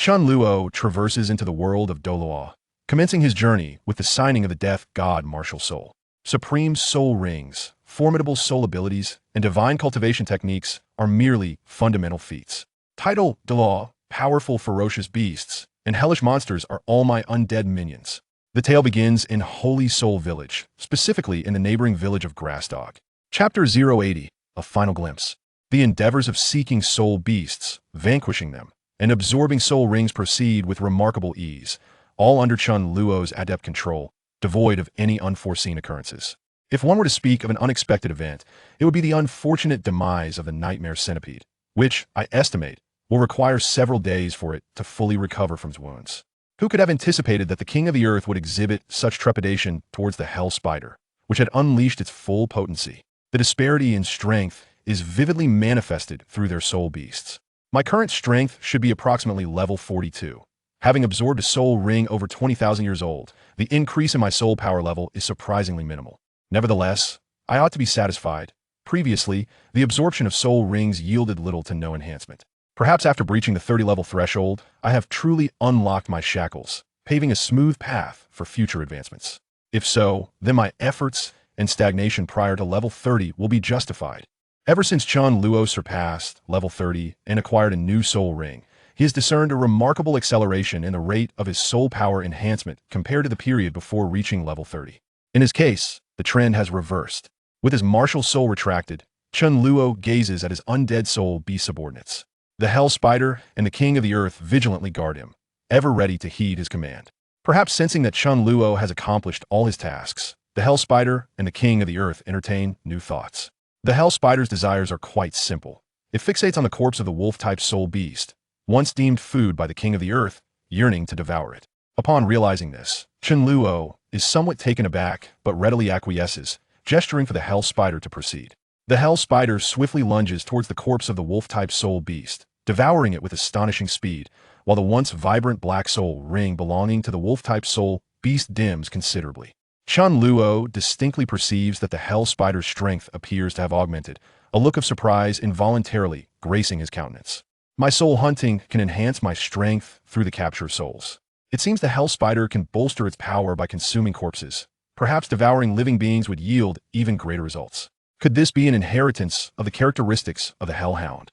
Chen Luo traverses into the world of Douluo, commencing his journey with the signing of the death god martial soul. Supreme soul rings, formidable soul abilities, and divine cultivation techniques are merely fundamental feats. Title: Douluo, powerful ferocious beasts, and hellish monsters are all my undead minions. The tale begins in Holy Soul Village, specifically in the neighboring village of Grassdog. Chapter 080, A Final Glimpse. The endeavors of seeking soul beasts, vanquishing them, and absorbing soul rings proceed with remarkable ease, all under Chen Luo's adept control, devoid of any unforeseen occurrences. If one were to speak of an unexpected event, it would be the unfortunate demise of the nightmare centipede, which, I estimate, will require several days for it to fully recover from its wounds. Who could have anticipated that the King of the Earth would exhibit such trepidation towards the hell spider, which had unleashed its full potency? The disparity in strength is vividly manifested through their soul beasts. My current strength should be approximately level 42. Having absorbed a soul ring over 20,000 years old, the increase in my soul power level is surprisingly minimal. Nevertheless, I ought to be satisfied. Previously, the absorption of soul rings yielded little to no enhancement. Perhaps after breaching the 30-level threshold, I have truly unlocked my shackles, paving a smooth path for future advancements. If so, then my efforts and stagnation prior to level 30 will be justified. Ever since Chen Luo surpassed level 30 and acquired a new soul ring, he has discerned a remarkable acceleration in the rate of his soul power enhancement compared to the period before reaching level 30. In his case, the trend has reversed. With his martial soul retracted, Chen Luo gazes at his undead soul beast subordinates. The Hell Spider and the King of the Earth vigilantly guard him, ever ready to heed his command. Perhaps sensing that Chen Luo has accomplished all his tasks, the Hell Spider and the King of the Earth entertain new thoughts. The Hell Spider's desires are quite simple. It fixates on the corpse of the wolf-type soul beast, once deemed food by the King of the Earth, yearning to devour it. Upon realizing this, Chen Luo is somewhat taken aback but readily acquiesces, gesturing for the Hell Spider to proceed. The Hell Spider swiftly lunges towards the corpse of the wolf-type soul beast, devouring it with astonishing speed, while the once vibrant black soul ring belonging to the wolf-type soul beast dims considerably. Chen Luo distinctly perceives that the Hell Spider's strength appears to have augmented, a look of surprise involuntarily gracing his countenance. My soul hunting can enhance my strength through the capture of souls. It seems the Hell Spider can bolster its power by consuming corpses. Perhaps devouring living beings would yield even greater results. Could this be an inheritance of the characteristics of the Hellhound?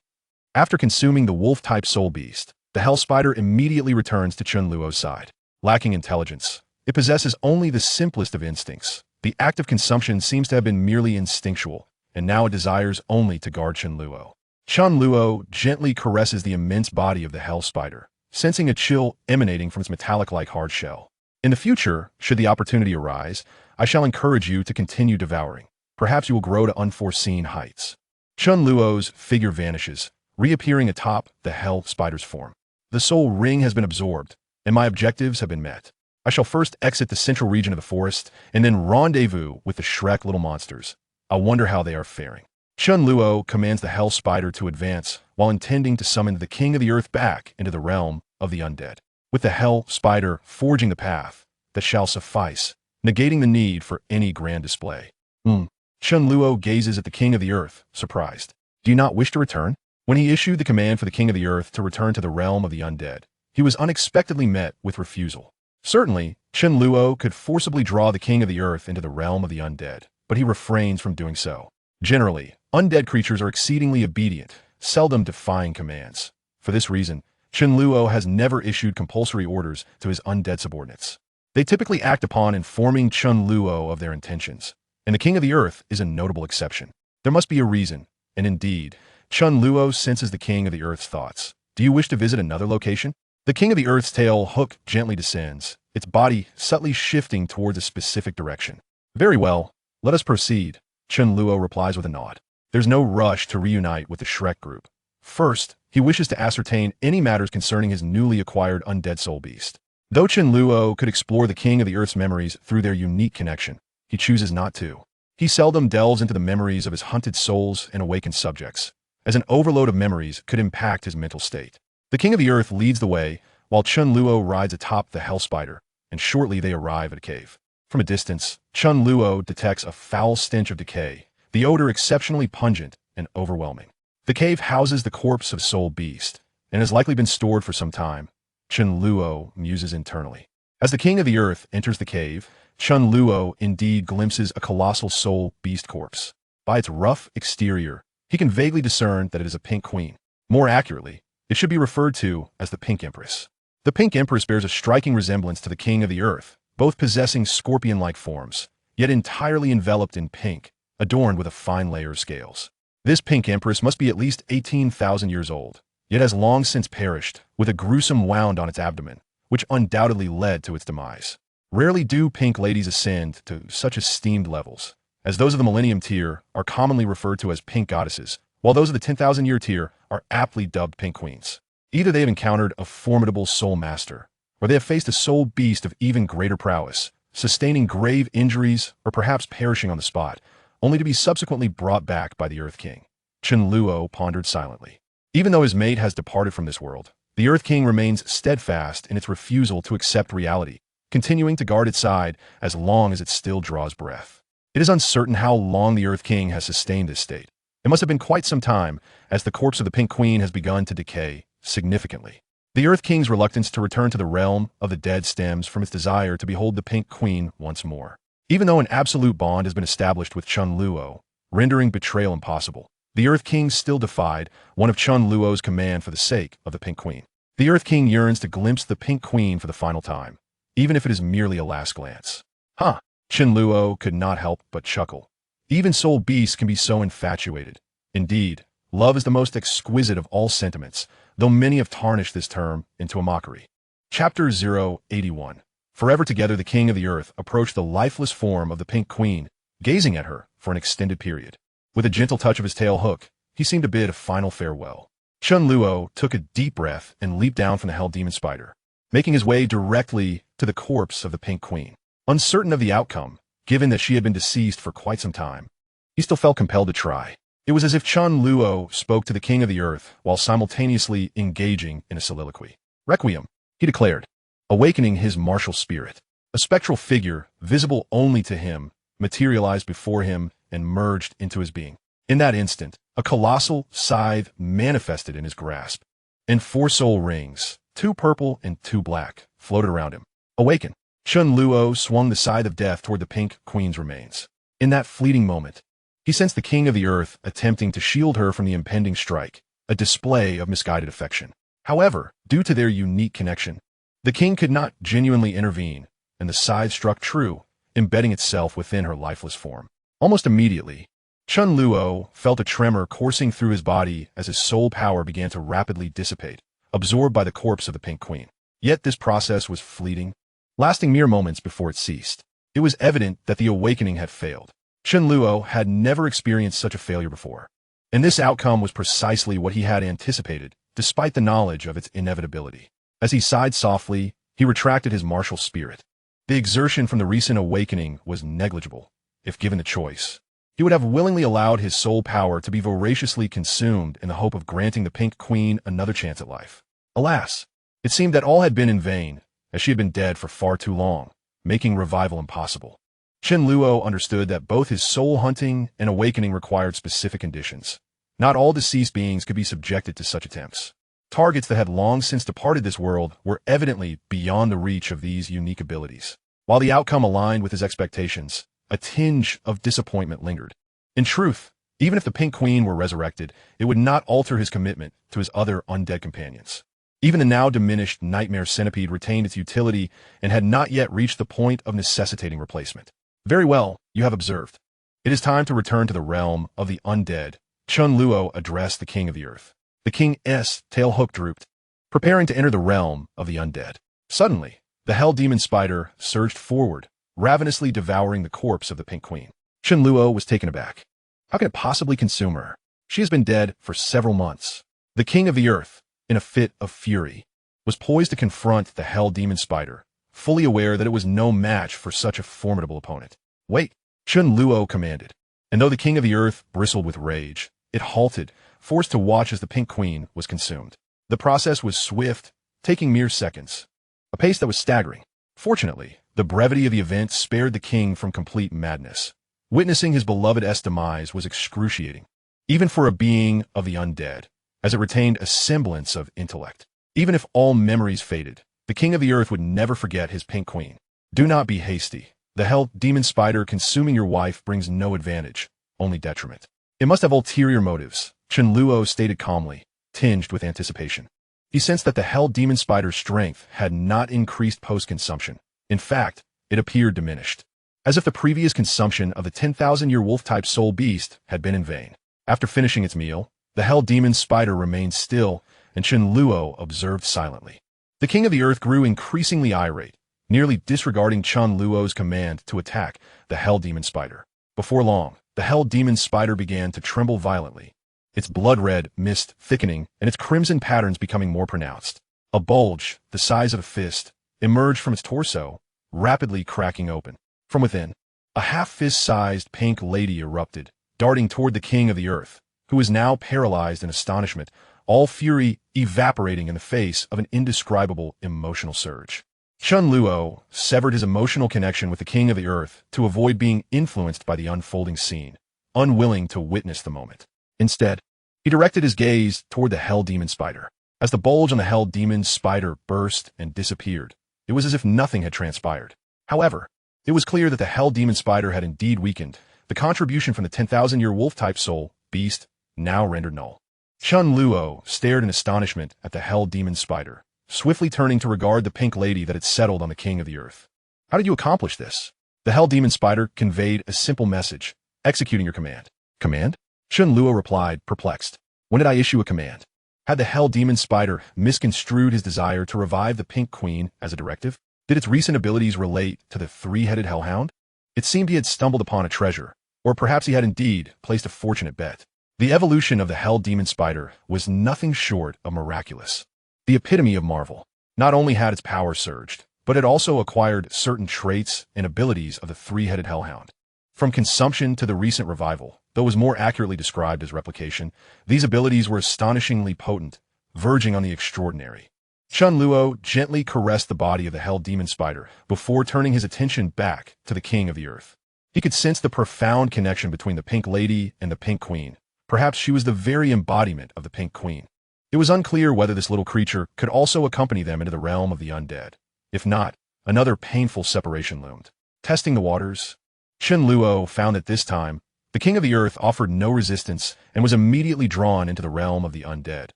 After consuming the wolf-type soul beast, the Hell Spider immediately returns to Chen Luo's side. Lacking intelligence, it possesses only the simplest of instincts. The act of consumption seems to have been merely instinctual, and now it desires only to guard Chen Luo. Chen Luo gently caresses the immense body of the Hell Spider, sensing a chill emanating from its metallic-like hard shell. In the future, should the opportunity arise, I shall encourage you to continue devouring. Perhaps you will grow to unforeseen heights. Chen Luo's figure vanishes, reappearing atop the Hell Spider's form. The soul ring has been absorbed, and my objectives have been met. I shall first exit the central region of the forest, and then rendezvous with the Shrek little monsters. I wonder how they are faring. Chen Luo commands the Hell Spider to advance, while intending to summon the King of the Earth back into the realm of the undead. With the Hell Spider forging the path that shall suffice, negating the need for any grand display. Chen Luo gazes at the King of the Earth, surprised. Do you not wish to return? When he issued the command for the King of the Earth to return to the realm of the undead, he was unexpectedly met with refusal. Certainly, Chen Luo could forcibly draw the King of the Earth into the realm of the undead, but he refrains from doing so. Generally, undead creatures are exceedingly obedient, seldom defying commands. For this reason, Chen Luo has never issued compulsory orders to his undead subordinates. They typically act upon informing Chen Luo of their intentions, and the King of the Earth is a notable exception. There must be a reason, and indeed, Chen Luo senses the King of the Earth's thoughts. Do you wish to visit another location? The King of the Earth's tail hook gently descends, its body subtly shifting towards a specific direction. Very well, let us proceed, Chen Luo replies with a nod. There's no rush to reunite with the Shrek group. First, he wishes to ascertain any matters concerning his newly acquired undead soul beast. Though Chen Luo could explore the King of the Earth's memories through their unique connection, he chooses not to. He seldom delves into the memories of his hunted souls and awakened subjects, as an overload of memories could impact his mental state. The King of the Earth leads the way, while Chen Luo rides atop the Hell Spider, and shortly they arrive at a cave. From a distance, Chen Luo detects a foul stench of decay, the odor exceptionally pungent and overwhelming. The cave houses the corpse of Soul Beast, and has likely been stored for some time. Chen Luo muses internally. As the king of the earth enters the cave, Chen Luo indeed glimpses a colossal soul beast corpse. By its rough exterior, he can vaguely discern that it is a pink queen. More accurately, it should be referred to as the Pink Empress. The Pink Empress bears a striking resemblance to the king of the earth, both possessing scorpion-like forms, yet entirely enveloped in pink, adorned with a fine layer of scales. This Pink Empress must be at least 18,000 years old, yet has long since perished, with a gruesome wound on its abdomen, which undoubtedly led to its demise. Rarely do pink ladies ascend to such esteemed levels, as those of the Millennium tier are commonly referred to as pink goddesses, while those of the 10,000-year tier are aptly dubbed pink queens. Either they have encountered a formidable soul master, or they have faced a soul beast of even greater prowess, sustaining grave injuries or perhaps perishing on the spot, only to be subsequently brought back by the Earth King. Chen Luo pondered silently. Even though his mate has departed from this world, the Earth King remains steadfast in its refusal to accept reality, continuing to guard its side as long as it still draws breath. It is uncertain how long the Earth King has sustained this state. It must have been quite some time, as the corpse of the Pink Queen has begun to decay significantly. The Earth King's reluctance to return to the realm of the dead stems from its desire to behold the Pink Queen once more. Even though an absolute bond has been established with Chen Luo, rendering betrayal impossible, the Earth King still defied one of Chen Luo's command for the sake of the Pink Queen. The Earth King yearns to glimpse the Pink Queen for the final time, even if it is merely a last glance. Huh! Chen Luo could not help but chuckle. Even soul beasts can be so infatuated. Indeed, love is the most exquisite of all sentiments, though many have tarnished this term into a mockery. Chapter 081. Forever together, the king of the earth approached the lifeless form of the Pink Queen, gazing at her for an extended period. With a gentle touch of his tail hook, he seemed to bid a final farewell. Chen Luo took a deep breath and leaped down from the hell demon spider, making his way directly to the corpse of the Pink Queen. Uncertain of the outcome, given that she had been deceased for quite some time, he still felt compelled to try. It was as if Chen Luo spoke to the king of the earth while simultaneously engaging in a soliloquy. Requiem, he declared, awakening his martial spirit. A spectral figure, visible only to him, materialized before him and merged into his being. In that instant, a colossal scythe manifested in his grasp, and 4 soul rings, 2 purple and 2 black, floated around him. Awaken! Chen Luo swung the scythe of death toward the Pink Queen's remains. In that fleeting moment, he sensed the king of the earth attempting to shield her from the impending strike, a display of misguided affection. However, due to their unique connection, the king could not genuinely intervene, and the scythe struck true, embedding itself within her lifeless form. Almost immediately, Chen Luo felt a tremor coursing through his body as his soul power began to rapidly dissipate, absorbed by the corpse of the Pink Queen. Yet this process was fleeting, lasting mere moments before it ceased. It was evident that the awakening had failed. Chen Luo had never experienced such a failure before, and this outcome was precisely what he had anticipated, despite the knowledge of its inevitability. As he sighed softly, he retracted his martial spirit. The exertion from the recent awakening was negligible. If given the choice, he would have willingly allowed his soul power to be voraciously consumed in the hope of granting the Pink Queen another chance at life. Alas, it seemed that all had been in vain, as she had been dead for far too long, making revival impossible. Chen Luo understood that both his soul hunting and awakening required specific conditions. Not all deceased beings could be subjected to such attempts. Targets that had long since departed this world were evidently beyond the reach of these unique abilities. While the outcome aligned with his expectations, a tinge of disappointment lingered. In truth, even if the Pink Queen were resurrected, it would not alter his commitment to his other undead companions. Even the now diminished nightmare centipede retained its utility and had not yet reached the point of necessitating replacement. Very well, you have observed. It is time to return to the realm of the undead. Chen Luo addressed the king of the earth. The king's tail hook drooped, preparing to enter the realm of the undead. Suddenly, the hell demon spider surged forward, ravenously devouring the corpse of the Pink Queen. Chen Luo was taken aback. How can it possibly consume her? She has been dead for several months. The king of the earth, in a fit of fury, was poised to confront the hell demon spider, fully aware that it was no match for such a formidable opponent. Wait, Chen Luo commanded, and though the king of the earth bristled with rage, it halted, forced to watch as the Pink Queen was consumed. The process was swift, taking mere seconds, a pace that was staggering. Fortunately, the brevity of the event spared the king from complete madness. Witnessing his beloved's demise was excruciating, even for a being of the undead, as it retained a semblance of intellect. Even if all memories faded, the King of the Earth would never forget his Pink Queen. Do not be hasty. The hell demon spider consuming your wife brings no advantage, only detriment. It must have ulterior motives, Chen Luo stated calmly, tinged with anticipation. He sensed that the hell demon spider's strength had not increased post-consumption. In fact, it appeared diminished, as if the previous consumption of the 10,000-year wolf-type soul beast had been in vain. After finishing its meal, the hell demon spider remained still, and Chen Luo observed silently. The King of the Earth grew increasingly irate, nearly disregarding Chen Luo's command to attack the hell demon spider. Before long, the hell demon spider began to tremble violently, its blood-red mist thickening and its crimson patterns becoming more pronounced. A bulge, the size of a fist, emerged from its torso, rapidly cracking open. From within, a half-fist-sized pink lady erupted, darting toward the King of the Earth, who was now paralyzed in astonishment, all fury evaporating in the face of an indescribable emotional surge. Chen Luo severed his emotional connection with the King of the Earth to avoid being influenced by the unfolding scene, unwilling to witness the moment. Instead, he directed his gaze toward the hell demon spider. As the bulge on the hell demon spider burst and disappeared, it was as if nothing had transpired. However, it was clear that the hell demon spider had indeed weakened, the contribution from the 10,000-year wolf-type soul beast now rendered null. Chen Luo stared in astonishment at the hell demon spider, swiftly turning to regard the pink lady that had settled on the King of the Earth. How did you accomplish this? The hell demon spider conveyed a simple message, executing your command. Command? Chen Luo replied, perplexed. When did I issue a command? Had the hell demon spider misconstrued his desire to revive the Pink Queen as a directive? Did its recent abilities relate to the three-headed hellhound? It seemed he had stumbled upon a treasure, or perhaps he had indeed placed a fortunate bet. The evolution of the hell demon spider was nothing short of miraculous. The epitome of marvel. Not only had its power surged, but it also acquired certain traits and abilities of the three-headed hellhound. From consumption to the recent revival, though it was more accurately described as replication, these abilities were astonishingly potent, verging on the extraordinary. Chen Luo gently caressed the body of the hell demon spider before turning his attention back to the King of the Earth. He could sense the profound connection between the Pink Lady and the Pink Queen. Perhaps she was the very embodiment of the Pink Queen. It was unclear whether this little creature could also accompany them into the realm of the undead. If not, another painful separation loomed. Testing the waters, Chen Luo found that this time, the King of the Earth offered no resistance and was immediately drawn into the realm of the undead,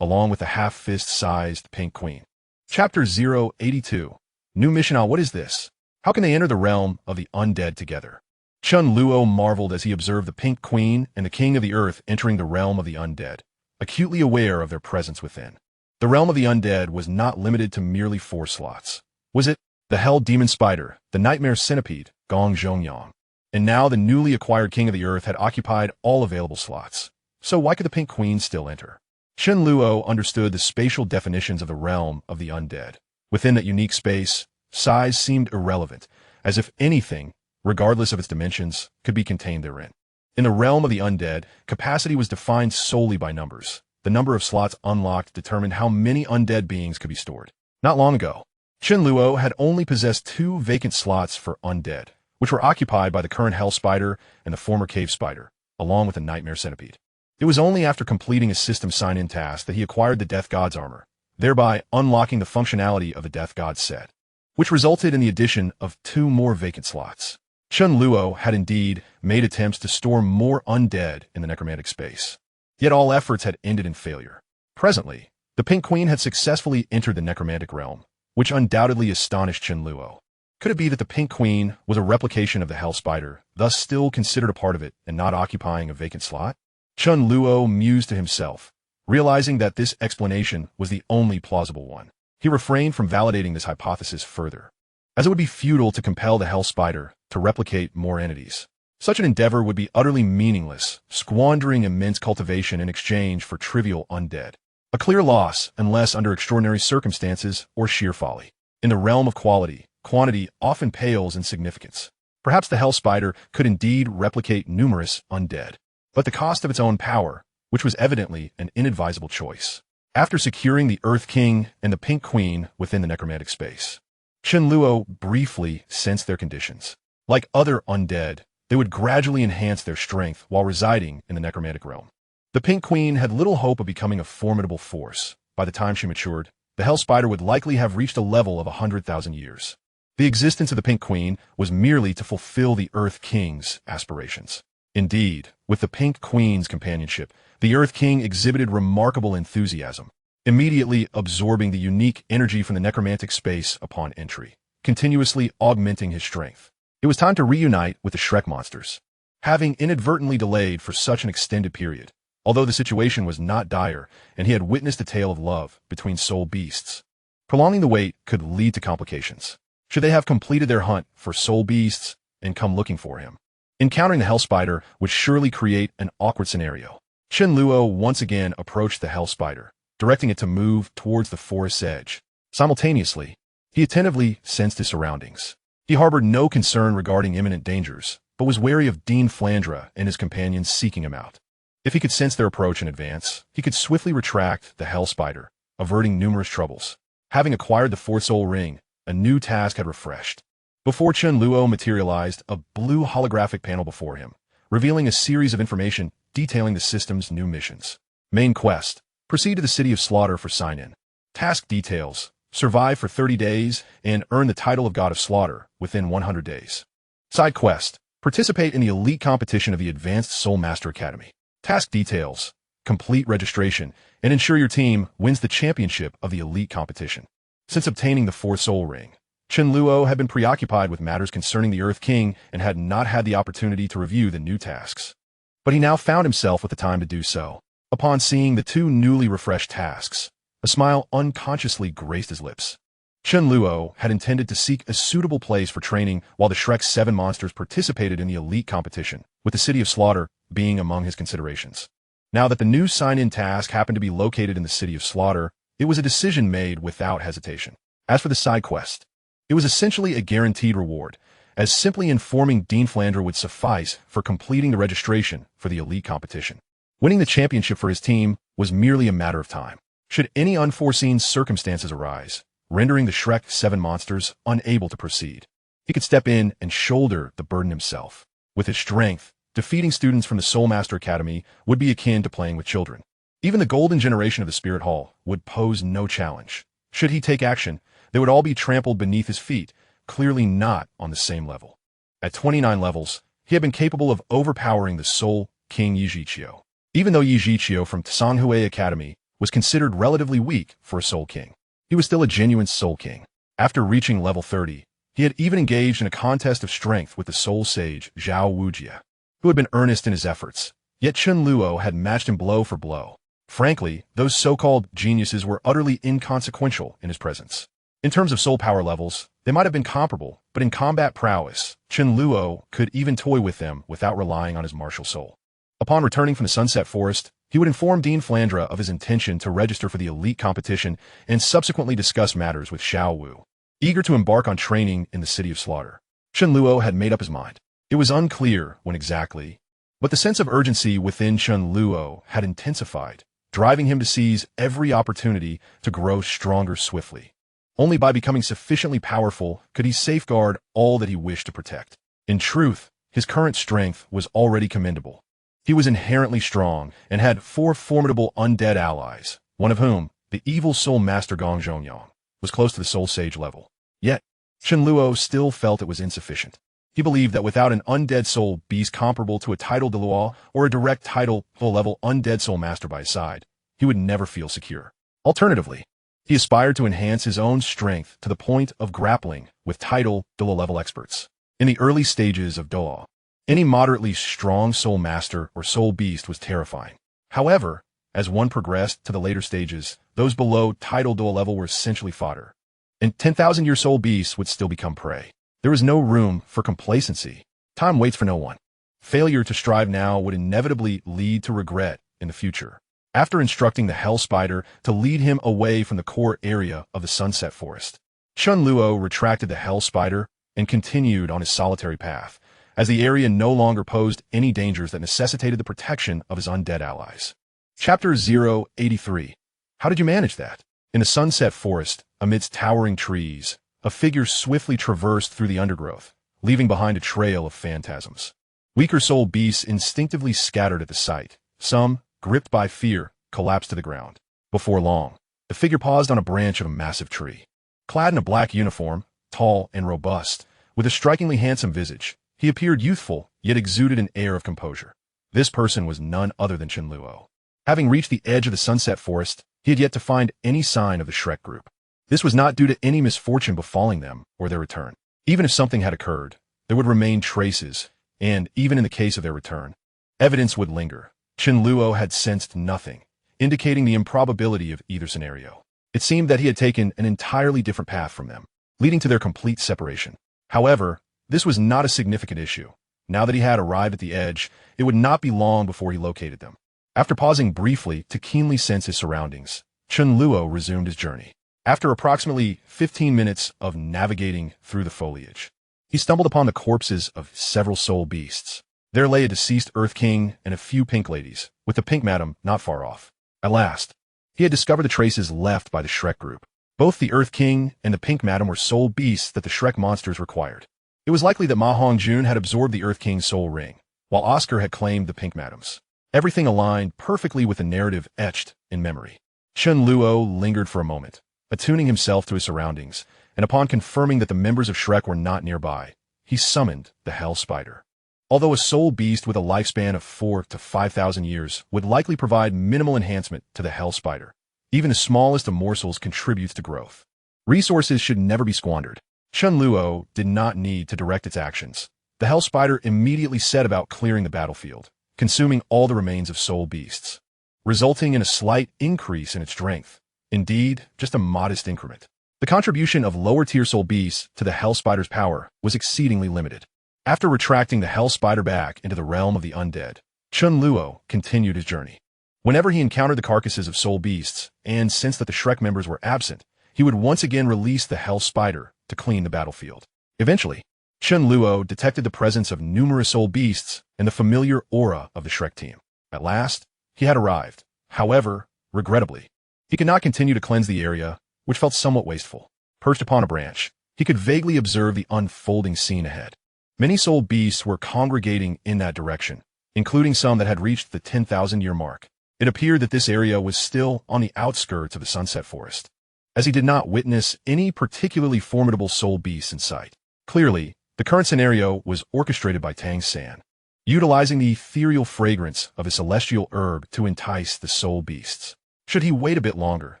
along with the half-fist-sized Pink Queen. Chapter 082. New mission. What is this? How can they enter the realm of the undead together? Chen Luo marveled as he observed the Pink Queen and the King of the Earth entering the realm of the undead, acutely aware of their presence within. The realm of the undead was not limited to merely 4 slots. Was it the hell demon spider, the nightmare centipede, Gong Zhongyang? And now the newly acquired King of the Earth had occupied all available slots. So why could the Pink Queen still enter? Chen Luo understood the spatial definitions of the realm of the undead. Within that unique space, size seemed irrelevant, as if anything, regardless of its dimensions, could be contained therein. In the realm of the undead, capacity was defined solely by numbers. The number of slots unlocked determined how many undead beings could be stored. Not long ago, Chen Luo had only possessed 2 vacant slots for undead, which were occupied by the current hell spider and the former cave spider, along with the nightmare centipede. It was only after completing a system sign-in task that he acquired the Death God's armor, thereby unlocking the functionality of the Death God's set, which resulted in the addition of 2 more vacant slots. Chen Luo had indeed made attempts to store more undead in the necromantic space. Yet all efforts had ended in failure. Presently, the Pink Queen had successfully entered the necromantic realm, which undoubtedly astonished Chen Luo. Could it be that the Pink Queen was a replication of the Hell Spider, thus still considered a part of it and not occupying a vacant slot? Chen Luo mused to himself, realizing that this explanation was the only plausible one. He refrained from validating this hypothesis further, as it would be futile to compel the Hell Spider to replicate more entities. Such an endeavor would be utterly meaningless, squandering immense cultivation in exchange for trivial undead. A clear loss, unless under extraordinary circumstances or sheer folly. In the realm of quality, quantity often pales in significance. Perhaps the Hell Spider could indeed replicate numerous undead, but the cost of its own power, which was evidently an inadvisable choice. After securing the Earth King and the Pink Queen within the necromantic space, Chen Luo briefly sensed their conditions. Like other undead, they would gradually enhance their strength while residing in the necromantic realm. The Pink Queen had little hope of becoming a formidable force by the time she matured, the Hell Spider would likely have reached a level of 100,000 years. The existence of the Pink Queen was merely to fulfill the Earth King's aspirations. Indeed, with the Pink Queen's companionship, the Earth King exhibited remarkable enthusiasm, immediately absorbing the unique energy from the necromantic space upon entry, continuously augmenting his strength. It was time to reunite with the Shrek monsters. Having inadvertently delayed for such an extended period, although the situation was not dire and he had witnessed a tale of love between soul beasts, prolonging the wait could lead to complications. Should they have completed their hunt for soul beasts and come looking for him? Encountering the Hell Spider would surely create an awkward scenario. Chen Luo once again approached the Hell Spider, directing it to move towards the forest's edge. Simultaneously, he attentively sensed his surroundings. He harbored no concern regarding imminent dangers, but was wary of Dean Flandra and his companions seeking him out. If he could sense their approach in advance, he could swiftly retract the Hell Spider, averting numerous troubles. Having acquired the fourth soul ring, a new task had refreshed. Before Chen Luo materialized a blue holographic panel before him, revealing a series of information detailing the system's new missions. Main quest: proceed to the City of Slaughter for sign-in. Task details: survive for 30 days and earn the title of God of Slaughter within 100 days. Side quest: participate in the elite competition of the Advanced Soul Master Academy. Task details: complete registration and ensure your team wins the championship of the elite competition. Since obtaining the fourth soul ring, Chen Luo had been preoccupied with matters concerning the Earth King and had not had the opportunity to review the new tasks. But he now found himself with the time to do so. Upon seeing the two newly refreshed tasks, a smile unconsciously graced his lips. Chen Luo had intended to seek a suitable place for training while the Shrek's 7 monsters participated in the elite competition, with the City of Slaughter being among his considerations. Now that the new sign-in task happened to be located in the City of Slaughter, it was a decision made without hesitation. As for the side quest, it was essentially a guaranteed reward, as simply informing Dean Flandra would suffice for completing the registration for the elite competition. Winning the championship for his team was merely a matter of time. Should any unforeseen circumstances arise, rendering the Shrek 7 monsters unable to proceed, he could step in and shoulder the burden himself. With his strength, defeating students from the Soul Master Academy would be akin to playing with children. Even the golden generation of the Spirit Hall would pose no challenge. Should he take action, they would all be trampled beneath his feet, clearly not on the same level. At 29 levels, he had been capable of overpowering the Soul King Yijiqiu. Even though Yijiqiu from Tsanghui Academy was considered relatively weak for a Soul King, he was still a genuine Soul King. After reaching level 30, he had even engaged in a contest of strength with the Soul Sage Zhao Wujia, who had been earnest in his efforts. Yet Chen Luo had matched him blow for blow. Frankly, those so-called geniuses were utterly inconsequential in his presence. In terms of soul power levels, they might have been comparable, but in combat prowess, Chen Luo could even toy with them without relying on his martial soul. Upon returning from the Sunset Forest, he would inform Dean Flandra of his intention to register for the elite competition and subsequently discuss matters with Xiao Wu. Eager to embark on training in the City of Slaughter, Chen Luo had made up his mind. It was unclear when exactly, but the sense of urgency within Chen Luo had intensified, driving him to seize every opportunity to grow stronger swiftly. Only by becoming sufficiently powerful could he safeguard all that he wished to protect. In truth, his current strength was already commendable. He was inherently strong and had 4 formidable undead allies, one of whom, the evil Soul Master Gong Zhongyang, was close to the Soul Sage level. Yet, Chen Luo still felt it was insufficient. He believed that without an undead soul beast comparable to a title Douluo or a direct title level undead soul master by his side, he would never feel secure. Alternatively, he aspired to enhance his own strength to the point of grappling with title Douluo level experts. In the early stages of Douluo, any moderately strong soul master or soul beast was terrifying. However, as one progressed to the later stages, those below title Douluo level were essentially fodder, and 10,000-year soul beasts would still become prey. There was no room for complacency. Time waits for no one. Failure to strive now would inevitably lead to regret in the future. After instructing the Hell Spider to lead him away from the core area of the Sunset Forest, Chen Luo retracted the Hell Spider and continued on his solitary path, as the area no longer posed any dangers that necessitated the protection of his undead allies. Chapter 083. How did you manage that? In the Sunset Forest, amidst towering trees, a figure swiftly traversed through the undergrowth, leaving behind a trail of phantasms. Weaker soul beasts instinctively scattered at the sight. Some, gripped by fear, collapsed to the ground. Before long, The figure paused on a branch of a massive tree. Clad in a black uniform, tall and robust, with a strikingly handsome visage, he appeared youthful, yet exuded an air of composure. This person was none other than Chen Luo. Having reached the edge of the sunset forest, he had yet to find any sign of the Shrek group. This was not due to any misfortune befalling them or their return. Even if something had occurred, there would remain traces, and even in the case of their return, evidence would linger. Chen Luo had sensed nothing, indicating the improbability of either scenario. It seemed that he had taken an entirely different path from them, leading to their complete separation. However, this was not a significant issue. Now that he had arrived at the edge, it would not be long before he located them. After pausing briefly to keenly sense his surroundings, Chen Luo resumed his journey. After approximately 15 minutes of navigating through the foliage, he stumbled upon the corpses of several soul beasts. There lay a deceased Earth King and a few pink ladies, with the Pink Madam not far off. At last, he had discovered the traces left by the Shrek group. Both the Earth King and the Pink Madam were soul beasts that the Shrek monsters required. It was likely that Ma Hongjun had absorbed the Earth King's soul ring, while Oscar had claimed the Pink Madam's. Everything aligned perfectly with the narrative etched in memory. Chen Luo lingered for a moment, attuning himself to his surroundings, and upon confirming that the members of Shrek were not nearby, he summoned the Hell Spider. Although a soul beast with a lifespan of 4,000 to 5,000 years would likely provide minimal enhancement to the Hell Spider, even the smallest of morsels contributes to growth. Resources should never be squandered. Chen Luo did not need to direct its actions. The Hell Spider immediately set about clearing the battlefield, consuming all the remains of soul beasts, resulting in a slight increase in its strength. Indeed, just a modest increment. The contribution of lower-tier soul beasts to the Hell Spider's power was exceedingly limited. After retracting the Hell Spider back into the realm of the undead, Chen Luo continued his journey. Whenever he encountered the carcasses of soul beasts, and sensed that the Shrek members were absent, he would once again release the Hell Spider to clean the battlefield. Eventually, Chen Luo detected the presence of numerous soul beasts and the familiar aura of the Shrek team. At last, he had arrived. However, regrettably, he could not continue to cleanse the area, which felt somewhat wasteful. Perched upon a branch, he could vaguely observe the unfolding scene ahead. Many soul beasts were congregating in that direction, including some that had reached the 10,000-year mark. It appeared that this area was still on the outskirts of the sunset forest, as he did not witness any particularly formidable soul beasts in sight. Clearly, the current scenario was orchestrated by Tang San, utilizing the ethereal fragrance of a celestial herb to entice the soul beasts. Should he wait a bit longer,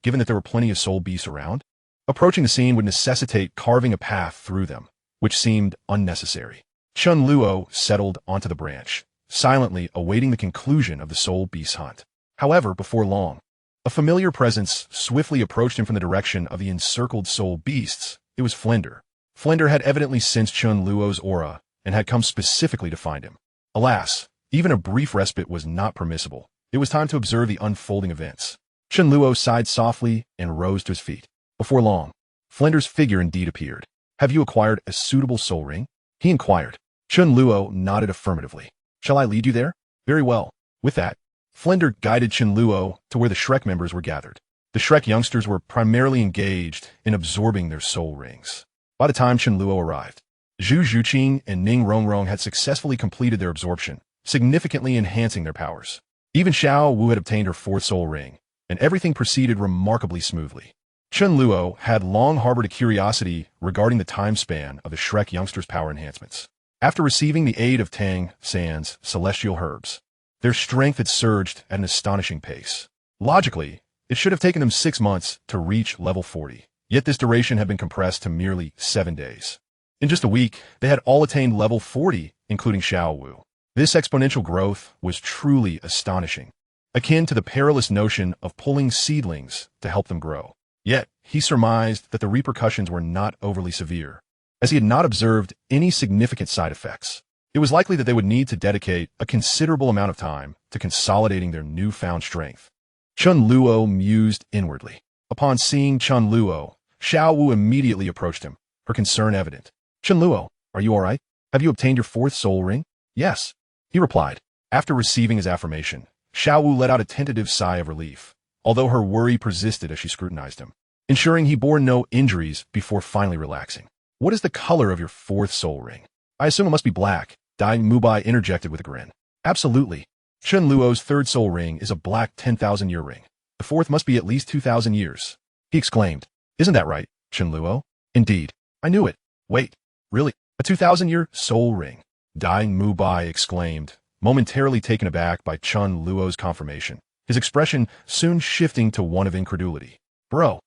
given that there were plenty of soul beasts around? Approaching the scene would necessitate carving a path through them, which seemed unnecessary. Chen Luo settled onto the branch, silently awaiting the conclusion of the soul beast hunt. However, before long, a familiar presence swiftly approached him from the direction of the encircled soul beasts. It was Flinder. Flinder had evidently sensed Chen Luo's aura and had come specifically to find him. Alas, even a brief respite was not permissible. It was time to observe the unfolding events. Chen Luo sighed softly and rose to his feet. Before long, Flinder's figure indeed appeared. "Have you acquired a suitable soul ring?" he inquired. Chen Luo nodded affirmatively. "Shall I lead you there?" "Very well." With that, Flinder guided Chen Luo to where the Shrek members were gathered. The Shrek youngsters were primarily engaged in absorbing their soul rings. By the time Chen Luo arrived, Zhu Zhuqing and Ning Rongrong had successfully completed their absorption, significantly enhancing their powers. Even Xiao Wu had obtained her fourth soul ring, and everything proceeded remarkably smoothly. Chen Luo had long harbored a curiosity regarding the time span of the Shrek youngsters' power enhancements. After receiving the aid of Tang San's celestial herbs, their strength had surged at an astonishing pace. Logically, it should have taken them 6 months to reach level 40, yet this duration had been compressed to merely 7 days. In just a week, they had all attained level 40, including Xiao Wu. This exponential growth was truly astonishing, akin to the perilous notion of pulling seedlings to help them grow. Yet, he surmised that the repercussions were not overly severe, as he had not observed any significant side effects. It was likely that they would need to dedicate a considerable amount of time to consolidating their newfound strength. Chen Luo mused inwardly. Upon seeing Chen Luo, Xiao Wu immediately approached him, her concern evident. "Chen Luo, are you all right? Have you obtained your fourth soul ring?" "Yes," he replied. After receiving his affirmation, Xiao Wu let out a tentative sigh of relief, although her worry persisted as she scrutinized him, ensuring he bore no injuries before finally relaxing. "What is the color of your fourth soul ring?" "I assume it must be black," Dai Mubai interjected with a grin. "Absolutely. Chen Luo's third soul ring is a black 10,000-year ring. The fourth must be at least 2,000 years. He exclaimed. Isn't that right, Chen Luo? Indeed. I knew it. Wait, really? A 2,000-year soul ring? Dying Mu Bai exclaimed, momentarily taken aback by Chen Luo's confirmation, his expression soon shifting to one of incredulity. Bro,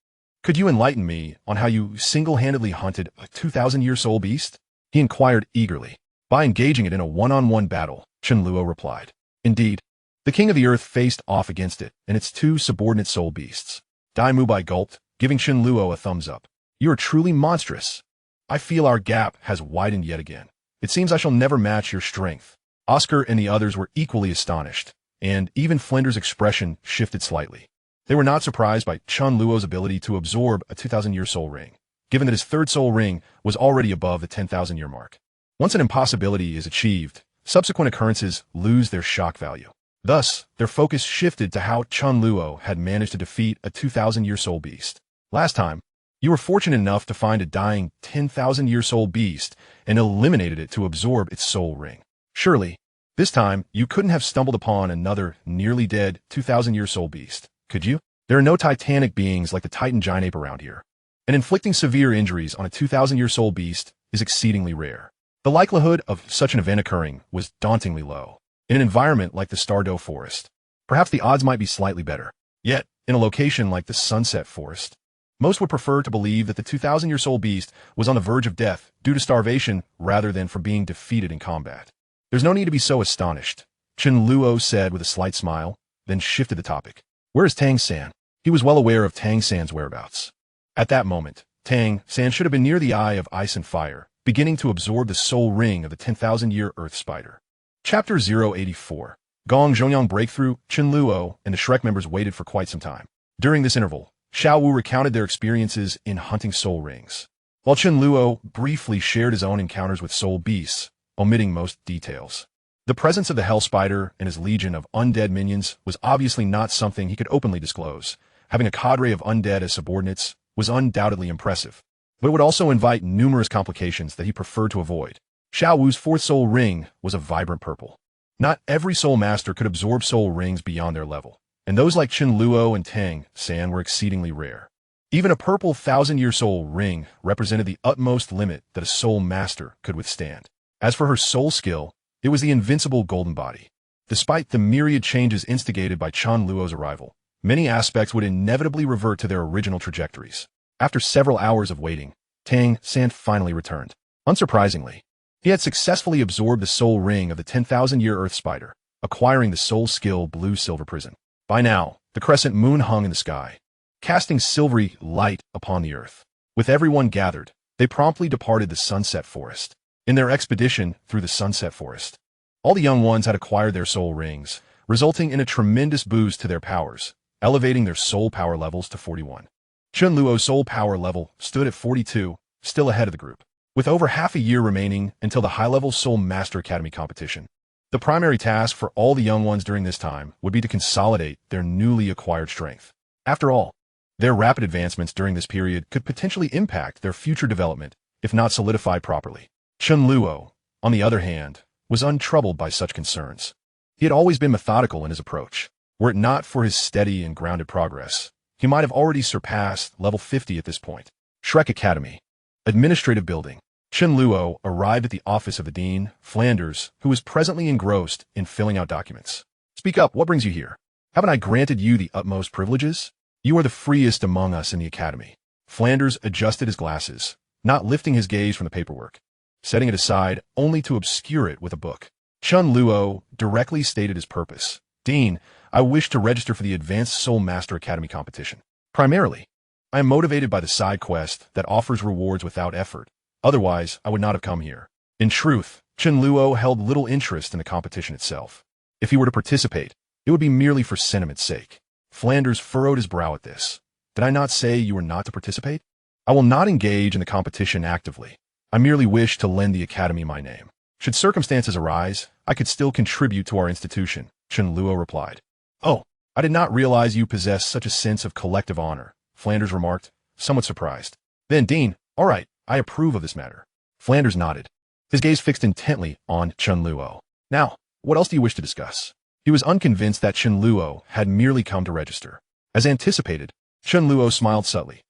could you enlighten me on how you single-handedly hunted a 2,000-year soul beast? He inquired eagerly. By engaging it in a one-on-one battle, Chen Luo replied. Indeed, the king of the earth faced off against it and its two subordinate soul beasts. Dai Mu Bai gulped, giving Chen Luo a thumbs up. You are truly monstrous. I feel our gap has widened yet again. It seems I shall never match your strength. Oscar and the others were equally astonished, and even Flinder's expression shifted slightly. They were not surprised by Chen Luo's ability to absorb a 2,000-year soul ring, given that his third soul ring was already above the 10,000-year mark. Once an impossibility is achieved, subsequent occurrences lose their shock value. Thus, their focus shifted to how Chen Luo had managed to defeat a 2,000-year soul beast. Last time, you were fortunate enough to find a dying 10,000-year soul beast and eliminated it to absorb its soul ring. Surely, this time, you couldn't have stumbled upon another nearly dead 2,000-year soul beast, could you? There are no titanic beings like the Titan giant ape around here, and inflicting severe injuries on a 2,000-year soul beast is exceedingly rare. The likelihood of such an event occurring was dauntingly low. In an environment like the Stardow Forest, perhaps the odds might be slightly better. Yet, in a location like the Sunset Forest, most would prefer to believe that the 2,000-year soul beast was on the verge of death due to starvation rather than for being defeated in combat. There's no need to be so astonished, Chen Luo said with a slight smile, then shifted the topic. Where is Tang San? He was well aware of Tang San's whereabouts. At that moment, Tang San should have been near the Eye of Ice and Fire, beginning to absorb the soul ring of the 10,000-year Earth Spider. Chapter 084. Gong Zhongyang Breakthrough. Chen Luo and the Shrek members waited for quite some time. During this interval, Xiao Wu recounted their experiences in hunting soul rings, while Chen Luo briefly shared his own encounters with soul beasts, omitting most details. The presence of the Hell Spider and his legion of undead minions was obviously not something he could openly disclose. Having a cadre of undead as subordinates was undoubtedly impressive, but it would also invite numerous complications that he preferred to avoid. Xiao Wu's fourth soul ring was a vibrant purple. Not every soul master could absorb soul rings beyond their level, and those like Chen Luo and Tang San were exceedingly rare. Even a purple 1,000-year soul ring represented the utmost limit that a soul master could withstand. As for her soul skill, it was the invincible golden body. Despite the myriad changes instigated by Chen Luo's arrival, many aspects would inevitably revert to their original trajectories. After several hours of waiting, Tang San finally returned. Unsurprisingly, he had successfully absorbed the soul ring of the 10,000-year Earth Spider, acquiring the soul skill Blue-Silver Prison. By now, the crescent moon hung in the sky, casting silvery light upon the earth. With everyone gathered, they promptly departed the Sunset Forest. In their expedition through the Sunset Forest, all the young ones had acquired their soul rings, resulting in a tremendous boost to their powers, elevating their soul power levels to 41. Chen Luo's soul power level stood at 42, still ahead of the group. With over half a year remaining until the high-level Soul Master Academy competition, the primary task for all the young ones during this time would be to consolidate their newly acquired strength. After all, their rapid advancements during this period could potentially impact their future development if not solidified properly. Chen Luo, on the other hand, was untroubled by such concerns. He had always been methodical in his approach. Were it not for his steady and grounded progress, he might have already surpassed level 50 at this point. Shrek Academy. Administrative Building. Chen Luo arrived at the office of the Dean, Flanders, who was presently engrossed in filling out documents. Speak up, what brings you here? Haven't I granted you the utmost privileges? You are the freest among us in the academy. Flanders adjusted his glasses, not lifting his gaze from the paperwork, setting it aside only to obscure it with a book. Chen Luo directly stated his purpose. Dean, I wish to register for the Advanced Soul Master Academy competition. Primarily, I am motivated by the side quest that offers rewards without effort. Otherwise, I would not have come here. In truth, Chen Luo held little interest in the competition itself. If he were to participate, it would be merely for sentiment's sake. Flanders furrowed his brow at this. Did I not say you were not to participate? I will not engage in the competition actively. I merely wish to lend the academy my name. Should circumstances arise, I could still contribute to our institution, Chen Luo replied. Oh, I did not realize you possess such a sense of collective honor, Flanders remarked, somewhat surprised. Then, Dean, all right, I approve of this matter. Flanders nodded, his gaze fixed intently on Chen Luo. Now, what else do you wish to discuss? He was unconvinced that Chen Luo had merely come to register. As anticipated, Chen Luo smiled subtly.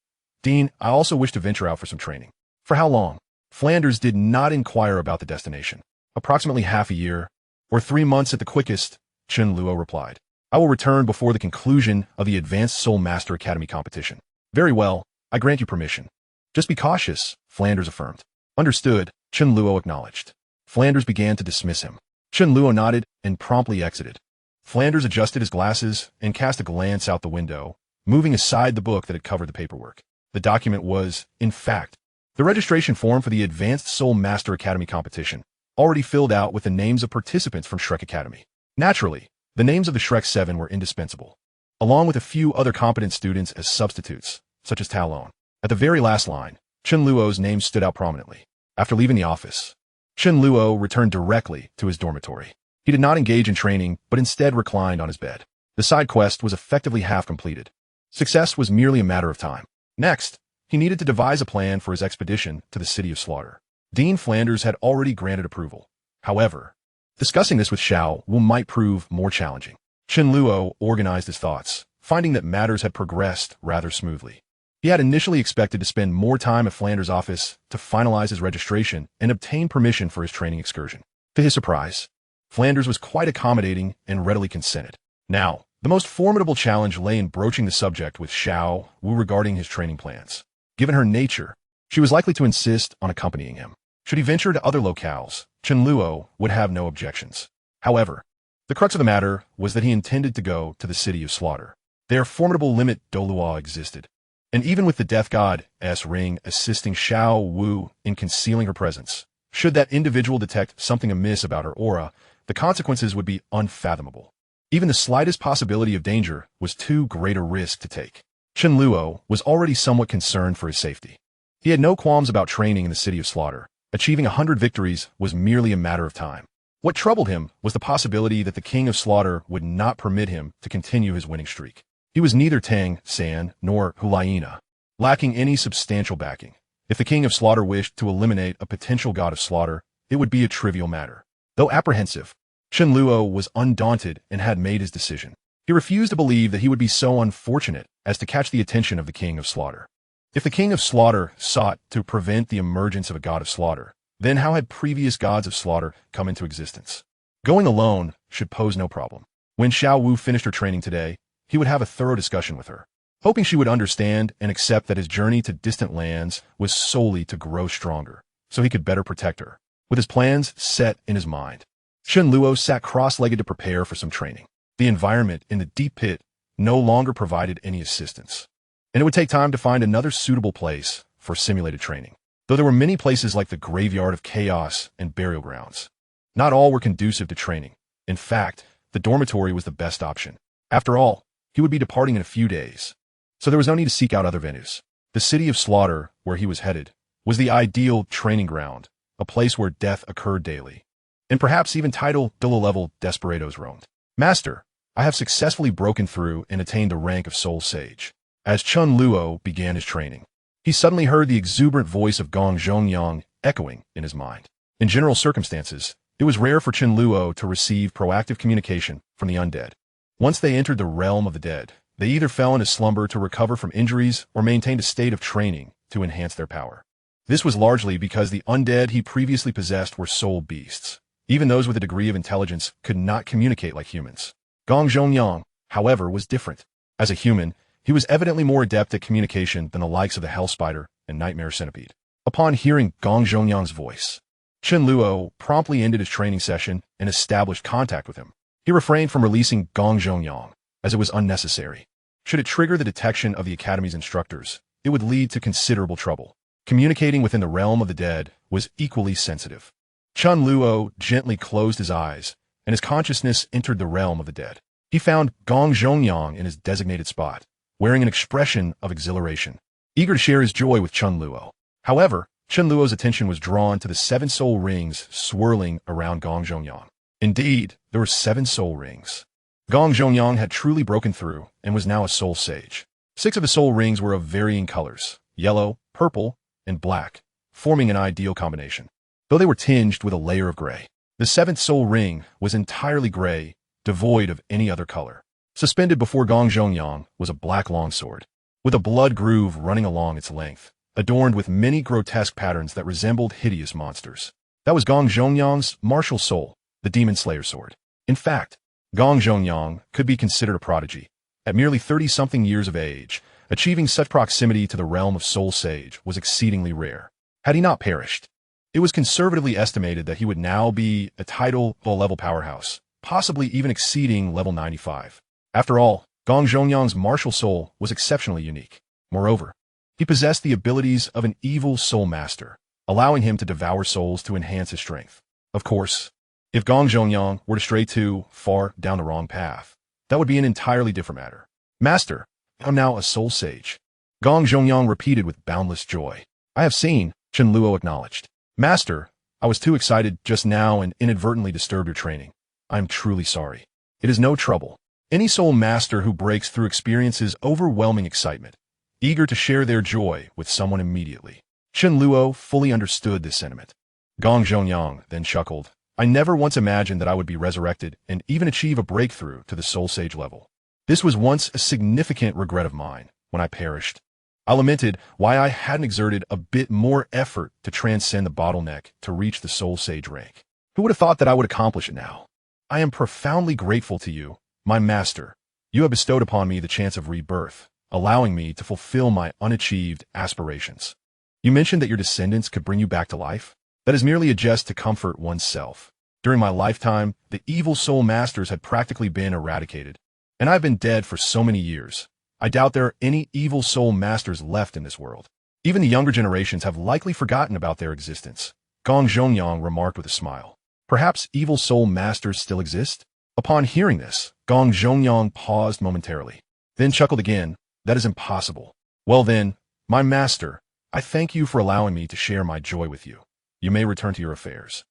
Dean, I also wish to venture out for some training. For how long? Flanders did not inquire about the destination. Approximately half a year, or 3 months at the quickest, Chen Luo replied. I will return before the conclusion of the Advanced Soul Master Academy competition. Very well, I grant you permission. Just be cautious, Flanders affirmed. Understood, Chen Luo acknowledged. Flanders began to dismiss him. Chen Luo nodded and promptly exited. Flanders adjusted his glasses and cast a glance out the window, moving aside the book that had covered the paperwork. The document was, in fact, the registration form for the Advanced Soul Master Academy competition, already filled out with the names of participants from Shrek Academy. Naturally, the names of the Shrek 7 were indispensable, along with a few other competent students as substitutes, such as Talon. At the very last line, Chen Luo's name stood out prominently. After leaving the office, Chen Luo returned directly to his dormitory. He did not engage in training, but instead reclined on his bed. The side quest was effectively half completed. Success was merely a matter of time. Next, he needed to devise a plan for his expedition to the City of Slaughter. Dean Flanders had already granted approval. However, discussing this with Xiao Wu might prove more challenging. Chen Luo organized his thoughts, finding that matters had progressed rather smoothly. He had initially expected to spend more time at Flanders' office to finalize his registration and obtain permission for his training excursion. To his surprise, Flanders was quite accommodating and readily consented. Now, the most formidable challenge lay in broaching the subject with Xiao Wu regarding his training plans. Given her nature, she was likely to insist on accompanying him. Should he venture to other locales, Chen Luo would have no objections. However, the crux of the matter was that he intended to go to the City of Slaughter. Their formidable limit Douluo existed, and even with the Death God's ring assisting Xiao Wu in concealing her presence, should that individual detect something amiss about her aura, the consequences would be unfathomable. Even the slightest possibility of danger was too great a risk to take. Chen Luo was already somewhat concerned for his safety. He had no qualms about training in the City of Slaughter. Achieving 100 victories was merely a matter of time. What troubled him was the possibility that the King of Slaughter would not permit him to continue his winning streak. He was neither Tang San nor Hulaina, lacking any substantial backing. If the King of Slaughter wished to eliminate a potential god of slaughter, it would be a trivial matter. Though apprehensive, Chen Luo was undaunted and had made his decision. He refused to believe that he would be so unfortunate as to catch the attention of the King of Slaughter. If the King of Slaughter sought to prevent the emergence of a god of slaughter, then how had previous gods of slaughter come into existence? Going alone should pose no problem. When Xiao Wu finished her training today, he would have a thorough discussion with her, hoping she would understand and accept that his journey to distant lands was solely to grow stronger, so he could better protect her. With his plans set in his mind, Chen Luo sat cross-legged to prepare for some training. The environment in the deep pit no longer provided any assistance, and it would take time to find another suitable place for simulated training. Though there were many places like the Graveyard of Chaos and Burial Grounds, not all were conducive to training. In fact, the dormitory was the best option. After all, he would be departing in a few days, so there was no need to seek out other venues. The City of Slaughter, where he was headed, was the ideal training ground, a place where death occurred daily, and perhaps even title-level desperados roamed. Master, I have successfully broken through and attained the rank of Soul Sage. As Chen Luo began his training, he suddenly heard the exuberant voice of Gong Zhongyang echoing in his mind. In general circumstances, it was rare for Chen Luo to receive proactive communication from the undead. Once they entered the realm of the dead, they either fell into slumber to recover from injuries or maintained a state of training to enhance their power. This was largely because the undead he previously possessed were soul beasts. Even those with a degree of intelligence could not communicate like humans. Gong Zhongyang, however, was different. As a human, he was evidently more adept at communication than the likes of the Hell Spider and Nightmare Centipede. Upon hearing Gong Zhongyang's voice, Chen Luo promptly ended his training session and established contact with him. He refrained from releasing Gong Zhongyang, as it was unnecessary. Should it trigger the detection of the Academy's instructors, it would lead to considerable trouble. Communicating within the realm of the dead was equally sensitive. Chen Luo gently closed his eyes, and his consciousness entered the realm of the dead. He found Gong Zhongyang in his designated spot, wearing an expression of exhilaration, eager to share his joy with Chen Luo. However, Chen Luo's attention was drawn to the 7 soul rings swirling around Gong Zhongyang. Indeed, there were 7 soul rings. Gong Zhongyang had truly broken through and was now a soul sage. 6 of the soul rings were of varying colors, yellow, purple, and black, forming an ideal combination, though they were tinged with a layer of gray. The 7th soul ring was entirely gray, devoid of any other color. Suspended before Gong Zhongyang was a black longsword, with a blood groove running along its length, adorned with many grotesque patterns that resembled hideous monsters. That was Gong Zhongyang's martial soul, the Demon Slayer sword. In fact, Gong Zhongyang could be considered a prodigy. At merely 30-something years of age, achieving such proximity to the realm of Soul Sage was exceedingly rare. Had he not perished, it was conservatively estimated that he would now be a title-level powerhouse, possibly even exceeding level 95. After all, Gong Zhongyang's martial soul was exceptionally unique. Moreover, he possessed the abilities of an evil soul master, allowing him to devour souls to enhance his strength. Of course, if Gong Zhongyang were to stray too far down the wrong path, that would be an entirely different matter. Master, I'm now a soul sage. Gong Zhongyang repeated with boundless joy. I have seen, Chen Luo acknowledged. Master, I was too excited just now and inadvertently disturbed your training. I am truly sorry. It is no trouble. Any soul master who breaks through experiences overwhelming excitement, eager to share their joy with someone immediately. Chen Luo fully understood this sentiment. Gong Zhongyang then chuckled. I never once imagined that I would be resurrected and even achieve a breakthrough to the soul sage level. This was once a significant regret of mine when I perished. I lamented why I hadn't exerted a bit more effort to transcend the bottleneck to reach the soul sage rank. Who would have thought that I would accomplish it now? I am profoundly grateful to you, my master. You have bestowed upon me the chance of rebirth, allowing me to fulfill my unachieved aspirations. You mentioned that your descendants could bring you back to life? That is merely a jest to comfort oneself. During my lifetime, the evil soul masters had practically been eradicated, and I've been dead for so many years. I doubt there are any evil soul masters left in this world. Even the younger generations have likely forgotten about their existence. Gong Zhongyang remarked with a smile. Perhaps evil soul masters still exist? Upon hearing this, Gong Zhongyang paused momentarily, then chuckled again. That is impossible. Well then, my master, I thank you for allowing me to share my joy with you. You may return to your affairs,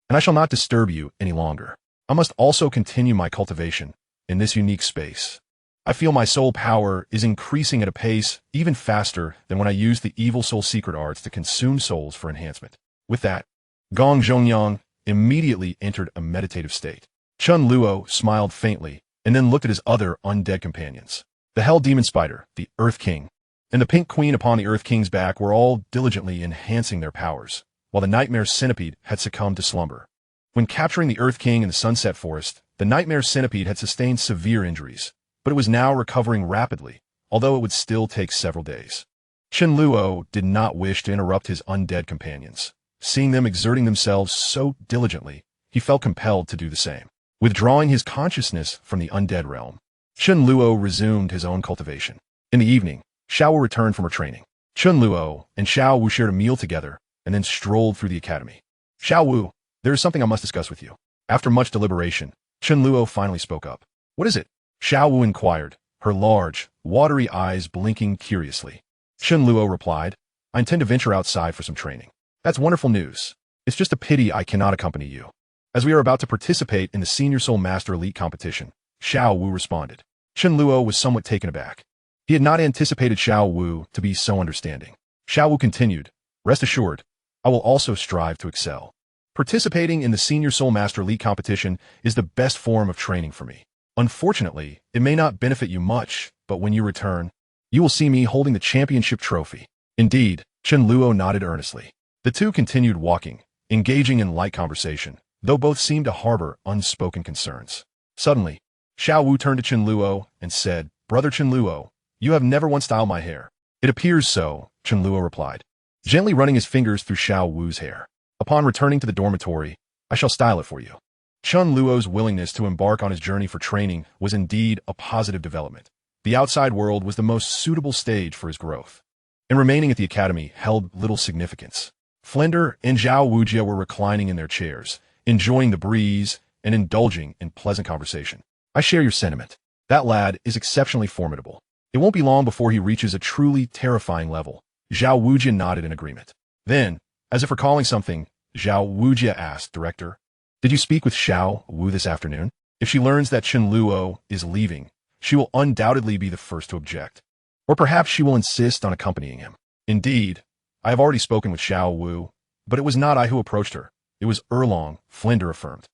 and I shall not disturb you any longer. I must also continue my cultivation in this unique space. I feel my soul power is increasing at a pace even faster than when I used the evil soul secret arts to consume souls for enhancement. With that, Gong Zhongyang immediately entered a meditative state. Chen Luo smiled faintly and then looked at his other undead companions. The Hell Demon Spider, the Earth King, and the Pink Queen upon the Earth King's back were all diligently enhancing their powers, while the Nightmare Centipede had succumbed to slumber. When capturing the Earth King in the Sunset Forest, the Nightmare Centipede had sustained severe injuries, but it was now recovering rapidly, although it would still take several days. Chen Luo did not wish to interrupt his undead companions. Seeing them exerting themselves so diligently, he felt compelled to do the same. Withdrawing his consciousness from the undead realm, Chen Luo resumed his own cultivation. In the evening, Xiao Wu returned from her training. Chen Luo and Xiao Wu shared a meal together and then strolled through the academy. Xiao Wu, there is something I must discuss with you. After much deliberation, Chen Luo finally spoke up. What is it? Xiao Wu inquired, her large, watery eyes blinking curiously. Chen Luo replied, I intend to venture outside for some training. That's wonderful news. It's just a pity I cannot accompany you, as we are about to participate in the Senior Soul Master Elite competition. Xiao Wu responded. Chen Luo was somewhat taken aback. He had not anticipated Xiao Wu to be so understanding. Xiao Wu continued, rest assured, I will also strive to excel. Participating in the Senior Soul Master Elite competition is the best form of training for me. Unfortunately, it may not benefit you much, but when you return, you will see me holding the championship trophy. Indeed, Chen Luo nodded earnestly. The two continued walking, engaging in light conversation, though both seemed to harbor unspoken concerns. Suddenly, Xiao Wu turned to Chen Luo and said, Brother Chen Luo, you have never once styled my hair. It appears so, Chen Luo replied, gently running his fingers through Xiao Wu's hair. Upon returning to the dormitory, I shall style it for you. Chen Luo's willingness to embark on his journey for training was indeed a positive development. The outside world was the most suitable stage for his growth, and remaining at the academy held little significance. Flender and Zhao Wujia were reclining in their chairs, enjoying the breeze and indulging in pleasant conversation. I share your sentiment. That lad is exceptionally formidable. It won't be long before he reaches a truly terrifying level. Zhao Wujia nodded in agreement. Then, as if recalling something, Zhao Wujia asked, Director, did you speak with Xiao Wu this afternoon? If she learns that Chen Luo is leaving, she will undoubtedly be the first to object. Or perhaps she will insist on accompanying him. Indeed, I have already spoken with Xiao Wu, but it was not I who approached her. It was Erlong, Flender affirmed.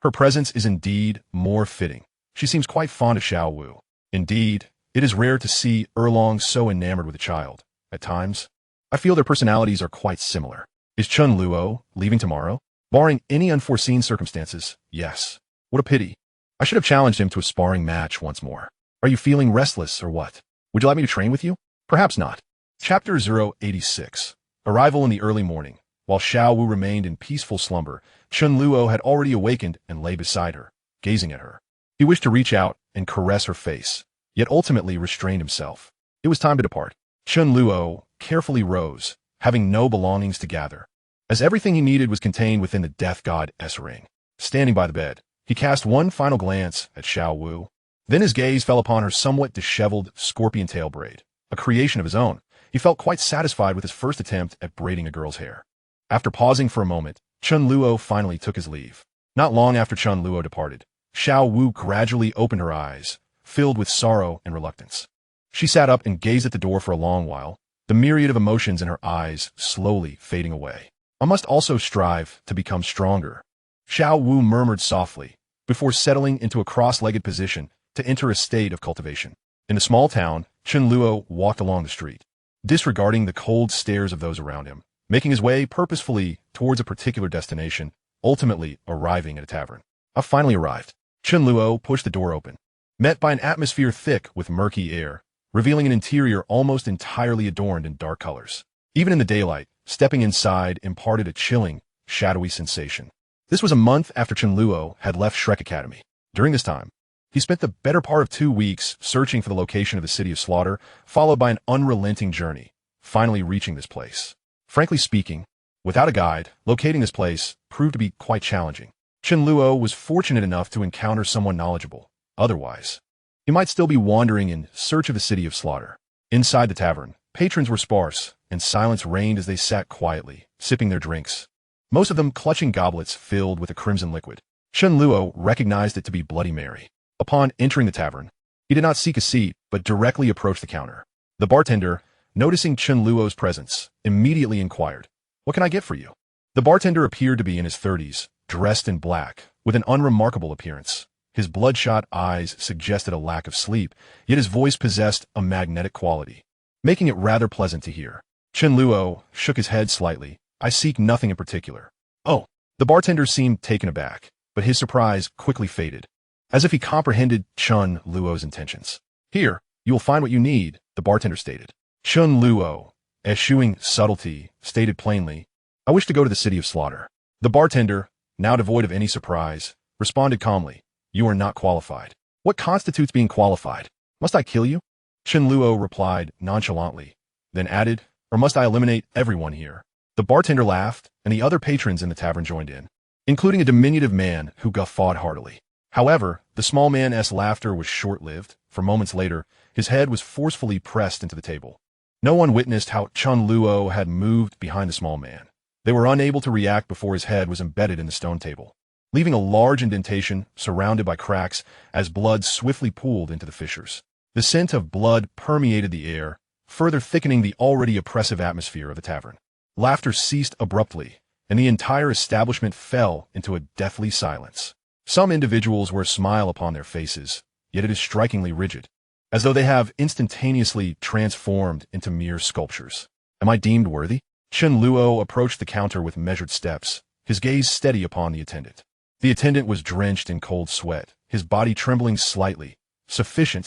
Her presence is indeed more fitting. She seems quite fond of Xiao Wu. Indeed, it is rare to see Erlong so enamored with a child. At times, I feel their personalities are quite similar. Is Chen Luo leaving tomorrow? Barring any unforeseen circumstances, yes. What a pity. I should have challenged him to a sparring match once more. Are you feeling restless or what? Would you like me to train with you? Perhaps not. Chapter 086. Arrival in the early morning. While Xiao Wu remained in peaceful slumber, Chen Luo had already awakened and lay beside her, gazing at her. He wished to reach out and caress her face, yet ultimately restrained himself. It was time to depart. Chen Luo carefully rose, having no belongings to gather, as everything he needed was contained within the death god's ring. Standing by the bed, he cast one final glance at Xiao Wu. Then his gaze fell upon her somewhat disheveled scorpion tail braid, a creation of his own. He felt quite satisfied with his first attempt at braiding a girl's hair. After pausing for a moment, Chen Luo finally took his leave. Not long after Chen Luo departed, Xiao Wu gradually opened her eyes, filled with sorrow and reluctance. She sat up and gazed at the door for a long while, the myriad of emotions in her eyes slowly fading away. I must also strive to become stronger, Xiao Wu murmured softly, before settling into a cross-legged position to enter a state of cultivation. In the small town, Chen Luo walked along the street, disregarding the cold stares of those around him, making his way purposefully towards a particular destination, ultimately arriving at a tavern. I've finally arrived. Chen Luo pushed the door open, met by an atmosphere thick with murky air, revealing an interior almost entirely adorned in dark colors. Even in the daylight, stepping inside imparted a chilling, shadowy sensation. This was a month after Chen Luo had left Shrek Academy. During this time, he spent the better part of 2 weeks searching for the location of the City of Slaughter, followed by an unrelenting journey, finally reaching this place. Frankly speaking, without a guide, locating this place proved to be quite challenging. Chen Luo was fortunate enough to encounter someone knowledgeable. Otherwise, he might still be wandering in search of the City of Slaughter. Inside the tavern, patrons were sparse, and silence reigned as they sat quietly, sipping their drinks, most of them clutching goblets filled with a crimson liquid. Chen Luo recognized it to be Bloody Mary. Upon entering the tavern, he did not seek a seat, but directly approached the counter. The bartender, noticing Chen Luo's presence, immediately inquired, "What can I get for you?" The bartender appeared to be in his 30s, dressed in black, with an unremarkable appearance. His bloodshot eyes suggested a lack of sleep, yet his voice possessed a magnetic quality, making it rather pleasant to hear. Chen Luo shook his head slightly. "I seek nothing in particular." "Oh." The bartender seemed taken aback, but his surprise quickly faded, as if he comprehended Chen Luo's intentions. "Here, you will find what you need," the bartender stated. Chen Luo, eschewing subtlety, stated plainly, "I wish to go to the City of Slaughter." The bartender, now devoid of any surprise, responded calmly, "You are not qualified." "What constitutes being qualified? Must I kill you?" Chen Luo replied nonchalantly, then added, "Or must I eliminate everyone here?" The bartender laughed, and the other patrons in the tavern joined in, including a diminutive man who guffawed heartily. However, the small man's laughter was short-lived, for moments later, his head was forcefully pressed into the table. No one witnessed how Chen Luo had moved behind the small man. They were unable to react before his head was embedded in the stone table, leaving a large indentation surrounded by cracks as blood swiftly pooled into the fissures. The scent of blood permeated the air, further thickening the already oppressive atmosphere of the tavern. Laughter ceased abruptly, and the entire establishment fell into a deathly silence. Some individuals wear a smile upon their faces, yet it is strikingly rigid, as though they have instantaneously transformed into mere sculptures. Am I deemed worthy? Chen Luo approached the counter with measured steps, his gaze steady upon the attendant. The attendant was drenched in cold sweat, his body trembling slightly. Sufficient.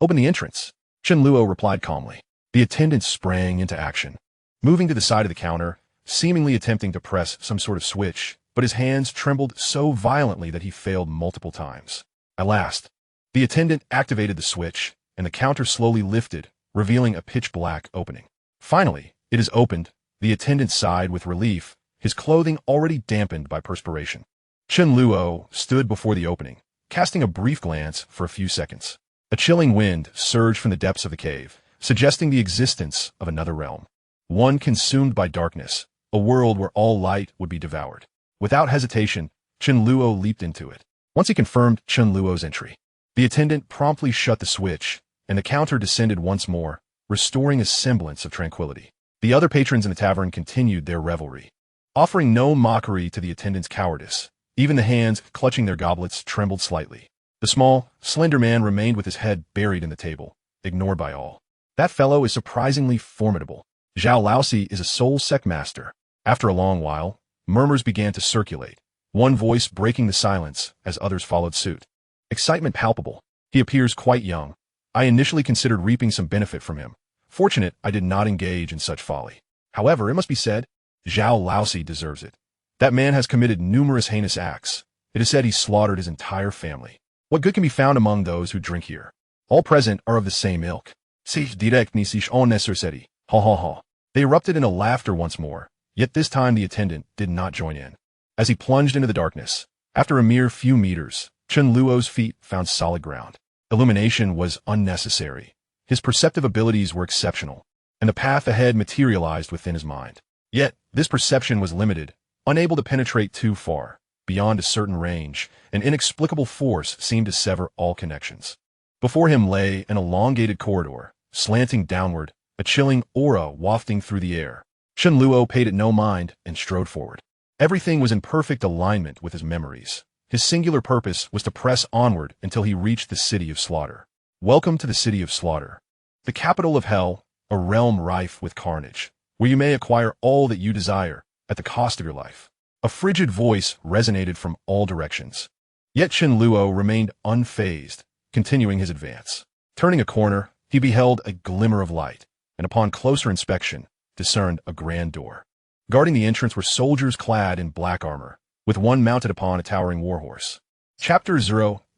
Open the entrance. Chen Luo replied calmly. The attendant sprang into action, moving to the side of the counter, seemingly attempting to press some sort of switch, but his hands trembled so violently that he failed multiple times. At last, the attendant activated the switch, and the counter slowly lifted, revealing a pitch-black opening. Finally, it is opened. The attendant sighed with relief, his clothing already dampened by perspiration. Chen Luo stood before the opening, casting a brief glance for a few seconds. A chilling wind surged from the depths of the cave, suggesting the existence of another realm, one consumed by darkness, a world where all light would be devoured. Without hesitation, Chen Luo leaped into it. Once he confirmed Chen Luo's entry, the attendant promptly shut the switch, and the counter descended once more, restoring a semblance of tranquility. The other patrons in the tavern continued their revelry, offering no mockery to the attendant's cowardice. Even the hands clutching their goblets trembled slightly. The small, slender man remained with his head buried in the table, ignored by all. That fellow is surprisingly formidable. Zhao Laosi is a soul sect master. After a long while, murmurs began to circulate, one voice breaking the silence as others followed suit. Excitement palpable. He appears quite young. I initially considered reaping some benefit from him. Fortunate I did not engage in such folly. However, it must be said, Zhao Laosi deserves it. That man has committed numerous heinous acts. It is said he slaughtered his entire family. What good can be found among those who drink here? All present are of the same ilk. Sich direkt ni sich on necessity. Ha ha ha. They erupted into laughter once more, yet this time the attendant did not join in. As he plunged into the darkness, after a mere few meters, Chen Luo's feet found solid ground. Illumination was unnecessary. His perceptive abilities were exceptional, and the path ahead materialized within his mind. Yet, this perception was limited, unable to penetrate too far. Beyond a certain range, an inexplicable force seemed to sever all connections. Before him lay an elongated corridor, slanting downward, a chilling aura wafting through the air. Chen Luo paid it no mind and strode forward. Everything was in perfect alignment with his memories. His singular purpose was to press onward until he reached the City of Slaughter. Welcome to the City of Slaughter, the capital of hell, a realm rife with carnage, where you may acquire all that you desire at the cost of your life. A frigid voice resonated from all directions. Yet Chen Luo remained unfazed, continuing his advance. Turning a corner, he beheld a glimmer of light, and upon closer inspection, discerned a grand door. Guarding the entrance were soldiers clad in black armor, with one mounted upon a towering warhorse. Chapter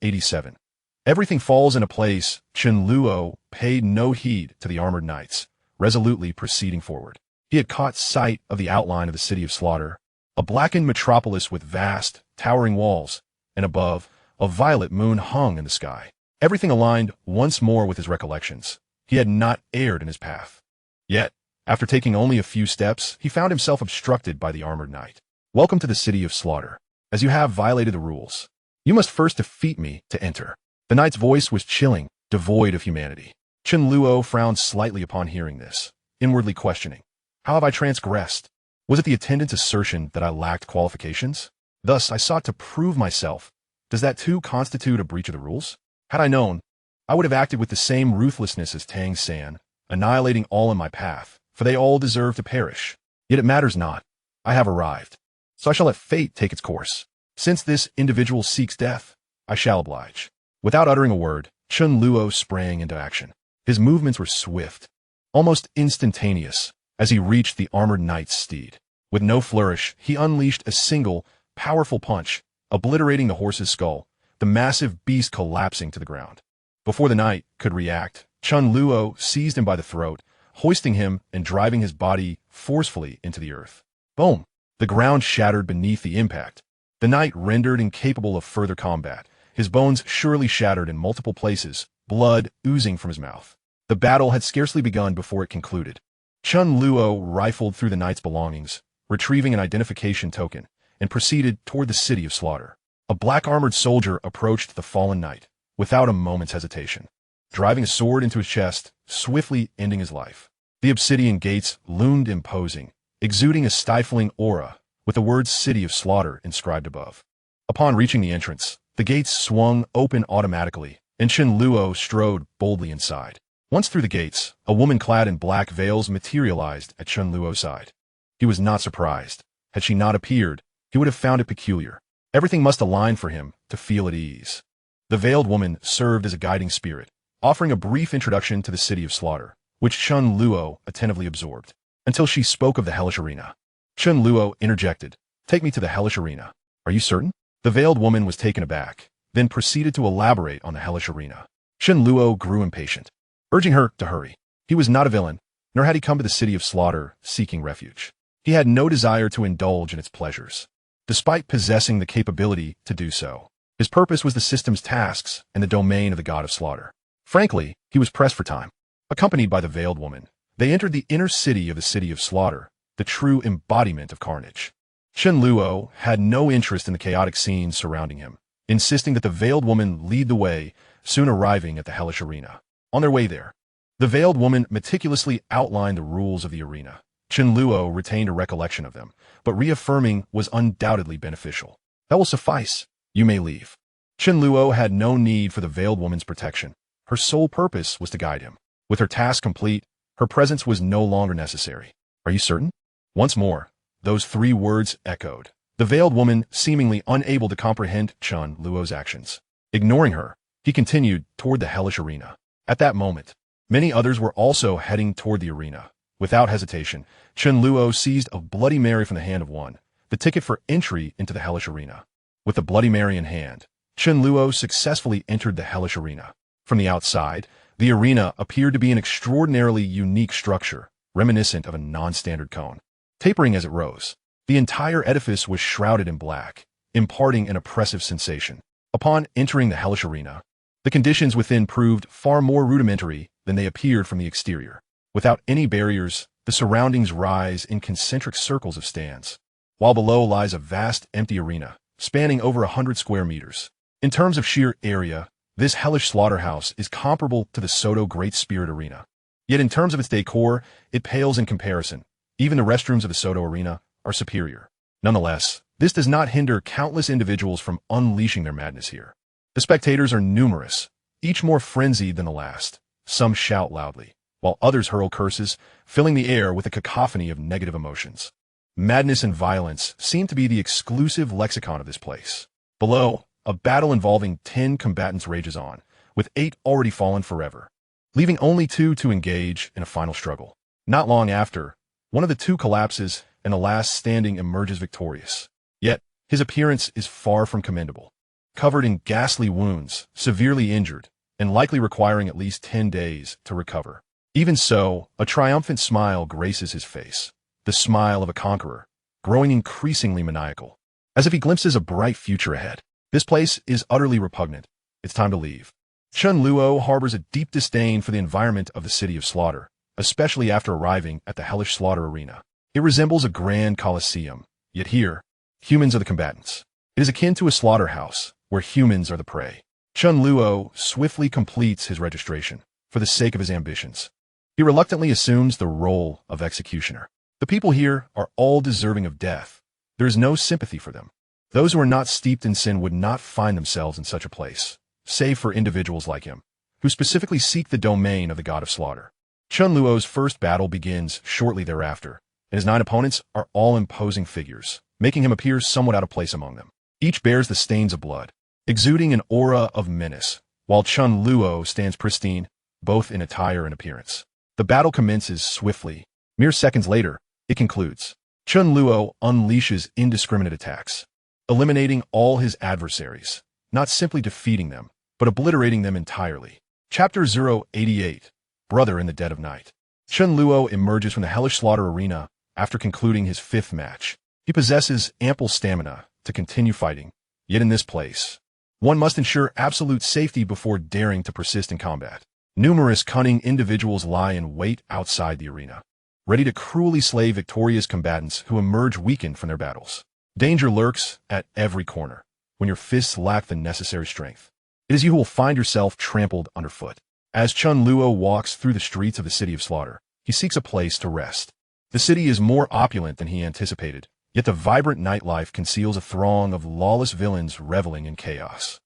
087. Everything falls into place. Chen Luo paid no heed to the armored knights, resolutely proceeding forward. He had caught sight of the outline of the City of Slaughter, a blackened metropolis with vast, towering walls, and above, a violet moon hung in the sky. Everything aligned once more with his recollections. He had not erred in his path. Yet, after taking only a few steps, he found himself obstructed by the armored knight. Welcome to the City of Slaughter. As you have violated the rules, you must first defeat me to enter. The knight's voice was chilling, devoid of humanity. Chen Luo frowned slightly upon hearing this, inwardly questioning. How have I transgressed? Was it the attendant's assertion that I lacked qualifications? Thus, I sought to prove myself. Does that too constitute a breach of the rules? Had I known, I would have acted with the same ruthlessness as Tang San, annihilating all in my path, for they all deserve to perish. Yet it matters not. I have arrived. So I shall let fate take its course. Since this individual seeks death, I shall oblige. Without uttering a word, Chen Luo sprang into action. His movements were swift, almost instantaneous, as he reached the armored knight's steed. With no flourish, he unleashed a single, powerful punch, obliterating the horse's skull, the massive beast collapsing to the ground. Before the knight could react, Chen Luo seized him by the throat, hoisting him and driving his body forcefully into the earth. Boom! The ground shattered beneath the impact. The knight rendered incapable of further combat, his bones surely shattered in multiple places, blood oozing from his mouth. The battle had scarcely begun before it concluded. Chen Luo rifled through the knight's belongings, retrieving an identification token, and proceeded toward the City of Slaughter. A black-armored soldier approached the fallen knight, without a moment's hesitation, driving a sword into his chest, swiftly ending his life. The obsidian gates loomed imposing, exuding a stifling aura, with the words City of Slaughter inscribed above. Upon reaching the entrance, the gates swung open automatically, and Chen Luo strode boldly inside. Once through the gates, a woman clad in black veils materialized at Chen Luo's side. He was not surprised. Had she not appeared, he would have found it peculiar. Everything must align for him to feel at ease. The veiled woman served as a guiding spirit, offering a brief introduction to the City of Slaughter, which Chen Luo attentively absorbed, until she spoke of the hellish arena. Chen Luo interjected, "Take me to the hellish arena." "Are you certain?" The veiled woman was taken aback, then proceeded to elaborate on the hellish arena. Chen Luo grew impatient, urging her to hurry. He was not a villain, nor had he come to the City of Slaughter seeking refuge. He had no desire to indulge in its pleasures, despite possessing the capability to do so. His purpose was the system's tasks and the domain of the god of slaughter. Frankly, he was pressed for time. Accompanied by the veiled woman, they entered the inner city of the City of Slaughter, the true embodiment of carnage. Chen Luo had no interest in the chaotic scenes surrounding him, insisting that the veiled woman lead the way, soon arriving at the hellish arena. On their way there, the veiled woman meticulously outlined the rules of the arena. Chen Luo retained a recollection of them, but reaffirming was undoubtedly beneficial. "That will suffice. You may leave." Chen Luo had no need for the veiled woman's protection. Her sole purpose was to guide him. With her task complete, her presence was no longer necessary. Are you certain? Once more, those three words echoed. The veiled woman, seemingly unable to comprehend Chen Luo's actions. Ignoring her, he continued toward the hellish arena. At that moment, many others were also heading toward the arena. Without hesitation, Chen Luo seized a Bloody Mary from the hand of one, the ticket for entry into the hellish arena. With the Bloody Mary in hand, Chen Luo successfully entered the hellish arena. From the outside, the arena appeared to be an extraordinarily unique structure, reminiscent of a non-standard cone. Tapering as it rose, the entire edifice was shrouded in black, imparting an oppressive sensation. Upon entering the hellish arena, the conditions within proved far more rudimentary than they appeared from the exterior. Without any barriers, the surroundings rise in concentric circles of stands, while below lies a vast empty arena, spanning over 100 square meters. In terms of sheer area, this hellish slaughterhouse is comparable to the Soto Great Spirit Arena. Yet in terms of its decor, it pales in comparison. Even the restrooms of the Soto Arena are superior. Nonetheless, this does not hinder countless individuals from unleashing their madness here. The spectators are numerous, each more frenzied than the last. Some shout loudly, while others hurl curses, filling the air with a cacophony of negative emotions. Madness and violence seem to be the exclusive lexicon of this place. Below, a battle involving 10 combatants rages on, with 8 already fallen forever, leaving only 2 to engage in a final struggle. Not long after, one of the 2 collapses and the last standing emerges victorious. Yet, his appearance is far from commendable. Covered in ghastly wounds, severely injured, and likely requiring at least 10 days to recover. Even so, a triumphant smile graces his face, the smile of a conqueror, growing increasingly maniacal, as if he glimpses a bright future ahead. This place is utterly repugnant. It's time to leave. Chen Luo harbors a deep disdain for the environment of the City of Slaughter, especially after arriving at the hellish slaughter arena. It resembles a grand coliseum, yet here, humans are the combatants. It is akin to a slaughterhouse, where humans are the prey. Chen Luo swiftly completes his registration, for the sake of his ambitions. He reluctantly assumes the role of executioner. The people here are all deserving of death. There is no sympathy for them. Those who are not steeped in sin would not find themselves in such a place, save for individuals like him, who specifically seek the domain of the god of slaughter. Chen Luo's first battle begins shortly thereafter, and his 9 opponents are all imposing figures, making him appear somewhat out of place among them. Each bears the stains of blood, exuding an aura of menace, while Chen Luo stands pristine, both in attire and appearance. The battle commences swiftly. Mere seconds later, it concludes. Chen Luo unleashes indiscriminate attacks, eliminating all his adversaries, not simply defeating them, but obliterating them entirely. Chapter 088, Brother in the Dead of Night. Chen Luo emerges from the hellish slaughter arena after concluding his 5th match. He possesses ample stamina to continue fighting, yet in this place, one must ensure absolute safety before daring to persist in combat. Numerous cunning individuals lie in wait outside the arena, ready to cruelly slay victorious combatants who emerge weakened from their battles. Danger lurks at every corner when your fists lack the necessary strength. It is you who will find yourself trampled underfoot. As Chen Luo walks through the streets of the City of Slaughter, he seeks a place to rest. The city is more opulent than he anticipated, yet the vibrant nightlife conceals a throng of lawless villains reveling in chaos.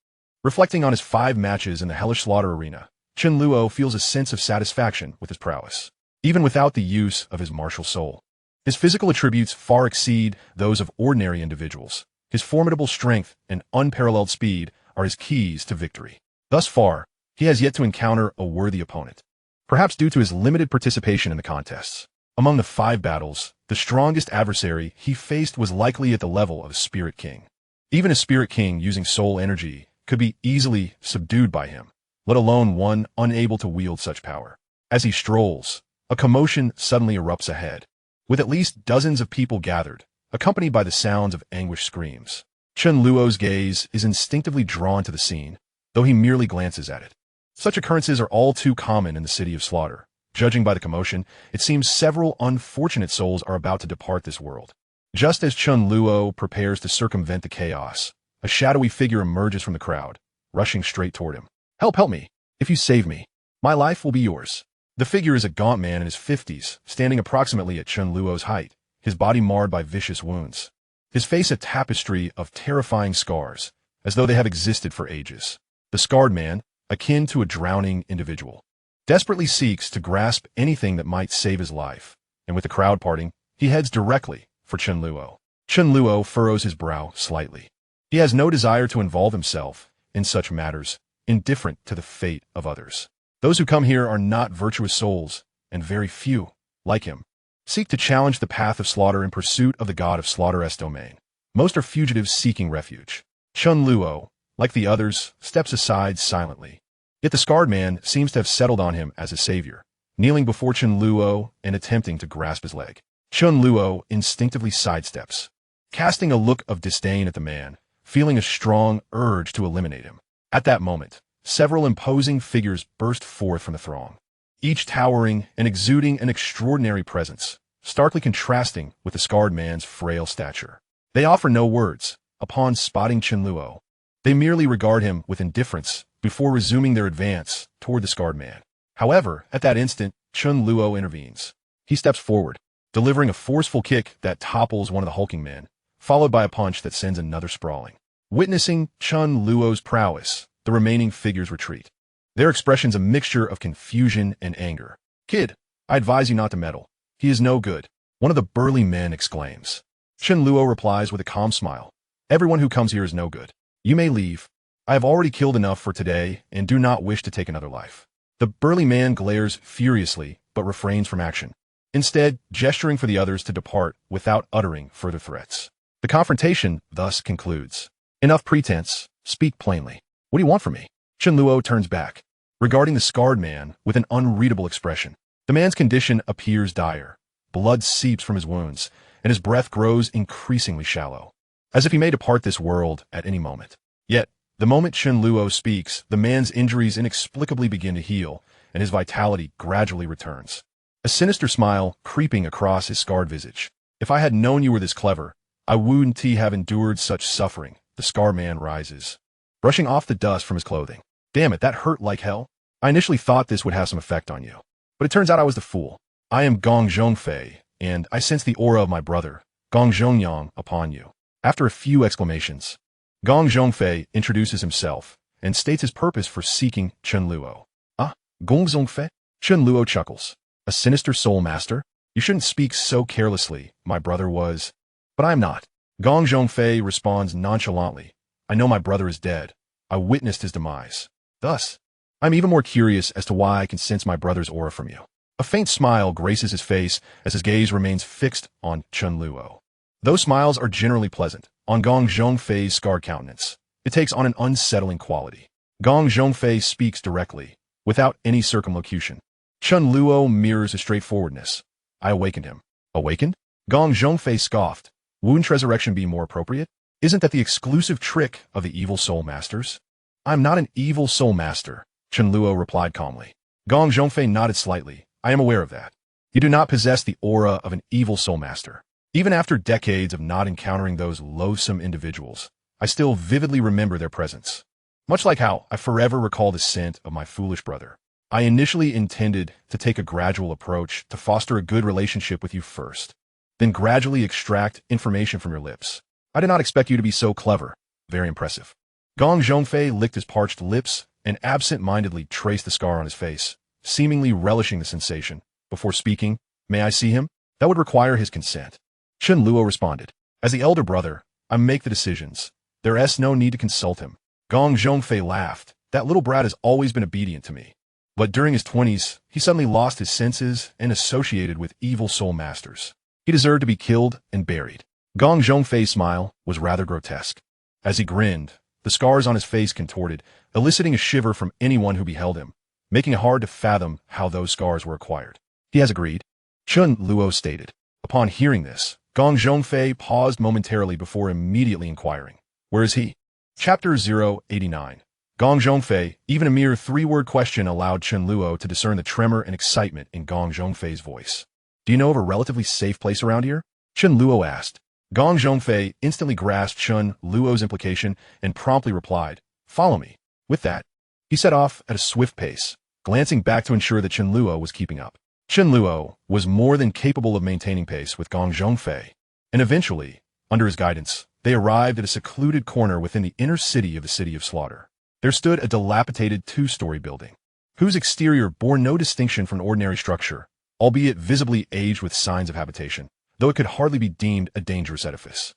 Reflecting on his 5 matches in the hellish slaughter arena, Chen Luo feels a sense of satisfaction with his prowess, even without the use of his martial soul. His physical attributes far exceed those of ordinary individuals. His formidable strength and unparalleled speed are his keys to victory. Thus far, he has yet to encounter a worthy opponent, perhaps due to his limited participation in the contests. Among the 5 battles, the strongest adversary he faced was likely at the level of a Spirit King. Even a Spirit King using soul energy could be easily subdued by him, let alone one unable to wield such power. As he strolls, a commotion suddenly erupts ahead, with at least dozens of people gathered, accompanied by the sounds of anguished screams. Chen Luo's gaze is instinctively drawn to the scene, though he merely glances at it. Such occurrences are all too common in the City of Slaughter. Judging by the commotion, it seems several unfortunate souls are about to depart this world. Just as Chen Luo prepares to circumvent the chaos, a shadowy figure emerges from the crowd, rushing straight toward him. Help me! If you save me, my life will be yours." The figure is a gaunt man in his 50s, standing approximately at Chen Luo's height, his body marred by vicious wounds. His face a tapestry of terrifying scars, as though they have existed for ages. The scarred man, akin to a drowning individual, desperately seeks to grasp anything that might save his life, and with the crowd parting, he heads directly for Chen Luo. Chen Luo furrows his brow slightly. He has no desire to involve himself in such matters, indifferent to the fate of others. Those who come here are not virtuous souls, and very few, like him, seek to challenge the path of slaughter in pursuit of the god of slaughter's domain. Most are fugitives seeking refuge. Chen Luo, like the others, steps aside silently. Yet the scarred man seems to have settled on him as a savior, kneeling before Chen Luo and attempting to grasp his leg. Chen Luo instinctively sidesteps, casting a look of disdain at the man, feeling a strong urge to eliminate him. At that moment, several imposing figures burst forth from the throng, each towering and exuding an extraordinary presence, starkly contrasting with the scarred man's frail stature. They offer no words upon spotting Chen Luo. They merely regard him with indifference before resuming their advance toward the scarred man. However, at that instant, Chen Luo intervenes. He steps forward, delivering a forceful kick that topples one of the hulking men, followed by a punch that sends another sprawling. Witnessing Chen Luo's prowess, the remaining figures retreat, their expressions a mixture of confusion and anger. "Kid, I advise you not to meddle. He is no good," one of the burly men exclaims. Chen Luo replies with a calm smile. "Everyone who comes here is no good. You may leave. I have already killed enough for today and do not wish to take another life." The burly man glares furiously but refrains from action, instead gesturing for the others to depart without uttering further threats. The confrontation thus concludes. "Enough pretense. Speak plainly. What do you want from me?" Chen Luo turns back, regarding the scarred man with an unreadable expression. The man's condition appears dire. Blood seeps from his wounds, and his breath grows increasingly shallow, as if he may depart this world at any moment. Yet, the moment Chen Luo speaks, the man's injuries inexplicably begin to heal, and his vitality gradually returns, a sinister smile creeping across his scarred visage. "If I had known you were this clever, I wouldn't have endured such suffering." The scarred man rises, brushing off the dust from his clothing. "Damn it, that hurt like hell. I initially thought this would have some effect on you, but it turns out I was the fool. I am Gong Zhongfei, and I sense the aura of my brother, Gong Zhongyang, upon you." After a few exclamations, Gong Zhongfei introduces himself and states his purpose for seeking Chen Luo. "Ah, Gong Zhongfei?" Chen Luo chuckles. "A sinister soul master? You shouldn't speak so carelessly. My brother was, but I am not." Gong Zhongfei responds nonchalantly. "I know my brother is dead. I witnessed his demise. Thus, I'm even more curious as to why I can sense my brother's aura from you." A faint smile graces his face as his gaze remains fixed on Chen Luo. Those smiles are generally pleasant. On Gong Zhongfei's scarred countenance, it takes on an unsettling quality. Gong Zhongfei speaks directly, without any circumlocution. Chen Luo mirrors his straightforwardness. "I awakened him." "Awakened?" Gong Zhongfei scoffed. "Wouldn't resurrection be more appropriate? Isn't that the exclusive trick of the evil soul masters?" "I'm not an evil soul master," Chen Luo replied calmly. Gong Zhongfei nodded slightly. "I am aware of that. You do not possess the aura of an evil soul master. Even after decades of not encountering those loathsome individuals, I still vividly remember their presence. Much like how I forever recall the scent of my foolish brother. I initially intended to take a gradual approach to foster a good relationship with you first, then gradually extract information from your lips. I did not expect you to be so clever. Very impressive." Gong Zhongfei licked his parched lips and absent-mindedly traced the scar on his face, seemingly relishing the sensation. Before speaking, "May I see him?" "That would require his consent." Chen Luo responded. "As the elder brother, I make the decisions. There is no need to consult him." Gong Zhongfei laughed. "That little brat has always been obedient to me. But during his 20s, he suddenly lost his senses and associated with evil soul masters. He deserved to be killed and buried." Gong Zhongfei's smile was rather grotesque. As he grinned, the scars on his face contorted, eliciting a shiver from anyone who beheld him, making it hard to fathom how those scars were acquired. "He has agreed," Chen Luo stated. Upon hearing this, Gong Zhongfei paused momentarily before immediately inquiring, "Where is he?" Chapter 089. Gong Zhongfei, even a mere three-word question allowed Chen Luo to discern the tremor and excitement in Gong Zhongfei's voice. "Do you know of a relatively safe place around here?" Chen Luo asked. Gong Zhongfei instantly grasped Chen Luo's implication and promptly replied, "Follow me." With that, he set off at a swift pace, glancing back to ensure that Chen Luo was keeping up. Chen Luo was more than capable of maintaining pace with Gong Zhongfei, and eventually, under his guidance, they arrived at a secluded corner within the inner city of the City of Slaughter. There stood a dilapidated two-story building, whose exterior bore no distinction from an ordinary structure, albeit visibly aged with signs of habitation, though it could hardly be deemed a dangerous edifice.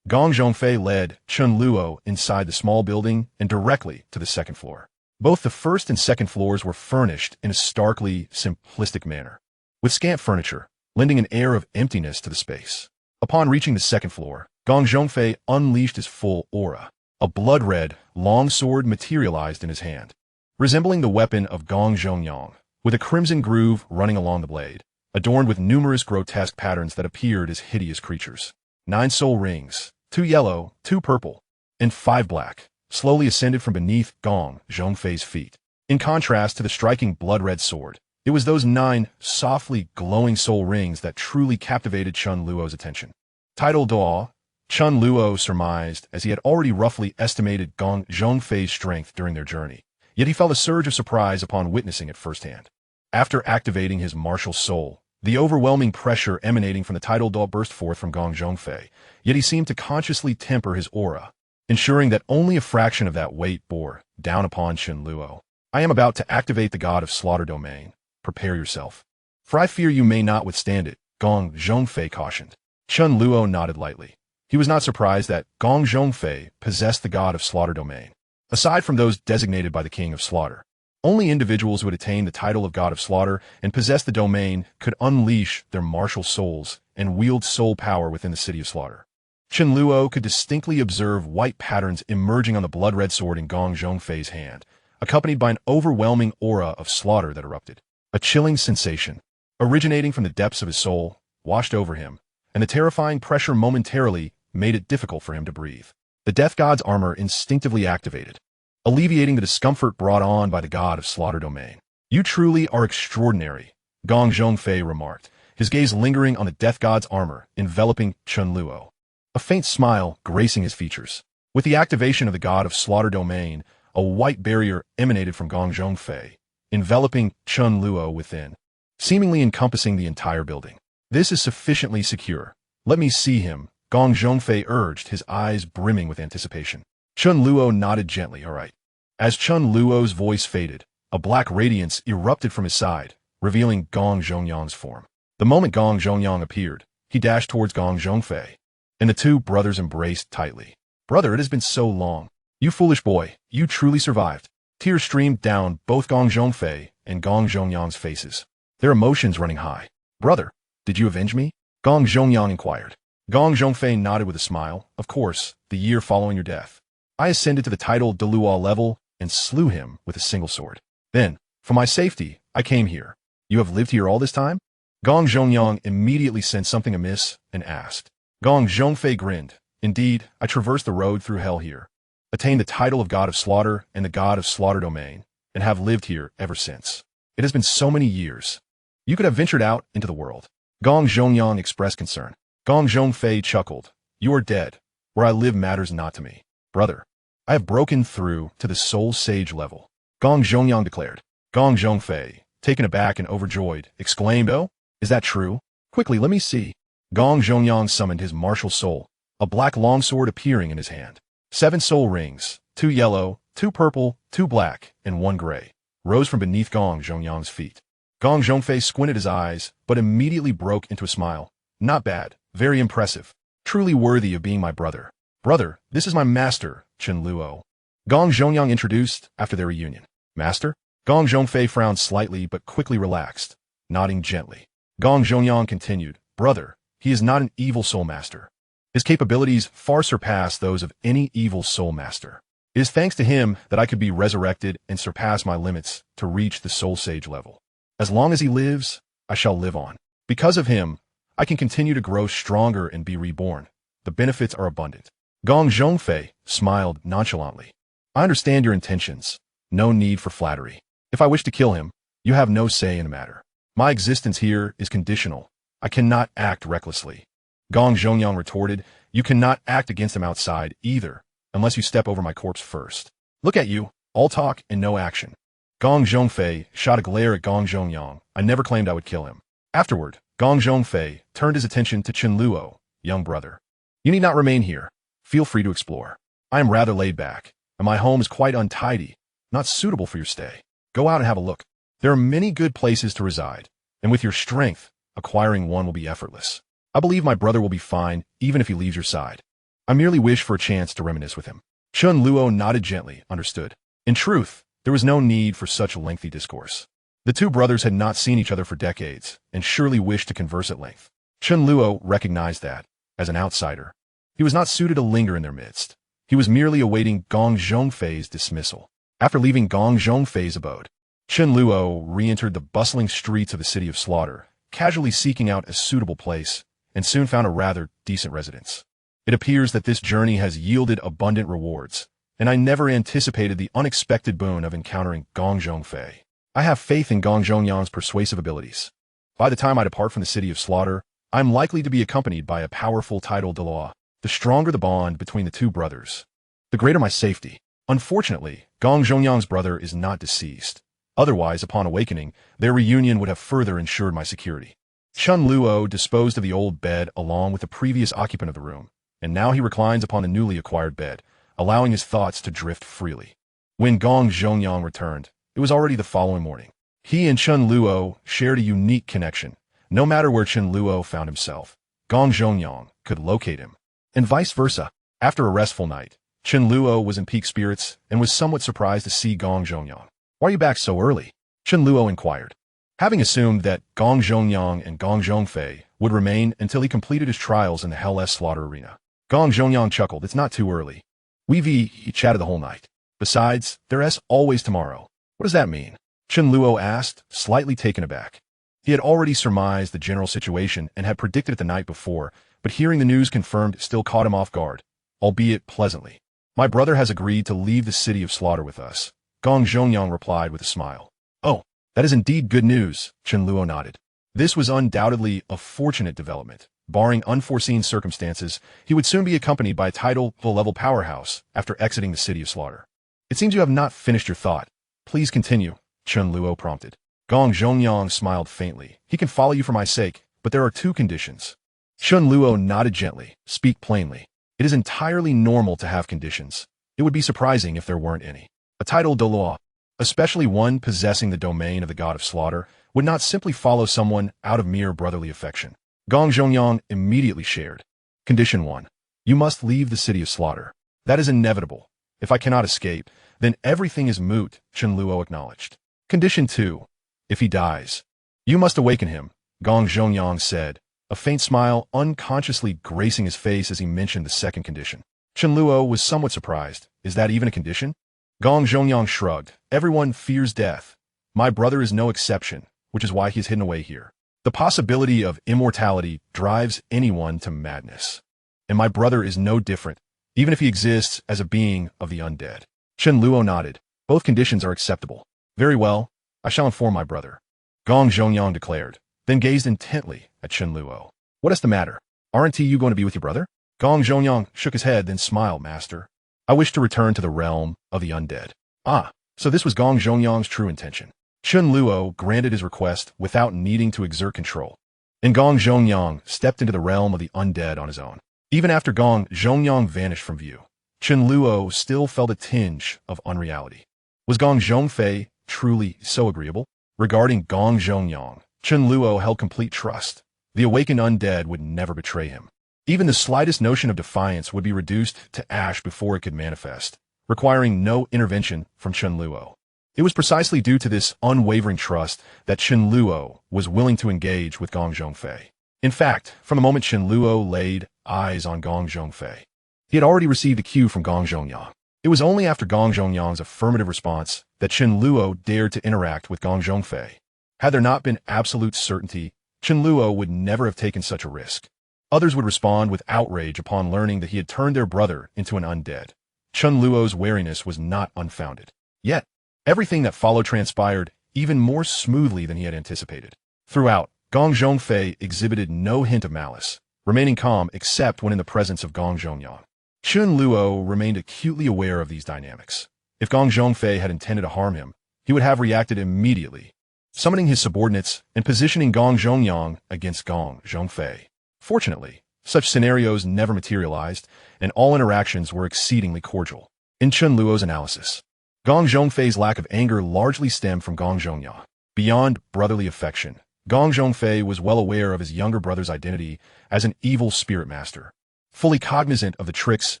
Gong Zhongfei led Chen Luo inside the small building and directly to the second floor. Both the first and second floors were furnished in a starkly simplistic manner, with scant furniture, lending an air of emptiness to the space. Upon reaching the second floor, Gong Zhongfei unleashed his full aura. A blood-red, long sword materialized in his hand, resembling the weapon of Gong Zhongyang, with a crimson groove running along the blade, adorned with numerous grotesque patterns that appeared as hideous creatures. 9 soul rings, 2 yellow, 2 purple, and 5 black, slowly ascended from beneath Gong Zhongfei's feet. In contrast to the striking blood-red sword, it was those 9 softly glowing soul rings that truly captivated Chen Luo's attention. Title Douluo, Chen Luo surmised, as he had already roughly estimated Gong Zhongfei's strength during their journey, yet he felt a surge of surprise upon witnessing it firsthand. After activating his martial soul, the overwhelming pressure emanating from the tidal Douluo burst forth from Gong Zhongfei, yet he seemed to consciously temper his aura, ensuring that only a fraction of that weight bore down upon Chen Luo. I am about to activate the God of Slaughter domain. Prepare yourself, for I fear you may not withstand it, Gong Zhongfei cautioned. Chen Luo nodded lightly. He was not surprised that Gong Zhongfei possessed the God of Slaughter domain. Aside from those designated by the King of Slaughter, only individuals who had attained the title of God of Slaughter and possessed the domain could unleash their martial souls and wield soul power within the City of Slaughter. Chen Luo could distinctly observe white patterns emerging on the blood-red sword in Gong Zhongfei's hand, accompanied by an overwhelming aura of slaughter that erupted. A chilling sensation, originating from the depths of his soul, washed over him, and the terrifying pressure momentarily made it difficult for him to breathe. The Death God's armor instinctively activated, alleviating the discomfort brought on by the God of Slaughter domain. You truly are extraordinary, Gong Zhongfei remarked, his gaze lingering on the Death God's armor enveloping Chen Luo. A faint smile gracing his features. With the activation of the God of Slaughter domain, a white barrier emanated from Gong Zhongfei, enveloping Chen Luo within, seemingly encompassing the entire building. This is sufficiently secure. Let me see him, Gong Zhongfei urged, his eyes brimming with anticipation. Chen Luo nodded gently. All right. As Chen Luo's voice faded, a black radiance erupted from his side, revealing Gong Zhongyang's form. The moment Gong Zhongyang appeared, he dashed towards Gong Zhongfei, and the two brothers embraced tightly. Brother, it has been so long. You foolish boy, you truly survived. Tears streamed down both Gong Zhongfei and Gong Zhongyang's faces, their emotions running high. Brother, did you avenge me? Gong Zhongyang inquired. Gong Zhongfei nodded with a smile. Of course, the year following your death. I ascended to the title Douluo level and slew him with a single sword. Then, for my safety, I came here. You have lived here all this time? Gong Zhongyang immediately sensed something amiss and asked. Gong Zhongfei grinned. Indeed, I traversed the road through hell here, attained the title of God of Slaughter and the God of Slaughter domain, and have lived here ever since. It has been so many years. You could have ventured out into the world. Gong Zhongyang expressed concern. Gong Zhongfei chuckled. You are dead. Where I live matters not to me. Brother, I have broken through to the Soul Sage level, Gong Zhongyang declared. Gong Zhongfei, taken aback and overjoyed, exclaimed, Oh, is that true? Quickly, let me see. Gong Zhongyang summoned his martial soul, a black longsword appearing in his hand. 7 soul rings, 2 yellow, 2 purple, 2 black, and 1 gray, rose from beneath Gong Zhongyang's feet. Gong Zhongfei squinted his eyes, but immediately broke into a smile. Not bad, very impressive, truly worthy of being my brother. Brother, this is my master, Chen Luo. Gong Zhongyang introduced after their reunion. Master? Gong Zhongfei frowned slightly but quickly relaxed, nodding gently. Gong Zhongyang continued. Brother, he is not an evil soul master. His capabilities far surpass those of any evil soul master. It is thanks to him that I could be resurrected and surpass my limits to reach the Soul Sage level. As long as he lives, I shall live on. Because of him, I can continue to grow stronger and be reborn. The benefits are abundant. Gong Zhongfei smiled nonchalantly. I understand your intentions. No need for flattery. If I wish to kill him, you have no say in the matter. My existence here is conditional. I cannot act recklessly. Gong Zhongyang retorted. You cannot act against him outside either, unless you step over my corpse first. Look at you, all talk and no action. Gong Zhongfei shot a glare at Gong Zhongyang. I never claimed I would kill him. Afterward, Gong Zhongfei turned his attention to Chen Luo. Young brother, you need not remain here. Feel free to explore. I am rather laid back, and my home is quite untidy, not suitable for your stay. Go out and have a look. There are many good places to reside, and with your strength, acquiring one will be effortless. I believe my brother will be fine, even if he leaves your side. I merely wish for a chance to reminisce with him. Chen Luo nodded gently, understood. In truth, there was no need for such a lengthy discourse. The two brothers had not seen each other for decades, and surely wished to converse at length. Chen Luo recognized that, as an outsider, he was not suited to linger in their midst. He was merely awaiting Gong Zhongfei's dismissal. After leaving Gong Zhongfei's abode, Chen Luo re-entered the bustling streets of the city of Slaughter, casually seeking out a suitable place, and soon found a rather decent residence. It appears that this journey has yielded abundant rewards, and I never anticipated the unexpected boon of encountering Gong Zhongfei. I have faith in Gong Zhongyang's persuasive abilities. By the time I depart from the city of Slaughter, I am likely to be accompanied by a powerful titled Douluo. The stronger the bond between the two brothers, the greater my safety. Unfortunately, Gong Zhongyang's brother is not deceased. Otherwise, upon awakening, their reunion would have further ensured my security. Chen Luo disposed of the old bed along with the previous occupant of the room, and now he reclines upon the newly acquired bed, allowing his thoughts to drift freely. When Gong Zhongyang returned, it was already the following morning. He and Chen Luo shared a unique connection. No matter where Chen Luo found himself, Gong Zhongyang could locate him, and vice versa. After a restful night, Chen Luo was in peak spirits and was somewhat surprised to see Gong Zhongyang. Why are you back so early? Chen Luo inquired. Having assumed that Gong Zhongyang and Gong Zhongfei would remain until he completed his trials in the hellish slaughter arena, Gong Zhongyang chuckled. It's not too early. He chatted the whole night. Besides, there's always tomorrow. What does that mean? Chen Luo asked, slightly taken aback. He had already surmised the general situation and had predicted it the night before, but hearing the news confirmed still caught him off guard, albeit pleasantly. My brother has agreed to leave the city of Slaughter with us, Gong Zhongyang replied with a smile. Oh, that is indeed good news, Chen Luo nodded. This was undoubtedly a fortunate development. Barring unforeseen circumstances, he would soon be accompanied by a title-level powerhouse after exiting the city of Slaughter. It seems you have not finished your thought. Please continue, Chen Luo prompted. Gong Zhongyang smiled faintly. He can follow you for my sake, but there are two conditions. Chen Luo nodded gently. Speak plainly. It is entirely normal to have conditions. It would be surprising if there weren't any. A title Douluo, especially one possessing the domain of the god of slaughter, would not simply follow someone out of mere brotherly affection. Gong Zhongyang immediately shared. Condition 1. You must leave the city of Slaughter. That is inevitable. If I cannot escape, then everything is moot, Chen Luo acknowledged. Condition 2. If he dies, you must awaken him, Gong Zhongyang said, a faint smile unconsciously gracing his face as he mentioned the second condition. Chen Luo was somewhat surprised. Is that even a condition? Gong Zhongyang shrugged. Everyone fears death. My brother is no exception, which is why he is hidden away here. The possibility of immortality drives anyone to madness. And my brother is no different, even if he exists as a being of the undead. Chen Luo nodded. Both conditions are acceptable. Very well, I shall inform my brother, Gong Zhongyang declared, then gazed intently at Chen Luo. What is the matter? Aren't you going to be with your brother? Gong Zhongyang shook his head, then smiled, Master. I wish to return to the realm of the undead. Ah, so this was Gong Zhongyang's true intention. Chen Luo granted his request without needing to exert control, and Gong Zhongyang stepped into the realm of the undead on his own. Even after Gong Zhongyang vanished from view, Chen Luo still felt a tinge of unreality. Was Gong Zhongfei truly so agreeable? Regarding Gong Zhongyang, Chen Luo held complete trust. The awakened undead would never betray him. Even the slightest notion of defiance would be reduced to ash before it could manifest, requiring no intervention from Chen Luo. It was precisely due to this unwavering trust that Chen Luo was willing to engage with Gong Zhongfei. In fact, from the moment Chen Luo laid eyes on Gong Zhongfei, he had already received a cue from Gong Zhongyang. It was only after Gong Zhongyang's affirmative response that Chen Luo dared to interact with Gong Zhongfei. Had there not been absolute certainty, Chen Luo would never have taken such a risk. Others would respond with outrage upon learning that he had turned their brother into an undead. Chen Luo's wariness was not unfounded. Yet, everything that followed transpired even more smoothly than he had anticipated. Throughout, Gong Zhongfei exhibited no hint of malice, remaining calm except when in the presence of Gong Zhongyang. Chen Luo remained acutely aware of these dynamics. If Gong Zhongfei had intended to harm him, he would have reacted immediately, summoning his subordinates and positioning Gong Zhongyang against Gong Zhongfei. Fortunately, Such scenarios never materialized, and all interactions were exceedingly cordial. In Chen Luo's analysis, Gong Zhongfei's lack of anger largely stemmed from Gong Zhongyang. Beyond brotherly affection, Gong Zhongfei was well aware of his younger brother's identity as an evil spirit master, fully cognizant of the tricks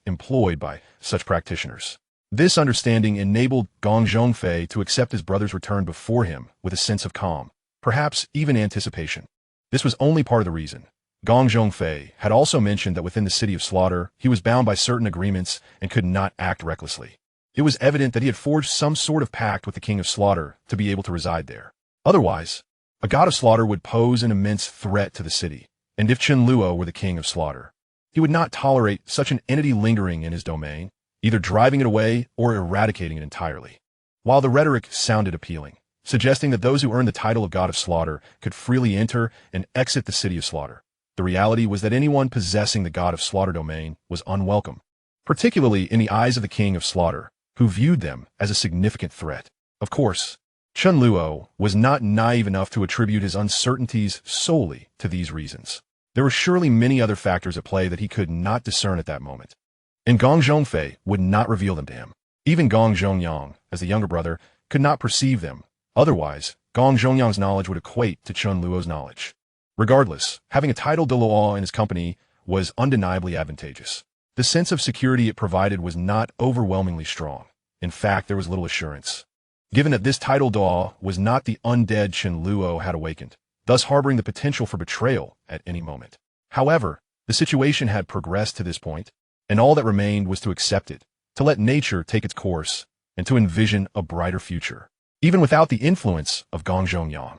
employed by such practitioners. This understanding enabled Gong Zhongfei to accept his brother's return before him with a sense of calm, perhaps even anticipation. This was only part of the reason. Gong Zhongfei had also mentioned that within the city of Slaughter, he was bound by certain agreements and could not act recklessly. It was evident that he had forged some sort of pact with the King of Slaughter to be able to reside there. Otherwise, a god of slaughter would pose an immense threat to the city, and if Chen Luo were the King of Slaughter, he would not tolerate such an entity lingering in his domain, either driving it away or eradicating it entirely. While the rhetoric sounded appealing, suggesting that those who earned the title of God of Slaughter could freely enter and exit the city of Slaughter, the reality was that anyone possessing the God of Slaughter domain was unwelcome, particularly in the eyes of the King of Slaughter, who viewed them as a significant threat. Of course, Chen Luo was not naive enough to attribute his uncertainties solely to these reasons. There were surely many other factors at play that he could not discern at that moment, and Gong Zhongfei would not reveal them to him. Even Gong Zhongyang, as the younger brother, could not perceive them. Otherwise, Gong Zhongyang's knowledge would equate to Chen Luo's knowledge. Regardless, having a title Douluo in his company was undeniably advantageous. The sense of security it provided was not overwhelmingly strong. In fact, there was little assurance, given that this title Douluo was not the undead Chen Luo had awakened, thus harboring the potential for betrayal at any moment. However, the situation had progressed to this point, and all that remained was to accept it, to let nature take its course, and to envision a brighter future, even without the influence of Gong Zhongyang.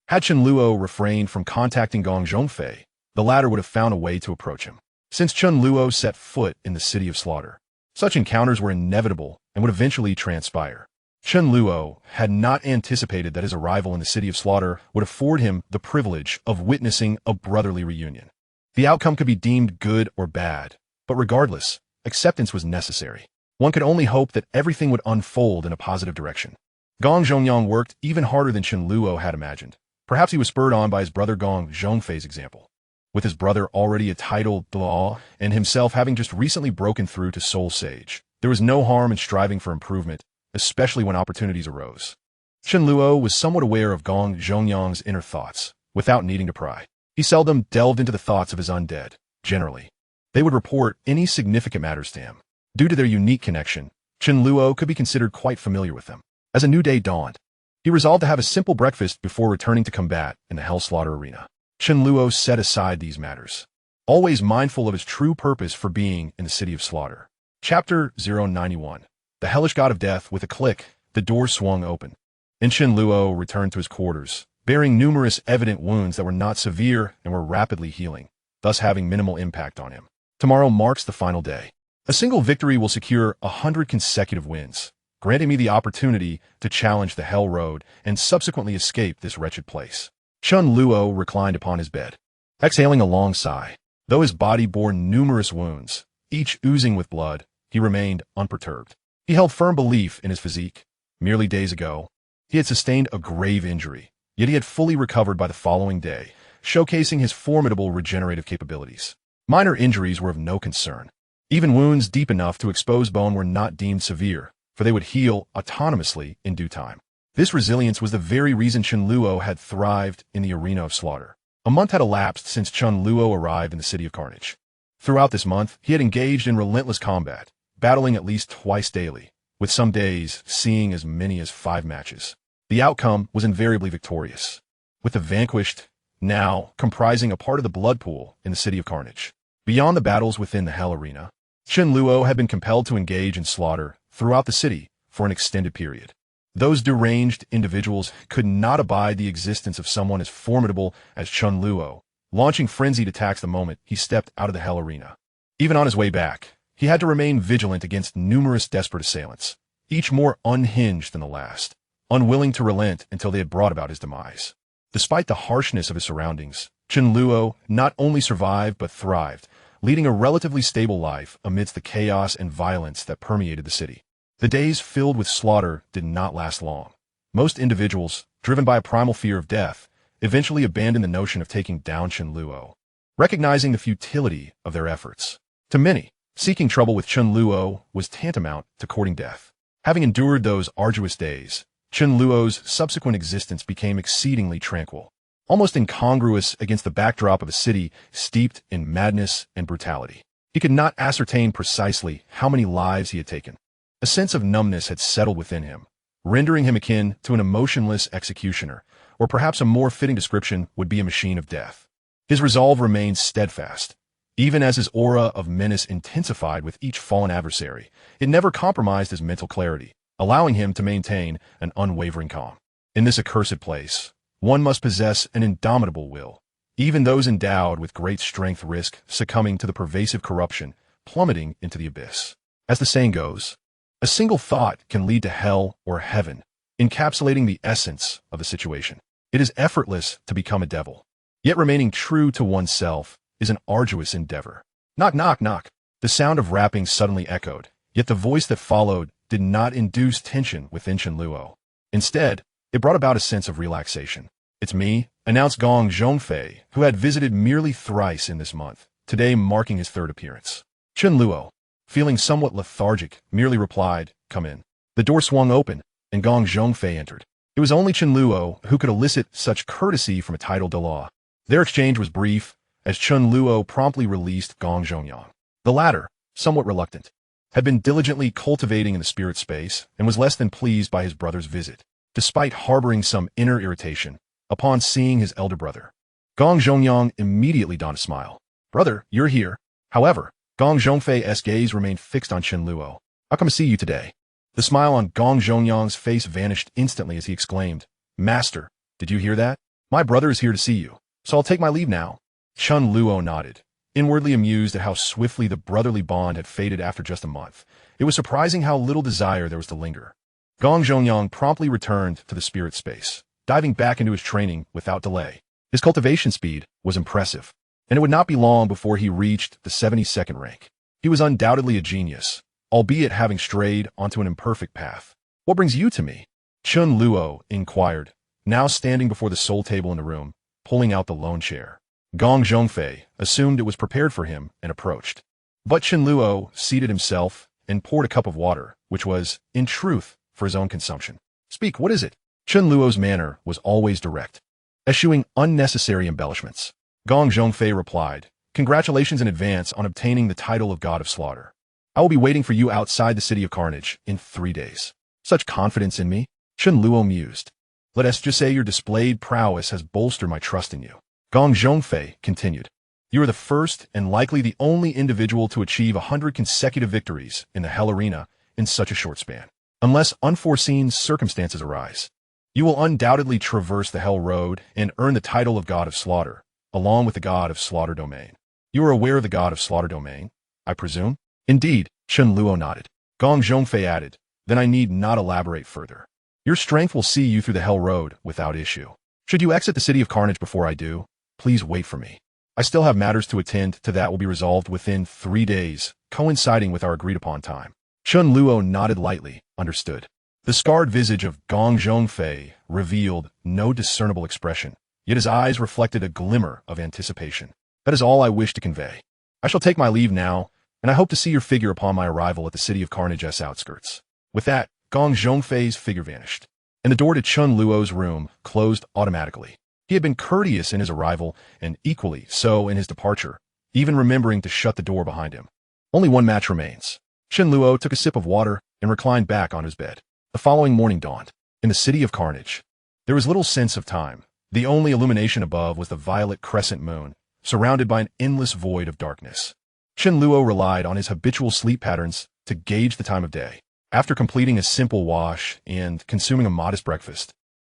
Had Chen Luo refrained from contacting Gong Zhongfei, the latter would have found a way to approach him. Since Chen Luo set foot in the city of Slaughter, such encounters were inevitable and would eventually transpire. Chen Luo had not anticipated that his arrival in the city of Slaughter would afford him the privilege of witnessing a brotherly reunion. The outcome could be deemed good or bad, but regardless, acceptance was necessary. One could only hope that everything would unfold in a positive direction. Gong Zhongyang worked even harder than Chen Luo had imagined. Perhaps he was spurred on by his brother Gong Zhongfei's example. With his brother already a titled Douluo and himself having just recently broken through to Soul Sage, there was no harm in striving for improvement, especially when opportunities arose. Chen Luo was somewhat aware of Gong Zhongyang's inner thoughts, without needing to pry. He seldom delved into the thoughts of his undead. Generally, they would report any significant matters to him. Due to their unique connection, Chen Luo could be considered quite familiar with them. As a new day dawned, he resolved to have a simple breakfast before returning to combat in the Hell Slaughter arena. Chen Luo set aside these matters, always mindful of his true purpose for being in the city of Slaughter. Chapter 091. The hellish god of death. With a click, the door swung open, and Chen Luo returned to his quarters, bearing numerous evident wounds that were not severe and were rapidly healing, thus having minimal impact on him. Tomorrow marks the final day. A single victory will secure 100 consecutive wins, granting me the opportunity to challenge the Hell Road and subsequently escape this wretched place. Chen Luo reclined upon his bed, exhaling a long sigh. Though his body bore numerous wounds, each oozing with blood, he remained unperturbed. He held firm belief in his physique. Merely days ago, he had sustained a grave injury, yet he had fully recovered by the following day, showcasing his formidable regenerative capabilities. Minor injuries were of no concern. Even wounds deep enough to expose bone were not deemed severe, for they would heal autonomously in due time. This resilience was the very reason Chen Luo had thrived in the arena of slaughter. A month had elapsed since Chen Luo arrived in the City of Carnage. Throughout this month, he had engaged in relentless combat, battling at least twice daily, with some days seeing as many as 5 matches. The outcome was invariably victorious, with the vanquished now comprising a part of the blood pool in the City of Carnage. Beyond the battles within the Hell Arena, Chen Luo had been compelled to engage in slaughter throughout the city for an extended period. Those deranged individuals could not abide the existence of someone as formidable as Chen Luo, launching frenzied attacks the moment he stepped out of the Hell Arena. Even on his way back, he had to remain vigilant against numerous desperate assailants, each more unhinged than the last, unwilling to relent until they had brought about his demise. Despite the harshness of his surroundings, Chen Luo not only survived but thrived, leading a relatively stable life amidst the chaos and violence that permeated the city. The days filled with slaughter did not last long. Most individuals, driven by a primal fear of death, eventually abandoned the notion of taking down Chen Luo. recognizing the futility of their efforts. To many, seeking trouble with Chen Luo was tantamount to courting death. Having endured those arduous days, Chen Luo's subsequent existence became exceedingly tranquil, almost incongruous against the backdrop of a city steeped in madness and brutality. He could not ascertain precisely how many lives he had taken. A sense of numbness had settled within him, rendering him akin to an emotionless executioner, or perhaps a more fitting description would be a machine of death. His resolve remained steadfast. Even as his aura of menace intensified with each fallen adversary, it never compromised his mental clarity, allowing him to maintain an unwavering calm. In this accursed place, one must possess an indomitable will. Even those endowed with great strength risk succumbing to the pervasive corruption, plummeting into the abyss. As the saying goes, a single thought can lead to hell or heaven, encapsulating the essence of the situation. It is effortless to become a devil, yet remaining true to oneself is an arduous endeavor. Knock, knock, knock. The sound of rapping suddenly echoed, yet the voice that followed did not induce tension within Chen Luo. Instead, it brought about a sense of relaxation. "It's me," announced Gong Zhongfei, who had visited merely thrice in this month, today marking his third appearance. Chen Luo, feeling somewhat lethargic, merely replied, "Come in." The door swung open, and Gong Zhongfei entered. It was only Chen Luo who could elicit such courtesy from a titled Douluo. Their exchange was brief, as Chen Luo promptly released Gong Zhongyang. The latter, somewhat reluctant, had been diligently cultivating in the spirit space and was less than pleased by his brother's visit, despite harboring some inner irritation upon seeing his elder brother. Gong Zhongyang immediately donned a smile. "Brother, you're here." However, Gong Zhongfei's gaze remained fixed on Chen Luo. "I'll come see you today." The smile on Gong Zhongyang's face vanished instantly as he exclaimed, "Master, did you hear that? My brother is here to see you, so I'll take my leave now." Chen Luo nodded, inwardly amused at how swiftly the brotherly bond had faded after just a month. It was surprising how little desire there was to linger. Gong Zhongyang promptly returned to the spirit space, diving back into his training without delay. His cultivation speed was impressive, and it would not be long before he reached the 72nd rank. He was undoubtedly a genius, albeit having strayed onto an imperfect path. "What brings you to me?" Chen Luo inquired, now standing before the soul table in the room, pulling out the lone chair. Gong Zhongfei assumed it was prepared for him and approached. But Chen Luo seated himself and poured a cup of water, which was, in truth, for his own consumption. "Speak, what is it?" Chen Luo's manner was always direct, eschewing unnecessary embellishments. Gong Zhongfei replied, "Congratulations in advance on obtaining the title of God of Slaughter. I will be waiting for you outside the city of Carnage in 3 days." "Such confidence in me?" Chen Luo mused. "Let us just say your displayed prowess has bolstered my trust in you." Gong Zhongfei continued, "You are the first and likely the only individual to achieve 100 consecutive victories in the Hell Arena in such a short span. Unless unforeseen circumstances arise, you will undoubtedly traverse the Hell Road and earn the title of God of Slaughter, along with the God of Slaughter domain. You are aware of the God of Slaughter domain, I presume?" "Indeed," Chen Luo nodded. Gong Zhongfei added, "Then I need not elaborate further. Your strength will see you through the Hell Road without issue. Should you exit the city of Carnage before I do, please wait for me. I still have matters to attend to that will be resolved within 3 days, coinciding with our agreed-upon time." Chen Luo nodded lightly, understood. The scarred visage of Gong Zhongfei revealed no discernible expression, yet his eyes reflected a glimmer of anticipation. "That is all I wish to convey. I shall take my leave now, and I hope to see your figure upon my arrival at the city of Carnage's outskirts." With that, Gong Zhongfei's figure vanished, and the door to Chen Luo's room closed automatically. He had been courteous in his arrival and equally so in his departure, even remembering to shut the door behind him. Only one match remains. Chen Luo took a sip of water and reclined back on his bed. The following morning dawned. In the city of Carnage, there was little sense of time. The only illumination above was the violet crescent moon, surrounded by an endless void of darkness. Chen Luo relied on his habitual sleep patterns to gauge the time of day. After completing a simple wash and consuming a modest breakfast,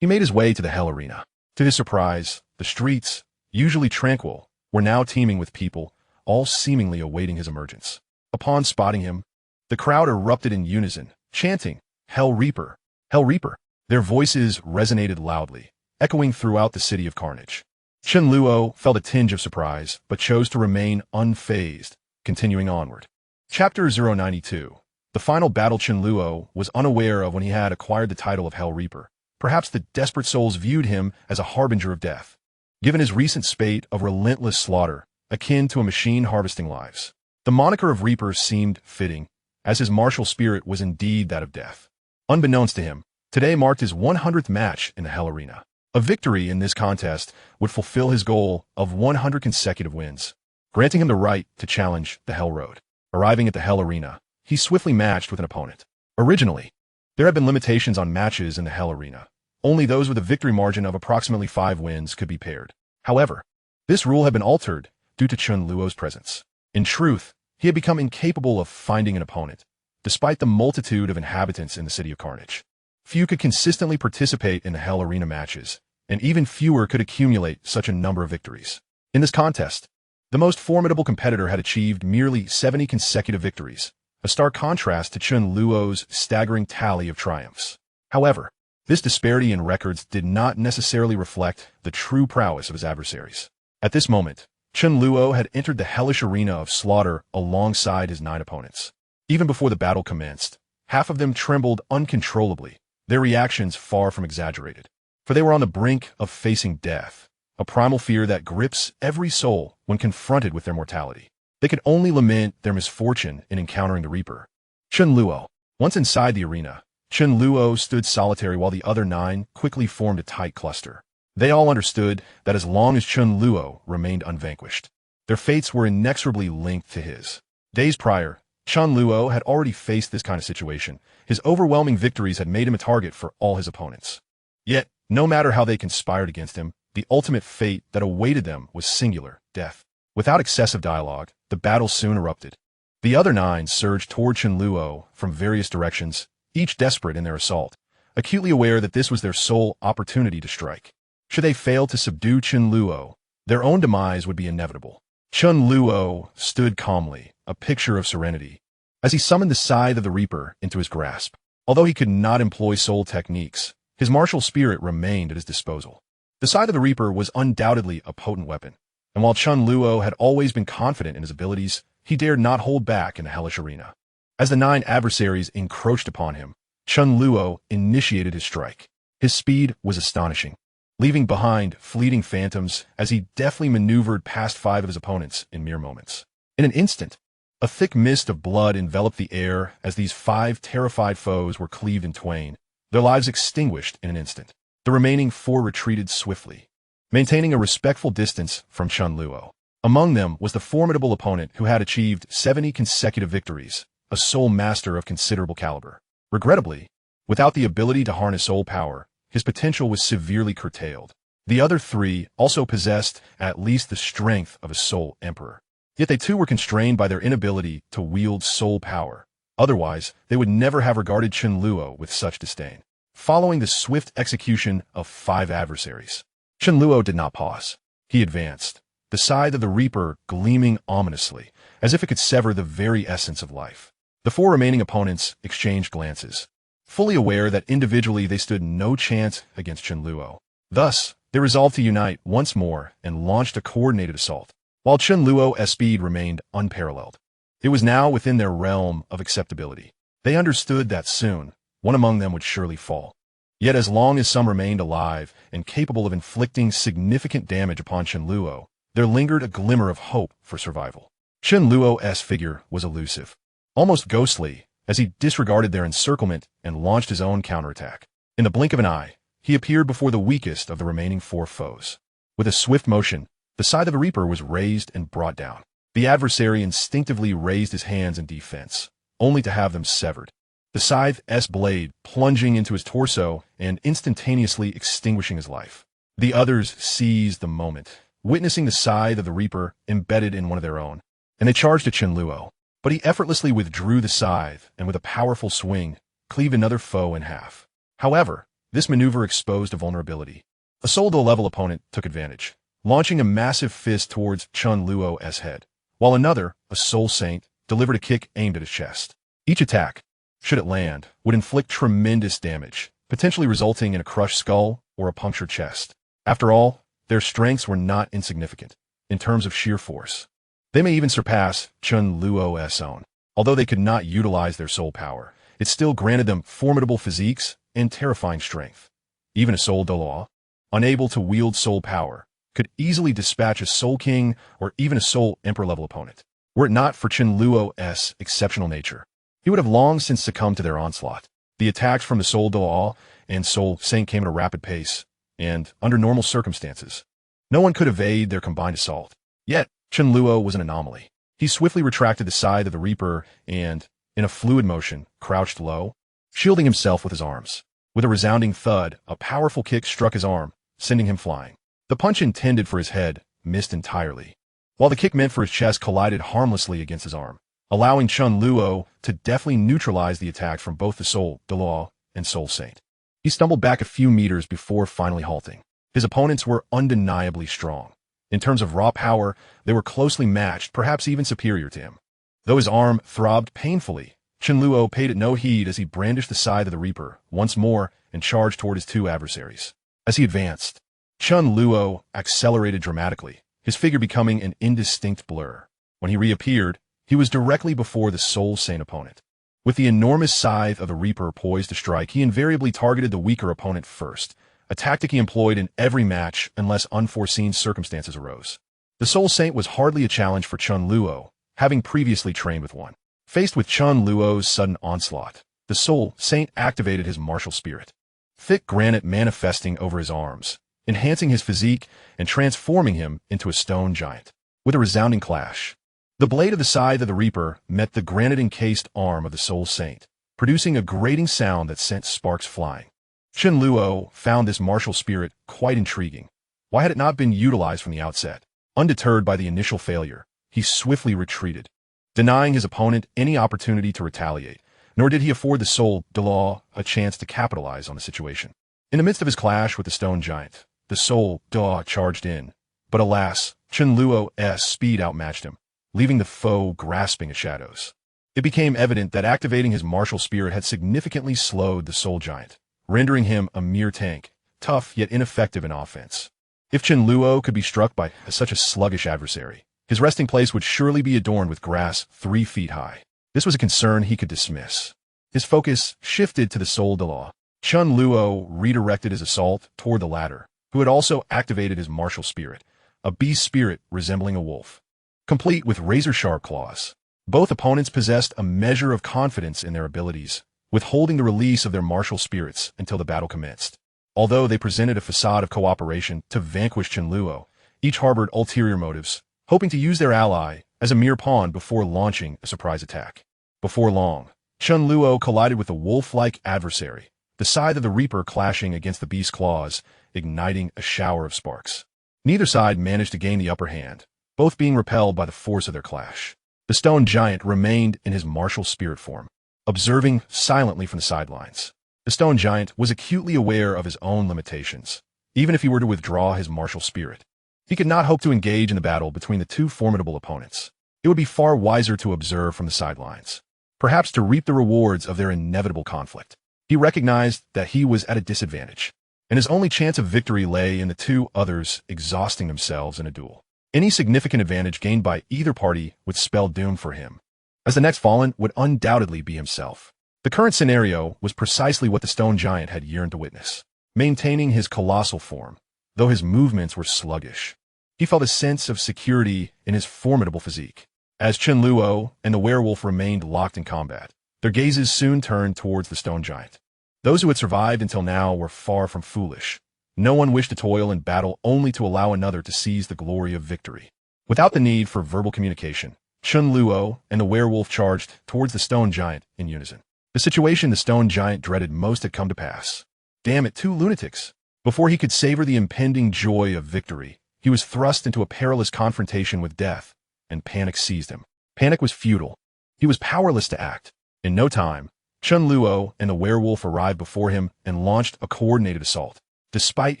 he made his way to the Hell Arena. To his surprise, the streets, usually tranquil, were now teeming with people, all seemingly awaiting his emergence. Upon spotting him, the crowd erupted in unison, chanting, "Hell Reaper! Hell Reaper!" Their voices resonated loudly, echoing throughout the city of Carnage. Chen Luo felt a tinge of surprise, but chose to remain unfazed, continuing onward. Chapter 092. The final battle Chen Luo was unaware of when he had acquired the title of Hell Reaper. Perhaps the desperate souls viewed him as a harbinger of death. Given his recent spate of relentless slaughter, akin to a machine harvesting lives. The moniker of Reaper seemed fitting, as his martial spirit was indeed that of death. Unbeknownst to him, today marked his 100th match in the Hell Arena. A victory in this contest would fulfill his goal of 100 consecutive wins, granting him the right to challenge the Hell Road. Arriving at the Hell Arena, he swiftly matched with an opponent. Originally, there had been limitations on matches in the Hell Arena. Only those with a victory margin of approximately 5 wins could be paired. However, this rule had been altered due to Chen Luo's presence. In truth, he had become incapable of finding an opponent, despite the multitude of inhabitants in the City of Carnage. Few could consistently participate in the Hell Arena matches, and even fewer could accumulate such a number of victories. In this contest, the most formidable competitor had achieved merely 70 consecutive victories, a stark contrast to Chen Luo's staggering tally of triumphs. However, this disparity in records did not necessarily reflect the true prowess of his adversaries. At this moment, Chen Luo had entered the hellish arena of slaughter alongside his 9 opponents. Even before the battle commenced, half of them trembled uncontrollably, their reactions far from exaggerated. For they were on the brink of facing death, a primal fear that grips every soul when confronted with their mortality. They could only lament their misfortune in encountering the Reaper. Chen Luo. Once inside the arena, Chen Luo stood solitary while the other 9 quickly formed a tight cluster. They all understood that as long as Chen Luo remained unvanquished, their fates were inexorably linked to his. Days prior, Chen Luo had already faced this kind of situation. His overwhelming victories had made him a target for all his opponents. Yet, no matter how they conspired against him, the ultimate fate that awaited them was singular, death. Without excessive dialogue, the battle soon erupted. The other 9 surged toward Chen Luo from various directions, each desperate in their assault, acutely aware that this was their sole opportunity to strike. Should they fail to subdue Chen Luo, their own demise would be inevitable. Chen Luo stood calmly, a picture of serenity, as he summoned the scythe of the Reaper into his grasp. Although he could not employ soul techniques, his martial spirit remained at his disposal. The scythe of the Reaper was undoubtedly a potent weapon, and while Chen Luo had always been confident in his abilities, he dared not hold back in the hellish arena. As the 9 adversaries encroached upon him, Chen Luo initiated his strike. His speed was astonishing, leaving behind fleeting phantoms as he deftly maneuvered past 5 of his opponents in mere moments. In an instant, a thick mist of blood enveloped the air as these 5 terrified foes were cleaved in twain, their lives extinguished in an instant. The remaining 4 retreated swiftly, maintaining a respectful distance from Chen Luo. Among them was the formidable opponent who had achieved 70 consecutive victories, a soul master of considerable caliber. Regrettably, without the ability to harness soul power, his potential was severely curtailed. The other 3 also possessed at least the strength of a soul emperor. Yet they too were constrained by their inability to wield soul power. Otherwise, they would never have regarded Chen Luo with such disdain. Following the swift execution of 5 adversaries, Chen Luo did not pause. He advanced, the scythe of the Reaper gleaming ominously, as if it could sever the very essence of life. The 4 remaining opponents exchanged glances, fully aware that individually they stood no chance against Chen Luo. Thus, they resolved to unite once more and launched a coordinated assault. While Chen Luo's speed remained unparalleled, it was now within their realm of acceptability. They understood that soon, one among them would surely fall. Yet as long as some remained alive and capable of inflicting significant damage upon Chen Luo, there lingered a glimmer of hope for survival. Chen Luo's figure was elusive, almost ghostly, as he disregarded their encirclement and launched his own counterattack. In the blink of an eye, he appeared before the weakest of the remaining 4 foes. With a swift motion, the scythe of the Reaper was raised and brought down. The adversary instinctively raised his hands in defense, only to have them severed, the scythe's blade plunging into his torso and instantaneously extinguishing his life. The others seized the moment, witnessing the scythe of the Reaper embedded in one of their own, and they charged at Chen Luo. But he effortlessly withdrew the scythe and with a powerful swing, cleaved another foe in half. However, this maneuver exposed a vulnerability. A soul-level opponent took advantage, launching a massive fist towards Chen Luo's head, while another, a soul saint, delivered a kick aimed at his chest. Each attack, should it land, would inflict tremendous damage, potentially resulting in a crushed skull or a punctured chest. After all, their strengths were not insignificant, in terms of sheer force. They may even surpass Chen Luo's own. Although they could not utilize their soul power, it still granted them formidable physiques and terrifying strength. Even a soul Douluo, unable to wield soul power, could easily dispatch a Soul King or even a Soul Emperor level opponent. Were it not for Chen Luo's exceptional nature, he would have long since succumbed to their onslaught. The attacks from the Soul Douluo and Soul Saint came at a rapid pace, and under normal circumstances, no one could evade their combined assault. Yet, Chen Luo was an anomaly. He swiftly retracted the scythe of the Reaper and, in a fluid motion, crouched low, shielding himself with his arms. With a resounding thud, a powerful kick struck his arm, sending him flying. The punch intended for his head missed entirely, while the kick meant for his chest collided harmlessly against his arm, allowing Chen Luo to deftly neutralize the attack from both the Soul Douluo and Soul Saint. He stumbled back a few meters before finally halting. His opponents were undeniably strong. In terms of raw power, they were closely matched, perhaps even superior to him. Though his arm throbbed painfully, Chen Luo paid it no heed as he brandished the scythe of the Reaper once more and charged toward his two adversaries. As he advanced, Chen Luo accelerated dramatically, his figure becoming an indistinct blur. When he reappeared, he was directly before the Soul Saint opponent. With the enormous scythe of the Reaper poised to strike, he invariably targeted the weaker opponent first, a tactic he employed in every match unless unforeseen circumstances arose. The Soul Saint was hardly a challenge for Chen Luo, having previously trained with one. Faced with Chen Luo's sudden onslaught, the Soul Saint activated his martial spirit, thick granite manifesting over his arms, enhancing his physique and transforming him into a stone giant. With a resounding clash, the blade of the scythe of the Reaper met the granite-encased arm of the Soul Saint, producing a grating sound that sent sparks flying. Chen Luo found this martial spirit quite intriguing. Why had it not been utilized from the outset? Undeterred by the initial failure, he swiftly retreated, denying his opponent any opportunity to retaliate, nor did he afford the Soul Douluo a chance to capitalize on the situation. In the midst of his clash with the stone giant, the Soul Douluo charged in, but alas, Chen Luo's speed outmatched him, leaving the foe grasping at shadows. It became evident that activating his martial spirit had significantly slowed the Soul Giant, rendering him a mere tank, tough yet ineffective in offense. If Chen Luo could be struck by such a sluggish adversary, his resting place would surely be adorned with grass 3 feet high. This was a concern he could dismiss. His focus shifted to the Soul Douluo. Chen Luo redirected his assault toward the latter, who had also activated his martial spirit, a beast spirit resembling a wolf, complete with razor-sharp claws. Both opponents possessed a measure of confidence in their abilities, withholding the release of their martial spirits until the battle commenced. Although they presented a facade of cooperation to vanquish Chen Luo, each harbored ulterior motives, hoping to use their ally as a mere pawn before launching a surprise attack. Before long, Chen Luo collided with a wolf-like adversary, the scythe of the Reaper clashing against the beast's claws, igniting a shower of sparks. Neither side managed to gain the upper hand, both being repelled by the force of their clash. The stone giant remained in his martial spirit form, observing silently from the sidelines. The stone giant was acutely aware of his own limitations. Even if he were to withdraw his martial spirit, he could not hope to engage in the battle between the two formidable opponents. It would be far wiser to observe from the sidelines, perhaps to reap the rewards of their inevitable conflict. He recognized that he was at a disadvantage, and his only chance of victory lay in the two others exhausting themselves in a duel. Any significant advantage gained by either party would spell doom for him, as the next fallen would undoubtedly be himself. The current scenario was precisely what the stone giant had yearned to witness. Maintaining his colossal form, though his movements were sluggish, he felt a sense of security in his formidable physique. As Chen Luo and the werewolf remained locked in combat, their gazes soon turned towards the stone giant. Those who had survived until now were far from foolish. No one wished to toil in battle only to allow another to seize the glory of victory. Without the need for verbal communication, Chen Luo and the werewolf charged towards the stone giant in unison. The situation the stone giant dreaded most had come to pass. Damn it, 2 lunatics! Before he could savor the impending joy of victory, he was thrust into a perilous confrontation with death, and panic seized him. Panic was futile. He was powerless to act. In no time, Chen Luo and the werewolf arrived before him and launched a coordinated assault. Despite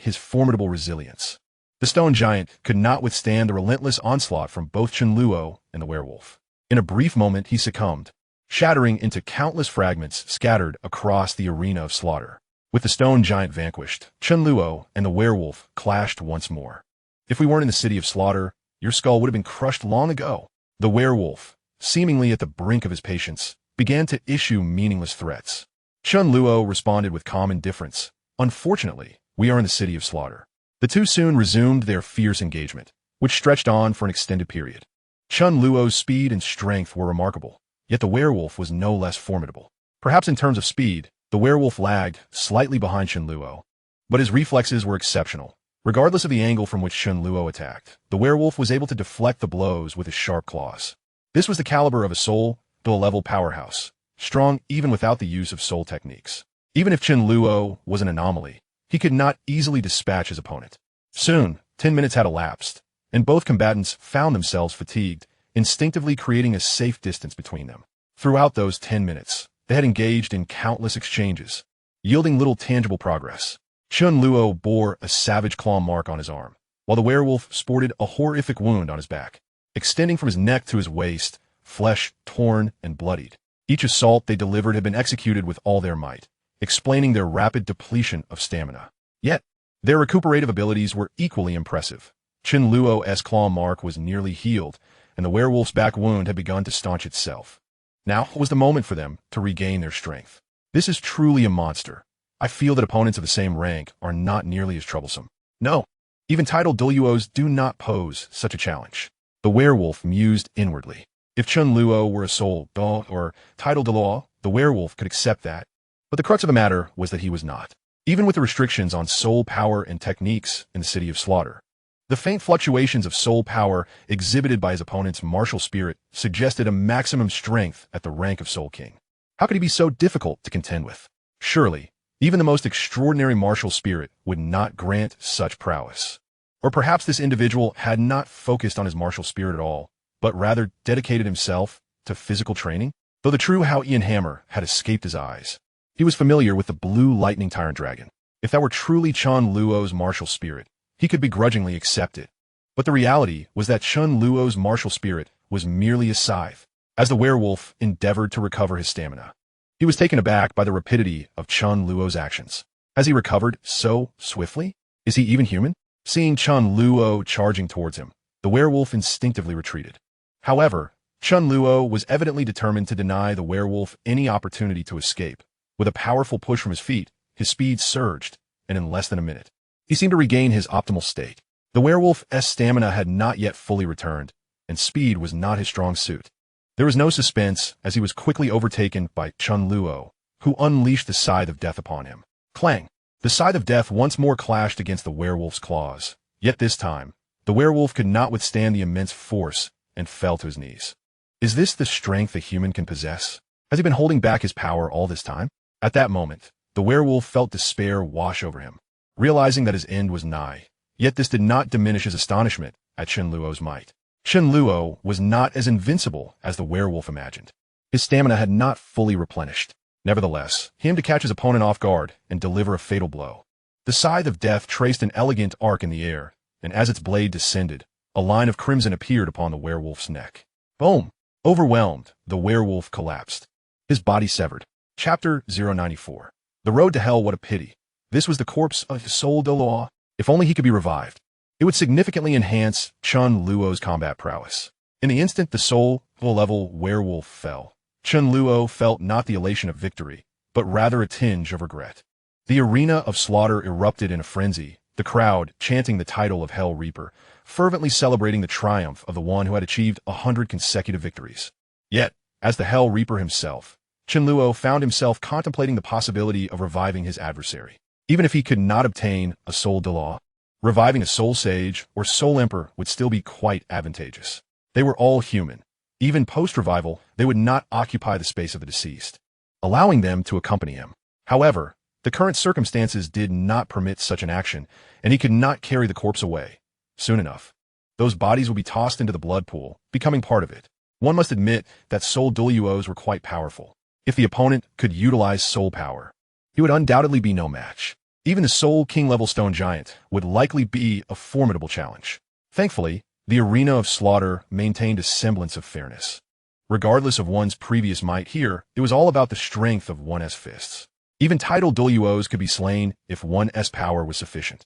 his formidable resilience, the stone giant could not withstand the relentless onslaught from both Chen Luo and the werewolf. In a brief moment, he succumbed, shattering into countless fragments scattered across the arena of slaughter. With the stone giant vanquished, Chen Luo and the werewolf clashed once more. If we weren't in the city of slaughter, your skull would have been crushed long ago. The werewolf, seemingly at the brink of his patience, began to issue meaningless threats. Chen Luo responded with calm indifference. Unfortunately, we are in the city of slaughter. The two soon resumed their fierce engagement, which stretched on for an extended period. Chen Luo's speed and strength were remarkable, yet the werewolf was no less formidable. Perhaps in terms of speed, the werewolf lagged slightly behind Chen Luo, but his reflexes were exceptional. Regardless of the angle from which Chen Luo attacked, the werewolf was able to deflect the blows with his sharp claws. This was the caliber of a Soul-level powerhouse, strong even without the use of soul techniques. Even if Chen Luo was an anomaly, he could not easily dispatch his opponent. Soon, 10 minutes had elapsed, and both combatants found themselves fatigued, instinctively creating a safe distance between them. Throughout those 10 minutes, they had engaged in countless exchanges, yielding little tangible progress. Chen Luo bore a savage claw mark on his arm, while the werewolf sported a horrific wound on his back, extending from his neck to his waist, flesh torn and bloodied. Each assault they delivered had been executed with all their might, explaining their rapid depletion of stamina. Yet, their recuperative abilities were equally impressive. Chen Luo's claw mark was nearly healed, and the werewolf's back wound had begun to staunch itself. Now was the moment for them to regain their strength. This is truly a monster. I feel that opponents of the same rank are not nearly as troublesome. No, even titled Douluos do not pose such a challenge. The werewolf mused inwardly. If Chen Luo were a soul or titled Douluo, the werewolf could accept that. But the crux of the matter was that he was not. Even with the restrictions on soul power and techniques in the City of Slaughter, the faint fluctuations of soul power exhibited by his opponent's martial spirit suggested a maximum strength at the rank of Soul King. How could he be so difficult to contend with? Surely, even the most extraordinary martial spirit would not grant such prowess. Or perhaps this individual had not focused on his martial spirit at all, but rather dedicated himself to physical training? Though the true Hao Ian hammer had escaped his eyes, he was familiar with the blue lightning tyrant dragon. If that were truly Chen Luo's martial spirit, he could begrudgingly accept it. But the reality was that Chen Luo's martial spirit was merely a scythe. As the werewolf endeavored to recover his stamina, he was taken aback by the rapidity of Chen Luo's actions. Has he recovered so swiftly? Is he even human? Seeing Chen Luo charging towards him, the werewolf instinctively retreated. However, Chen Luo was evidently determined to deny the werewolf any opportunity to escape. With a powerful push from his feet, his speed surged, and in less than a minute, he seemed to regain his optimal state. The werewolf's stamina had not yet fully returned, and speed was not his strong suit. There was no suspense as he was quickly overtaken by Chen Luo, who unleashed the scythe of death upon him. Clang! The scythe of death once more clashed against the werewolf's claws. Yet this time, the werewolf could not withstand the immense force and fell to his knees. Is this the strength a human can possess? Has he been holding back his power all this time? At that moment, the werewolf felt despair wash over him, realizing that his end was nigh. Yet this did not diminish his astonishment at Chen Luo's might. Chen Luo was not as invincible as the werewolf imagined. His stamina had not fully replenished. Nevertheless, he aimed to catch his opponent off guard and deliver a fatal blow. The scythe of death traced an elegant arc in the air, and as its blade descended, a line of crimson appeared upon the werewolf's neck. Boom! Overwhelmed, the werewolf collapsed, his body severed. Chapter 094. The Road to Hell. What a pity. This was the corpse of Soul Douluo. If only he could be revived, it would significantly enhance Chen Luo's combat prowess. In the instant the soul-level werewolf fell, Chen Luo felt not the elation of victory, but rather a tinge of regret. The arena of slaughter erupted in a frenzy, the crowd chanting the title of Hell Reaper, fervently celebrating the triumph of the one who had achieved 100 consecutive victories. Yet, as the Hell Reaper himself, Chen Luo found himself contemplating the possibility of reviving his adversary. Even if he could not obtain a Soul Douluo, reviving a Soul Sage or Soul Emperor would still be quite advantageous. They were all human. Even post-revival, they would not occupy the space of the deceased, allowing them to accompany him. However, the current circumstances did not permit such an action, and he could not carry the corpse away. Soon enough, those bodies would be tossed into the blood pool, becoming part of it. One must admit that Soul Douluos were quite powerful. If the opponent could utilize soul power, he would undoubtedly be no match. Even the Soul King-level stone giant would likely be a formidable challenge. Thankfully, the arena of slaughter maintained a semblance of fairness. Regardless of one's previous might here, it was all about the strength of one's fists. Even titled Douluos could be slain if one's power was sufficient.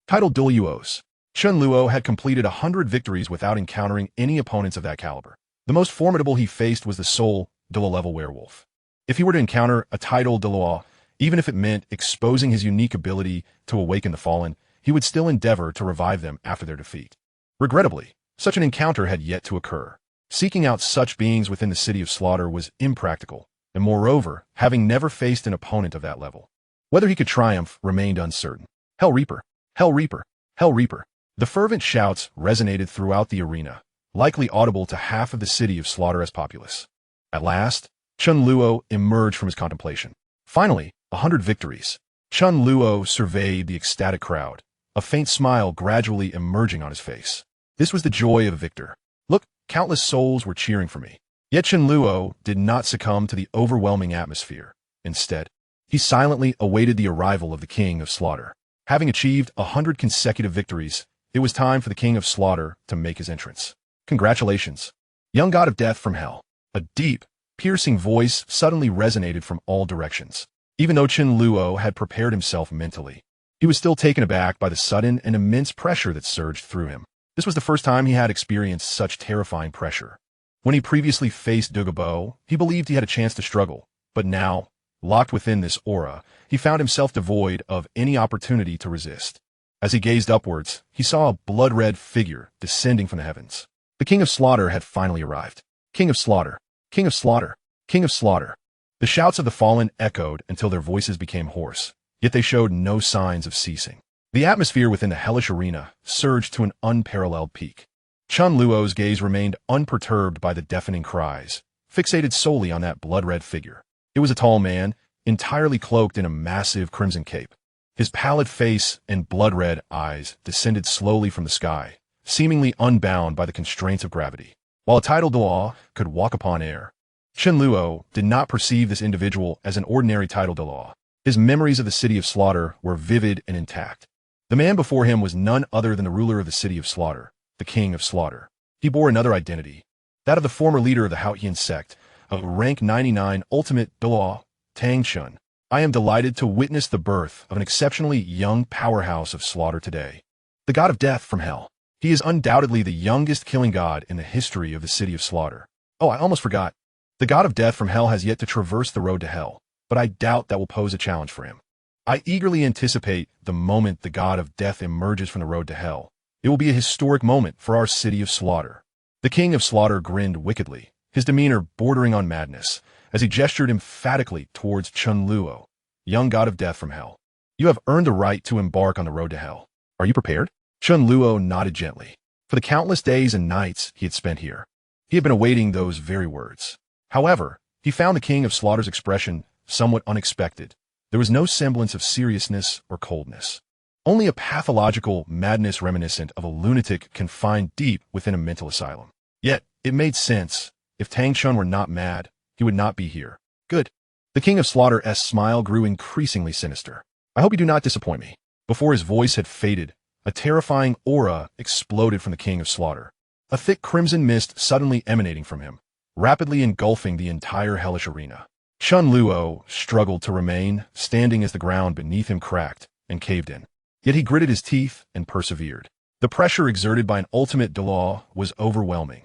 Titled Douluos. Chen Luo had completed 100 victories without encountering any opponents of that caliber. The most formidable he faced was the Soul Douluo-level werewolf. If he were to encounter a titled Douluo, even if it meant exposing his unique ability to awaken the fallen, he would still endeavor to revive them after their defeat. Regrettably, such an encounter had yet to occur. Seeking out such beings within the City of Slaughter was impractical, and moreover, having never faced an opponent of that level. Whether he could triumph remained uncertain. Hell Reaper! Hell Reaper! Hell Reaper! The fervent shouts resonated throughout the arena, likely audible to half of the City of Slaughter's populace. At last, Chen Luo emerged from his contemplation. Finally, 100 victories. Chen Luo surveyed the ecstatic crowd, a faint smile gradually emerging on his face. This was the joy of a victor. Look, countless souls were cheering for me. Yet Chen Luo did not succumb to the overwhelming atmosphere. Instead, he silently awaited the arrival of the King of Slaughter. Having achieved 100 consecutive victories, it was time for the King of Slaughter to make his entrance. Congratulations, young god of death from hell. A deep, piercing voice suddenly resonated from all directions. Even though Chen Luo had prepared himself mentally, he was still taken aback by the sudden and immense pressure that surged through him. This was the first time he had experienced such terrifying pressure. When he previously faced Douluo, he believed he had a chance to struggle, but now, locked within this aura, he found himself devoid of any opportunity to resist. As he gazed upwards, he saw a blood-red figure descending from the heavens. The King of Slaughter had finally arrived. King of Slaughter! King of Slaughter! King of Slaughter! The shouts of the fallen echoed until their voices became hoarse, yet they showed no signs of ceasing. The atmosphere within the hellish arena surged to an unparalleled peak. Chen Luo's gaze remained unperturbed by the deafening cries, fixated solely on that blood-red figure. It was a tall man, entirely cloaked in a massive crimson cape. His pallid face and blood-red eyes descended slowly from the sky, seemingly unbound by the constraints of gravity. While a tidal Douluo could walk upon air, Chen Luo did not perceive this individual as an ordinary tidal Douluo. His memories of the City of Slaughter were vivid and intact. The man before him was none other than the ruler of the City of Slaughter, the King of Slaughter. He bore another identity, that of the former leader of the Haotian sect, of rank 99 ultimate Douluo, Tang Chun. I am delighted to witness the birth of an exceptionally young powerhouse of slaughter today. The god of death from hell. He is undoubtedly the youngest killing god in the history of the City of Slaughter. Oh, I almost forgot. The god of death from hell has yet to traverse the road to hell, but I doubt that will pose a challenge for him. I eagerly anticipate the moment the god of death emerges from the road to hell. It will be a historic moment for our City of Slaughter. The King of Slaughter grinned wickedly, his demeanor bordering on madness, as he gestured emphatically towards Chen Luo, young god of death from hell. You have earned the right to embark on the road to hell. Are you prepared? Chen Luo nodded gently. For the countless days and nights he had spent here, he had been awaiting those very words. However, he found the King of Slaughter's expression somewhat unexpected. There was no semblance of seriousness or coldness. Only a pathological madness reminiscent of a lunatic confined deep within a mental asylum. Yet, it made sense. If Tang Chun were not mad, he would not be here. Good. The King of Slaughter's smile grew increasingly sinister. I hope you do not disappoint me. Before his voice had faded, a terrifying aura exploded from the King of Slaughter. A thick crimson mist suddenly emanating from him, rapidly engulfing the entire hellish arena. Chen Luo struggled to remain, standing as the ground beneath him cracked and caved in. Yet he gritted his teeth and persevered. The pressure exerted by an ultimate Douluo was overwhelming.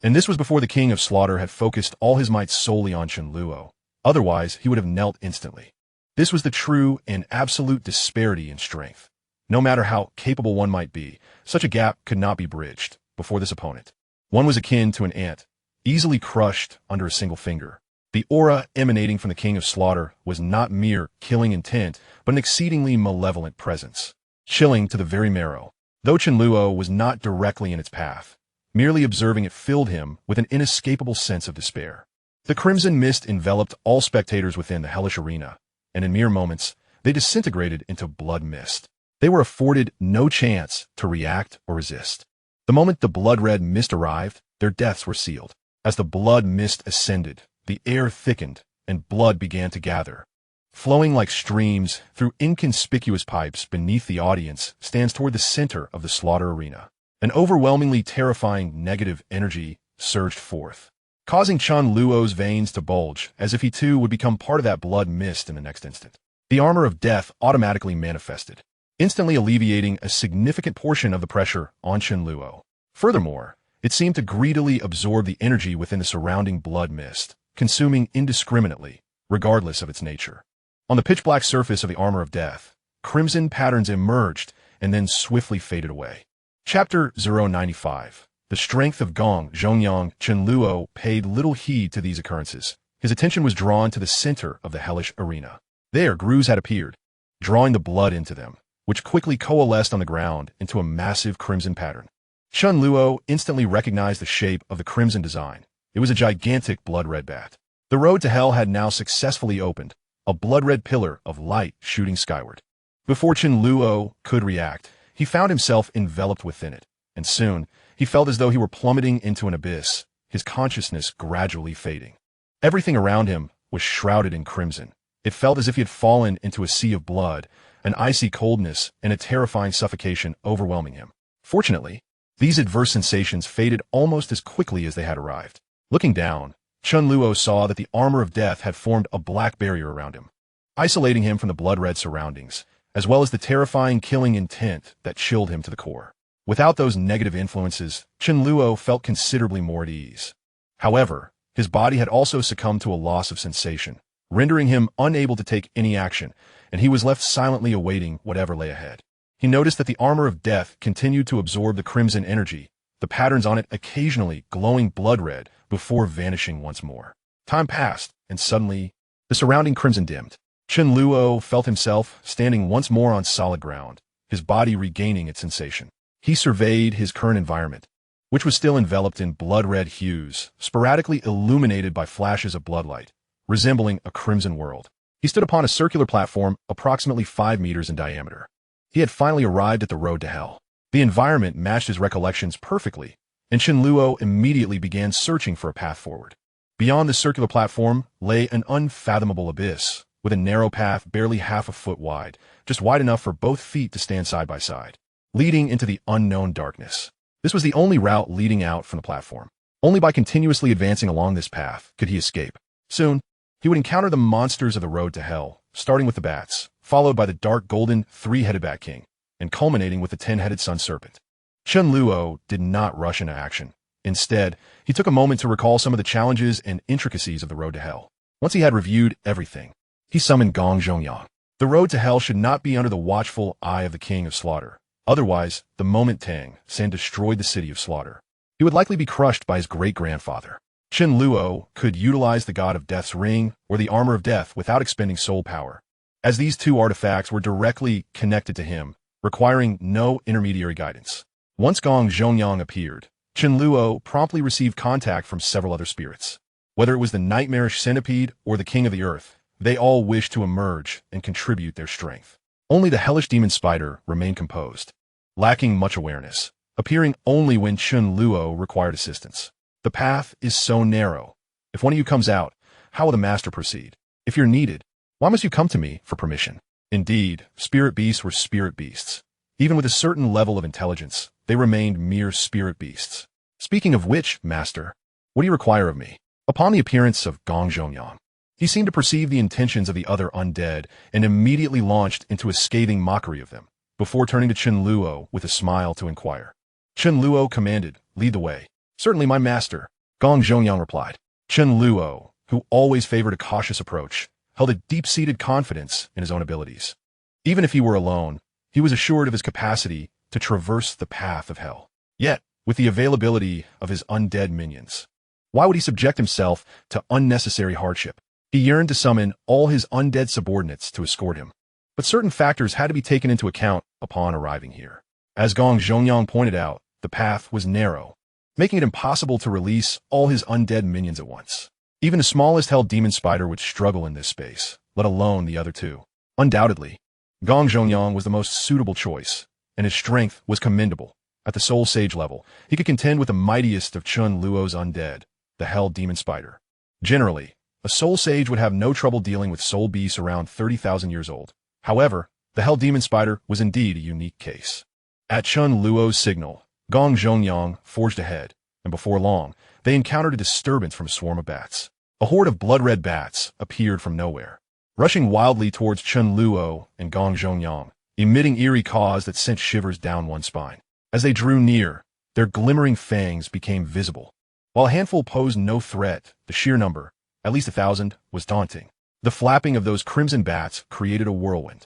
And this was before the King of Slaughter had focused all his might solely on Chen Luo. Otherwise, he would have knelt instantly. This was the true and absolute disparity in strength. No matter how capable one might be, such a gap could not be bridged before this opponent. One was akin to an ant, easily crushed under a single finger. The aura emanating from the King of Slaughter was not mere killing intent, but an exceedingly malevolent presence, chilling to the very marrow. Though Chen Luo was not directly in its path, merely observing it filled him with an inescapable sense of despair. The crimson mist enveloped all spectators within the hellish arena, and in mere moments, they disintegrated into blood mist. They were afforded no chance to react or resist. The moment the blood-red mist arrived, their deaths were sealed. As the blood mist ascended, the air thickened, and blood began to gather. Flowing like streams through inconspicuous pipes beneath the audience stands toward the center of the slaughter arena. An overwhelmingly terrifying negative energy surged forth, causing Chen Luo's veins to bulge as if he too would become part of that blood mist in the next instant. The armor of death automatically manifested, instantly alleviating a significant portion of the pressure on Chen Luo. Furthermore, it seemed to greedily absorb the energy within the surrounding blood mist, consuming indiscriminately, regardless of its nature. On the pitch-black surface of the armor of death, crimson patterns emerged and then swiftly faded away. Chapter 095. The strength of Gong Zhongyang. Chen Luo paid little heed to these occurrences. His attention was drawn to the center of the hellish arena. There, grooves had appeared, drawing the blood into them, which quickly coalesced on the ground into a massive crimson pattern. Chen Luo instantly recognized the shape of the crimson design. It was a gigantic blood-red bat. The road to hell had now successfully opened, a blood-red pillar of light shooting skyward. Before Chen Luo could react, he found himself enveloped within it, and soon he felt as though he were plummeting into an abyss, his consciousness gradually fading. Everything around him was shrouded in crimson. It felt as if he had fallen into a sea of blood, an icy coldness and a terrifying suffocation overwhelming him. Fortunately, these adverse sensations faded almost as quickly as they had arrived. Looking down, Chen Luo saw that the armor of death had formed a black barrier around him, isolating him from the blood-red surroundings, as well as the terrifying killing intent that chilled him to the core. Without those negative influences, Chen Luo felt considerably more at ease. However, his body had also succumbed to a loss of sensation, rendering him unable to take any action, and he was left silently awaiting whatever lay ahead. He noticed that the armor of death continued to absorb the crimson energy, the patterns on it occasionally glowing blood-red before vanishing once more. Time passed, and suddenly, the surrounding crimson dimmed. Chen Luo felt himself standing once more on solid ground, his body regaining its sensation. He surveyed his current environment, which was still enveloped in blood-red hues, sporadically illuminated by flashes of bloodlight, resembling a crimson world. He stood upon a circular platform approximately 5 meters in diameter. He had finally arrived at the road to hell. The environment matched his recollections perfectly, and Chen Luo immediately began searching for a path forward. Beyond the circular platform lay an unfathomable abyss, with a narrow path barely half a foot wide, just wide enough for both feet to stand side by side, leading into the unknown darkness. This was the only route leading out from the platform. Only by continuously advancing along this path could he escape. Soon, he would encounter the monsters of the road to hell, starting with the bats, followed by the dark golden 3-headed bat king, and culminating with the 10-headed sun serpent. Chen Luo did not rush into action. Instead, he took a moment to recall some of the challenges and intricacies of the road to hell. Once he had reviewed everything, he summoned Gong Zhongyang. The road to hell should not be under the watchful eye of the king of slaughter. Otherwise, the moment Tang San destroyed the city of slaughter, he would likely be crushed by his great-grandfather. Chen Luo could utilize the god of death's ring or the armor of death without expending soul power, as these two artifacts were directly connected to him, requiring no intermediary guidance. Once Gong Zhongyang appeared, Chen Luo promptly received contact from several other spirits. Whether it was the nightmarish centipede or the king of the earth, they all wished to emerge and contribute their strength. Only the hellish demon spider remained composed, lacking much awareness, appearing only when Chen Luo required assistance. The path is so narrow. If one of you comes out, how will the master proceed? If you're needed, why must you come to me for permission? Indeed, spirit beasts were spirit beasts. Even with a certain level of intelligence, they remained mere spirit beasts. Speaking of which, master, what do you require of me? Upon the appearance of Gong Zhongyang, he seemed to perceive the intentions of the other undead and immediately launched into a scathing mockery of them, before turning to Chen Luo with a smile to inquire. Chen Luo commanded, "Lead the way." "Certainly, my master," Gong Zhongyang replied. Chen Luo, who always favored a cautious approach, held a deep-seated confidence in his own abilities. Even if he were alone, he was assured of his capacity to traverse the path of hell. Yet, with the availability of his undead minions, why would he subject himself to unnecessary hardship? He yearned to summon all his undead subordinates to escort him. But certain factors had to be taken into account upon arriving here. As Gong Zhongyang pointed out, the path was narrow, making it impossible to release all his undead minions at once. Even the smallest hell demon spider would struggle in this space, let alone the other two. Undoubtedly, Gong Zhongyang was the most suitable choice, and his strength was commendable. At the soul sage level, he could contend with the mightiest of Chen Luo's undead, the hell demon spider. Generally, a soul sage would have no trouble dealing with soul beasts around 30,000 years old. However, the hell demon spider was indeed a unique case. At Chen Luo's signal, Gong Zhongyang forged ahead, and before long, they encountered a disturbance from a swarm of bats. A horde of blood-red bats appeared from nowhere, rushing wildly towards Chen Luo and Gong Zhongyang, emitting eerie caws that sent shivers down one's spine. As they drew near, their glimmering fangs became visible. While a handful posed no threat, the sheer number, at least 1,000, was daunting. The flapping of those crimson bats created a whirlwind.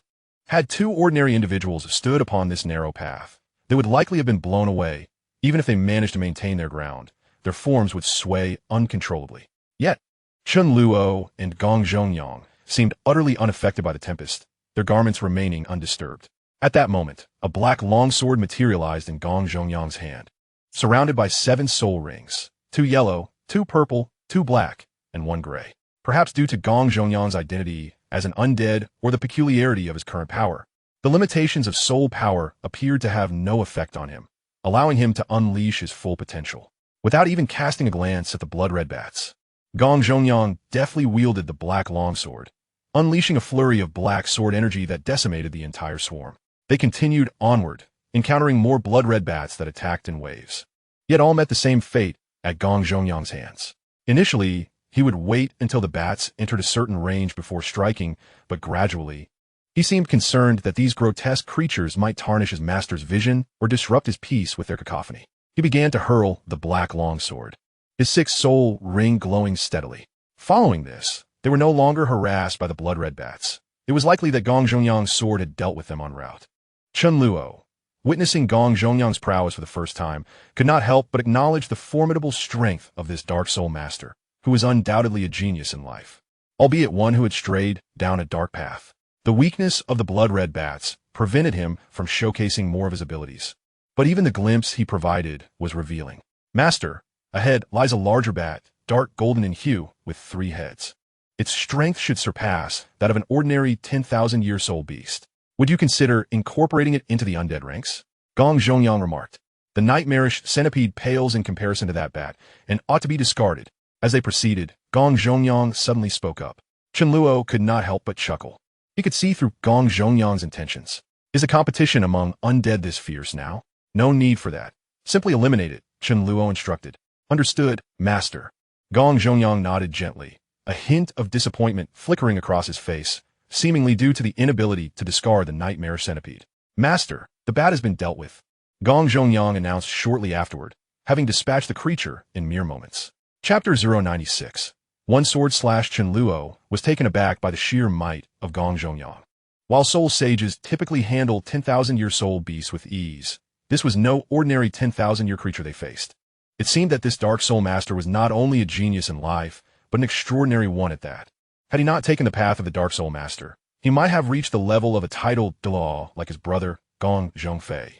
Had two ordinary individuals stood upon this narrow path, they would likely have been blown away. Even if they managed to maintain their ground, their forms would sway uncontrollably. Yet, Chen Luo and Gong Zhongyang seemed utterly unaffected by the tempest, their garments remaining undisturbed. At that moment, a black longsword materialized in Gong Zhongyang's hand, surrounded by 7 soul rings, 2 yellow, 2 purple, 2 black, and 1 gray. Perhaps due to Gong Zhongyang's identity as an undead or the peculiarity of his current power, the limitations of soul power appeared to have no effect on him, allowing him to unleash his full potential. Without even casting a glance at the blood-red bats, Gong Zhongyang deftly wielded the black longsword, unleashing a flurry of black sword energy that decimated the entire swarm. They continued onward, encountering more blood-red bats that attacked in waves. Yet all met the same fate at Gong Zhongyang's hands. Initially, he would wait until the bats entered a certain range before striking, but gradually, he seemed concerned that these grotesque creatures might tarnish his master's vision or disrupt his peace with their cacophony. He began to hurl the black longsword, his 6 soul ring glowing steadily. Following this, they were no longer harassed by the blood-red bats. It was likely that Gong Zhongyang's sword had dealt with them en route. Chen Luo, witnessing Gong Zhongyang's prowess for the first time, could not help but acknowledge the formidable strength of this dark soul master, who was undoubtedly a genius in life, albeit one who had strayed down a dark path. The weakness of the blood-red bats prevented him from showcasing more of his abilities, but even the glimpse he provided was revealing. Master, ahead lies a larger bat, dark golden in hue, with 3 heads. Its strength should surpass that of an ordinary 10,000-year soul beast. Would you consider incorporating it into the undead ranks? Gong Zhongyang remarked. The nightmarish centipede pales in comparison to that bat, and ought to be discarded. As they proceeded, Gong Zhongyang suddenly spoke up. Chen Luo could not help but chuckle. He could see through Gong Zhongyang's intentions. Is the competition among undead this fierce now? No need for that. Simply eliminate it, Chen Luo instructed. Understood, master. Gong Zhongyang nodded gently, a hint of disappointment flickering across his face, seemingly due to the inability to discard the nightmarish centipede. Master, the bat has been dealt with, Gong Zhongyang announced shortly afterward, having dispatched the creature in mere moments. Chapter 096. One sword Chen Luo was taken aback by the sheer might of Gong Zhongyang. While soul sages typically handle 10,000-year soul beasts with ease, this was no ordinary 10,000-year creature they faced. It seemed that this dark soul master was not only a genius in life, but an extraordinary one at that. Had he not taken the path of the dark soul master, he might have reached the level of a titled Douluo like his brother, Gong Zhongfei.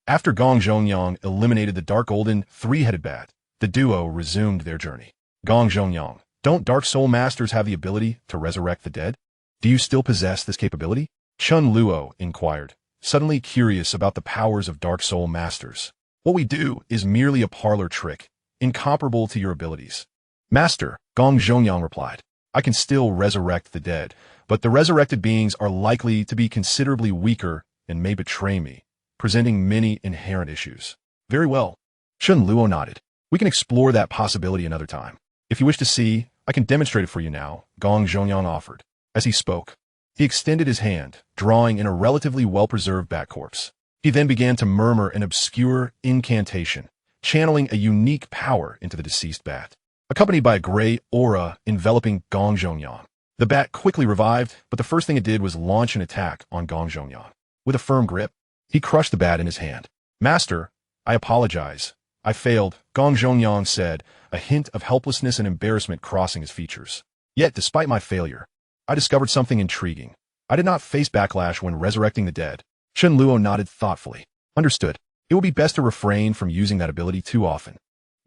After Gong Zhongyang eliminated the dark golden 3-headed bat, the duo resumed their journey. Gong Zhongyang, don't dark soul masters have the ability to resurrect the dead? Do you still possess this capability? Chen Luo inquired, suddenly curious about the powers of dark soul masters. What we do is merely a parlor trick, incomparable to your abilities. Master, Gong Zhongyang replied, I can still resurrect the dead, but the resurrected beings are likely to be considerably weaker and may betray me, presenting many inherent issues. Very well. Chen Luo nodded. We can explore that possibility another time. If you wish to see, I can demonstrate it for you now, Gong Zhongyang offered. As he spoke, he extended his hand, drawing in a relatively well-preserved bat corpse. He then began to murmur an obscure incantation, channeling a unique power into the deceased bat, accompanied by a gray aura enveloping Gong Zhongyang. The bat quickly revived, but the first thing it did was launch an attack on Gong Zhongyang. With a firm grip, he crushed the bat in his hand. Master, I apologize. I failed, Gong Zhongyang said, a hint of helplessness and embarrassment crossing his features. Yet, despite my failure, I discovered something intriguing. I did not face backlash when resurrecting the dead. Chen Luo nodded thoughtfully. Understood. It will be best to refrain from using that ability too often.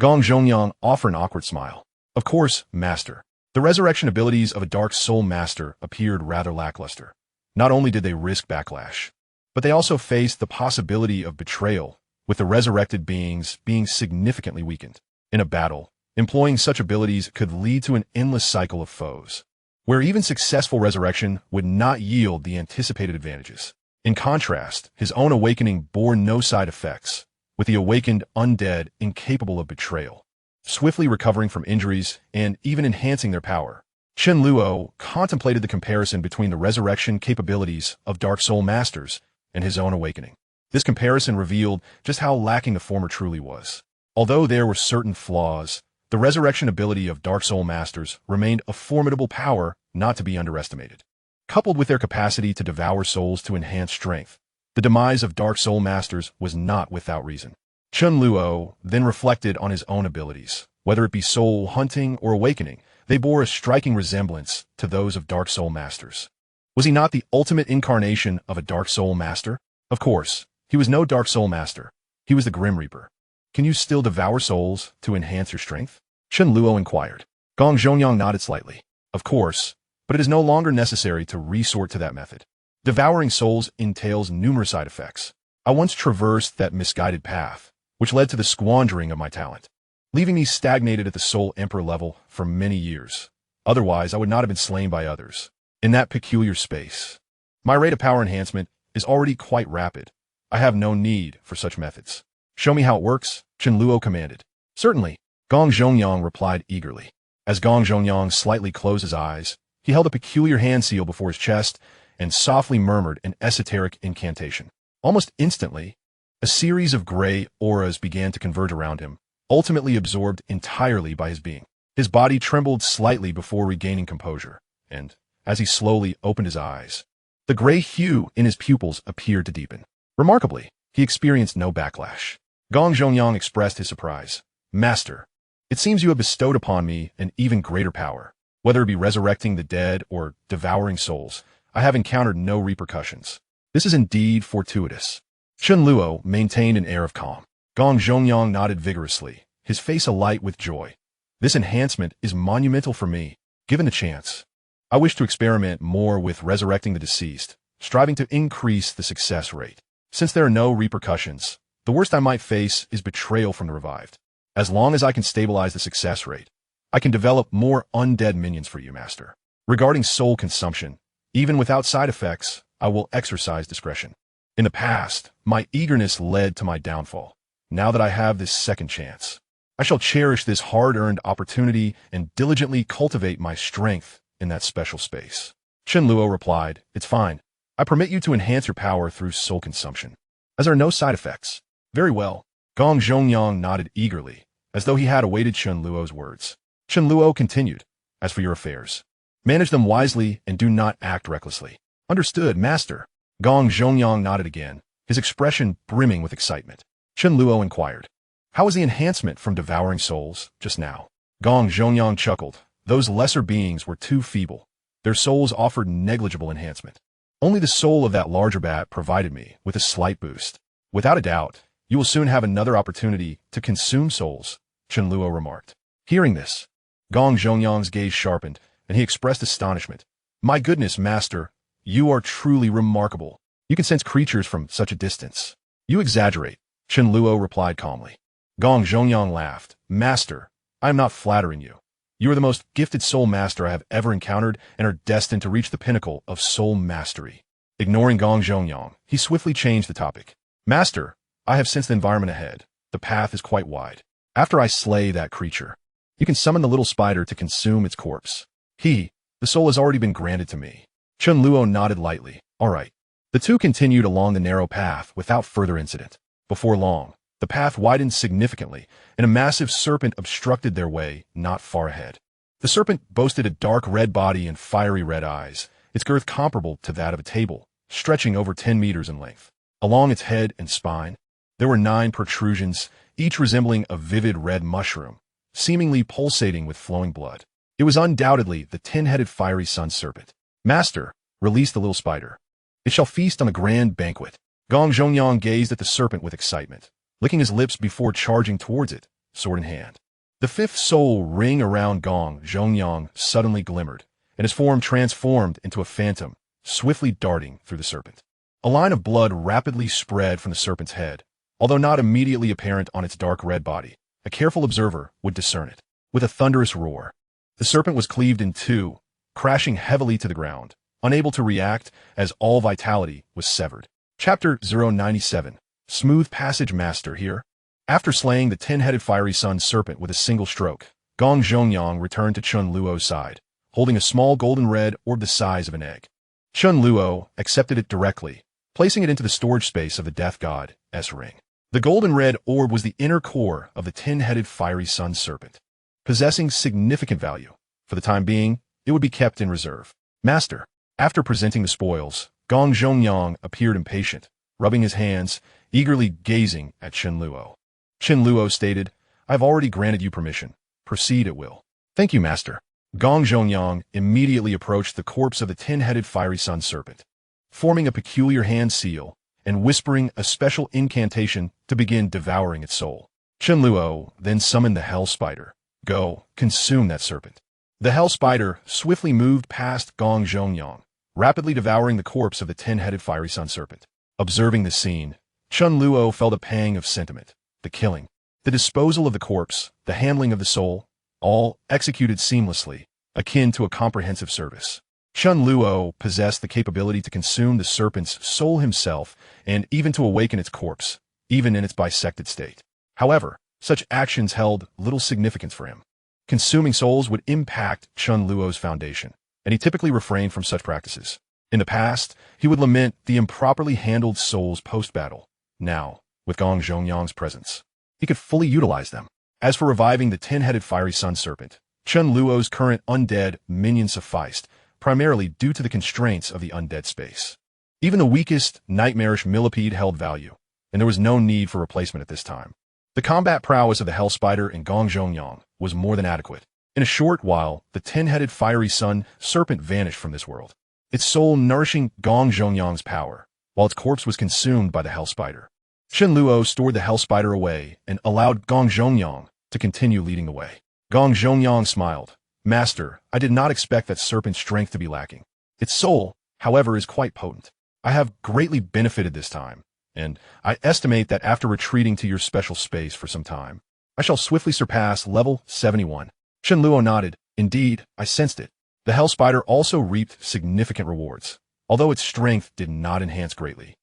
Gong Zhongyang offered an awkward smile. Of course, master. The resurrection abilities of a dark soul master appeared rather lackluster. Not only did they risk backlash, but they also faced the possibility of betrayal, with the resurrected beings being significantly weakened. In a battle, employing such abilities could lead to an endless cycle of foes, where even successful resurrection would not yield the anticipated advantages. In contrast, his own awakening bore no side effects, with the awakened undead incapable of betrayal, swiftly recovering from injuries and even enhancing their power. Chen Luo contemplated the comparison between the resurrection capabilities of Dark Soul Masters and his own awakening. This comparison revealed just how lacking the former truly was. Although there were certain flaws, the resurrection ability of Dark Soul Masters remained a formidable power not to be underestimated. coupled with their capacity to devour souls to enhance strength. The demise of Dark Soul Masters was not without reason. Chen Luo then reflected on his own abilities. Whether it be soul hunting or awakening, they bore a striking resemblance to those of Dark Soul Masters. Was he not the ultimate incarnation of a Dark Soul Master? Of course, he was no Dark Soul Master. He was the Grim Reaper. Can you still devour souls to enhance your strength? Chen Luo inquired. Gong Zhongyang nodded slightly. Of course, but it is no longer necessary to resort to that method. Devouring souls entails numerous side effects. I once traversed that misguided path, which led to the squandering of my talent, leaving me stagnated at the Soul Emperor level for many years. Otherwise, I would not have been slain by others. In that peculiar space, my rate of power enhancement is already quite rapid. I have no need for such methods. Show me how it works, Chen Luo commanded. Certainly, Gong Zhongyang replied eagerly. As Gong Zhongyang slightly closed his eyes, he held a peculiar hand seal before his chest and softly murmured an esoteric incantation. Almost instantly, a series of gray auras began to converge around him, ultimately absorbed entirely by his being. His body trembled slightly before regaining composure, and, as he slowly opened his eyes, the gray hue in his pupils appeared to deepen. Remarkably, he experienced no backlash. Gong Zhongyang expressed his surprise. Master, it seems you have bestowed upon me an even greater power. Whether it be resurrecting the dead or devouring souls, I have encountered no repercussions. This is indeed fortuitous. Chen Luo maintained an air of calm. Gong Zhongyang nodded vigorously, his face alight with joy. This enhancement is monumental for me. Given the chance, I wish to experiment more with resurrecting the deceased, striving to increase the success rate. Since there are no repercussions, the worst I might face is betrayal from the revived. As long as I can stabilize the success rate, I can develop more undead minions for you, Master. Regarding soul consumption, even without side effects, I will exercise discretion. In the past, my eagerness led to my downfall. Now that I have this second chance, I shall cherish this hard-earned opportunity and diligently cultivate my strength in that special space. Chen Luo replied, It's fine. I permit you to enhance your power through soul consumption, as there are no side effects. Very well. Gong Zhongyang nodded eagerly, as though he had awaited Chen Luo's words. Chen Luo continued, As for your affairs, manage them wisely and do not act recklessly. Understood, Master. Gong Zhongyang nodded again, his expression brimming with excitement. Chen Luo inquired, How was the enhancement from devouring souls just now? Gong Zhongyang chuckled. Those lesser beings were too feeble. Their souls offered negligible enhancement. Only the soul of that larger bat provided me with a slight boost. Without a doubt, you will soon have another opportunity to consume souls, Chen Luo remarked. Hearing this, Gong Zhongyang's gaze sharpened, and he expressed astonishment. My goodness, Master, you are truly remarkable. You can sense creatures from such a distance. You exaggerate, Chen Luo replied calmly. Gong Zhongyang laughed. Master, I am not flattering you. You are the most gifted soul master I have ever encountered and are destined to reach the pinnacle of soul mastery. Ignoring Gong Zhongyang, he swiftly changed the topic. Master, I have sensed the environment ahead. The path is quite wide. After I slay that creature, you can summon the little spider to consume its corpse. The soul has already been granted to me. Chen Luo nodded lightly. All right. The two continued along the narrow path without further incident. Before long, the path widened significantly, and a massive serpent obstructed their way not far ahead. The serpent boasted a dark red body and fiery red eyes, its girth comparable to that of a table, stretching over 10 meters in length. Along its head and spine, there were 9 protrusions, each resembling a vivid red mushroom, seemingly pulsating with flowing blood. It was undoubtedly the 10-headed fiery sun serpent. Master, release the little spider. It shall feast on a grand banquet. Gong Zhongyang gazed at the serpent with excitement, licking his lips before charging towards it, sword in hand. The 5th soul ring around Gong Zhongyang suddenly glimmered, and his form transformed into a phantom, swiftly darting through the serpent. A line of blood rapidly spread from the serpent's head, although not immediately apparent on its dark red body. A careful observer would discern it. With a thunderous roar, the serpent was cleaved in two, crashing heavily to the ground, unable to react as all vitality was severed. Chapter 097. Smooth Passage Master here. After slaying the 10-headed fiery sun serpent with a single stroke, Gong Zhongyang returned to Chen Luo's side, holding a small golden red orb the size of an egg. Chen Luo accepted it directly, placing it into the storage space of the death god's ring. The golden red orb was the inner core of the 10-headed fiery sun serpent, possessing significant value. For the time being, it would be kept in reserve. Master, After presenting the spoils, Gong Zhongyang appeared impatient, rubbing his hands, eagerly gazing at Chen Luo. Chen Luo stated, "I have already granted you permission. Proceed at will." "Thank you, master." Gong Zhongyang immediately approached the corpse of the 10-headed fiery sun serpent, forming a peculiar hand seal and whispering a special incantation to begin devouring its soul. Chen Luo then summoned the hell spider. "Go, consume that serpent." The hell spider swiftly moved past Gong Zhongyang, rapidly devouring the corpse of the 10-headed fiery sun serpent. Observing this scene, Chen Luo felt a pang of sentiment. The killing, the disposal of the corpse, the handling of the soul, all executed seamlessly, akin to a comprehensive service. Chen Luo possessed the capability to consume the serpent's soul himself and even to awaken its corpse, even in its bisected state. However, such actions held little significance for him. Consuming souls would impact Chen Luo's foundation, and he typically refrained from such practices. In the past, he would lament the improperly handled souls post-battle. Now, with Gong Zhongyang's presence, he could fully utilize them. As for reviving the 10-headed fiery sun serpent, Chen Luo's current undead minion sufficed, primarily due to the constraints of the undead space. Even the weakest, nightmarish millipede held value, and there was no need for replacement at this time. The combat prowess of the Hell Spider and Gong Zhongyang was more than adequate. In a short while, the 10-headed fiery sun serpent vanished from this world, its soul nourishing Gong Zhongyang's power, while its corpse was consumed by the Hell Spider. Chen Luo stored the Hell Spider away and allowed Gong Zhongyang to continue leading the way. Gong Zhongyang smiled. "Master, I did not expect that serpent's strength to be lacking. Its soul, however, is quite potent. I have greatly benefited this time, and I estimate that after retreating to your special space for some time, I shall swiftly surpass level 71. Chen Luo nodded. "Indeed, I sensed it." The Hell Spider also reaped significant rewards, although its strength did not enhance greatly.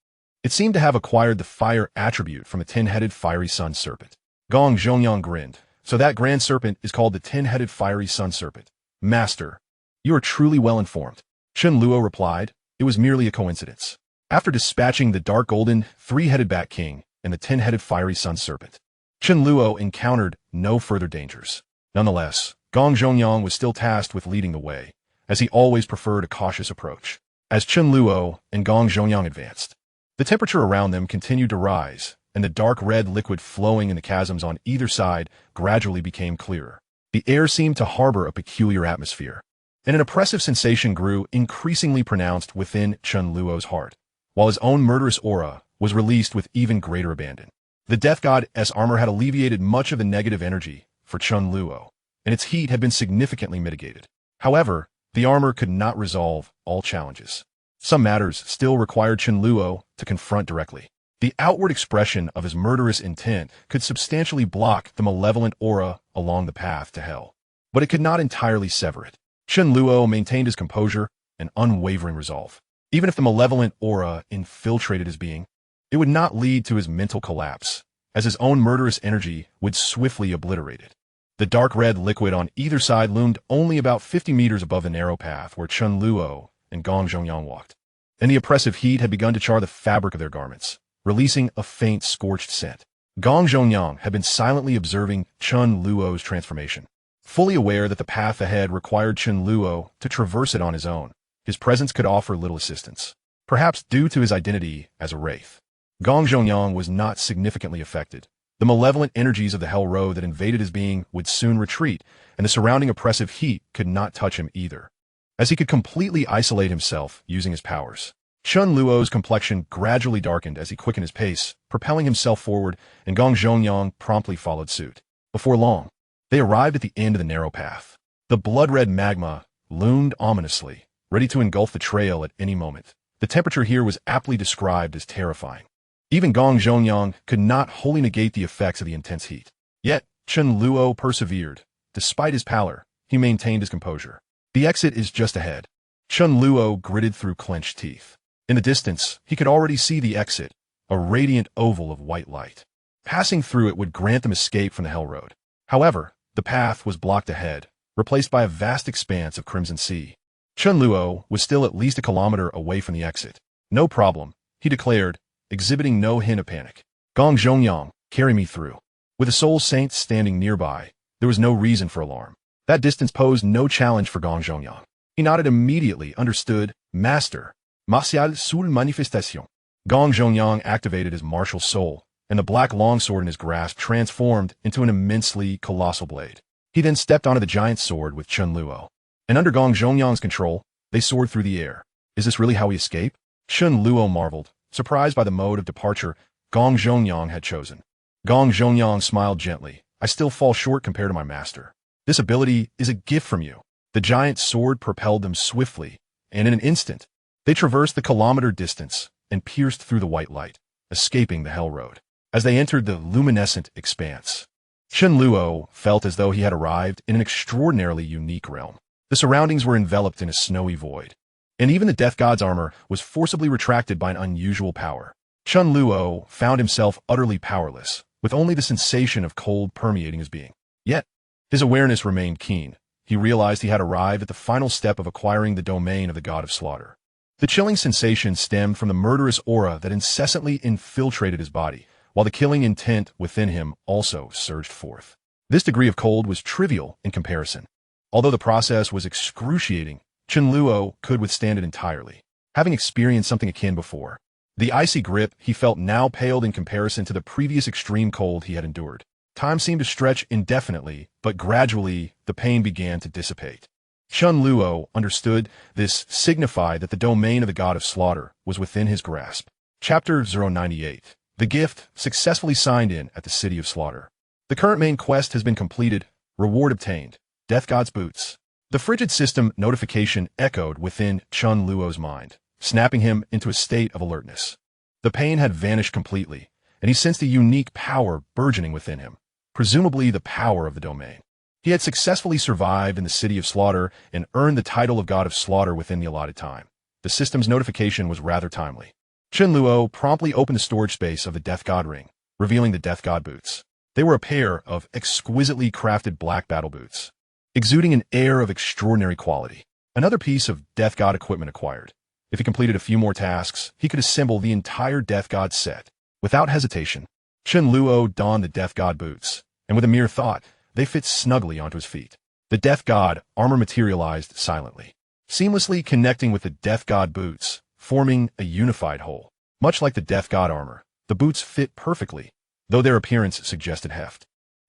It seemed to have acquired the fire attribute from the 10-headed fiery sun serpent. Gong Zhongyang grinned. "So that grand serpent is called the 10-headed fiery sun serpent. Master, you are truly well informed." Chen Luo replied, "It was merely a coincidence." After dispatching the dark golden 3-headed bat king and the 10-headed fiery sun serpent, Chen Luo encountered no further dangers. Nonetheless, Gong Zhongyang was still tasked with leading the way, as he always preferred a cautious approach. As Chen Luo and Gong Zhongyang advanced, the temperature around them continued to rise, and the dark red liquid flowing in the chasms on either side gradually became clearer. The air seemed to harbor a peculiar atmosphere, and an oppressive sensation grew increasingly pronounced within Chen Luo's heart, while his own murderous aura was released with even greater abandon. The Death God's armor had alleviated much of the negative energy for Chen Luo, and its heat had been significantly mitigated. However, the armor could not resolve all challenges. Some matters still required Chen Luo to confront directly. The outward expression of his murderous intent could substantially block the malevolent aura along the path to hell, but it could not entirely sever it. Chen Luo maintained his composure and unwavering resolve. Even if the malevolent aura infiltrated his being, it would not lead to his mental collapse, as his own murderous energy would swiftly obliterate it. The dark red liquid on either side loomed only about 50 meters above the narrow path where Chen Luo and Gong Zhongyang walked, and the oppressive heat had begun to char the fabric of their garments, releasing a faint scorched scent. Gong Zhongyang had been silently observing Chen Luo's transformation. Fully aware that the path ahead required Chen Luo to traverse it on his own, his presence could offer little assistance, perhaps due to his identity as a wraith. Gong Zhongyang was not significantly affected. The malevolent energies of the Hell Road that invaded his being would soon retreat, and the surrounding oppressive heat could not touch him either, as he could completely isolate himself using his powers. Chen Luo's complexion gradually darkened as he quickened his pace, propelling himself forward, and Gong Zhongyang promptly followed suit. Before long, they arrived at the end of the narrow path. The blood-red magma loomed ominously, ready to engulf the trail at any moment. The temperature here was aptly described as terrifying. Even Gong Zhongyang could not wholly negate the effects of the intense heat. Yet, Chen Luo persevered. Despite his pallor, he maintained his composure. "The exit is just ahead." Chen Luo gritted through clenched teeth. In the distance, he could already see the exit, a radiant oval of white light. Passing through it would grant them escape from the Hell Road. However, the path was blocked ahead, replaced by a vast expanse of crimson sea. Chen Luo was still at least a kilometer away from the exit. "No problem," he declared, exhibiting no hint of panic. "Gong Zhongyang, carry me through." With the Soul Saint standing nearby, there was no reason for alarm. That distance posed no challenge for Gong Zhongyang. He nodded immediately, understood. Master. Martial Soul Manifestation. Gong Zhongyang activated his martial soul, and the black longsword in his grasp transformed into an immensely colossal blade. He then stepped onto the giant sword with Chen Luo. And under Gong Zhongyang's control, they soared through the air. Is this really how we escape? Chen Luo marveled, surprised by the mode of departure Gong Zhongyang had chosen. Gong Zhongyang smiled gently. I still fall short compared to my master. This ability is a gift from you. The giant sword propelled them swiftly, and in an instant, they traversed the kilometer distance and pierced through the white light, escaping the Hell Road. As they entered the luminescent expanse, Chen Luo felt as though he had arrived in an extraordinarily unique realm. The surroundings were enveloped in a snowy void, and even the Death God's armor was forcibly retracted by an unusual power. Chen Luo found himself utterly powerless, with only the sensation of cold permeating his being. Yet, his awareness remained keen. He realized he had arrived at the final step of acquiring the domain of the God of Slaughter. The chilling sensation stemmed from the murderous aura that incessantly infiltrated his body, while the killing intent within him also surged forth. This degree of cold was trivial in comparison. Although the process was excruciating, Chen Luo could withstand it entirely, having experienced something akin before. The icy grip he felt now paled in comparison to the previous extreme cold he had endured. Time seemed to stretch indefinitely, but gradually the pain began to dissipate. Chen Luo understood this signified that the domain of the God of Slaughter was within his grasp. Chapter 098. The gift successfully signed in at the City of Slaughter. The current main quest has been completed. Reward obtained. Death God's boots. The frigid system notification echoed within Chen Luo's mind, snapping him into a state of alertness. The pain had vanished completely, and he sensed a unique power burgeoning within him, presumably the power of the domain. He had successfully survived in the City of Slaughter and earned the title of God of Slaughter within the allotted time. The system's notification was rather timely. Chen Luo promptly opened the storage space of the Death God ring, revealing the Death God boots. They were a pair of exquisitely crafted black battle boots, exuding an air of extraordinary quality. Another piece of Death God equipment acquired. If he completed a few more tasks, he could assemble the entire Death God set. Without hesitation, Chen Luo donned the Death God boots, and with a mere thought, they fit snugly onto his feet. The Death God armor materialized silently, seamlessly connecting with the Death God boots, forming a unified whole. Much like the Death God armor, the boots fit perfectly, though their appearance suggested heft.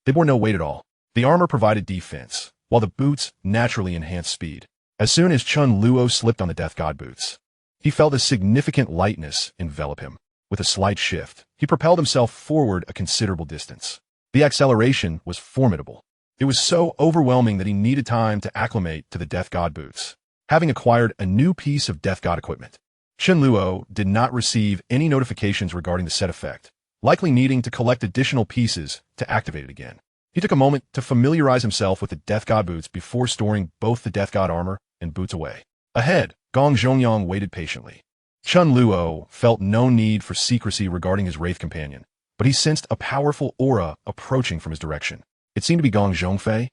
They bore no weight at all. The armor provided defense, while the boots naturally enhanced speed. As soon as Chen Luo slipped on the Death God boots, he felt a significant lightness envelop him. With a slight shift, he propelled himself forward a considerable distance. The acceleration was formidable. It was so overwhelming that he needed time to acclimate to the Death God boots. Having acquired a new piece of Death God equipment, Chen Luo did not receive any notifications regarding the set effect, likely needing to collect additional pieces to activate it again. He took a moment to familiarize himself with the Death God boots before storing both the Death God armor and boots away. Ahead, Gong Zhongyang waited patiently. Chen Luo felt no need for secrecy regarding his wraith companion, but he sensed a powerful aura approaching from his direction. It seemed to be Gong Zhongfei.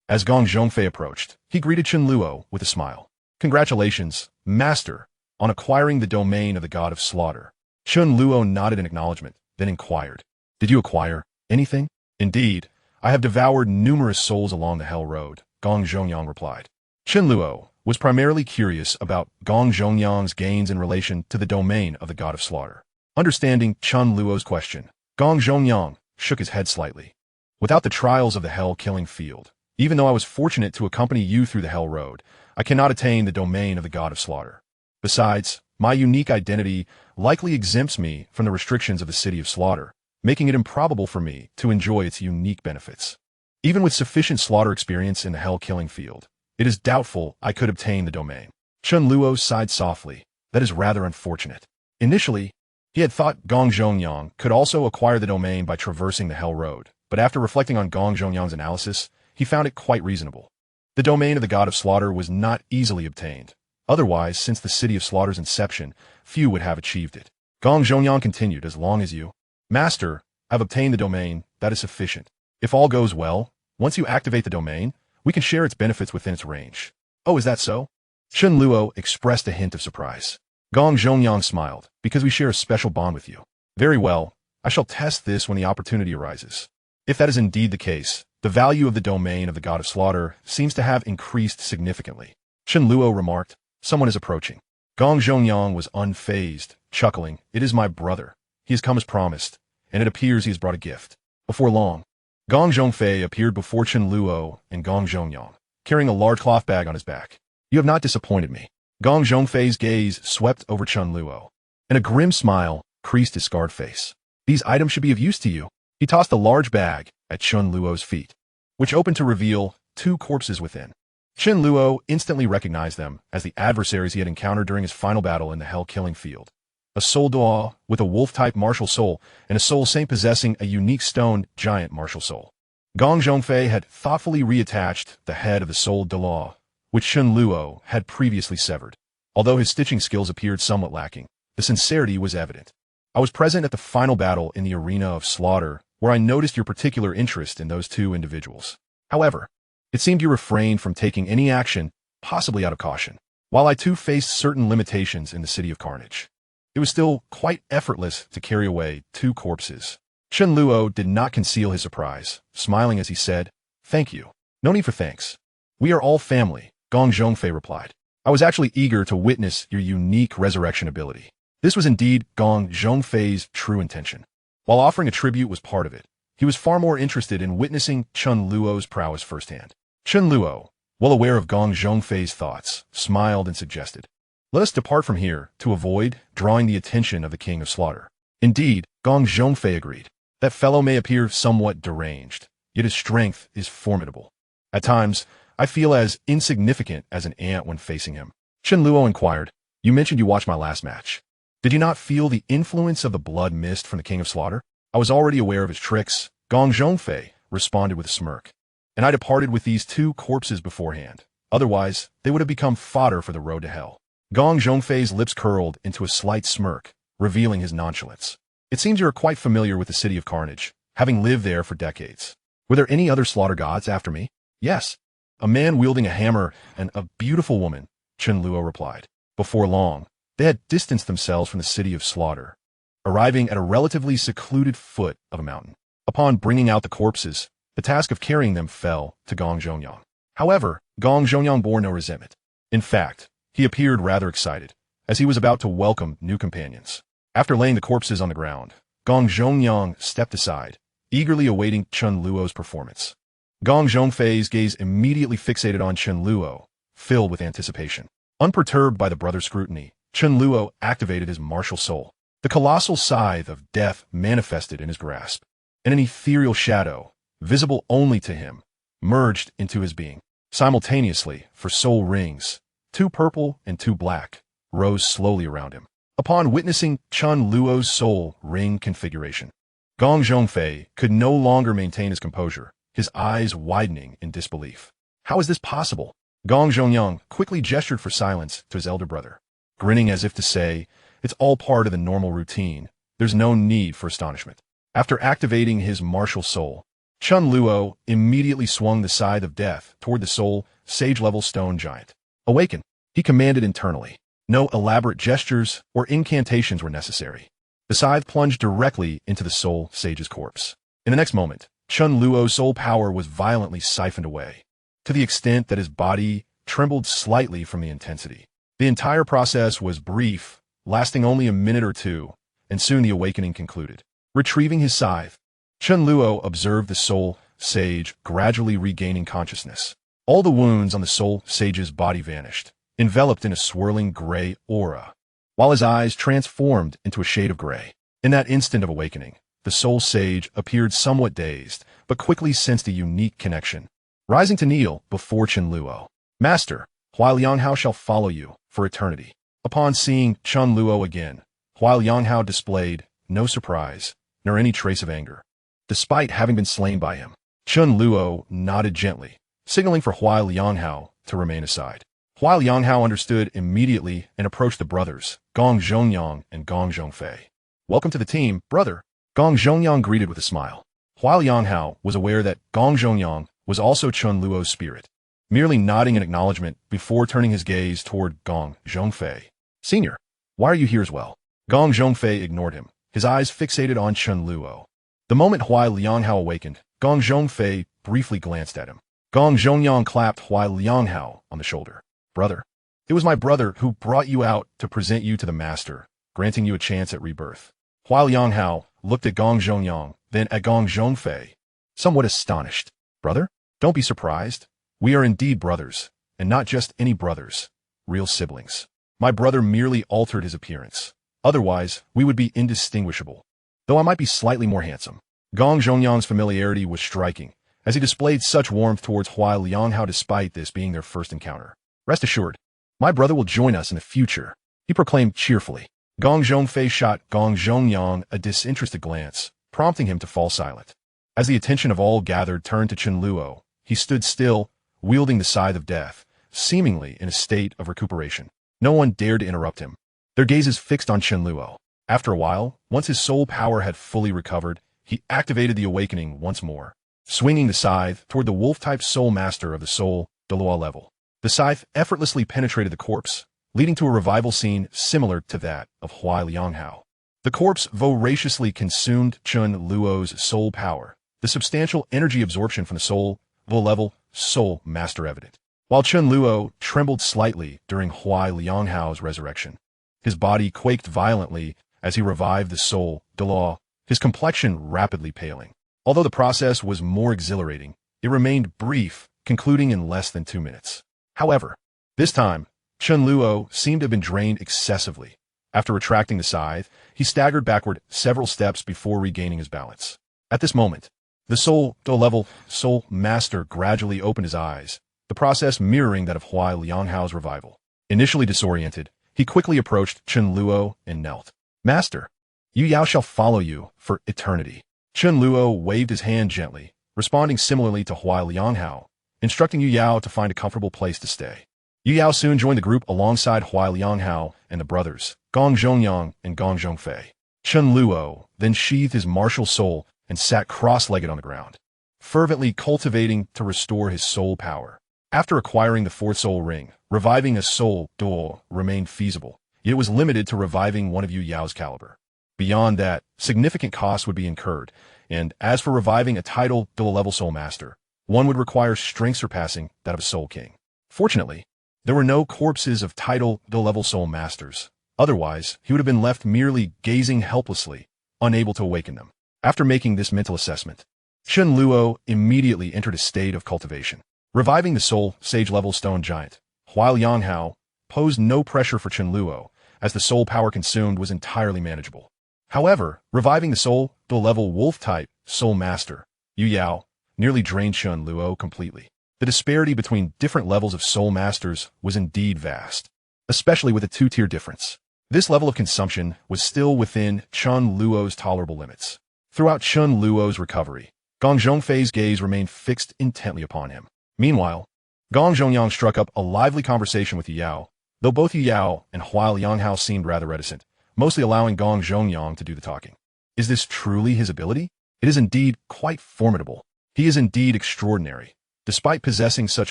As Gong Zhongfei approached, he greeted Chen Luo with a smile. Congratulations, Master, on acquiring the domain of the God of Slaughter. Chen Luo nodded in acknowledgement, then inquired, Did you acquire anything? Indeed, I have devoured numerous souls along the Hell Road, Gong Zhongyang replied. Chen Luo was primarily curious about Gong Zhongyang's gains in relation to the domain of the God of Slaughter. Understanding Chen Luo's question, Gong Zhongyang shook his head slightly. Without the trials of the hell-killing field, even though I was fortunate to accompany you through the Hell Road, I cannot attain the domain of the God of Slaughter. Besides, my unique identity likely exempts me from the restrictions of the City of Slaughter, making it improbable for me to enjoy its unique benefits. Even with sufficient slaughter experience in the hell-killing field, it is doubtful I could obtain the domain. Chen Luo sighed softly. That is rather unfortunate. Initially, he had thought Gong Zhongyang could also acquire the domain by traversing the Hell Road, but after reflecting on Gong Zhongyang's analysis, he found it quite reasonable. The domain of the God of Slaughter was not easily obtained. Otherwise, since the City of Slaughter's inception, few would have achieved it. Gong Zhongyang continued, as long as you, Master, have obtained the domain, that is sufficient. If all goes well, once you activate the domain, we can share its benefits within its range. Oh, is that so? Chen Luo expressed a hint of surprise. Gong Zhongyang smiled, because we share a special bond with you. Very well, I shall test this when the opportunity arises. If that is indeed the case, the value of the domain of the God of Slaughter seems to have increased significantly. Chen Luo remarked, "Someone is approaching." Gong Zhongyang was unfazed, chuckling, "It is my brother. He has come as promised, and it appears he has brought a gift." Before long, Gong Zhongfei appeared before Chen Luo and Gong Zhongyang, carrying a large cloth bag on his back. "You have not disappointed me." Gong Zhongfei's gaze swept over Chen Luo, and a grim smile creased his scarred face. "These items should be of use to you." He tossed a large bag at Chen Luo's feet, which opened to reveal 2 corpses within. Chen Luo instantly recognized them as the adversaries he had encountered during his final battle in the Hell-Killing Field. A Soul Duo with a wolf-type martial soul, and a Soul Saint possessing a unique stone giant martial soul. Gong Zhongfei had thoughtfully reattached the head of the Soul Duo, which Chen Luo had previously severed. Although his stitching skills appeared somewhat lacking, the sincerity was evident. "I was present at the final battle in the arena of slaughter, where I noticed your particular interest in those 2 individuals. However, it seemed you refrained from taking any action, possibly out of caution. While I too faced certain limitations in the City of Carnage, it was still quite effortless to carry away 2 corpses." Chen Luo did not conceal his surprise, smiling as he said, "Thank you." "No need for thanks. We are all family," Gong Zhongfei replied. "I was actually eager to witness your unique resurrection ability." This was indeed Gong Zhongfei's true intention. While offering a tribute was part of it, he was far more interested in witnessing Chen Luo's prowess firsthand. Chen Luo, well aware of Gong Zhongfei's thoughts, smiled and suggested, "Let us depart from here to avoid drawing the attention of the King of Slaughter." Indeed, Gong Zhongfei agreed. That fellow may appear somewhat deranged, yet his strength is formidable. At times, I feel as insignificant as an ant when facing him. Chen Luo inquired, "You mentioned you watched my last match. Did you not feel the influence of the blood mist from the King of Slaughter?" "I was already aware of his tricks," Gong Zhongfei responded with a smirk. "And I departed with these 2 corpses beforehand. Otherwise, they would have become fodder for the road to hell." Gong Zhongfei's lips curled into a slight smirk, revealing his nonchalance. "It seems you are quite familiar with the City of Carnage, having lived there for decades. Were there any other slaughter gods after me?" "Yes. A man wielding a hammer and a beautiful woman," Chen Luo replied. Before long, they had distanced themselves from the City of Slaughter, arriving at a relatively secluded foot of a mountain. Upon bringing out the corpses, the task of carrying them fell to Gong Zhongyang. However, Gong Zhongyang bore no resentment. In fact, he appeared rather excited, as he was about to welcome new companions. After laying the corpses on the ground, Gong Zhongyang stepped aside, eagerly awaiting Chen Luo's performance. Gong Zhongfei's gaze immediately fixated on Chen Luo, filled with anticipation. Unperturbed by the brother's scrutiny, Chen Luo activated his martial soul. The colossal scythe of death manifested in his grasp, and an ethereal shadow, visible only to him, merged into his being. Simultaneously, for soul rings, 2 purple and 2 black, rose slowly around him. Upon witnessing Chen Luo's soul ring configuration, Gong Zhongfei could no longer maintain his composure, his eyes widening in disbelief. "How is this possible?" Gong Zhongyang quickly gestured for silence to his elder brother, grinning as if to say, "It's all part of the normal routine. There's no need for astonishment." After activating his martial soul, Chen Luo immediately swung the scythe of death toward the soul sage-level stone giant. "Awaken," he commanded internally. No elaborate gestures or incantations were necessary. The scythe plunged directly into the soul sage's corpse. In the next moment, Chen Luo's soul power was violently siphoned away, to the extent that his body trembled slightly from the intensity. The entire process was brief, lasting only a minute or 2, and soon the awakening concluded. Retrieving his scythe, Chen Luo observed the soul sage gradually regaining consciousness. All the wounds on the soul sage's body vanished, enveloped in a swirling gray aura, while his eyes transformed into a shade of gray. In that instant of awakening, the soul sage appeared somewhat dazed, but quickly sensed a unique connection. Rising to kneel before Chen Luo, "Master, Huai Lianghao shall follow you for eternity." Upon seeing Chen Luo again, Huai Lianghao displayed no surprise, nor any trace of anger. Despite having been slain by him, Chen Luo nodded gently, signaling for Huai Lianghao to remain aside. Huai Lianghao understood immediately and approached the brothers, Gong Zhongyang and Gong Zhongfei. "Welcome to the team, brother," Gong Zhongyang greeted with a smile. Huai Lianghao was aware that Gong Zhongyang was also Chen Luo's spirit, merely nodding in acknowledgement before turning his gaze toward Gong Zhongfei. "Senior, why are you here as well?" Gong Zhongfei ignored him, his eyes fixated on Chen Luo. The moment Huai Lianghao awakened, Gong Zhongfei briefly glanced at him. Gong Zhongyang clapped Huai Lianghao on the shoulder. Brother. It was my brother who brought you out to present you to the master, granting you a chance at rebirth. Hua Lianghao looked at Gong Zhongyang, then at Gong Zhongfei, somewhat astonished. Brother? Don't be surprised. We are indeed brothers, and not just any brothers, real siblings. My brother merely altered his appearance. Otherwise, we would be indistinguishable, though I might be slightly more handsome. Gong Zhongyang's familiarity was striking, as he displayed such warmth towards Hua Lianghao despite this being their first encounter. Rest assured, my brother will join us in the future, he proclaimed cheerfully. Gong Zhongfei shot Gong Zhongyang a disinterested glance, prompting him to fall silent. As the attention of all gathered turned to Chen Luo, he stood still, wielding the scythe of death, seemingly in a state of recuperation. No one dared to interrupt him, their gazes fixed on Chen Luo. After a while, once his soul power had fully recovered, he activated the awakening once more, swinging the scythe toward the wolf-type soul master of the soul, Douluo level. The scythe effortlessly penetrated the corpse, leading to a revival scene similar to that of Hua Lianghao. The corpse voraciously consumed Chen Luo's soul power, the substantial energy absorption from the soul, level, soul master evident. While Chen Luo trembled slightly during Hua Lianghao's resurrection, his body quaked violently as he revived the soul, Douluo, his complexion rapidly paling. Although the process was more exhilarating, it remained brief, concluding in less than 2 minutes. However, this time, Chen Luo seemed to have been drained excessively. After retracting the scythe, he staggered backward several steps before regaining his balance. At this moment, the soul, level, soul master gradually opened his eyes, the process mirroring that of Hua Lianghao's revival. Initially disoriented, he quickly approached Chen Luo and knelt. Master, Yu Yao shall follow you for eternity. Chen Luo waved his hand gently, responding similarly to Hua Lianghao, instructing Yu Yao to find a comfortable place to stay. Yu Yao soon joined the group alongside Hua Lianghao and the brothers, Gong Zhongyang and Gong Zhongfei. Chen Luo then sheathed his martial soul and sat cross-legged on the ground, fervently cultivating to restore his soul power. After acquiring the fourth soul ring, reviving a soul, Duo, remained feasible, yet it was limited to reviving one of Yu Yao's caliber. Beyond that, significant costs would be incurred, and as for reviving a title Duo-level soul master, one would require strength surpassing that of a soul king. Fortunately, there were no corpses of title Duo-level soul masters. Otherwise, he would have been left merely gazing helplessly, unable to awaken them. After making this mental assessment, Chen Luo immediately entered a state of cultivation. Reviving the soul sage-level stone giant, Hua Lianghao posed no pressure for Chen Luo, as the soul power consumed was entirely manageable. However, reviving the soul Duo-level wolf-type soul master, Yu Yao, nearly drained Chen Luo completely. The disparity between different levels of soul masters was indeed vast, especially with a two-tier difference. This level of consumption was still within Chen Luo's tolerable limits. Throughout Chen Luo's recovery, Gong Zhongfei's gaze remained fixed intently upon him. Meanwhile, Gong Zhongyang struck up a lively conversation with Yu Yao, though both Yu Yao and Hua Lianghao seemed rather reticent, mostly allowing Gong Zhongyang to do the talking. Is this truly his ability? It is indeed quite formidable. He is indeed extraordinary. Despite possessing such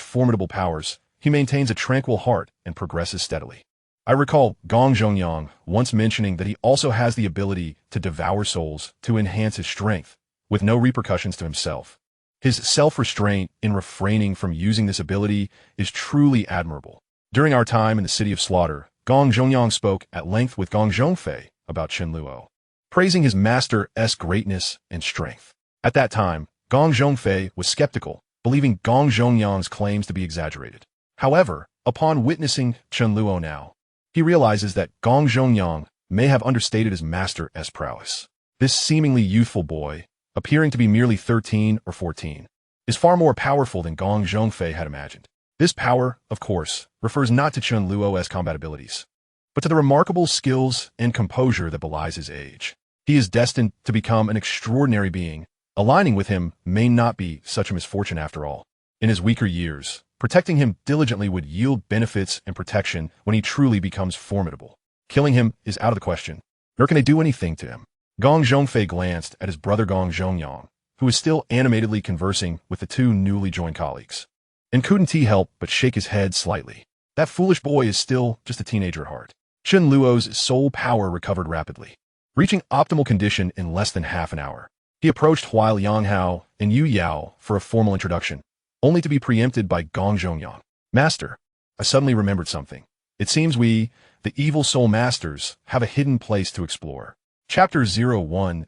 formidable powers, he maintains a tranquil heart and progresses steadily. I recall Gong Zhongyang once mentioning that he also has the ability to devour souls to enhance his strength, with no repercussions to himself. His self-restraint in refraining from using this ability is truly admirable. During our time in the City of Slaughter, Gong Zhongyang spoke at length with Gong Zhongfei about Chen Luo, praising his master's greatness and strength. At that time, Gong Zhongfei was skeptical, believing Gong Zhongyang's claims to be exaggerated. However, upon witnessing Chen Luo now, he realizes that Gong Zhongyang may have understated his master's prowess. This seemingly youthful boy, appearing to be merely 13 or 14, is far more powerful than Gong Zhongfei had imagined. This power, of course, refers not to Chen Luo's combat abilities, but to the remarkable skills and composure that belies his age. He is destined to become an extraordinary being. Aligning with him may not be such a misfortune after all. In his weaker years, protecting him diligently would yield benefits and protection when he truly becomes formidable. Killing him is out of the question, nor can they do anything to him. Gong Zhongfei glanced at his brother Gong Zhongyang, who was still animatedly conversing with the two newly joined colleagues, and couldn't he help but shake his head slightly. That foolish boy is still just a teenager at heart. Chen Luo's soul power recovered rapidly, reaching optimal condition in less than half an hour. He approached Hua Lianghao and Yu Yao for a formal introduction, only to be preempted by Gong Zhongyang. Master, I suddenly remembered something. It seems we, the evil soul masters, have a hidden place to explore. Chapter 0100.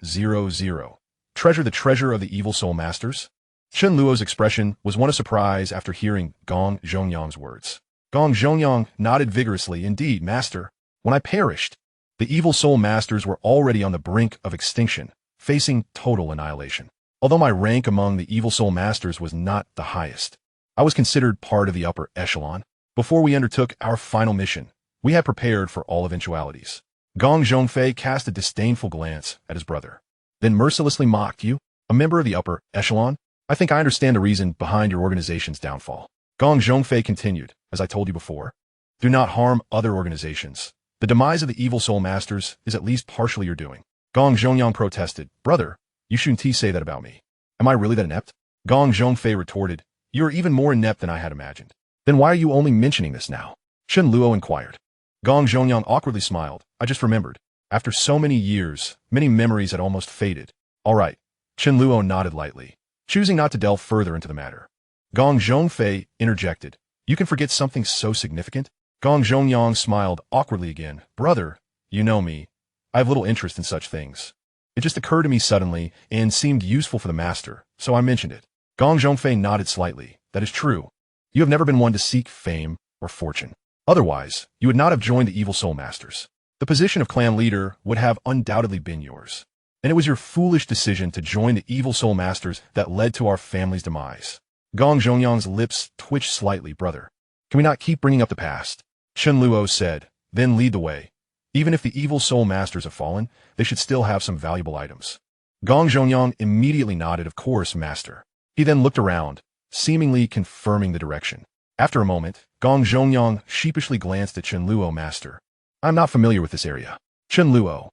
Treasure the treasure of the evil soul masters? Chen Luo's expression was one of surprise after hearing Gong Zhongyang's words. Gong Zhongyang nodded vigorously. Indeed, master. When I perished, the evil soul masters were already on the brink of extinction, facing total annihilation. Although my rank among the evil soul masters was not the highest, I was considered part of the upper echelon. Before we undertook our final mission, we had prepared for all eventualities. Gong Zhongfei cast a disdainful glance at his brother, then mercilessly mocked. You, a member of the upper echelon? I think I understand the reason behind your organization's downfall. Gong Zhongfei continued, as I told you before, do not harm other organizations. The demise of the evil soul masters is at least partially your doing. Gong Zhongyang protested, brother, you shouldn't say that about me. Am I really that inept? Gong Zhongfei retorted, you are even more inept than I had imagined. Then why are you only mentioning this now? Chen Luo inquired. Gong Zhongyang awkwardly smiled. I just remembered. After so many years, many memories had almost faded. All right. Chen Luo nodded lightly, choosing not to delve further into the matter. Gong Zhongfei interjected. You can forget something so significant? Gong Zhongyang smiled awkwardly again. Brother, you know me. I have little interest in such things. It just occurred to me suddenly and seemed useful for the master, so I mentioned it. Gong Zhongfei nodded slightly. That is true. You have never been one to seek fame or fortune. Otherwise, you would not have joined the evil soul masters. The position of clan leader would have undoubtedly been yours. And it was your foolish decision to join the evil soul masters that led to our family's demise. Gong Zhongyang's lips twitched slightly. Brother, can we not keep bringing up the past? Chen Luo said, then lead the way. Even if the evil soul masters have fallen, they should still have some valuable items. Gong Zhongyang immediately nodded, of course, master. He then looked around, seemingly confirming the direction. After a moment, Gong Zhongyang sheepishly glanced at Chen Luo. Master, I'm not familiar with this area. Chen Luo.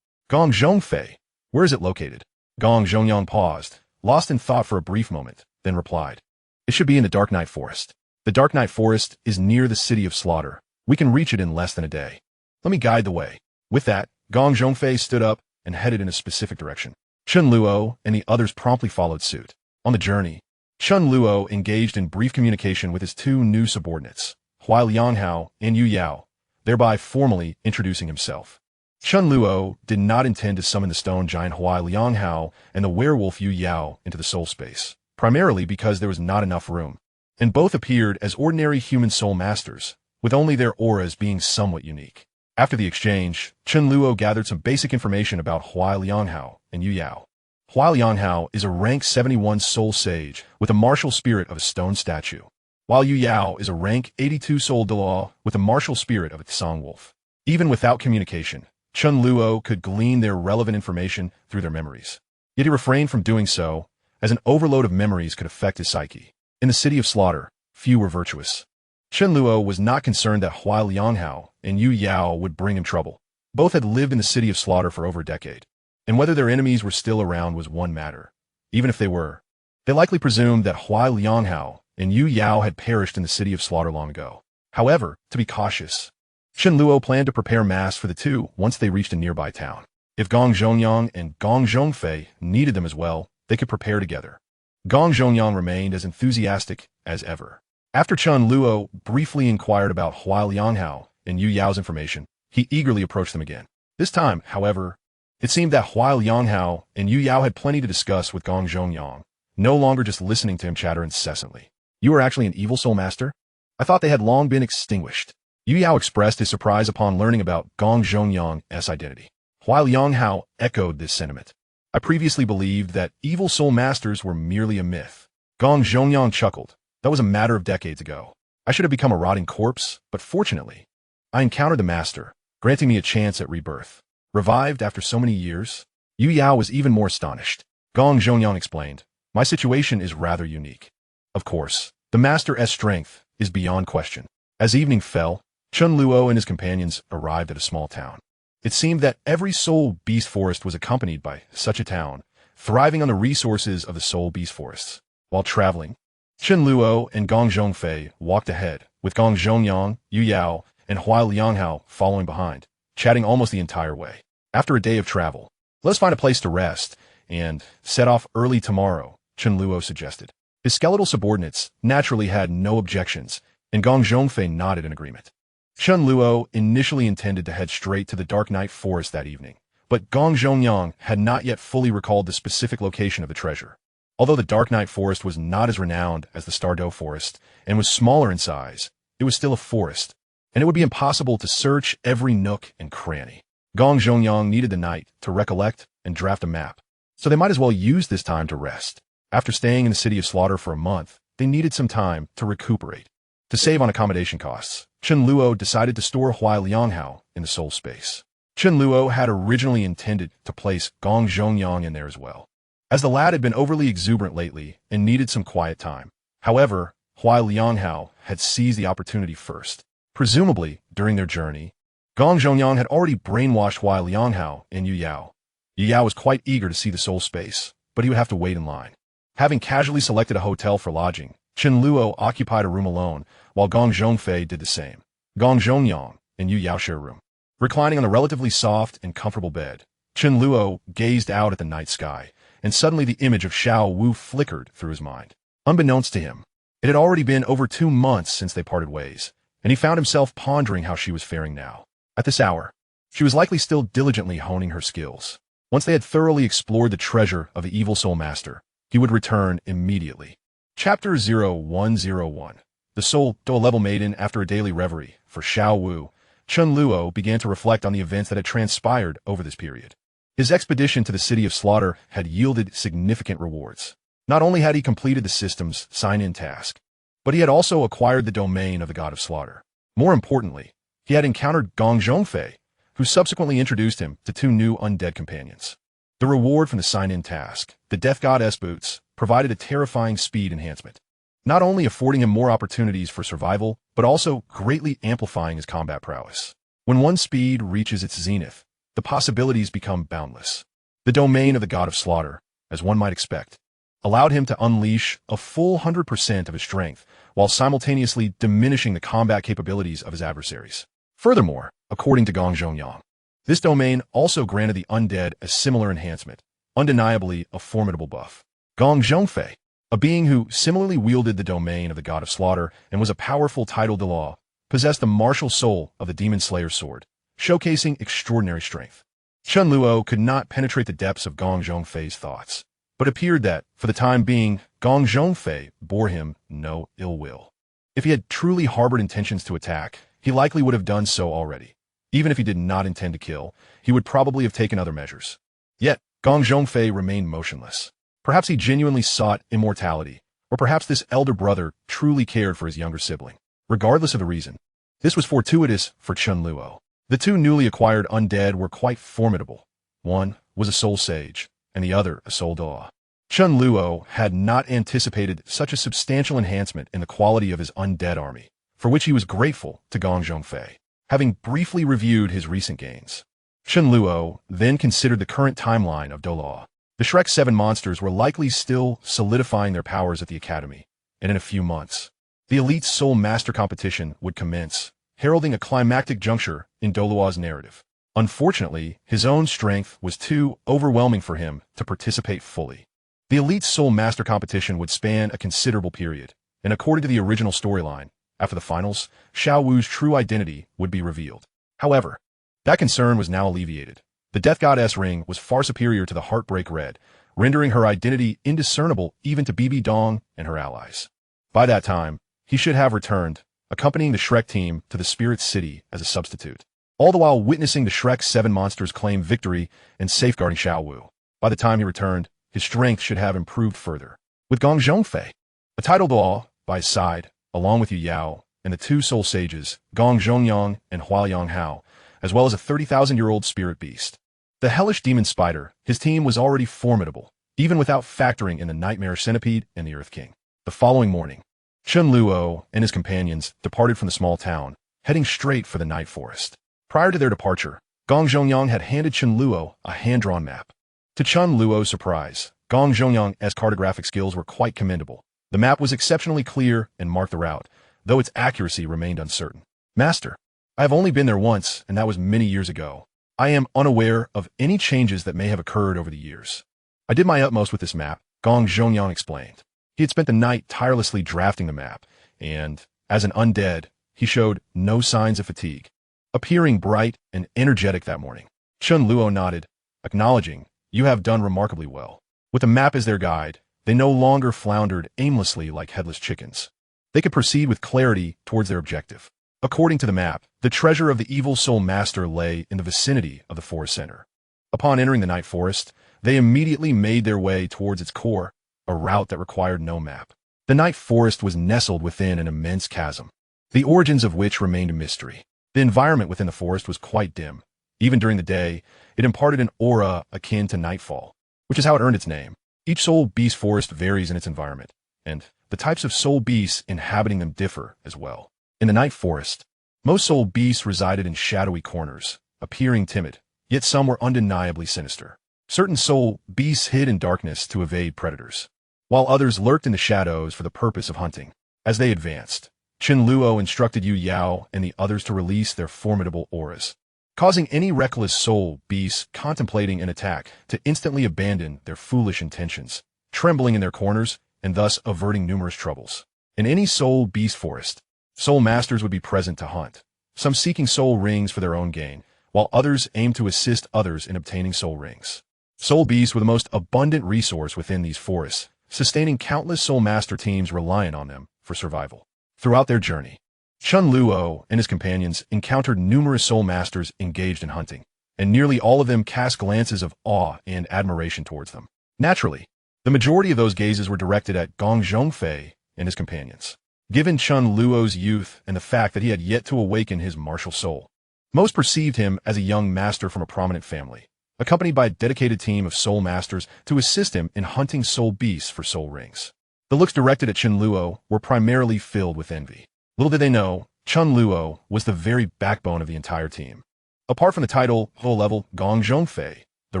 Gong Zhongfei. Where is it located? Gong Zhongyang paused, lost in thought for a brief moment, then replied. It should be in the Dark Night Forest. The Dark Night Forest is near the City of Slaughter. We can reach it in less than a day. Let me guide the way. With that, Gong Zhongfei stood up and headed in a specific direction. Chen Luo and the others promptly followed suit. On the journey, Chen Luo engaged in brief communication with his two new subordinates, Hua Lianghao and Yu Yao, thereby formally introducing himself. Chen Luo did not intend to summon the stone giant Hua Lianghao and the werewolf Yu Yao into the soul space, primarily because there was not enough room, and both appeared as ordinary human soul masters, with only their auras being somewhat unique. After the exchange, Chen Luo gathered some basic information about Hua Lianghao and Yu Yao. Hua Lianghao is a rank 71 soul sage with a martial spirit of a stone statue, while Yu Yao is a rank 82 soul Douluo with a martial spirit of a song wolf. Even without communication, Chen Luo could glean their relevant information through their memories. Yet he refrained from doing so, as an overload of memories could affect his psyche. In the City of Slaughter, few were virtuous. Chen Luo was not concerned that Hua Lianghao and Yu Yao would bring him trouble. Both had lived in the City of Slaughter for over a decade, and whether their enemies were still around was one matter. Even if they were, they likely presumed that Hua Lianghao and Yu Yao had perished in the City of Slaughter long ago. However, to be cautious, Chen Luo planned to prepare masks for the two once they reached a nearby town. If Gong Zhongyang and Gong Zhongfei needed them as well, they could prepare together. Gong Zhongyang remained as enthusiastic as ever. After Chen Luo briefly inquired about Hua Lianghao and Yu Yao's information, he eagerly approached them again. This time, however, it seemed that Hua Lianghao and Yu Yao had plenty to discuss with Gong Zhongyang, no longer just listening to him chatter incessantly. You are actually an evil soul master? I thought they had long been extinguished. Yu Yao expressed his surprise upon learning about Gong Zhongyang's identity. Hua Lianghao echoed this sentiment. I previously believed that evil soul masters were merely a myth. Gong Zhongyang chuckled. That was a matter of decades ago. I should have become a rotting corpse, but fortunately, I encountered the master, granting me a chance at rebirth. Revived after so many years? Yu Yao was even more astonished. Gong Zhongyang explained, my situation is rather unique. Of course, the master's strength is beyond question. As evening fell, Chen Luo and his companions arrived at a small town. It seemed that every soul beast forest was accompanied by such a town, thriving on the resources of the soul beast forests. While traveling, Chen Luo and Gong Zhongfei walked ahead, with Gong Zhongyang, Yu Yao, and Hua Lianghao following behind, chatting almost the entire way. After a day of travel, let's find a place to rest and set off early tomorrow, Chen Luo suggested. His skeletal subordinates naturally had no objections, and Gong Zhongfei nodded in agreement. Chen Luo initially intended to head straight to the Dark Night Forest that evening, but Gong Zhongyang had not yet fully recalled the specific location of the treasure. Although the Dark Night Forest was not as renowned as the Stardow Forest and was smaller in size, it was still a forest, and it would be impossible to search every nook and cranny. Gong Zhongyang needed the night to recollect and draft a map, so they might as well use this time to rest. After staying in the City of Slaughter for a month, they needed some time to recuperate. To save on accommodation costs, Chen Luo decided to store Huai Lianghao in the soul space. Chen Luo had originally intended to place Gong Zhongyang in there as well, as the lad had been overly exuberant lately and needed some quiet time. However, Huai Lianghao had seized the opportunity first. Presumably, during their journey, Gong Zhongyang had already brainwashed Huai Lianghao and Yu Yao. Yu Yao was quite eager to see the soul space, but he would have to wait in line. Having casually selected a hotel for lodging, Chen Luo occupied a room alone, while Gong Zhongfei did the same. Gong Zhongyang and Yu Yao shared a room. Reclining on the relatively soft and comfortable bed, Chen Luo gazed out at the night sky, and suddenly the image of Xiao Wu flickered through his mind. Unbeknownst to him, it had already been over 2 months since they parted ways, and he found himself pondering how she was faring now. At this hour, she was likely still diligently honing her skills. Once they had thoroughly explored the treasure of the evil soul master, he would return immediately. Chapter 0101. The Soul-Do level maiden. After a daily reverie for Xiao Wu, Chen Luo began to reflect on the events that had transpired over this period. His expedition to the City of Slaughter had yielded significant rewards. Not only had he completed the system's sign-in task, but he had also acquired the domain of the God of Slaughter. More importantly, he had encountered Gong Zhongfei, who subsequently introduced him to 2 new undead companions. The reward from the sign-in task, the Death Goddess Boots, provided a terrifying speed enhancement, not only affording him more opportunities for survival, but also greatly amplifying his combat prowess. When one's speed reaches its zenith, the possibilities become boundless. The domain of the God of Slaughter, as one might expect, allowed him to unleash a full 100% of his strength, while simultaneously diminishing the combat capabilities of his adversaries. Furthermore, according to Gong Zhongyang, this domain also granted the undead a similar enhancement, undeniably a formidable buff. Gong Zhongfei, a being who similarly wielded the domain of the God of Slaughter and was a powerful title Douluo, possessed the martial soul of the Demon Slayer's sword, showcasing extraordinary strength. Chen Luo could not penetrate the depths of Gong Zhongfei's thoughts, but appeared that, for the time being, Gong Zhongfei bore him no ill will. If he had truly harbored intentions to attack, he likely would have done so already. Even if he did not intend to kill, he would probably have taken other measures. Yet, Gong Zhongfei remained motionless. Perhaps he genuinely sought immortality, or perhaps this elder brother truly cared for his younger sibling. Regardless of the reason, this was fortuitous for Chen Luo. The 2 newly acquired undead were quite formidable. One was a soul sage, and the other a soul Doa. Chen Luo had not anticipated such a substantial enhancement in the quality of his undead army, for which he was grateful to Gong Zhongfei. Having briefly reviewed his recent gains, Chen Luo then considered the current timeline of Douluo. The Shrek 7 monsters were likely still solidifying their powers at the Academy, and in a few months, the Elite Soul Master competition would commence, heralding a climactic juncture in Douluo's narrative. Unfortunately, his own strength was too overwhelming for him to participate fully. The Elite Soul Master competition would span a considerable period, and according to the original storyline, after the finals, Xiao Wu's true identity would be revealed. However, that concern was now alleviated. The Death Goddess ring was far superior to the Heartbreak Red, rendering her identity indiscernible even to Bibi Dong and her allies. By that time, he should have returned, accompanying the Shrek team to the Spirit City as a substitute, all the while witnessing the Shrek 7 monsters claim victory and safeguarding Xiao Wu. By the time he returned, his strength should have improved further. With Gong Zhongfei, a title Doa, by his side, along with Yu Yao and the 2 soul sages, Gong Zhongyang and Huai Lianghao, as well as a 30,000-year-old spirit beast. The hellish demon spider, his team was already formidable, even without factoring in the nightmare centipede and the Earth King. The following morning, Chen Luo and his companions departed from the small town, heading straight for the night forest. Prior to their departure, Gong Zhongyang had handed Chen Luo a hand-drawn map. To Chen Luo's surprise, Gong Zhongyang's cartographic skills were quite commendable. The map was exceptionally clear and marked the route, though its accuracy remained uncertain. Master, I have only been there once, and that was many years ago. I am unaware of any changes that may have occurred over the years. I did my utmost with this map, Gong Zhongyang explained. He had spent the night tirelessly drafting the map, and, As an undead, he showed no signs of fatigue, appearing bright and energetic that morning. Chen Luo nodded, acknowledging, "You have done remarkably well." With a map as their guide, they no longer floundered aimlessly like headless chickens. They could proceed with clarity towards their objective. According to the map, the treasure of the evil soul master lay in the vicinity of the forest center. Upon entering the night forest, they immediately made their way towards its core, a route that required no map. The night forest was nestled within an immense chasm, the origins of which remained a mystery. The environment within the forest was quite dim. Even during the day, it imparted an aura akin to nightfall, which is how it earned its name. Each soul beast forest varies in its environment, and the types of soul beasts inhabiting them differ as well. In the night forest, most soul beasts resided in shadowy corners, appearing timid, yet some were undeniably sinister. Certain soul beasts hid in darkness to evade predators, while others lurked in the shadows for the purpose of hunting. As they advanced, Chen Luo instructed Yu Yao and the others to release their formidable auras, causing any reckless soul beasts contemplating an attack to instantly abandon their foolish intentions, trembling in their corners and thus averting numerous troubles. In any soul beast forest, soul masters would be present to hunt, some seeking soul rings for their own gain, while others aimed to assist others in obtaining soul rings. Soul beasts were the most abundant resource within these forests, sustaining countless soul master teams reliant on them for survival. Throughout their journey, Chen Luo and his companions encountered numerous soul masters engaged in hunting, and nearly all of them cast glances of awe and admiration towards them. Naturally, the majority of those gazes were directed at Gong Zhongfei and his companions. Given Chen Luo's youth and the fact that he had yet to awaken his martial soul, most perceived him as a young master from a prominent family, accompanied by a dedicated team of soul masters to assist him in hunting soul beasts for soul rings. The looks directed at Chen Luo were primarily filled with envy. Little did they know, Chen Luo was the very backbone of the entire team. Apart from the title, low-level Gong Zhongfei, the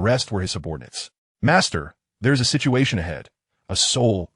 rest were his subordinates. "Master, there is a situation ahead. A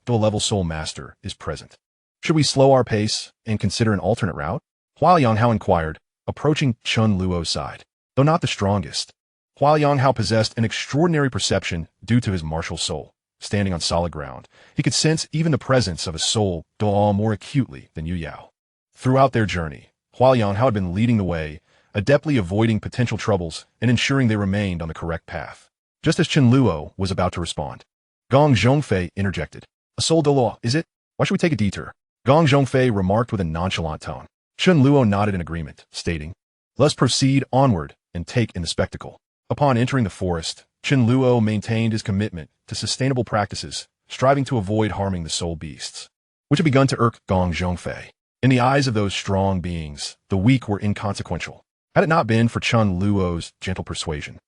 low-level soul master is present. Should we slow our pace and consider an alternate route?" Hua Yanghao inquired, approaching Chen Luo's side. Though not the strongest, Hua Yanghao possessed an extraordinary perception due to his martial soul. Standing on solid ground, he could sense even the presence of a soul Douluo more acutely than Yu Yao. Throughout their journey, Hua Yanghao had been leading the way, adeptly avoiding potential troubles and ensuring they remained on the correct path. Just as Chen Luo was about to respond, Gong Zhongfei interjected. "A soul Douluo, is it? Why should we take a detour?" Gong Zhongfei remarked with a nonchalant tone. Chen Luo nodded in agreement, stating, "Let's proceed onward and take in the spectacle." Upon entering the forest, Chen Luo maintained his commitment to sustainable practices, striving to avoid harming the soul beasts, which had begun to irk Gong Zhongfei. In the eyes of those strong beings, the weak were inconsequential. Had it not been for Chen Luo's gentle persuasion,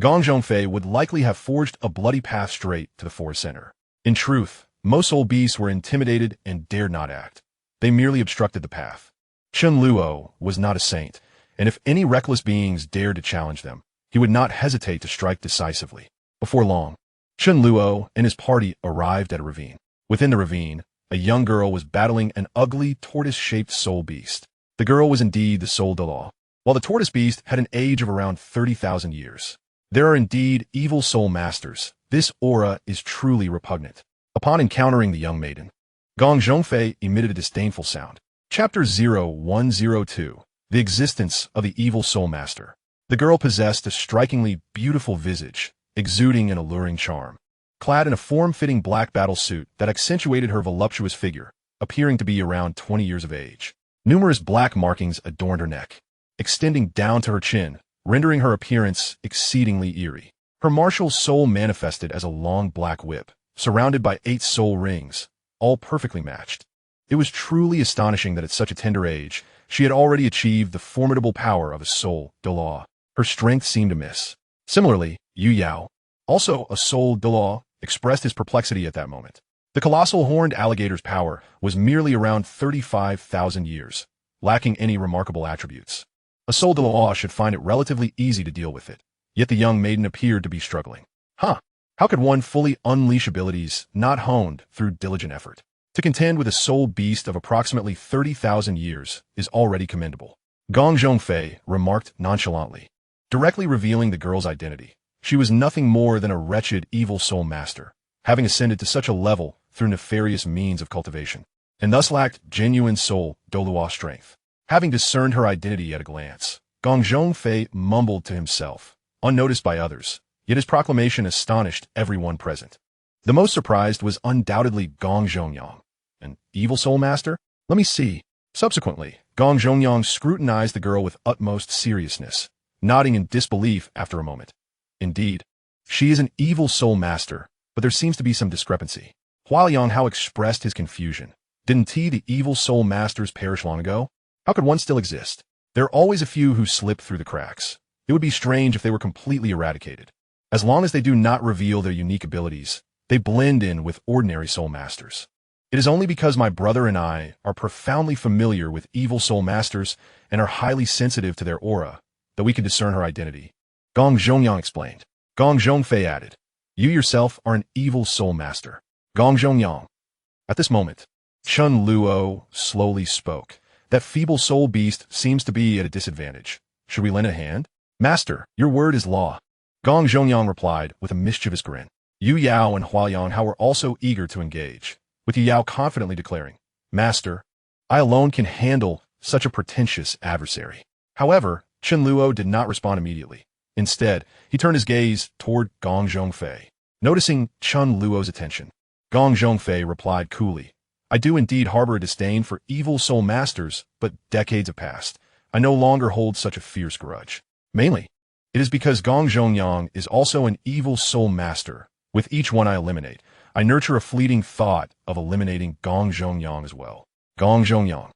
Gong Zhongfei would likely have forged a bloody path straight to the forest center. In truth, most soul beasts were intimidated and dared not act. They merely obstructed the path. Chen Luo was not a saint, and if any reckless beings dared to challenge them, he would not hesitate to strike decisively. Before long, Chen Luo and his party arrived at a ravine. Within the ravine, a young girl was battling an ugly, tortoise-shaped soul beast. The girl was indeed the soul Douluo, while the tortoise beast had an age of around 30,000 years. There are indeed evil soul masters. This aura is truly repugnant. Upon encountering the young maiden, Gong Zhongfei emitted a disdainful sound. Chapter 0102, The Existence of the Evil Soul Master. The girl possessed a strikingly beautiful visage, exuding an alluring charm. Clad in a form-fitting black battle suit that accentuated her voluptuous figure, appearing to be around 20 years of age. Numerous black markings adorned her neck, extending down to her chin, rendering her appearance exceedingly eerie. Her martial soul manifested as a long black whip, surrounded by 8 soul rings, all perfectly matched. It was truly astonishing that at such a tender age, she had already achieved the formidable power of a soul Douluo. Her strength seemed amiss. Similarly, Yu Yao, also a soul Douluo, expressed his perplexity at that moment. The colossal horned alligator's power was merely around 35,000 years, lacking any remarkable attributes. A soul Douluo should find it relatively easy to deal with it, yet the young maiden appeared to be struggling. How could one fully unleash abilities not honed through diligent effort? To contend with a soul beast of approximately 30,000 years is already commendable. Gong Zhongfei remarked nonchalantly, directly revealing the girl's identity. She was nothing more than a wretched evil soul master, having ascended to such a level through nefarious means of cultivation. and thus lacked genuine soul Douluo strength. Having discerned her identity at a glance, Gong Zhongfei mumbled to himself, unnoticed by others, yet his proclamation astonished everyone present. The most surprised was undoubtedly Gong Zhongyang. An evil soul master? Let me see. Subsequently, Gong Zhongyang scrutinized the girl with utmost seriousness, nodding in disbelief after a moment. Indeed, she is an evil soul master, but there seems to be some discrepancy. Hualiang Hao expressed his confusion. Didn't the evil soul masters perish long ago? How could one still exist? There are always a few who slip through the cracks. It would be strange if they were completely eradicated. As long as they do not reveal their unique abilities, they blend in with ordinary soul masters. It is only because my brother and I are profoundly familiar with evil soul masters and are highly sensitive to their aura that we can discern her identity. Gong Zhongyang explained. Gong Zhongfei added, you yourself are an evil soul master. Gong Zhongyang. At this moment, Chen Luo slowly spoke. That feeble soul beast seems to be at a disadvantage. Should we lend a hand? Master, your word is law. Gong Zhongyang replied with a mischievous grin. Yu Yao and Hualiang Hao were also eager to engage, with Yu Yao confidently declaring, Master, I alone can handle such a pretentious adversary. However, Chen Luo did not respond immediately. Instead, he turned his gaze toward Gong Zhongfei. Noticing Chen Luo's attention, Gong Zhongfei replied coolly, I do indeed harbor a disdain for evil soul masters, but decades have passed. I no longer hold such a fierce grudge. Mainly, it is because Gong Zhongyang is also an evil soul master. With each one I eliminate, I nurture a fleeting thought of eliminating Gong Zhongyang as well. Gong Zhongyang.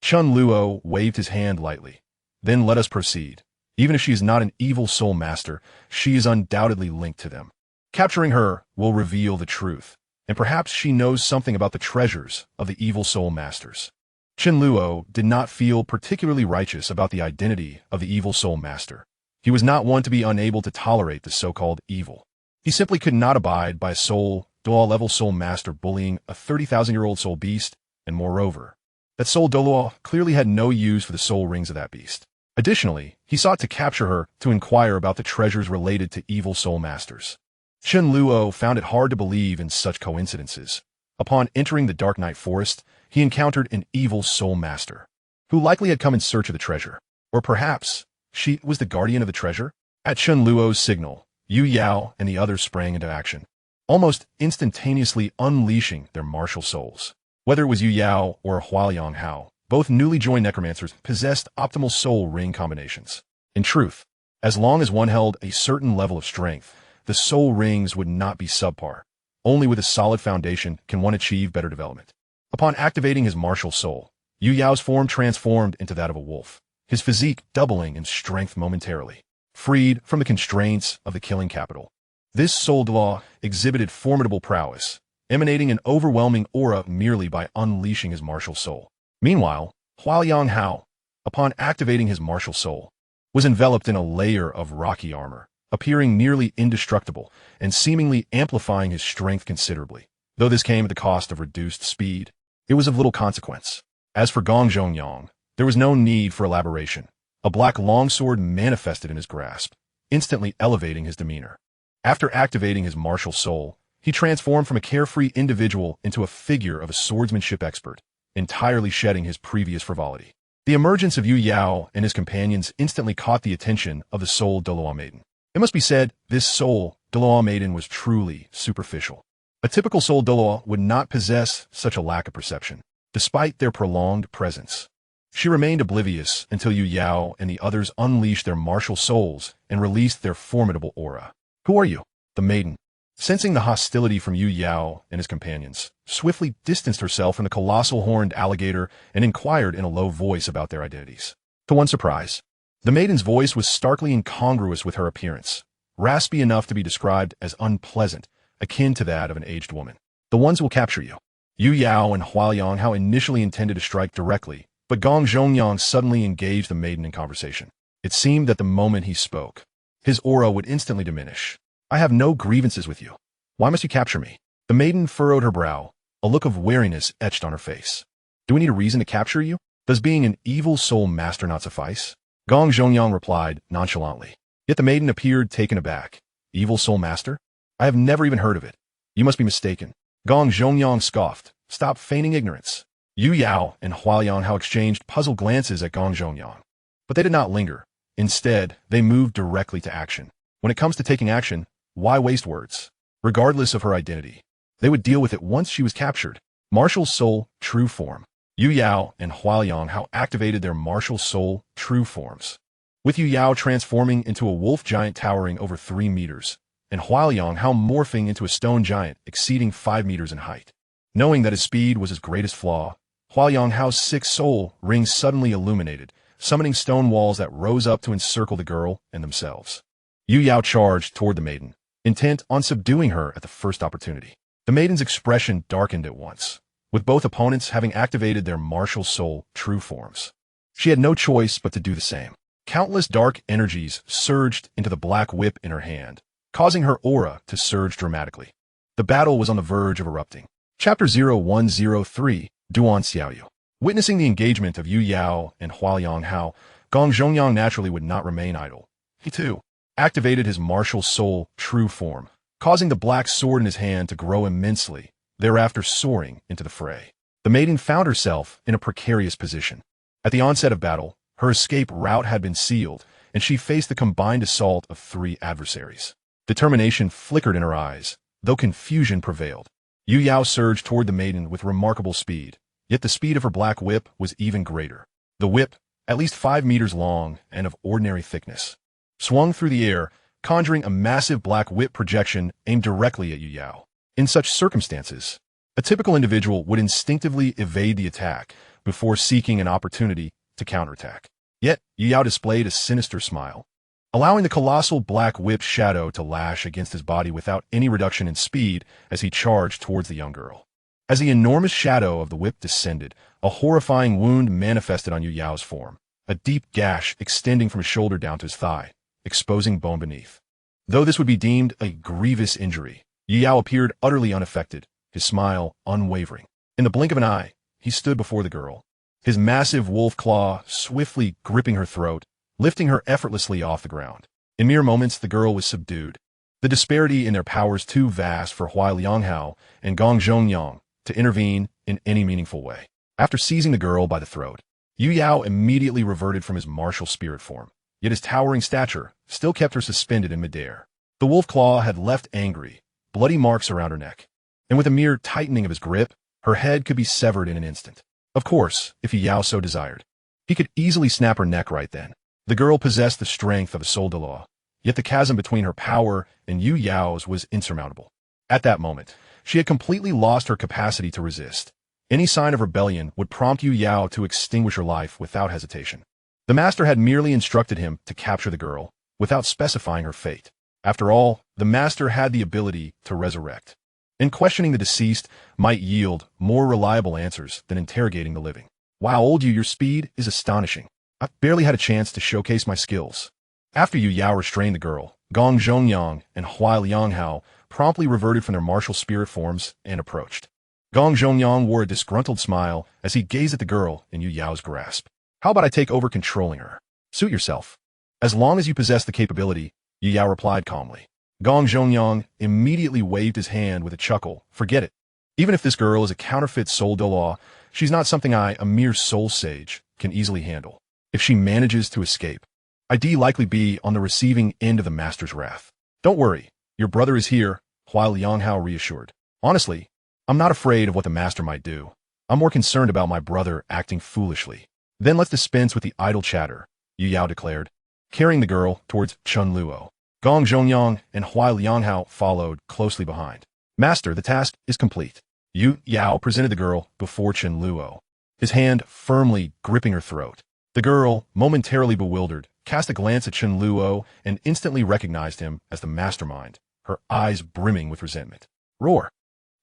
Chen Luo waved his hand lightly. Then let us proceed. Even if she is not an evil soul master, she is undoubtedly linked to them. Capturing her will reveal the truth, and perhaps she knows something about the treasures of the evil soul masters. Chen Luo did not feel particularly righteous about the identity of the evil soul master. He was not one to be unable to tolerate the so-called evil. He simply could not abide by a Douluo-level soul master bullying a 30,000-year-old soul beast, and moreover, that soul Douluo clearly had no use for the soul rings of that beast. Additionally, he sought to capture her to inquire about the treasures related to evil soul masters. Chen Luo found it hard to believe in such coincidences. Upon entering the Dark Night Forest, he encountered an evil soul master, who likely had come in search of the treasure. Or perhaps, she was the guardian of the treasure? At Chen Luo's signal, Yu Yao and the others sprang into action, almost instantaneously unleashing their martial souls. Whether it was Yu Yao or Hualiang Hao, both newly joined necromancers possessed optimal soul ring combinations. In truth, as long as one held a certain level of strength, the soul rings would not be subpar. Only with a solid foundation can one achieve better development. Upon activating his martial soul, Yu Yao's form transformed into that of a wolf, his physique doubling in strength momentarily. Freed from the constraints of the killing capital, this soul Douluo exhibited formidable prowess, emanating an overwhelming aura merely by unleashing his martial soul. Meanwhile, Hualiang Hao, upon activating his martial soul, was enveloped in a layer of rocky armor, appearing nearly indestructible and seemingly amplifying his strength considerably. Though this came at the cost of reduced speed, it was of little consequence. As for Gong Zhongyang, there was no need for elaboration. A black longsword manifested in his grasp, instantly elevating his demeanor. After activating his martial soul, he transformed from a carefree individual into a figure of a swordsmanship expert, entirely shedding his previous frivolity. The emergence of Yu Yao and his companions instantly caught the attention of the soul Douluo maiden. It must be said, this soul Douluo maiden was truly superficial. A typical soul Douluo would not possess such a lack of perception, despite their prolonged presence. She remained oblivious until Yu Yao and the others unleashed their martial souls and released their formidable aura. Who are you? The maiden, sensing the hostility from Yu Yao and his companions, swiftly distanced herself from the colossal horned alligator and inquired in a low voice about their identities. To one's surprise, the maiden's voice was starkly incongruous with her appearance, raspy enough to be described as unpleasant, akin to that of an aged woman. The ones will capture you. Yu Yao and Hualiang Hao initially intended to strike directly, but Gong Zhongyang suddenly engaged the maiden in conversation. It seemed that the moment he spoke, his aura would instantly diminish. I have no grievances with you. Why must you capture me? The maiden furrowed her brow, a look of wariness etched on her face. Do we need a reason to capture you? Does being an evil soul master not suffice? Gong Zhongyang replied nonchalantly. Yet the maiden appeared taken aback. Evil soul master? I have never even heard of it. You must be mistaken. Gong Zhongyang scoffed, Stop feigning ignorance. Yu Yao and Hualiang exchanged puzzled glances at Gong Zhongyang. But they did not linger. Instead, they moved directly to action. When it comes to taking action, why waste words? Regardless of her identity, they would deal with it once she was captured. Martial Soul, True Form. Yu Yao and Hualiang activated their Martial Soul, True Forms. With Yu Yao transforming into a wolf giant towering over 3 meters, and Hualiang morphing into a stone giant exceeding 5 meters in height. Knowing that his speed was his greatest flaw, Hualiang's 6 soul rings suddenly illuminated, summoning stone walls that rose up to encircle the girl and themselves. Yu Yao charged toward the maiden, intent on subduing her at the first opportunity. The maiden's expression darkened at once, with both opponents having activated their martial soul true forms. She had no choice but to do the same. Countless dark energies surged into the black whip in her hand, causing her aura to surge dramatically. The battle was on the verge of erupting. Chapter 0103, Duan Xiaoyu. Witnessing the engagement of Yu Yao and Hualiang, Gong Zhongyang naturally would not remain idle. He too activated his martial soul true form, causing the black sword in his hand to grow immensely, thereafter soaring into the fray. The maiden found herself in a precarious position. At the onset of battle, her escape route had been sealed, and she faced the combined assault of 3 adversaries. Determination flickered in her eyes, though confusion prevailed. Yu Yao surged toward the maiden with remarkable speed, yet the speed of her black whip was even greater. The whip, at least 5 meters long and of ordinary thickness, swung through the air, conjuring a massive black whip projection aimed directly at Yu Yao. In such circumstances, a typical individual would instinctively evade the attack before seeking an opportunity to counterattack. Yet, Yu Yao displayed a sinister smile, allowing the colossal black whip shadow to lash against his body without any reduction in speed as he charged towards the young girl. As the enormous shadow of the whip descended, a horrifying wound manifested on Yu Yao's form, a deep gash extending from his shoulder down to his thigh, exposing bone beneath. Though this would be deemed a grievous injury, Yu Yao appeared utterly unaffected, his smile unwavering. In the blink of an eye, he stood before the girl, his massive wolf claw swiftly gripping her throat, lifting her effortlessly off the ground. In mere moments, the girl was subdued. The disparity in their powers too vast for Hualiang and Gong Zhongyang to intervene in any meaningful way. After seizing the girl by the throat, Yu Yao immediately reverted from his martial spirit form, yet his towering stature still kept her suspended in midair. The wolf claw had left angry, bloody marks around her neck, and with a mere tightening of his grip, her head could be severed in an instant. Of course, if Yu Yao so desired, he could easily snap her neck right then. The girl possessed the strength of a Douluo, yet the chasm between her power and Yu Yao's was insurmountable. At that moment, she had completely lost her capacity to resist. Any sign of rebellion would prompt Yu Yao to extinguish her life without hesitation. The master had merely instructed him to capture the girl, without specifying her fate. After all, the master had the ability to resurrect, and questioning the deceased might yield more reliable answers than interrogating the living. Wow, old Yu, your speed is astonishing. I've barely had a chance to showcase my skills. After Yu Yao restrained the girl, Gong Zhongyang and Hualiang promptly reverted from their martial spirit forms and approached. Gong Zhongyang wore a disgruntled smile as he gazed at the girl in Yu Yao's grasp. How about I take over controlling her? Suit yourself. As long as you possess the capability, Yu Yao replied calmly. Gong Zhongyang immediately waved his hand with a chuckle. Forget it. Even if this girl is a counterfeit Douluo, she's not something a mere soul sage, can easily handle. If she manages to escape, I'd likely be on the receiving end of the master's wrath. Don't worry, your brother is here, Hualiang reassured. Honestly, I'm not afraid of what the master might do. I'm more concerned about my brother acting foolishly. Then let's dispense with the idle chatter, Yu Yao declared, carrying the girl towards Chen Luo. Gong Zhongyang and Hualiang followed closely behind. Master, the task is complete. Yu Yao presented the girl before Chen Luo, his hand firmly gripping her throat. The girl, momentarily bewildered, cast a glance at Chen Luo and instantly recognized him as the mastermind, her eyes brimming with resentment. Roar!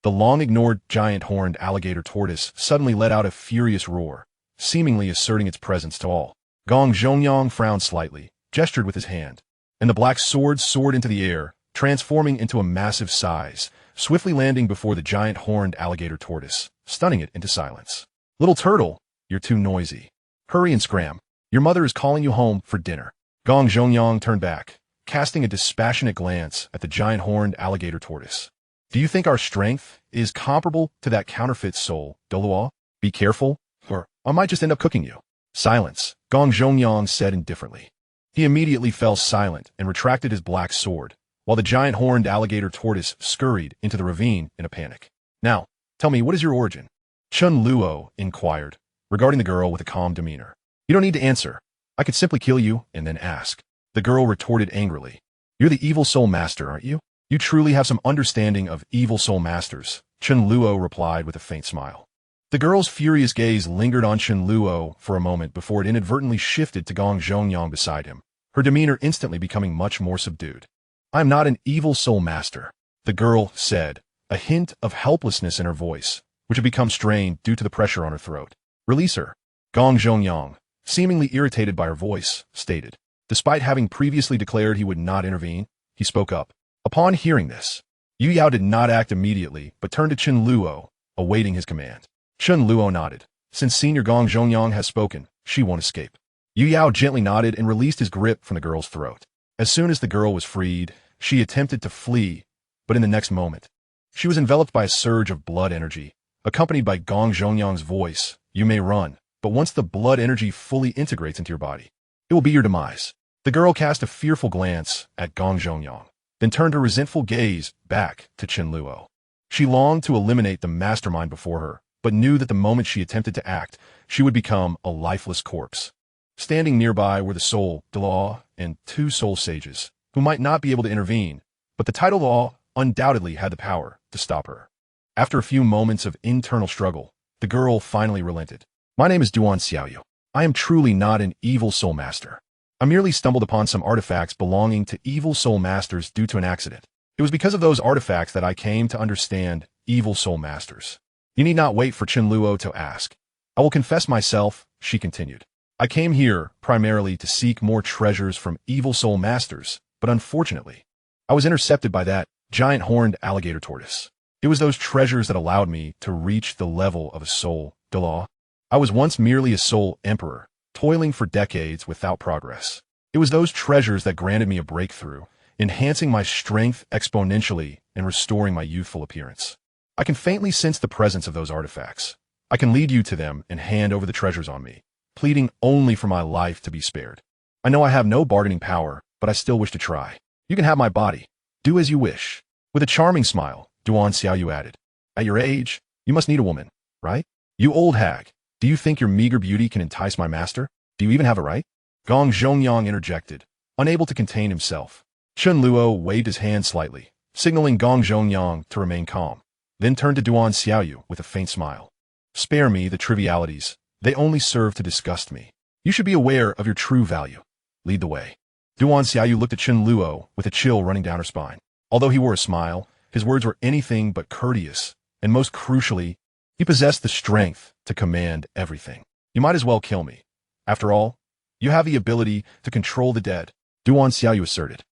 The long-ignored giant-horned alligator tortoise suddenly let out a furious roar, seemingly asserting its presence to all. Gong Zhongyang frowned slightly, gestured with his hand, and the black sword soared into the air, transforming into a massive size, swiftly landing before the giant-horned alligator tortoise, stunning it into silence. Little turtle, you're too noisy. Hurry and scram. Your mother is calling you home for dinner. Gong Zhongyang turned back, casting a dispassionate glance at the giant-horned alligator tortoise. Do you think our strength is comparable to that counterfeit soul, Douluo? Be careful, or I might just end up cooking you. Silence, Gong Zhongyang said indifferently. He immediately fell silent and retracted his black sword, while the giant horned alligator tortoise scurried into the ravine in a panic. Now, tell me, what is your origin? Chen Luo inquired, regarding the girl with a calm demeanor. You don't need to answer. I could simply kill you and then ask. The girl retorted angrily. You're the evil soul master, aren't you? You truly have some understanding of evil soul masters, Chen Luo replied with a faint smile. The girl's furious gaze lingered on Chen Luo for a moment before it inadvertently shifted to Gong Zhongyang beside him, her demeanor instantly becoming much more subdued. I am not an evil soul master, the girl said, a hint of helplessness in her voice, which had become strained due to the pressure on her throat. Release her, Gong Zhongyang, seemingly irritated by her voice, stated. Despite having previously declared he would not intervene, he spoke up. Upon hearing this, Yu Yao did not act immediately, but turned to Chen Luo, awaiting his command. Chen Luo nodded. Since Senior Gong Zhongyang has spoken, she won't escape. Yu Yao gently nodded and released his grip from the girl's throat. As soon as the girl was freed, she attempted to flee, but in the next moment, she was enveloped by a surge of blood energy, accompanied by Gong Zhongyang's voice. You may run, but once the blood energy fully integrates into your body, it will be your demise. The girl cast a fearful glance at Gong Zhongyang, then turned her resentful gaze back to Chen Luo. She longed to eliminate the mastermind before her, but knew that the moment she attempted to act, she would become a lifeless corpse. Standing nearby were the Soul, Douluo, and two Soul Sages, who might not be able to intervene, but the title law undoubtedly had the power to stop her. After a few moments of internal struggle, the girl finally relented. My name is Duan Xiaoyu. I am truly not an evil soul master. I merely stumbled upon some artifacts belonging to evil soul masters due to an accident. It was because of those artifacts that I came to understand evil soul masters. You need not wait for Chen Luo to ask. I will confess myself, she continued. I came here primarily to seek more treasures from evil soul masters, but unfortunately, I was intercepted by that giant horned alligator tortoise. It was those treasures that allowed me to reach the level of a soul, Douluo. I was once merely a soul emperor, toiling for decades without progress. It was those treasures that granted me a breakthrough, enhancing my strength exponentially and restoring my youthful appearance. I can faintly sense the presence of those artifacts. I can lead you to them and hand over the treasures on me, pleading only for my life to be spared. I know I have no bargaining power, but I still wish to try. You can have my body. Do as you wish. With a charming smile, Duan Xiaoyu added. At your age, you must need a woman, right? You old hag. Do you think your meager beauty can entice my master? Do you even have a right? Gong Zhongyang interjected, unable to contain himself. Chen Luo waved his hand slightly, signaling Gong Zhongyang to remain calm, then turned to Duan Xiaoyu with a faint smile. Spare me the trivialities. They only serve to disgust me. You should be aware of your true value. Lead the way. Duan Xiaoyu looked at Chen Luo with a chill running down her spine. Although he wore a smile, his words were anything but courteous, and most crucially, he possessed the strength to command everything. You might as well kill me. After all, you have the ability to control the dead, Duan Xiaoyu asserted.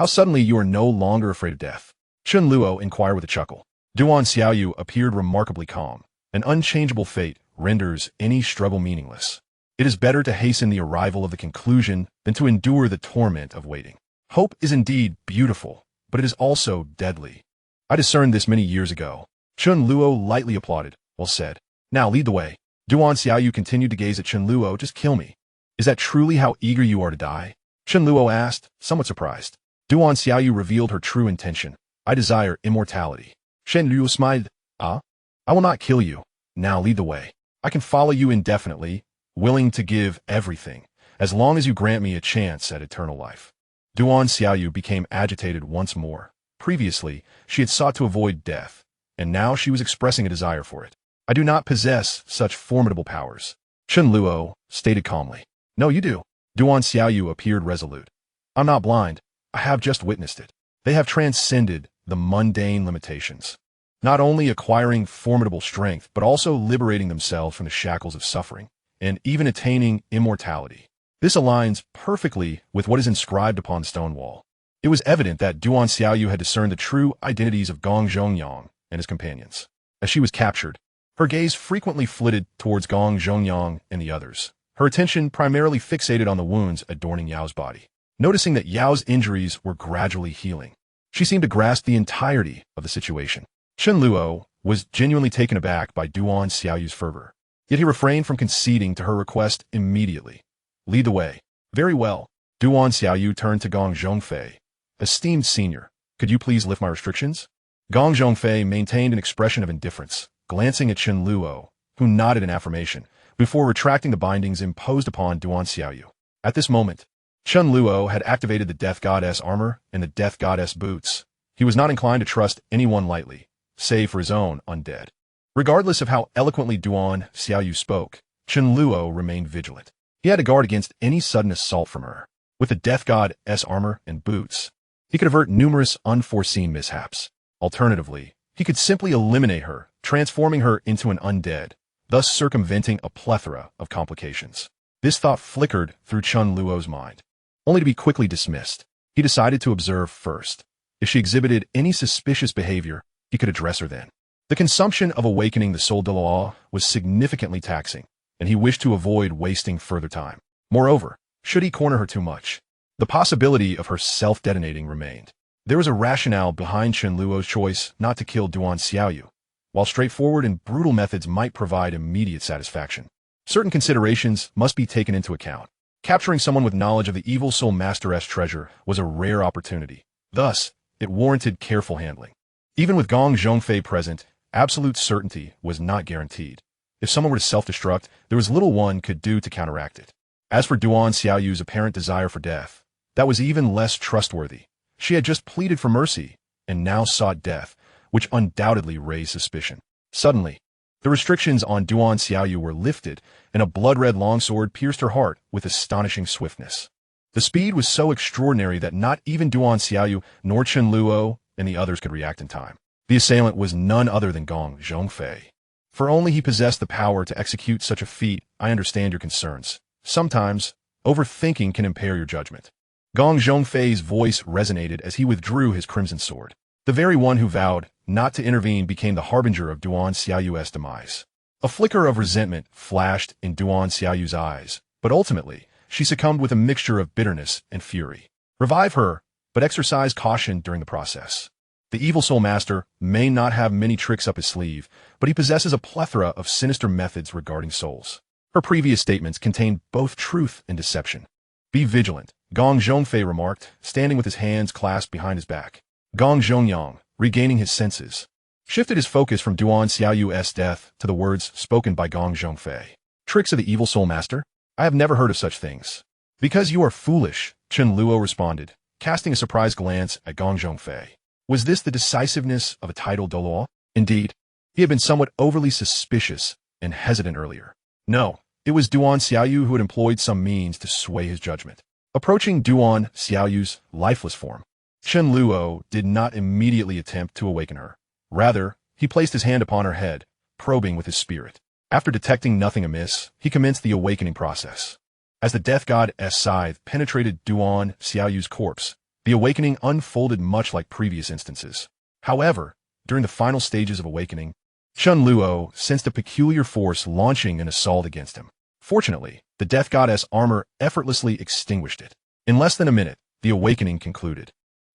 How suddenly you are no longer afraid of death? Chen Luo inquired with a chuckle. Duan Xiaoyu appeared remarkably calm. An unchangeable fate renders any struggle meaningless. It is better to hasten the arrival of the conclusion than to endure the torment of waiting. Hope is indeed beautiful, but it is also deadly. I discerned this many years ago. Chen Luo lightly applauded, while said, Now lead the way. Duan Xiaoyu continued to gaze at Chen Luo. Just kill me. Is that truly how eager you are to die? Chen Luo asked, somewhat surprised. Duan Xiaoyu revealed her true intention. I desire immortality. Chen Luo smiled. I will not kill you. Now lead the way. I can follow you indefinitely, willing to give everything, as long as you grant me a chance at eternal life. Duan Xiaoyu became agitated once more. Previously, she had sought to avoid death, and now she was expressing a desire for it. I do not possess such formidable powers. Chen Luo stated calmly. No, you do. Duan Xiaoyu appeared resolute. I'm not blind. I have just witnessed it. They have transcended the mundane limitations, not only acquiring formidable strength, but also liberating themselves from the shackles of suffering, and even attaining immortality. This aligns perfectly with what is inscribed upon the stone wall. It was evident that Duan Xiaoyu had discerned the true identities of Gong Zhongyang and his companions. As she was captured, her gaze frequently flitted towards Gong Zhongyang and the others, her attention primarily fixated on the wounds adorning Yao's body. Noticing that Yao's injuries were gradually healing, She seemed to grasp the entirety of the situation. Chen Luo was genuinely taken aback by Duan Xiaoyu's fervor. Yet he refrained from conceding to her request immediately. Lead the way. Very well. Duan Xiaoyu turned to Gong Zhongfei. Esteemed senior, could you please lift my restrictions? Gong Zhongfei maintained an expression of indifference, glancing at Chen Luo, who nodded in affirmation, before retracting the bindings imposed upon Duan Xiaoyu. At this moment, Chen Luo had activated the Death Goddess armor and the Death Goddess boots. He was not inclined to trust anyone lightly, save for his own undead. Regardless of how eloquently Duan Xiaoyu spoke, Chen Luo remained vigilant. He had to guard against any sudden assault from her. With the Death Goddess armor and boots, he could avert numerous unforeseen mishaps. Alternatively, he could simply eliminate her, transforming her into an undead, thus circumventing a plethora of complications. This thought flickered through Chen Luo's mind, only to be quickly dismissed. He decided to observe first. If she exhibited any suspicious behavior, he could address her then. The consumption of awakening the soul Douluo was significantly taxing, and he wished to avoid wasting further time. Moreover, should he corner her too much, the possibility of her self-detonating remained. There was a rationale behind Chen Luo's choice not to kill Duan Xiaoyu. While straightforward and brutal methods might provide immediate satisfaction, certain considerations must be taken into account. Capturing someone with knowledge of the evil soul master's treasure was a rare opportunity. Thus, it warranted careful handling. Even with Gong Zhongfei present, absolute certainty was not guaranteed. If someone were to self-destruct, there was little one could do to counteract it. As for Duan Xiaoyu's apparent desire for death, that was even less trustworthy. She had just pleaded for mercy, and now sought death, which undoubtedly raised suspicion. Suddenly, the restrictions on Duan Xiaoyu were lifted, and a blood-red longsword pierced her heart with astonishing swiftness. The speed was so extraordinary that not even Duan Xiaoyu nor Chen Luo and the others could react in time. The assailant was none other than Gong Zhongfei. For only he possessed the power to execute such a feat. I understand your concerns. Sometimes, overthinking can impair your judgment. Gong Zhongfei's voice resonated as he withdrew his crimson sword. The very one who vowed not to intervene became the harbinger of Duan Xiaoyu's demise. A flicker of resentment flashed in Duan Xiaoyu's eyes, but ultimately, she succumbed with a mixture of bitterness and fury. Revive her, but exercise caution during the process. The evil soul master may not have many tricks up his sleeve, but he possesses a plethora of sinister methods regarding souls. Her previous statements contained both truth and deception. Be vigilant, Gong Zhongfei remarked, standing with his hands clasped behind his back. Gong Zhongyang, regaining his senses, shifted his focus from Duan Xiaoyu's death to the words spoken by Gong Zhongfei. Tricks of the evil soul master? I have never heard of such things. Because you are foolish, Chen Luo responded, casting a surprised glance at Gong Zhongfei. Was this the decisiveness of a titled Douluo? Indeed, he had been somewhat overly suspicious and hesitant earlier. No, it was Duan Xiaoyu who had employed some means to sway his judgment. Approaching Duan Xiaoyu's lifeless form, Chen Luo did not immediately attempt to awaken her. Rather, he placed his hand upon her head, probing with his spirit. After detecting nothing amiss, he commenced the awakening process. As the death god's scythe penetrated Duan Xiaoyu's corpse, the awakening unfolded much like previous instances. However, during the final stages of awakening, Chen Luo sensed a peculiar force launching an assault against him. Fortunately, the death goddess armor effortlessly extinguished it. In less than a minute, the awakening concluded.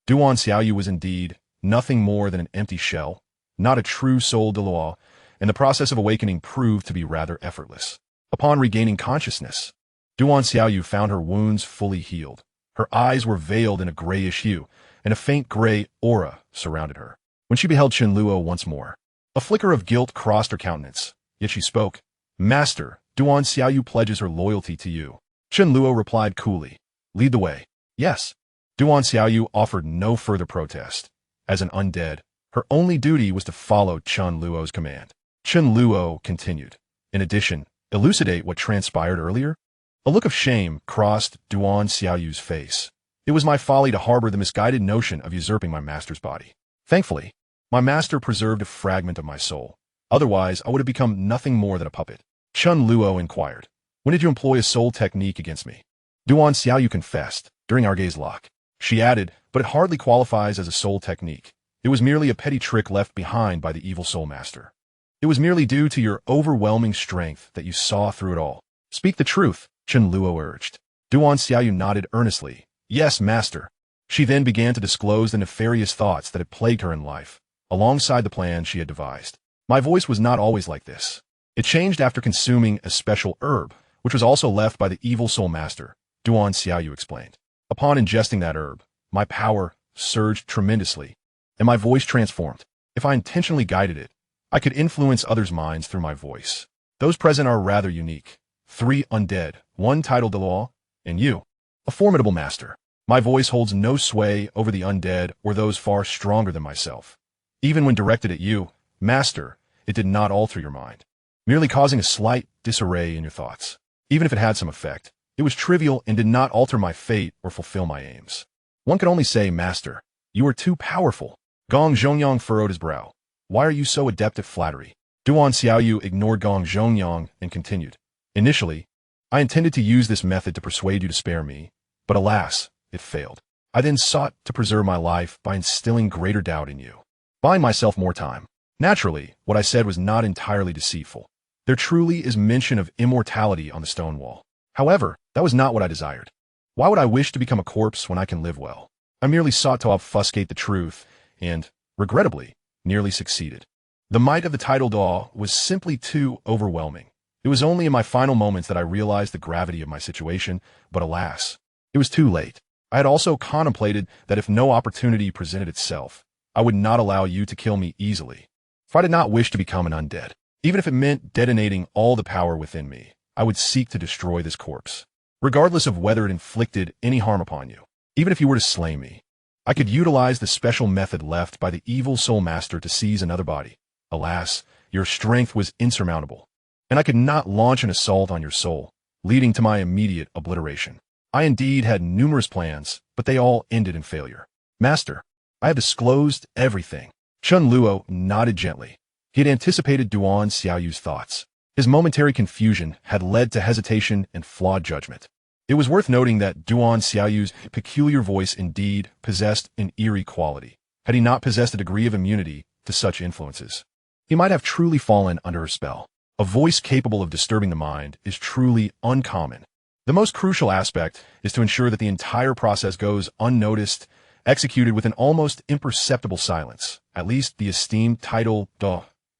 Duan Xiaoyu was indeed nothing more than an empty shell, not a true soul Douluo, and the process of awakening proved to be rather effortless. Upon regaining consciousness, Duan Xiaoyu found her wounds fully healed. Her eyes were veiled in a grayish hue, and a faint gray aura surrounded her. When she beheld Chen Luo once more, a flicker of guilt crossed her countenance, yet she spoke. Master, Duan Xiaoyu pledges her loyalty to you. Chen Luo replied coolly. Lead the way. Yes. Duan Xiaoyu offered no further protest. As an undead, her only duty was to follow Chen Luo's command. Chen Luo continued. In addition, elucidate what transpired earlier? A look of shame crossed Duan Xiaoyu's face. It was my folly to harbor the misguided notion of usurping my master's body. Thankfully, my master preserved a fragment of my soul. Otherwise, I would have become nothing more than a puppet. Chen Luo inquired. When did you employ a soul technique against me? Duan Xiaoyu confessed, during our gaze lock. She added, but it hardly qualifies as a soul technique. It was merely a petty trick left behind by the evil soul master. It was merely due to your overwhelming strength that you saw through it all. Speak the truth, Chen Luo urged. Duan Xiaoyu nodded earnestly. Yes, master. She then began to disclose the nefarious thoughts that had plagued her in life, alongside the plan she had devised. My voice was not always like this. It changed after consuming a special herb, which was also left by the evil soul master, Duan Xiaoyu explained. Upon ingesting that herb, my power surged tremendously, and my voice transformed. If I intentionally guided it, I could influence others' minds through my voice. Those present are rather unique. 3 undead, 1 titled Douluo, and you, a formidable master. My voice holds no sway over the undead or those far stronger than myself. Even when directed at you, master, it did not alter your mind, merely causing a slight disarray in your thoughts. Even if it had some effect, it was trivial and did not alter my fate or fulfill my aims. One could only say, master, you are too powerful. Gong Zhongyang furrowed his brow. Why are you so adept at flattery? Duan Xiaoyu ignored Gong Zhongyang and continued. Initially, I intended to use this method to persuade you to spare me, but alas, it failed. I then sought to preserve my life by instilling greater doubt in you, buying myself more time. Naturally, what I said was not entirely deceitful. There truly is mention of immortality on the stone wall. However, that was not what I desired. Why would I wish to become a corpse when I can live well? I merely sought to obfuscate the truth and, regrettably, nearly succeeded. The might of the title Douluo was simply too overwhelming. It was only in my final moments that I realized the gravity of my situation, but alas, it was too late. I had also contemplated that if no opportunity presented itself, I would not allow you to kill me easily. For I did not wish to become an undead. Even if it meant detonating all the power within me, I would seek to destroy this corpse, regardless of whether it inflicted any harm upon you. Even if you were to slay me, I could utilize the special method left by the evil soul master to seize another body. Alas, your strength was insurmountable, and I could not launch an assault on your soul, leading to my immediate obliteration. I indeed had numerous plans, but they all ended in failure. Master, I have disclosed everything. Chen Luo nodded gently. He had anticipated Duan Xiaoyu's thoughts. His momentary confusion had led to hesitation and flawed judgment. It was worth noting that Duan Xiaoyu's peculiar voice indeed possessed an eerie quality. Had he not possessed a degree of immunity to such influences, he might have truly fallen under her spell. A voice capable of disturbing the mind is truly uncommon. The most crucial aspect is to ensure that the entire process goes unnoticed, executed with an almost imperceptible silence. At least the esteemed title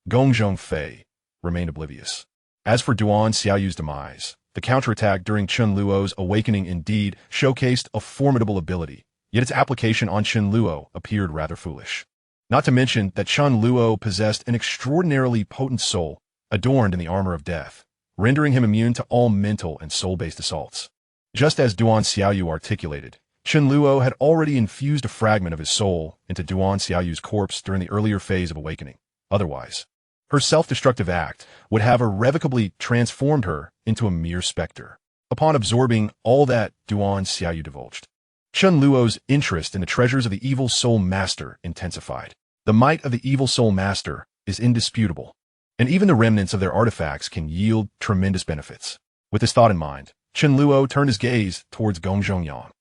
Gongzhong Fei remained oblivious. As for Duan Xiaoyu's demise, the counterattack during Chen Luo's awakening indeed showcased a formidable ability, yet its application on Chen Luo appeared rather foolish. Not to mention that Chen Luo possessed an extraordinarily potent soul, adorned in the armor of death, rendering him immune to all mental and soul-based assaults. Just as Duan Xiaoyu articulated, Chen Luo had already infused a fragment of his soul into Duan Xiaoyu's corpse during the earlier phase of awakening. Otherwise, her self-destructive act would have irrevocably transformed her into a mere specter. Upon absorbing all that Duan Xiaoyu divulged, Chen Luo's interest in the treasures of the evil soul master intensified. The might of the evil soul master is indisputable, and even the remnants of their artifacts can yield tremendous benefits. With this thought in mind, Chen Luo turned his gaze towards Gong Zhongyang.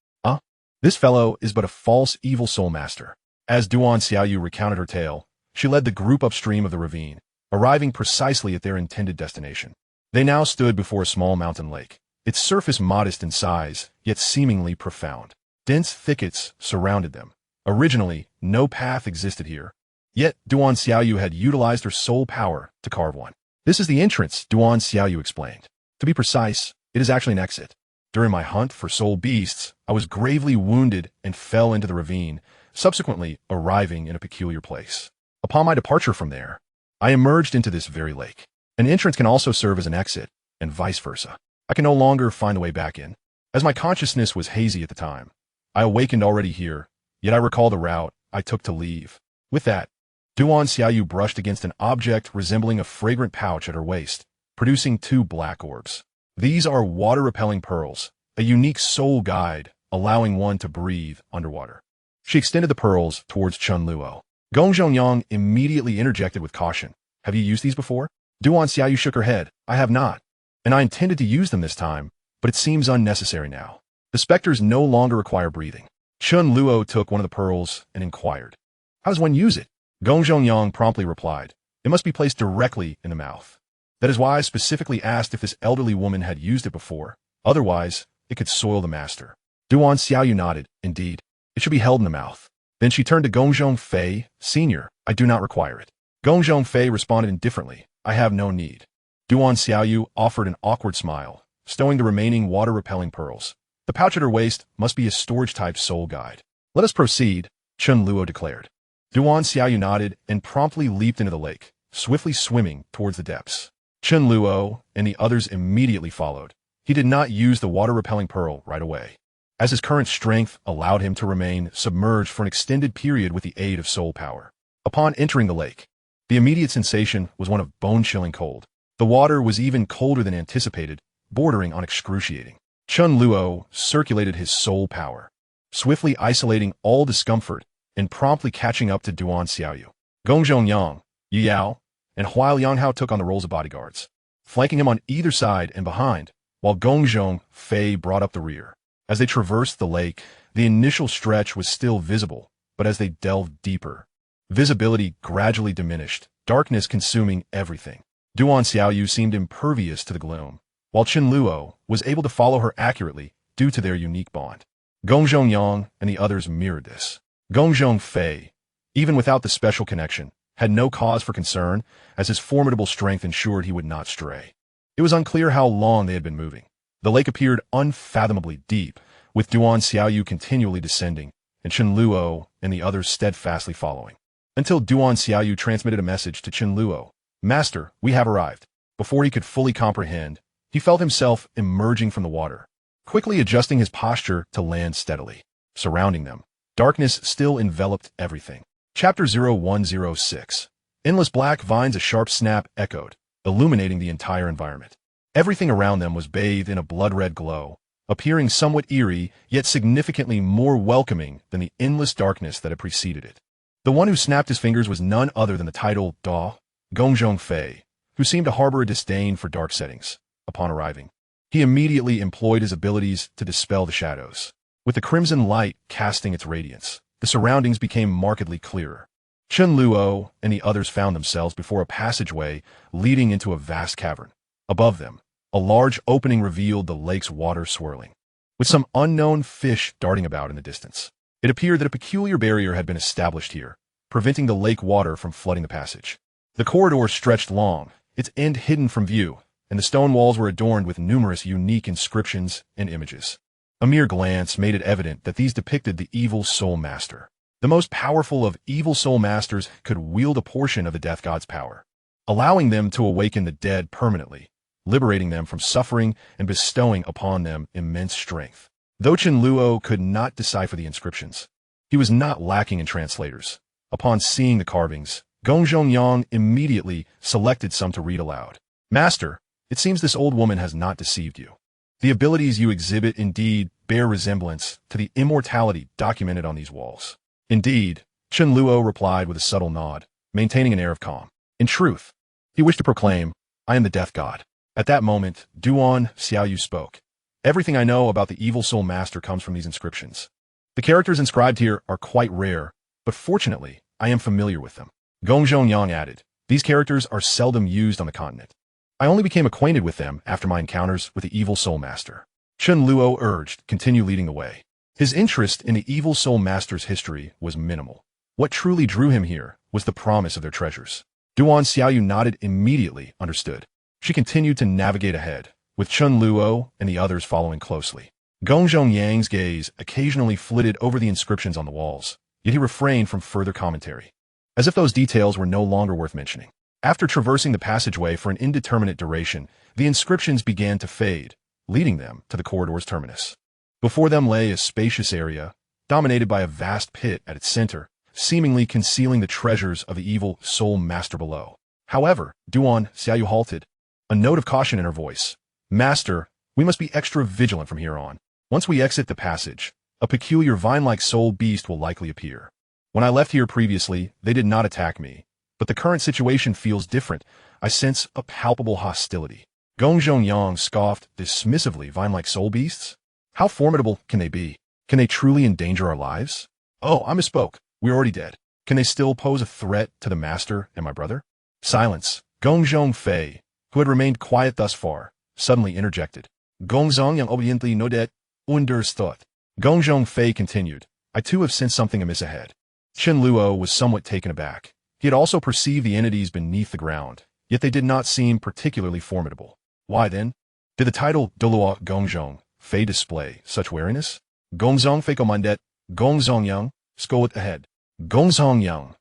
This fellow is but a false evil soul master. As Duan Xiaoyu recounted her tale, she led the group upstream of the ravine, arriving precisely at their intended destination. They now stood before a small mountain lake, its surface modest in size, yet seemingly profound. Dense thickets surrounded them. Originally, no path existed here, yet Duan Xiaoyu had utilized her soul power to carve one. This is the entrance, Duan Xiaoyu explained. To be precise, it is actually an exit. During my hunt for soul beasts, I was gravely wounded and fell into the ravine, subsequently arriving in a peculiar place. Upon my departure from there, I emerged into this very lake. An entrance can also serve as an exit, and vice versa. I can no longer find the way back in. As my consciousness was hazy at the time, I awakened already here, yet I recall the route I took to leave. With that, Duan Xiaoyu brushed against an object resembling a fragrant pouch at her waist, producing 2 black orbs. These are water-repelling pearls, a unique soul guide, allowing one to breathe underwater. She extended the pearls towards Chen Luo. Gong Zhongyang immediately interjected with caution. Have you used these before? Duan Xiaoyu shook her head. I have not, and I intended to use them this time, but it seems unnecessary now. The specters no longer require breathing. Chen Luo took one of the pearls and inquired. How does one use it? Gong Zhongyang promptly replied. It must be placed directly in the mouth. That is why I specifically asked if this elderly woman had used it before. Otherwise, it could soil the master. Duan Xiaoyu nodded. Indeed. It should be held in the mouth. Then she turned to Gongzhong Fei, Senior. I do not require it. Gongzhong Fei responded indifferently. I have no need. Duan Xiaoyu offered an awkward smile, stowing the remaining water-repelling pearls. The pouch at her waist must be a storage-type soul guide. Let us proceed, Chen Luo declared. Duan Xiaoyu nodded and promptly leaped into the lake, swiftly swimming towards the depths. Chen Luo and the others immediately followed. He did not use the water-repelling pearl right away, as his current strength allowed him to remain submerged for an extended period with the aid of soul power. Upon entering the lake, the immediate sensation was one of bone-chilling cold. The water was even colder than anticipated, bordering on excruciating. Chen Luo circulated his soul power, swiftly isolating all discomfort and promptly catching up to Duan Xiaoyu. Gongzhong Yang, Yu Yao, and Huai Lianghao took on the roles of bodyguards, flanking him on either side and behind, while Gongzhong Fei brought up the rear. As they traversed the lake, the initial stretch was still visible, but as they delved deeper, visibility gradually diminished, darkness consuming everything. Duan Xiaoyu seemed impervious to the gloom, while Chen Luo was able to follow her accurately due to their unique bond. Gongzhong Yang and the others mirrored this. Gongzhong Fei, even without the special connection, had no cause for concern, as his formidable strength ensured he would not stray. It was unclear how long they had been moving. The lake appeared unfathomably deep, with Duan Xiaoyu continually descending, and Chen Luo and the others steadfastly following. Until Duan Xiaoyu transmitted a message to Chen Luo. Master, we have arrived. Before he could fully comprehend, he felt himself emerging from the water, quickly adjusting his posture to land steadily. Surrounding them, darkness still enveloped everything. Chapter 0106. Endless black vines. A sharp snap echoed, illuminating the entire environment. Everything around them was bathed in a blood-red glow, appearing somewhat eerie, yet significantly more welcoming than the endless darkness that had preceded it. The one who snapped his fingers was none other than the titled Da, Gongzhong Fei, who seemed to harbor a disdain for dark settings. Upon arriving, he immediately employed his abilities to dispel the shadows. With the crimson light casting its radiance, the surroundings became markedly clearer. Chen Luo and the others found themselves before a passageway leading into a vast cavern. Above them, a large opening revealed the lake's water swirling, with some unknown fish darting about in the distance. It appeared that a peculiar barrier had been established here, preventing the lake water from flooding the passage. The corridor stretched long, its end hidden from view, and the stone walls were adorned with numerous unique inscriptions and images. A mere glance made it evident that these depicted the evil soul master. The most powerful of evil soul masters could wield a portion of the death god's power, allowing them to awaken the dead permanently, liberating them from suffering and bestowing upon them immense strength. Though Chen Luo could not decipher the inscriptions, he was not lacking in translators. Upon seeing the carvings, Gongzhong Yang immediately selected some to read aloud. Master, it seems this old woman has not deceived you. The abilities you exhibit indeed bear resemblance to the immortality documented on these walls. Indeed, Chen Luo replied with a subtle nod, maintaining an air of calm. In truth, he wished to proclaim, I am the death god. At that moment, Duan Xiaoyu spoke. Everything I know about the evil soul master comes from these inscriptions. The characters inscribed here are quite rare, but fortunately, I am familiar with them. Gongzhong Yang added, these characters are seldom used on the continent. I only became acquainted with them after my encounters with the evil soul master. Chen Luo urged, continue leading the way. His interest in the evil soul master's history was minimal. What truly drew him here was the promise of their treasures. Duan Xiaoyu nodded immediately, understood. She continued to navigate ahead, with Chen Luo and the others following closely. Gongzhong Yang's gaze occasionally flitted over the inscriptions on the walls, yet he refrained from further commentary, as if those details were no longer worth mentioning. After traversing the passageway for an indeterminate duration, the inscriptions began to fade, leading them to the corridor's terminus. Before them lay a spacious area, dominated by a vast pit at its center, seemingly concealing the treasures of the evil soul master below. However, Duan Xiaoyu halted, a note of caution in her voice. Master, we must be extra vigilant from here on. Once we exit the passage, a peculiar vine-like soul beast will likely appear. When I left here previously, they did not attack me, but the current situation feels different. I sense a palpable hostility. Gongzhong Yang scoffed dismissively. Vine-like soul beasts? How formidable can they be? Can they truly endanger our lives? Oh, I misspoke. We're already dead. Can they still pose a threat to the master and my brother? Silence. Gongzhong Fei, who had remained quiet thus far, suddenly interjected. Gongzhong Yang obediently nodded, understood. Gongzhong Fei continued. I too have sensed something amiss ahead. Chen Luo was somewhat taken aback. He had also perceived the entities beneath the ground, yet they did not seem particularly formidable. Why then? Did the title Douluo Gongzhong Fei display such wariness? Gongzhong Fei Komandet, Gongzhong Yang, Skolit ahead. Gongzhong Yang.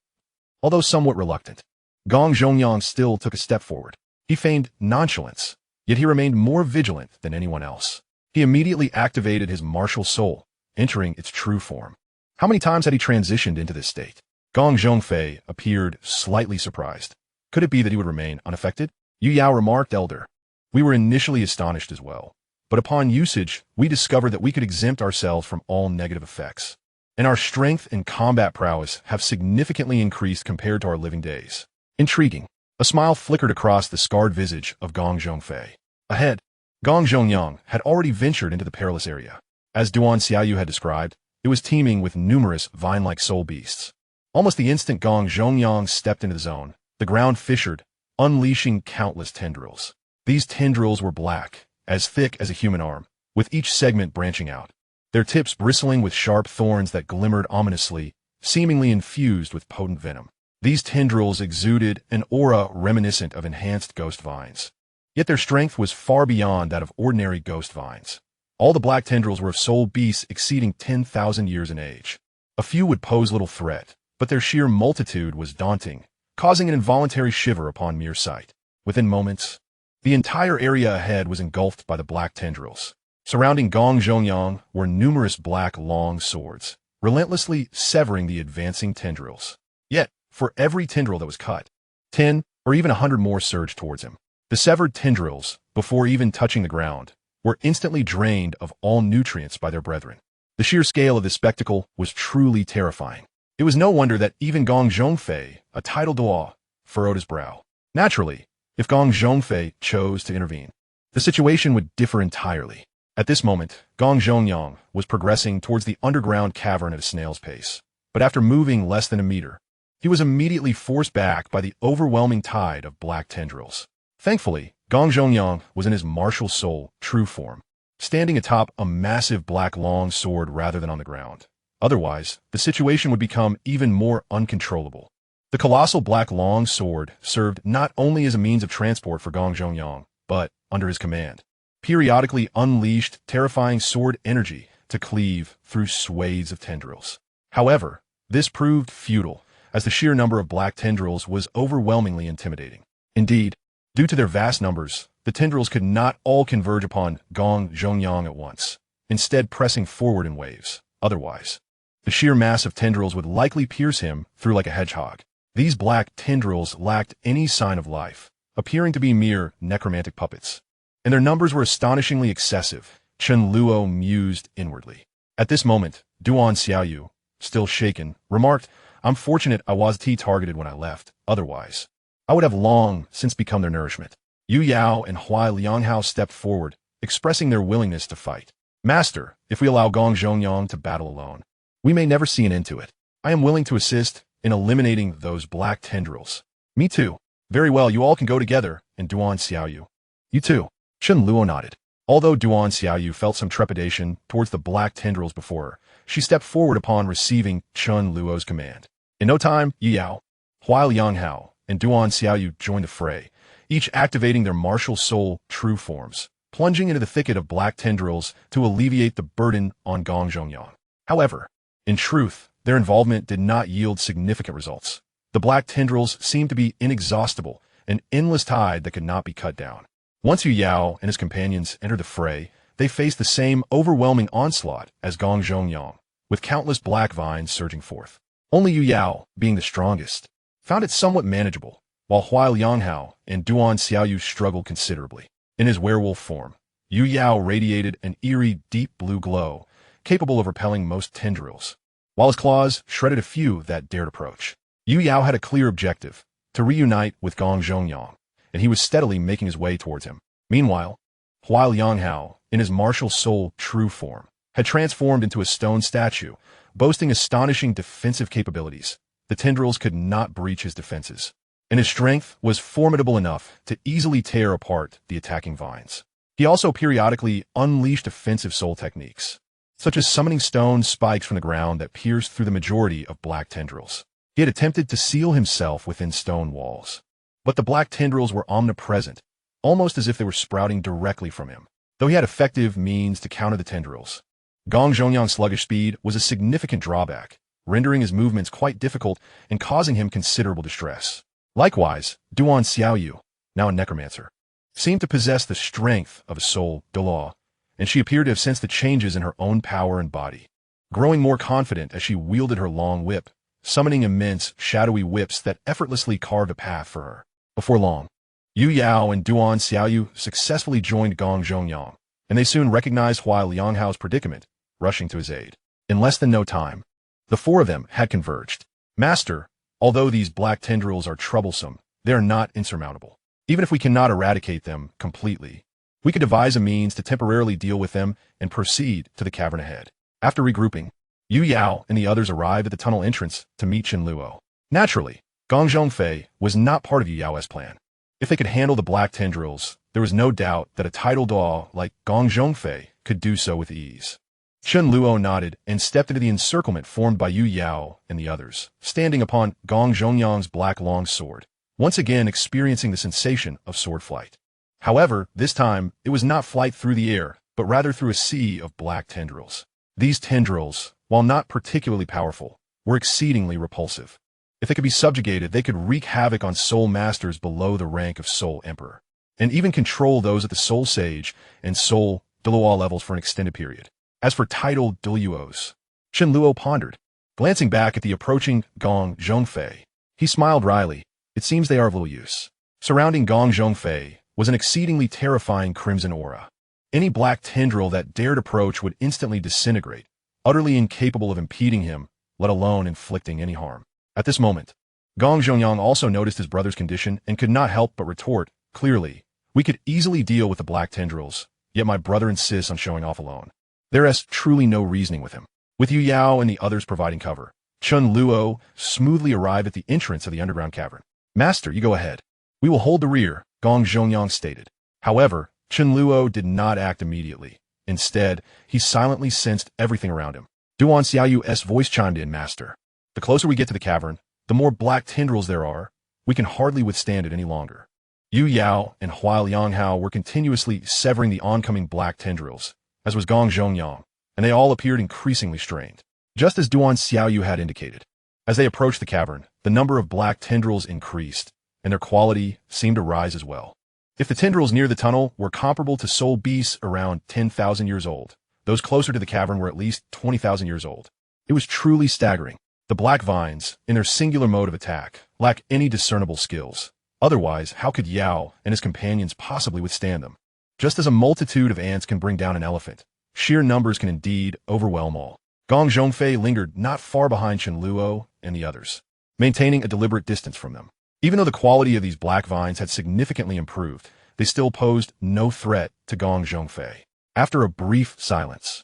Although somewhat reluctant, Gong Zhongyang still took a step forward. He feigned nonchalance, yet he remained more vigilant than anyone else. He immediately activated his martial soul, entering its true form. How many times had he transitioned into this state? Gong Zhongfei appeared slightly surprised. Could it be that he would remain unaffected? Yu Yao remarked, Elder. We were initially astonished as well, but upon usage, we discovered that we could exempt ourselves from all negative effects. And our strength and combat prowess have significantly increased compared to our living days. Intriguing. A smile flickered across the scarred visage of Gong Zhongfei. Ahead, Gong Zhongyang had already ventured into the perilous area. As Duan Xiaoyu had described, it was teeming with numerous vine-like soul beasts. Almost the instant Gong Zhongyang stepped into the zone, the ground fissured, unleashing countless tendrils. These tendrils were black, as thick as a human arm, with each segment branching out, their tips bristling with sharp thorns that glimmered ominously, seemingly infused with potent venom. These tendrils exuded an aura reminiscent of enhanced ghost vines. Yet their strength was far beyond that of ordinary ghost vines. All the black tendrils were of soul beasts exceeding 10,000 years in age. A few would pose little threat, but their sheer multitude was daunting, causing an involuntary shiver upon mere sight. Within moments, the entire area ahead was engulfed by the black tendrils. Surrounding Gong Zhongyang were numerous black long swords, relentlessly severing the advancing tendrils. Yet, for every tendril that was cut, 10 or even 100 more surged towards him. The severed tendrils, before even touching the ground, were instantly drained of all nutrients by their brethren. The sheer scale of this spectacle was truly terrifying. It was no wonder that even Gong Zhongfei, a titled Duo, furrowed his brow. Naturally, if Gong Zhongfei chose to intervene, the situation would differ entirely. At this moment, Gong Zhongyang was progressing towards the underground cavern at a snail's pace. But after moving less than a meter, he was immediately forced back by the overwhelming tide of black tendrils. Thankfully, Gong Zhongyang was in his martial soul, true form, standing atop a massive black long sword rather than on the ground. Otherwise, the situation would become even more uncontrollable. The colossal black long sword served not only as a means of transport for Gong Zhongyang, but, under his command, periodically unleashed terrifying sword energy to cleave through swathes of tendrils. However, this proved futile, as the sheer number of black tendrils was overwhelmingly intimidating. Indeed, due to their vast numbers, the tendrils could not all converge upon Gong Zhongyang at once, instead pressing forward in waves. Otherwise, the sheer mass of tendrils would likely pierce him through like a hedgehog. These black tendrils lacked any sign of life, appearing to be mere necromantic puppets. And their numbers were astonishingly excessive, Chen Luo mused inwardly. At this moment, Duan Xiaoyu, still shaken, remarked, I'm fortunate I was targeted when I left, otherwise, I would have long since become their nourishment. Yu Yao and Huai Lianghao stepped forward, expressing their willingness to fight. Master, if we allow Gong Zhongyang to battle alone, we may never see an end to it. I am willing to assist in eliminating those black tendrils. Me too. Very well, you all can go together, and Duan Xiaoyu. You too. Chen Luo nodded. Although Duan Xiaoyu felt some trepidation towards the black tendrils before her, she stepped forward upon receiving Chen Luo's command. In no time, Yu Yao, Huai Lianghao, and Duan Xiaoyu joined the fray, each activating their martial soul true forms, plunging into the thicket of black tendrils to alleviate the burden on Gong Zhongyang. However, in truth, their involvement did not yield significant results. The black tendrils seemed to be inexhaustible, an endless tide that could not be cut down. Once Yu Yao and his companions entered the fray, they faced the same overwhelming onslaught as Gong Zhongyang, with countless black vines surging forth. Only Yu Yao, being the strongest, found it somewhat manageable, while Huai Lianghao and Duan Xiaoyu struggled considerably. In his werewolf form, Yu Yao radiated an eerie, deep blue glow, capable of repelling most tendrils, while his claws shredded a few that dared approach. Yu Yao had a clear objective, to reunite with Gong Zhongyang, and he was steadily making his way towards him. Meanwhile, Huai Lianghao, in his martial soul true form, had transformed into a stone statue, boasting astonishing defensive capabilities. The tendrils could not breach his defenses, and his strength was formidable enough to easily tear apart the attacking vines. He also periodically unleashed offensive soul techniques, such as summoning stone spikes from the ground that pierced through the majority of black tendrils. He had attempted to seal himself within stone walls. But the black tendrils were omnipresent, almost as if they were sprouting directly from him. Though he had effective means to counter the tendrils, Gong Zhongyang's sluggish speed was a significant drawback, rendering his movements quite difficult and causing him considerable distress. Likewise, Duan Xiaoyu, now a necromancer, seemed to possess the strength of a soul, Douluo, and she appeared to have sensed the changes in her own power and body, growing more confident as she wielded her long whip, summoning immense, shadowy whips that effortlessly carved a path for her. Before long, Yu Yao and Duan Xiaoyu successfully joined Gong Zhongyang, and they soon recognized Hua Lianghao's predicament, rushing to his aid. In less than no time, the four of them had converged. Master, although these black tendrils are troublesome, they are not insurmountable. Even if we cannot eradicate them completely, we could devise a means to temporarily deal with them and proceed to the cavern ahead. After regrouping, Yu Yao and the others arrived at the tunnel entrance to meet Chen Luo. Naturally, Gong Zhongfei was not part of Yu Yao's plan. If they could handle the black tendrils, there was no doubt that a title Dao like Gong Zhongfei could do so with ease. Chen Luo nodded and stepped into the encirclement formed by Yu Yao and the others, standing upon Gong Zhongyang's black long sword, once again experiencing the sensation of sword flight. However, this time, it was not flight through the air, but rather through a sea of black tendrils. These tendrils, while not particularly powerful, were exceedingly repulsive. If they could be subjugated, they could wreak havoc on soul masters below the rank of soul emperor, and even control those at the soul sage and soul Douluo levels for an extended period. As for titled Douluos, Chen Luo pondered, glancing back at the approaching Gong Zhongfei. He smiled wryly. It seems they are of little use. Surrounding Gong Zhongfei was an exceedingly terrifying crimson aura. Any black tendril that dared approach would instantly disintegrate, utterly incapable of impeding him, let alone inflicting any harm. At this moment, Gong Zhongyang also noticed his brother's condition and could not help but retort, clearly, we could easily deal with the black tendrils, yet my brother insists on showing off alone. There is truly no reasoning with him. With Yu Yao and the others providing cover, Chen Luo smoothly arrived at the entrance of the underground cavern. Master, you go ahead. We will hold the rear, Gong Zhongyang stated. However, Chen Luo did not act immediately. Instead, he silently sensed everything around him. Duan Xiaoyu's voice chimed in, Master. The closer we get to the cavern, the more black tendrils there are. We can hardly withstand it any longer. Yu Yao and Hua Lianghao were continuously severing the oncoming black tendrils, as was Gong Zhongyang, and they all appeared increasingly strained, just as Duan Xiaoyu had indicated. As they approached the cavern, the number of black tendrils increased, and their quality seemed to rise as well. If the tendrils near the tunnel were comparable to soul beasts around 10,000 years old, those closer to the cavern were at least 20,000 years old. It was truly staggering. The black vines, in their singular mode of attack, lack any discernible skills. Otherwise, how could Yao and his companions possibly withstand them? Just as a multitude of ants can bring down an elephant, sheer numbers can indeed overwhelm all. Gong Zhongfei lingered not far behind Chen Luo and the others, maintaining a deliberate distance from them. Even though the quality of these black vines had significantly improved, they still posed no threat to Gong Zhongfei. After a brief silence,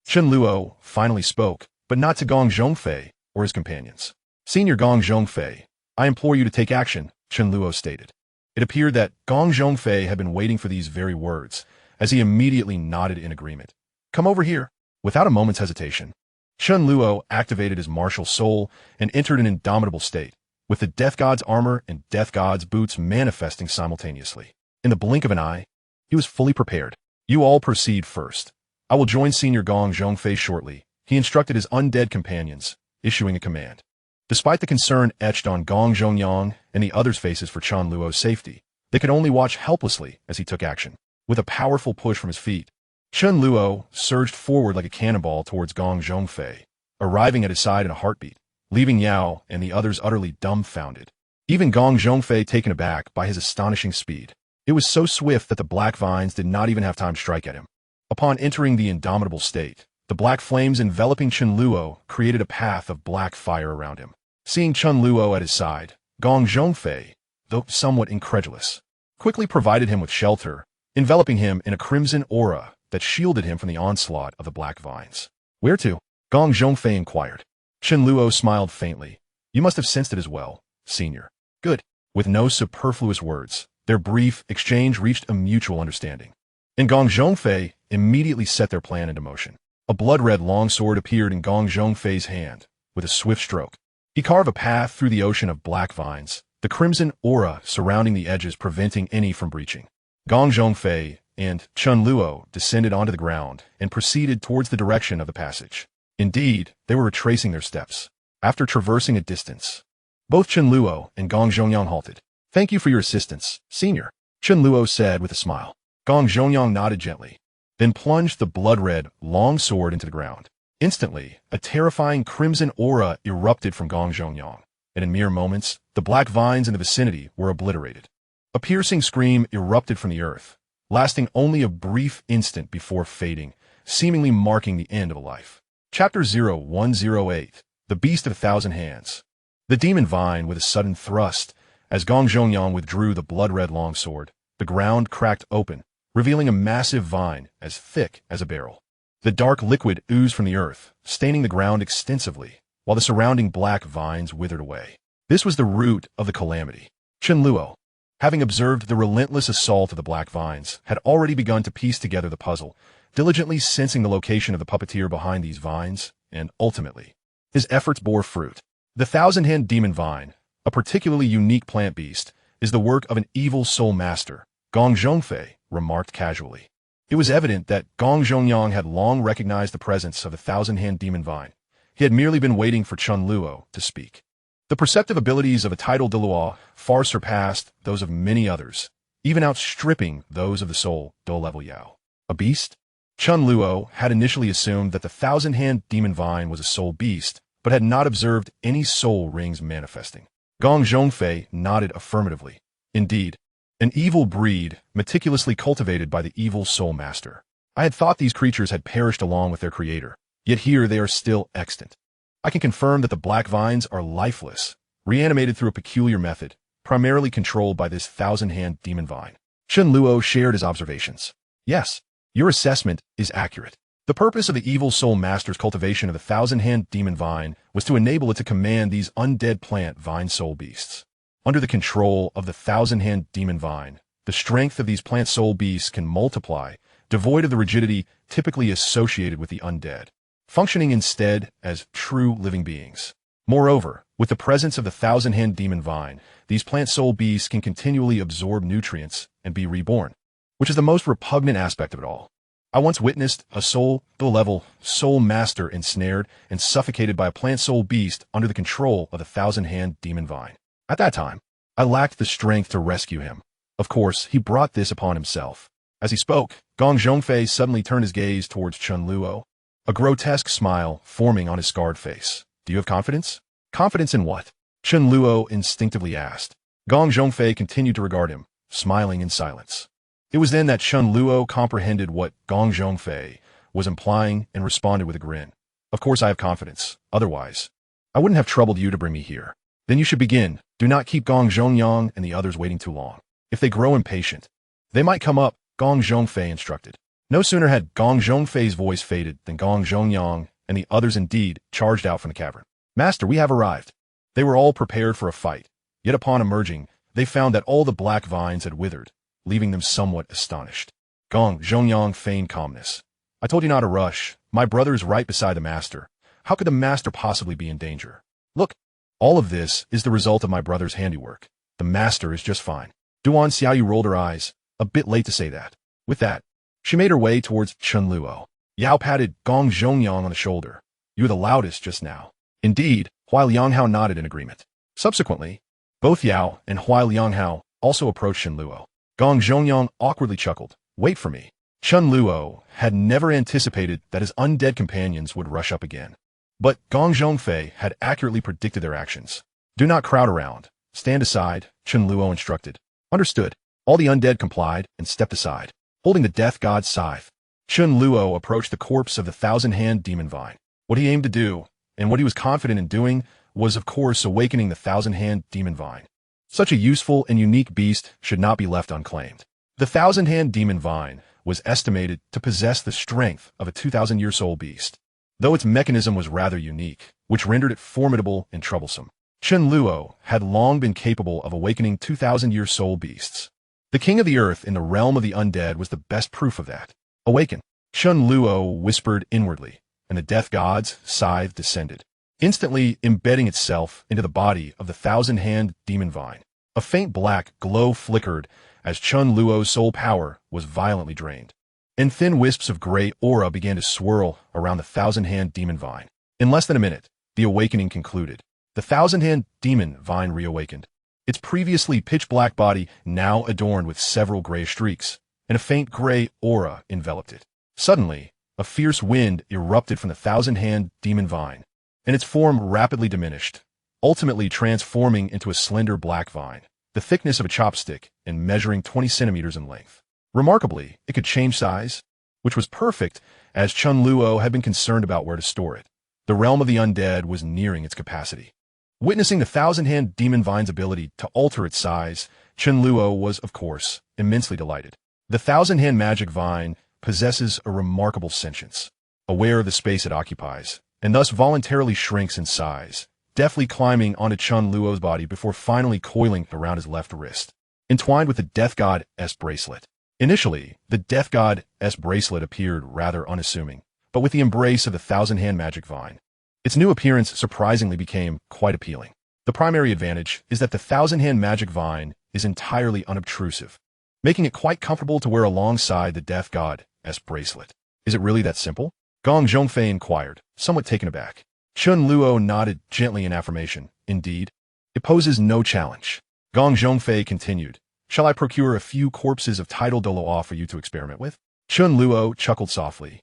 Chen Luo finally spoke, but not to Gong Zhongfei or his companions. Senior Gong Zhongfei, I implore you to take action, Chen Luo stated. It appeared that Gong Zhongfei had been waiting for these very words, as he immediately nodded in agreement. Come over here. Without a moment's hesitation, Chen Luo activated his martial soul and entered an indomitable state, with the Death God's armor and Death God's boots manifesting simultaneously. In the blink of an eye, he was fully prepared. You all proceed first. I will join Senior Gong Zhongfei shortly, he instructed his undead companions, issuing a command. Despite the concern etched on Gong Zhongyang and the others' faces for Chen Luo's safety, they could only watch helplessly as he took action. With a powerful push from his feet, Chen Luo surged forward like a cannonball towards Gong Zhongfei, arriving at his side in a heartbeat, leaving Yao and the others utterly dumbfounded. Even Gong Zhongfei taken aback by his astonishing speed. It was so swift that the black vines did not even have time to strike at him. Upon entering the indomitable state, the black flames enveloping Chen Luo created a path of black fire around him. Seeing Chen Luo at his side, Gong Zhongfei, though somewhat incredulous, quickly provided him with shelter, enveloping him in a crimson aura that shielded him from the onslaught of the black vines. Where to? Gong Zhongfei inquired. Chen Luo smiled faintly. You must have sensed it as well, Senior. Good. With no superfluous words, their brief exchange reached a mutual understanding. And Gong Zhongfei immediately set their plan into motion. A blood-red longsword appeared in Gong Zhongfei's hand. With a swift stroke, he carved a path through the ocean of black vines, the crimson aura surrounding the edges preventing any from breaching. Gong Zhongfei and Chen Luo descended onto the ground and proceeded towards the direction of the passage. Indeed, they were retracing their steps. After traversing a distance, both Chen Luo and Gong Zhongyang halted. "Thank you for your assistance, senior," Chen Luo said with a smile. Gong Zhongyang nodded gently, then plunged the blood-red long sword into the ground. Instantly, a terrifying crimson aura erupted from Gong Zhongyang, and in mere moments, the black vines in the vicinity were obliterated. A piercing scream erupted from the earth, lasting only a brief instant before fading, seemingly marking the end of a life. Chapter 0108, The Beast of a Thousand Hands. The demon vine with a sudden thrust. As Gong Zhongyang withdrew the blood-red longsword, the ground cracked open, revealing a massive vine as thick as a barrel. The dark liquid oozed from the earth, staining the ground extensively, while the surrounding black vines withered away. This was the root of the calamity. Chen Luo, having observed the relentless assault of the black vines, had already begun to piece together the puzzle, diligently sensing the location of the puppeteer behind these vines, and ultimately, his efforts bore fruit. The thousand-hand demon vine, a particularly unique plant beast, is the work of an evil soul master, Gong Zhongfei remarked casually. It was evident that Gong Zhongyang had long recognized the presence of the thousand-hand demon vine. He had merely been waiting for Chen Luo to speak. The perceptive abilities of a titled Douluo far surpassed those of many others, even outstripping those of the soul Do-level Yao. A beast? Chen Luo had initially assumed that the thousand-hand demon vine was a soul beast, but had not observed any soul rings manifesting. Gong Zhongfei nodded affirmatively. Indeed, an evil breed meticulously cultivated by the evil soul master. I had thought these creatures had perished along with their creator, yet here they are still extant. I can confirm that the black vines are lifeless, reanimated through a peculiar method, primarily controlled by this thousand-hand demon vine. Chen Luo shared his observations. Yes, your assessment is accurate. The purpose of the evil soul master's cultivation of the thousand-hand demon vine was to enable it to command these undead plant vine soul beasts. Under the control of the thousand-hand demon vine, the strength of these plant soul beasts can multiply, devoid of the rigidity typically associated with the undead, functioning instead as true living beings. Moreover, with the presence of the thousand-hand demon vine, these plant soul beasts can continually absorb nutrients and be reborn, which is the most repugnant aspect of it all. I once witnessed a soul-level soul master ensnared and suffocated by a plant soul beast under the control of the thousand-hand demon vine. At that time, I lacked the strength to rescue him. Of course, he brought this upon himself. As he spoke, Gong Zhongfei suddenly turned his gaze towards Chen Luo, a grotesque smile forming on his scarred face. "Do you have confidence?" "Confidence in what?" Chen Luo instinctively asked. Gong Zhongfei continued to regard him, smiling in silence. It was then that Chen Luo comprehended what Gong Zhongfei was implying and responded with a grin. "Of course I have confidence. Otherwise, I wouldn't have troubled you to bring me here." "Then you should begin. Do not keep Gong Zhongyang and the others waiting too long. If they grow impatient, they might come up," Gong Zhongfei instructed. No sooner had Gong Zhongfei's voice faded than Gong Zhongyang and the others indeed charged out from the cavern. "Master, we have arrived." They were all prepared for a fight, yet upon emerging, they found that all the black vines had withered, leaving them somewhat astonished. Gong Zhongyang feigned calmness. "I told you not to rush. My brother is right beside the master. How could the master possibly be in danger? Look, all of this is the result of my brother's handiwork. The master is just fine." Duan Xiaoyu rolled her eyes. A bit late to say that. With that, she made her way towards Chen Luo. Yao patted Gong Zhongyang on the shoulder. "You were the loudest just now." Indeed, Huai Lianghao nodded in agreement. Subsequently, both Yao and Huai Lianghao also approached Chen Luo. Gong Zhongyang awkwardly chuckled. "Wait for me." Chen Luo had never anticipated that his undead companions would rush up again. But Gong Zhongfei had accurately predicted their actions. "Do not crowd around. Stand aside," Chen Luo instructed. "Understood." All the undead complied and stepped aside, holding the death god's scythe. Chen Luo approached the corpse of the thousand-hand demon vine. What he aimed to do, and what he was confident in doing, was of course awakening the thousand-hand demon vine. Such a useful and unique beast should not be left unclaimed. The thousand-hand demon vine was estimated to possess the strength of a 2,000-year soul beast, though its mechanism was rather unique, which rendered it formidable and troublesome. Chen Luo had long been capable of awakening 2,000-year soul beasts. The king of the earth in the realm of the undead was the best proof of that. "Awaken." Chen Luo whispered inwardly, and the death god's scythe descended, instantly embedding itself into the body of the thousand-hand demon vine. A faint black glow flickered as Chen Luo's soul power was violently drained, and thin wisps of gray aura began to swirl around the thousand-hand demon vine. In less than a minute, the awakening concluded. The thousand-hand demon vine reawakened, its previously pitch-black body now adorned with several gray streaks, and a faint gray aura enveloped it. Suddenly, a fierce wind erupted from the thousand-hand demon vine, and its form rapidly diminished, ultimately transforming into a slender black vine, the thickness of a chopstick and measuring 20 centimeters in length. Remarkably, it could change size, which was perfect as Chen Luo had been concerned about where to store it. The realm of the undead was nearing its capacity. Witnessing the thousand-hand demon vine's ability to alter its size, Chen Luo was, of course, immensely delighted. The thousand-hand magic vine possesses a remarkable sentience, aware of the space it occupies, and thus voluntarily shrinks in size, deftly climbing onto Chen Luo's body before finally coiling around his left wrist, entwined with the Death God's bracelet. Initially, the Death God's bracelet appeared rather unassuming, but with the embrace of the thousand-hand magic vine, its new appearance surprisingly became quite appealing. The primary advantage is that the thousand-hand magic vine is entirely unobtrusive, making it quite comfortable to wear alongside the Death God's bracelet. Is it really that simple? Gong Zhongfei inquired, somewhat taken aback. Chen Luo nodded gently in affirmation. Indeed, it poses no challenge. Gong Zhongfei continued, shall I procure a few corpses of tidal Douluo for you to experiment with? Chen Luo chuckled softly.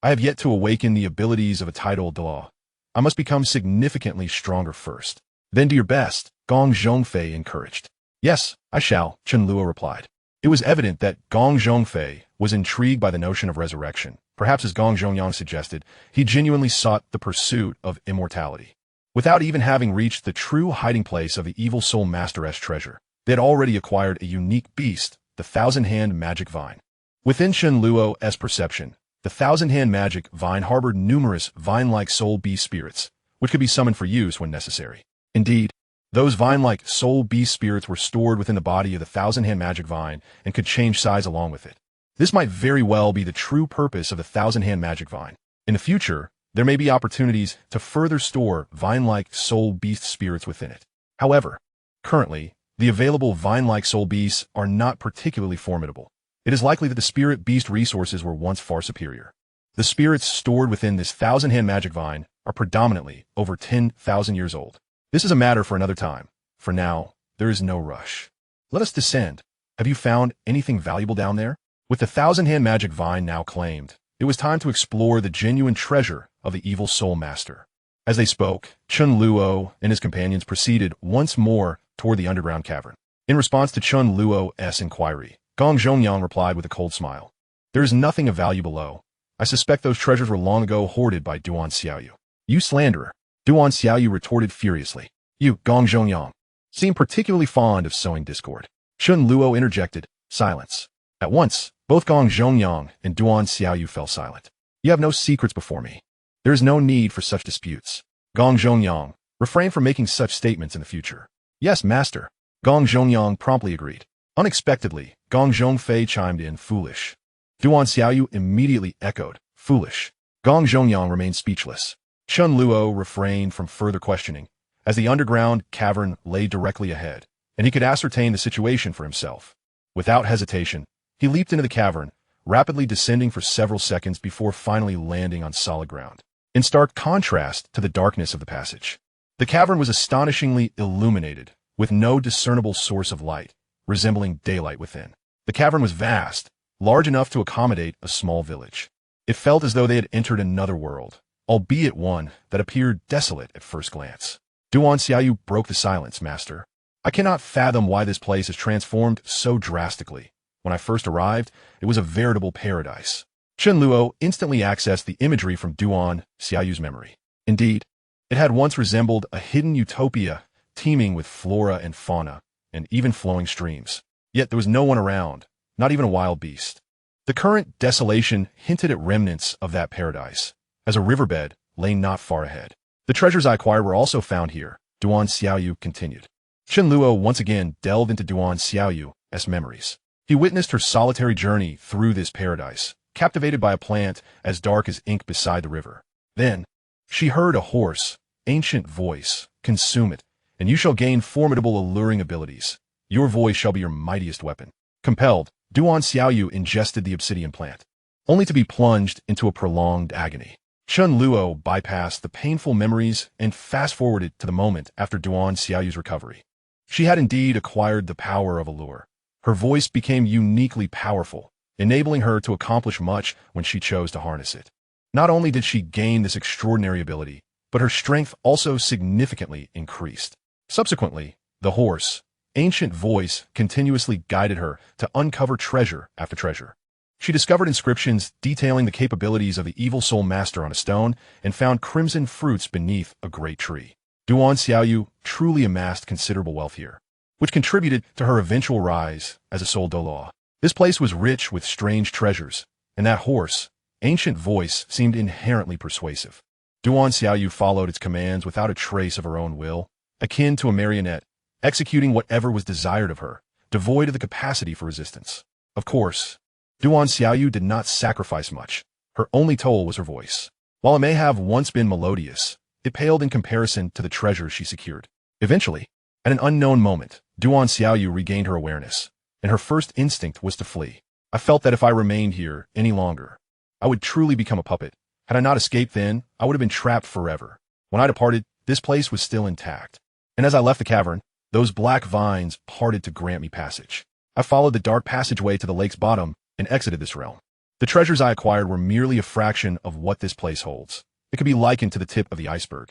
I have yet to awaken the abilities of a tidal Douluo. I must become significantly stronger first. Then do your best, Gong Zhongfei encouraged. Yes, I shall, Chen Luo replied. It was evident that Gong Zhongfei was intrigued by the notion of resurrection. Perhaps as Gong Zhongyang suggested, he genuinely sought the pursuit of immortality. Without even having reached the true hiding place of the evil soul master's treasure, they had already acquired a unique beast, the thousand-hand magic vine. Within Chen Luo's perception, the thousand-hand magic vine harbored numerous vine-like soul beast spirits, which could be summoned for use when necessary. Indeed, those vine-like soul beast spirits were stored within the body of the thousand-hand magic vine and could change size along with it. This might very well be the true purpose of the thousand-hand magic vine. In the future, there may be opportunities to further store vine-like soul beast spirits within it. However, currently, the available vine-like soul beasts are not particularly formidable. It is likely that the spirit beast resources were once far superior. The spirits stored within this thousand-hand magic vine are predominantly over 10,000 years old. This is a matter for another time. For now, there is no rush. Let us descend. Have you found anything valuable down there? With the thousand-hand magic vine now claimed, it was time to explore the genuine treasure of the evil soul master. As they spoke, Chen Luo and his companions proceeded once more toward the underground cavern. In response to Chen Luo's inquiry, Gong Zhongyang replied with a cold smile. There is nothing of value below. I suspect those treasures were long ago hoarded by Duan Xiaoyu. You slanderer, Duan Xiaoyu retorted furiously. You, Gong Zhongyang, seem particularly fond of sowing discord. Chen Luo interjected. Silence. At once, both Gong Zhongyang and Duan Xiaoyu fell silent. You have no secrets before me. There is no need for such disputes. Gong Zhongyang, refrain from making such statements in the future. Yes, master. Gong Zhongyang promptly agreed. Unexpectedly, Gong Zhongfei chimed in, foolish. Duan Xiaoyu immediately echoed, foolish. Gong Zhongyang remained speechless. Chen Luo refrained from further questioning, as the underground cavern lay directly ahead, and he could ascertain the situation for himself. Without hesitation, he leaped into the cavern, rapidly descending for several seconds before finally landing on solid ground. In stark contrast to the darkness of the passage, the cavern was astonishingly illuminated, with no discernible source of light, resembling daylight within. The cavern was vast, large enough to accommodate a small village. It felt as though they had entered another world, albeit one that appeared desolate at first glance. Duan Xiaoyu broke the silence, master. I cannot fathom why this place has transformed so drastically. When I first arrived, it was a veritable paradise. Chen Luo instantly accessed the imagery from Duan Xiaoyu's memory. Indeed, it had once resembled a hidden utopia teeming with flora and fauna, and even flowing streams. Yet there was no one around, not even a wild beast. The current desolation hinted at remnants of that paradise, as a riverbed lay not far ahead. The treasures I acquired were also found here, Duan Xiaoyu continued. Chen Luo once again delved into Duan Xiaoyu's memories. He witnessed her solitary journey through this paradise, captivated by a plant as dark as ink beside the river. Then, she heard a hoarse, ancient voice, "Consume it, and you shall gain formidable alluring abilities. Your voice shall be your mightiest weapon." Compelled, Duan Xiaoyu ingested the obsidian plant, only to be plunged into a prolonged agony. Chen Luo bypassed the painful memories and fast-forwarded to the moment after Duan Xiaoyu's recovery. She had indeed acquired the power of allure. Her voice became uniquely powerful, enabling her to accomplish much when she chose to harness it. Not only did she gain this extraordinary ability, but her strength also significantly increased. Subsequently, the hoarse, ancient voice continuously guided her to uncover treasure after treasure. She discovered inscriptions detailing the capabilities of the evil soul master on a stone and found crimson fruits beneath a great tree. Duan Xiaoyu truly amassed considerable wealth here, which contributed to her eventual rise as a soul Douluo. This place was rich with strange treasures, and that hoarse, ancient voice seemed inherently persuasive. Duan Xiaoyu followed its commands without a trace of her own will, akin to a marionette, executing whatever was desired of her, devoid of the capacity for resistance. Of course, Duan Xiaoyu did not sacrifice much. Her only toll was her voice. While it may have once been melodious, it paled in comparison to the treasures she secured. Eventually, at an unknown moment, Duan Xiaoyu regained her awareness, and her first instinct was to flee. I felt that if I remained here any longer, I would truly become a puppet. Had I not escaped then, I would have been trapped forever. When I departed, this place was still intact. And as I left the cavern, those black vines parted to grant me passage. I followed the dark passageway to the lake's bottom and exited this realm. The treasures I acquired were merely a fraction of what this place holds. It could be likened to the tip of the iceberg.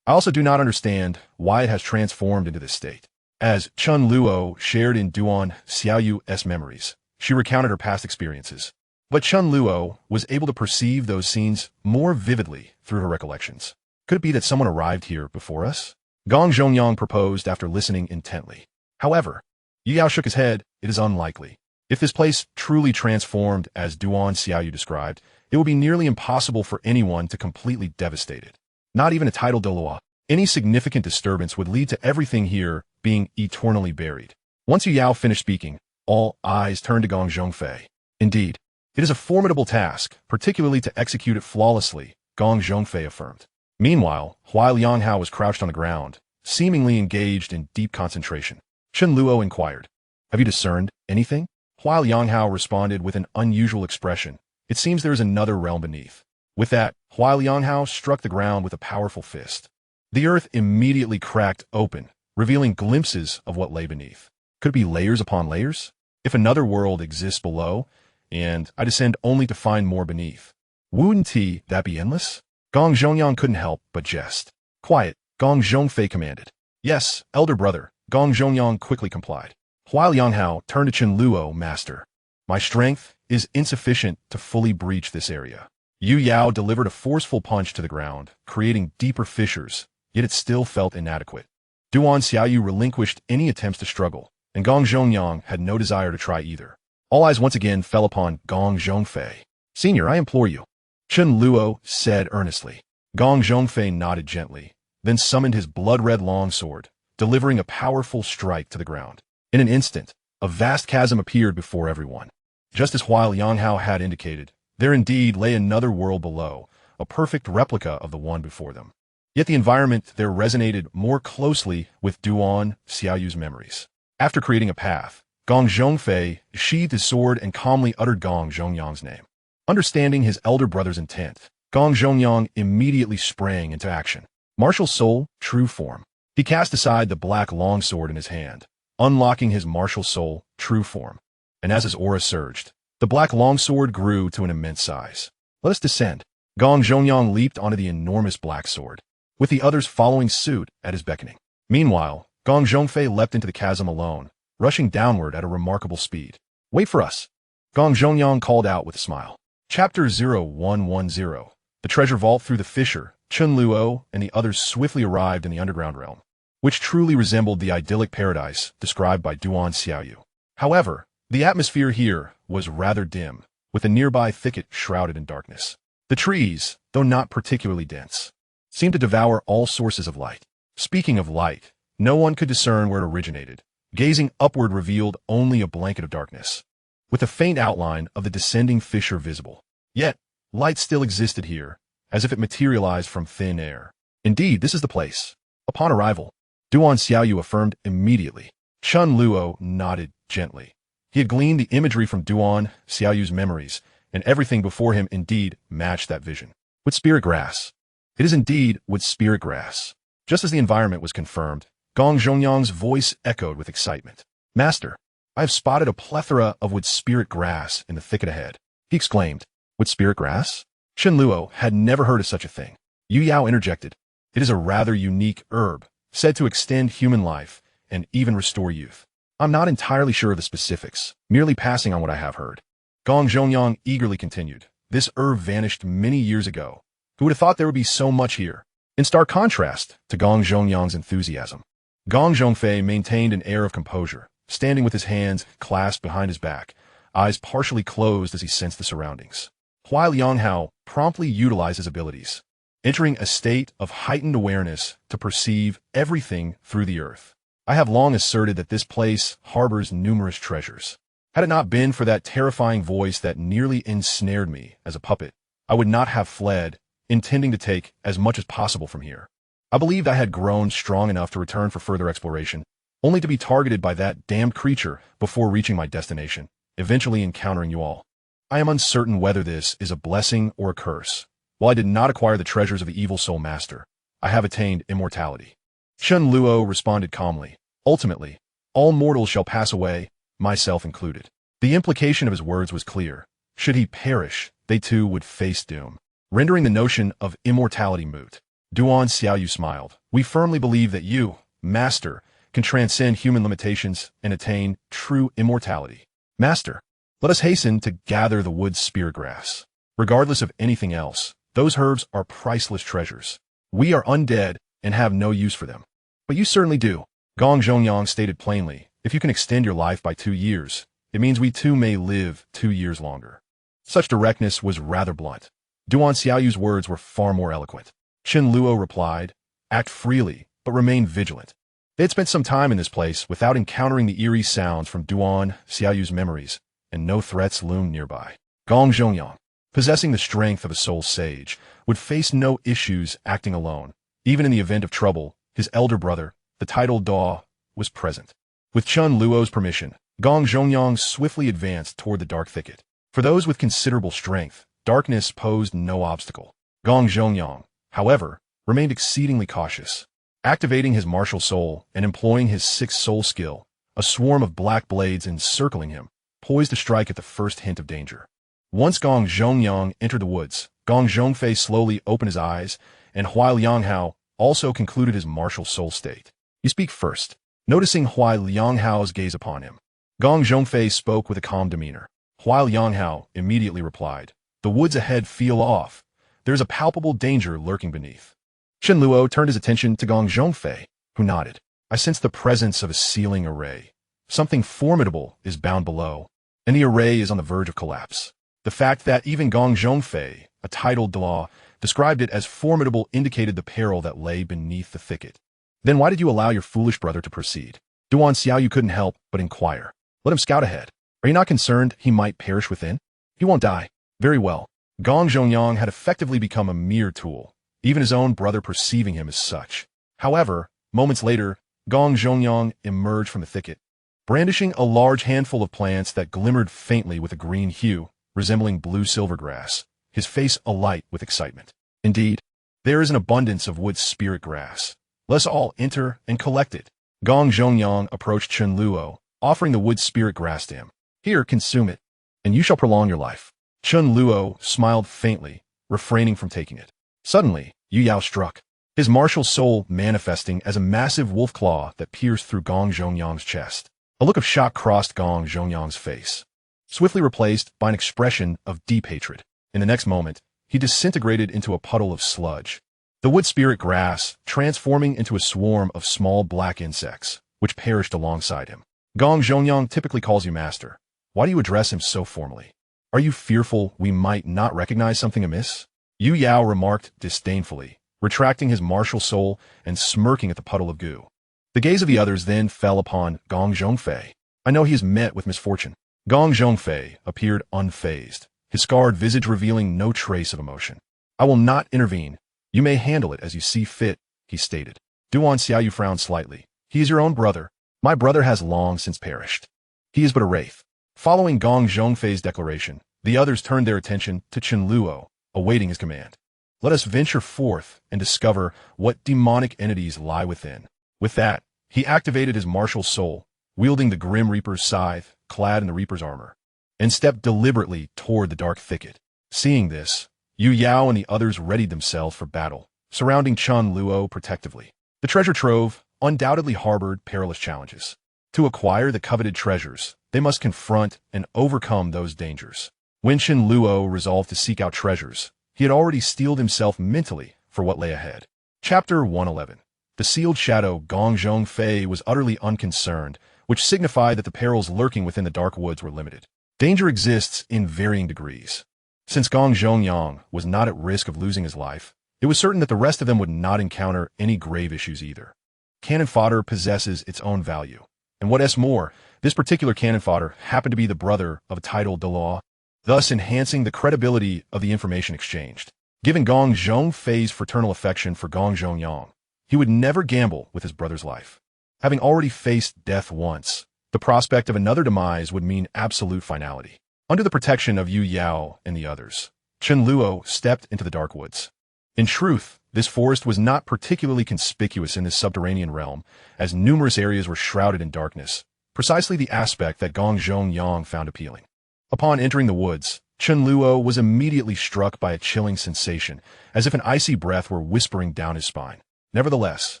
I also do not understand why it has transformed into this state. As Chen Luo shared in Duan Xiaoyu's memories, she recounted her past experiences. But Chen Luo was able to perceive those scenes more vividly through her recollections. Could it be that someone arrived here before us? Gong Zhongyang proposed after listening intently. However, Yao shook his head. It is unlikely. If this place truly transformed as Duan Xiaoyu described, it would be nearly impossible for anyone to completely devastate it. Not even a tidal Douluo. Any significant disturbance would lead to everything here being eternally buried. Once Yao finished speaking, all eyes turned to Gong Zhongfei. Indeed, it is a formidable task, particularly to execute it flawlessly, Gong Zhongfei affirmed. Meanwhile, Huai Lianghao was crouched on the ground, seemingly engaged in deep concentration. Chen Luo inquired, "Have you discerned anything?" Huai Lianghao responded with an unusual expression. "It seems there is another realm beneath." With that, Huai Lianghao struck the ground with a powerful fist. The earth immediately cracked open, revealing glimpses of what lay beneath. Could it be layers upon layers? If another world exists below, and I descend only to find more beneath, wouldn't that be endless? Gong Zhongyang couldn't help but jest. "Quiet," Gong Zhongfei commanded. "Yes, elder brother," Gong Zhongyang quickly complied. Huai Lianghao turned to Chen Luo, "Master, my strength is insufficient to fully breach this area." Yu Yao delivered a forceful punch to the ground, creating deeper fissures, yet it still felt inadequate. Duan Xiaoyu relinquished any attempts to struggle, and Gong Zhongyang had no desire to try either. All eyes once again fell upon Gong Zhongfei. "Senior, I implore you," Chen Luo said earnestly. Gong Zhongfei nodded gently, then summoned his blood-red longsword, delivering a powerful strike to the ground. In an instant, a vast chasm appeared before everyone. Just as Huai Lianghao had indicated, there indeed lay another world below, a perfect replica of the one before them. Yet the environment there resonated more closely with Duan Xiaoyu's memories. After creating a path, Gong Zhongfei sheathed his sword and calmly uttered Gong Zhongyang's name. Understanding his elder brother's intent, Gong Zhongyang immediately sprang into action. Martial soul, true form. He cast aside the black longsword in his hand, unlocking his martial soul, true form. And as his aura surged, the black longsword grew to an immense size. "Let us descend." Gong Zhongyang leaped onto the enormous black sword, with the others following suit at his beckoning. Meanwhile, Gong Zhongfei leapt into the chasm alone, rushing downward at a remarkable speed. "Wait for us," Gong Zhongyang called out with a smile. Chapter 0110. The treasure vault through the fissure. Chen Luo and the others swiftly arrived in the underground realm, which truly resembled the idyllic paradise described by Duan Xiaoyu. However, the atmosphere here was rather dim, with a nearby thicket shrouded in darkness. The trees, though not particularly dense, seemed to devour all sources of light. Speaking of light, no one could discern where it originated. Gazing upward revealed only a blanket of darkness, with a faint outline of the descending fissure visible. Yet, light still existed here, as if it materialized from thin air. Indeed, this is the place. Upon arrival, Duan Xiaoyu affirmed immediately. Chen Luo nodded gently. He had gleaned the imagery from Duan Xiaoyu's memories, and everything before him indeed matched that vision. With spirit grass. It is indeed with spirit grass. Just as the environment was confirmed, Gong Zhongyang's voice echoed with excitement. Master, I have spotted a plethora of wood spirit grass in the thicket ahead. He exclaimed. Wood spirit grass? Chen Luo had never heard of such a thing. Yu Yao interjected. It is a rather unique herb, said to extend human life and even restore youth. I'm not entirely sure of the specifics, merely passing on what I have heard. Gong Zhongyang eagerly continued. This herb vanished many years ago. Who would have thought there would be so much here? In stark contrast to Gong Zhongyang's enthusiasm, Gong Zhongfei maintained an air of composure, standing with his hands clasped behind his back, eyes partially closed as he sensed the surroundings. Hua Lianghao promptly utilized his abilities, entering a state of heightened awareness to perceive everything through the earth. I have long asserted that this place harbors numerous treasures. Had it not been for that terrifying voice that nearly ensnared me as a puppet, I would not have fled, intending to take as much as possible from here. I believed I had grown strong enough to return for further exploration, only to be targeted by that damned creature before reaching my destination, eventually encountering you all. I am uncertain whether this is a blessing or a curse. While I did not acquire the treasures of the evil soul master, I have attained immortality. Chen Luo responded calmly. Ultimately, all mortals shall pass away, myself included. The implication of his words was clear. Should he perish, they too would face doom, rendering the notion of immortality moot. Duan Xiaoyu smiled. We firmly believe that you, Master, can transcend human limitations and attain true immortality. Master, let us hasten to gather the wood spirit grass. Regardless of anything else, those herbs are priceless treasures. We are undead and have no use for them. But you certainly do. Gong Zhongyang stated plainly, if you can extend your life by 2 years, it means we too may live 2 years longer. Such directness was rather blunt. Duan Xiaoyu's words were far more eloquent. Chen Luo replied, act freely, but remain vigilant. They had spent some time in this place without encountering the eerie sounds from Duan Xiaoyu's memories, and no threats loomed nearby. Gong Zhongyang, possessing the strength of a soul sage, would face no issues acting alone. Even in the event of trouble, his elder brother, the titled Daw, was present. With Chen Luo's permission, Gong Zhongyang swiftly advanced toward the dark thicket. For those with considerable strength, darkness posed no obstacle. Gong Zhongyang, however, remained exceedingly cautious. Activating his martial soul and employing his sixth soul skill, a swarm of black blades encircling him, poised to strike at the first hint of danger. Once Gong Zhongyang entered the woods, Gong Zhongfei slowly opened his eyes, and Hua Lianghao also concluded his martial soul state. You speak first. Noticing Hua Lianghao's gaze upon him, Gong Zhongfei spoke with a calm demeanor. Hua Lianghao immediately replied, the woods ahead feel off. There is a palpable danger lurking beneath. Chen Luo turned his attention to Gong Zhongfei, who nodded. I sense the presence of a sealing array. Something formidable is bound below, and the array is on the verge of collapse. The fact that even Gong Zhongfei, a titled Daw, described it as formidable indicated the peril that lay beneath the thicket. Then why did you allow your foolish brother to proceed? Duan Xiaoyu couldn't help but inquire. Let him scout ahead. Are you not concerned he might perish within? He won't die. Very well. Gong Zhongyang had effectively become a mere tool, even his own brother perceiving him as such. However, moments later, Gong Zhongyang emerged from the thicket, brandishing a large handful of plants that glimmered faintly with a green hue, resembling blue silvergrass, his face alight with excitement. Indeed, there is an abundance of wood spirit grass. Let us all enter and collect it. Gong Zhongyang approached Chen Luo, offering the wood spirit grass to him. Here, consume it, and you shall prolong your life. Chen Luo smiled faintly, refraining from taking it. Suddenly, Yu Yao struck, his martial soul manifesting as a massive wolf claw that pierced through Gong Zhongyang's chest. A look of shock crossed Gong Zhongyang's face, swiftly replaced by an expression of deep hatred. In the next moment, he disintegrated into a puddle of sludge, the wood spirit grass transforming into a swarm of small black insects, which perished alongside him. Gong Zhongyang typically calls you master. Why do you address him so formally? Are you fearful we might not recognize something amiss? Yu Yao remarked disdainfully, retracting his martial soul and smirking at the puddle of goo. The gaze of the others then fell upon Gong Zhongfei. I know he is met with misfortune. Gong Zhongfei appeared unfazed, his scarred visage revealing no trace of emotion. "I will not intervene. You may handle it as you see fit," he stated. Duan Xiaoyu frowned slightly. "He is your own brother. My brother has long since perished. He is but a wraith." Following Gong Zhongfei's declaration, the others turned their attention to Chen Luo, awaiting his command. "Let us venture forth and discover what demonic entities lie within." With that, he activated his martial soul, wielding the Grim Reaper's scythe, clad in the Reaper's armor, and stepped deliberately toward the dark thicket. Seeing this, Yu Yao and the others readied themselves for battle, surrounding Chen Luo protectively. The treasure trove undoubtedly harbored perilous challenges. To acquire the coveted treasures, they must confront and overcome those dangers. When Chen Luo resolved to seek out treasures, he had already steeled himself mentally for what lay ahead. Chapter 111. The sealed shadow Gong Zhongfei was utterly unconcerned, which signified that the perils lurking within the dark woods were limited. Danger exists in varying degrees. Since Gong Zhongyang was not at risk of losing his life, it was certain that the rest of them would not encounter any grave issues either. Cannon fodder possesses its own value. And what is more, this particular cannon fodder happened to be the brother of a titled Douluo, thus enhancing the credibility of the information exchanged. Given Gong Zhongfei's fraternal affection for Gong Zhongyang, he would never gamble with his brother's life. Having already faced death once, the prospect of another demise would mean absolute finality. Under the protection of Yu Yao and the others, Chen Luo stepped into the dark woods. In truth, this forest was not particularly conspicuous in this subterranean realm, as numerous areas were shrouded in darkness, precisely the aspect that Gong Zhongyang found appealing. Upon entering the woods, Chen Luo was immediately struck by a chilling sensation, as if an icy breath were whispering down his spine. Nevertheless,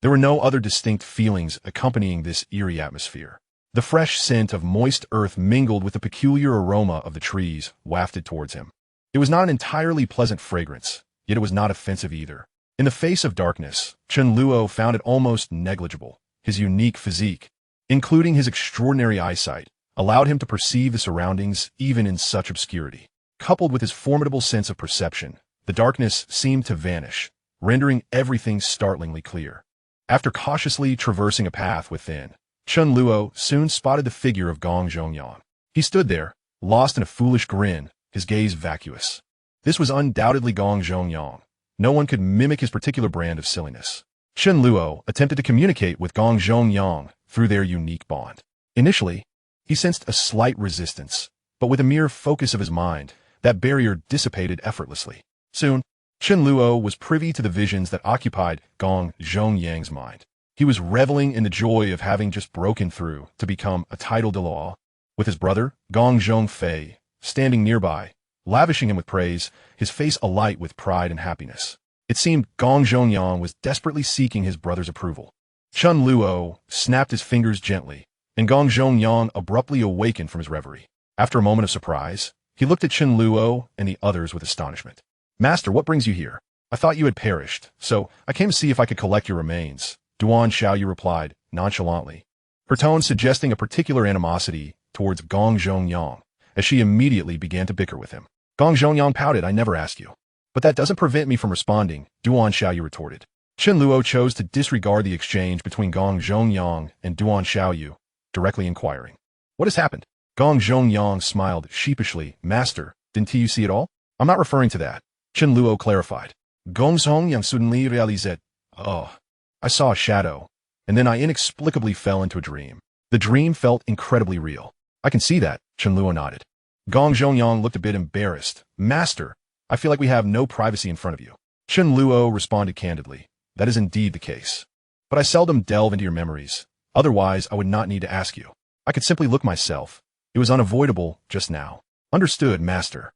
there were no other distinct feelings accompanying this eerie atmosphere. The fresh scent of moist earth mingled with the peculiar aroma of the trees wafted towards him. It was not an entirely pleasant fragrance, yet it was not offensive either. In the face of darkness, Chen Luo found it almost negligible. His unique physique, including his extraordinary eyesight, allowed him to perceive the surroundings even in such obscurity. Coupled with his formidable sense of perception, the darkness seemed to vanish, rendering everything startlingly clear. After cautiously traversing a path within, Chen Luo soon spotted the figure of Gong Zhongyang. He stood there, lost in a foolish grin, his gaze vacuous. This was undoubtedly Gong Zhongyang. No one could mimic his particular brand of silliness. Chen Luo attempted to communicate with Gong Zhongyang through their unique bond. Initially, he sensed a slight resistance, but with a mere focus of his mind, that barrier dissipated effortlessly. Soon, Chen Luo was privy to the visions that occupied Gong Zhongyang's mind. He was reveling in the joy of having just broken through to become a titled Douluo, with his brother, Gong Zhongfei, standing nearby, lavishing him with praise, his face alight with pride and happiness. It seemed Gong Zhongyang was desperately seeking his brother's approval. Chen Luo snapped his fingers gently, and Gong Zhongyang abruptly awakened from his reverie. After a moment of surprise, he looked at Chen Luo and the others with astonishment. "Master, what brings you here? I thought you had perished, so I came to see if I could collect your remains," Duan Xiaoyu replied, nonchalantly, her tone suggesting a particular animosity towards Gong Zhongyang, as she immediately began to bicker with him. Gong Zhongyang pouted, "I never asked you." "But that doesn't prevent me from responding," Duan Xiaoyu retorted. Chen Luo chose to disregard the exchange between Gong Zhongyang and Duan Xiaoyu, directly inquiring, "What has happened?" Gong Zhongyang smiled sheepishly. "Master, didn't you see it all?" "I'm not referring to that," Chen Luo clarified. Gong Zhongyang suddenly realized, "Oh, I saw a shadow, and then I inexplicably fell into a dream. The dream felt incredibly real." "I can see that," Chen Luo nodded. Gong Zhongyang looked a bit embarrassed. "Master, I feel like we have no privacy in front of you." Chen Luo responded candidly, "That is indeed the case. But I seldom delve into your memories. Otherwise, I would not need to ask you. I could simply look myself. It was unavoidable just now." "Understood, Master."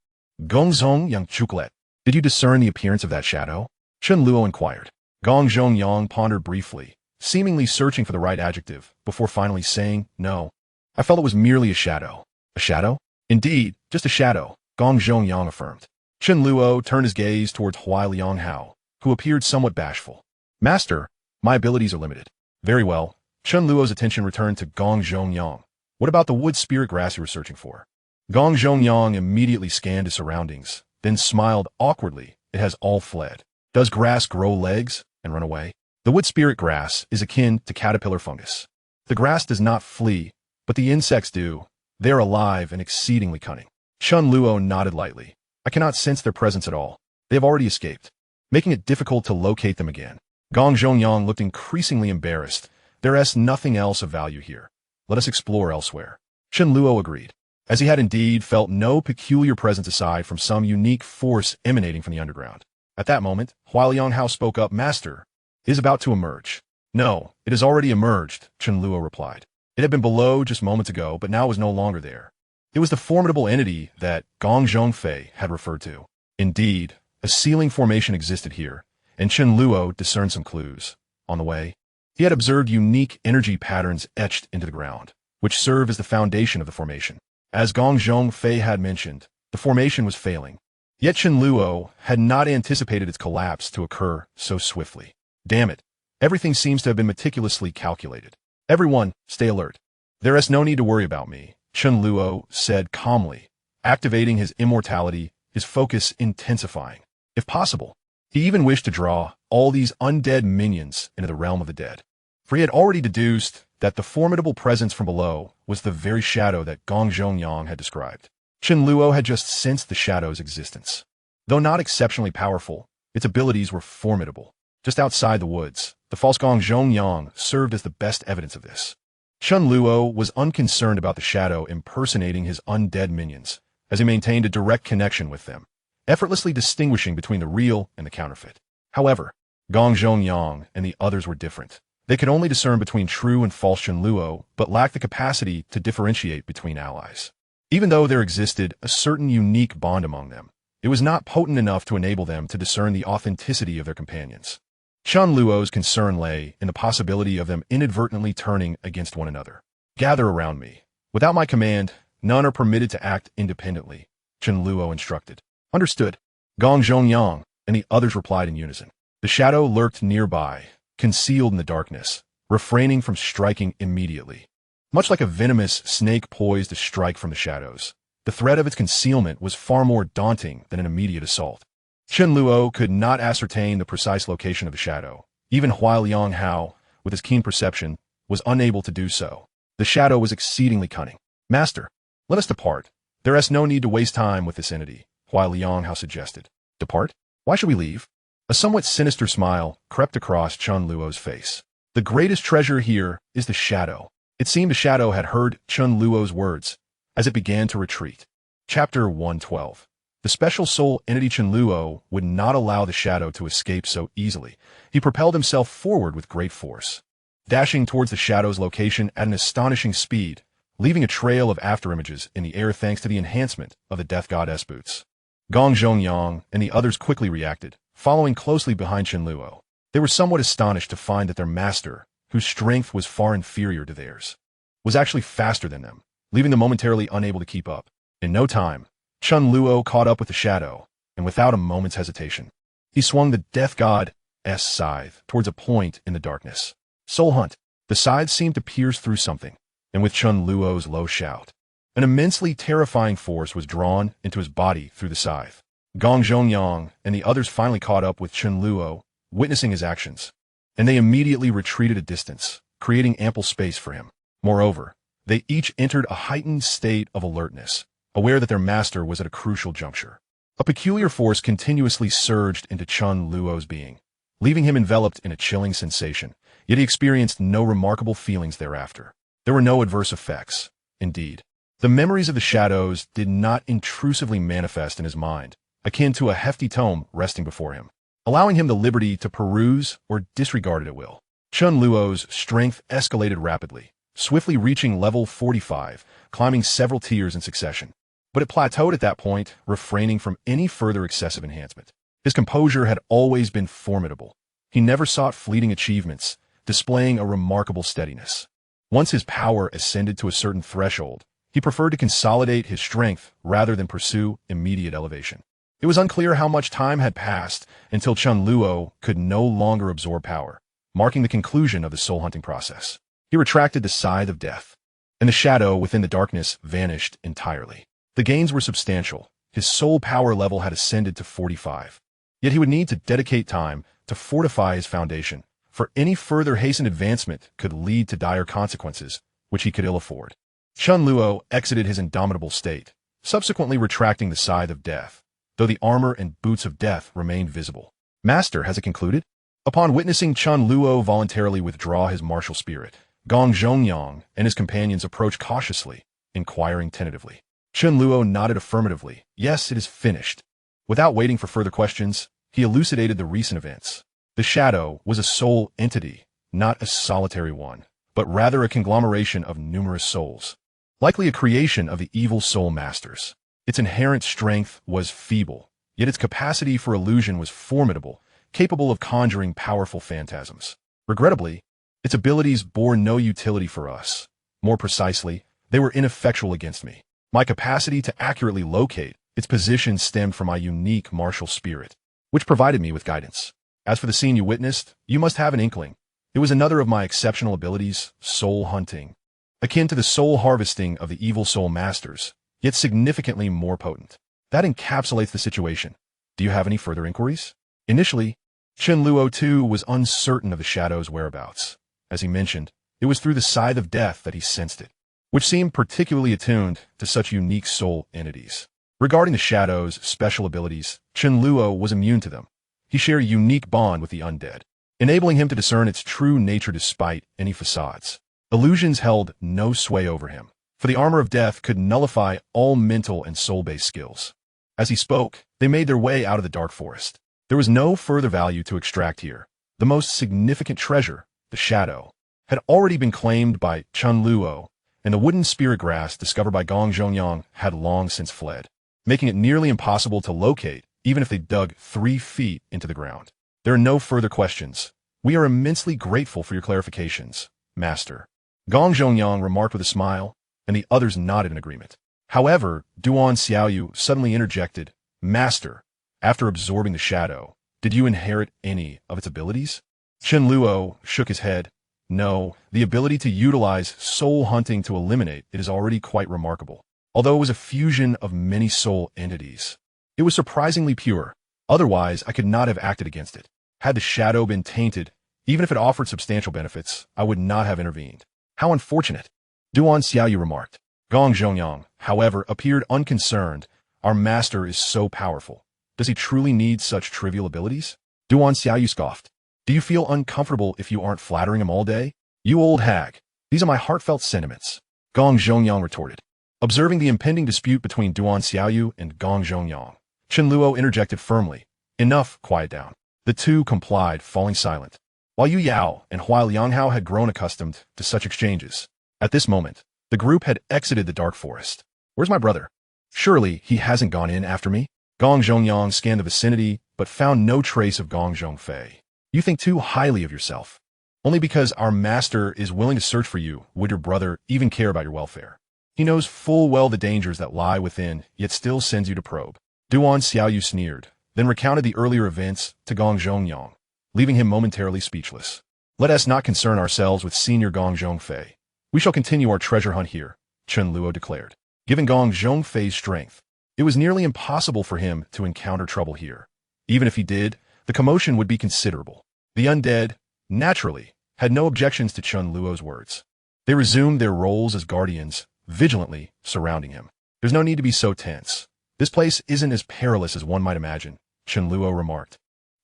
Gong Zhongyang chucklet. "Did you discern the appearance of that shadow?" Chen Luo inquired. Gong Zhongyang pondered briefly, seemingly searching for the right adjective, before finally saying, "No. I felt it was merely a shadow." "A shadow?" "Indeed, just a shadow," Gong Zhongyang affirmed. Chen Luo turned his gaze towards Hui Lianghao, who appeared somewhat bashful. "Master, my abilities are limited." "Very well." Chen Luo's attention returned to Gong Zhongyang. "What about the wood spirit grass you were searching for?" Gong Zhongyang immediately scanned his surroundings, then smiled awkwardly. "It has all fled." "Does grass grow legs and run away?" "The wood spirit grass is akin to caterpillar fungus. The grass does not flee, but the insects do. They are alive and exceedingly cunning." Chen Luo nodded lightly. I cannot sense their presence at all. They have already escaped, making it difficult to locate them again. Gong Zhongyang looked increasingly embarrassed. There is nothing else of value here. Let us explore elsewhere. Chen Luo agreed, as he had indeed felt no peculiar presence aside from some unique force emanating from the underground. At that moment, Hualiang Hao spoke up, Master, it is about to emerge. No, it has already emerged, Chen Luo replied. It had been below just moments ago, but now was no longer there. It was the formidable entity that Gong Zhongfei had referred to. Indeed, a ceiling formation existed here, and Chen Luo discerned some clues. On the way, he had observed unique energy patterns etched into the ground, which serve as the foundation of the formation. As Gong Zhongfei had mentioned, the formation was failing. Yet Chen Luo had not anticipated its collapse to occur so swiftly. Damn it, everything seems to have been meticulously calculated. Everyone, stay alert. There is no need to worry about me, Chen Luo said calmly, activating his immortality, his focus intensifying. If possible, he even wished to draw all these undead minions into the realm of the dead. For he had already deduced that the formidable presence from below was the very shadow that Gong Zhongyang had described. Chen Luo had just sensed the shadow's existence. Though not exceptionally powerful, its abilities were formidable. Just outside the woods, the false Gong Zhongyang served as the best evidence of this. Chen Luo was unconcerned about the shadow impersonating his undead minions, as he maintained a direct connection with them, effortlessly distinguishing between the real and the counterfeit. However, Gong Zhongyang and the others were different. They could only discern between true and false Chen Luo, but lacked the capacity to differentiate between allies. Even though there existed a certain unique bond among them, it was not potent enough to enable them to discern the authenticity of their companions. Chen Luo's concern lay in the possibility of them inadvertently turning against one another. Gather around me. Without my command, none are permitted to act independently, Chen Luo instructed. Understood. Gong Zhongyang and the others replied in unison. The shadow lurked nearby, concealed in the darkness, refraining from striking immediately. Much like a venomous snake poised to strike from the shadows, the threat of its concealment was far more daunting than an immediate assault. Chen Luo could not ascertain the precise location of the shadow. Even Hualiang Hao, with his keen perception, was unable to do so. The shadow was exceedingly cunning. Master, let us depart. There is no need to waste time with this entity, Hualiang Hao suggested. Depart? Why should we leave? A somewhat sinister smile crept across Chen Luo's face. The greatest treasure here is the shadow. It seemed the shadow had heard Chen Luo's words as it began to retreat. Chapter 112. The special soul entity Chen Luo would not allow the shadow to escape so easily. He propelled himself forward with great force, dashing towards the shadow's location at an astonishing speed, leaving a trail of afterimages in the air thanks to the enhancement of the Death Goddess boots. Gong Zhongyang and the others quickly reacted, following closely behind Chen Luo. They were somewhat astonished to find that their master, whose strength was far inferior to theirs, was actually faster than them, leaving them momentarily unable to keep up. In no time, Chen Luo caught up with the shadow, and without a moment's hesitation, he swung the Death God's scythe towards a point in the darkness. Soul Hunt. The scythe seemed to pierce through something, and with Chen Luo's low shout, an immensely terrifying force was drawn into his body through the scythe. Gong Zhongyang and the others finally caught up with Chen Luo, witnessing his actions, and they immediately retreated a distance, creating ample space for him. Moreover, they each entered a heightened state of alertness, aware that their master was at a crucial juncture. A peculiar force continuously surged into Chen Luo's being, leaving him enveloped in a chilling sensation, yet he experienced no remarkable feelings thereafter. There were no adverse effects. Indeed, the memories of the shadows did not intrusively manifest in his mind, akin to a hefty tome resting before him, allowing him the liberty to peruse or disregard it at will. Chen Luo's strength escalated rapidly, swiftly reaching level 45, climbing several tiers in succession. But it plateaued at that point, refraining from any further excessive enhancement. His composure had always been formidable. He never sought fleeting achievements, displaying a remarkable steadiness. Once his power ascended to a certain threshold, he preferred to consolidate his strength rather than pursue immediate elevation. It was unclear how much time had passed until Chen Luo could no longer absorb power, marking the conclusion of the soul hunting process. He retracted the scythe of death, and the shadow within the darkness vanished entirely. The gains were substantial. His soul power level had ascended to 45. Yet he would need to dedicate time to fortify his foundation, for any further hastened advancement could lead to dire consequences, which he could ill afford. Chen Luo exited his indomitable state, subsequently retracting the scythe of death, though the armor and boots of death remained visible. Master, has it concluded? Upon witnessing Chen Luo voluntarily withdraw his martial spirit, Gong Zhongyang and his companions approached cautiously, inquiring tentatively. Chen Luo nodded affirmatively. Yes, it is finished. Without waiting for further questions, he elucidated the recent events. The shadow was a soul entity, not a solitary one, but rather a conglomeration of numerous souls, likely a creation of the evil soul masters. Its inherent strength was feeble, yet its capacity for illusion was formidable, capable of conjuring powerful phantasms. Regrettably, its abilities bore no utility for us. More precisely, they were ineffectual against me. My capacity to accurately locate its position stemmed from my unique martial spirit, which provided me with guidance. As for the scene you witnessed, you must have an inkling. It was another of my exceptional abilities, soul hunting, akin to the soul harvesting of the evil soul masters, yet significantly more potent. That encapsulates the situation. Do you have any further inquiries? Initially, Chen Luo too was uncertain of the shadow's whereabouts. As he mentioned, it was through the scythe of death that he sensed it, which seemed particularly attuned to such unique soul entities. Regarding the shadow's special abilities, Chen Luo was immune to them. He shared a unique bond with the undead, enabling him to discern its true nature despite any facades. Illusions held no sway over him, for the armor of death could nullify all mental and soul-based skills. As he spoke, they made their way out of the dark forest. There was no further value to extract here. The most significant treasure, the shadow, had already been claimed by Chen Luo, and the wooden spirit grass discovered by Gong Zhongyang had long since fled, making it nearly impossible to locate even if they dug 3 feet into the ground. There are no further questions. We are immensely grateful for your clarifications, Master. Gong Zhongyang remarked with a smile, and the others nodded in agreement. However, Duan Xiaoyu suddenly interjected, Master, after absorbing the shadow, did you inherit any of its abilities? Chen Luo shook his head. No, the ability to utilize soul hunting to eliminate it is already quite remarkable. Although it was a fusion of many soul entities, it was surprisingly pure. Otherwise, I could not have acted against it. Had the shadow been tainted, even if it offered substantial benefits, I would not have intervened. How unfortunate, Duan Xiaoyu remarked. Gong Zhongyang, however, appeared unconcerned. Our master is so powerful. Does he truly need such trivial abilities? Duan Xiaoyu scoffed. Do you feel uncomfortable if you aren't flattering him all day? You old hag. These are my heartfelt sentiments. Gong Zhongyang retorted. Observing the impending dispute between Duan Xiaoyu and Gong Zhongyang, Chen Luo interjected firmly. Enough, quiet down. The two complied, falling silent, while Yu Yao and Hua Lianghao had grown accustomed to such exchanges. At this moment, the group had exited the dark forest. Where's my brother? Surely he hasn't gone in after me? Gong Zhongyang scanned the vicinity, but found no trace of Gong Zhongfei. You think too highly of yourself. Only because our master is willing to search for you would your brother even care about your welfare. He knows full well the dangers that lie within, yet still sends you to probe. Duan Xiaoyu sneered, then recounted the earlier events to Gong Zhongyang, leaving him momentarily speechless. Let us not concern ourselves with Senior Gong Zhongfei. We shall continue our treasure hunt here, Chen Luo declared. Given Gong Zhongfei's strength, it was nearly impossible for him to encounter trouble here. Even if he did, the commotion would be considerable. The undead, naturally, had no objections to Chen Luo's words. They resumed their roles as guardians, vigilantly surrounding him. There's no need to be so tense. This place isn't as perilous as one might imagine, Chen Luo remarked,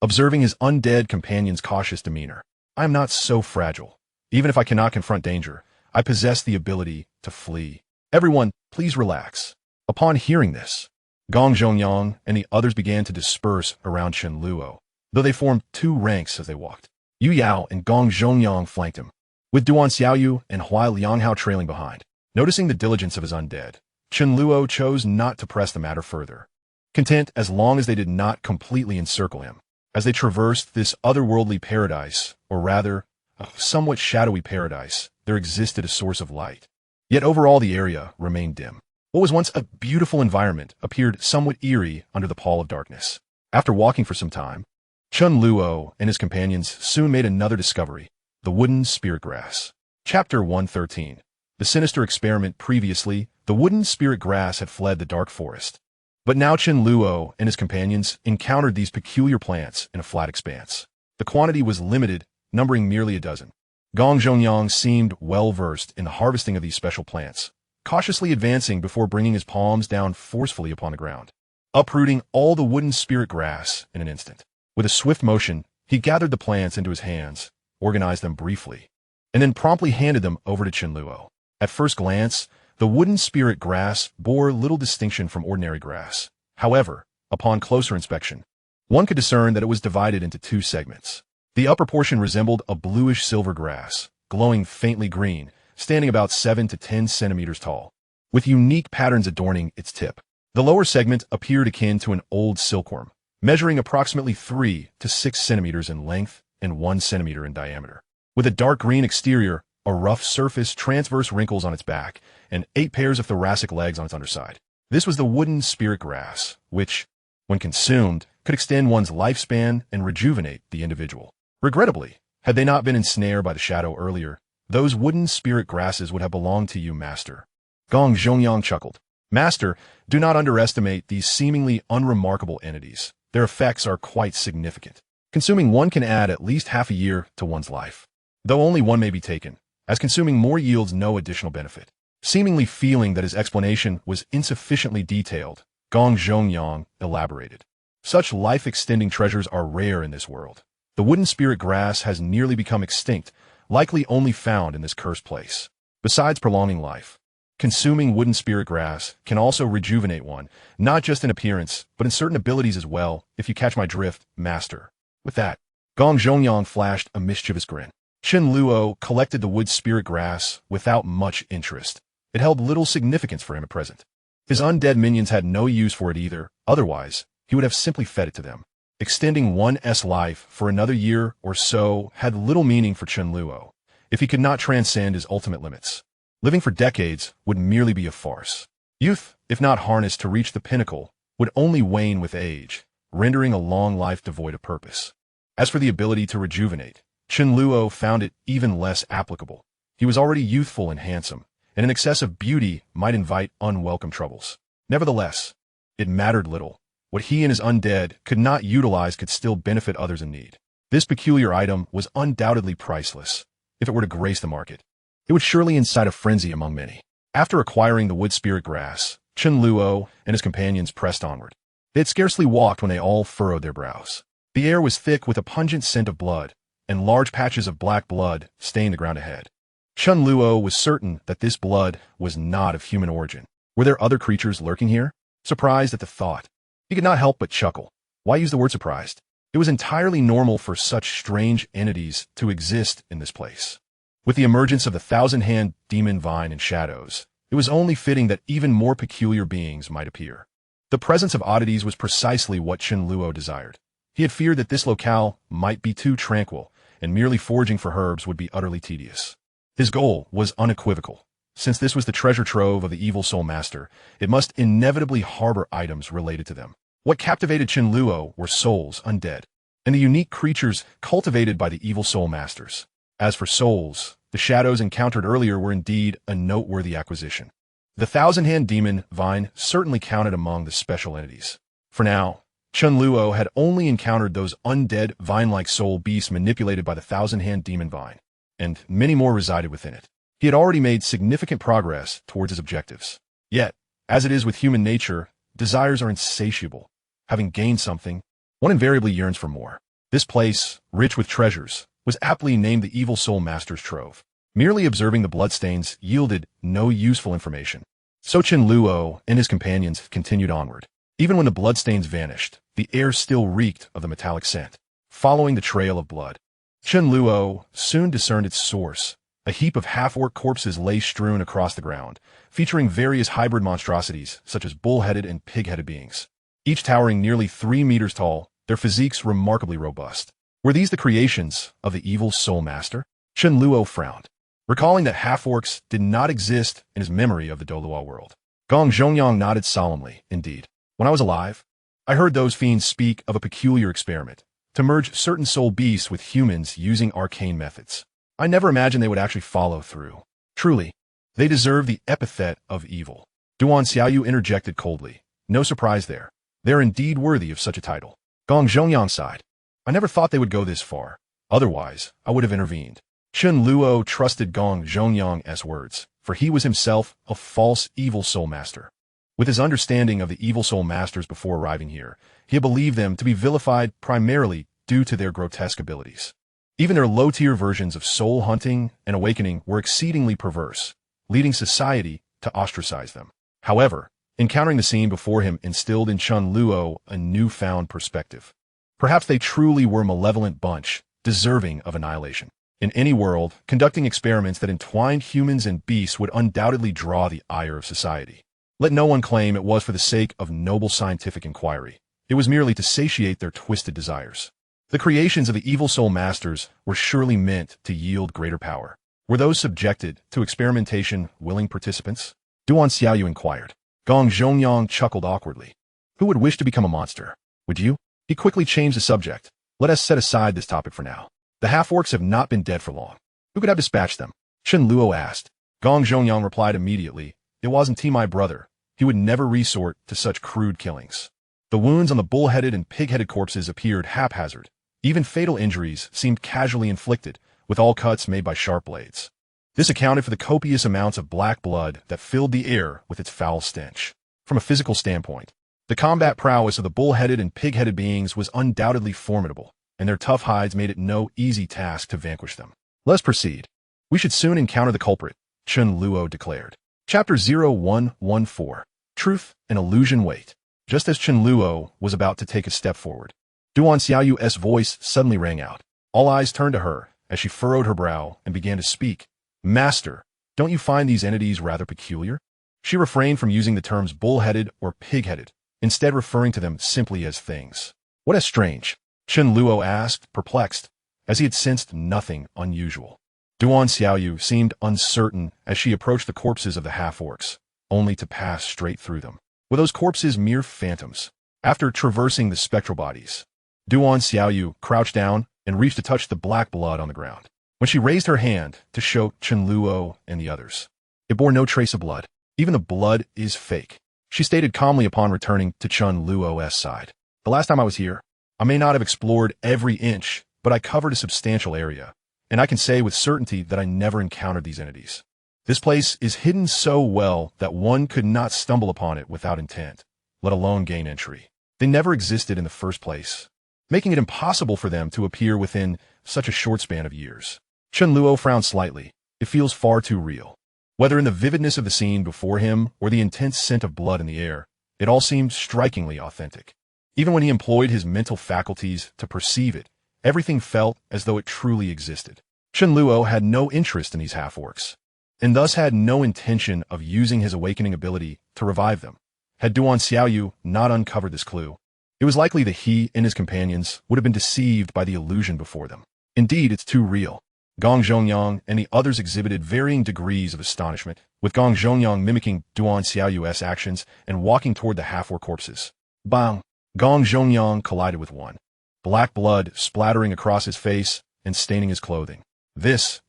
observing his undead companion's cautious demeanor. I am not so fragile. Even if I cannot confront danger, I possess the ability to flee. Everyone, please relax. Upon hearing this, Gong Zhongyang and the others began to disperse around Chen Luo, though they formed 2 ranks as they walked. Yu Yao and Gong Zhongyang flanked him, with Duan Xiaoyu and Hua Lianghao trailing behind. Noticing the diligence of his undead, Chen Luo chose not to press the matter further, content as long as they did not completely encircle him. As they traversed this otherworldly paradise, or rather, a somewhat shadowy paradise, there existed a source of light. Yet overall the area remained dim. What was once a beautiful environment appeared somewhat eerie under the pall of darkness. After walking for some time, Chen Luo and his companions soon made another discovery, the wooden spirit grass. Chapter 113. The sinister experiment. Previously, the wooden spirit grass had fled the dark forest. But now Chen Luo and his companions encountered these peculiar plants in a flat expanse. The quantity was limited, numbering merely a dozen. Gong Zhongyang seemed well versed in the harvesting of these special plants, cautiously advancing before bringing his palms down forcefully upon the ground, uprooting all the wooden spirit grass in an instant. With a swift motion, he gathered the plants into his hands, organized them briefly, and then promptly handed them over to Chen Luo. At first glance, the wooden spirit grass bore little distinction from ordinary grass. However, upon closer inspection, one could discern that it was divided into two segments. The upper portion resembled a bluish-silver grass, glowing faintly green, standing about 7 to 10 centimeters tall, with unique patterns adorning its tip. The lower segment appeared akin to an old silkworm, measuring approximately 3 to 6 centimeters in length and 1 centimeter in diameter. With a dark green exterior, a rough surface, transverse wrinkles on its back, and 8 pairs of thoracic legs on its underside. This was the wooden spirit grass, which, when consumed, could extend one's lifespan and rejuvenate the individual. Regrettably, had they not been ensnared by the shadow earlier, those wooden spirit grasses would have belonged to you, Master. Gong Zhongyang chuckled. Master, do not underestimate these seemingly unremarkable entities. Their effects are quite significant. Consuming one can add at least half a year to one's life, though only one may be taken, as consuming more yields no additional benefit. Seemingly feeling that his explanation was insufficiently detailed, Gong Zhongyang elaborated. Such life-extending treasures are rare in this world. The wooden spirit grass has nearly become extinct, likely only found in this cursed place. Besides prolonging life, consuming wooden spirit grass can also rejuvenate one, not just in appearance, but in certain abilities as well, if you catch my drift, Master. With that, Gong Zhongyang flashed a mischievous grin. Chen Luo collected the wood spirit grass without much interest. It held little significance for him at present. His undead minions had no use for it either, otherwise, he would have simply fed it to them. Extending one's life for another year or so had little meaning for Chen Luo, if he could not transcend his ultimate limits. Living for decades would merely be a farce. Youth, if not harnessed to reach the pinnacle, would only wane with age, rendering a long life devoid of purpose. As for the ability to rejuvenate, Chen Luo found it even less applicable. He was already youthful and handsome, and an excess of beauty might invite unwelcome troubles. Nevertheless, it mattered little. What he and his undead could not utilize could still benefit others in need. This peculiar item was undoubtedly priceless. If it were to grace the market, it would surely incite a frenzy among many. After acquiring the wood spirit grass, Chen Luo and his companions pressed onward. They had scarcely walked when they all furrowed their brows. The air was thick with a pungent scent of blood, and large patches of black blood stained the ground ahead. Chen Luo was certain that this blood was not of human origin. Were there other creatures lurking here? Surprised at the thought, he could not help but chuckle. Why use the word surprised? It was entirely normal for such strange entities to exist in this place. With the emergence of the thousand-hand demon vine and shadows, it was only fitting that even more peculiar beings might appear. The presence of oddities was precisely what Chen Luo desired. He had feared that this locale might be too tranquil, and merely foraging for herbs would be utterly tedious. His goal was unequivocal. Since this was the treasure trove of the evil soul master, it must inevitably harbor items related to them. What captivated Chen Luo were souls undead, and the unique creatures cultivated by the evil soul masters. As for souls, the shadows encountered earlier were indeed a noteworthy acquisition. The thousand-hand demon vine certainly counted among the special entities. For now, Chen Luo had only encountered those undead vine-like soul beasts manipulated by the thousand-hand demon vine, and many more resided within it. He had already made significant progress towards his objectives. Yet, as it is with human nature, desires are insatiable. Having gained something, one invariably yearns for more. This place, rich with treasures, was aptly named the Evil Soul Master's Trove. Merely observing the bloodstains yielded no useful information. So Chen Luo and his companions continued onward. Even when the bloodstains vanished, the air still reeked of the metallic scent. Following the trail of blood, Chen Luo soon discerned its source. A heap of half-orc corpses lay strewn across the ground, featuring various hybrid monstrosities such as bull-headed and pig-headed beings. Each towering nearly 3 meters tall, their physiques remarkably robust. Were these the creations of the evil soul master? Chen Luo frowned, recalling that half-orcs did not exist in his memory of the Douluo world. Gong Zhongyang nodded solemnly. Indeed, when I was alive, I heard those fiends speak of a peculiar experiment to merge certain soul beasts with humans using arcane methods. I never imagined they would actually follow through. Truly, they deserve the epithet of evil. Duan Xiaoyu interjected coldly. No surprise there. They're indeed worthy of such a title. Gong Zhongyang sighed. I never thought they would go this far. Otherwise, I would have intervened. Chen Luo trusted Gong Zhongyang's words, for he was himself a false evil soul master. With his understanding of the evil soul masters before arriving here, he had believed them to be vilified primarily due to their grotesque abilities. Even their low-tier versions of soul hunting and awakening were exceedingly perverse, leading society to ostracize them. However, encountering the scene before him instilled in Chen Luo a newfound perspective. Perhaps they truly were a malevolent bunch, deserving of annihilation. In any world, conducting experiments that entwined humans and beasts would undoubtedly draw the ire of society. Let no one claim it was for the sake of noble scientific inquiry. It was merely to satiate their twisted desires. The creations of the evil soul masters were surely meant to yield greater power. Were those subjected to experimentation willing participants? Duan Xiaoyu inquired. Gong Zhongyang chuckled awkwardly. Who would wish to become a monster? Would you? He quickly changed the subject. Let us set aside this topic for now. The half-orcs have not been dead for long. Who could have dispatched them? Chen Luo asked. Gong Zhongyang replied immediately. It wasn't my brother. He would never resort to such crude killings. The wounds on the bull-headed and pig-headed corpses appeared haphazard. Even fatal injuries seemed casually inflicted, with all cuts made by sharp blades. This accounted for the copious amounts of black blood that filled the air with its foul stench. From a physical standpoint, the combat prowess of the bull-headed and pig-headed beings was undoubtedly formidable, and their tough hides made it no easy task to vanquish them. Let's proceed. We should soon encounter the culprit, Chen Luo declared. Chapter 0114. Truth and Illusion Wait. Just as Chen Luo was about to take a step forward, Duan Xiaoyu's voice suddenly rang out. All eyes turned to her as she furrowed her brow and began to speak. Master, don't you find these entities rather peculiar? She refrained from using the terms bull-headed or pig-headed, instead referring to them simply as things. What is strange? Chen Luo asked, perplexed, as he had sensed nothing unusual. Duan Xiaoyu seemed uncertain as she approached the corpses of the half-orcs, only to pass straight through them. Were those corpses mere phantoms? After traversing the spectral bodies, Duan Xiaoyu crouched down and reached to touch the black blood on the ground. When she raised her hand to show Chen Luo and the others, it bore no trace of blood. Even the blood is fake, she stated calmly upon returning to Chen Luo's side. The last time I was here, I may not have explored every inch, but I covered a substantial area, and I can say with certainty that I never encountered these entities. This place is hidden so well that one could not stumble upon it without intent, let alone gain entry. They never existed in the first place, making it impossible for them to appear within such a short span of years. Chen Luo frowned slightly. It feels far too real. Whether in the vividness of the scene before him or the intense scent of blood in the air, it all seemed strikingly authentic. Even when he employed his mental faculties to perceive it, everything felt as though it truly existed. Chen Luo had no interest in these half-orcs, and thus had no intention of using his awakening ability to revive them. Had Duan Xiaoyu not uncovered this clue, it was likely that he and his companions would have been deceived by the illusion before them. Indeed, it's too real. Gong Zhongyang and the others exhibited varying degrees of astonishment, with Gong Zhongyang mimicking Duan Xiaoyu's actions and walking toward the half-orc corpses. Bang! Gong Zhongyang collided with one, black blood splattering across his face and staining his clothing.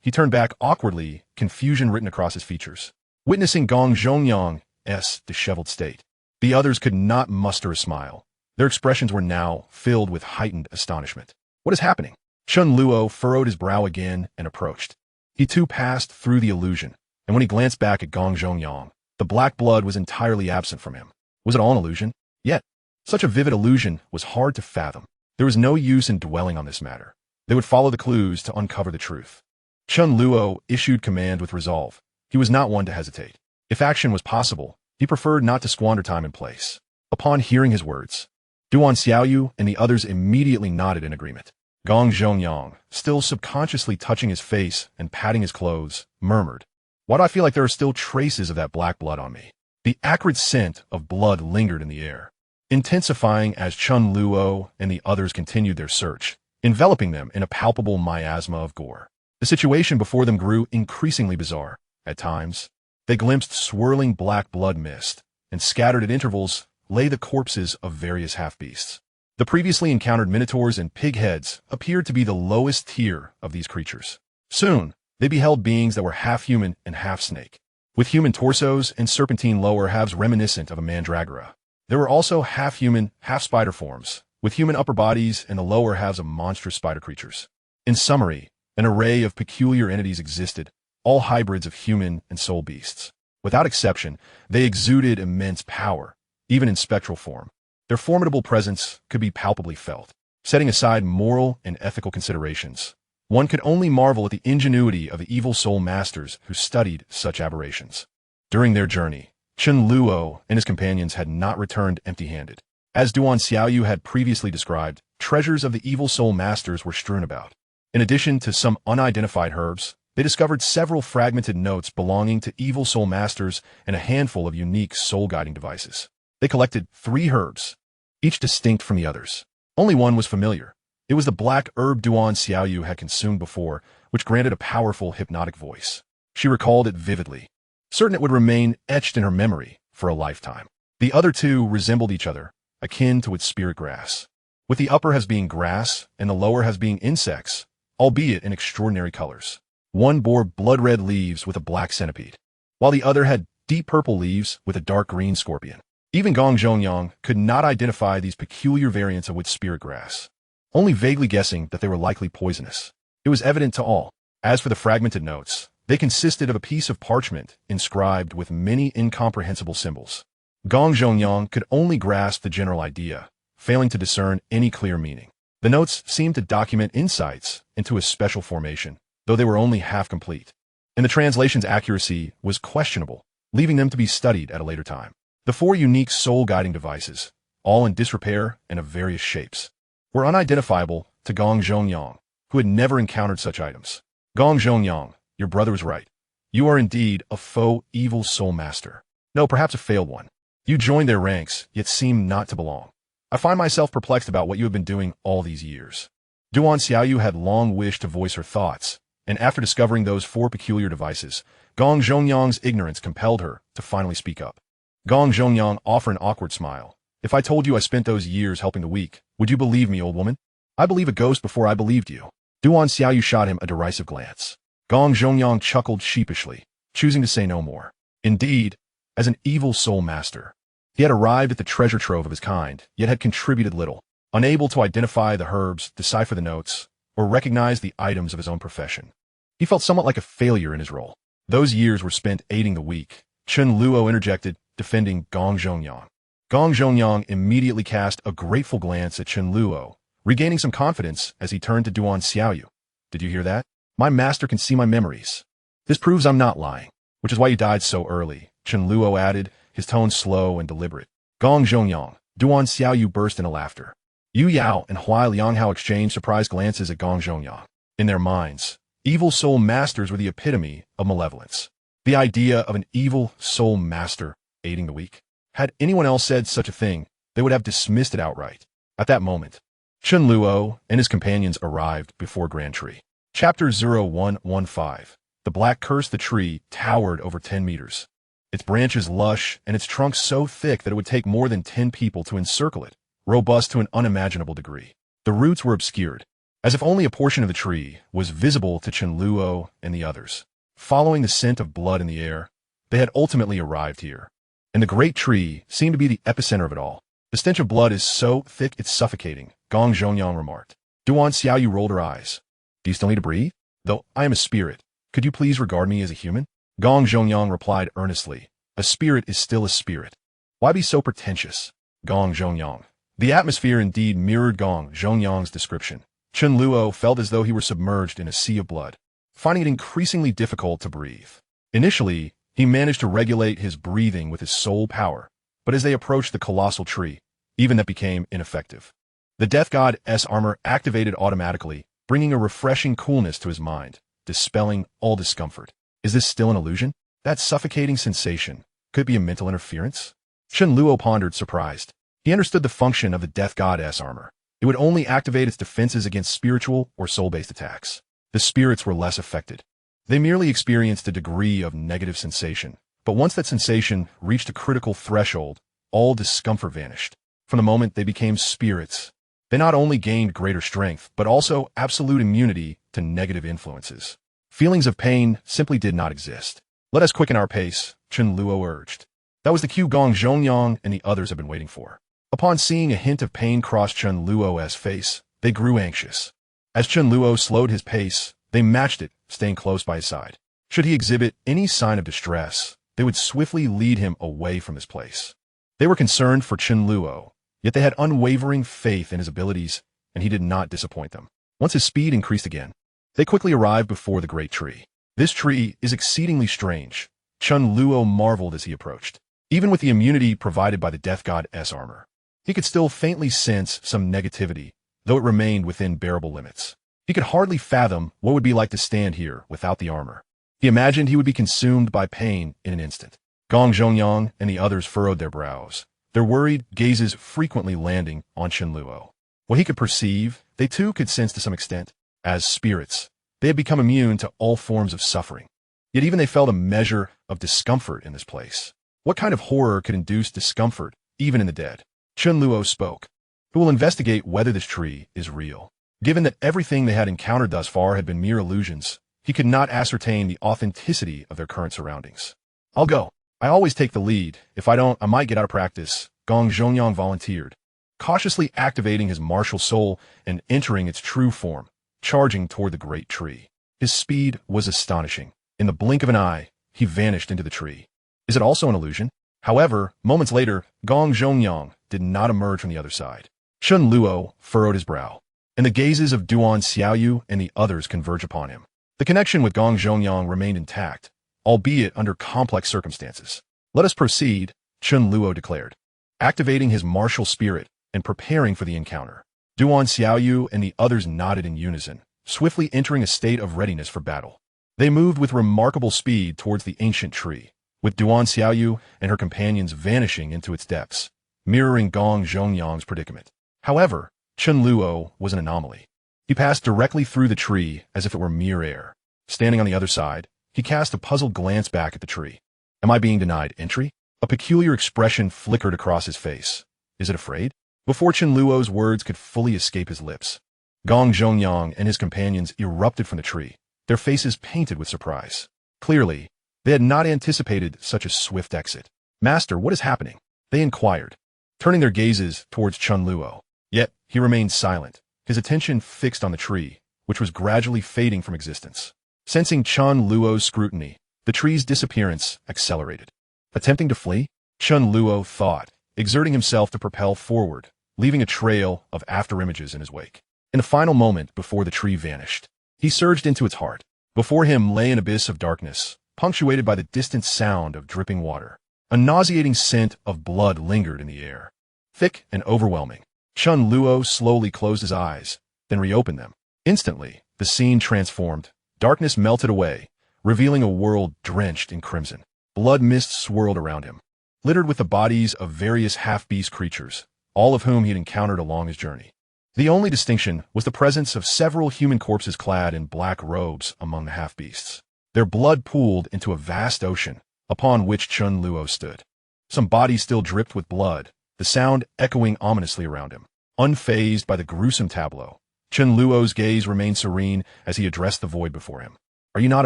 He turned back awkwardly, confusion written across his features. Witnessing Gong Zhongyang's disheveled state, the others could not muster a smile. Their expressions were now filled with heightened astonishment. What is happening? Chen Luo furrowed his brow again and approached. He too passed through the illusion, and when he glanced back at Gong Zhongyang, the black blood was entirely absent from him. Was it all an illusion? Yet, such a vivid illusion was hard to fathom. There was no use in dwelling on this matter. They would follow the clues to uncover the truth. Chen Luo issued command with resolve. He was not one to hesitate. If action was possible, he preferred not to squander time and place. Upon hearing his words, Duan Xiaoyu and the others immediately nodded in agreement. Gong Zhongyang, still subconsciously touching his face and patting his clothes, murmured, "Why do I feel like there are still traces of that black blood on me?" The acrid scent of blood lingered in the air, intensifying as Chen Luo and the others continued their search, enveloping them in a palpable miasma of gore. The situation before them grew increasingly bizarre. At times, they glimpsed swirling black blood mist, and scattered at intervals lay the corpses of various half-beasts. The previously encountered minotaurs and pig heads appeared to be the lowest tier of these creatures. Soon, they beheld beings that were half-human and half-snake, with human torsos and serpentine lower halves reminiscent of a mandragora. There were also half-human, half-spider forms, with human upper bodies and the lower halves of monstrous spider creatures. In summary, an array of peculiar entities existed, all hybrids of human and soul beasts. Without exception, they exuded immense power, even in spectral form. Their formidable presence could be palpably felt. Setting aside moral and ethical considerations, one could only marvel at the ingenuity of the evil soul masters who studied such aberrations. During their journey, Chen Luo and his companions had not returned empty-handed. As Duan Xiaoyu had previously described, treasures of the evil soul masters were strewn about. In addition to some unidentified herbs, they discovered several fragmented notes belonging to evil soul masters and a handful of unique soul-guiding devices. They collected 3 herbs, each distinct from the others. Only one was familiar. It was the black herb Duan Xiaoyu had consumed before, which granted a powerful hypnotic voice. She recalled it vividly, certain it would remain etched in her memory for a lifetime. The other 2 resembled each other, akin to its spirit grass, with the upper as being grass and the lower as being insects, albeit in extraordinary colors. One bore blood-red leaves with a black centipede, while the other had deep purple leaves with a dark green scorpion. Even Gong Zhongyang could not identify these peculiar variants of its spirit grass, only vaguely guessing that they were likely poisonous. It was evident to all. As for the fragmented notes, they consisted of a piece of parchment inscribed with many incomprehensible symbols. Gong Zhongyang could only grasp the general idea, failing to discern any clear meaning. The notes seemed to document insights into a special formation, though they were only half complete, and the translation's accuracy was questionable, leaving them to be studied at a later time. The 4 unique soul-guiding devices, all in disrepair and of various shapes, were unidentifiable to Gong Zhongyang, who had never encountered such items. Gong Zhongyang, your brother was right. You are indeed a faux evil soul master. No, perhaps a failed one. You joined their ranks, yet seem not to belong. I find myself perplexed about what you have been doing all these years. Duan Xiaoyu had long wished to voice her thoughts, and after discovering those 4 peculiar devices, Gong Zhongyang's ignorance compelled her to finally speak up. Gong Zhongyang offered an awkward smile. If I told you I spent those years helping the weak, would you believe me, old woman? I believe a ghost before I believed you. Duan Xiaoyu shot him a derisive glance. Gong Zhongyang chuckled sheepishly, choosing to say no more. Indeed, as an evil soul master, he had arrived at the treasure trove of his kind, yet had contributed little, unable to identify the herbs, decipher the notes, or recognize the items of his own profession. He felt somewhat like a failure in his role. Those years were spent aiding the weak. Chen Luo interjected, defending Gong Zhongyang. Gong Zhongyang immediately cast a grateful glance at Chen Luo, regaining some confidence as he turned to Duan Xiaoyu. Did you hear that? My master can see my memories. This proves I'm not lying, which is why you died so early, Chen Luo added, his tone slow and deliberate. Gong Zhongyang, Duan Xiaoyu burst into laughter. Yu Yao and Hua Lianghao exchanged surprised glances at Gong Zhongyang. In their minds, evil soul masters were the epitome of malevolence. The idea of an evil soul master aiding the weak. Had anyone else said such a thing, they would have dismissed it outright. At that moment, Chen Luo and his companions arrived before Grand Tree. Chapter 0115. The Black Curse. The tree towered over 10 meters. Its branches lush and its trunk so thick that it would take more than 10 people to encircle it, robust to an unimaginable degree. The roots were obscured, as if only a portion of the tree was visible to Chen Luo and the others. Following the scent of blood in the air, they had ultimately arrived here, and the great tree seemed to be the epicenter of it all. The stench of blood is so thick it's suffocating, Gong Zhongyang remarked. Duan Xiaoyu rolled her eyes. Do you still need to breathe? Though I am a spirit, could you please regard me as a human? Gong Zhongyang replied earnestly. A spirit is still a spirit. Why be so pretentious? Gong Zhongyang. The atmosphere indeed mirrored Gong Zhongyang's description. Chen Luo felt as though he were submerged in a sea of blood, finding it increasingly difficult to breathe. Initially, he managed to regulate his breathing with his soul power, but as they approached the colossal tree, even that became ineffective. The Death God's armor activated automatically, bringing a refreshing coolness to his mind, dispelling all discomfort. Is this still an illusion? That suffocating sensation, could it be a mental interference? Chen Luo pondered, surprised. He understood the function of the Death God's armor. It would only activate its defenses against spiritual or soul-based attacks. The spirits were less affected. They merely experienced a degree of negative sensation. But once that sensation reached a critical threshold, all discomfort vanished. From the moment they became spirits, they not only gained greater strength, but also absolute immunity to negative influences. Feelings of pain simply did not exist. Let us quicken our pace, Chen Luo urged. That was the cue Gong Zhongyang and the others had been waiting for. Upon seeing a hint of pain cross Chen Luo's face, they grew anxious. As Chen Luo slowed his pace, they matched it, staying close by his side. Should he exhibit any sign of distress, they would swiftly lead him away from this place. They were concerned for Chen Luo, yet they had unwavering faith in his abilities, and he did not disappoint them. Once his speed increased again, they quickly arrived before the great tree. This tree is exceedingly strange, Chen Luo marveled as he approached. Even with the immunity provided by the Death God's armor, he could still faintly sense some negativity, though it remained within bearable limits. He could hardly fathom what it would be like to stand here without the armor. He imagined he would be consumed by pain in an instant. Gong Zhongyang and the others furrowed their brows, their worried gazes frequently landing on Chen Luo. What he could perceive, they too could sense to some extent. As spirits, they had become immune to all forms of suffering. Yet even they felt a measure of discomfort in this place. What kind of horror could induce discomfort, even in the dead? Chen Luo spoke. "We will investigate whether this tree is real." Given that everything they had encountered thus far had been mere illusions, he could not ascertain the authenticity of their current surroundings. "I'll go. I always take the lead. If I don't, I might get out of practice," Gong Zhongyang volunteered, cautiously activating his martial soul and entering its true form, charging toward the great tree. His speed was astonishing. In the blink of an eye, he vanished into the tree. Is it also an illusion? However, moments later, Gong Zhongyang did not emerge from the other side. Chen Luo furrowed his brow, and the gazes of Duan Xiaoyu and the others converged upon him. The connection with Gong Zhongyang remained intact, albeit under complex circumstances. "Let us proceed," Chen Luo declared, activating his martial spirit and preparing for the encounter. Duan Xiaoyu and the others nodded in unison, swiftly entering a state of readiness for battle. They moved with remarkable speed towards the ancient tree, with Duan Xiaoyu and her companions vanishing into its depths, mirroring Gong Zhongyang's predicament. However, Chen Luo was an anomaly. He passed directly through the tree as if it were mere air. Standing on the other side, he cast a puzzled glance back at the tree. "Am I being denied entry?" A peculiar expression flickered across his face. "Is it afraid?" Before Chen Luo's words could fully escape his lips, Gong Zhongyang and his companions erupted from the tree, their faces painted with surprise. Clearly, they had not anticipated such a swift exit. "Master, what is happening?" they inquired, turning their gazes towards Chen Luo. Yet, he remained silent, his attention fixed on the tree, which was gradually fading from existence. Sensing Chen Luo's scrutiny, the tree's disappearance accelerated. Attempting to flee? Chen Luo thought, exerting himself to propel forward, leaving a trail of afterimages in his wake. In the final moment before the tree vanished, he surged into its heart. Before him lay an abyss of darkness, punctuated by the distant sound of dripping water. A nauseating scent of blood lingered in the air, thick and overwhelming. Chen Luo slowly closed his eyes, then reopened them. Instantly, the scene transformed. Darkness melted away, revealing a world drenched in crimson. Blood mist swirled around him, littered with the bodies of various half-beast creatures, all of whom he had encountered along his journey. The only distinction was the presence of several human corpses clad in black robes among the half-beasts. Their blood pooled into a vast ocean, upon which Chen Luo stood. Some bodies still dripped with blood, the sound echoing ominously around him. Unfazed by the gruesome tableau, Chen Luo's gaze remained serene as he addressed the void before him. "Are you not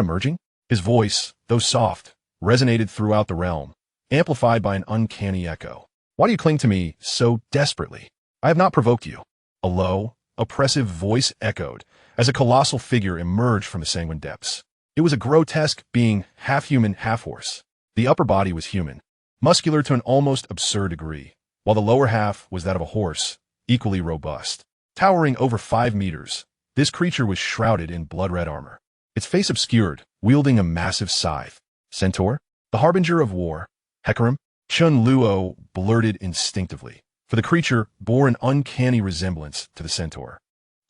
emerging?" His voice, though soft, resonated throughout the realm, amplified by an uncanny echo. "Why do you cling to me so desperately? I have not provoked you." A low, oppressive voice echoed as a colossal figure emerged from the sanguine depths. It was a grotesque being, half human, half horse. The upper body was human, muscular to an almost absurd degree, while the lower half was that of a horse, equally robust. Towering over 5 meters, this creature was shrouded in blood-red armor, its face obscured, wielding a massive scythe. "Centaur? The harbinger of war? Hecarim?" Chen Luo blurted instinctively, for the creature bore an uncanny resemblance to the centaur,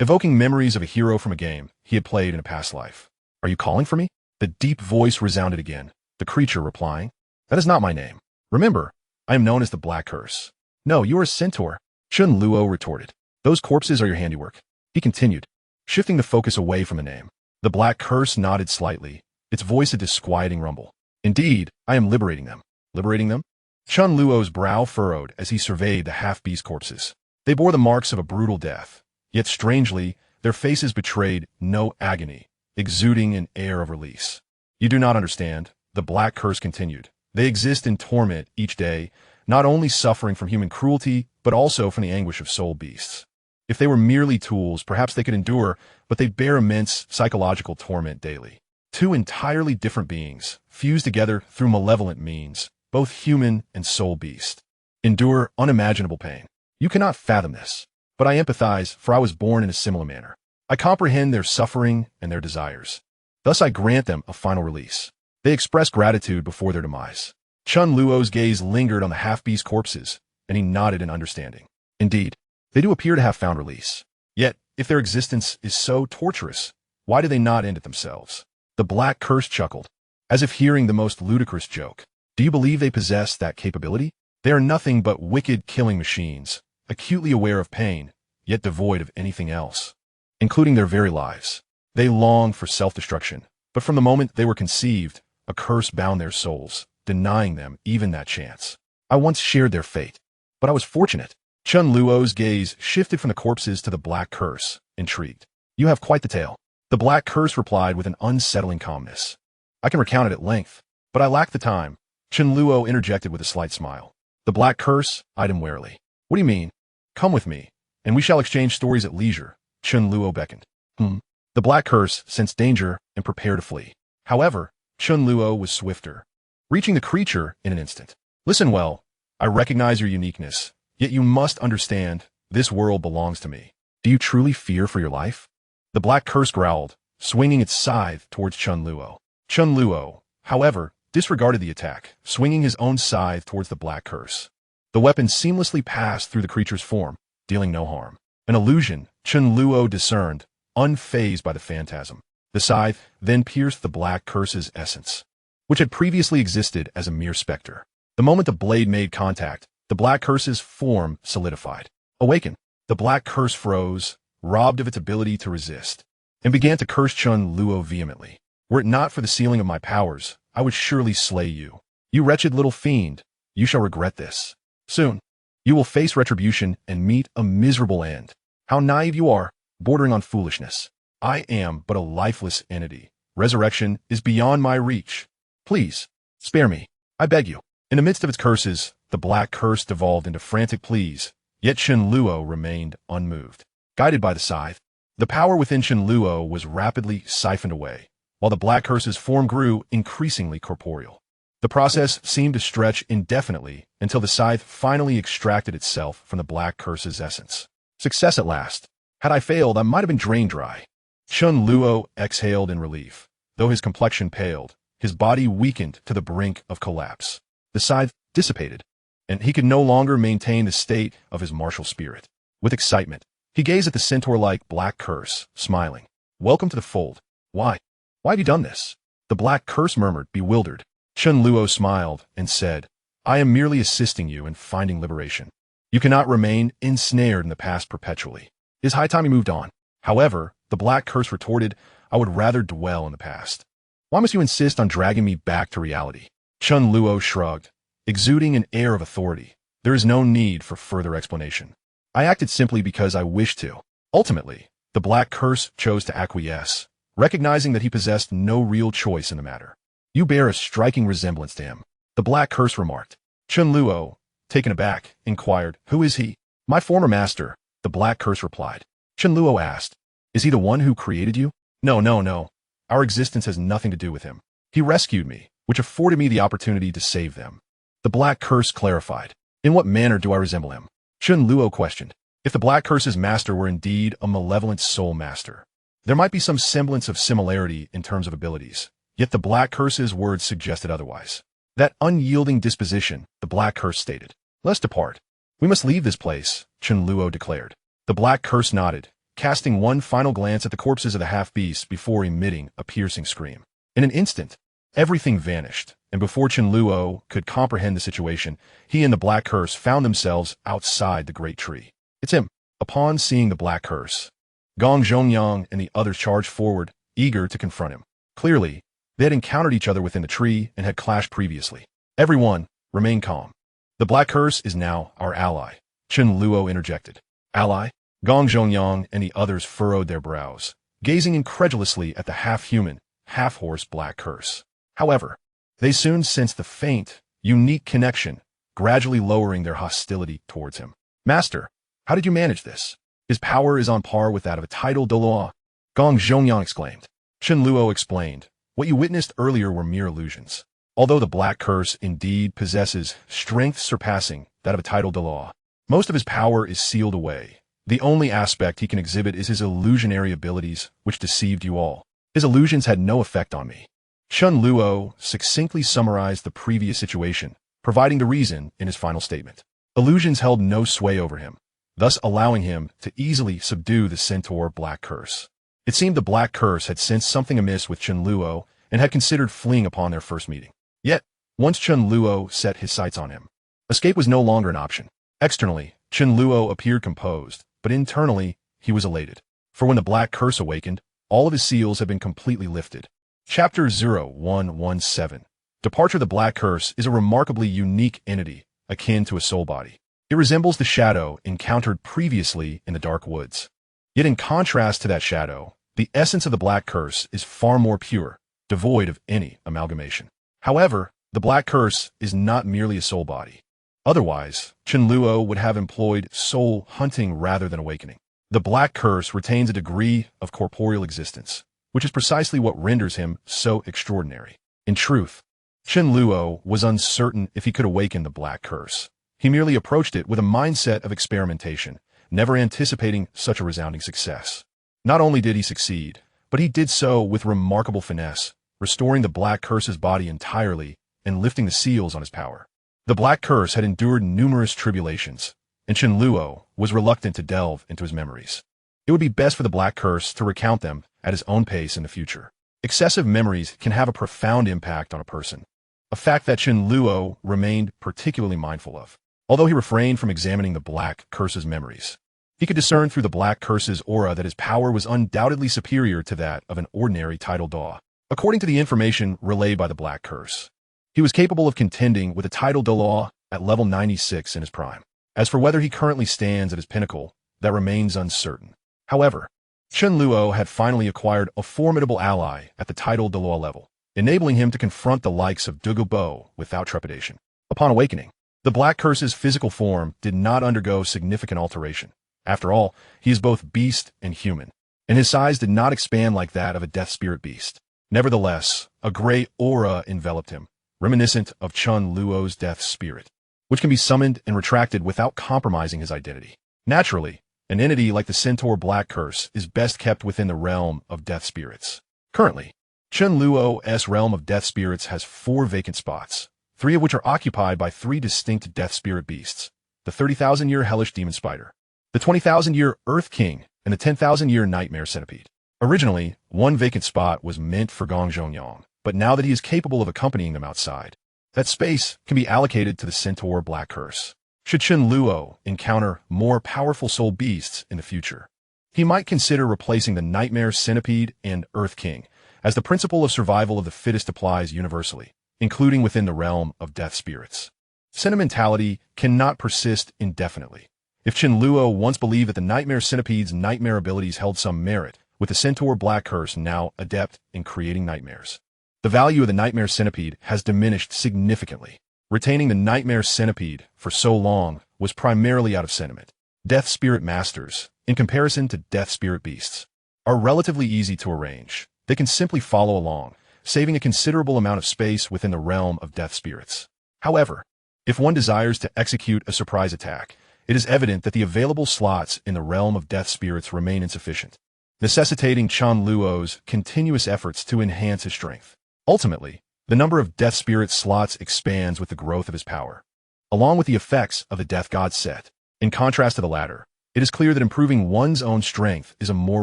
evoking memories of a hero from a game he had played in a past life. "Are you calling for me?" The deep voice resounded again, the creature replying, "That is not my name. Remember, I am known as the Black Curse." "No, you are a centaur," Chen Luo retorted. "Those corpses are your handiwork," he continued, shifting the focus away from the name. The Black Curse nodded slightly, its voice a disquieting rumble. "Indeed, I am liberating them." "Liberating them?" Chen Luo's brow furrowed as he surveyed the half-beast corpses. They bore the marks of a brutal death, yet strangely, their faces betrayed no agony, exuding an air of release. "You do not understand," the Black Curse continued. "They exist in torment each day, not only suffering from human cruelty, but also from the anguish of soul beasts. If they were merely tools, perhaps they could endure, but they bear immense psychological torment daily. Two entirely different beings, fused together through malevolent means, both human and soul beast. Endure unimaginable pain. You cannot fathom this, but I empathize, for I was born in a similar manner. I comprehend their suffering and their desires. Thus I grant them a final release. They express gratitude before their demise. Chen Luo's gaze lingered on the half-beast corpses, and he nodded in understanding. Indeed, they do appear to have found release. Yet, if their existence is so torturous, why do they not end it themselves? The Black Curse chuckled, as if hearing the most ludicrous joke. Do you believe they possess that capability? They are nothing but wicked killing machines, acutely aware of pain, yet devoid of anything else, including their very lives. They long for self-destruction, but from the moment they were conceived, a curse bound their souls, denying them even that chance. I once shared their fate, but I was fortunate. Chen Luo's gaze shifted from the corpses to the Black Curse, intrigued. You have quite the tale. The Black Curse replied with an unsettling calmness. I can recount it at length, but I lack the time. Chen Luo interjected with a slight smile. The Black Curse eyed him warily. What do you mean? Come with me, and we shall exchange stories at leisure. Chen Luo beckoned. The Black Curse sensed danger and prepared to flee. However, Chen Luo was swifter, reaching the creature in an instant. Listen well, I recognize your uniqueness, yet you must understand, this world belongs to me. Do you truly fear for your life? The Black Curse growled, swinging its scythe towards Chen Luo. Chen Luo, however, disregarded the attack, swinging his own scythe towards the Black Curse. The weapon seamlessly passed through the creature's form, dealing no harm. An illusion, Chen Luo discerned, unfazed by the phantasm. The scythe then pierced the Black Curse's essence, which had previously existed as a mere specter. The moment the blade made contact, the Black Curse's form solidified. Awakened, the Black Curse froze, robbed of its ability to resist, and began to curse Chen Luo vehemently. Were it not for the sealing of my powers, I would surely slay you. You wretched little fiend, you shall regret this. Soon, you will face retribution and meet a miserable end. How naive you are, bordering on foolishness. I am but a lifeless entity. Resurrection is beyond my reach. Please, spare me, I beg you. In the midst of its curses, the Black Curse devolved into frantic pleas, yet Chen Luo remained unmoved. Guided by the scythe, the power within Chen Luo was rapidly siphoned away, while the Black Curse's form grew increasingly corporeal. The process seemed to stretch indefinitely until the scythe finally extracted itself from the Black Curse's essence. Success at last. Had I failed, I might have been drained dry. Chen Luo exhaled in relief. Though his complexion paled, his body weakened to the brink of collapse. The scythe dissipated, and he could no longer maintain the state of his martial spirit. With excitement, he gazed at the centaur-like Black Curse, smiling. Welcome to the fold. Why? Why have you done this? The Black Curse murmured, bewildered. Chen Luo smiled and said, I am merely assisting you in finding liberation. You cannot remain ensnared in the past perpetually. It is high time you moved on. However, the Black Curse retorted, I would rather dwell in the past. Why must you insist on dragging me back to reality? Chen Luo shrugged, exuding an air of authority. There is no need for further explanation. I acted simply because I wished to. Ultimately, the Black Curse chose to acquiesce, recognizing that he possessed no real choice in the matter. You bear a striking resemblance to him, the Black Curse remarked. Chen Luo, taken aback, inquired, Who is he? My former master, the Black Curse replied. Chen Luo asked, Is he the one who created you? No. Our existence has nothing to do with him. He rescued me, which afforded me the opportunity to save them. The Black Curse clarified. In what manner do I resemble him? Chen Luo questioned. If the Black Curse's master were indeed a malevolent soul master, there might be some semblance of similarity in terms of abilities, yet the Black Curse's words suggested otherwise. That unyielding disposition, the Black Curse stated. Let's depart. We must leave this place, Chen Luo declared. The Black Curse nodded, casting one final glance at the corpses of the half-beasts before emitting a piercing scream. In an instant, everything vanished, and before Chen Luo could comprehend the situation, he and the Black Curse found themselves outside the great tree. It's him. Upon seeing the Black Curse, Gong Zhongyang and the others charged forward, eager to confront him. Clearly, they had encountered each other within the tree and had clashed previously. Everyone, remain calm. The Black Curse is now our ally, Chen Luo interjected. Ally? Gong Zhongyang and the others furrowed their brows, gazing incredulously at the half-human, half-horse Black Curse. However, they soon sensed the faint, unique connection, gradually lowering their hostility towards him. Master, how did you manage this? His power is on par with that of a titled Douluo. Gong Zhongyang exclaimed. Chen Luo explained, What you witnessed earlier were mere illusions. Although the Black Curse indeed possesses strength surpassing that of a title Douluo, most of his power is sealed away. The only aspect he can exhibit is his illusionary abilities, which deceived you all. His illusions had no effect on me. Chen Luo succinctly summarized the previous situation, providing the reason in his final statement. Illusions held no sway over him, thus allowing him to easily subdue the Centaur Black Curse. It seemed the Black Curse had sensed something amiss with Chen Luo and had considered fleeing upon their first meeting. Yet, once Chen Luo set his sights on him, escape was no longer an option. Externally, Chen Luo appeared composed, but internally, he was elated. For when the Black Curse awakened, all of his seals had been completely lifted. Chapter 0117. Departure. The Black Curse is a remarkably unique entity, akin to a soul body. It resembles the shadow encountered previously in the dark woods. Yet in contrast to that shadow, the essence of the Black Curse is far more pure, devoid of any amalgamation. However, the Black Curse is not merely a soul body. Otherwise, Chen Luo would have employed soul hunting rather than awakening. The Black Curse retains a degree of corporeal existence, which is precisely what renders him so extraordinary. In truth, Chen Luo was uncertain if he could awaken the Black Curse. He merely approached it with a mindset of experimentation, never anticipating such a resounding success. Not only did he succeed, but he did so with remarkable finesse, restoring the Black Curse's body entirely and lifting the seals on his power. The Black Curse had endured numerous tribulations, and Chen Luo was reluctant to delve into his memories. It would be best for the Black Curse to recount them at his own pace in the future. Excessive memories can have a profound impact on a person, a fact that Chen Luo remained particularly mindful of. Although he refrained from examining the Black Curse's memories, he could discern through the Black Curse's aura that his power was undoubtedly superior to that of an ordinary title Douluo. According to the information relayed by the Black Curse, he was capable of contending with a title Douluo at level 96 in his prime. As for whether he currently stands at his pinnacle, that remains uncertain. However, Chen Luo had finally acquired a formidable ally at the title Douluo level, enabling him to confront the likes of Douluo without trepidation. Upon awakening, the Black Curse's physical form did not undergo significant alteration. After all, he is both beast and human, and his size did not expand like that of a death spirit beast. Nevertheless, a gray aura enveloped him, reminiscent of Chen Luo's death spirit, which can be summoned and retracted without compromising his identity. Naturally, an entity like the Centaur Black Curse is best kept within the realm of death spirits. Currently, Chen Luo's realm of death spirits has 4 vacant spots, 3 of which are occupied by 3 distinct death spirit beasts: the 30,000-year hellish demon spider, the 20,000-year Earth King, and the 10,000-year nightmare centipede. Originally, 1 vacant spot was meant for Gong Zhongyang, but now that he is capable of accompanying them outside, that space can be allocated to the Centaur Black Curse. Should Chen Luo encounter more powerful soul beasts in the future, he might consider replacing the nightmare centipede and Earth King, as the principle of survival of the fittest applies universally, including within the realm of death spirits. Sentimentality cannot persist indefinitely. If Chen Luo once believed that the nightmare centipede's nightmare abilities held some merit, with the Centaur Black Curse now adept in creating nightmares, the value of the nightmare centipede has diminished significantly. Retaining the nightmare centipede for so long was primarily out of sentiment. Death spirit masters, in comparison to death spirit beasts, are relatively easy to arrange. They can simply follow along, saving a considerable amount of space within the realm of death spirits. However, if one desires to execute a surprise attack, it is evident that the available slots in the realm of death spirits remain insufficient, necessitating Chen Luo's continuous efforts to enhance his strength. Ultimately, the number of death spirit slots expands with the growth of his power, along with the effects of the death god set. In contrast to the latter, it is clear that improving one's own strength is a more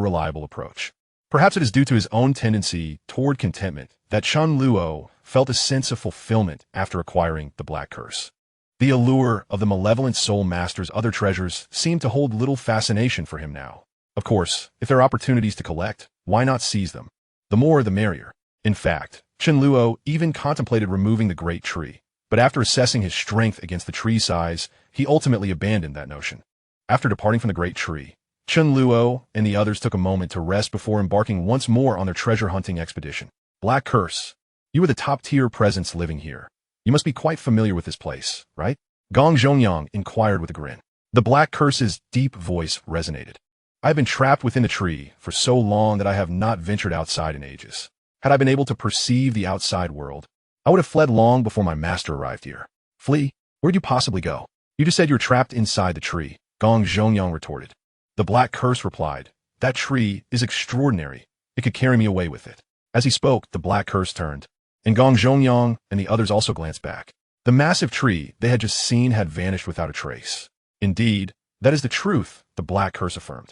reliable approach. Perhaps it is due to his own tendency toward contentment that Chen Luo felt a sense of fulfillment after acquiring the Black Curse. The allure of the malevolent soul master's other treasures seemed to hold little fascination for him now. Of course, if there are opportunities to collect, why not seize them? The more the merrier. In fact, Chen Luo even contemplated removing the great tree, but after assessing his strength against the tree's size, he ultimately abandoned that notion. After departing from the great tree, Chen Luo and the others took a moment to rest before embarking once more on their treasure hunting expedition. Black Curse, you are the top-tier presence living here. You must be quite familiar with this place, right? Gong Zhongyang inquired with a grin. The Black Curse's deep voice resonated. I have been trapped within the tree for so long that I have not ventured outside in ages. Had I been able to perceive the outside world, I would have fled long before my master arrived here. Flee? Where'd you possibly go? You just said you're trapped inside the tree, Gong Zhongyang retorted. The black curse replied, that tree is extraordinary. It could carry me away with it. As he spoke, the black curse turned, and Gong Zhongyang and the others also glanced back. The massive tree they had just seen had vanished without a trace. Indeed, that is the truth, the black curse affirmed.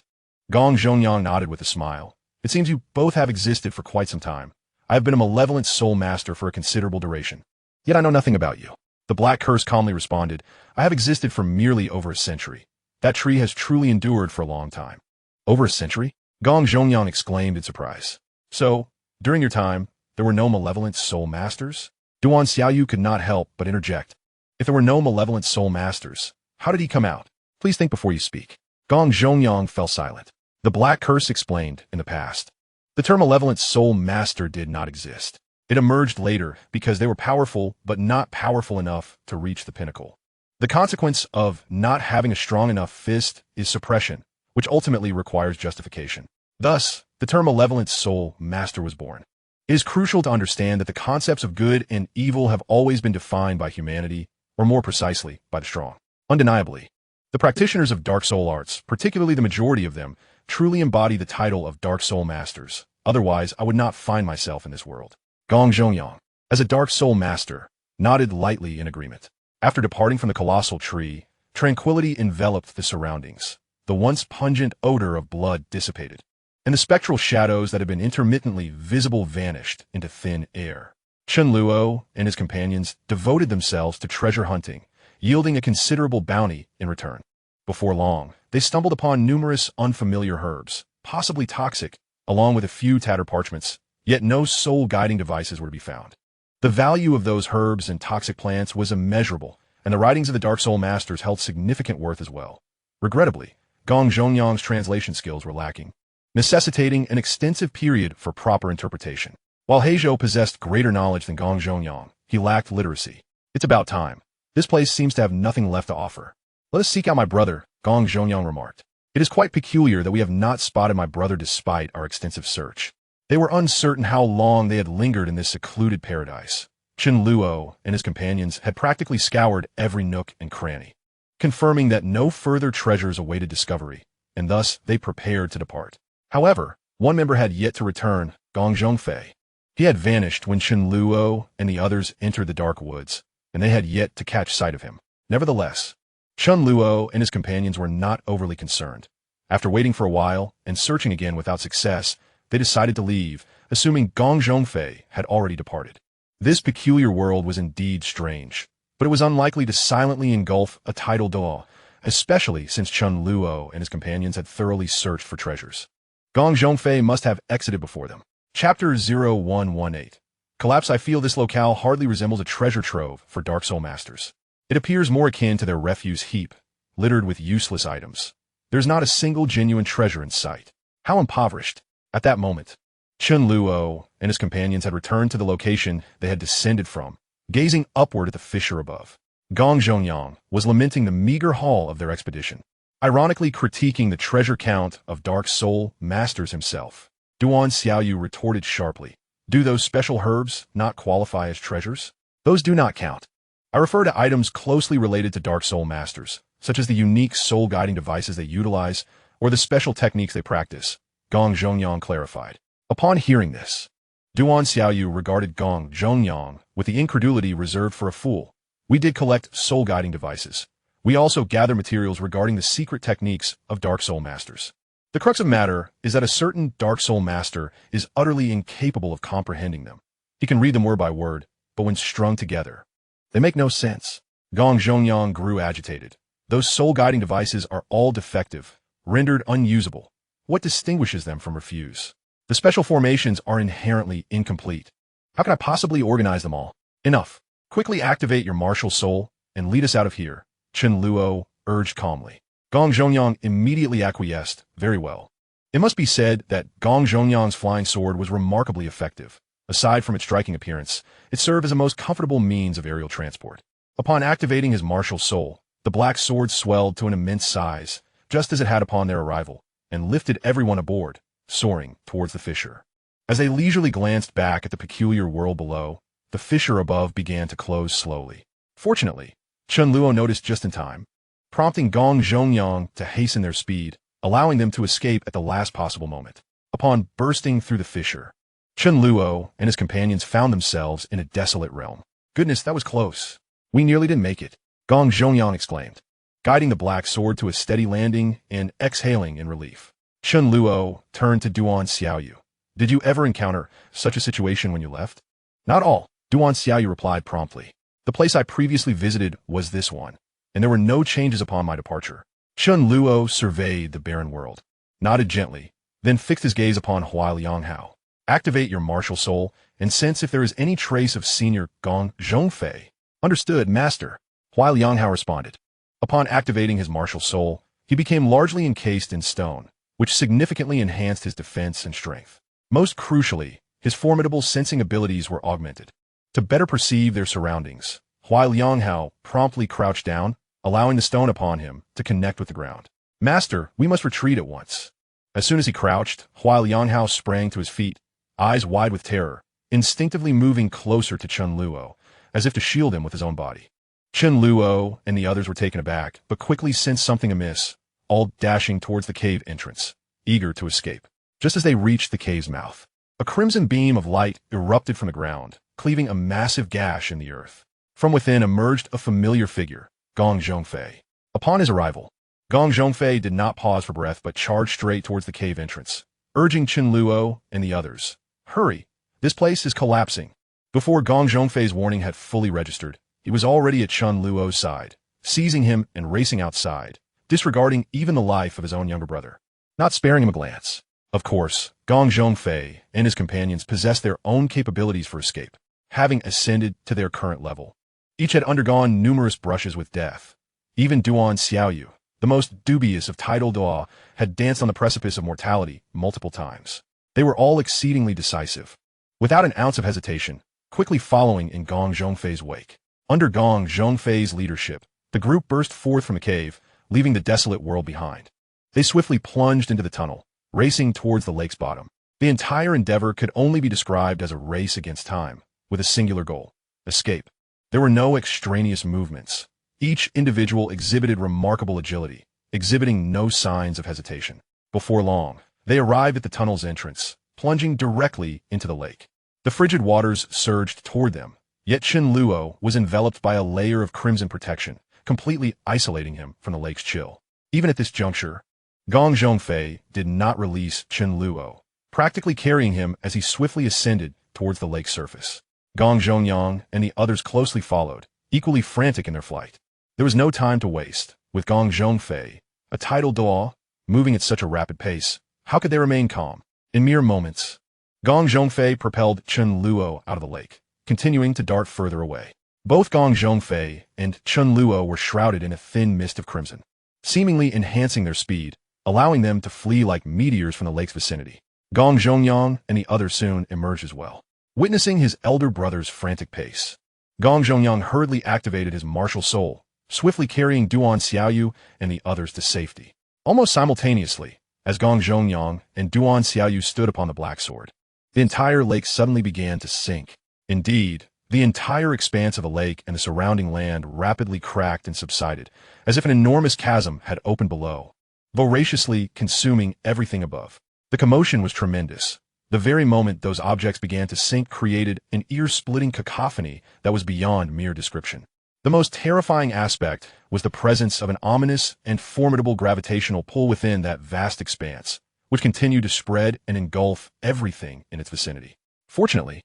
Gong Zhongyang nodded with a smile. It seems you both have existed for quite some time. I have been a malevolent soul master for a considerable duration. Yet I know nothing about you. The black curse calmly responded, I have existed for merely over a century. That tree has truly endured for a long time. Over a century? Gong Zhongyang exclaimed in surprise. So, during your time, there were no malevolent soul masters? Duan Xiaoyu could not help but interject. If there were no malevolent soul masters, how did he come out? Please think before you speak. Gong Zhongyang fell silent. The black curse explained in the past. The term malevolent soul master did not exist. It emerged later because they were powerful but not powerful enough to reach the pinnacle. The consequence of not having a strong enough fist is suppression, which ultimately requires justification. Thus, the term malevolent soul master was born. It is crucial to understand that the concepts of good and evil have always been defined by humanity, or more precisely, by the strong. Undeniably, the practitioners of dark soul arts, particularly the majority of them, truly embody the title of dark soul masters. Otherwise, I would not find myself in this world. Gong Zhongyang, as a dark soul master, nodded lightly in agreement. After departing from the colossal tree, tranquility enveloped the surroundings. The once pungent odor of blood dissipated, and the spectral shadows that had been intermittently visible vanished into thin air. Chen Luo and his companions devoted themselves to treasure hunting, yielding a considerable bounty in return. Before long, they stumbled upon numerous unfamiliar herbs, possibly toxic, along with a few tattered parchments, yet no soul-guiding devices were to be found. The value of those herbs and toxic plants was immeasurable, and the writings of the Dark Soul Masters held significant worth as well. Regrettably, Gong Zhongyang's translation skills were lacking, necessitating an extensive period for proper interpretation. While Heizhou possessed greater knowledge than Gong Zhongyang, he lacked literacy. It's about time. This place seems to have nothing left to offer. Let us seek out my brother, Gong Zhongyang remarked. It is quite peculiar that we have not spotted my brother despite our extensive search. They were uncertain how long they had lingered in this secluded paradise. Chen Luo and his companions had practically scoured every nook and cranny, confirming that no further treasures awaited discovery, and thus they prepared to depart. However, one member had yet to return, Gong Zhongfei. He had vanished when Chen Luo and the others entered the dark woods, and they had yet to catch sight of him. Nevertheless, Chen Luo and his companions were not overly concerned. After waiting for a while and searching again without success, they decided to leave, assuming Gong Zhongfei had already departed. This peculiar world was indeed strange, but it was unlikely to silently engulf a tidal Douluo, especially since Chen Luo and his companions had thoroughly searched for treasures. Gong Zhongfei must have exited before them. Chapter 0118. Collapse. I feel this locale hardly resembles a treasure trove for Dark Soul Masters. It appears more akin to their refuse heap, littered with useless items. There's not a single genuine treasure in sight. How impoverished. At that moment, Chen Luo and his companions had returned to the location they had descended from, gazing upward at the fissure above. Gong Zhongyang was lamenting the meager haul of their expedition, ironically critiquing the treasure count of Dark Soul Masters himself. Duan Xiaoyu retorted sharply, do those special herbs not qualify as treasures? Those do not count. I refer to items closely related to Dark Soul Masters, such as the unique soul-guiding devices they utilize or the special techniques they practice, Gong Zhongyang clarified. Upon hearing this, Duan Xiaoyu regarded Gong Zhongyang with the incredulity reserved for a fool. We did collect soul-guiding devices. We also gather materials regarding the secret techniques of Dark Soul Masters. The crux of matter is that a certain Dark Soul Master is utterly incapable of comprehending them. He can read them word by word, but when strung together, they make no sense. Gong Zhongyang grew agitated. Those soul-guiding devices are all defective, rendered unusable. What distinguishes them from refuse? The special formations are inherently incomplete. How can I possibly organize them all? Enough. Quickly activate your martial soul and lead us out of here, Chen Luo urged calmly. Gong Zhongyang immediately acquiesced. Very well. It must be said that Gong Zhongyang's flying sword was remarkably effective. Aside from its striking appearance, it served as a most comfortable means of aerial transport. Upon activating his martial soul, the black sword swelled to an immense size, just as it had upon their arrival, and lifted everyone aboard, soaring towards the fissure. As they leisurely glanced back at the peculiar world below, the fissure above began to close slowly. Fortunately, Chen Luo noticed just in time, prompting Gong Zhongyang to hasten their speed, allowing them to escape at the last possible moment. Upon bursting through the fissure, Chen Luo and his companions found themselves in a desolate realm. Goodness, that was close. We nearly didn't make it, Gong Zhongyang exclaimed, guiding the black sword to a steady landing and exhaling in relief. Chen Luo turned to Duan Xiaoyu. Did you ever encounter such a situation when you left? Not all, Duan Xiaoyu replied promptly. The place I previously visited was this one, and there were no changes upon my departure. Chen Luo surveyed the barren world, nodded gently, then fixed his gaze upon Huai Lianghao. Activate your martial soul and sense if there is any trace of senior Gong Zhongfei. Understood, master, Huai Lianghao responded. Upon activating his martial soul, he became largely encased in stone, which significantly enhanced his defense and strength. Most crucially, his formidable sensing abilities were augmented. To better perceive their surroundings, Huai Lianghao promptly crouched down, allowing the stone upon him to connect with the ground. Master, we must retreat at once. As soon as he crouched, Huai Lianghao sprang to his feet, eyes wide with terror, instinctively moving closer to Chen Luo, as if to shield him with his own body. Chen Luo and the others were taken aback, but quickly sensed something amiss, all dashing towards the cave entrance, eager to escape. Just as they reached the cave's mouth, a crimson beam of light erupted from the ground, cleaving a massive gash in the earth. From within emerged a familiar figure, Gong Zhongfei. Upon his arrival, Gong Zhongfei did not pause for breath but charged straight towards the cave entrance, urging Chen Luo and the others, "Hurry, this place is collapsing." Before Gong Zhongfei's warning had fully registered, he was already at Chen Luo's side, seizing him and racing outside, disregarding even the life of his own younger brother, not sparing him a glance. Of course, Gong Zhongfei and his companions possessed their own capabilities for escape, having ascended to their current level. Each had undergone numerous brushes with death. Even Duan Xiaoyu, the most dubious of title Douluo, had danced on the precipice of mortality multiple times. They were all exceedingly decisive, without an ounce of hesitation, quickly following in Gong Zhongfei's wake. Under Gong Zhongfei's leadership, the group burst forth from the cave, leaving the desolate world behind. They swiftly plunged into the tunnel, racing towards the lake's bottom. The entire endeavor could only be described as a race against time, with a singular goal: escape. There were no extraneous movements. Each individual exhibited remarkable agility, exhibiting no signs of hesitation. Before long, they arrived at the tunnel's entrance, plunging directly into the lake. The frigid waters surged toward them, yet Chen Luo was enveloped by a layer of crimson protection, completely isolating him from the lake's chill. Even at this juncture, Gong Zhongfei did not release Chen Luo, practically carrying him as he swiftly ascended towards the lake's surface. Gong Zhongyang and the others closely followed, equally frantic in their flight. There was no time to waste. With Gong Zhongfei, a title Douluo, moving at such a rapid pace, how could they remain calm? In mere moments, Gong Zhongfei propelled Chen Luo out of the lake, continuing to dart further away. Both Gong Zhongfei and Chen Luo were shrouded in a thin mist of crimson, seemingly enhancing their speed, allowing them to flee like meteors from the lake's vicinity. Gong Zhongyang and the others soon emerged as well. Witnessing his elder brother's frantic pace, Gong Zhongyang hurriedly activated his martial soul, swiftly carrying Duan Xiaoyu and the others to safety. Almost simultaneously, as Gong Zhongyang and Duan Xiaoyu stood upon the black sword, the entire lake suddenly began to sink. Indeed, the entire expanse of the lake and the surrounding land rapidly cracked and subsided, as if an enormous chasm had opened below, voraciously consuming everything above. The commotion was tremendous. The very moment those objects began to sink created an ear-splitting cacophony that was beyond mere description. The most terrifying aspect was the presence of an ominous and formidable gravitational pull within that vast expanse, which continued to spread and engulf everything in its vicinity. Fortunately,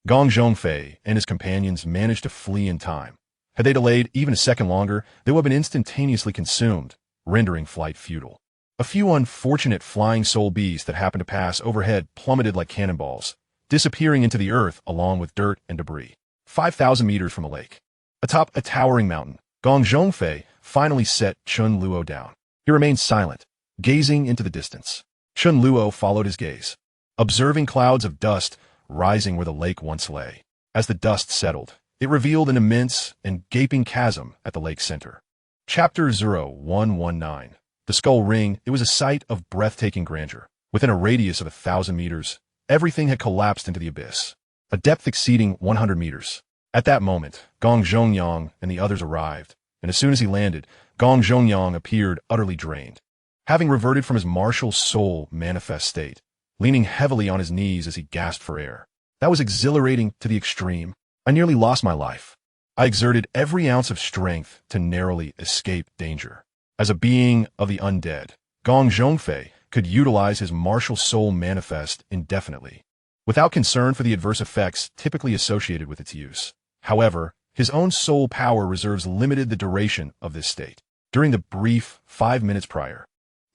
Gong Zhongfei and his companions managed to flee in time. Had they delayed even a second longer, they would have been instantaneously consumed, rendering flight futile. A few unfortunate flying soul beasts that happened to pass overhead plummeted like cannonballs, disappearing into the earth along with dirt and debris. 5,000 meters from the lake, atop a towering mountain, Gong Zhongfei finally set Chen Luo down. He remained silent, gazing into the distance. Chen Luo followed his gaze, observing clouds of dust rising where the lake once lay. As the dust settled, it revealed an immense and gaping chasm at the lake's center. Chapter 0119. The Skull Ring. It was a sight of breathtaking grandeur. Within a radius of 1,000 meters, everything had collapsed into the abyss, a depth exceeding 100 meters. At that moment, Gong Zhongyang and the others arrived, and as soon as he landed, Gong Zhongyang appeared utterly drained. Having reverted from his martial soul manifest state, leaning heavily on his knees as he gasped for air. That was exhilarating to the extreme. I nearly lost my life. I exerted every ounce of strength to narrowly escape danger. As a being of the undead, Gong Zhongfei could utilize his martial soul manifest indefinitely, without concern for the adverse effects typically associated with its use. However, his own soul power reserves limited the duration of this state. During the brief 5 minutes prior,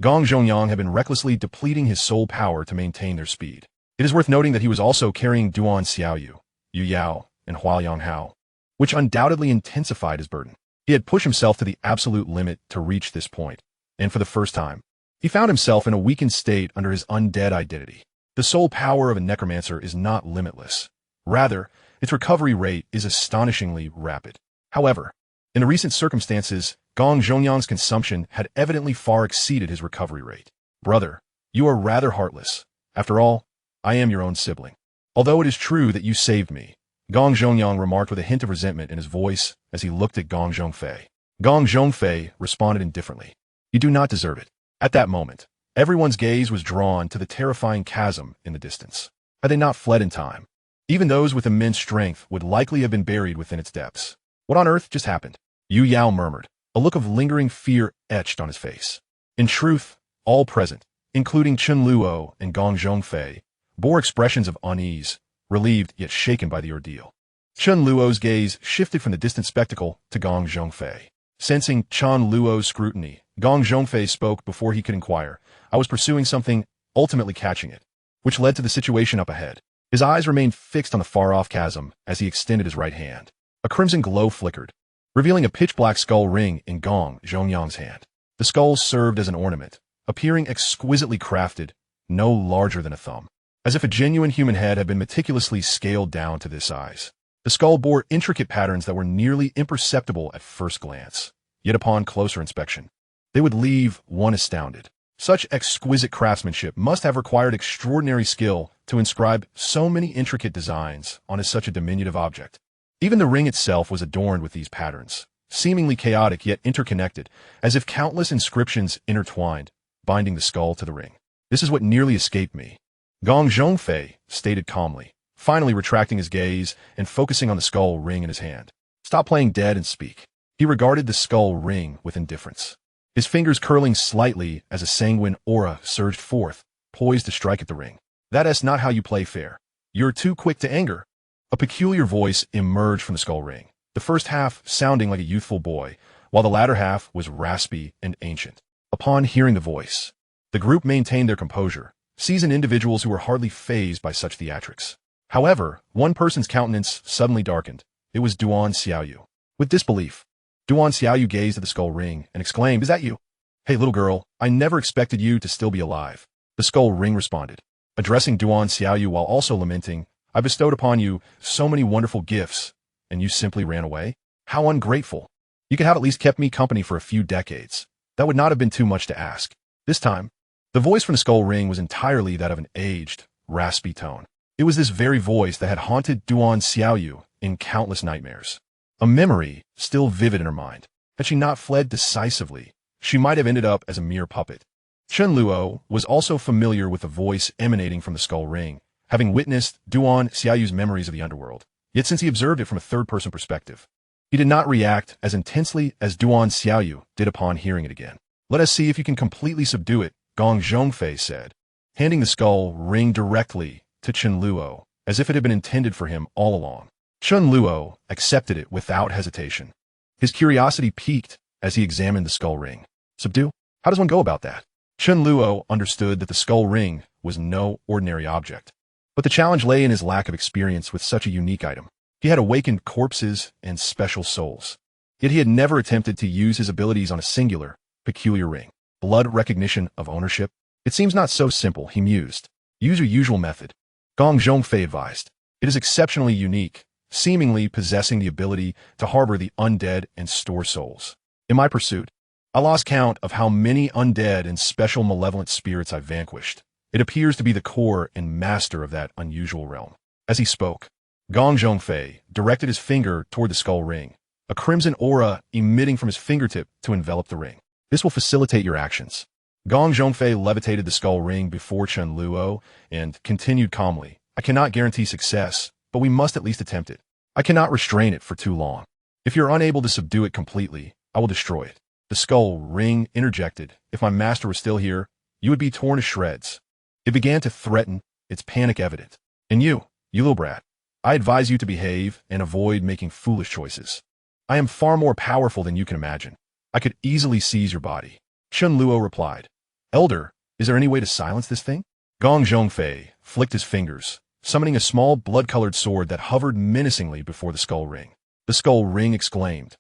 Gong Zhongyang had been recklessly depleting his soul power to maintain their speed. It is worth noting that he was also carrying Duan Xiaoyu, Yu Yao, and Hualiang Hao, which undoubtedly intensified his burden. He had pushed himself to the absolute limit to reach this point, and for the first time, he found himself in a weakened state under his undead identity. The soul power of a necromancer is not limitless. Rather, its recovery rate is astonishingly rapid. However, in the recent circumstances, Gong Zhongyang's consumption had evidently far exceeded his recovery rate. Brother, you are rather heartless. After all, I am your own sibling. Although it is true that you saved me, Gong Zhongyang remarked with a hint of resentment in his voice as he looked at Gong Zhongfei. Gong Zhongfei responded indifferently. You do not deserve it. At that moment, everyone's gaze was drawn to the terrifying chasm in the distance. Had they not fled in time, even those with immense strength would likely have been buried within its depths. What on earth just happened? Yu Yao murmured, a look of lingering fear etched on his face. In truth, all present, including Chen Luo and Gong Zhongfei, bore expressions of unease, relieved yet shaken by the ordeal. Chen Luo's gaze shifted from the distant spectacle to Gong Zhongfei. Sensing Chen Luo's scrutiny, Gong Zhongfei spoke before he could inquire. I was pursuing something, ultimately catching it, which led to the situation up ahead. His eyes remained fixed on the far-off chasm as he extended his right hand. A crimson glow flickered, revealing a pitch-black skull ring in Gong Zhongyang's hand. The skull served as an ornament, appearing exquisitely crafted, no larger than a thumb, as if a genuine human head had been meticulously scaled down to this size. The skull bore intricate patterns that were nearly imperceptible at first glance, yet upon closer inspection, they would leave one astounded. Such exquisite craftsmanship must have required extraordinary skill to inscribe so many intricate designs on such a diminutive object. Even the ring itself was adorned with these patterns, seemingly chaotic yet interconnected, as if countless inscriptions intertwined, binding the skull to the ring. This is what nearly escaped me, Gong Zhongfei stated calmly, finally retracting his gaze and focusing on the skull ring in his hand. Stop playing dead and speak. He regarded the skull ring with indifference, his fingers curling slightly as a sanguine aura surged forth, poised to strike at the ring. That's not how you play fair. You're too quick to anger. A peculiar voice emerged from the skull ring, the first half sounding like a youthful boy, while the latter half was raspy and ancient. Upon hearing the voice, the group maintained their composure, seasoned individuals who were hardly fazed by such theatrics. However, one person's countenance suddenly darkened. It was Duan Xiaoyu. With disbelief, Duan Xiaoyu gazed at the skull ring and exclaimed, "Is that you? Hey, little girl, I never expected you to still be alive." The skull ring responded, addressing Duan Xiaoyu while also lamenting, "I bestowed upon you so many wonderful gifts, and you simply ran away? How ungrateful. You could have at least kept me company for a few decades. That would not have been too much to ask." This time, the voice from the skull ring was entirely that of an aged, raspy tone. It was this very voice that had haunted Duan Xiaoyu in countless nightmares. A memory still vivid in her mind. Had she not fled decisively, she might have ended up as a mere puppet. Chen Luo was also familiar with the voice emanating from the skull ring, having witnessed Duan Xiaoyu's memories of the underworld. Yet since he observed it from a third-person perspective, he did not react as intensely as Duan Xiaoyu did upon hearing it again. "Let us see if you can completely subdue it," Gong Zhongfei said, handing the skull ring directly to Chen Luo, as if it had been intended for him all along. Chen Luo accepted it without hesitation. His curiosity piqued as he examined the skull ring. Subdue? How does one go about that? Chen Luo understood that the skull ring was no ordinary object, but the challenge lay in his lack of experience with such a unique item. He had awakened corpses and special souls, yet he had never attempted to use his abilities on a singular, peculiar ring. Blood recognition of ownership? It seems not so simple, he mused. Use your usual method. Gong Zhongfei advised. It is exceptionally unique, seemingly possessing the ability to harbor the undead and store souls. In my pursuit, I lost count of how many undead and special malevolent spirits I vanquished, It appears to be the core and master of that unusual realm. As he spoke, Gong Zhongfei directed his finger toward the skull ring, a crimson aura emitting from his fingertip to envelop the ring. This will facilitate your actions. Gong Zhongfei levitated the skull ring before Chen Luo and continued calmly. I cannot guarantee success, but we must at least attempt it. I cannot restrain it for too long. If you're unable to subdue it completely, I will destroy it. The skull ring interjected. If my master was still here, you would be torn to shreds. It began to threaten, its panic evident. And you little brat, I advise you to behave and avoid making foolish choices. I am far more powerful than you can imagine. I could easily seize your body. Chen Luo replied. Elder, is there any way to silence this thing? Gong Zhongfei flicked his fingers, summoning a small blood-colored sword that hovered menacingly before the skull ring. The skull ring exclaimed.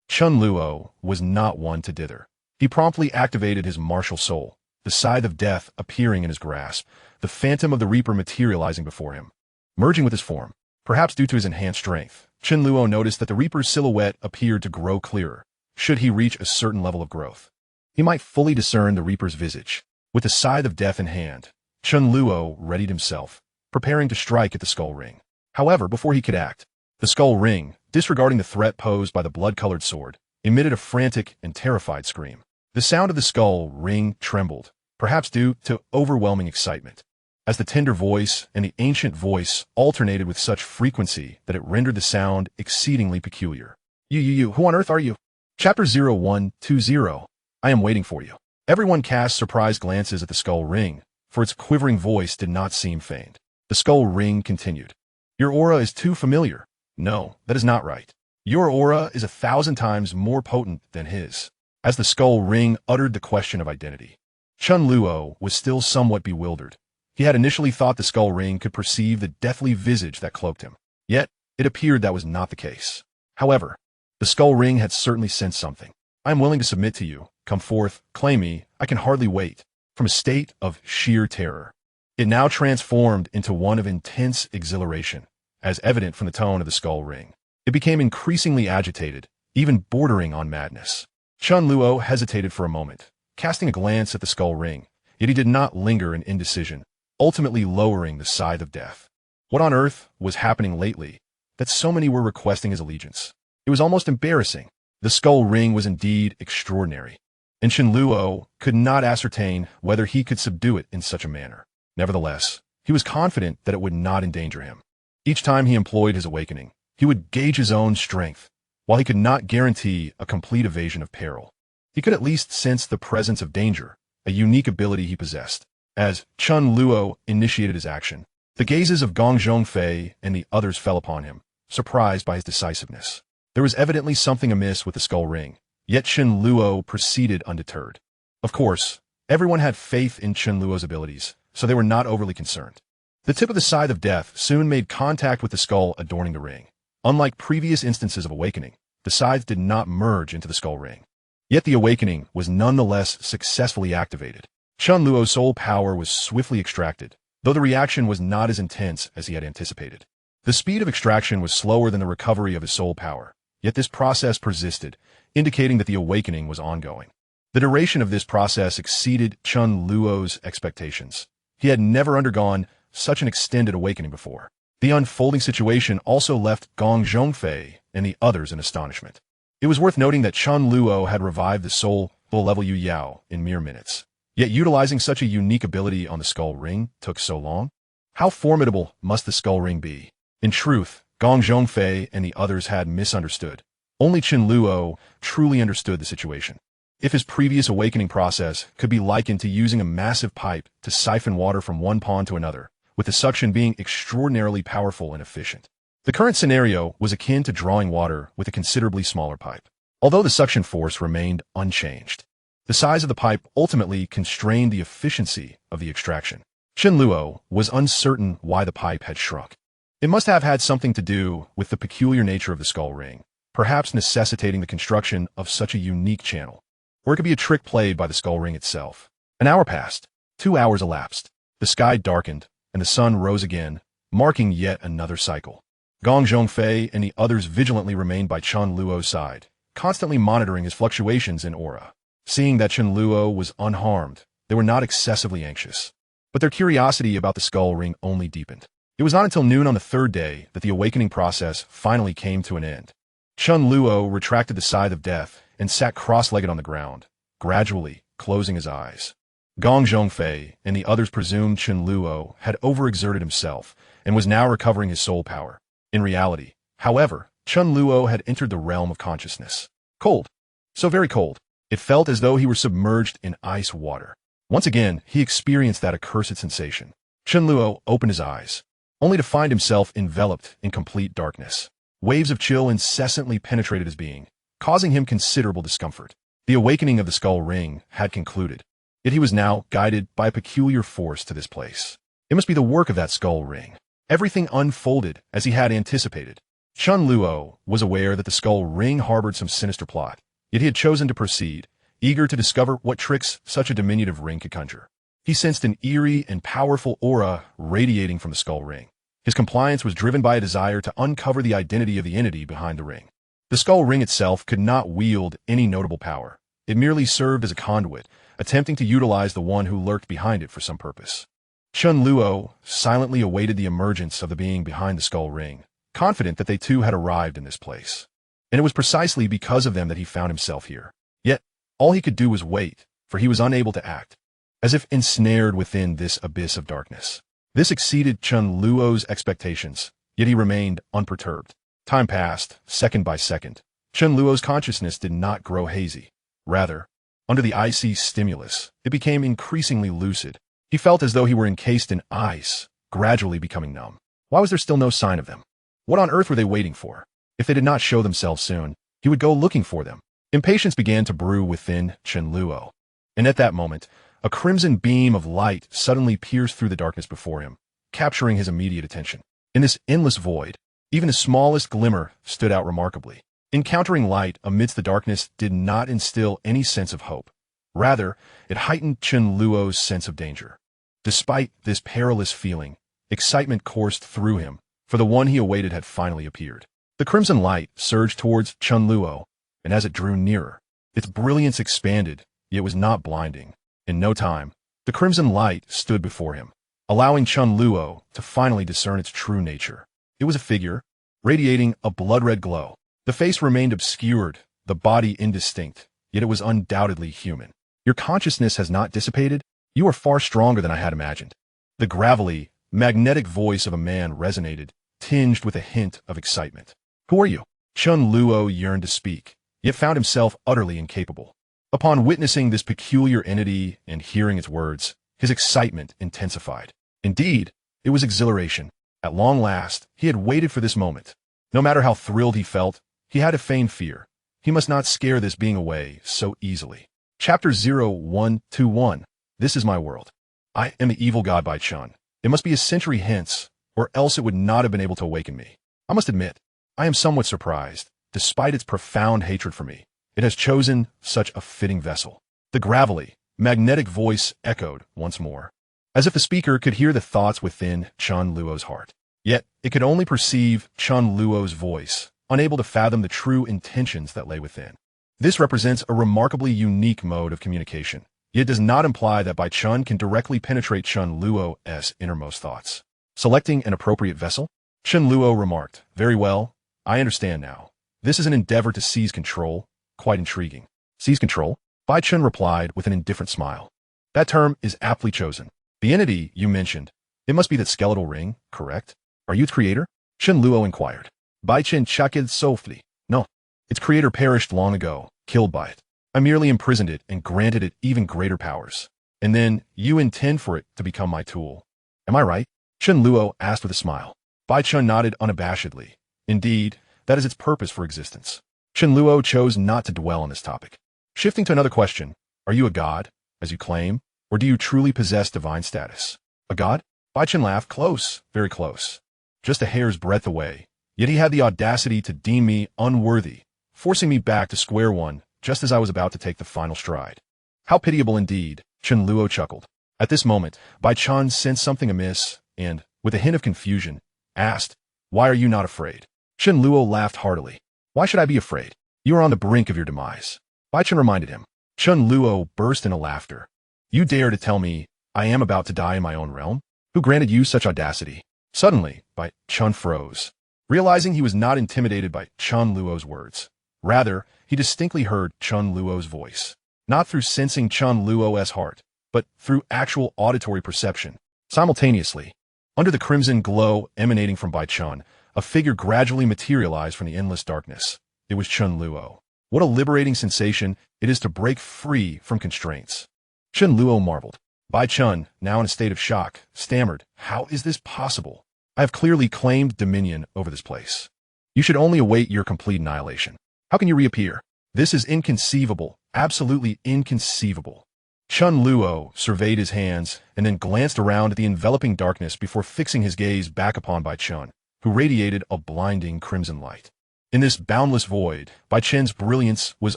Chen Luo was not one to dither. He promptly activated his martial soul, the scythe of death appearing in his grasp, the phantom of the Reaper materializing before him. Merging with his form, perhaps due to his enhanced strength, Chen Luo noticed that the Reaper's silhouette appeared to grow clearer. Should he reach a certain level of growth, he might fully discern the Reaper's visage. With the scythe of death in hand, Chen Luo readied himself, preparing to strike at the skull ring. However, before he could act, the skull ring, disregarding the threat posed by the blood-colored sword, emitted a frantic and terrified scream. The sound of the skull ring trembled, perhaps due to overwhelming excitement, as the tender voice and the ancient voice alternated with such frequency that it rendered the sound exceedingly peculiar. You, who on earth are you? Chapter 0120. I am waiting for you. Everyone cast surprised glances at the skull ring, for its quivering voice did not seem feigned. The skull ring continued. Your aura is too familiar. No, that is not right. Your aura is 1,000 times more potent than his. As the skull ring uttered the question of identity, Chen Luo was still somewhat bewildered. He had initially thought the skull ring could perceive the deathly visage that cloaked him. Yet, it appeared that was not the case. However, the skull ring had certainly sensed something. I am willing to submit to you. Come forth, claim me, I can hardly wait. From a state of sheer terror, it now transformed into one of intense exhilaration, as evident from the tone of the skull ring. It became increasingly agitated, even bordering on madness. Chen Luo hesitated for a moment, casting a glance at the skull ring, yet he did not linger in indecision, ultimately lowering the scythe of death. What on earth was happening lately, that so many were requesting his allegiance? It was almost embarrassing. The skull ring was indeed extraordinary, and Chen Luo could not ascertain whether he could subdue it in such a manner. Nevertheless, he was confident that it would not endanger him. Each time he employed his awakening, he would gauge his own strength. While he could not guarantee a complete evasion of peril, he could at least sense the presence of danger, a unique ability he possessed. As Chen Luo initiated his action, the gazes of Gong Zhongfei and the others fell upon him, surprised by his decisiveness. There was evidently something amiss with the skull ring, yet Chen Luo proceeded undeterred. Of course, everyone had faith in Chen Luo's abilities, so they were not overly concerned. The tip of the scythe of death soon made contact with the skull adorning the ring. Unlike previous instances of awakening, the scythe did not merge into the skull ring. Yet the awakening was nonetheless successfully activated. Chen Luo's soul power was swiftly extracted, though the reaction was not as intense as he had anticipated. The speed of extraction was slower than the recovery of his soul power, yet this process persisted, indicating that the awakening was ongoing. The duration of this process exceeded Chen Luo's expectations. He had never undergone such an extended awakening before. The unfolding situation also left Gong Zhongfei and the others in astonishment. It was worth noting that Chen Luo had revived the soul level Yu Yao in mere minutes. Yet utilizing such a unique ability on the skull ring took so long? How formidable must the skull ring be? In truth, Gong Zhongfei and the others had misunderstood. Only Chen Luo truly understood the situation. If his previous awakening process could be likened to using a massive pipe to siphon water from one pond to another, with the suction being extraordinarily powerful and efficient. The current scenario was akin to drawing water with a considerably smaller pipe. Although the suction force remained unchanged, the size of the pipe ultimately constrained the efficiency of the extraction. Chen Luo was uncertain why the pipe had shrunk. It must have had something to do with the peculiar nature of the skull ring, perhaps necessitating the construction of such a unique channel. Or it could be a trick played by the skull ring itself. An hour passed. 2 hours elapsed. The sky darkened, and the sun rose again, marking yet another cycle. Gong Zhongfei and the others vigilantly remained by Chen Luo's side, constantly monitoring his fluctuations in aura. Seeing that Chen Luo was unharmed, they were not excessively anxious. But their curiosity about the skull ring only deepened. It was not until noon on the third day that the awakening process finally came to an end. Chen Luo retracted the scythe of death and sat cross-legged on the ground, gradually closing his eyes. Gong Zhongfei and the others presumed Chen Luo had overexerted himself and was now recovering his soul power. In reality, however, Chen Luo had entered the realm of consciousness. Cold. So very cold. It felt as though he were submerged in ice water. Once again, he experienced that accursed sensation. Chen Luo opened his eyes, only to find himself enveloped in complete darkness. Waves of chill incessantly penetrated his being, causing him considerable discomfort. The awakening of the skull ring had concluded, yet he was now guided by a peculiar force to this place. It must be the work of that skull ring. Everything unfolded as he had anticipated. Chen Luo was aware that the skull ring harbored some sinister plot, yet he had chosen to proceed, eager to discover what tricks such a diminutive ring could conjure. He sensed an eerie and powerful aura radiating from the skull ring. His compliance was driven by a desire to uncover the identity of the entity behind the ring. The skull ring itself could not wield any notable power. It merely served as a conduit, attempting to utilize the one who lurked behind it for some purpose. Chen Luo silently awaited the emergence of the being behind the skull ring, confident that they too had arrived in this place. And it was precisely because of them that he found himself here. Yet, all he could do was wait, for he was unable to act, as if ensnared within this abyss of darkness. This exceeded Chen Luo's expectations, yet he remained unperturbed. Time passed, second by second. Chen Luo's consciousness did not grow hazy. Rather, under the icy stimulus, it became increasingly lucid. He felt as though he were encased in ice, gradually becoming numb. Why was there still no sign of them? What on earth were they waiting for? If they did not show themselves soon, he would go looking for them. Impatience began to brew within Chen Luo. And at that moment, a crimson beam of light suddenly pierced through the darkness before him, capturing his immediate attention. In this endless void, even the smallest glimmer stood out remarkably. Encountering light amidst the darkness did not instill any sense of hope. Rather, it heightened Chen Luo's sense of danger. Despite this perilous feeling, excitement coursed through him, for the one he awaited had finally appeared. The crimson light surged towards Chen Luo, and as it drew nearer, its brilliance expanded, yet was not blinding. In no time, the crimson light stood before him, allowing Chen Luo to finally discern its true nature. It was a figure, radiating a blood-red glow. The face remained obscured, the body indistinct, yet it was undoubtedly human. Your consciousness has not dissipated? You are far stronger than I had imagined. The gravelly, magnetic voice of a man resonated, tinged with a hint of excitement. Who are you? Chen Luo yearned to speak, yet found himself utterly incapable. Upon witnessing this peculiar entity and hearing its words, his excitement intensified. Indeed, it was exhilaration. At long last, he had waited for this moment. No matter how thrilled he felt, he had to feign fear. He must not scare this being away so easily. Chapter 0121. This is my world. I am the evil god by Chen. It must be a century hence, or else it would not have been able to awaken me. I must admit, I am somewhat surprised. Despite its profound hatred for me, it has chosen such a fitting vessel. The gravelly, magnetic voice echoed once more, as if the speaker could hear the thoughts within Chen Luo's heart. Yet, it could only perceive Chen Luo's voice, unable to fathom the true intentions that lay within. This represents a remarkably unique mode of communication, yet does not imply that Bai Chen can directly penetrate Chen Luo's innermost thoughts. Selecting an appropriate vessel? Chen Luo remarked, "Very well, I understand now. This is an endeavor to seize control. Quite intriguing." Seize control? Bai Chen replied with an indifferent smile. That term is aptly chosen. The entity you mentioned, it must be that skeletal ring, correct? Are you its creator? Chen Luo inquired. Bai Chen chuckled softly. No. Its creator perished long ago, killed by it. I merely imprisoned it and granted it even greater powers. And then you intend for it to become my tool. Am I right? Chen Luo asked with a smile. Bai Chen nodded unabashedly. Indeed, that is its purpose for existence. Chen Luo chose not to dwell on this topic. Shifting to another question, are you a god, as you claim, or do you truly possess divine status? A god? Bai Chen laughed. Close, very close. Just a hair's breadth away. Yet he had the audacity to deem me unworthy, forcing me back to square one just as I was about to take the final stride. How pitiable indeed, Chen Luo chuckled. At this moment, Bai Chen sensed something amiss and, with a hint of confusion, asked, "Why are you not afraid?" Chen Luo laughed heartily. "Why should I be afraid? You are on the brink of your demise." Bai Chen reminded him. Chen Luo burst into laughter. "You dare to tell me I am about to die in my own realm? Who granted you such audacity? Suddenly, Chen froze, realizing he was not intimidated by Chen Luo's words. Rather, he distinctly heard Chen Luo's voice, not through sensing Chen Luo's heart, but through actual auditory perception. Simultaneously, under the crimson glow emanating from Bai Chen, a figure gradually materialized from the endless darkness. It was Chen Luo. What a liberating sensation it is to break free from constraints. Chen Luo marveled. Bai Chen, now in a state of shock, stammered, "How is this possible? I have clearly claimed dominion over this place. You should only await your complete annihilation. How can you reappear? This is inconceivable, absolutely inconceivable." Chen Luo surveyed his hands and then glanced around at the enveloping darkness before fixing his gaze back upon Bai Chen, who radiated a blinding crimson light. In this boundless void, Bai Chen's brilliance was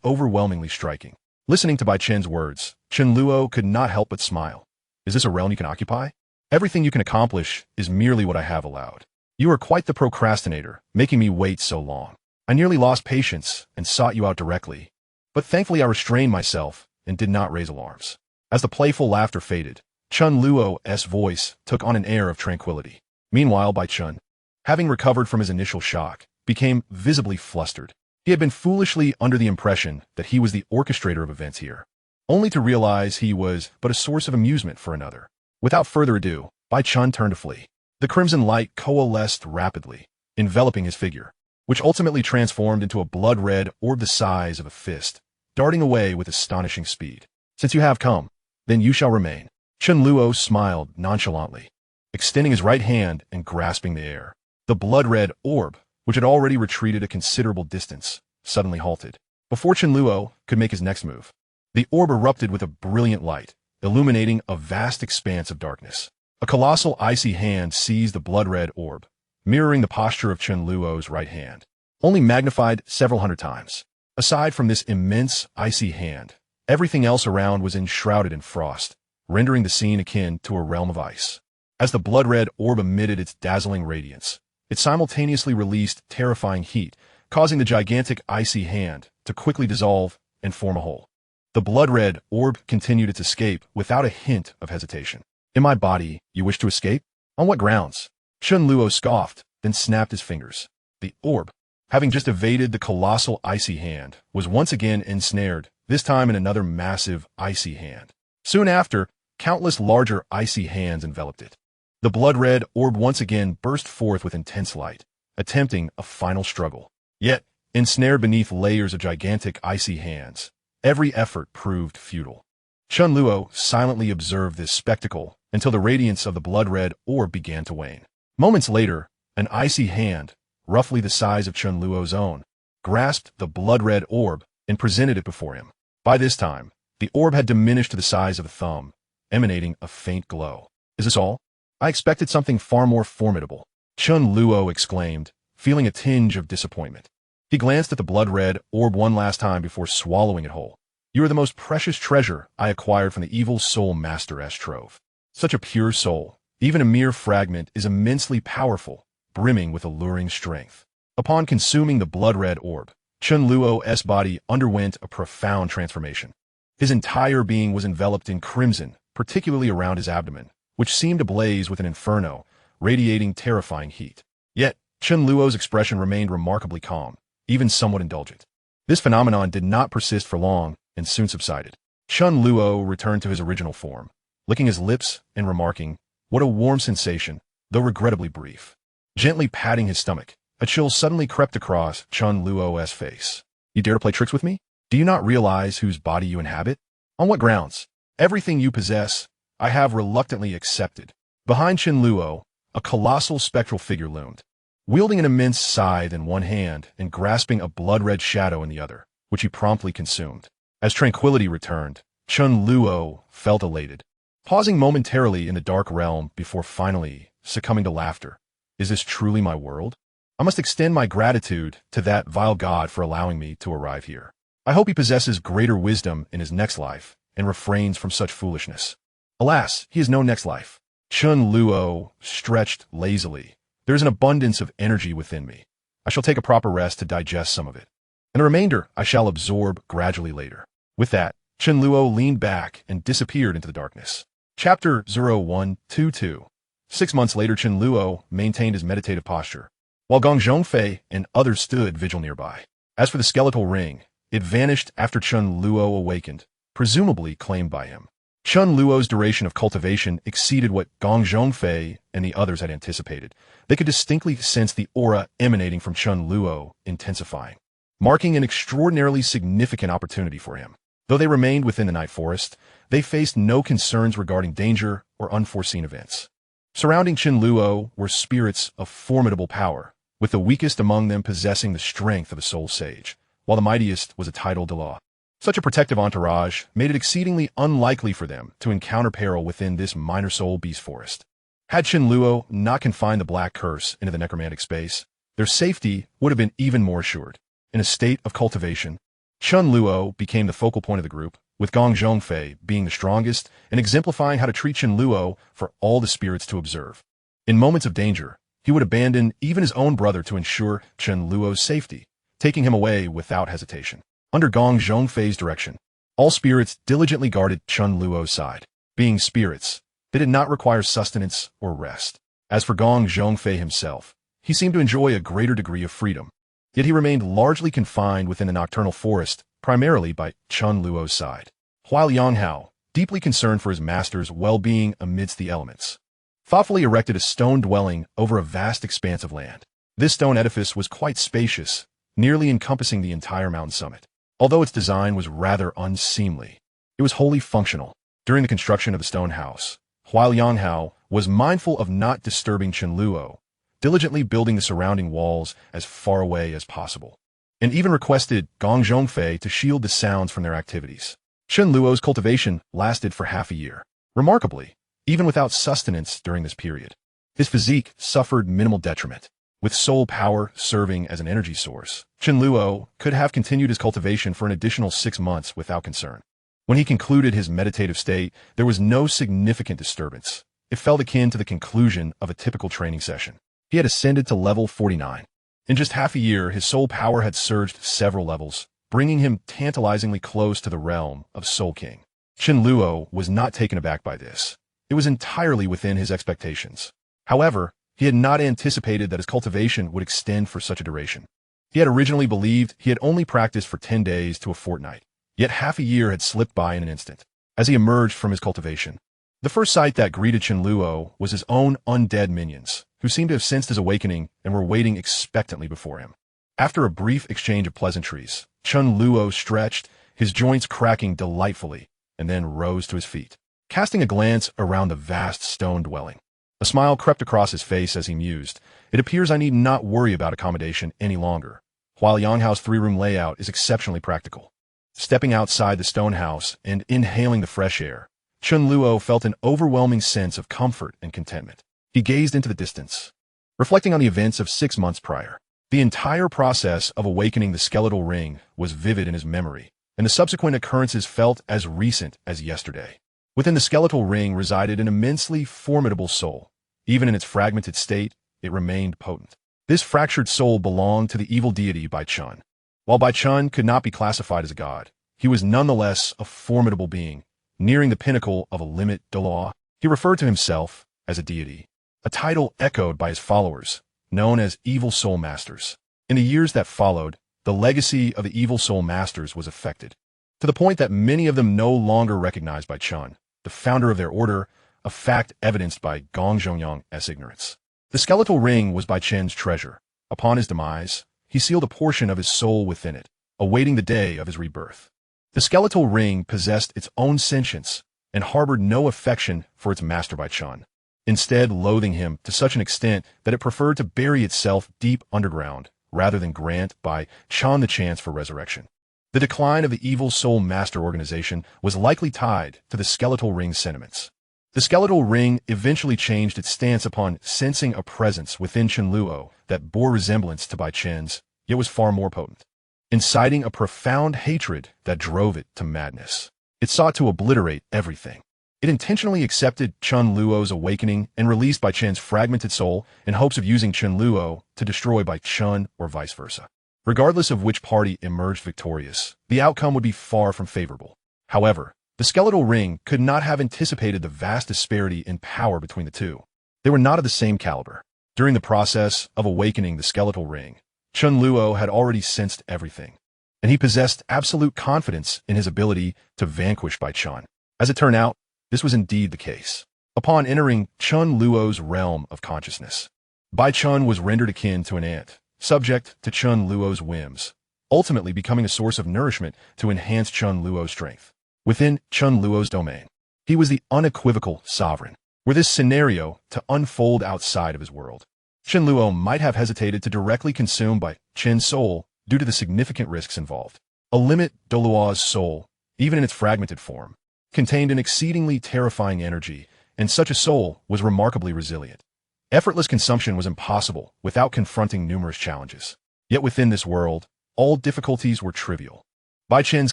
overwhelmingly striking. Listening to Bai Chen's words, Chen Luo could not help but smile. "Is this a realm you can occupy? Everything you can accomplish is merely what I have allowed. You are quite the procrastinator, making me wait so long. I nearly lost patience and sought you out directly. But thankfully I restrained myself and did not raise alarms." As the playful laughter faded, Chen Luo's voice took on an air of tranquility. Meanwhile, Bai Chen, having recovered from his initial shock, became visibly flustered. He had been foolishly under the impression that he was the orchestrator of events here, only to realize he was but a source of amusement for another. Without further ado, Bai Chen turned to flee. The crimson light coalesced rapidly, enveloping his figure, which ultimately transformed into a blood-red orb the size of a fist, darting away with astonishing speed. "Since you have come, then you shall remain." Chen Luo smiled nonchalantly, extending his right hand and grasping the air. The blood-red orb, which had already retreated a considerable distance, suddenly halted. Before Chen Luo could make his next move, the orb erupted with a brilliant light, illuminating a vast expanse of darkness. A colossal icy hand seized the blood-red orb, mirroring the posture of Chen Luo's right hand, only magnified several hundred times. Aside from this immense icy hand, everything else around was enshrouded in frost, rendering the scene akin to a realm of ice. As the blood-red orb emitted its dazzling radiance, it simultaneously released terrifying heat, causing the gigantic icy hand to quickly dissolve and form a hole. The blood-red orb continued its escape without a hint of hesitation. "In my body, you wish to escape? On what grounds?" Chen Luo scoffed, then snapped his fingers. The orb, having just evaded the colossal icy hand, was once again ensnared, this time in another massive icy hand. Soon after, countless larger icy hands enveloped it. The blood-red orb once again burst forth with intense light, attempting a final struggle. Yet, ensnared beneath layers of gigantic icy hands, every effort proved futile. Chen Luo silently observed this spectacle until the radiance of the blood-red orb began to wane. Moments later, an icy hand, roughly the size of Chen Luo's own, grasped the blood-red orb and presented it before him. By this time, the orb had diminished to the size of a thumb, emanating a faint glow. "Is this all? I expected something far more formidable," Chen Luo exclaimed, feeling a tinge of disappointment. He glanced at the blood-red orb one last time before swallowing it whole. "You are the most precious treasure I acquired from the evil soul master's trove. Such a pure soul, even a mere fragment, is immensely powerful, brimming with alluring strength." Upon consuming the blood-red orb, Chen Luo's body underwent a profound transformation. His entire being was enveloped in crimson, particularly around his abdomen, which seemed ablaze with an inferno, radiating terrifying heat. Yet, Chen Luo's expression remained remarkably calm, even somewhat indulgent. This phenomenon did not persist for long and soon subsided. Chen Luo returned to his original form, licking his lips and remarking, "What a warm sensation, though regrettably brief." Gently patting his stomach, a chill suddenly crept across Chen Luo's face. "You dare to play tricks with me? Do you not realize whose body you inhabit? On what grounds? Everything you possess, I have reluctantly accepted." Behind Chen Luo, a colossal spectral figure loomed, wielding an immense scythe in one hand and grasping a blood-red shadow in the other, which he promptly consumed. As tranquility returned, Chen Luo felt elated, pausing momentarily in the dark realm before finally succumbing to laughter. "Is this truly my world? I must extend my gratitude to that vile god for allowing me to arrive here. I hope he possesses greater wisdom in his next life and refrains from such foolishness." Alas, he has no next life. Chen Luo stretched lazily. "There is an abundance of energy within me. I shall take a proper rest to digest some of it, and the remainder I shall absorb gradually later." With that, Chen Luo leaned back and disappeared into the darkness. Chapter 0122. 6 months later, Chen Luo maintained his meditative posture, while Gong Zhongfei and others stood vigil nearby. As for the skeletal ring, it vanished after Chen Luo awakened, presumably claimed by him. Chen Luo's duration of cultivation exceeded what Gong Zhongfei and the others had anticipated. They could distinctly sense the aura emanating from Chen Luo intensifying, marking an extraordinarily significant opportunity for him. Though they remained within the night forest, they faced no concerns regarding danger or unforeseen events. Surrounding Chen Luo were spirits of formidable power, with the weakest among them possessing the strength of a soul sage, while the mightiest was a titled Douluo. Such a protective entourage made it exceedingly unlikely for them to encounter peril within this minor soul beast forest. Had Chen Luo not confined the black curse into the necromantic space, their safety would have been even more assured. In a state of cultivation, Chen Luo became the focal point of the group, with Gong Zhongfei being the strongest and exemplifying how to treat Chen Luo for all the spirits to observe. In moments of danger, he would abandon even his own brother to ensure Chen Luo's safety, taking him away without hesitation. Under Gong Zhongfei's direction, all spirits diligently guarded Chen Luo's side. Being spirits, they did not require sustenance or rest. As for Gong Zhongfei himself, he seemed to enjoy a greater degree of freedom, yet he remained largely confined within the nocturnal forest, primarily by Chen Luo's side. While Yang Hao, deeply concerned for his master's well-being amidst the elements, thoughtfully erected a stone dwelling over a vast expanse of land. This stone edifice was quite spacious, nearly encompassing the entire mountain summit. Although its design was rather unseemly, it was wholly functional. During the construction of the stone house, while Yang Hao was mindful of not disturbing Chen Luo, diligently building the surrounding walls as far away as possible, and even requested Gong Zhongfei to shield the sounds from their activities. Chen Luo's cultivation lasted for half a year. Remarkably, even without sustenance during this period, his physique suffered minimal detriment. With soul power serving as an energy source, Chen Luo could have continued his cultivation for an additional 6 months without concern. When he concluded his meditative state, there was no significant disturbance. It felt akin to the conclusion of a typical training session. He had ascended to level 49. In just half a year, his soul power had surged several levels, bringing him tantalizingly close to the realm of Soul King. Chen Luo was not taken aback by this. It was entirely within his expectations. However, he had not anticipated that his cultivation would extend for such a duration. He had originally believed he had only practiced for 10 days to a fortnight, yet half a year had slipped by in an instant. As he emerged from his cultivation, the first sight that greeted Chen Luo was his own undead minions, who seemed to have sensed his awakening and were waiting expectantly before him. After a brief exchange of pleasantries, Chen Luo stretched, his joints cracking delightfully, and then rose to his feet. Casting a glance around the vast stone dwelling, a smile crept across his face as he mused. It appears I need not worry about accommodation any longer. While Yang Hao's 3-room layout is exceptionally practical. Stepping outside the stone house and inhaling the fresh air, Chen Luo felt an overwhelming sense of comfort and contentment. He gazed into the distance, reflecting on the events of 6 months prior. The entire process of awakening the skeletal ring was vivid in his memory, and the subsequent occurrences felt as recent as yesterday. Within the skeletal ring resided an immensely formidable soul. Even in its fragmented state, it remained potent. This fractured soul belonged to the evil deity Bai Chun. While Bai Chun could not be classified as a god, he was nonetheless a formidable being, nearing the pinnacle of a limit Douluo. He referred to himself as a deity, a title echoed by his followers, known as Evil Soul Masters. In the years that followed, the legacy of the Evil Soul Masters was affected, to the point that many of them no longer recognized Bai Chun, the founder of their order, a fact evidenced by Gong Zhongyang's ignorance. The skeletal ring was Bai Chen's treasure. Upon his demise, he sealed a portion of his soul within it, awaiting the day of his rebirth. The skeletal ring possessed its own sentience and harbored no affection for its master Bai Chun, instead loathing him to such an extent that it preferred to bury itself deep underground rather than grant Bai Chun the chance for resurrection. The decline of the Evil Soul Master organization was likely tied to the skeletal ring's sentiments. The skeletal ring eventually changed its stance upon sensing a presence within Chen Luo that bore resemblance to Bai Chen's, yet was far more potent, inciting a profound hatred that drove it to madness. It sought to obliterate everything. It intentionally accepted Chen Luo's awakening and released Bai Chen's fragmented soul in hopes of using Chen Luo to destroy Bai Chun or vice versa. Regardless of which party emerged victorious, the outcome would be far from favorable. However, The skeletal ring could not have anticipated the vast disparity in power between the two. They were not of the same caliber. During the process of awakening the skeletal ring, Chen Luo had already sensed everything, and he possessed absolute confidence in his ability to vanquish Bai Chen. As it turned out, this was indeed the case. Upon entering Chen Luo's realm of consciousness, Bai Chen was rendered akin to an ant, subject to Chen Luo's whims, ultimately becoming a source of nourishment to enhance Chen Luo's strength. Within Chen Luo's domain, he was the unequivocal sovereign. Were this scenario to unfold outside of his world, Chen Luo might have hesitated to directly consume Bai Chen's soul due to the significant risks involved. A limit Douluo's soul, even in its fragmented form, contained an exceedingly terrifying energy, and such a soul was remarkably resilient. Effortless consumption was impossible without confronting numerous challenges. Yet within this world, all difficulties were trivial. Bai Chen's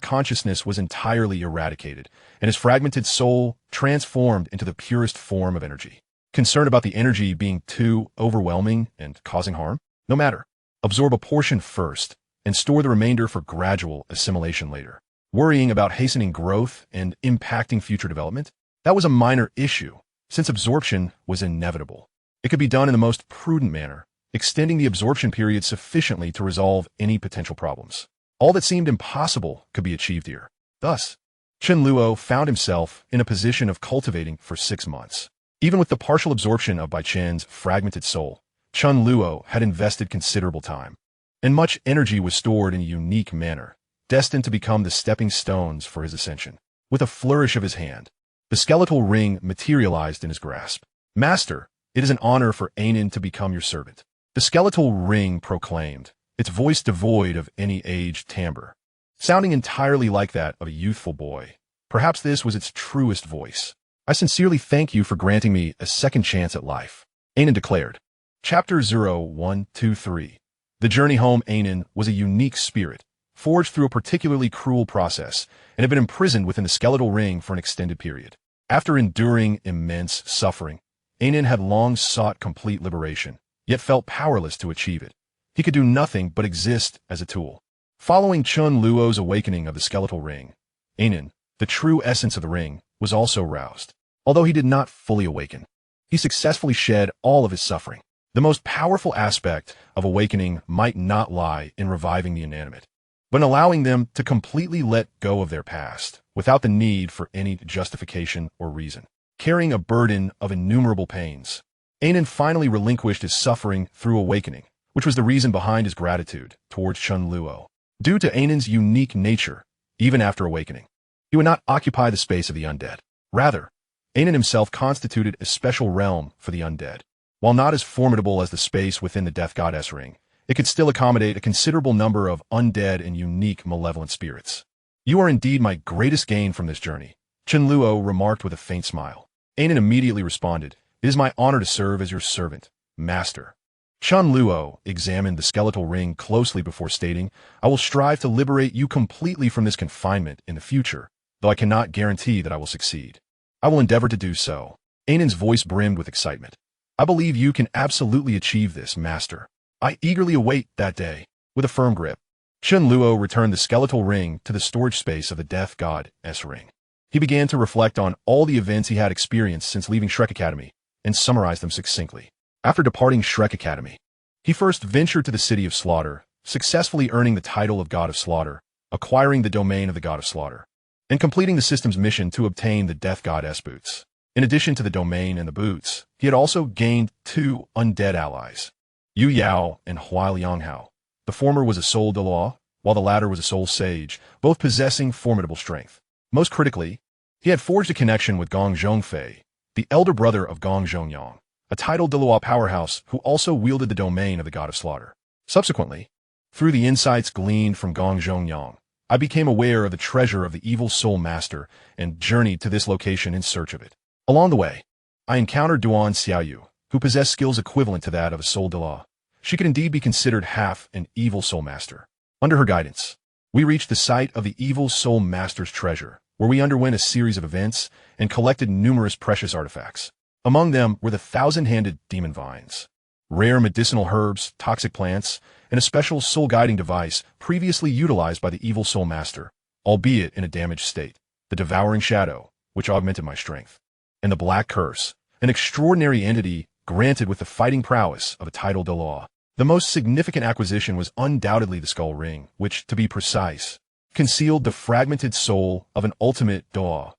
consciousness was entirely eradicated, and his fragmented soul transformed into the purest form of energy. Concerned about the energy being too overwhelming and causing harm? No matter. Absorb a portion first, and store the remainder for gradual assimilation later. Worrying about hastening growth and impacting future development? That was a minor issue, since absorption was inevitable. It could be done in the most prudent manner, extending the absorption period sufficiently to resolve any potential problems. All that seemed impossible could be achieved here. Thus, Chen Luo found himself in a position of cultivating for 6 months. Even with the partial absorption of Bai Chen's fragmented soul, Chen Luo had invested considerable time, and much energy was stored in a unique manner, destined to become the stepping stones for his ascension. With a flourish of his hand, the skeletal ring materialized in his grasp. "Master, it is an honor for Anin to become your servant," the skeletal ring proclaimed, its voice devoid of any aged timbre, sounding entirely like that of a youthful boy. Perhaps this was its truest voice. "I sincerely thank you for granting me a second chance at life," Anin declared. Chapter 0123. The journey home. Anin was a unique spirit, forged through a particularly cruel process, and had been imprisoned within the skeletal ring for an extended period. After enduring immense suffering, Anin had long sought complete liberation, yet felt powerless to achieve it. He could do nothing but exist as a tool. Following Chen Luo's awakening of the skeletal ring, Anin, the true essence of the ring, was also roused. Although he did not fully awaken, he successfully shed all of his suffering. The most powerful aspect of awakening might not lie in reviving the inanimate, but in allowing them to completely let go of their past, without the need for any justification or reason. Carrying a burden of innumerable pains, Anin finally relinquished his suffering through awakening, which was the reason behind his gratitude towards Chen Luo. Due to Anin's unique nature, even after awakening, he would not occupy the space of the undead. Rather, Anin himself constituted a special realm for the undead. While not as formidable as the space within the Death Goddess ring, it could still accommodate a considerable number of undead and unique malevolent spirits. "You are indeed my greatest gain from this journey," Chen Luo remarked with a faint smile. Anin immediately responded, "It is my honor to serve as your servant, master." Chen Luo examined the skeletal ring closely before stating, "I will strive to liberate you completely from this confinement in the future, though I cannot guarantee that I will succeed. I will endeavor to do so." Anin's voice brimmed with excitement. "I believe you can absolutely achieve this, master. I eagerly await that day." With a firm grip, Chen Luo returned the skeletal ring to the storage space of the Death Goddess ring. He began to reflect on all the events he had experienced since leaving Shrek Academy, and summarized them succinctly. After departing Shrek Academy, he first ventured to the City of Slaughter, successfully earning the title of God of Slaughter, acquiring the domain of the God of Slaughter, and completing the system's mission to obtain the Death Goddess boots. In addition to the domain and the boots, he had also gained 2 undead allies, Yu Yao and Hua Lianghao. The former was a soul Douluo, while the latter was a soul sage, both possessing formidable strength. Most critically, he had forged a connection with Gong Zhongfei, the elder brother of Gong Zhongyang, a titled Douluo powerhouse who also wielded the domain of the God of Slaughter. Subsequently, through the insights gleaned from Gong Zhongyang, I became aware of the treasure of the evil soul master and journeyed to this location in search of it. Along the way, I encountered Duan Xiaoyu, who possessed skills equivalent to that of a soul Douluo. She could indeed be considered half an evil soul master. Under her guidance, we reached the site of the evil soul master's treasure, where we underwent a series of events and collected numerous precious artifacts. Among them were the 1,000-handed demon vines, rare medicinal herbs, toxic plants, and a special soul-guiding device previously utilized by the evil soul master, albeit in a damaged state. the devouring shadow, which augmented my strength, and the black curse, an extraordinary entity granted with the fighting prowess of a title Douluo. The most significant acquisition was undoubtedly the skull ring, which, to be precise, concealed the fragmented soul of an ultimate Douluo.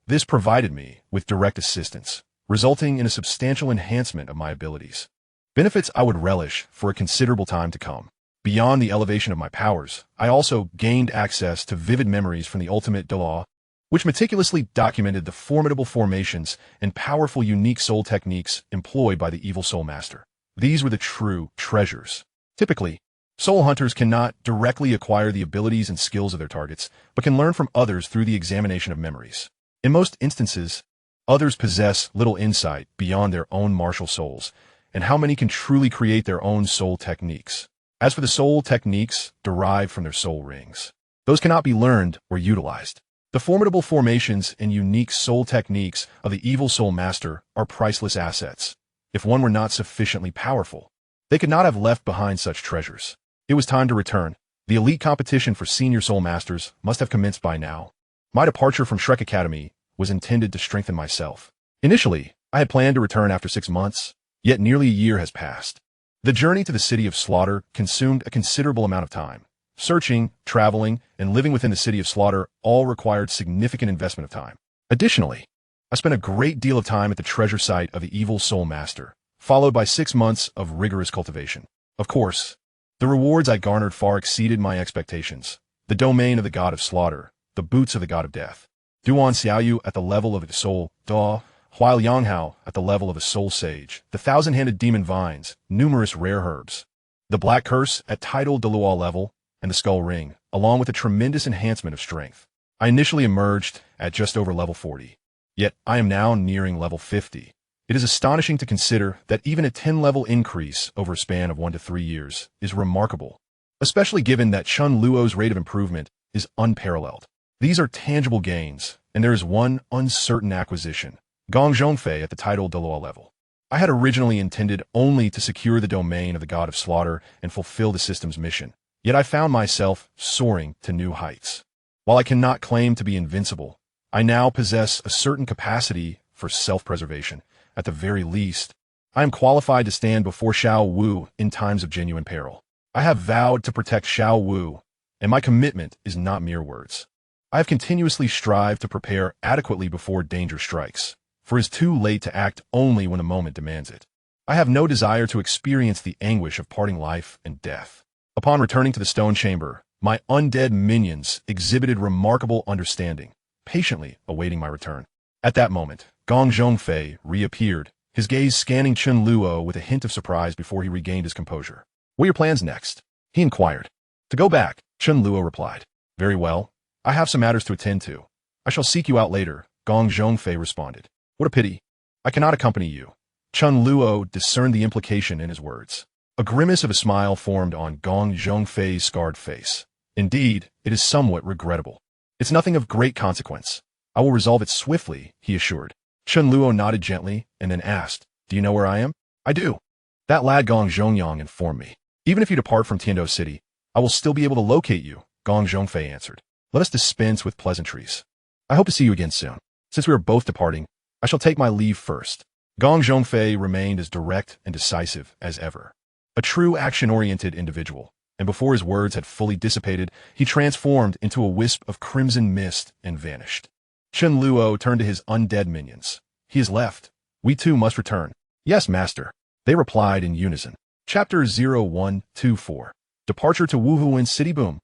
This provided me with direct assistance, resulting in a substantial enhancement of my abilities. Benefits I would relish for a considerable time to come. Beyond the elevation of my powers, I also gained access to vivid memories from the ultimate Douluo, which meticulously documented the formidable formations and powerful unique soul techniques employed by the evil soul master. These were the true treasures. Typically, soul hunters cannot directly acquire the abilities and skills of their targets, but can learn from others through the examination of memories. In most instances, others possess little insight beyond their own martial souls, and how many can truly create their own soul techniques. As for the soul techniques derived from their soul rings, those cannot be learned or utilized. The formidable formations and unique soul techniques of the evil soul master are priceless assets. If one were not sufficiently powerful, they could not have left behind such treasures. It was time to return. The elite competition for senior soul masters must have commenced by now. My departure from Shrek Academy was intended to strengthen myself. Initially, I had planned to return after 6 months, yet nearly a year has passed. The journey to the city of slaughter consumed a considerable amount of time. Searching, traveling, and living within the city of slaughter all required significant investment of time. Additionally, I spent a great deal of time at the treasure site of the evil soul master, followed by 6 months of rigorous cultivation. Of course, the rewards I garnered far exceeded my expectations. The domain of the god of slaughter, the boots of the god of death, Duan Xiaoyu at the level of a soul Da, Huai Yanghao at the level of a soul sage, the thousand-handed demon vines, numerous rare herbs, the black curse at title Douluo level, and the skull ring, along with a tremendous enhancement of strength. I initially emerged at just over level 40. Yet I am now nearing level 50. It is astonishing to consider that even a 10-level increase over a span of 1 to 3 years is remarkable, especially given that Chen Luo's rate of improvement is unparalleled. These are tangible gains, and there is one uncertain acquisition, Gong Zhongfei at the title Douluo level. I had originally intended only to secure the domain of the god of slaughter and fulfill the system's mission, yet I found myself soaring to new heights. While I cannot claim to be invincible, I now possess a certain capacity for self-preservation. At the very least, I am qualified to stand before Xiao Wu in times of genuine peril. I have vowed to protect Xiao Wu, and my commitment is not mere words. I have continuously strived to prepare adequately before danger strikes, for it is too late to act only when the moment demands it. I have no desire to experience the anguish of parting life and death. Upon returning to the stone chamber, my undead minions exhibited remarkable understanding, patiently awaiting my return. At that moment, Gong Zhongfei reappeared, his gaze scanning Chen Luo with a hint of surprise before he regained his composure. "What are your plans next?" he inquired. "To go back," Chen Luo replied. "Very well. I have some matters to attend to. I shall seek you out later," Gong Zhongfei responded. "What a pity. I cannot accompany you." Chen Luo discerned the implication in his words. A grimace of a smile formed on Gong Zhongfei's scarred face. "Indeed, it is somewhat regrettable. It's nothing of great consequence. I will resolve it swiftly," he assured. Chen Luo nodded gently and then asked, "Do you know where I am?" "I do. That lad Gong Zhongyang informed me. Even if you depart from Tiando City, I will still be able to locate you," Gong Zhongfei answered. "Let us dispense with pleasantries. I hope to see you again soon. Since we are both departing, I shall take my leave first." Gong Zhongfei remained as direct and decisive as ever. A true action-oriented individual, and before his words had fully dissipated, he transformed into a wisp of crimson mist and vanished. Chen Luo turned to his undead minions. "He has left. We too must return." "Yes, master," they replied in unison. Chapter 0124. Departure to Wuhuan City. Boom.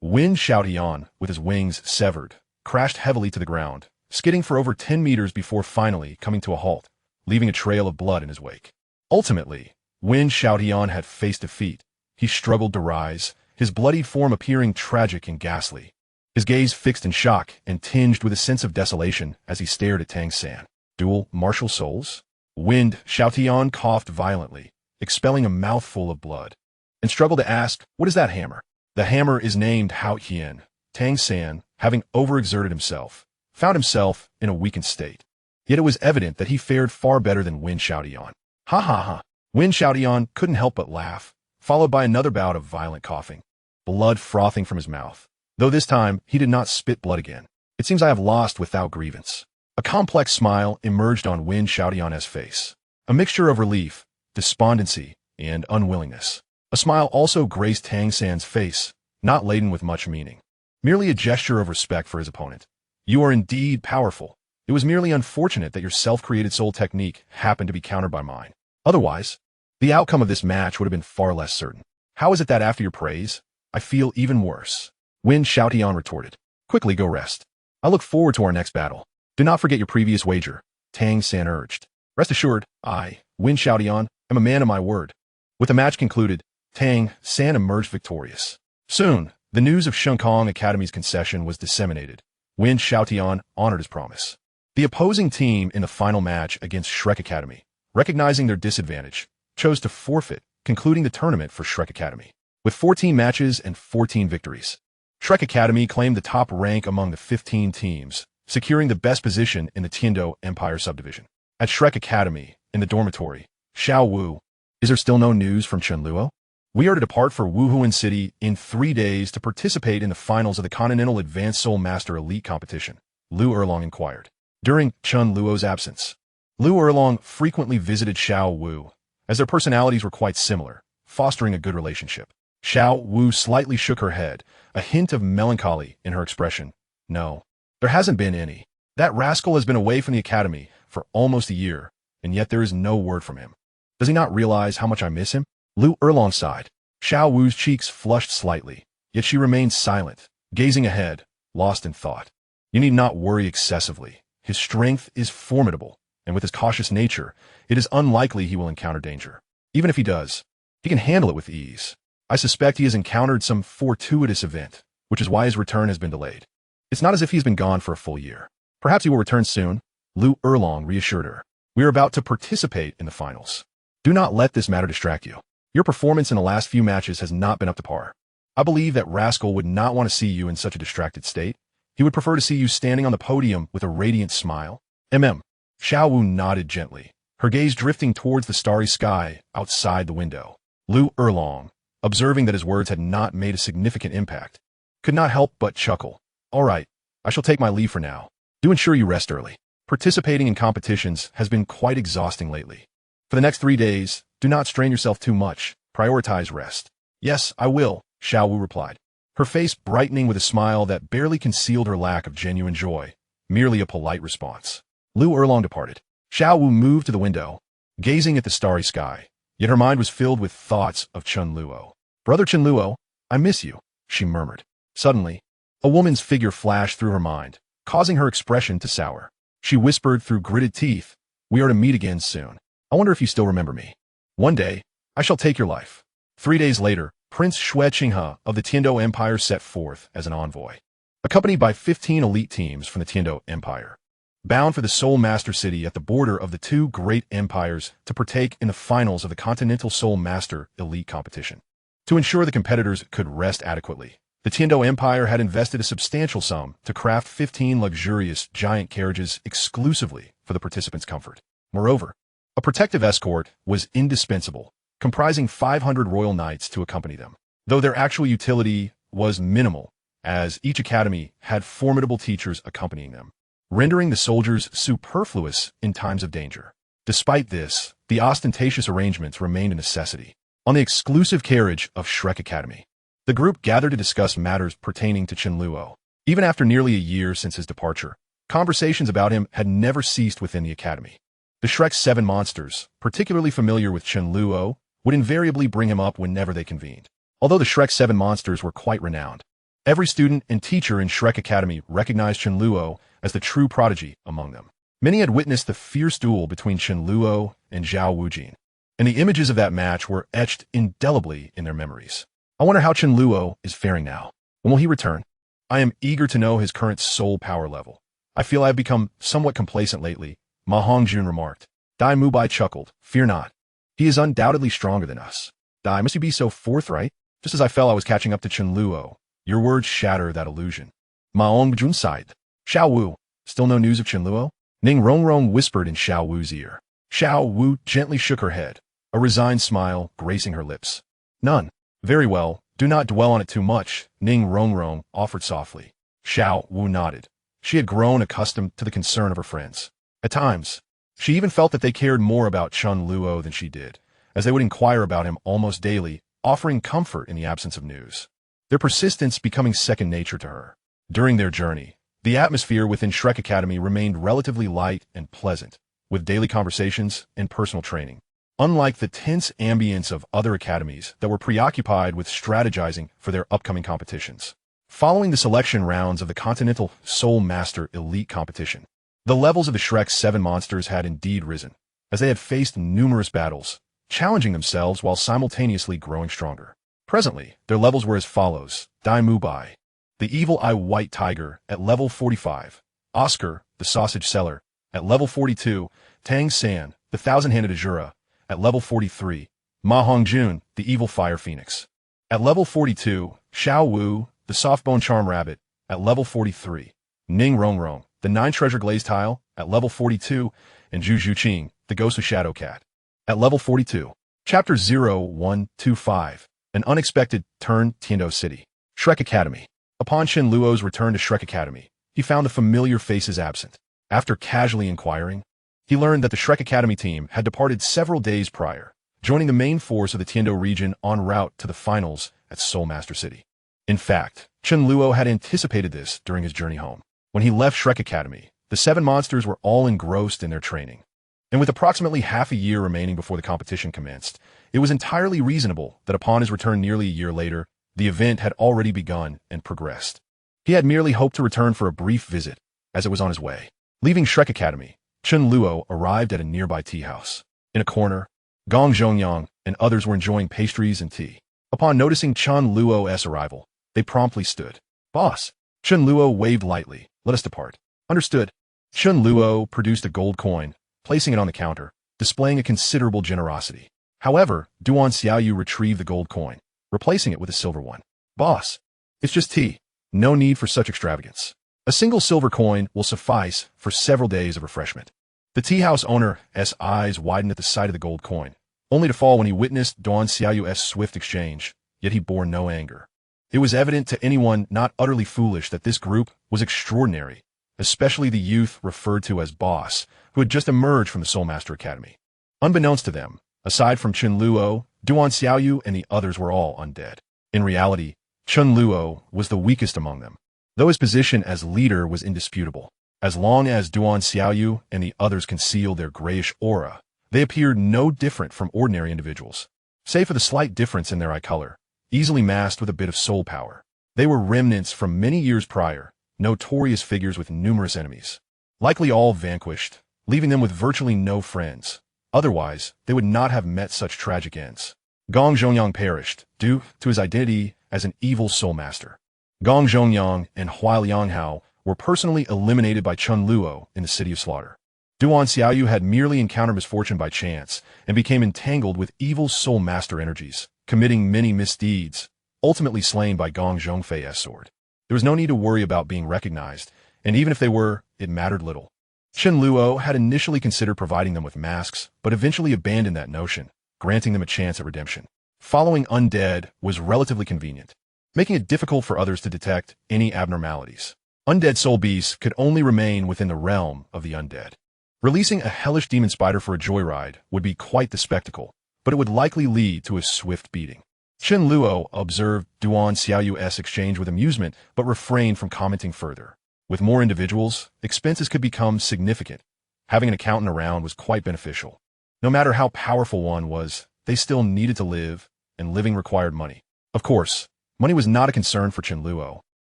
Wind Xiaotian, with his wings severed, crashed heavily to the ground, skidding for over 10 meters before finally coming to a halt, leaving a trail of blood in his wake. Ultimately, Wind Xiaotian had faced defeat. He struggled to rise, his bloody form appearing tragic and ghastly, his gaze fixed in shock and tinged with a sense of desolation as he stared at Tang San. "Dual martial souls?" Wind Xiaotian coughed violently, expelling a mouthful of blood, and struggled to ask, "What is that hammer?" "The hammer is named Hao Qian." Tang San, having overexerted himself, found himself in a weakened state. Yet it was evident that he fared far better than Wind Xiaotian. "Ha ha ha." Wind Xiaotian couldn't help but laugh, followed by another bout of violent coughing, blood frothing from his mouth, though this time he did not spit blood again. It seems I have lost without grievance. A complex smile emerged on Wen Xiaotian's face. A mixture of relief, despondency, and unwillingness. A smile also graced Tang San's face, not laden with much meaning. Merely a gesture of respect for his opponent. You are indeed powerful. It was merely unfortunate that your self-created soul technique happened to be countered by mine. Otherwise, the outcome of this match would have been far less certain. How is it that after your praise, I feel even worse? Wen Xiaotian retorted. Quickly go rest. I look forward to our next battle. Do not forget your previous wager, Tang San urged. Rest assured, I, Wen Xiaotian, am a man of my word. With the match concluded, Tang San emerged victorious. Soon, the news of Shenkong Academy's concession was disseminated. Wen Xiaotian honored his promise. The opposing team in the final match against Shrek Academy, recognizing their disadvantage, chose to forfeit, concluding the tournament for Shrek Academy. With 14 matches and 14 victories, Shrek Academy claimed the top rank among the 15 teams, securing the best position in the Tiando Empire subdivision. At Shrek Academy, in the dormitory, Xiao Wu, is there still no news from Chen Luo? We are to depart for Wuhuan City in 3 days to participate in the finals of the Continental Advanced Soul Master Elite Competition, Lu Erlong inquired. During Chen Luo's absence, Lu Erlong frequently visited Xiao Wu, as their personalities were quite similar, fostering a good relationship. Xiao Wu slightly shook her head, a hint of melancholy in her expression. No, there hasn't been any. That rascal has been away from the academy for almost a year, and yet there is no word from him. Does he not realize how much I miss him? Lu Erlong sighed. Xiao Wu's cheeks flushed slightly, yet she remained silent, gazing ahead, lost in thought. You need not worry excessively. His strength is formidable, and with his cautious nature, it is unlikely he will encounter danger. Even if he does, he can handle it with ease. I suspect he has encountered some fortuitous event, which is why his return has been delayed. It's not as if he's been gone for a full year. Perhaps he will return soon, Lu Erlong reassured her. We are about to participate in the finals. Do not let this matter distract you. Your performance in the last few matches has not been up to par. I believe that rascal would not want to see you in such a distracted state. He would prefer to see you standing on the podium with a radiant smile. Xiao Wu nodded gently, her gaze drifting towards the starry sky outside the window. Lu Erlong, observing that his words had not made a significant impact, could not help but chuckle. All right, I shall take my leave for now. Do ensure you rest early. Participating in competitions has been quite exhausting lately. For the next 3 days, do not strain yourself too much. Prioritize rest. Yes, I will, Xiao Wu replied, her face brightening with a smile that barely concealed her lack of genuine joy, merely a polite response. Lu Erlong departed. Xiao Wu moved to the window, gazing at the starry sky, yet her mind was filled with thoughts of Chen Luo. Brother Chen Luo, I miss you, she murmured. Suddenly, a woman's figure flashed through her mind, causing her expression to sour. She whispered through gritted teeth, we are to meet again soon. I wonder if you still remember me. One day, I shall take your life. 3 days later, Prince Xue Qinghe of the Tiando Empire set forth as an envoy, accompanied by 15 elite teams from the Tiando Empire, bound for the Soul Master City at the border of the 2 great empires to partake in the finals of the Continental Soul Master Elite Competition. To ensure the competitors could rest adequately, the Tiando Empire had invested a substantial sum to craft 15 luxurious giant carriages exclusively for the participants' comfort. Moreover, a protective escort was indispensable, comprising 500 royal knights to accompany them, though their actual utility was minimal, as each academy had formidable teachers accompanying them, rendering the soldiers superfluous in times of danger. Despite this, the ostentatious arrangements remained a necessity. On the exclusive carriage of Shrek Academy, the group gathered to discuss matters pertaining to Chen Luo. Even after nearly a year since his departure, conversations about him had never ceased within the academy. The Shrek's 7 monsters, particularly familiar with Chen Luo, would invariably bring him up whenever they convened. Although the Shrek's 7 monsters were quite renowned, every student and teacher in Shrek Academy recognized Chen Luo as the true prodigy among them. Many had witnessed the fierce duel between Chen Luo and Zhao Wujin, and the images of that match were etched indelibly in their memories. I wonder how Chen Luo is faring now. When will he return? I am eager to know his current soul power level. I feel I have become somewhat complacent lately, Ma Hongjun remarked. Dai Mubai chuckled. Fear not. He is undoubtedly stronger than us. Dai, must you be so forthright? Just as I felt I was catching up to Chen Luo, your words shatter that illusion. Ma Hongjun sighed. Xiao Wu, still no news of Chen Luo? Ning Rongrong whispered in Xiao Wu's ear. Xiao Wu gently shook her head, a resigned smile gracing her lips. None. Very well, do not dwell on it too much, Ning Rongrong offered softly. Xiao Wu nodded. She had grown accustomed to the concern of her friends. At times, she even felt that they cared more about Chen Luo than she did, as they would inquire about him almost daily, offering comfort in the absence of news. Their persistence becoming second nature to her. During their journey, the atmosphere within Shrek Academy remained relatively light and pleasant, with daily conversations and personal training. Unlike the tense ambience of other academies that were preoccupied with strategizing for their upcoming competitions. Following the selection rounds of the Continental Soul Master Elite Competition, the levels of the Shrek 7 monsters had indeed risen, as they had faced numerous battles, challenging themselves while simultaneously growing stronger. Presently, their levels were as follows: Dai Mu Bai, the Evil Eye White Tiger, at level 45, Oscar, the Sausage Seller, at level 42, Tang San, the Thousand-Handed Azura, at level 43, Ma Hongjun, the Evil Fire Phoenix. At level 42, Xiao Wu, the Softbone Charm Rabbit, at level 43, Ning Rongrong, the Nine Treasure Glaze Tile, at level 42, and Zhu Zhuqing, the Ghost of Shadow Cat, at level 42. Chapter 0125, An Unexpected Turn, Tiando City. Shrek Academy. Upon Chen Luo's return to Shrek Academy, he found the familiar faces absent. After casually inquiring, he learned that the Shrek Academy team had departed several days prior, joining the main force of the Tiando region en route to the finals at Soul Master City. In fact, Chen Luo had anticipated this during his journey home. When he left Shrek Academy, the 7 monsters were all engrossed in their training. And with approximately half a year remaining before the competition commenced, it was entirely reasonable that upon his return nearly a year later, the event had already begun and progressed. He had merely hoped to return for a brief visit, as it was on his way. Leaving Shrek Academy, Chen Luo arrived at a nearby tea house. In a corner, Gong Zhongyang and others were enjoying pastries and tea. Upon noticing Chen Luo's arrival, they promptly stood. "Boss." Chen Luo waved lightly. "Let us depart." "Understood." Chen Luo produced a gold coin, placing it on the counter, displaying a considerable generosity. However, Duan Xiaoyu retrieved the gold coin, replacing it with a silver one. "Boss, it's just tea. No need for such extravagance. A single silver coin will suffice for several days of refreshment." The tea house owner's eyes widened at the sight of the gold coin, only to fall when he witnessed Duan Xiaoyu's swift exchange, yet he bore no anger. It was evident to anyone not utterly foolish that this group was extraordinary, especially the youth referred to as Boss, who had just emerged from the Soul Master Academy. Unbeknownst to them, aside from Chen Luo, Duan Xiaoyu and the others were all undead. In reality, Chen Luo was the weakest among them, though his position as leader was indisputable. As long as Duan Xiaoyu and the others concealed their grayish aura, they appeared no different from ordinary individuals, save for the slight difference in their eye color, easily masked with a bit of soul power. They were remnants from many years prior, notorious figures with numerous enemies, likely all vanquished, leaving them with virtually no friends. Otherwise, they would not have met such tragic ends. Gong Zhongyang perished, due to his identity as an evil soul master. Gong Zhongyang and Hua Lianghao were personally eliminated by Chen Luo in the City of Slaughter. Duan Xiaoyu had merely encountered misfortune by chance and became entangled with evil soul master energies, committing many misdeeds, ultimately slain by Gong Zhongfei's sword. There was no need to worry about being recognized, and even if they were, it mattered little. Chen Luo had initially considered providing them with masks, but eventually abandoned that notion, granting them a chance at redemption. Following undead was relatively convenient, making it difficult for others to detect any abnormalities. Undead soul beasts could only remain within the realm of the undead. Releasing a hellish demon spider for a joyride would be quite the spectacle, but it would likely lead to a swift beating. Chen Luo observed Duan Xiaoyu's exchange with amusement, but refrained from commenting further. With more individuals, expenses could become significant. Having an accountant around was quite beneficial. No matter how powerful one was, they still needed to live, and living required money. Of course, money was not a concern for Chen Luo.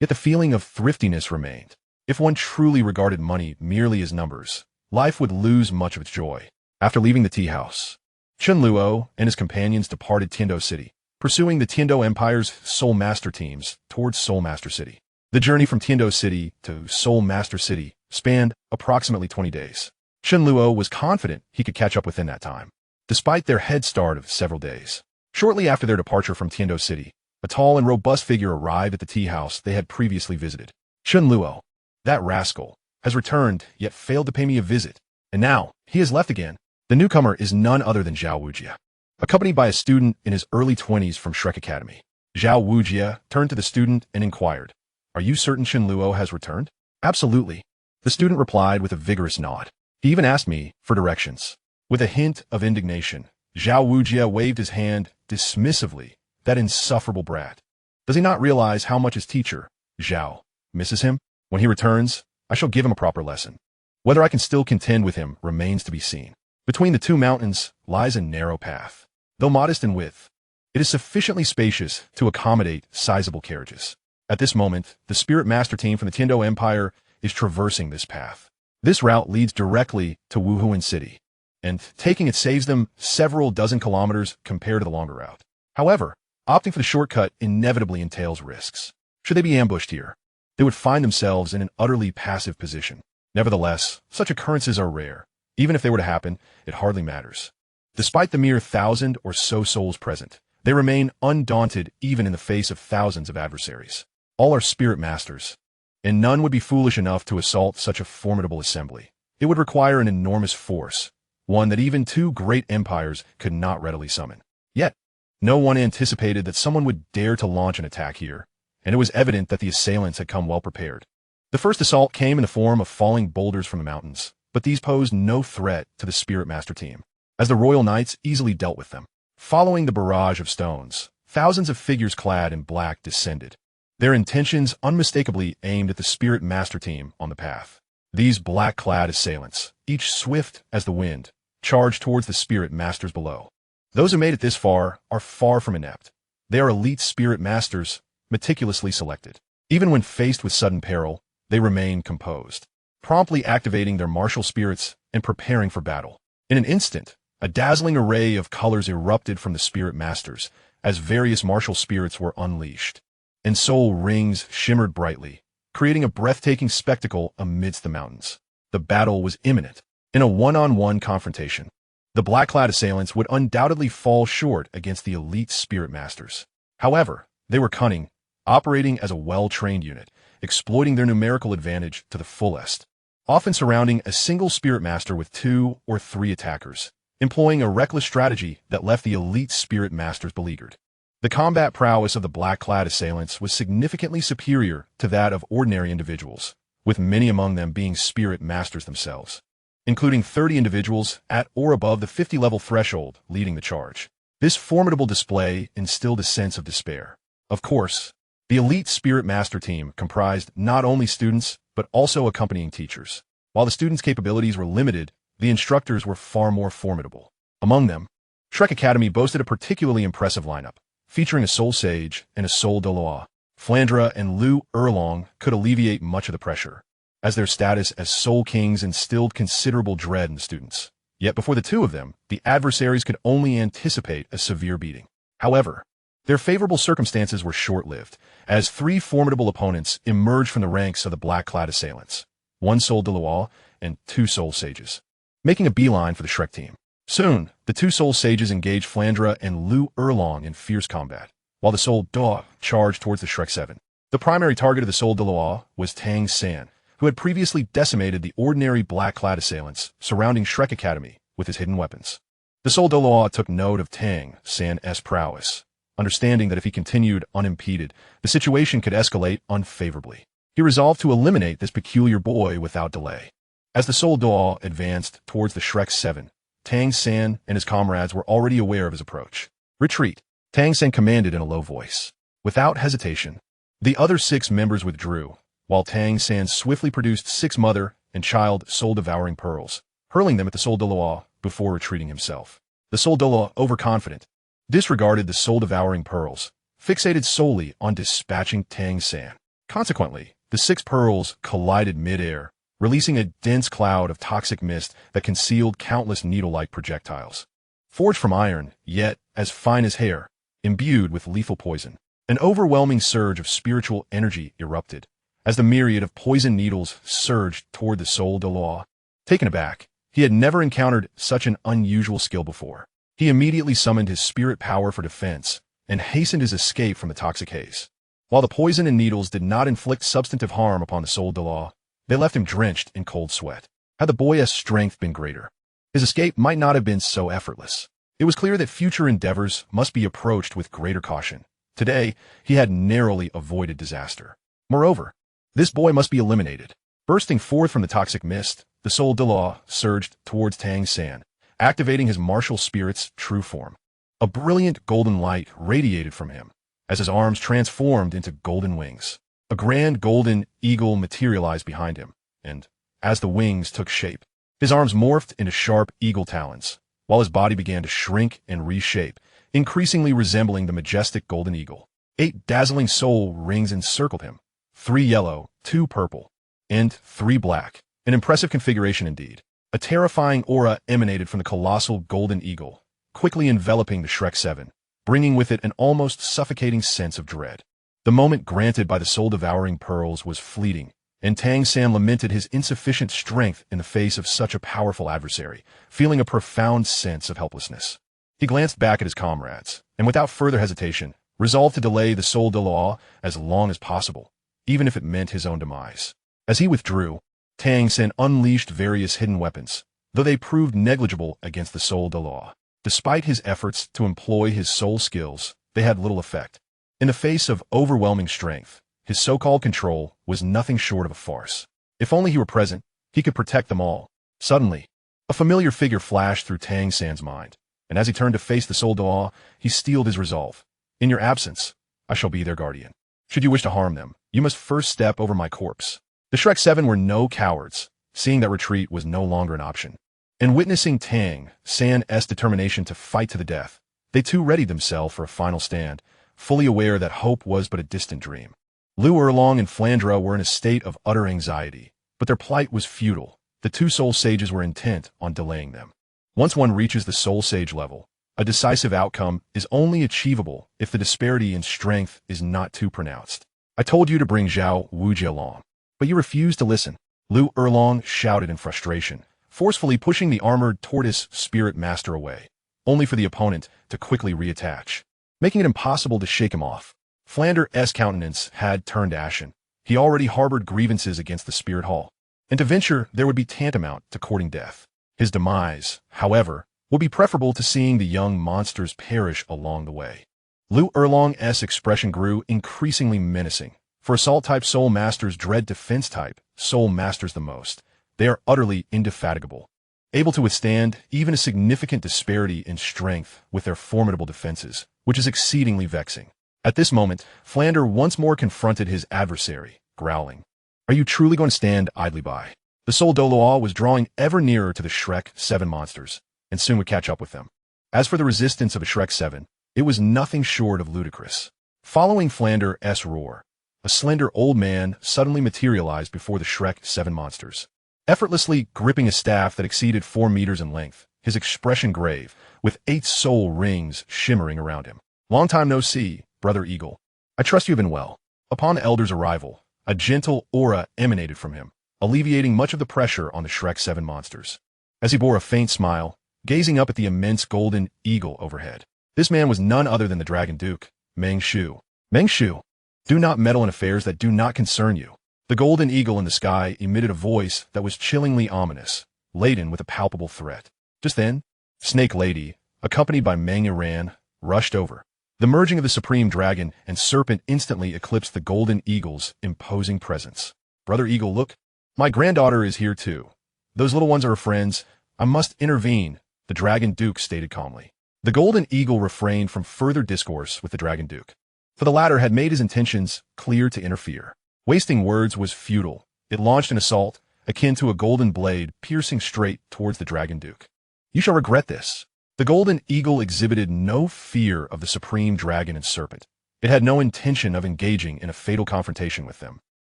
Yet the feeling of thriftiness remained. If one truly regarded money merely as numbers, life would lose much of its joy. After leaving the tea house, Chen Luo and his companions departed Tiando City, pursuing the Tiando Empire's Soul Master teams towards Soul Master City. The journey from Tiando City to Soul Master City spanned approximately 20 days. Chen Luo was confident he could catch up within that time, despite their head start of several days. Shortly after their departure from Tiando City, a tall and robust figure arrived at the tea house they had previously visited. "Chen Luo, that rascal, has returned yet failed to pay me a visit, and now he has left again." The newcomer is none other than Zhao Wujia, accompanied by a student in his early 20s from Shrek Academy. Zhao Wujia turned to the student and inquired, "Are you certain Chen Luo has returned?" Absolutely. The student replied with a vigorous nod. He even asked me for directions. With a hint of indignation, Zhao Wujia waved his hand dismissively. That insufferable brat. Does he not realize how much his teacher, Zhao, misses him? When he returns, I shall give him a proper lesson. Whether I can still contend with him remains to be seen. Between the two mountains lies a narrow path. Though modest in width, it is sufficiently spacious to accommodate sizable carriages. At this moment, the Spirit Master team from the Tiando Empire is traversing this path. This route leads directly to Wuhuan City, and taking it saves them several dozen kilometers compared to the longer route. However, opting for the shortcut inevitably entails risks. Should they be ambushed here, they would find themselves in an utterly passive position. Nevertheless, such occurrences are rare. Even if they were to happen, it hardly matters. Despite the mere 1,000 or so souls present, they remain undaunted even in the face of thousands of adversaries. All are spirit masters, and none would be foolish enough to assault such a formidable assembly. It would require an enormous force, one that even two great empires could not readily summon. Yet, no one anticipated that someone would dare to launch an attack here, and it was evident that the assailants had come well prepared. The first assault came in the form of falling boulders from the mountains, but these posed no threat to the Spirit Master team, as the Royal Knights easily dealt with them. Following the barrage of stones, thousands of figures clad in black descended, their intentions unmistakably aimed at the Spirit Master team on the path. These black-clad assailants, each swift as the wind, charged towards the Spirit Masters below. Those who made it this far are far from inept. They are elite Spirit Masters, meticulously selected. Even when faced with sudden peril, they remain composed, promptly activating their martial spirits and preparing for battle. In an instant, a dazzling array of colors erupted from the Spirit Masters as various martial spirits were unleashed, and soul rings shimmered brightly, creating a breathtaking spectacle amidst the mountains. The battle was imminent. In a one-on-one confrontation, the black-clad assailants would undoubtedly fall short against the elite Spirit Masters. However, they were cunning, operating as a well-trained unit, exploiting their numerical advantage to the fullest, often surrounding a single Spirit Master with 2 or 3 attackers, employing a reckless strategy that left the elite Spirit Masters beleaguered. The combat prowess of the black-clad assailants was significantly superior to that of ordinary individuals, with many among them being Spirit Masters themselves, including 30 individuals at or above the 50-level threshold leading the charge. This formidable display instilled a sense of despair. Of course, the elite Spirit Master team comprised not only students, but also accompanying teachers. While the students' capabilities were limited, the instructors were far more formidable. Among them, Shrek Academy boasted a particularly impressive lineup, featuring a Soul Sage and a Soul Douluo. Flandra and Lu Erlong could alleviate much of the pressure, as their status as Soul Kings instilled considerable dread in the students. Yet before the two of them, the adversaries could only anticipate a severe beating. However, their favorable circumstances were short-lived, as 3 formidable opponents emerged from the ranks of the black-clad assailants, 1 Soul Douluo and 2 Soul Sages, making a beeline for the Shrek team. Soon, the 2 Soul Sages engaged Flandra and Lu Erlong in fierce combat, while the Soul Douluo charged towards the Shrek 7. The primary target of the Soul Douluo was Tang San, who had previously decimated the ordinary black-clad assailants surrounding Shrek Academy with his hidden weapons. The Soul Douluo took note of Tang San's prowess, understanding that if he continued unimpeded, the situation could escalate unfavorably. He resolved to eliminate this peculiar boy without delay. As the Soul Douluo advanced towards the Shrek 7, Tang San and his comrades were already aware of his approach. Retreat, Tang San commanded in a low voice. Without hesitation, the other 6 members withdrew, while Tang San swiftly produced 6 mother and child soul-devouring pearls, hurling them at the Soul Douluo before retreating himself. The Soul Douluo, overconfident, disregarded the soul-devouring pearls, fixated solely on dispatching Tang San. Consequently, the 6 pearls collided mid-air, releasing a dense cloud of toxic mist that concealed countless needle-like projectiles. Forged from iron, yet as fine as hair, imbued with lethal poison, an overwhelming surge of spiritual energy erupted, as the myriad of poison needles surged toward the Soul Douluo. Taken aback, he had never encountered such an unusual skill before. He immediately summoned his spirit power for defense and hastened his escape from the toxic haze. While the poison and needles did not inflict substantive harm upon the Soul Douluo, they left him drenched in cold sweat. Had the boy's strength been greater, his escape might not have been so effortless. It was clear that future endeavors must be approached with greater caution. Today, he had narrowly avoided disaster. Moreover, this boy must be eliminated. Bursting forth from the toxic mist, the Soul Douluo surged towards Tang San, activating his martial spirit's true form. A brilliant golden light radiated from him, as his arms transformed into golden wings. A grand golden eagle materialized behind him, and, as the wings took shape, his arms morphed into sharp eagle talons, while his body began to shrink and reshape, increasingly resembling the majestic golden eagle. 8 dazzling soul rings encircled him, 3 yellow, 2 purple, and 3 black. An impressive configuration indeed. A terrifying aura emanated from the colossal golden eagle, quickly enveloping the Shrek 7, bringing with it an almost suffocating sense of dread. The moment granted by the soul-devouring pearls was fleeting, and Tang San lamented his insufficient strength in the face of such a powerful adversary, feeling a profound sense of helplessness. He glanced back at his comrades, and without further hesitation, resolved to delay the Soul Douluo as long as possible, even if it meant his own demise. As he withdrew, Tang San unleashed various hidden weapons, though they proved negligible against the Soul Douluo. Despite his efforts to employ his soul skills, they had little effect. In the face of overwhelming strength, his so-called control was nothing short of a farce. If only he were present, he could protect them all. Suddenly, a familiar figure flashed through Tang San's mind, and as he turned to face the Soul Douluo, he steeled his resolve. In your absence, I shall be their guardian. Should you wish to harm them, you must first step over my corpse. The Shrek 7 were no cowards, seeing that retreat was no longer an option. And witnessing Tang San's determination to fight to the death, they too readied themselves for a final stand, fully aware that hope was but a distant dream. Lu Erlong and Flandra were in a state of utter anxiety, but their plight was futile. The 2 soul sages were intent on delaying them. Once one reaches the soul sage level, a decisive outcome is only achievable if the disparity in strength is not too pronounced. I told you to bring Zhao Wuji along, but you refused to listen. Lu Erlong shouted in frustration, forcefully pushing the armored tortoise spirit master away, only for the opponent to quickly reattach, making it impossible to shake him off. Flander's countenance had turned ashen. He already harbored grievances against the spirit hall, and to venture there would be tantamount to courting death. His demise, however, would be preferable to seeing the young monsters perish along the way. Lu Erlong's expression grew increasingly menacing. For assault-type soul masters dread defense-type soul masters the most. They are utterly indefatigable, able to withstand even a significant disparity in strength with their formidable defenses, which is exceedingly vexing. At this moment, Flander once more confronted his adversary, growling, "Are you truly going to stand idly by?" The Soul Douluo was drawing ever nearer to the Shrek 7 monsters, and soon would catch up with them. As for the resistance of a Shrek 7, it was nothing short of ludicrous. Following Flander's roar, a slender old man suddenly materialized before the Shrek 7 monsters. Effortlessly gripping a staff that exceeded 4 meters in length, his expression grave, with 8 soul rings shimmering around him. "Long time no see, Brother Eagle. I trust you have been well." Upon the elder's arrival, a gentle aura emanated from him, alleviating much of the pressure on the Shrek 7 monsters. As he bore a faint smile, gazing up at the immense golden eagle overhead. This man was none other than the Dragon Duke, Meng Shu. "Meng Shu, do not meddle in affairs that do not concern you." The golden eagle in the sky emitted a voice that was chillingly ominous, laden with a palpable threat. Just then, Snake Lady, accompanied by Meng Iran, rushed over. The merging of the supreme dragon and serpent instantly eclipsed the golden eagle's imposing presence. "Brother Eagle, look. My granddaughter is here too. Those little ones are her friends. I must intervene," the Dragon Duke stated calmly. The golden eagle refrained from further discourse with the Dragon Duke, for the latter had made his intentions clear to interfere. Wasting words was futile. It launched an assault, akin to a golden blade piercing straight towards the Dragon Duke. "You shall regret this." The golden eagle exhibited no fear of the supreme dragon and serpent. It had no intention of engaging in a fatal confrontation with them,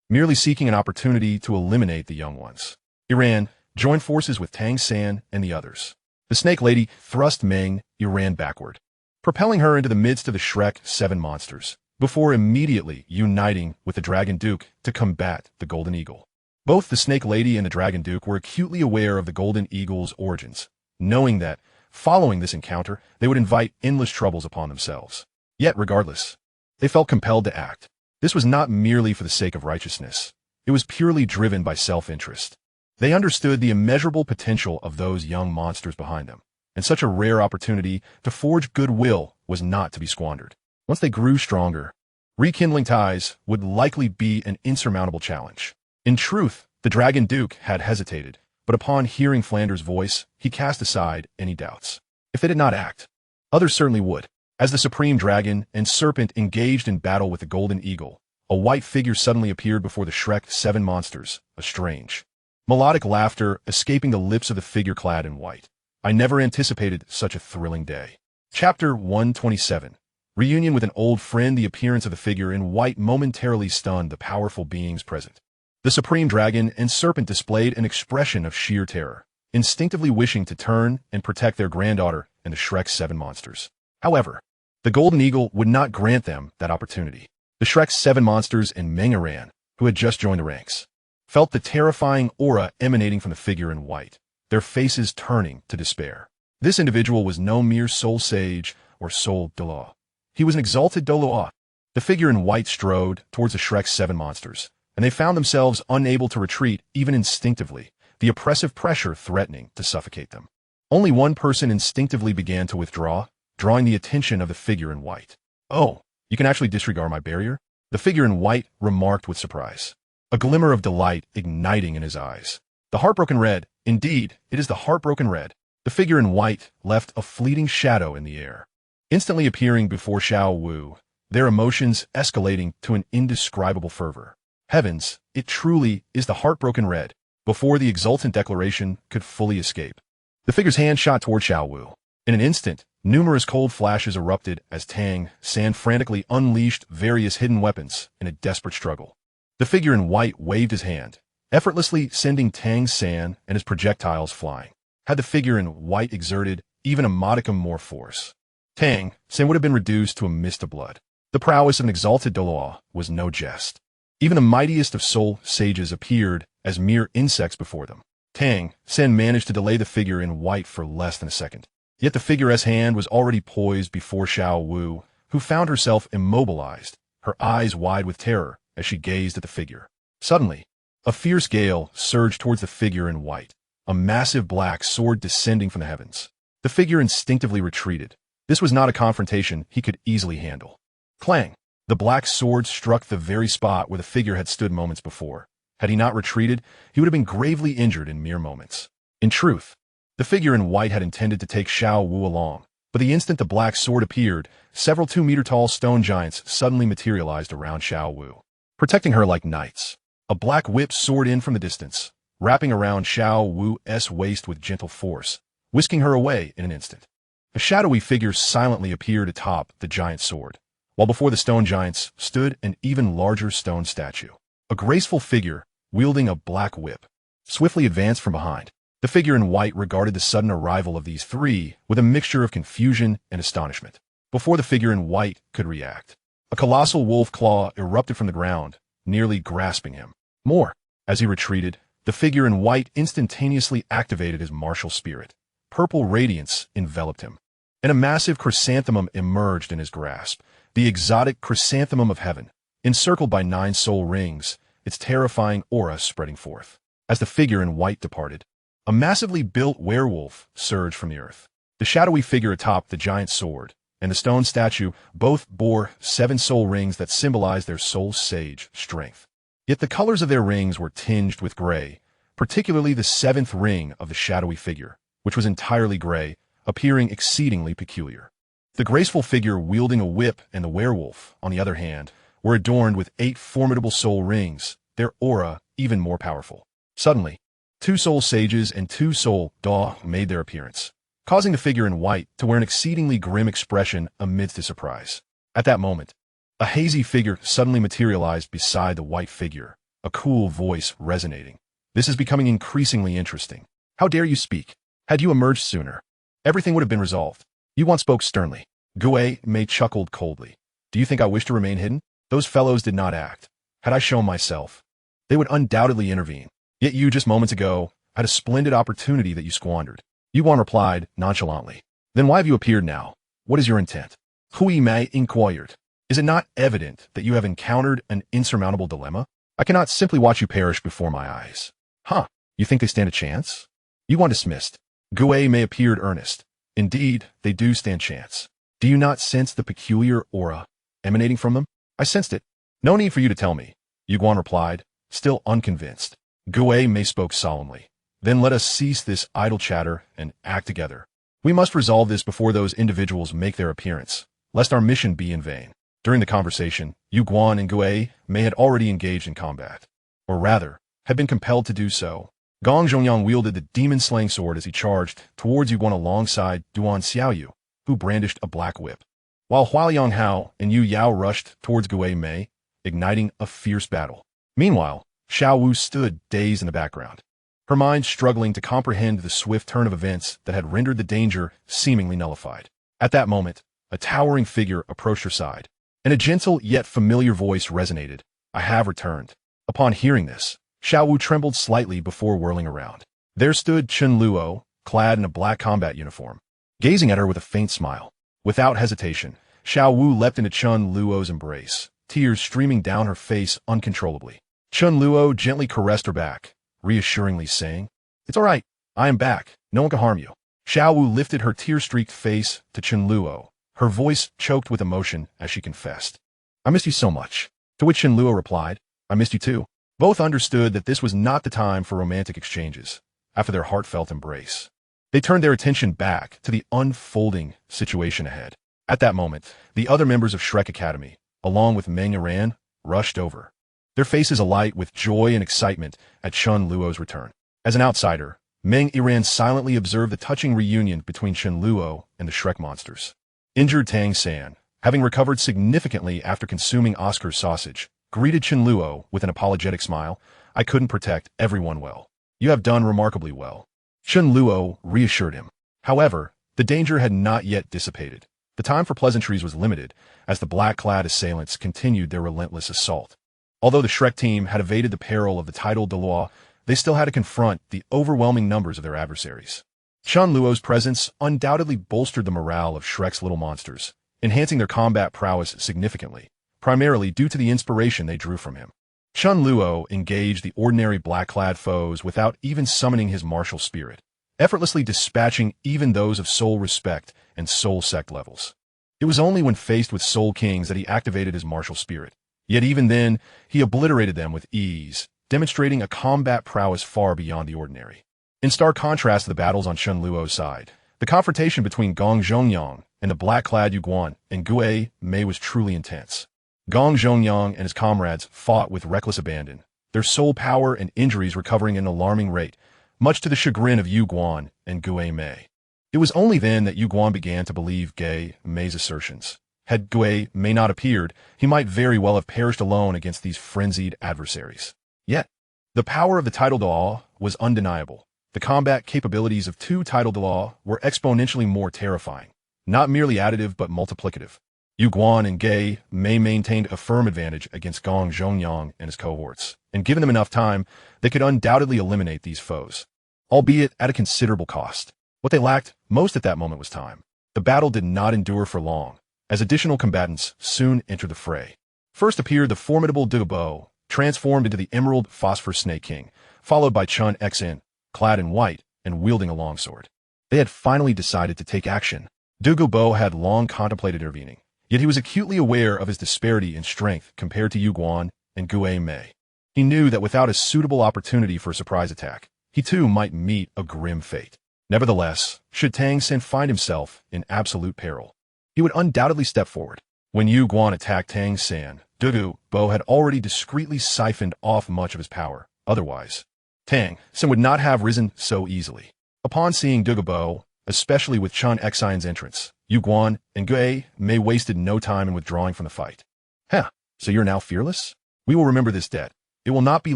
merely seeking an opportunity to eliminate the young ones. Iran joined forces with Tang San and the others. The Snake Lady thrust Meng Iran backward, propelling her into the midst of the Shrek 7 monsters, before immediately uniting with the Dragon Duke to combat the Golden Eagle. Both the Snake Lady and the Dragon Duke were acutely aware of the Golden Eagle's origins, knowing that, following this encounter, they would invite endless troubles upon themselves. Yet, regardless, they felt compelled to act. This was not merely for the sake of righteousness. It was purely driven by self-interest. They understood the immeasurable potential of those young monsters behind them, and such a rare opportunity to forge goodwill was not to be squandered. Once they grew stronger, rekindling ties would likely be an insurmountable challenge. In truth, The Dragon Duke had hesitated, but upon hearing Flanders' voice, he cast aside any doubts. If they did not act, others certainly would. As the Supreme Dragon and Serpent engaged in battle with the Golden Eagle, a white figure suddenly appeared before the Shrek 7 monsters, a strange, melodic laughter escaping the lips of the figure clad in white. I never anticipated such a thrilling day. Chapter 127. Reunion with an old friend. The appearance of the figure in white momentarily stunned the powerful beings present. The Supreme Dragon and Serpent displayed an expression of sheer terror, instinctively wishing to turn and protect their granddaughter and the Shrek 7 monsters. However, the Golden Eagle would not grant them that opportunity. The Shrek 7 monsters and Mengaran, who had just joined the ranks, felt the terrifying aura emanating from the figure in white, their faces turning to despair. This individual was no mere soul sage or soul Douluo. He was an exalted Douluo. The figure in white strode towards the Shrek 7 monsters, and they found themselves unable to retreat even instinctively, the oppressive pressure threatening to suffocate them. Only one person instinctively began to withdraw, drawing the attention of the figure in white. "Oh, you can actually disregard my barrier?" The figure in white remarked with surprise, a glimmer of delight igniting in his eyes. The Heartbroken Red, indeed, it is the Heartbroken Red. The figure in white left a fleeting shadow in the air, instantly appearing before Xiao Wu, their emotions escalating to an indescribable fervor. Heavens, it truly is the Heartbroken Red. Before the exultant declaration could fully escape, the figure's hand shot toward Xiao Wu. In an instant, numerous cold flashes erupted as Tang San frantically unleashed various hidden weapons in a desperate struggle. The figure in white waved his hand, effortlessly sending Tang San and his projectiles flying. Had the figure in white exerted even a modicum more force, Tang San would have been reduced to a mist of blood. The prowess of an exalted Douluo was no jest. Even the mightiest of soul sages appeared as mere insects before them. Tang San managed to delay the figure in white for less than a second. Yet the figure's hand was already poised before Xiao Wu, who found herself immobilized, her eyes wide with terror as she gazed at the figure. Suddenly, a fierce gale surged towards the figure in white, a massive black sword descending from the heavens. The figure instinctively retreated. This was not a confrontation he could easily handle. Clang! The black sword struck the very spot where the figure had stood moments before. Had he not retreated, he would have been gravely injured in mere moments. In truth, the figure in white had intended to take Xiao Wu along, but the instant the black sword appeared, several 2-meter-tall stone giants suddenly materialized around Xiao Wu, protecting her like knights. A black whip soared in from the distance, wrapping around Xiao Wu's waist with gentle force, whisking her away in an instant. A shadowy figure silently appeared atop the giant sword, while before the stone giants stood an even larger stone statue. A graceful figure, wielding a black whip, swiftly advanced from behind. The figure in white regarded the sudden arrival of these three with a mixture of confusion and astonishment. Before the figure in white could react, a colossal wolf claw erupted from the ground, nearly grasping him. More. As he retreated, the figure in white instantaneously activated his martial spirit. Purple radiance enveloped him, and a massive chrysanthemum emerged in his grasp, the exotic chrysanthemum of heaven, encircled by 9 soul rings, its terrifying aura spreading forth. As the figure in white departed, a massively built werewolf surged from the earth. The shadowy figure atop the giant sword and the stone statue both bore 7 soul rings that symbolized their soul sage strength. Yet the colors of their rings were tinged with gray, particularly the 7th ring of the shadowy figure, which was entirely gray, appearing exceedingly peculiar. The graceful figure wielding a whip and the werewolf, on the other hand, were adorned with 8 formidable soul rings, their aura even more powerful. Suddenly, 2 soul sages and 2 soul Douluo made their appearance, causing the figure in white to wear an exceedingly grim expression amidst his surprise. At that moment, a hazy figure suddenly materialized beside the white figure, a cool voice resonating. "This is becoming increasingly interesting. How dare you speak? Had you emerged sooner, everything would have been resolved." Yuan spoke sternly. Gue Mei chuckled coldly. "Do you think I wish to remain hidden? Those fellows did not act. Had I shown myself, they would undoubtedly intervene. Yet you, just moments ago, had a splendid opportunity that you squandered." Yuan replied nonchalantly. "Then why have you appeared now? What is your intent?" Hui Mei inquired. "Is it not evident that you have encountered an insurmountable dilemma? I cannot simply watch you perish before my eyes." "Huh, you think they stand a chance?" Yuan dismissed. Gue Mei appeared earnest. "Indeed, they do stand chance. Do you not sense the peculiar aura emanating from them?" "I sensed it. No need for you to tell me," Yuan replied, still unconvinced. Gue Mei spoke solemnly. Then let us cease this idle chatter and act together. We must resolve this before those individuals make their appearance, lest our mission be in vain. During the conversation, Yu Guan and Gue Mei had already engaged in combat. Or rather, had been compelled to do so. Gong Zhongyang wielded the demon-slaying sword as he charged towards Yu Guan alongside Duan Xiaoyu, who brandished a black whip, while Hualiang Hao and Yu Yao rushed towards Gue Mei, igniting a fierce battle. Meanwhile, Xiao Wu stood dazed in the background, her mind struggling to comprehend the swift turn of events that had rendered the danger seemingly nullified. At that moment, a towering figure approached her side, and a gentle yet familiar voice resonated. "I have returned." Upon hearing this, Xiao Wu trembled slightly before whirling around. There stood Chen Luo, clad in a black combat uniform, gazing at her with a faint smile. Without hesitation, Xiao Wu leapt into Chen Luo's embrace, tears streaming down her face uncontrollably. Chen Luo gently caressed her back, reassuringly saying, "It's all right. I am back. No one can harm you." Xiao Wu lifted her tear-streaked face to Chen Luo, her voice choked with emotion as she confessed, "I missed you so much." To which Chen Luo replied, "I missed you too." Both understood that this was not the time for romantic exchanges. After their heartfelt embrace, they turned their attention back to the unfolding situation ahead. At that moment, the other members of Shrek Academy, along with Meng Iran, rushed over, their faces alight with joy and excitement at Chen Luo's return. As an outsider, Meng Iran silently observed the touching reunion between Chen Luo and the Shrek monsters. Injured Tang San, having recovered significantly after consuming Oscar's sausage, greeted Chen Luo with an apologetic smile. "I couldn't protect everyone well. You have done remarkably well." Chen Luo reassured him. However, the danger had not yet dissipated. The time for pleasantries was limited, as the black-clad assailants continued their relentless assault. Although the Shrek team had evaded the peril of the tidal Douluo, they still had to confront the overwhelming numbers of their adversaries. Chen Luo's presence undoubtedly bolstered the morale of Shrek's little monsters, enhancing their combat prowess significantly, primarily due to the inspiration they drew from him. Chen Luo engaged the ordinary black-clad foes without even summoning his martial spirit, effortlessly dispatching even those of soul respect and soul sect levels. It was only when faced with soul kings that he activated his martial spirit. Yet even then, he obliterated them with ease, demonstrating a combat prowess far beyond the ordinary. In stark contrast to the battles on Chen Luo's side, the confrontation between Gong Zhongyang and the black-clad Yu Guan and Gue Mei was truly intense. Gong Zhongyang and his comrades fought with reckless abandon, their soul power and injuries recovering at an alarming rate, much to the chagrin of Yu Guan and Gue Mei. It was only then that Yu Guan began to believe Gue Mei's assertions. Had Gue Mei not appeared, he might very well have perished alone against these frenzied adversaries. Yet, the power of the tidal Douluo was undeniable. The combat capabilities of two tidal Douluo were exponentially more terrifying, not merely additive but multiplicative. Yu Guan and Gue Mei maintained a firm advantage against Gong Zhongyang and his cohorts, and given them enough time, they could undoubtedly eliminate these foes, albeit at a considerable cost. What they lacked most at that moment was time. The battle did not endure for long, as additional combatants soon entered the fray. First appeared the formidable Douluo, transformed into the Emerald Phosphor Snake King, followed by Chen Xin, clad in white and wielding a longsword. They had finally decided to take action. Douluo had long contemplated intervening, yet he was acutely aware of his disparity in strength compared to Yu Guan and Gue Mei. He knew that without a suitable opportunity for a surprise attack, he too might meet a grim fate. Nevertheless, should Tang Xin find himself in absolute peril, he would undoubtedly step forward. When Yu Guan attacked Tang Xin, Douluo had already discreetly siphoned off much of his power. Otherwise, Tang Xin would not have risen so easily. Upon seeing Douluo, especially with Chen Xin's entrance, Yu Guan and Gue Mei wasted no time in withdrawing from the fight. "Huh, so you're now fearless? We will remember this debt. It will not be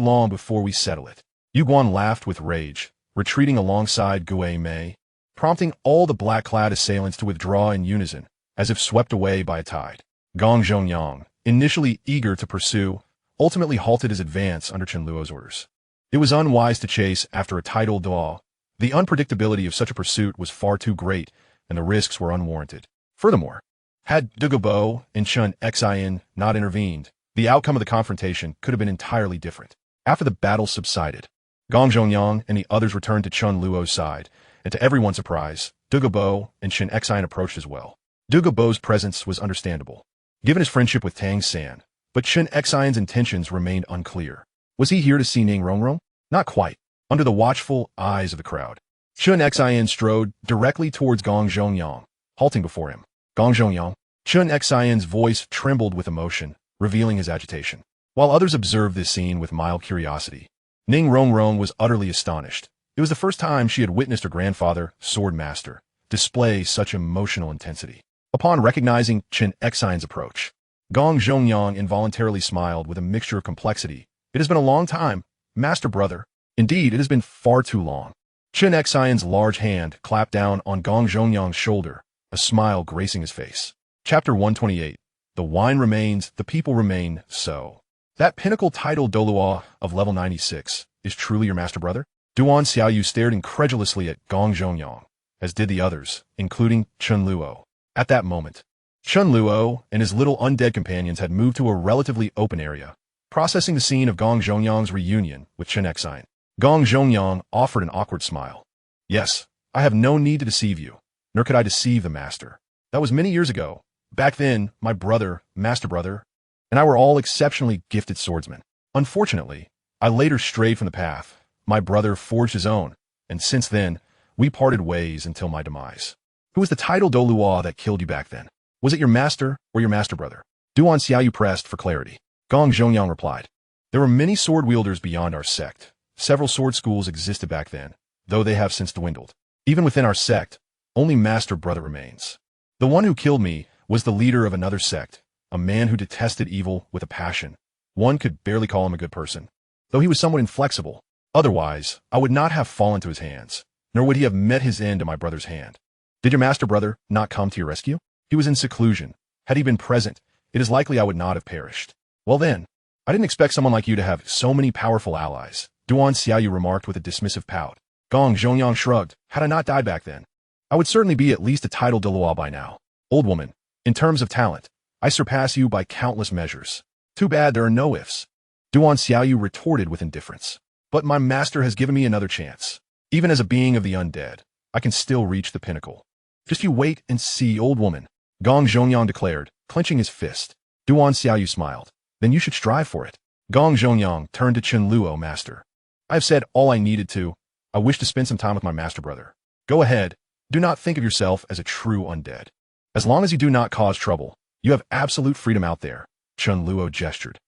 long before we settle it." Yu Guan laughed with rage, retreating alongside Gue Mei, prompting all the black-clad assailants to withdraw in unison, as if swept away by a tide. Gong Zhongyang, initially eager to pursue, ultimately halted his advance under Chen Luo's orders. It was unwise to chase after a tidal Douluo. The unpredictability of such a pursuit was far too great, and the risks were unwarranted. Furthermore, had Douluo and Chen Xin not intervened, the outcome of the confrontation could have been entirely different. After the battle subsided, Gong Zhongyang and the others returned to Chen Luo's side, and to everyone's surprise, Douluo and Chen Xin approached as well. Douluo's presence was understandable, given his friendship with Tang San, but Chen Xin's intentions remained unclear. Was he here to see Ning Rongrong? Not quite. Under the watchful eyes of the crowd, Chen Xian strode directly towards Gong Zhongyang, halting before him. Gong Zhongyang. Chen Xian's voice trembled with emotion, revealing his agitation. While others observed this scene with mild curiosity, Ning Rongrong was utterly astonished. It was the first time she had witnessed her grandfather, Sword Master, display such emotional intensity. Upon recognizing Chen Xian's approach, Gong Zhongyang involuntarily smiled with a mixture of complexity. It has been a long time, Master Brother. Indeed, it has been far too long. Chen Xian's large hand clapped down on Gong Zhongyang's shoulder, a smile gracing his face. Chapter 128. The wine remains, the people remain, so. That pinnacle title Douluo of level 96 is truly your Master Brother? Duan Xiaoyu stared incredulously at Gong Zhongyang, as did the others, including Chen Luo. At that moment, Chen Luo and his little undead companions had moved to a relatively open area, processing the scene of Gong Zhongyang's reunion with Chen Xian. Gong Zhongyang offered an awkward smile. Yes, I have no need to deceive you, nor could I deceive the Master. That was many years ago. Back then, my brother, Master Brother, and I were all exceptionally gifted swordsmen. Unfortunately, I later strayed from the path. My brother forged his own, and since then, we parted ways until my demise. Who was the title Douluo that killed you back then? Was it your master or your Master Brother? Duan Xiaoyu pressed for clarity. Gong Zhongyang replied. There were many sword wielders beyond our sect. Several sword schools existed back then, though they have since dwindled. Even within our sect, only Master Brother remains. The one who killed me was the leader of another sect, a man who detested evil with a passion. One could barely call him a good person, though he was somewhat inflexible. Otherwise, I would not have fallen to his hands, nor would he have met his end at my brother's hand. Did your Master Brother not come to your rescue? He was in seclusion. Had he been present, it is likely I would not have perished. Well then, I didn't expect someone like you to have so many powerful allies, Duan Xiaoyu remarked with a dismissive pout. Gong Zhongyang shrugged. Had I not died back then, I would certainly be at least a title Douluo by now. Old woman, in terms of talent, I surpass you by countless measures. Too bad there are no ifs. Duan Xiaoyu retorted with indifference. But my master has given me another chance. Even as a being of the undead, I can still reach the pinnacle. Just you wait and see, old woman, Gong Zhongyang declared, clenching his fist. Duan Xiaoyu smiled. Then you should strive for it. Gong Zhongyang turned to Chen Luo, Master. I have said all I needed to. I wish to spend some time with my Master Brother. Go ahead. Do not think of yourself as a true undead. As long as you do not cause trouble, you have absolute freedom out there. Chen Luo gestured.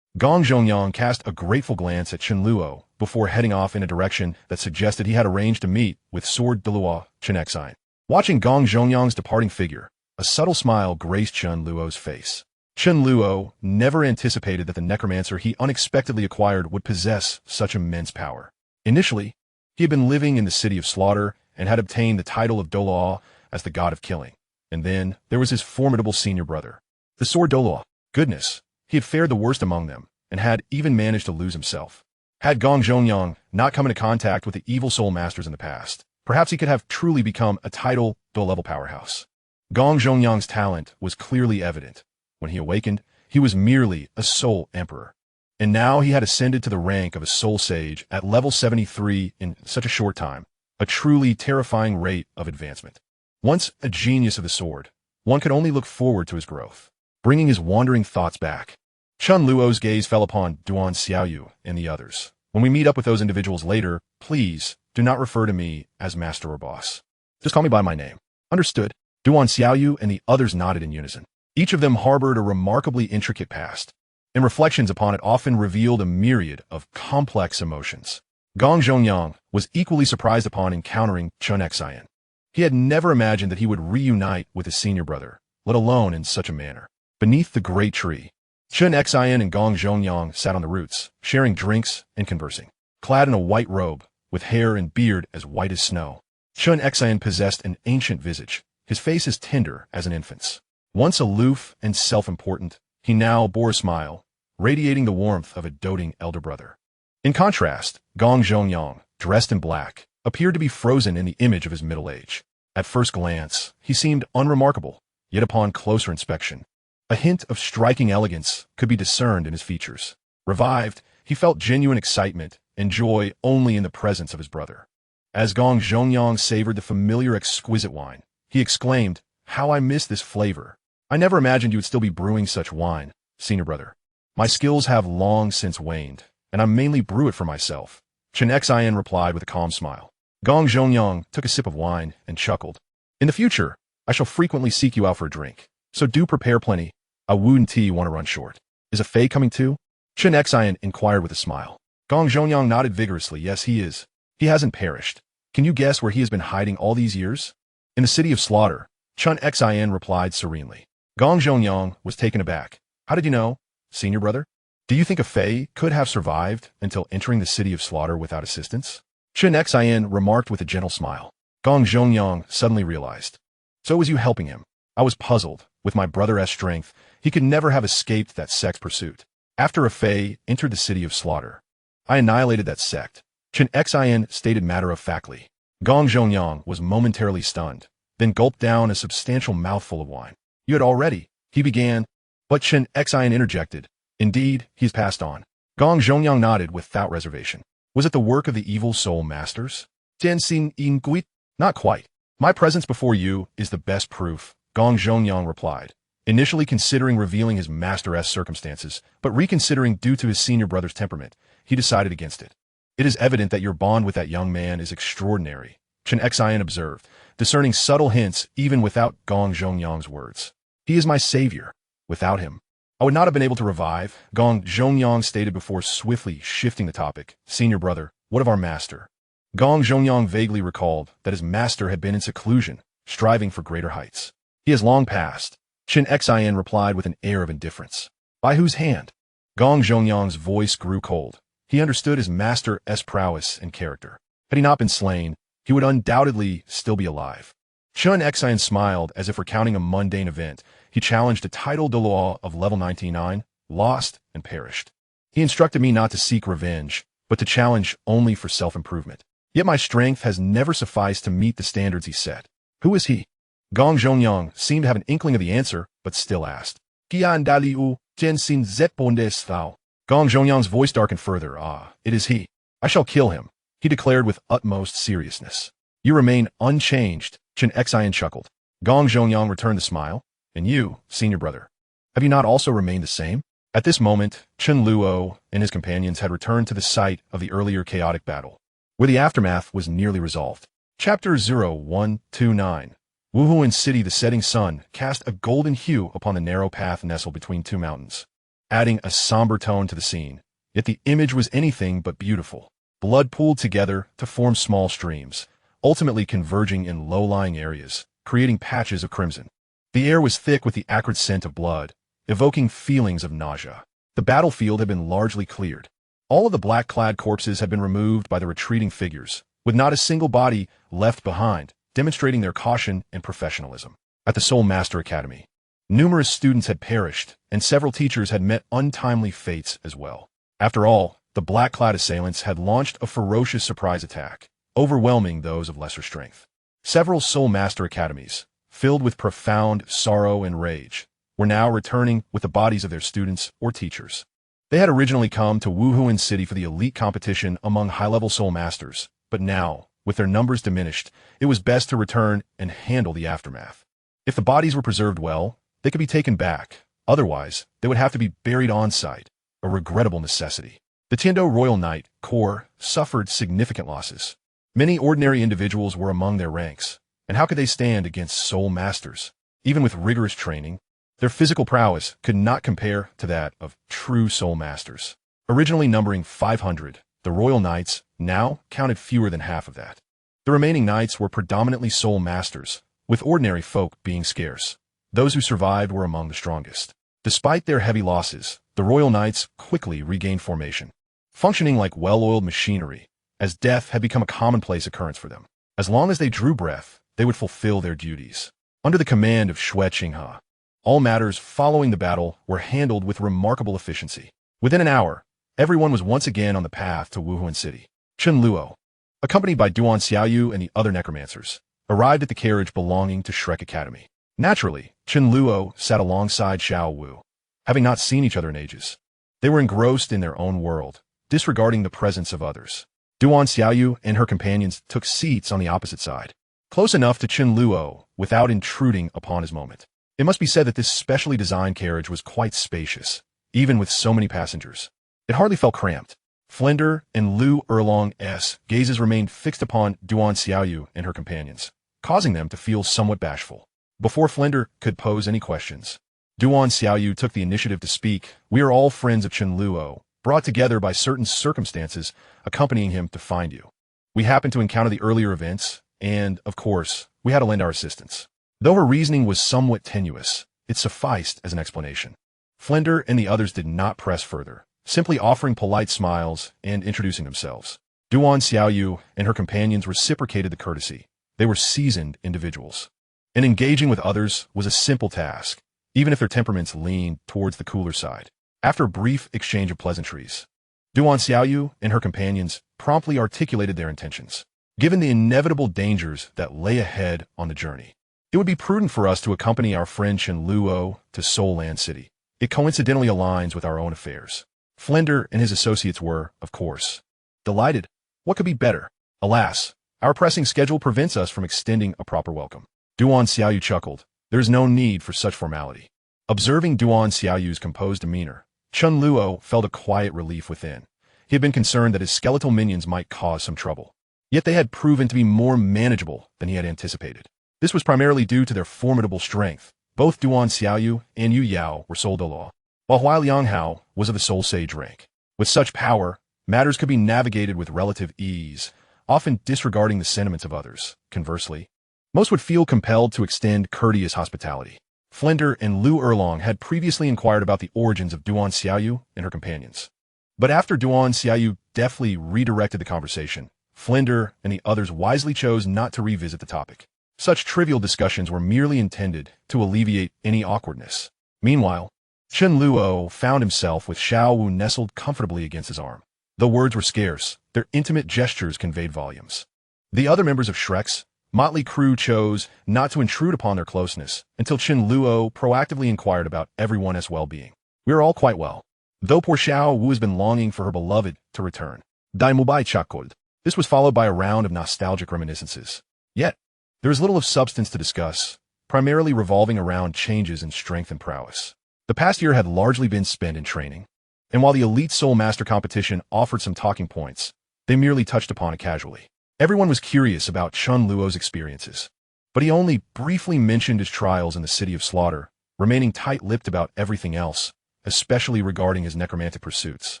Gong Zhongyang cast a grateful glance at Chen Luo before heading off in a direction that suggested he had arranged to meet with Sword Douluo Chen Xian. Watching Gong Zhongyang's departing figure, a subtle smile graced Chen Luo's face. Chen Luo never anticipated that the necromancer he unexpectedly acquired would possess such immense power. Initially, he had been living in the city of slaughter and had obtained the title of Douluo as the god of killing. And then there was his formidable senior brother, the Sword Douluo. Goodness, he had fared the worst among them and had even managed to lose himself. Had Gong Zhongyang not come into contact with the evil soul masters in the past, perhaps he could have truly become a title Do-level powerhouse. Gong Zhongyang's talent was clearly evident. When he awakened, he was merely a soul emperor. And now he had ascended to the rank of a soul sage at level 73 in such a short time, a truly terrifying rate of advancement. Once a genius of the sword, one could only look forward to his growth, bringing his wandering thoughts back. Chen Luo's gaze fell upon Duan Xiaoyu and the others. When we meet up with those individuals later, please do not refer to me as master or boss. Just call me by my name. Understood? Duan Xiaoyu and the others nodded in unison. Each of them harbored a remarkably intricate past, and reflections upon it often revealed a myriad of complex emotions. Gong Zhongyang was equally surprised upon encountering Chen Xian. He had never imagined that he would reunite with his senior brother, let alone in such a manner. Beneath the great tree, Chen Xian and Gong Zhongyang sat on the roots, sharing drinks and conversing. Clad in a white robe, with hair and beard as white as snow, Chen Xian possessed an ancient visage, his face as tender as an infant's. Once aloof and self-important, he now bore a smile, radiating the warmth of a doting elder brother. In contrast, Gong Zhongyang, dressed in black, appeared to be frozen in the image of his middle age. At first glance, he seemed unremarkable, yet upon closer inspection, a hint of striking elegance could be discerned in his features. Revived, he felt genuine excitement and joy only in the presence of his brother. As Gong Zhongyang savored the familiar exquisite wine, he exclaimed, "How I miss this flavor! I never imagined you would still be brewing such wine, senior brother. My skills have long since waned, and I mainly brew it for myself. Chen Xin replied with a calm smile. Gong Zhongyang took a sip of wine and chuckled. In the future, I shall frequently seek you out for a drink, so do prepare plenty. I wouldn't want to run short. Is a Fei coming too? Chen Xin inquired with a smile. Gong Zhongyang nodded vigorously. Yes, he is. He hasn't perished. Can you guess where he has been hiding all these years? In the city of slaughter, Chen Xin replied serenely. Gong Zhongyang was taken aback. How did you know, senior brother? Do you think a Fei could have survived until entering the city of slaughter without assistance? Chen Xin remarked with a gentle smile. Gong Zhongyang suddenly realized. So was you helping him? I was puzzled. With my brother's strength, he could never have escaped that sect's pursuit. After a Fei entered the city of slaughter, I annihilated that sect. Chen Xin stated matter-of-factly. Gong Zhongyang was momentarily stunned, then gulped down a substantial mouthful of wine. You had already, he began, but Chen Xin interjected. Indeed, he's passed on. Gong Zhongyang nodded without reservation. Was it the work of the evil soul masters? Jianxin Yingguit? Not quite. My presence before you is the best proof, Gong Zhongyang replied, initially considering revealing his master's circumstances, but reconsidering due to his senior brother's temperament, he decided against it. It is evident that your bond with that young man is extraordinary, Chen Xin observed, discerning subtle hints even without Gong Zhongyang's words. He is my savior. Without him, I would not have been able to revive, Gong Zhongyang stated before swiftly shifting the topic. Senior brother, what of our master? Gong Zhongyang vaguely recalled that his master had been in seclusion, striving for greater heights. He has long passed, Chen Xin replied with an air of indifference. By whose hand? Gong Zhongyang's voice grew cold. He understood his master's prowess and character. Had he not been slain, he would undoubtedly still be alive. Chen Xin smiled as if recounting a mundane event. He challenged a title Douluo of level 99, lost and perished. He instructed me not to seek revenge, but to challenge only for self-improvement. Yet my strength has never sufficed to meet the standards he set. Who is he? Gong Zhongyang seemed to have an inkling of the answer, but still asked. Gian Daliu, Jianxin Zetbondes Thou. Gong Zhongyang's voice darkened further. It is he. I shall kill him, he declared with utmost seriousness. You remain unchanged, Chen Xin chuckled. Gong Zhongyang returned the smile. And you, senior brother, have you not also remained the same? At this moment, Chen Luo and his companions had returned to the site of the earlier chaotic battle, where the aftermath was nearly resolved. Chapter 0129. Wuhuan City. The setting sun cast a golden hue upon the narrow path nestled between two mountains, adding a somber tone to the scene. Yet the image was anything but beautiful. Blood pooled together to form small streams, ultimately converging in low-lying areas, creating patches of crimson. The air was thick with the acrid scent of blood, evoking feelings of nausea. The battlefield had been largely cleared. All of the black-clad corpses had been removed by the retreating figures, with not a single body left behind, demonstrating their caution and professionalism. At the Soul Master Academy, numerous students had perished, and several teachers had met untimely fates as well. After all, the black-clad assailants had launched a ferocious surprise attack, overwhelming those of lesser strength. Several Soul Master Academies, filled with profound sorrow and rage, were now returning with the bodies of their students or teachers. They had originally come to Wuhuan City for the elite competition among high-level Soul Masters, but now, with their numbers diminished, it was best to return and handle the aftermath. If the bodies were preserved well, they could be taken back. Otherwise, they would have to be buried on-site, a regrettable necessity. The Tiando Royal Knight Corps suffered significant losses. Many ordinary individuals were among their ranks, and how could they stand against Soul Masters? Even with rigorous training, their physical prowess could not compare to that of true Soul Masters. Originally numbering 500, the Royal Knights now counted fewer than half of that. The remaining knights were predominantly Soul Masters, with ordinary folk being scarce. Those who survived were among the strongest. Despite their heavy losses, the Royal Knights quickly regained formation, functioning like well-oiled machinery, as death had become a commonplace occurrence for them. As long as they drew breath, they would fulfill their duties. Under the command of Xue Qinghe, all matters following the battle were handled with remarkable efficiency. Within an hour, everyone was once again on the path to Wuhuan City. Chen Luo, accompanied by Duan Xiaoyu and the other necromancers, arrived at the carriage belonging to Shrek Academy. Naturally, Chen Luo sat alongside Xiao Wu, having not seen each other in ages. They were engrossed in their own world, disregarding the presence of others. Duan Xiaoyu and her companions took seats on the opposite side, close enough to Chen Luo without intruding upon his moment. It must be said that this specially designed carriage was quite spacious, even with so many passengers. It hardly felt cramped. Flinder and Lu Erlong's gazes remained fixed upon Duan Xiaoyu and her companions, causing them to feel somewhat bashful. Before Flinder could pose any questions, Duan Xiaoyu took the initiative to speak. "We are all friends of Chen Luo, brought together by certain circumstances accompanying him to find you. We happened to encounter the earlier events, and, of course, we had to lend our assistance." Though her reasoning was somewhat tenuous, it sufficed as an explanation. Flinder and the others did not press further, simply offering polite smiles and introducing themselves. Duan Xiaoyu and her companions reciprocated the courtesy. They were seasoned individuals, and engaging with others was a simple task, even if their temperaments leaned towards the cooler side. After a brief exchange of pleasantries, Duan Xiaoyu and her companions promptly articulated their intentions. "Given the inevitable dangers that lay ahead on the journey, it would be prudent for us to accompany our friend Chen Luo to SoulLand City. It coincidentally aligns with our own affairs." Flinder and his associates were, of course, delighted. What could be better? Alas, our pressing schedule prevents us from extending a proper welcome. Duan Xiaoyu chuckled. There is no need for such formality. Observing Duan Xiaoyu's composed demeanor, Chen Luo felt a quiet relief within. He had been concerned that his skeletal minions might cause some trouble. Yet they had proven to be more manageable than he had anticipated. This was primarily due to their formidable strength. Both Duan Xiaoyu and Yu Yao were Soul Douluo, while Hua Lianghao was of the Soul Sage rank. With such power, matters could be navigated with relative ease, often disregarding the sentiments of others. Conversely, most would feel compelled to extend courteous hospitality. Flinder and Lu Erlong had previously inquired about the origins of Duan Xiaoyu and her companions. But after Duan Xiaoyu deftly redirected the conversation, Flinder and the others wisely chose not to revisit the topic. Such trivial discussions were merely intended to alleviate any awkwardness. Meanwhile, Chen Luo found himself with Xiao Wu nestled comfortably against his arm. Though words were scarce, their intimate gestures conveyed volumes. The other members of Shrek's motley crew chose not to intrude upon their closeness until Chen Luo proactively inquired about everyone's well-being. "We are all quite well, though poor Xiao Wu has been longing for her beloved to return." Dai Mubai chuckled. This was followed by a round of nostalgic reminiscences. Yet, there is little of substance to discuss, primarily revolving around changes in strength and prowess. The past year had largely been spent in training, and while the Elite Soul Master competition offered some talking points, they merely touched upon it casually. Everyone was curious about Chen Luo's experiences, but he only briefly mentioned his trials in the City of Slaughter, remaining tight-lipped about everything else, especially regarding his necromantic pursuits.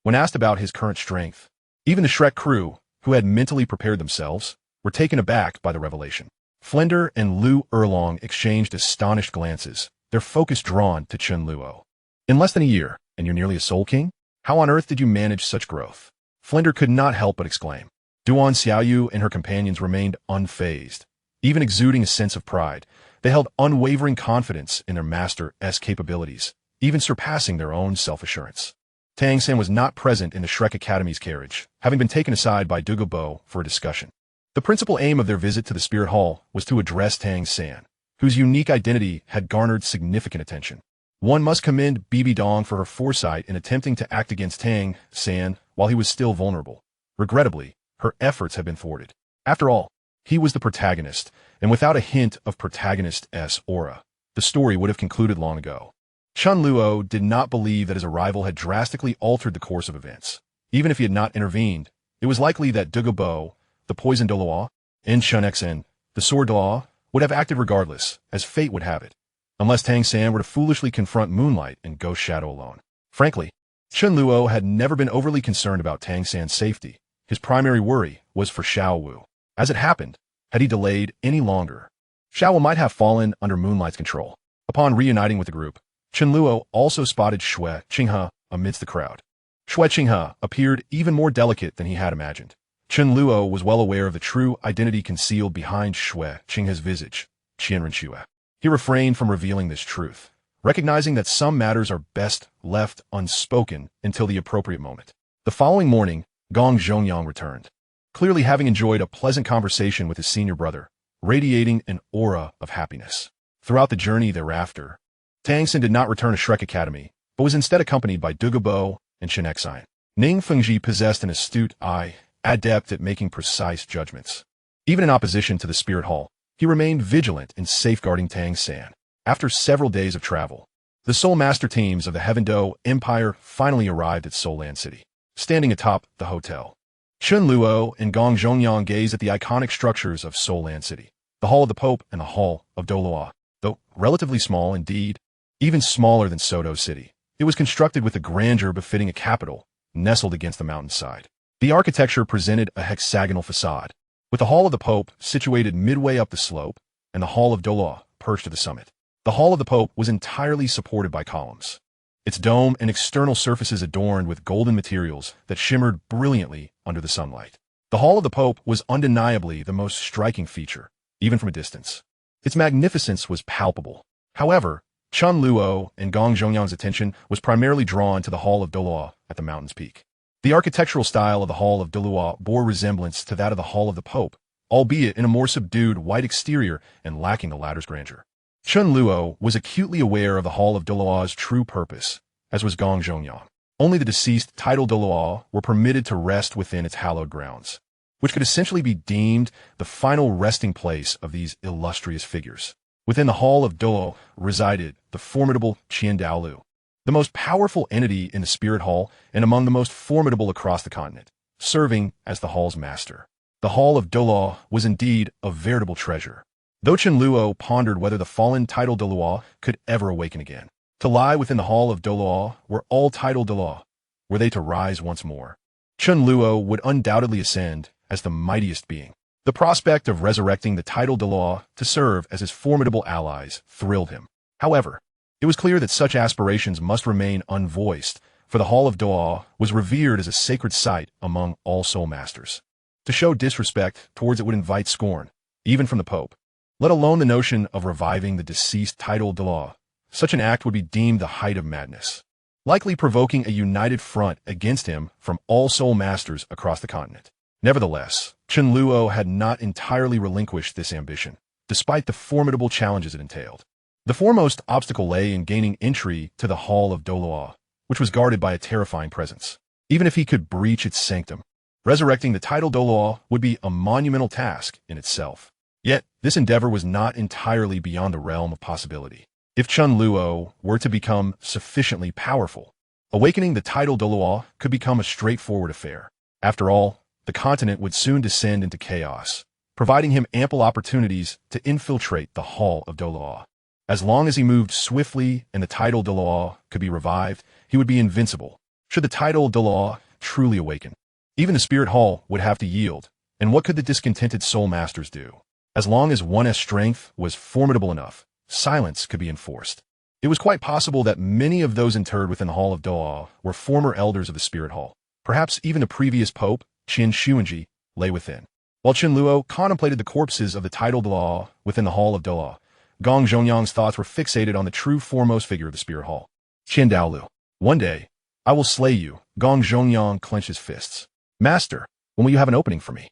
When asked about his current strength, even the Shrek crew, who had mentally prepared themselves, were taken aback by the revelation. Flinder and Lu Erlong exchanged astonished glances, their focus drawn to Chen Luo. "In less than a year, and you're nearly a Soul King? How on earth did you manage such growth?" Flinder could not help but exclaim. Duan Xiaoyu and her companions remained unfazed. Even exuding a sense of pride, they held unwavering confidence in their master's capabilities, even surpassing their own self-assurance. Tang San was not present in the Shrek Academy's carriage, having been taken aside by Douluo for a discussion. The principal aim of their visit to the Spirit Hall was to address Tang San, whose unique identity had garnered significant attention. One must commend Bibi Dong for her foresight in attempting to act against Tang San while he was still vulnerable. Regrettably, her efforts have been thwarted. After all, he was the protagonist, and without a hint of protagonist's aura, the story would have concluded long ago. Chen Luo did not believe that his arrival had drastically altered the course of events. Even if he had not intervened, it was likely that Douluo, the poisoned Douluo, and Chen Xen, the sword Douluo, would have acted regardless, as fate would have it, unless Tang San were to foolishly confront Moonlight and Ghost Shadow alone. Frankly, Chen Luo had never been overly concerned about Tang San's safety. His primary worry was for Xiao Wu. As it happened, had he delayed any longer, Xiao Wu might have fallen under Moonlight's control. Upon reuniting with the group, Chen Luo also spotted Shui Qinghe amidst the crowd. Shui Qinghe appeared even more delicate than he had imagined. Chen Luo was well aware of the true identity concealed behind Shui Qinghe's visage, Qianren Shui. He refrained from revealing this truth, recognizing that some matters are best left unspoken until the appropriate moment. The following morning, Gong Zhongyang returned, clearly having enjoyed a pleasant conversation with his senior brother, radiating an aura of happiness. Throughout the journey thereafter, Tang San did not return to Shrek Academy, but was instead accompanied by Douluo and Chen Xen. Ning Fengji possessed an astute eye, adept at making precise judgments. Even in opposition to the Spirit Hall, he remained vigilant in safeguarding Tang San. After several days of travel, the Soul Master teams of the Heaven Do Empire finally arrived at SoulLand City. standing atop the hotel. Chen Luo and Gong Zhongyang gaze at the iconic structures of SoulLand City, the Hall of the Pope and the Hall of Douluo. Though relatively small indeed, even smaller than Soto City, it was constructed with a grandeur befitting a capital, nestled against the mountainside. The architecture presented a hexagonal facade, with the Hall of the Pope situated midway up the slope and the Hall of Douluo perched at the summit. The Hall of the Pope was entirely supported by columns, its dome and external surfaces adorned with golden materials that shimmered brilliantly under the sunlight. The Hall of the Pope was undeniably the most striking feature, even from a distance. Its magnificence was palpable. However, Chen Luo and Gong Zhongyang's attention was primarily drawn to the Hall of Douluo at the mountain's peak. The architectural style of the Hall of Douluo bore resemblance to that of the Hall of the Pope, albeit in a more subdued white exterior and lacking the latter's grandeur. Chen Luo was acutely aware of the Hall of Douluo's true purpose, as was Gong Zhongyang. Only the deceased title Douluo were permitted to rest within its hallowed grounds, which could essentially be deemed the final resting place of these illustrious figures. Within the Hall of Douluo resided the formidable Douluo, the most powerful entity in the Spirit Hall and among the most formidable across the continent, serving as the Hall's master. The Hall of Douluo was indeed a veritable treasure, though Chen Luo pondered whether the fallen title Douluo could ever awaken again. To lie within the Hall of Douluo were all title Douluo, were they to rise once more. Chen Luo would undoubtedly ascend as the mightiest being. The prospect of resurrecting the title Douluo to serve as his formidable allies thrilled him. However, it was clear that such aspirations must remain unvoiced, for the Hall of Douluo was revered as a sacred site among all soul masters. To show disrespect towards it would invite scorn, even from the Pope, let alone the notion of reviving the deceased title Douluo. Such an act would be deemed the height of madness, likely provoking a united front against him from all soul masters across the continent. Nevertheless, Chen Luo had not entirely relinquished this ambition, despite the formidable challenges it entailed. The foremost obstacle lay in gaining entry to the Hall of Douluo, which was guarded by a terrifying presence. Even if he could breach its sanctum, resurrecting the title Douluo would be a monumental task in itself. Yet, this endeavor was not entirely beyond the realm of possibility. If Chen Luo were to become sufficiently powerful, awakening the title Douluo could become a straightforward affair. After all, the continent would soon descend into chaos, providing him ample opportunities to infiltrate the Hall of Douluo. As long as he moved swiftly and the title Douluo could be revived, he would be invincible. Should the title Douluo truly awaken, even the Spirit Hall would have to yield, and what could the discontented soul masters do? As long as one's strength was formidable enough, silence could be enforced. It was quite possible that many of those interred within the Hall of Douluo were former elders of the Spirit Hall. Perhaps even the previous Pope, Qin Shuanji, lay within. While Chen Luo contemplated the corpses of the title Douluo within the Hall of Douluo, Gong Zhongyang's thoughts were fixated on the true foremost figure of the Spirit Hall, Douluo. One day, I will slay you. Gong Zhongyang clenched his fists. Master, when will you have an opening for me?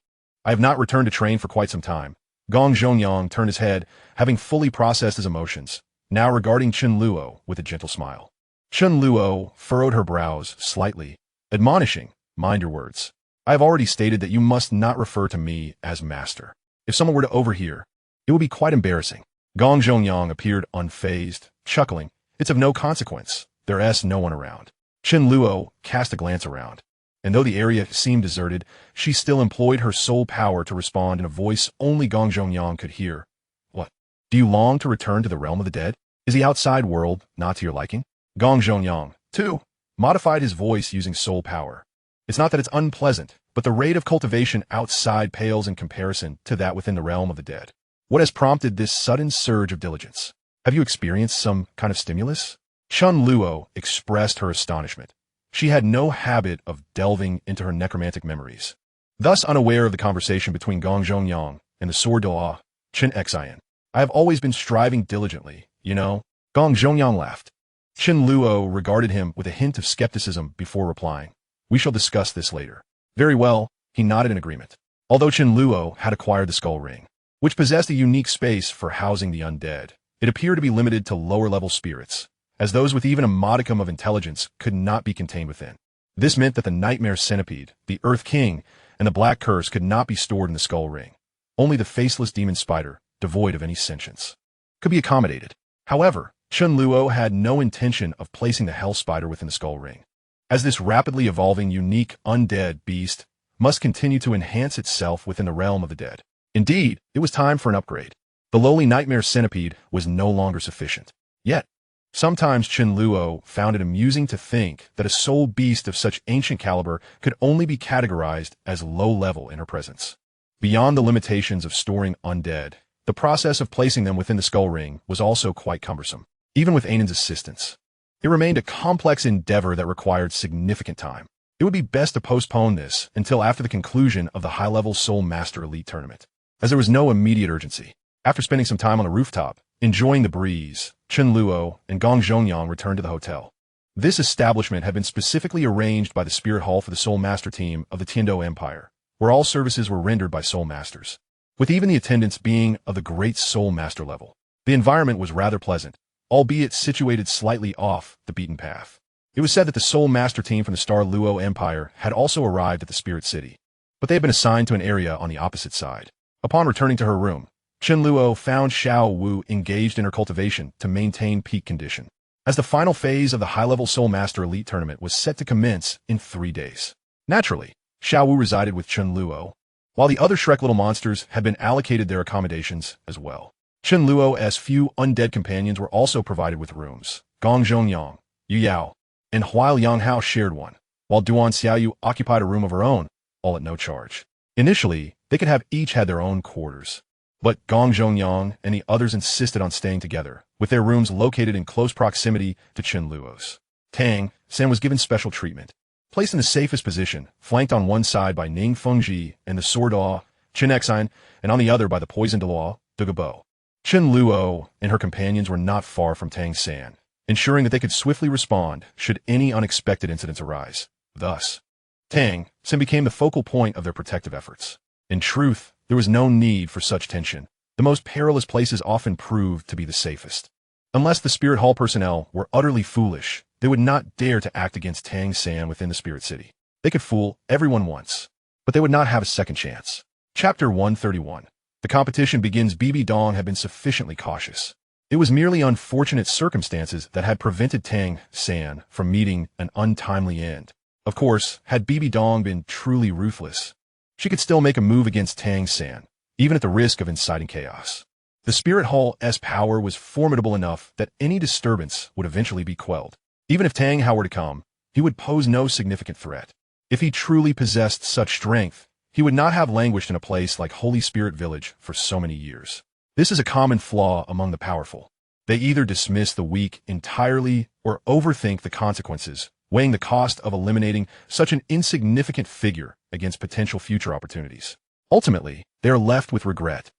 I have not returned to train for quite some time. Gong Zhongyang turned his head, having fully processed his emotions, now regarding Chen Luo with a gentle smile. Chen Luo furrowed her brows slightly, admonishing, mind your words. I have already stated that you must not refer to me as master. If someone were to overhear, it would be quite embarrassing. Gong Zhongyang appeared unfazed, chuckling. It's of no consequence. There's no one around. Chen Luo cast a glance around, and though the area seemed deserted, she still employed her soul power to respond in a voice only Gong Zhongyang could hear. What? Do you long to return to the realm of the dead? Is the outside world not to your liking? Gong Zhongyang, too, modified his voice using soul power. It's not that it's unpleasant, but the rate of cultivation outside pales in comparison to that within the realm of the dead. What has prompted this sudden surge of diligence? Have you experienced some kind of stimulus? Chen Luo expressed her astonishment. She had no habit of delving into her necromantic memories. Thus unaware of the conversation between Gong Zhongyang and the sword Douluo, Chen Xian. I have always been striving diligently, you know. Gong Zhongyang laughed. Chen Luo regarded him with a hint of skepticism before replying. We shall discuss this later. Very well, he nodded in agreement. Although Chen Luo had acquired the skull ring, which possessed a unique space for housing the undead, it appeared to be limited to lower-level spirits, as those with even a modicum of intelligence could not be contained within. This meant that the nightmare centipede, the Earth King, and the Black Curse could not be stored in the skull ring. Only the faceless demon spider, devoid of any sentience, could be accommodated. However, Chen Luo had no intention of placing the hell spider within the skull ring. as this rapidly evolving unique undead beast must continue to enhance itself within the realm of the dead. Indeed, it was time for an upgrade. The lowly nightmare centipede was no longer sufficient. Yet, sometimes Chen Luo found it amusing to think that a soul beast of such ancient caliber could only be categorized as low-level in her presence. Beyond the limitations of storing undead, the process of placing them within the skull ring was also quite cumbersome. Even with Ainan's assistance, it remained a complex endeavor that required significant time. It would be best to postpone this until after the conclusion of the high-level Soul Master Elite Tournament, as there was no immediate urgency. After spending some time on the rooftop, enjoying the breeze, Chen Luo and Gong Zhongyang returned to the hotel. This establishment had been specifically arranged by the Spirit Hall for the Soul Master team of the Tiando Empire, where all services were rendered by Soul Masters, with even the attendance being of the great Soul Master level. The environment was rather pleasant, albeit situated slightly off the beaten path. It was said that the Soul Master team from the Star Luo Empire had also arrived at the Spirit City, but they had been assigned to an area on the opposite side. Upon returning to her room, Chen Luo found Xiao Wu engaged in her cultivation to maintain peak condition, as the final phase of the high-level Soul Master Elite Tournament was set to commence in 3 days. Naturally, Xiao Wu resided with Chen Luo, while the other Shrek little monsters had been allocated their accommodations as well. Chen Luo's few undead companions were also provided with rooms. Gong Zhongyang, Yu Yao, and Huai Lianghao shared one, while Duan Xiaoyu occupied a room of her own, all at no charge. Initially, they could have each had their own quarters, but Gong Zhongyang and the others insisted on staying together, with their rooms located in close proximity to Chen Luo's. Tang San was given special treatment. Placed in the safest position, flanked on one side by Ning Fengji and the Sword Awe, Chen Exine, and on the other by the poisoned Luo, Dugabo. Chen Luo and her companions were not far from Tang San, ensuring that they could swiftly respond should any unexpected incidents arise. Thus, Tang San became the focal point of their protective efforts. In truth, there was no need for such tension. The most perilous places often proved to be the safest. Unless the Spirit Hall personnel were utterly foolish, they would not dare to act against Tang San within the Spirit City. They could fool everyone once, but they would not have a second chance. Chapter 131. The competition begins. BB Dong had been sufficiently cautious. It was merely unfortunate circumstances that had prevented Tang San from meeting an untimely end. Of course, had BB Dong been truly ruthless, she could still make a move against Tang San, even at the risk of inciting chaos. The Spirit Hall's power was formidable enough that any disturbance would eventually be quelled. Even if Tang Hao were to come, he would pose no significant threat. If he truly possessed such strength, he would not have languished in a place like Holy Spirit Village for so many years. This is a common flaw among the powerful. They either dismiss the weak entirely or overthink the consequences, weighing the cost of eliminating such an insignificant figure against potential future opportunities. Ultimately, they are left with regret,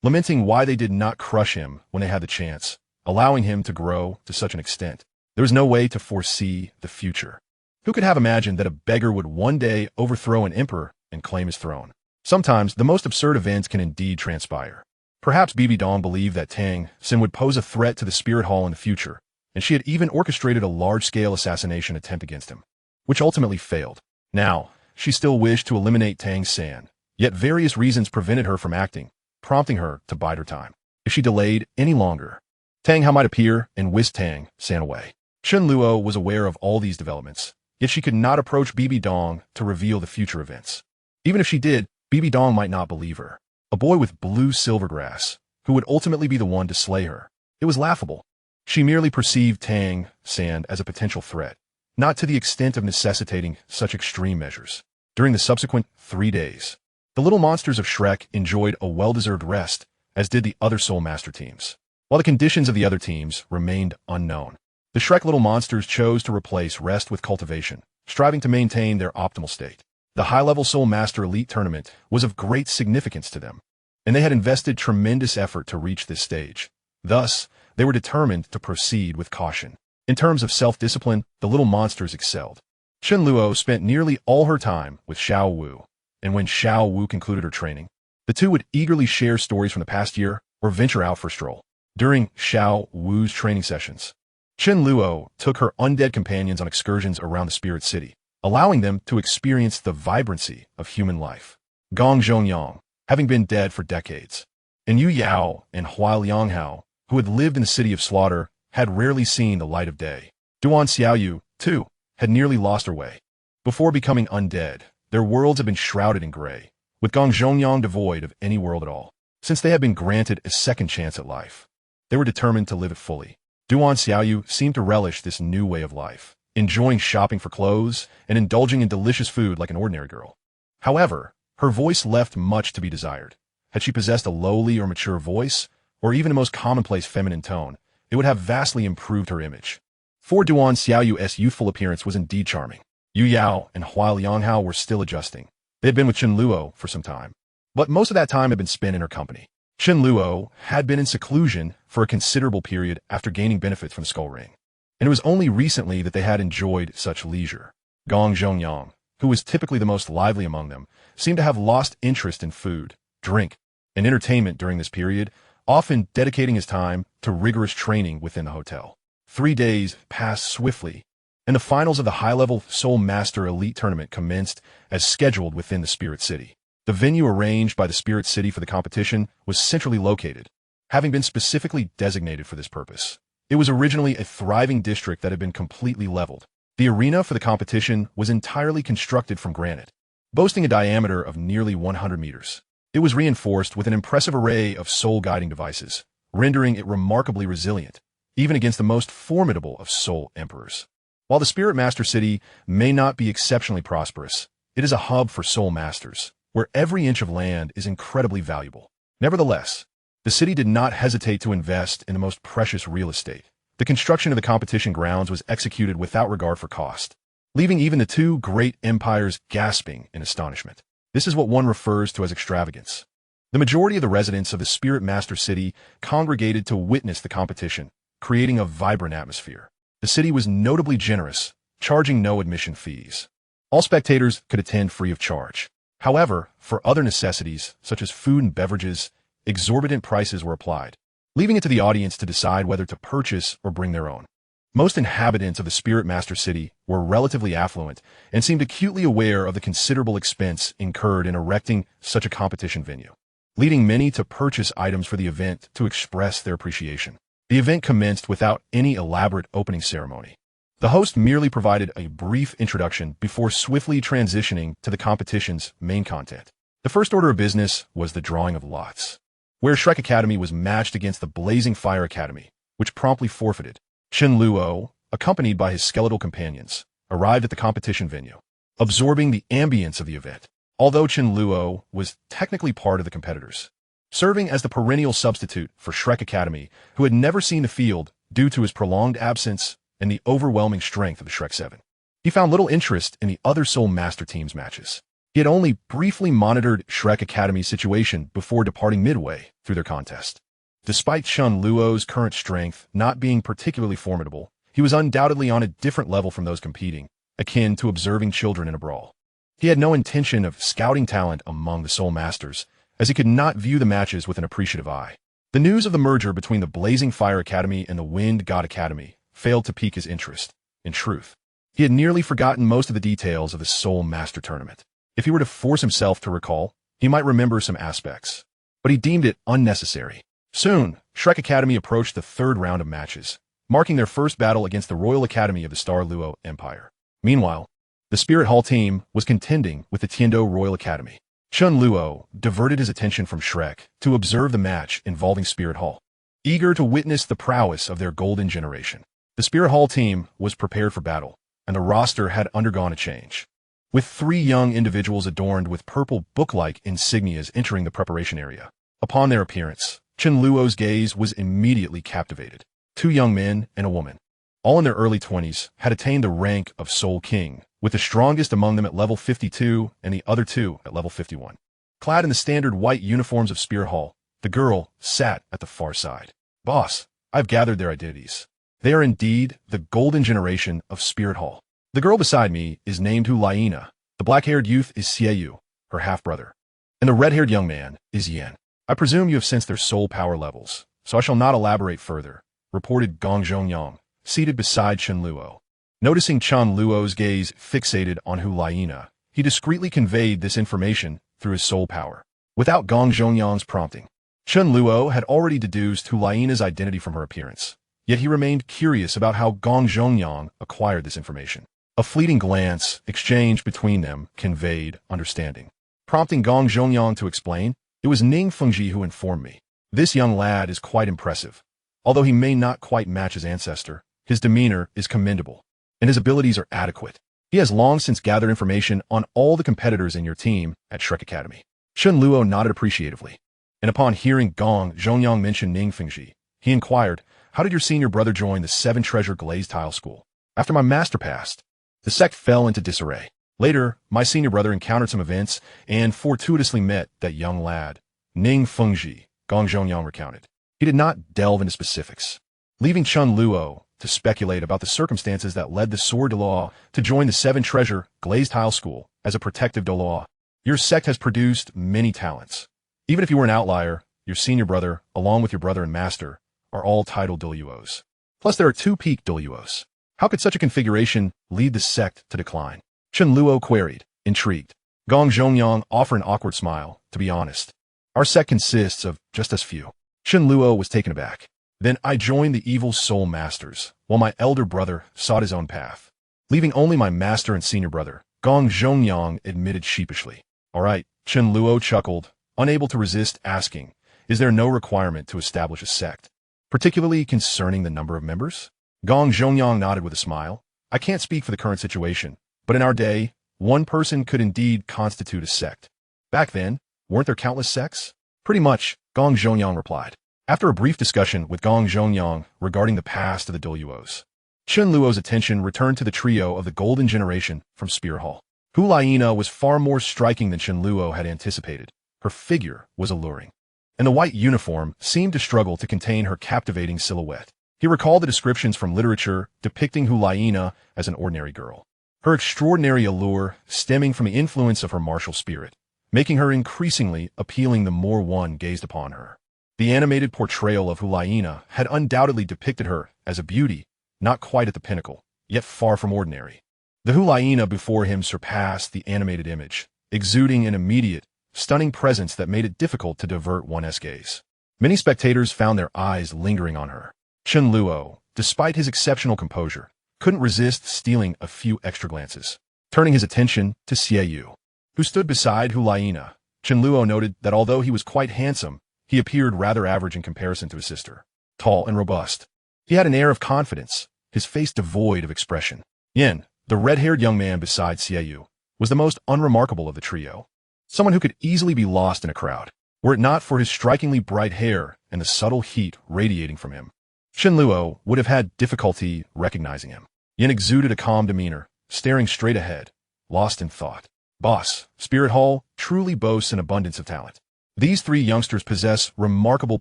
lamenting why they did not crush him when they had the chance, allowing him to grow to such an extent. There was no way to foresee the future. Who could have imagined that a beggar would one day overthrow an emperor and claim his throne? Sometimes the most absurd events can indeed transpire. Perhaps BB Dong believed that Tang San would pose a threat to the Spirit Hall in the future, and she had even orchestrated a large-scale assassination attempt against him, which ultimately failed. Now, she still wished to eliminate Tang San, yet various reasons prevented her from acting, prompting her to bide her time. If she delayed any longer, Tang Hao might appear and whisk Tang San away. Chen Luo was aware of all these developments, yet she could not approach BB Dong to reveal the future events. Even if she did, BB Dong might not believe her. A boy with blue silvergrass, who would ultimately be the one to slay her. It was laughable. She merely perceived Tang San as a potential threat, not to the extent of necessitating such extreme measures. During the subsequent 3 days, the little monsters of Shrek enjoyed a well-deserved rest, as did the other Soul Master teams. While the conditions of the other teams remained unknown, the Shrek little monsters chose to replace rest with cultivation, striving to maintain their optimal state. The high-level Soul Master Elite Tournament was of great significance to them, and they had invested tremendous effort to reach this stage. Thus, they were determined to proceed with caution. In terms of self-discipline, the little monsters excelled. Chen Luo spent nearly all her time with Xiao Wu, and when Xiao Wu concluded her training, the two would eagerly share stories from the past year or venture out for a stroll. During Xiao Wu's training sessions, Chen Luo took her undead companions on excursions around the Spirit City, allowing them to experience the vibrancy of human life. Gong Zhongyang, having been dead for decades, and Yu Yao and Huai Lianghao, who had lived in the City of Slaughter, had rarely seen the light of day. Duan Xiaoyu, too, had nearly lost her way. Before becoming undead, their worlds had been shrouded in gray, with Gong Zhongyang devoid of any world at all. Since they had been granted a second chance at life, they were determined to live it fully. Duan Xiaoyu seemed to relish this new way of life, enjoying shopping for clothes and indulging in delicious food like an ordinary girl. However, her voice left much to be desired. Had she possessed a lowly or mature voice, or even a most commonplace feminine tone, it would have vastly improved her image. For Duan Xiaoyu's youthful appearance was indeed charming. Yu Yao and Hua Lianghao were still adjusting. They had been with Chen Luo for some time, but most of that time had been spent in her company. Chen Luo had been in seclusion for a considerable period after gaining benefits from the skull ring, and it was only recently that they had enjoyed such leisure. Gong Zhongyang, who was typically the most lively among them, seemed to have lost interest in food, drink, and entertainment during this period, often dedicating his time to rigorous training within the hotel. 3 days passed swiftly, and the finals of the high-level Soul Master Elite Tournament commenced as scheduled within the Spirit City. The venue arranged by the Spirit City for the competition was centrally located, having been specifically designated for this purpose. It was originally a thriving district that had been completely leveled. The arena for the competition was entirely constructed from granite, boasting a diameter of nearly 100 meters. It was reinforced with an impressive array of soul-guiding devices, rendering it remarkably resilient, even against the most formidable of soul emperors. While the Spirit Master City may not be exceptionally prosperous, it is a hub for soul masters, where every inch of land is incredibly valuable. Nevertheless, the city did not hesitate to invest in the most precious real estate. The construction of the competition grounds was executed without regard for cost, leaving even the two great empires gasping in astonishment. This is what one refers to as extravagance. The majority of the residents of the Spirit Master City congregated to witness the competition, creating a vibrant atmosphere. The city was notably generous, charging no admission fees. All spectators could attend free of charge. However, for other necessities, such as food and beverages, exorbitant prices were applied, leaving it to the audience to decide whether to purchase or bring their own. Most inhabitants of the Spirit Master City were relatively affluent and seemed acutely aware of the considerable expense incurred in erecting such a competition venue, leading many to purchase items for the event to express their appreciation. The event commenced without any elaborate opening ceremony. The host merely provided a brief introduction before swiftly transitioning to the competition's main content. The first order of business was the drawing of lots, where Shrek Academy was matched against the Blazing Fire Academy, which promptly forfeited. Chen Luo, accompanied by his skeletal companions, arrived at the competition venue, absorbing the ambience of the event. Although Chen Luo was technically part of the competitors, serving as the perennial substitute for Shrek Academy, who had never seen the field due to his prolonged absence and the overwhelming strength of the Shrek 7. He found little interest in the other Soul Master team's matches. He had only briefly monitored Shrek Academy's situation before departing midway through their contest. Despite Chen Luo's current strength not being particularly formidable, he was undoubtedly on a different level from those competing, akin to observing children in a brawl. He had no intention of scouting talent among the Soul Masters, as he could not view the matches with an appreciative eye. The news of the merger between the Blazing Fire Academy and the Wind God Academy failed to pique his interest. In truth, he had nearly forgotten most of the details of the Soul Master Tournament. If he were to force himself to recall, he might remember some aspects, but he deemed it unnecessary. Soon, Shrek Academy approached the third round of matches, marking their first battle against the Royal Academy of the Star Luo Empire. Meanwhile, the Spirit Hall team was contending with the Tiando Royal Academy. Chen Luo diverted his attention from Shrek to observe the match involving Spirit Hall, eager to witness the prowess of their golden generation. The Spirit Hall team was prepared for battle, and the roster had undergone a change, with 3 young individuals adorned with purple book-like insignias entering the preparation area. Upon their appearance, Chen Luo's gaze was immediately captivated. 2 young men and a woman, all in their early 20s, had attained the rank of Soul King, with the strongest among them at level 52 and the other 2 at level 51. Clad in the standard white uniforms of Spirit Hall, the girl sat at the far side. "Boss, I've gathered their identities. They are indeed the golden generation of Spirit Hall. The girl beside me is named Hulaina. The black-haired youth is Xieyu, her half-brother, and the red-haired young man is Yan. I presume you have sensed their soul power levels, so I shall not elaborate further," reported Gong Zhongyang, seated beside Chen Luo. Noticing Chen Luo's gaze fixated on Hulaina, he discreetly conveyed this information through his soul power, without Gong Zhongyang's prompting. Chen Luo had already deduced Hulaina's identity from her appearance, yet he remained curious about how Gong Zhongyang acquired this information. A fleeting glance exchanged between them conveyed understanding. Prompting Gong Zhongyang to explain, it was Ning Fengji who informed me. This young lad is quite impressive. Although he may not quite match his ancestor, his demeanor is commendable, and his abilities are adequate. He has long since gathered information on all the competitors in your team at Shrek Academy. Chen Luo nodded appreciatively, and upon hearing Gong Zhongyang mention Ning Fengji, he inquired, "How did your senior brother join the Seven Treasure Glazed Tile School? After my master passed, the sect fell into disarray. Later, my senior brother encountered some events and fortuitously met that young lad, Ning Fengji," Gong Zhongyang recounted. He did not delve into specifics, leaving Chen Luo to speculate about the circumstances that led the Sword Douluo to join the Seven Treasure Glazed Tile School as a protective Douluo. Your sect has produced many talents. Even if you were an outlier, your senior brother, along with your brother and master, are all titled Douluos. Plus there are two peak Douluos. How could such a configuration lead the sect to decline? Chen Luo queried, intrigued. Gong Zhongyang offered an awkward smile, to be honest. Our sect consists of just as few. Chen Luo was taken aback. Then I joined the evil soul masters, while my elder brother sought his own path. Leaving only my master and senior brother, Gong Zhongyang admitted sheepishly. All right, Chen Luo chuckled, unable to resist asking, is there no requirement to establish a sect, particularly concerning the number of members? Gong Zhongyang nodded with a smile. I can't speak for the current situation, but in our day, one person could indeed constitute a sect. Back then, weren't there countless sects? Pretty much, Gong Zhongyang replied. After a brief discussion with Gong Zhongyang regarding the past of the Douluos, Chen Luo's attention returned to the trio of the Golden Generation from Spear Hall. Hulaina was far more striking than Chen Luo had anticipated. Her figure was alluring, and the white uniform seemed to struggle to contain her captivating silhouette. He recalled the descriptions from literature depicting Hulaina as an ordinary girl. Her extraordinary allure stemming from the influence of her martial spirit, making her increasingly appealing the more one gazed upon her. The animated portrayal of Hulaina had undoubtedly depicted her as a beauty, not quite at the pinnacle, yet far from ordinary. The Hulaina before him surpassed the animated image, exuding an immediate, stunning presence that made it difficult to divert one's gaze. Many spectators found their eyes lingering on her. Chen Luo, despite his exceptional composure, couldn't resist stealing a few extra glances. Turning his attention to Xie Yu, who stood beside Hulaina, Chen Luo noted that although he was quite handsome, he appeared rather average in comparison to his sister. Tall and robust, he had an air of confidence, his face devoid of expression. Yin, the red-haired young man beside Xie Yu, was the most unremarkable of the trio. Someone who could easily be lost in a crowd, were it not for his strikingly bright hair and the subtle heat radiating from him. Chen Luo would have had difficulty recognizing him. Yin exuded a calm demeanor, staring straight ahead, lost in thought. Boss, Spirit Hall truly boasts an abundance of talent. These three youngsters possess remarkable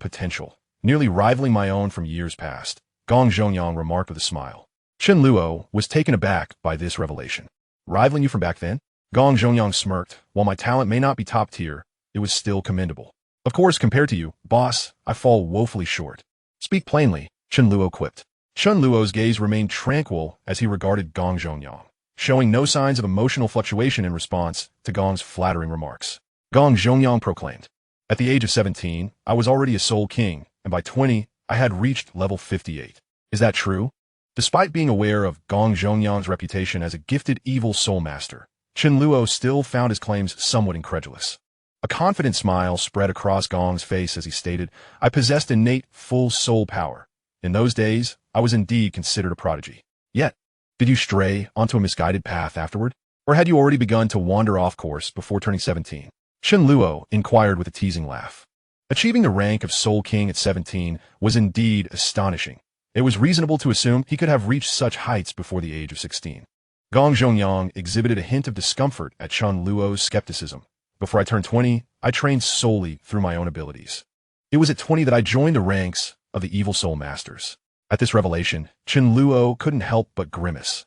potential, nearly rivaling my own from years past, Gong Zhongyang remarked with a smile. Chen Luo was taken aback by this revelation. Rivaling you from back then? Gong Zhongyang smirked. While my talent may not be top tier, it was still commendable. Of course, compared to you, boss, I fall woefully short. Speak plainly, Chen Luo quipped. Chen Luo's gaze remained tranquil as he regarded Gong Zhongyang, showing no signs of emotional fluctuation in response to Gong's flattering remarks. Gong Zhongyang proclaimed, at the age of 17, I was already a Soul King, and by 20, I had reached level 58. Is that true? Despite being aware of Gong Zhongyang's reputation as a gifted evil soul master, Chen Luo still found his claims somewhat incredulous. A confident smile spread across Gong's face as he stated, I possessed innate full soul power. In those days, I was indeed considered a prodigy. Yet, did you stray onto a misguided path afterward? Or had you already begun to wander off course before turning 17? Chen Luo inquired with a teasing laugh. Achieving the rank of Soul King at 17 was indeed astonishing. It was reasonable to assume he could have reached such heights before the age of 16. Gong Zhongyang exhibited a hint of discomfort at Chen Luo's skepticism. Before I turned 20, I trained solely through my own abilities. It was at 20 that I joined the ranks of the Evil Soul Masters. At this revelation, Chen Luo couldn't help but grimace.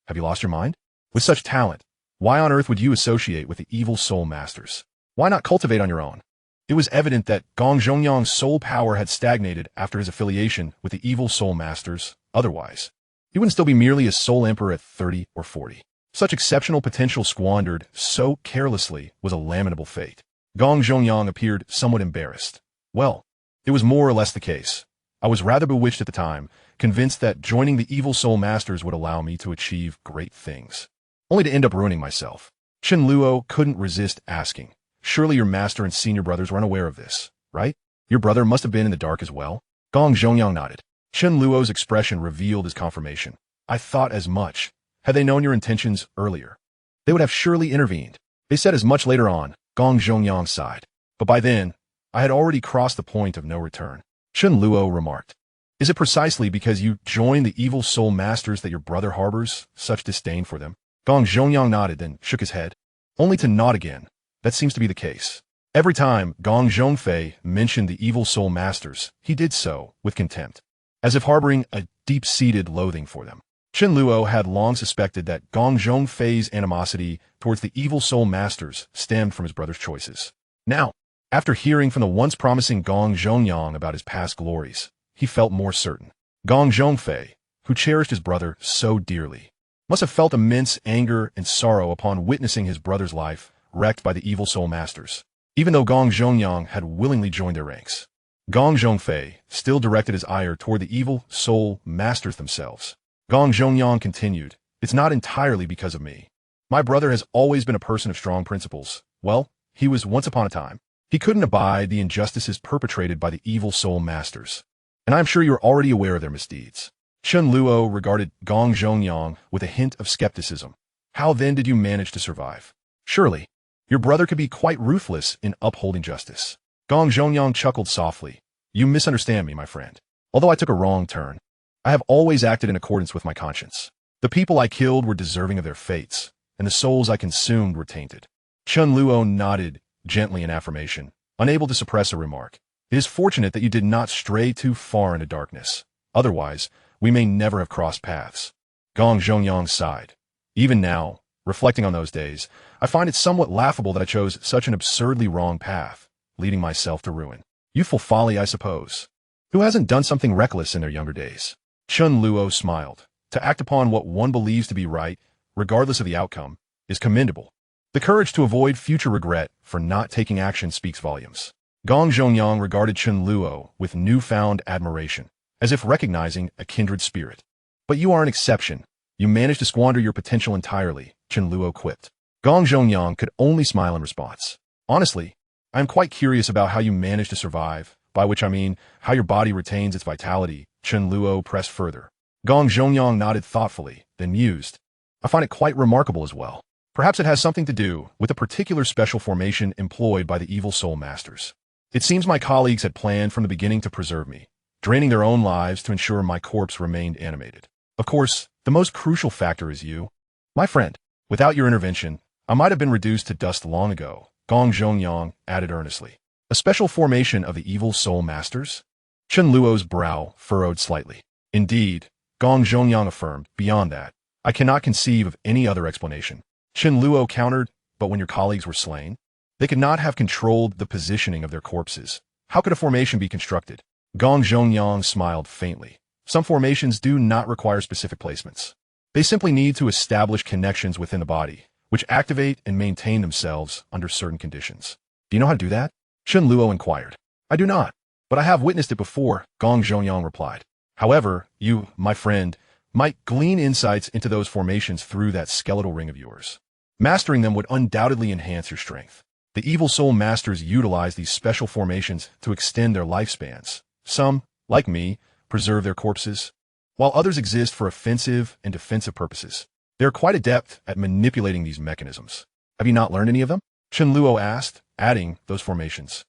Have you lost your mind? With such talent, why on earth would you associate with the Evil Soul Masters? Why not cultivate on your own? It was evident that Gong Zhongyang's soul power had stagnated after his affiliation with the Evil Soul Masters. Otherwise, he wouldn't still be merely a Soul Emperor at 30 or 40. Such exceptional potential squandered so carelessly was a lamentable fate. Gong Zhongyang appeared somewhat embarrassed. Well, it was more or less the case. I was rather bewitched at the time, convinced that joining the evil soul masters would allow me to achieve great things, only to end up ruining myself. Chen Luo couldn't resist asking, "Surely your master and senior brothers were unaware of this, right? Your brother must have been in the dark as well?" Gong Zhongyang nodded. Chen Luo's expression revealed his confirmation. "I thought as much. Had they known your intentions earlier, they would have surely intervened." They said as much later on. Gong Zhongyang sighed. "But by then, I had already crossed the point of no return." Chen Luo remarked, "Is it precisely because you joined the evil soul masters that your brother harbors such disdain for them?" Gong Zhongyang nodded, then shook his head, only to nod again. "That seems to be the case." Every time Gong Zhongfei mentioned the evil soul masters, he did so with contempt, as if harboring a deep-seated loathing for them. Chen Luo had long suspected that Gong Zhongfei's animosity towards the evil soul masters stemmed from his brother's choices. Now, after hearing from the once promising Gong Zhongyang about his past glories, he felt more certain. Gong Zhongfei, who cherished his brother so dearly, must have felt immense anger and sorrow upon witnessing his brother's life wrecked by the evil soul masters, even though Gong Zhongyang had willingly joined their ranks. Gong Zhongfei still directed his ire toward the evil soul masters themselves. Gong Zhongyang continued, "It's not entirely because of me. My brother has always been a person of strong principles. Well, he was once upon a time. He couldn't abide the injustices perpetrated by the evil soul masters. And I'm sure you're already aware of their misdeeds." Chen Luo regarded Gong Zhongyang with a hint of skepticism. "How then did you manage to survive? Surely, your brother could be quite ruthless in upholding justice." Gong Zhongyang chuckled softly. "You misunderstand me, my friend. Although I took a wrong turn, I have always acted in accordance with my conscience. The people I killed were deserving of their fates, and the souls I consumed were tainted." Chen Luo nodded gently in affirmation, unable to suppress a remark. "It is fortunate that you did not stray too far into darkness. Otherwise, we may never have crossed paths." Gong Zhongyang sighed. "Even now, reflecting on those days, I find it somewhat laughable that I chose such an absurdly wrong path, leading myself to ruin. Youthful folly, I suppose. Who hasn't done something reckless in their younger days?" Chen Luo smiled. "To act upon what one believes to be right, regardless of the outcome, is commendable. The courage to avoid future regret for not taking action speaks volumes." Gong Zhongyang regarded Chen Luo with newfound admiration, as if recognizing a kindred spirit. "But you are an exception. You managed to squander your potential entirely," Chen Luo quipped. Gong Zhongyang could only smile in response. "Honestly, I am quite curious about how you managed to survive, by which I mean how your body retains its vitality," Chen Luo pressed further. Gong Zhongyang nodded thoughtfully, then mused. "I find it quite remarkable as well. Perhaps it has something to do with a particular special formation employed by the evil soul masters. It seems my colleagues had planned from the beginning to preserve me, draining their own lives to ensure my corpse remained animated. Of course, the most crucial factor is you, my friend. Without your intervention, I might have been reduced to dust long ago," Gong Zhongyang added earnestly. "A special formation of the evil soul masters?" Chen Luo's brow furrowed slightly. "Indeed," Gong Zhongyang affirmed. "Beyond that, I cannot conceive of any other explanation." Chen Luo countered, "But when your colleagues were slain, they could not have controlled the positioning of their corpses. How could a formation be constructed?" Gong Zhongyang smiled faintly. "Some formations do not require specific placements. They simply need to establish connections within the body, which activate and maintain themselves under certain conditions." "Do you know how to do that?" Chen Luo inquired. "I do not, but I have witnessed it before," Gong Zhongyang replied. "However, you, my friend, might glean insights into those formations through that skeletal ring of yours. Mastering them would undoubtedly enhance your strength. The evil soul masters utilize these special formations to extend their lifespans. Some, like me, preserve their corpses, while others exist for offensive and defensive purposes. They are quite adept at manipulating these mechanisms." "Have you not learned any of them?" Chen Luo asked, adding those formations.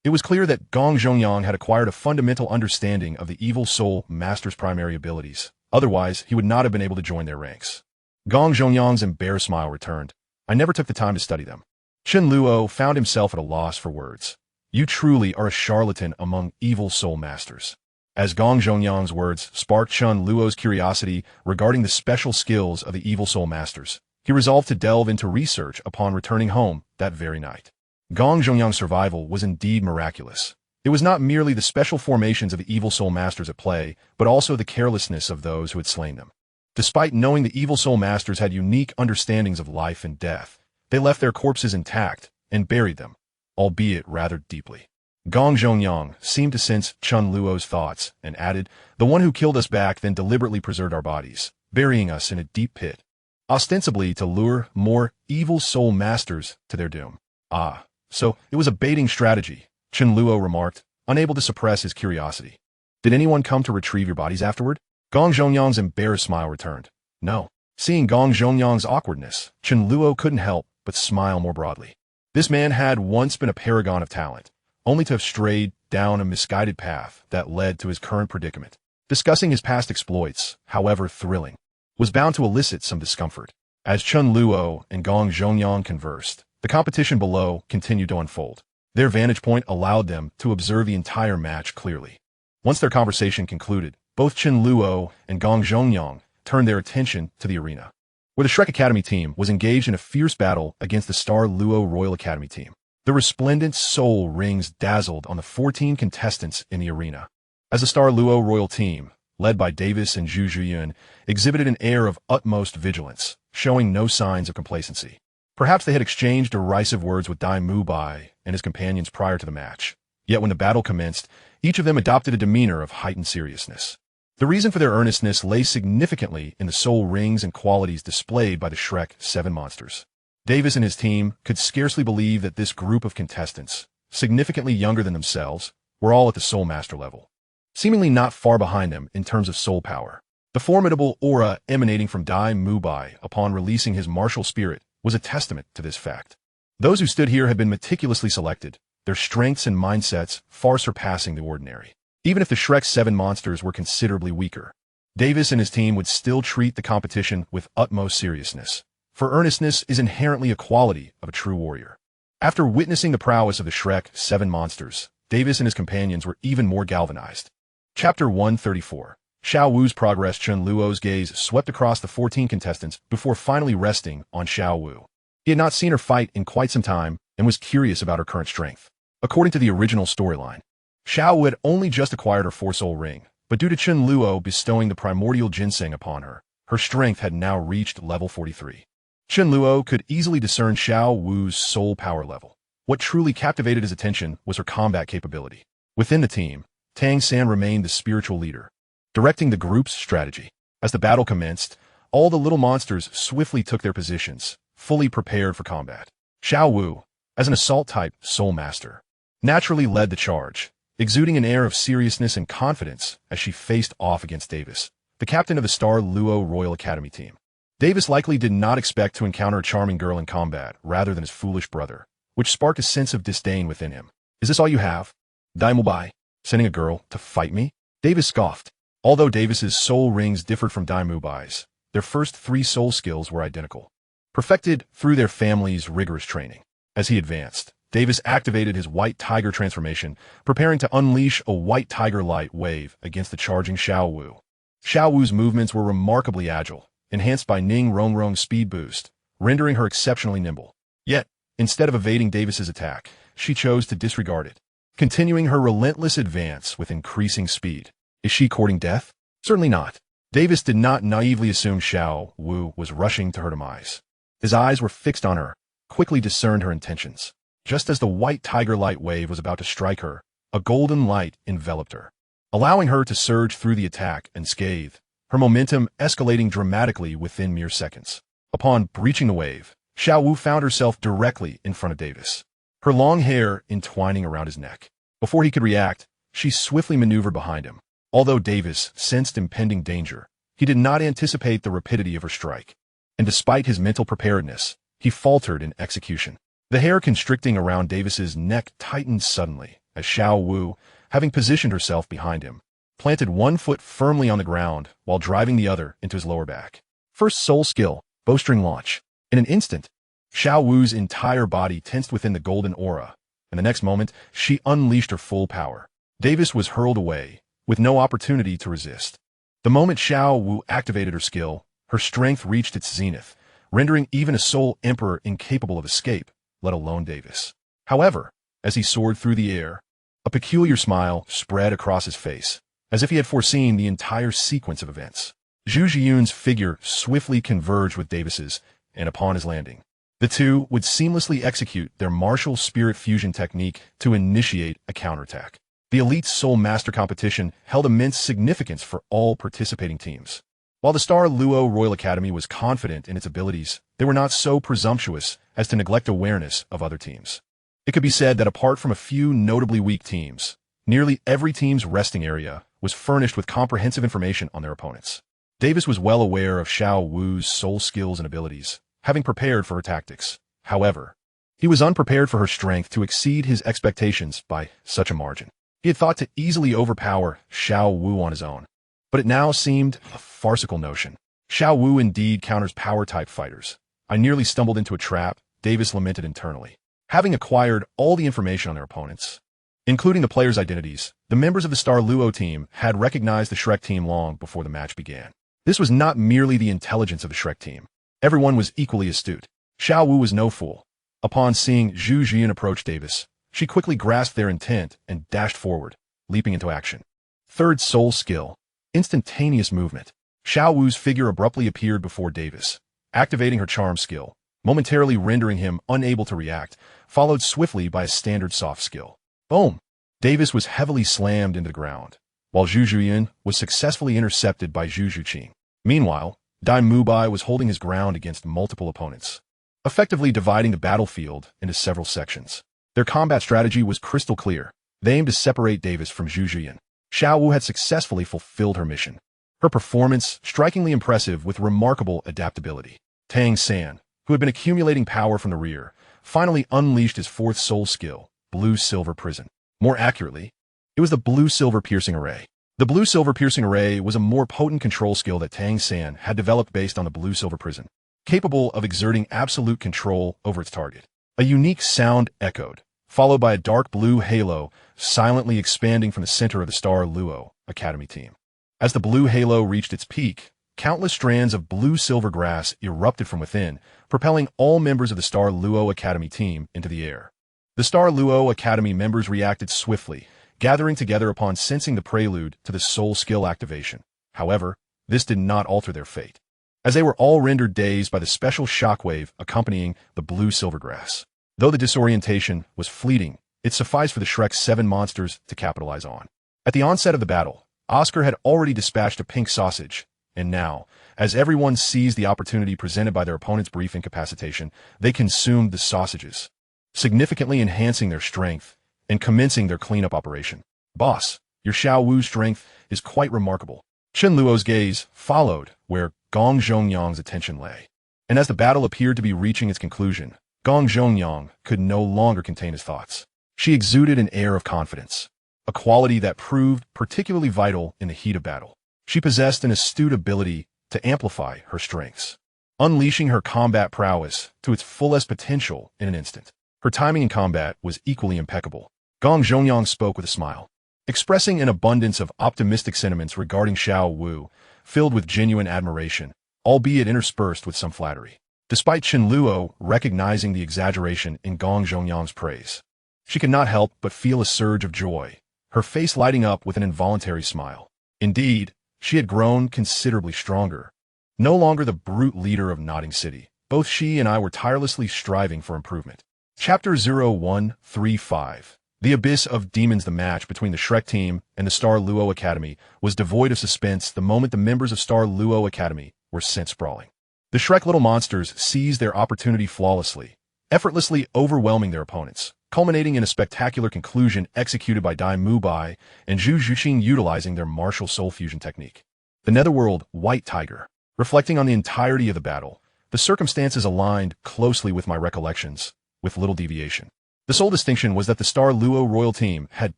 It was clear that Gong Zhongyang had acquired a fundamental understanding of the evil soul master's primary abilities. Otherwise, he would not have been able to join their ranks. Gong Zhongyang's embarrassed smile returned. "I never took the time to study them." Chen Luo found himself at a loss for words. "You truly are a charlatan among evil soul masters." As Gong Zhongyang's words sparked Chen Luo's curiosity regarding the special skills of the evil soul masters, he resolved to delve into research upon returning home that very night. Gong Zhongyang's survival was indeed miraculous. It was not merely the special formations of the evil soul masters at play, but also the carelessness of those who had slain them. Despite knowing the evil soul masters had unique understandings of life and death, they left their corpses intact and buried them, albeit rather deeply. Gong Zhongyang seemed to sense Chen Luo's thoughts and added, "The one who killed us back then deliberately preserved our bodies, burying us in a deep pit, ostensibly to lure more evil soul masters to their doom." "Ah, so it was a baiting strategy," Chen Luo remarked, unable to suppress his curiosity. "Did anyone come to retrieve your bodies afterward?" Gong Zhongyang's embarrassed smile returned. "No." Seeing Gong Zhongyang's awkwardness, Chen Luo couldn't help but smile more broadly. This man had once been a paragon of talent, only to have strayed down a misguided path that led to his current predicament. Discussing his past exploits, however thrilling, was bound to elicit some discomfort. As Chen Luo and Gong Zhongyang conversed, the competition below continued to unfold. Their vantage point allowed them to observe the entire match clearly. Once their conversation concluded, both Chen Luo and Gong Zhongyang turned their attention to the arena, where the Shrek Academy team was engaged in a fierce battle against the Star Luo Royal Academy team. The resplendent soul rings dazzled on the 14 contestants in the arena. As the Star Luo Royal team, led by Davis and Zhu Zhiyun, exhibited an air of utmost vigilance, showing no signs of complacency. Perhaps they had exchanged derisive words with Dai Mubai and his companions prior to the match. Yet when the battle commenced, each of them adopted a demeanor of heightened seriousness. The reason for their earnestness lay significantly in the soul rings and qualities displayed by the Shrek 7 monsters. Davis and his team could scarcely believe that this group of contestants, significantly younger than themselves, were all at the Soul Master level, seemingly not far behind them in terms of soul power. The formidable aura emanating from Dai Mubai upon releasing his martial spirit was a testament to this fact. Those who stood here had been meticulously selected, their strengths and mindsets far surpassing the ordinary. Even if the Shrek 7 monsters were considerably weaker, Davis and his team would still treat the competition with utmost seriousness, for earnestness is inherently a quality of a true warrior. After witnessing the prowess of the Shrek 7 monsters, Davis and his companions were even more galvanized. Chapter 134. Xiao Wu's progress. Chen Luo's gaze swept across the 14 contestants before finally resting on Xiao Wu. He had not seen her fight in quite some time and was curious about her current strength. According to the original storyline, Xiao Wu had only just acquired her 4-soul ring, but due to Chen Luo bestowing the primordial ginseng upon her, her strength had now reached level 43. Chen Luo could easily discern Xiao Wu's soul power level. What truly captivated his attention was her combat capability. Within the team, Tang San remained the spiritual leader, directing the group's strategy. As the battle commenced, all the little monsters swiftly took their positions, fully prepared for combat. Xiao Wu, as an assault-type soul master, naturally led the charge, exuding an air of seriousness and confidence as she faced off against Davis, the captain of the Star Luo Royal Academy team. Davis likely did not expect to encounter a charming girl in combat rather than his foolish brother, which sparked a sense of disdain within him. "Is this all you have, Dai Mubai? Sending a girl to fight me?" Davis scoffed. Although Davis's soul rings differed from Dai Mubai's, their first 3 soul skills were identical, perfected through their family's rigorous training. As he advanced, Davis activated his white tiger transformation, preparing to unleash a white tiger light wave against the charging Xiao Wu. Xiao Wu's movements were remarkably agile, enhanced by Ning Rongrong's speed boost, rendering her exceptionally nimble. Yet, instead of evading Davis's attack, she chose to disregard it, continuing her relentless advance with increasing speed. Is she courting death? Certainly not. Davis did not naively assume Xiao Wu was rushing to her demise. His eyes were fixed on her, quickly discerned her intentions. Just as the white tiger light wave was about to strike her, a golden light enveloped her, allowing her to surge through the attack unscathed, her momentum escalating dramatically within mere seconds. Upon breaching the wave, Xiao Wu found herself directly in front of Davis, her long hair entwining around his neck. Before he could react, she swiftly maneuvered behind him. Although Davis sensed impending danger, he did not anticipate the rapidity of her strike, and despite his mental preparedness, he faltered in execution. The hair constricting around Davis's neck tightened suddenly as Xiao Wu, having positioned herself behind him, planted one foot firmly on the ground while driving the other into his lower back. First soul skill, bowstring launch. In an instant, Xiao Wu's entire body tensed within the golden aura, and the next moment, she unleashed her full power. Davis was hurled away, with no opportunity to resist. The moment Xiao Wu activated her skill, her strength reached its zenith, rendering even a soul emperor incapable of escape, let alone Davis. However, as he soared through the air, a peculiar smile spread across his face, as if he had foreseen the entire sequence of events. Zhu Zhiyun's figure swiftly converged with Davis's, and upon his landing, The two would seamlessly execute their martial spirit fusion technique to initiate a counterattack. The Elite Soul Master competition held immense significance for all participating teams. While the Star Luo Royal Academy was confident in its abilities, they were not so presumptuous as to neglect awareness of other teams. It could be said that apart from a few notably weak teams, nearly every team's resting area was furnished with comprehensive information on their opponents. Davis was well aware of Xiao Wu's soul skills and abilities, having prepared for her tactics. However, he was unprepared for her strength to exceed his expectations by such a margin. He had thought to easily overpower Xiao Wu on his own, but it now seemed a farcical notion. Xiao Wu indeed counters power-type fighters. I nearly stumbled into a trap, Davis lamented internally. Having acquired all the information on their opponents, including the players' identities, the members of the Star Luo team had recognized the Shrek team long before the match began. This was not merely the intelligence of the Shrek team. Everyone was equally astute. Xiao Wu was no fool. Upon seeing Zhu Jian approach Davis, she quickly grasped their intent and dashed forward, leaping into action. Third soul skill, instantaneous movement. Xiao Wu's figure abruptly appeared before Davis, activating her charm skill, momentarily rendering him unable to react, followed swiftly by a standard soft skill. Boom! Davis was heavily slammed into the ground, while Zhu Jian was successfully intercepted by Zhu Zhuqing. Meanwhile, Dai Mubai was holding his ground against multiple opponents, effectively dividing the battlefield into several sections. Their combat strategy was crystal clear. They aimed to separate Davis from Zhu Jian. Xiao Wu had successfully fulfilled her mission. Her performance, strikingly impressive with remarkable adaptability. Tang San, who had been accumulating power from the rear, finally unleashed his fourth soul skill, Blue-Silver Prison. More accurately, it was the Blue-Silver Piercing Array. The Blue-Silver Piercing Array was a more potent control skill that Tang San had developed based on the Blue-Silver Prison, capable of exerting absolute control over its target. A unique sound echoed, followed by a dark blue halo silently expanding from the center of the Star Luo Academy team. As the blue halo reached its peak, countless strands of blue-silver grass erupted from within, propelling all members of the Star Luo Academy team into the air. The Star Luo Academy members reacted swiftly, gathering together upon sensing the prelude to the soul skill activation. However, this did not alter their fate, as they were all rendered dazed by the special shockwave accompanying the blue-silver grass. Though the disorientation was fleeting, it sufficed for the Shrek 7 monsters to capitalize on. At the onset of the battle, Oscar had already dispatched a pink sausage, and now, as everyone seized the opportunity presented by their opponent's brief incapacitation, they consumed the sausages, significantly enhancing their strength and commencing their cleanup operation. Boss, your Xiao Wu strength is quite remarkable. Chen Luo's gaze followed where Gong Zhongyang's attention lay. And as the battle appeared to be reaching its conclusion, Gong Zhongyang could no longer contain his thoughts. She exuded an air of confidence, a quality that proved particularly vital in the heat of battle. She possessed an astute ability to amplify her strengths, unleashing her combat prowess to its fullest potential in an instant. Her timing in combat was equally impeccable. Gong Zhongyang spoke with a smile, expressing an abundance of optimistic sentiments regarding Xiao Wu, filled with genuine admiration, albeit interspersed with some flattery. Despite Chen Luo recognizing the exaggeration in Gong Zhongyang's praise, she could not help but feel a surge of joy, her face lighting up with an involuntary smile. Indeed, she had grown considerably stronger. No longer the brute leader of Nodding City, both she and I were tirelessly striving for improvement. Chapter 0135. The Abyss of Demons. The match between the Shrek team and the Star Luo Academy was devoid of suspense the moment the members of Star Luo Academy were sent sprawling. The Shrek little monsters seized their opportunity flawlessly, effortlessly overwhelming their opponents, culminating in a spectacular conclusion executed by Dai Mubai and Zhu Zhuqing utilizing their martial soul fusion technique. The Netherworld White Tiger. Reflecting on the entirety of the battle, the circumstances aligned closely with my recollections, with little deviation. The sole distinction was that the Star Luo royal team had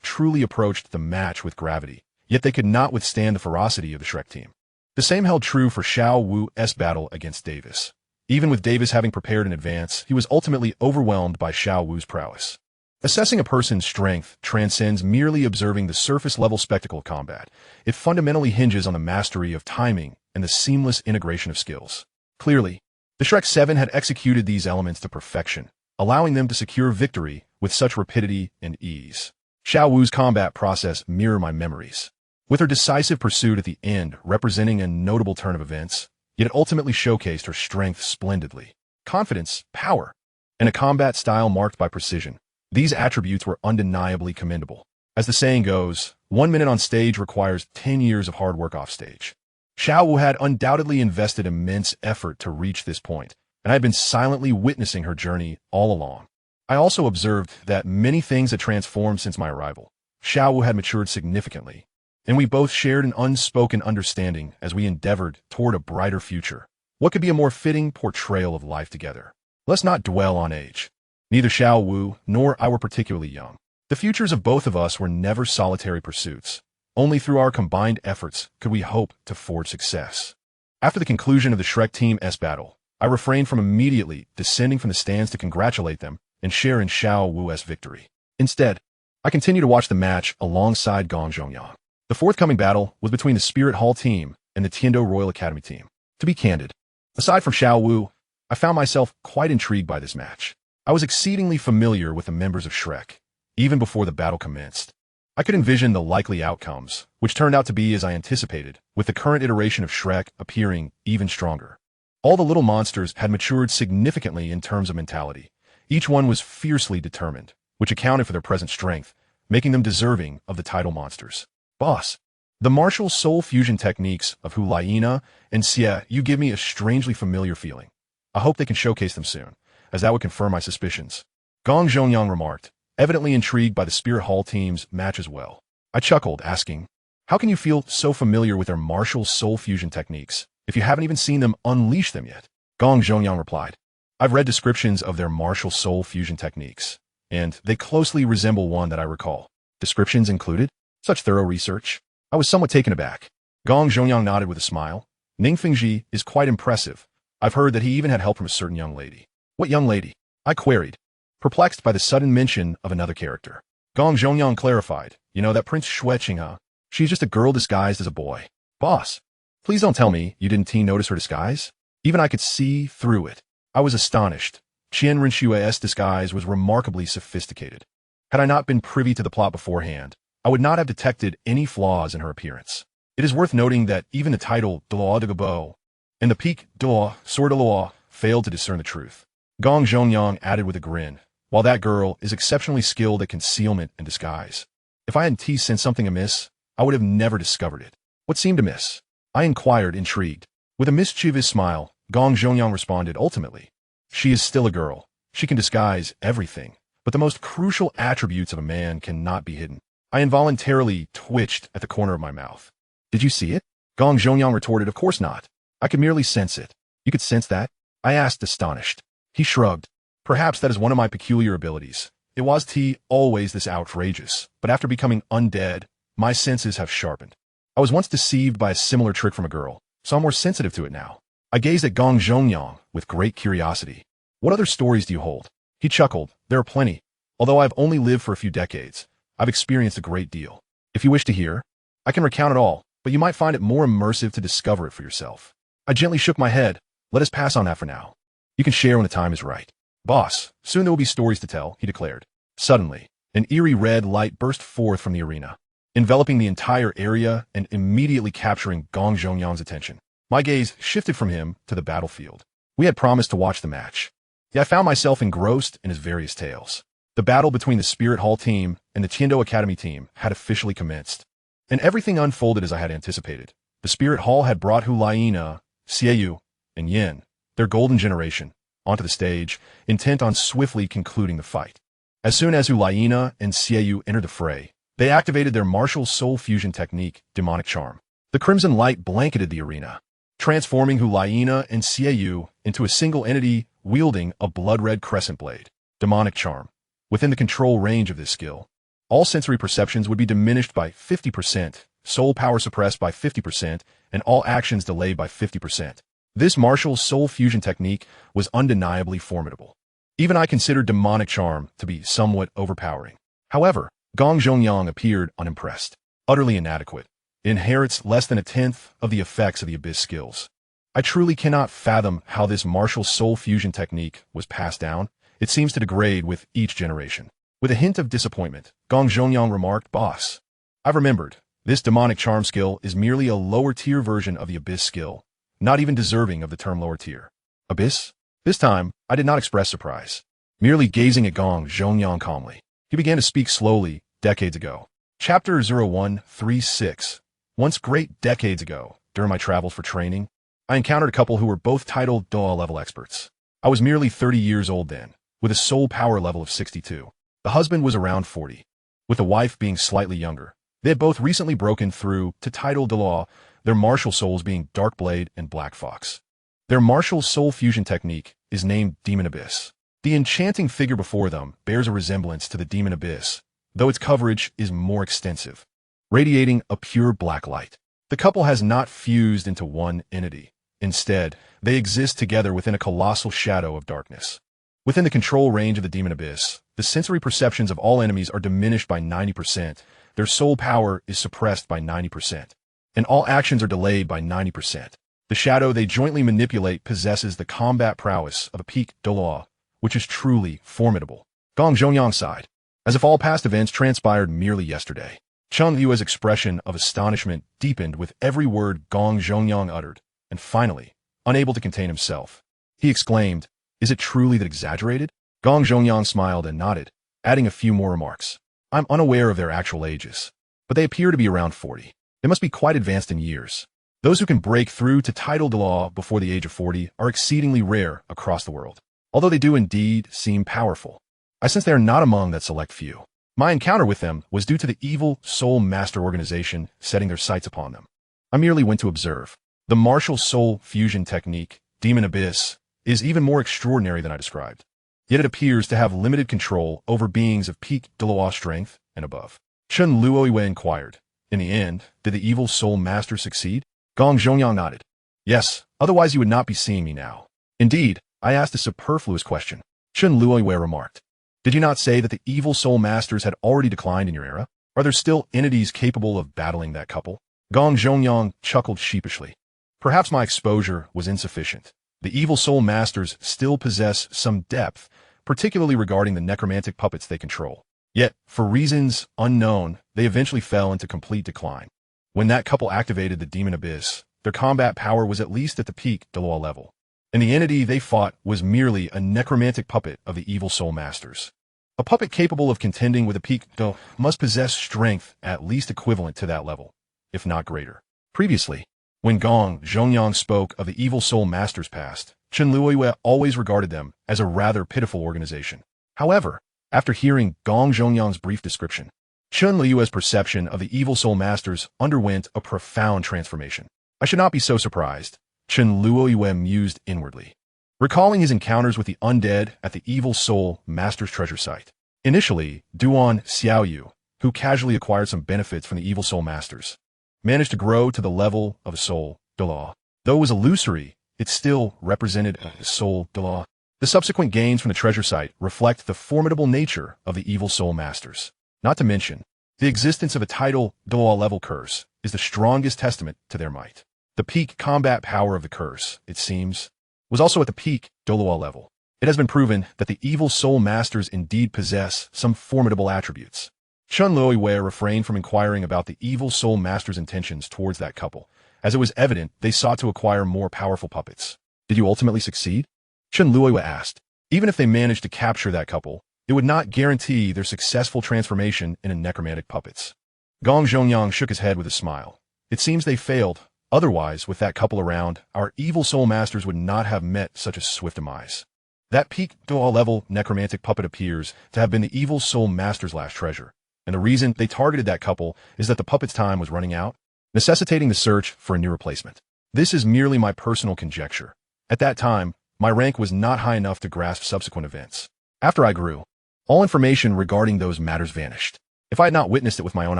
truly approached the match with gravity, yet they could not withstand the ferocity of the Shrek team. The same held true for Xiao Wu's battle against Davis. Even with Davis having prepared in advance, he was ultimately overwhelmed by Xiao Wu's prowess. Assessing a person's strength transcends merely observing the surface-level spectacle of combat. It fundamentally hinges on the mastery of timing and the seamless integration of skills. Clearly, the Shrek 7 had executed these elements to perfection, allowing them to secure victory with such rapidity and ease. Xiao Wu's combat process mirrored my memories, with her decisive pursuit at the end representing a notable turn of events, yet it ultimately showcased her strength splendidly. confidence, power, and a combat style marked by precision. These attributes were undeniably commendable. As the saying goes, 1 minute on stage requires 10 years of hard work off stage. Xiao Wu had undoubtedly invested immense effort to reach this point, and I had been silently witnessing her journey all along. I also observed that many things had transformed since my arrival. Xiao Wu had matured significantly, and we both shared an unspoken understanding as we endeavored toward a brighter future. What could be a more fitting portrayal of life together? Let's not dwell on age. Neither Xiao Wu nor I were particularly young. The futures of both of us were never solitary pursuits. Only through our combined efforts could we hope to forge success. After the conclusion of the Shrek Team S battle, I refrained from immediately descending from the stands to congratulate them and share in Xiao Wu's victory. Instead, I continued to watch the match alongside Gong Zhongyang. The forthcoming battle was between the Spirit Hall team and the Tiando Royal Academy team. To be candid, aside from Xiao Wu, I found myself quite intrigued by this match. I was exceedingly familiar with the members of Shrek, even before the battle commenced. I could envision the likely outcomes, which turned out to be as I anticipated, with the current iteration of Shrek appearing even stronger. All the little monsters had matured significantly in terms of mentality. Each one was fiercely determined, which accounted for their present strength, making them deserving of the title monsters. Boss, the martial soul fusion techniques of Hu Laiina and Xie Yu give me a strangely familiar feeling. I hope they can showcase them soon, as that would confirm my suspicions. Gong Zhongyang remarked, evidently intrigued by the Spirit Hall team's match as well. I chuckled, asking, how can you feel so familiar with their martial soul fusion techniques if you haven't even seen them unleash them yet? Gong Zhongyang replied, I've read descriptions of their martial soul fusion techniques, and they closely resemble one that I recall. Descriptions included? Such thorough research. I was somewhat taken aback. Gong Zhongyang nodded with a smile. Ning Fengji is quite impressive. I've heard that he even had help from a certain young lady. What young lady? I queried, perplexed by the sudden mention of another character. Gong Zhongyang clarified, you know that Prince Xueqing, huh? She's just a girl disguised as a boy. Boss, please don't tell me you didn't notice her disguise? Even I could see through it. I was astonished. Qian Rinshue's disguise was remarkably sophisticated. Had I not been privy to the plot beforehand, I would not have detected any flaws in her appearance. It is worth noting that even the title Douluo de Gabo and the peak Douluo, Sword Douluo, failed to discern the truth. Gong Zhongyang added with a grin, while that girl is exceptionally skilled at concealment and disguise. If I hadn't sensed something amiss, I would have never discovered it. What seemed amiss? I inquired, intrigued. With a mischievous smile, Gong Zhongyang responded, ultimately, she is still a girl. She can disguise everything, but the most crucial attributes of a man cannot be hidden. I involuntarily twitched at the corner of my mouth. Did you see it? Gong Zhongyang retorted, of course not. I could merely sense it. You could sense that? I asked, astonished. He shrugged. Perhaps that is one of my peculiar abilities. It was always this outrageous, but after becoming undead, my senses have sharpened. I was once deceived by a similar trick from a girl, so I'm more sensitive to it now. I gazed at Gong Zhongyang with great curiosity. What other stories do you hold? He chuckled. There are plenty. Although I've only lived for a few decades, I've experienced a great deal. If you wish to hear, I can recount it all, but you might find it more immersive to discover it for yourself. I gently shook my head. Let us pass on that for now. You can share when the time is right. Boss, soon there will be stories to tell, he declared. Suddenly, an eerie red light burst forth from the arena, enveloping the entire area and immediately capturing Gong Zhongyang's attention. My gaze shifted from him to the battlefield. We had promised to watch the match, yet I found myself engrossed in his various tales. The battle between the Spirit Hall team and the Tiando Academy team had officially commenced, and everything unfolded as I had anticipated. The Spirit Hall had brought Hu Laiina, Xie Yu, and Yin, their golden generation, onto the stage, intent on swiftly concluding the fight. As soon as Hu Laiina and Xie Yu entered the fray, they activated their martial soul fusion technique, Demonic Charm. The crimson light blanketed the arena, transforming Hu Laiina and Xie Yu into a single entity wielding a blood-red crescent blade. Demonic Charm. Within the control range of this skill, all sensory perceptions would be diminished by 50%, soul power suppressed by 50%, and all actions delayed by 50%. This martial soul fusion technique was undeniably formidable. Even I considered Demonic Charm to be somewhat overpowering. However, Gong Zhongyang appeared unimpressed. Utterly inadequate. It inherits less than a tenth of the effects of the Abyss skills. I truly cannot fathom how this martial soul fusion technique was passed down. It seems to degrade with each generation. With a hint of disappointment, Gong Zhongyang remarked, Boss, I've remembered. This Demonic Charm skill is merely a lower tier version of the Abyss skill, not even deserving of the term lower tier. Abyss? This time, I did not express surprise. Merely gazing at Gong Zhongyang calmly, he began to speak slowly, decades ago. Chapter 0136. Once great decades ago, during my travels for training, I encountered a couple who were both titled Douluo level experts. I was merely 30 years old then, with a soul power level of 62. The husband was around 40, with the wife being slightly younger. They had both recently broken through to title Douluo, their martial souls being Darkblade and Black Fox. Their martial soul fusion technique is named Demon Abyss. The enchanting figure before them bears a resemblance to the Demon Abyss, though its coverage is more extensive, radiating a pure black light. The couple has not fused into one entity. Instead, they exist together within a colossal shadow of darkness. Within the control range of the Demon Abyss, the sensory perceptions of all enemies are diminished by 90%, their soul power is suppressed by 90%, and all actions are delayed by 90%. The shadow they jointly manipulate possesses the combat prowess of a peak Douluo, which is truly formidable. Gong Zhongyang sighed, as if all past events transpired merely yesterday. Chen Luo's expression of astonishment deepened with every word Gong Zhongyang uttered, and finally, unable to contain himself, he exclaimed, "Is it truly that exaggerated?" Gong Zhongyang smiled and nodded, adding a few more remarks. "I'm unaware of their actual ages, but they appear to be around 40. They must be quite advanced in years. Those who can break through to title Douluo before the age of 40 are exceedingly rare across the world. Although they do indeed seem powerful, I sense they are not among that select few. My encounter with them was due to the evil soul master organization setting their sights upon them. I merely went to observe. The martial soul fusion technique, Demon Abyss, is even more extraordinary than I described. Yet it appears to have limited control over beings of peak Douluo strength and above." Chen Luo inquired. "In the end, did the evil soul master succeed?" Gong Zhongyang nodded. "Yes, otherwise you would not be seeing me now." "Indeed, I asked a superfluous question," Chen Luo remarked. "Did you not say that the evil soul masters had already declined in your era? Are there still entities capable of battling that couple?" Gong Zhongyang chuckled sheepishly. "Perhaps my exposure was insufficient. The evil soul masters still possess some depth, particularly regarding the necromantic puppets they control. Yet, for reasons unknown, they eventually fell into complete decline. When that couple activated the Demon Abyss, their combat power was at least at the peak Douluo level, and the entity they fought was merely a necromantic puppet of the evil soul masters. A puppet capable of contending with a peak Douluo must possess strength at least equivalent to that level, if not greater." Previously, when Gong Zhongyang spoke of the evil soul masters past, Chen Luo always regarded them as a rather pitiful organization. However, after hearing Gong Zhongyang's brief description, Chen Luo's perception of the evil soul masters underwent a profound transformation. "I should not be so surprised," Chen Luo mused inwardly, recalling his encounters with the undead at the evil soul master's treasure site. Initially, Duan Xiaoyu, who casually acquired some benefits from the evil soul masters, managed to grow to the level of a soul Douluo. Though it was illusory, it still represented a soul Douluo. The subsequent gains from the treasure site reflect the formidable nature of the evil soul masters. Not to mention, the existence of a title Douluo level curse is the strongest testament to their might. The peak combat power of the curse, it seems, was also at the peak Douluo level. It has been proven that the evil soul masters indeed possess some formidable attributes. Chen Luo refrained from inquiring about the evil soul masters' intentions towards that couple, as it was evident they sought to acquire more powerful puppets. "Did you ultimately succeed?" Chen Luo asked. Even if they managed to capture that couple, it would not guarantee their successful transformation into necromantic puppets. Gong Zhongyang shook his head with a smile. "It seems they failed. Otherwise, with that couple around, our evil soul masters would not have met such a swift demise. That peak Douluo level necromantic puppet appears to have been the evil soul master's last treasure, and the reason they targeted that couple is that the puppet's time was running out, necessitating the search for a new replacement. This is merely my personal conjecture. At that time, my rank was not high enough to grasp subsequent events. After I grew, all information regarding those matters vanished. If I had not witnessed it with my own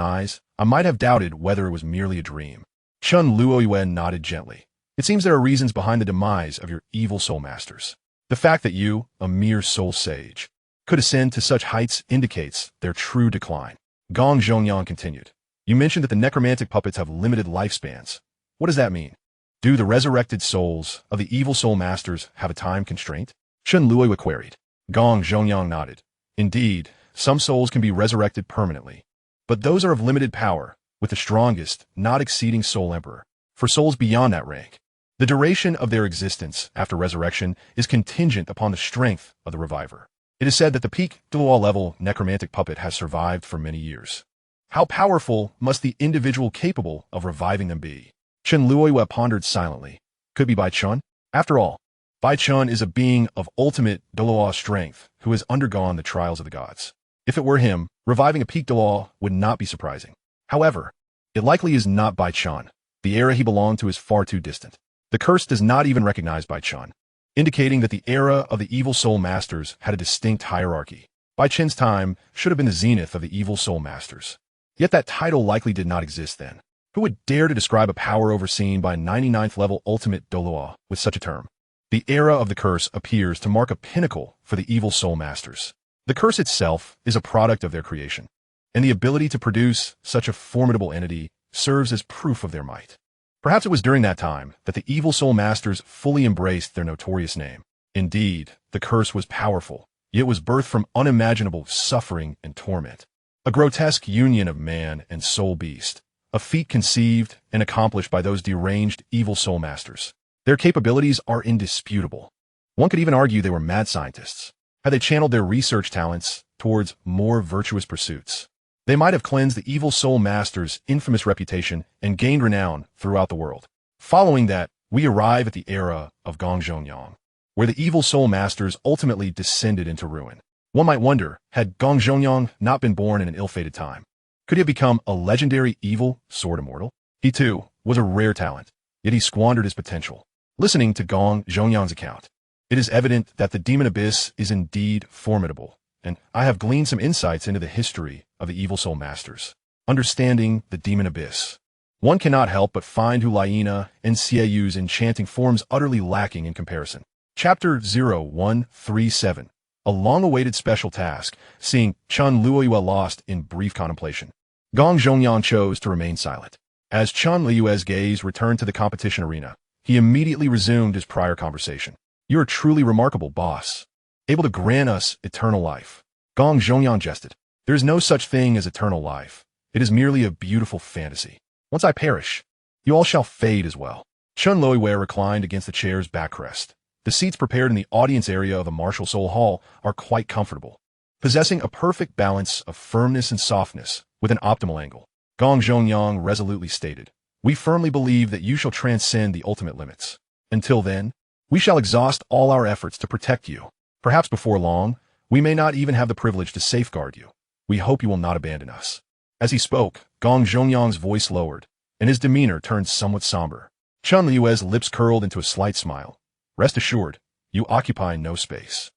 eyes, I might have doubted whether it was merely a dream." Chen Luo nodded gently. "It seems there are reasons behind the demise of your evil soul masters. The fact that you, a mere soul sage, could ascend to such heights indicates their true decline." Gong Zhongyang continued. "You mentioned that the necromantic puppets have limited lifespans. What does that mean? Do the resurrected souls of the evil soul masters have a time constraint?" Chen Luo queried. Gong Zhongyang nodded. "Indeed, some souls can be resurrected permanently, but those are of limited power, with the strongest not exceeding Soul Emperor. For souls beyond that rank, The duration of their existence after resurrection is contingent upon the strength of the reviver. It is said that the peak Douluo level necromantic puppet has survived for many years. How powerful must the individual capable of reviving them be? Chen Luo pondered silently. Could be Bai Chun? After all, Bai Chun is a being of ultimate Douluo strength who has undergone the trials of the gods. If it were him, reviving a peak Douluo would not be surprising. However, it likely is not Bai Chun. The era he belonged to is far too distant. The curse does not even recognize Bai Chun, indicating that the era of the evil soul masters had a distinct hierarchy. Bai Chen's time should have been the zenith of the evil soul masters. Yet that title likely did not exist then. Who would dare to describe a power overseen by a 99th level ultimate Douluo with such a term? The era of the curse appears to mark a pinnacle for the evil soul masters. The curse itself is a product of their creation, and the ability to produce such a formidable entity serves as proof of their might. Perhaps it was during that time that the evil soul masters fully embraced their notorious name. Indeed, the curse was powerful, yet was birthed from unimaginable suffering and torment. A grotesque union of man and soul beast, a feat conceived and accomplished by those deranged evil soul masters. Their capabilities are indisputable. One could even argue they were mad scientists. Had they channeled their research talents towards more virtuous pursuits, they might have cleansed the evil soul master's infamous reputation and gained renown throughout the world. Following that, we arrive at the era of Gongzhongyang, where the evil soul masters ultimately descended into ruin. One might wonder, had Gongzhongyang not been born in an ill-fated time, could he have become a legendary evil sword immortal? He too was a rare talent, yet he squandered his potential. Listening to Gongzhongyang's account, it is evident that the demon abyss is indeed formidable, and I have gleaned some insights into the history of the evil soul masters. Understanding the demon abyss, one cannot help but find Hulaina and Xieyu's enchanting forms utterly lacking in comparison. Chapter 0137, a long-awaited special task, seeing Chen Luo lost in brief contemplation. Gongzhongyang chose to remain silent. As Chen Luo's gaze returned to the competition arena, he immediately resumed his prior conversation. "You are truly remarkable, boss. Able to grant us eternal life." Gongzhongyang jested. "There is no such thing as eternal life. It is merely a beautiful fantasy. Once I perish, you all shall fade as well." Chen Luo reclined against the chair's backrest. The seats prepared in the audience area of the Martial Soul Hall are quite comfortable, possessing a perfect balance of firmness and softness with an optimal angle. Gongzhongyang resolutely stated, "We firmly believe that you shall transcend the ultimate limits. Until then, we shall exhaust all our efforts to protect you. Perhaps before long, we may not even have the privilege to safeguard you. We hope you will not abandon us." As he spoke, Gongzhongyang's voice lowered, and his demeanor turned somewhat somber. Chen Luo's lips curled into a slight smile. "Rest assured, you occupy no space."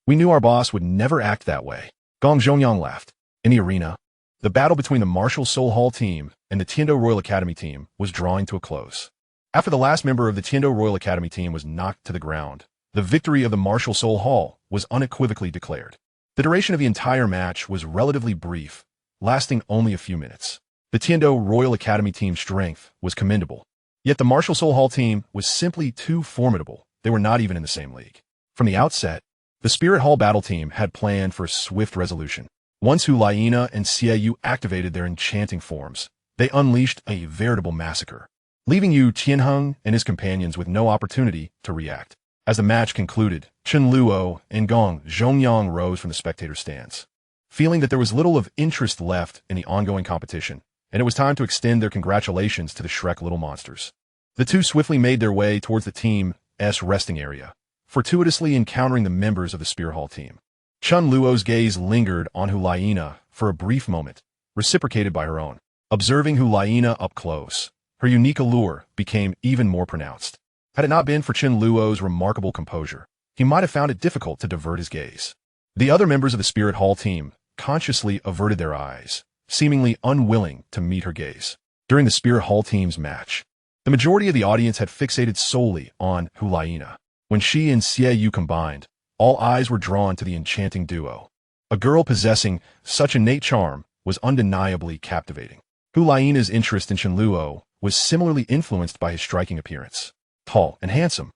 We knew our boss would never act that way. Gongzhongyang laughed. In the arena, the battle between the Martial Soul Hall team and the Tiando Royal Academy team was drawing to a close. After the last member of the Tiando Royal Academy team was knocked to the ground, the victory of the Martial Soul Hall was unequivocally declared. The duration of the entire match was relatively brief, lasting only a few minutes. The Tiando Royal Academy team's strength was commendable, yet the Martial Soul Hall team was simply too formidable. They were not even in the same league. From the outset, the Spirit Hall battle team had planned for a swift resolution. Once Hulaina and Xieyou activated their enchanting forms, they unleashed a veritable massacre, leaving Yu Tianheng and his companions with no opportunity to react. As the match concluded, Chen Luo and Gongzhongyang rose from the spectator stands, feeling that there was little of interest left in the ongoing competition, and it was time to extend their congratulations to the Shrek Little Monsters. The two swiftly made their way towards the team's resting area, fortuitously encountering the members of the Spear Hall team. Chen Luo's gaze lingered on Hulaina for a brief moment, reciprocated by her own. Observing Hulaina up close, her unique allure became even more pronounced. Had it not been for Chen Luo's remarkable composure, he might have found it difficult to divert his gaze. The other members of the Spirit Hall team consciously averted their eyes, seemingly unwilling to meet her gaze. During the Spirit Hall team's match, the majority of the audience had fixated solely on Hulaina. When she and Xieyou combined, all eyes were drawn to the enchanting duo. A girl possessing such innate charm was undeniably captivating. Hulaina's interest in Chen Luo was similarly influenced by his striking appearance. Tall and handsome,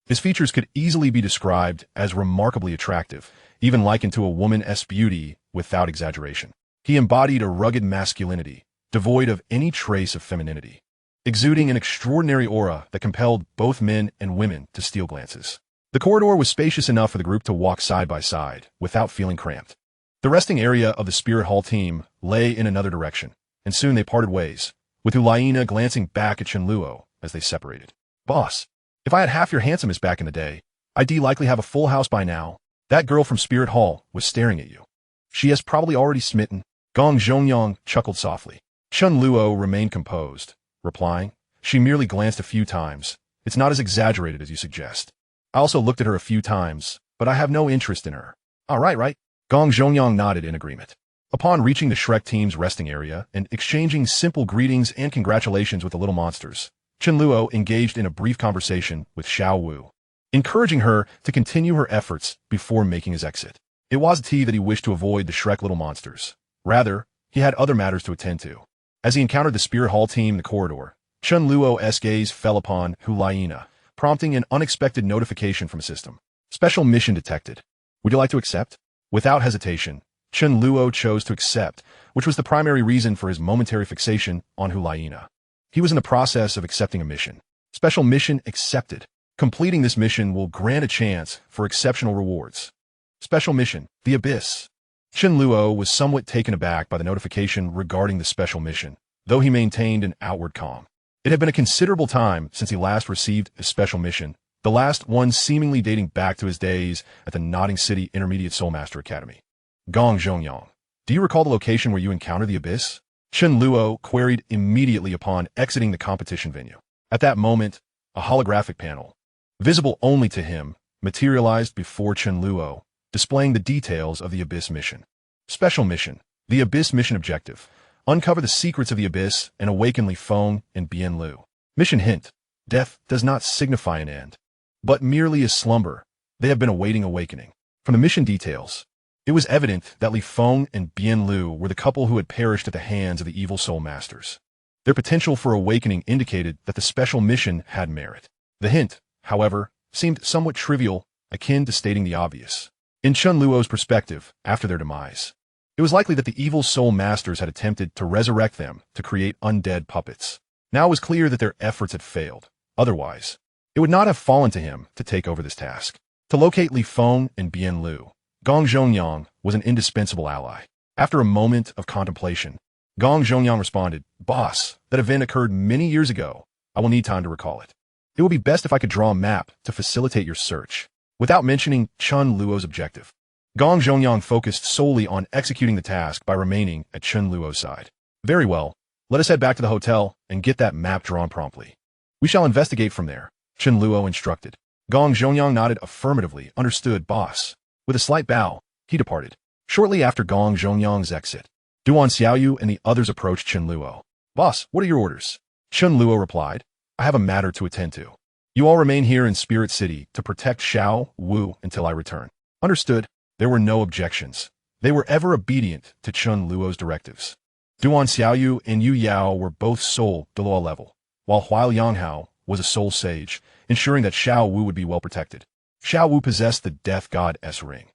his features could easily be described as remarkably attractive, even likened to a woman's beauty without exaggeration. He embodied a rugged masculinity, devoid of any trace of femininity. exuding an extraordinary aura that compelled both men and women to steal glances. The corridor was spacious enough for the group to walk side by side without feeling cramped. The resting area of the Spirit Hall team lay in another direction, and soon they parted ways, with Ulaina glancing back at Chen Luo as they separated. Boss, if I had half your handsomeness back in the day, I'd likely have a full house by now. That girl from Spirit Hall was staring at you. She has probably already smitten. Gong Zhongyang chuckled softly. Chen Luo remained composed, replying, she merely glanced a few times. It's not as exaggerated as you suggest. I also looked at her a few times, but I have no interest in her. Right. Gong Zhongyang nodded in agreement. Upon reaching the Shrek team's resting area and exchanging simple greetings and congratulations with the little monsters, Chen Luo engaged in a brief conversation with Xiao Wu, encouraging her to continue her efforts before making his exit. It wasn't that he wished to avoid the Shrek little monsters. Rather, he had other matters to attend to. As he encountered the Spirit Hall team in the corridor, Chen Luo's gaze fell upon Ulaina, prompting an unexpected notification from a system. Special mission detected. Would you like to accept? Without hesitation, Chen Luo chose to accept, which was the primary reason for his momentary fixation on Ulaina. He was in the process of accepting a mission. Special mission accepted. Completing this mission will grant a chance for exceptional rewards. Special mission, the Abyss. Chen Luo was somewhat taken aback by the notification regarding the special mission, though he maintained an outward calm. It had been a considerable time since he last received a special mission, the last one seemingly dating back to his days at the Nodding City Intermediate Soulmaster Academy. Gong Zhongyang, do you recall the location where you encountered the Abyss? Chen Luo queried immediately upon exiting the competition venue. At that moment, a holographic panel, visible only to him, materialized before Chen Luo, displaying the details of the Abyss mission. Special mission, the Abyss mission objective. Uncover the secrets of the Abyss and awaken Li Feng and Bian Lu. Mission hint, death does not signify an end, but merely a slumber. They have been awaiting awakening. From the mission details, it was evident that Li Feng and Bian Lu were the couple who had perished at the hands of the evil soul masters. Their potential for awakening indicated that the special mission had merit. The hint, however, seemed somewhat trivial, akin to stating the obvious. In Chen Luo's perspective, after their demise, it was likely that the evil soul masters had attempted to resurrect them to create undead puppets. Now it was clear that their efforts had failed. Otherwise, it would not have fallen to him to take over this task. To locate Li Feng and Bian Lu, Gong Zhongyang was an indispensable ally. After a moment of contemplation, Gong Zhongyang responded, Boss, that event occurred many years ago. I will need time to recall it. It would be best if I could draw a map to facilitate your search. Without mentioning Chen Luo's objective, Gong Zhongyang focused solely on executing the task by remaining at Chen Luo's side. Very well, let us head back to the hotel and get that map drawn promptly. We shall investigate from there, Chen Luo instructed. Gong Zhongyang nodded affirmatively, understood, boss. With a slight bow, he departed. Shortly after Gong Zhongyang's exit, Duan Xiaoyu and the others approached Chen Luo. Boss, what are your orders? Chen Luo replied, I have a matter to attend to. You all remain here in Spirit City to protect Xiao Wu until I return. Understood. There were no objections. They were ever obedient to Chen Luo's directives. Duan Xiaoyu and Yu Yao were both soul Douluo level, while Huai Yanghao was a soul sage, ensuring that Xiao Wu would be well protected. Xiao Wu possessed the Death God S ring.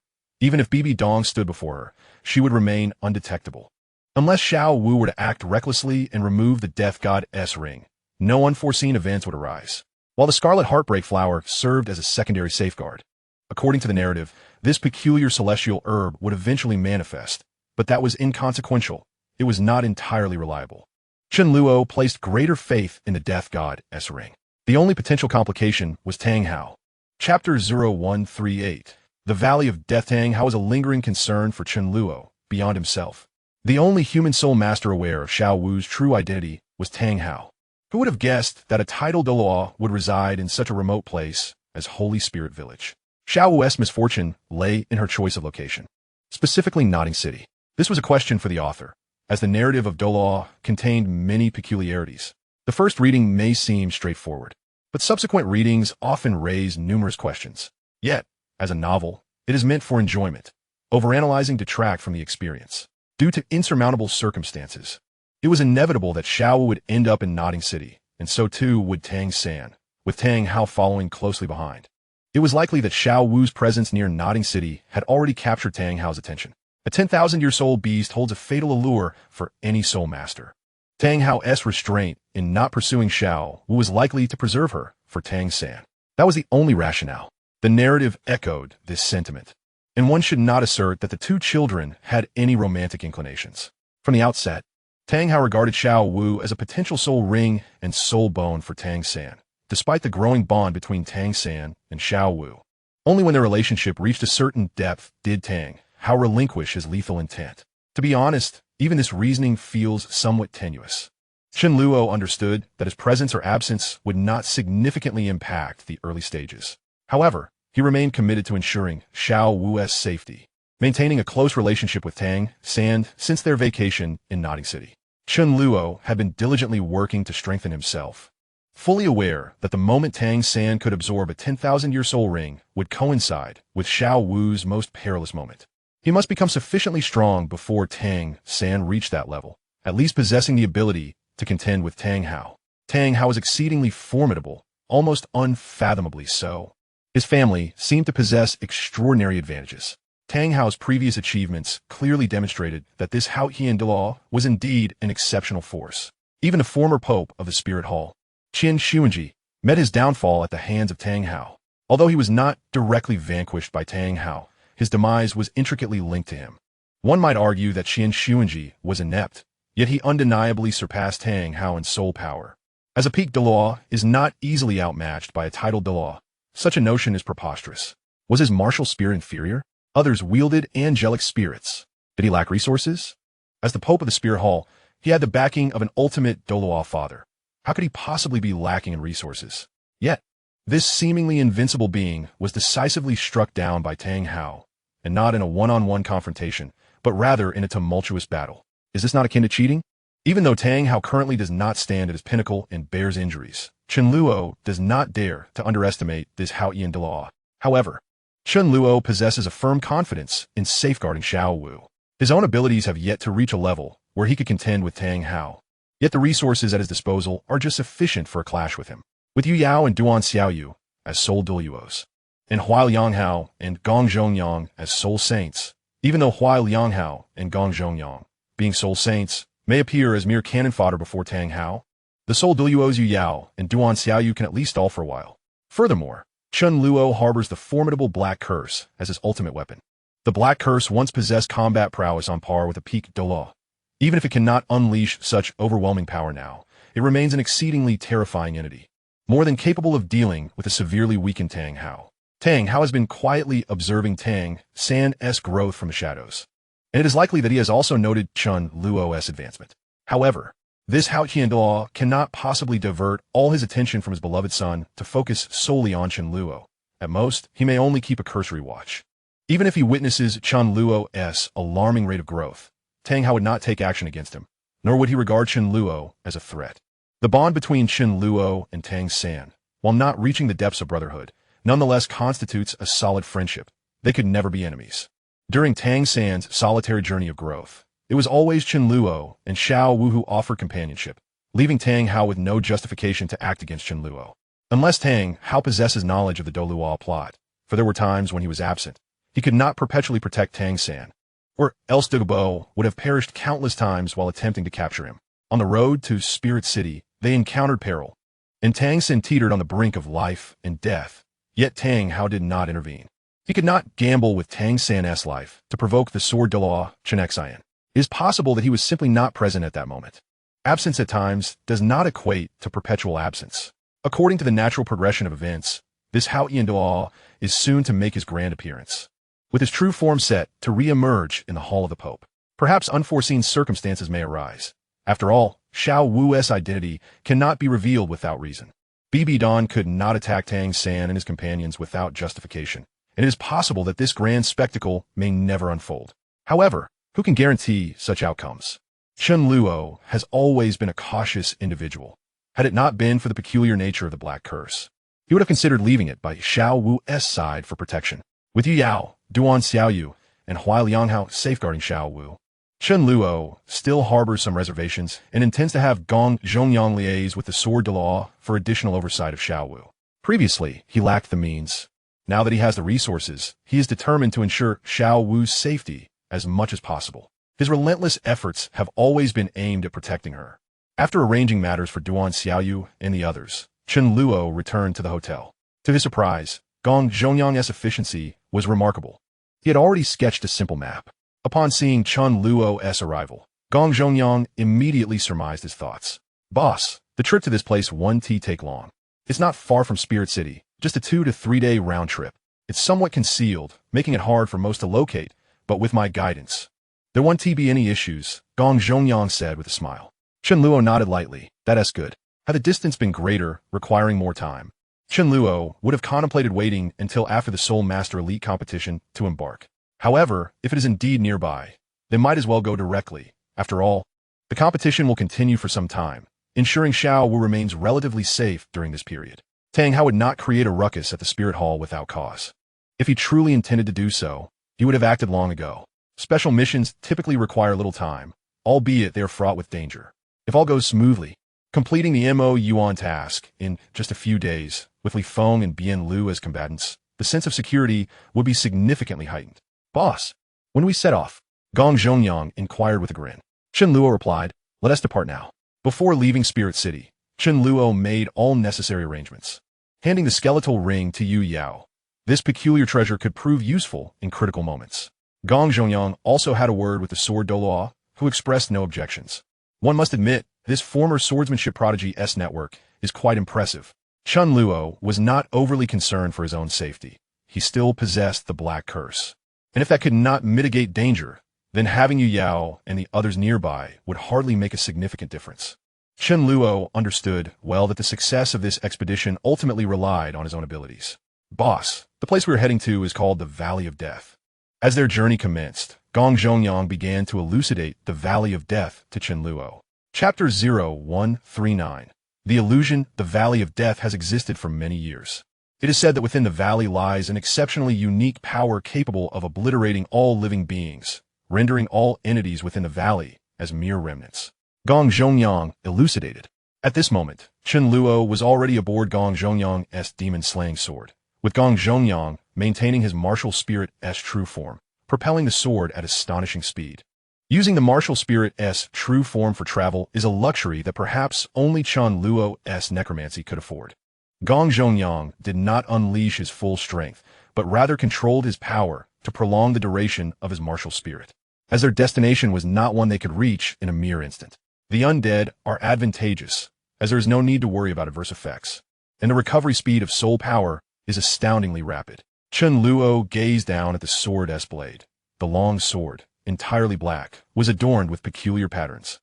Even if Bibi Dong stood before her, she would remain undetectable. Unless Xiao Wu were to act recklessly and remove the Death God S ring, no unforeseen events would arise. While the Scarlet Heartbreak Flower served as a secondary safeguard. According to the narrative, this peculiar celestial herb would eventually manifest, but that was inconsequential. It was not entirely reliable. Chen Luo placed greater faith in the Death God S ring. The only potential complication was Tang Hao. Chapter 0138. The Valley of Death. Tang Hao was a lingering concern for Chen Luo, beyond himself. The only human soul master aware of Xiao Wu's true identity was Tang Hao. Who would have guessed that a tidal Douluo would reside in such a remote place as Holy Spirit Village? Xiao Wu's misfortune lay in her choice of location, specifically Nodding City. This was a question for the author, as the narrative of Douluo contained many peculiarities. The first reading may seem straightforward, but subsequent readings often raise numerous questions. Yet, as a novel, it is meant for enjoyment. Overanalyzing detract from the experience. Due to insurmountable circumstances, it was inevitable that Xiao Wu would end up in Nodding City, and so too would Tang San, with Tang Hao following closely behind. It was likely that Xiao Wu's presence near Nodding City had already captured Tang Hao's attention. A 10,000-year soul beast holds a fatal allure for any soul master. Tang Hao's restraint in not pursuing Xiao Wu was likely to preserve her for Tang San. That was the only rationale. The narrative echoed this sentiment. And one should not assert that the two children had any romantic inclinations. From the outset, Tang Hao regarded Xiao Wu as a potential soul ring and soul bone for Tang San, despite the growing bond between Tang San and Xiao Wu. Only when their relationship reached a certain depth did Tang Hao relinquish his lethal intent. To be honest, even this reasoning feels somewhat tenuous. Chen Luo understood that his presence or absence would not significantly impact the early stages. However, he remained committed to ensuring Xiao Wu's safety, maintaining a close relationship with Tang San since their vacation in Nodding City. Chen Luo had been diligently working to strengthen himself, fully aware that the moment Tang San could absorb a 10,000-year soul ring would coincide with Xiao Wu's most perilous moment. He must become sufficiently strong before Tang San reached that level, at least possessing the ability to contend with Tang Hao. Tang Hao was exceedingly formidable, almost unfathomably so. His family seemed to possess extraordinary advantages. Tang Hao's previous achievements clearly demonstrated that this Douluo was indeed an exceptional force. Even the former pope of the Spirit Hall, Chen Luo, met his downfall at the hands of Tang Hao. Although he was not directly vanquished by Tang Hao, his demise was intricately linked to him. One might argue that Chen Luo was inept, yet he undeniably surpassed Tang Hao in soul power. As a peak Douluo is not easily outmatched by a titled Douluo, such a notion is preposterous. Was his martial spirit inferior? Others wielded angelic spirits. Did he lack resources? As the Pope of the Spirit Hall, he had the backing of an ultimate Douluo father. How could he possibly be lacking in resources? Yet, this seemingly invincible being was decisively struck down by Tang Hao, and not in a one-on-one confrontation, but rather in a tumultuous battle. Is this not akin to cheating? Even though Tang Hao currently does not stand at his pinnacle and bears injuries, Chen Luo does not dare to underestimate this Douluo. However, Chen Luo possesses a firm confidence in safeguarding Xiao Wu. His own abilities have yet to reach a level where he could contend with Tang Hao. Yet the resources at his disposal are just sufficient for a clash with him. With Yu Yao and Duan Xiaoyu as soul Douluos, and Huai Lianghao and Gong Zhongyang as soul saints, even though Huai Lianghao and Gong Zhongyang, being soul saints, may appear as mere cannon fodder before Tang Hao, the soul Douluos Yu Yao and Duan Xiaoyu can at least stall for a while. Furthermore, Chen Luo harbors the formidable Black Curse as his ultimate weapon. The Black Curse once possessed combat prowess on par with a peak Douluo. Even if it cannot unleash such overwhelming power now, it remains an exceedingly terrifying entity, more than capable of dealing with a severely weakened Tang Hao. Tang Hao has been quietly observing Tang San's growth from the shadows, and it is likely that he has also noted Chen Luo's advancement. However, this Douluo cannot possibly divert all his attention from his beloved son to focus solely on Chen Luo. At most, he may only keep a cursory watch. Even if he witnesses Chen Luo's alarming rate of growth, Tang Hao would not take action against him, nor would he regard Chen Luo as a threat. The bond between Chen Luo and Tang San, while not reaching the depths of brotherhood, nonetheless constitutes a solid friendship. They could never be enemies. During Tang San's solitary journey of growth, it was always Chen Luo and Xiao Wu who offered companionship, leaving Tang Hao with no justification to act against Chen Luo. Unless Tang Hao possesses knowledge of the Douluo plot, for there were times when he was absent, he could not perpetually protect Tang San, or else Douluo would have perished countless times while attempting to capture him. On the road to Spirit City, they encountered peril, and Tang San teetered on the brink of life and death, yet Tang Hao did not intervene. He could not gamble with Tang San's life to provoke the sword Douluo Chen Xian. It is possible that he was simply not present at that moment. Absence at times does not equate to perpetual absence. According to the natural progression of events, this Douluo is soon to make his grand appearance, with his true form set to re-emerge in the Hall of the Pope. Perhaps unforeseen circumstances may arise. After all, Xiao Wu's identity cannot be revealed without reason. BB Don could not attack Tang San and his companions without justification, and it is possible that this grand spectacle may never unfold. However, who can guarantee such outcomes? Chen Luo has always been a cautious individual. Had it not been for the peculiar nature of the Black Curse, he would have considered leaving it by Xiao Wu's side for protection, with Yu Yao, Duan Xiaoyu, and Huai Lianghao safeguarding Xiao Wu. Chen Luo still harbors some reservations and intends to have Gong Zhongyang liaise with the Sword Douluo for additional oversight of Xiao Wu. Previously, he lacked the means. Now that he has the resources, he is determined to ensure Xiao Wu's safety as much as possible. His relentless efforts have always been aimed at protecting her. After arranging matters for Duan Xiaoyu and the others, Chen Luo returned to the hotel. To his surprise, Gong Zhongyang's efficiency was remarkable. He had already sketched a simple map. Upon seeing Chen Luo's arrival, Gong Zhongyang immediately surmised his thoughts. Boss, the trip to this place won't take long. It's not far from Spirit City, just a 2 to 3 day round trip. It's somewhat concealed, making it hard for most to locate, but with my guidance, there won't be any issues, Gong Zhongyang said with a smile. Chen Luo nodded lightly. That's good. Had the distance been greater, requiring more time, Chen Luo would have contemplated waiting until after the Soul Master Elite competition to embark. However, if it is indeed nearby, they might as well go directly. After all, the competition will continue for some time, ensuring Xiao Wu remains relatively safe during this period. Tang Hao would not create a ruckus at the Spirit Hall without cause. If he truly intended to do so, he would have acted long ago. Special missions typically require little time, albeit they are fraught with danger. If all goes smoothly, completing the Mo Yuan task in just a few days, with Li Feng and Bian Lu as combatants, the sense of security would be significantly heightened. Boss, when we set off, Gong Zhongyang inquired with a grin. Chen Luo replied, let us depart now. Before leaving Spirit City, Chen Luo made all necessary arrangements. Handing the skeletal ring to Yu Yao, this peculiar treasure could prove useful in critical moments. Gong Zhongyang also had a word with the sword Douluo, who expressed no objections. One must admit, this former swordsmanship prodigy's network is quite impressive. Chen Luo was not overly concerned for his own safety. He still possessed the Black Curse. And if that could not mitigate danger, then having Yu Yao and the others nearby would hardly make a significant difference. Chen Luo understood well that the success of this expedition ultimately relied on his own abilities. Boss, the place we are heading to is called the Valley of Death. As their journey commenced, Gong Zhongyang began to elucidate the Valley of Death to Chen Luo. Chapter 0139. The illusion, the Valley of Death has existed for many years. It is said that within the valley lies an exceptionally unique power capable of obliterating all living beings, rendering all entities within the valley as mere remnants. Gong Zhongyang elucidated. At this moment, Chen Luo was already aboard Gong Zhongyang's demon-slaying sword, with Gong Zhongyang maintaining his martial spirit's true form, propelling the sword at astonishing speed. Using the martial spirit's true form for travel is a luxury that perhaps only Chen Luo's necromancy could afford. Gong Zhongyang did not unleash his full strength, but rather controlled his power to prolong the duration of his martial spirit, as their destination was not one they could reach in a mere instant. The undead are advantageous, as there is no need to worry about adverse effects, and the recovery speed of soul power is astoundingly rapid. Chen Luo gazed down at the sword's blade. The long sword, entirely black, was adorned with peculiar patterns,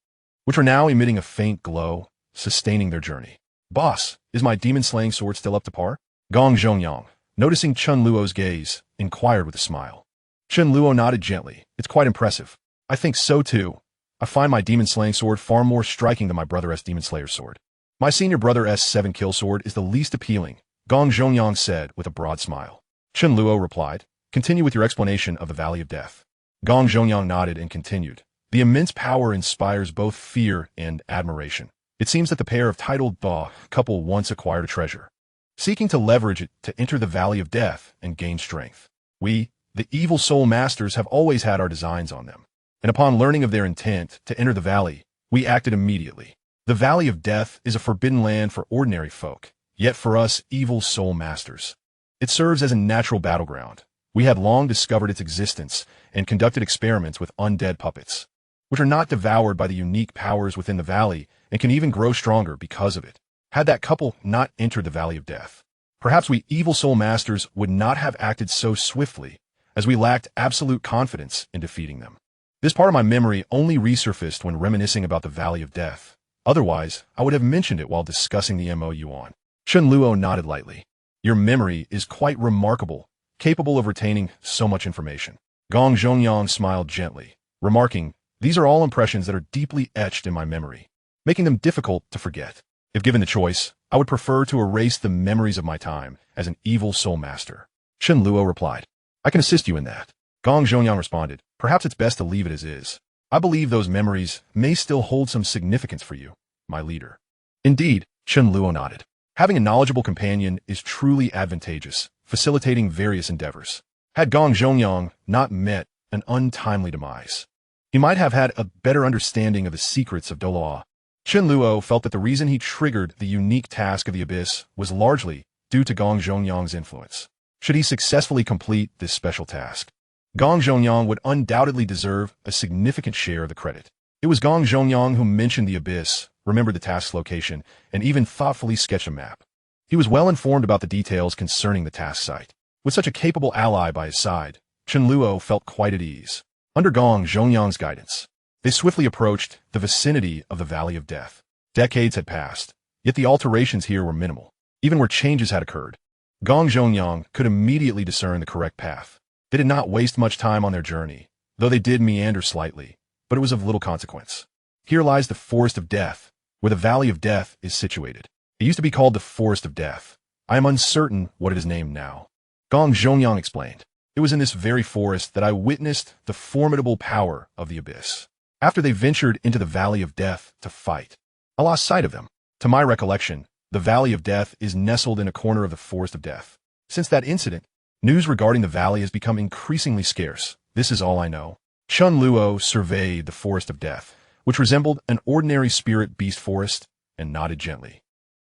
which were now emitting a faint glow, sustaining their journey. Boss, is my demon-slaying sword still up to par? Gong Zhongyang, noticing Chen Luo's gaze, inquired with a smile. Chen Luo nodded gently. It's quite impressive. I think so too. I find my demon-slaying sword far more striking than my brother's demon-slayer's sword. My senior brother's 7-kill sword is the least appealing, Gong Zhongyang said with a broad smile. Chen Luo replied, continue with your explanation of the Valley of Death. Gong Zhongyang nodded and continued. The immense power inspires both fear and admiration. It seems that the pair of titled Ba couple once acquired a treasure, seeking to leverage it to enter the Valley of Death and gain strength. We, the evil soul masters, have always had our designs on them, and upon learning of their intent to enter the valley, we acted immediately. The Valley of Death is a forbidden land for ordinary folk, yet for us evil soul masters, it serves as a natural battleground. We have long discovered its existence and conducted experiments with undead puppets, which are not devoured by the unique powers within the valley and can even grow stronger because of it. Had that couple not entered the Valley of Death, perhaps we evil soul masters would not have acted so swiftly, as we lacked absolute confidence in defeating them. This part of my memory only resurfaced when reminiscing about the Valley of Death. Otherwise, I would have mentioned it while discussing the Mo Yuan. Chen Luo nodded lightly. Your memory is quite remarkable, capable of retaining so much information. Gong Zhongyang smiled gently, remarking, these are all impressions that are deeply etched in my memory, making them difficult to forget. If given the choice, I would prefer to erase the memories of my time as an evil soul master. Chen Luo replied, I can assist you in that. Gong Zhongyang responded, perhaps it's best to leave it as is. I believe those memories may still hold some significance for you, my leader. Indeed, Chen Luo nodded. Having a knowledgeable companion is truly advantageous, facilitating various endeavors. Had Gong Zhongyang not met an untimely demise, he might have had a better understanding of the secrets of Douluo, Chen Luo felt that the reason he triggered the unique task of the abyss was largely due to Gong Zhongyang's influence. Should he successfully complete this special task, Gong Zhongyang would undoubtedly deserve a significant share of the credit. It was Gong Zhongyang who mentioned the abyss, remembered the task's location, and even thoughtfully sketched a map. He was well informed about the details concerning the task site. With such a capable ally by his side, Chen Luo felt quite at ease. Under Gong Zhongyang's guidance, they swiftly approached the vicinity of the Valley of Death. Decades had passed, yet the alterations here were minimal, even where changes had occurred. Gong Zhongyang could immediately discern the correct path. They did not waste much time on their journey, though they did meander slightly, but it was of little consequence. Here lies the Forest of Death, where the Valley of Death is situated. It used to be called the Forest of Death. I am uncertain what it is named now. Gong Zhongyang explained. It was in this very forest that I witnessed the formidable power of the abyss. After they ventured into the Valley of Death to fight, I lost sight of them. To my recollection, the Valley of Death is nestled in a corner of the Forest of Death. Since that incident, news regarding the valley has become increasingly scarce. This is all I know. Chen Luo surveyed the Forest of Death, which resembled an ordinary spirit beast forest, and nodded gently.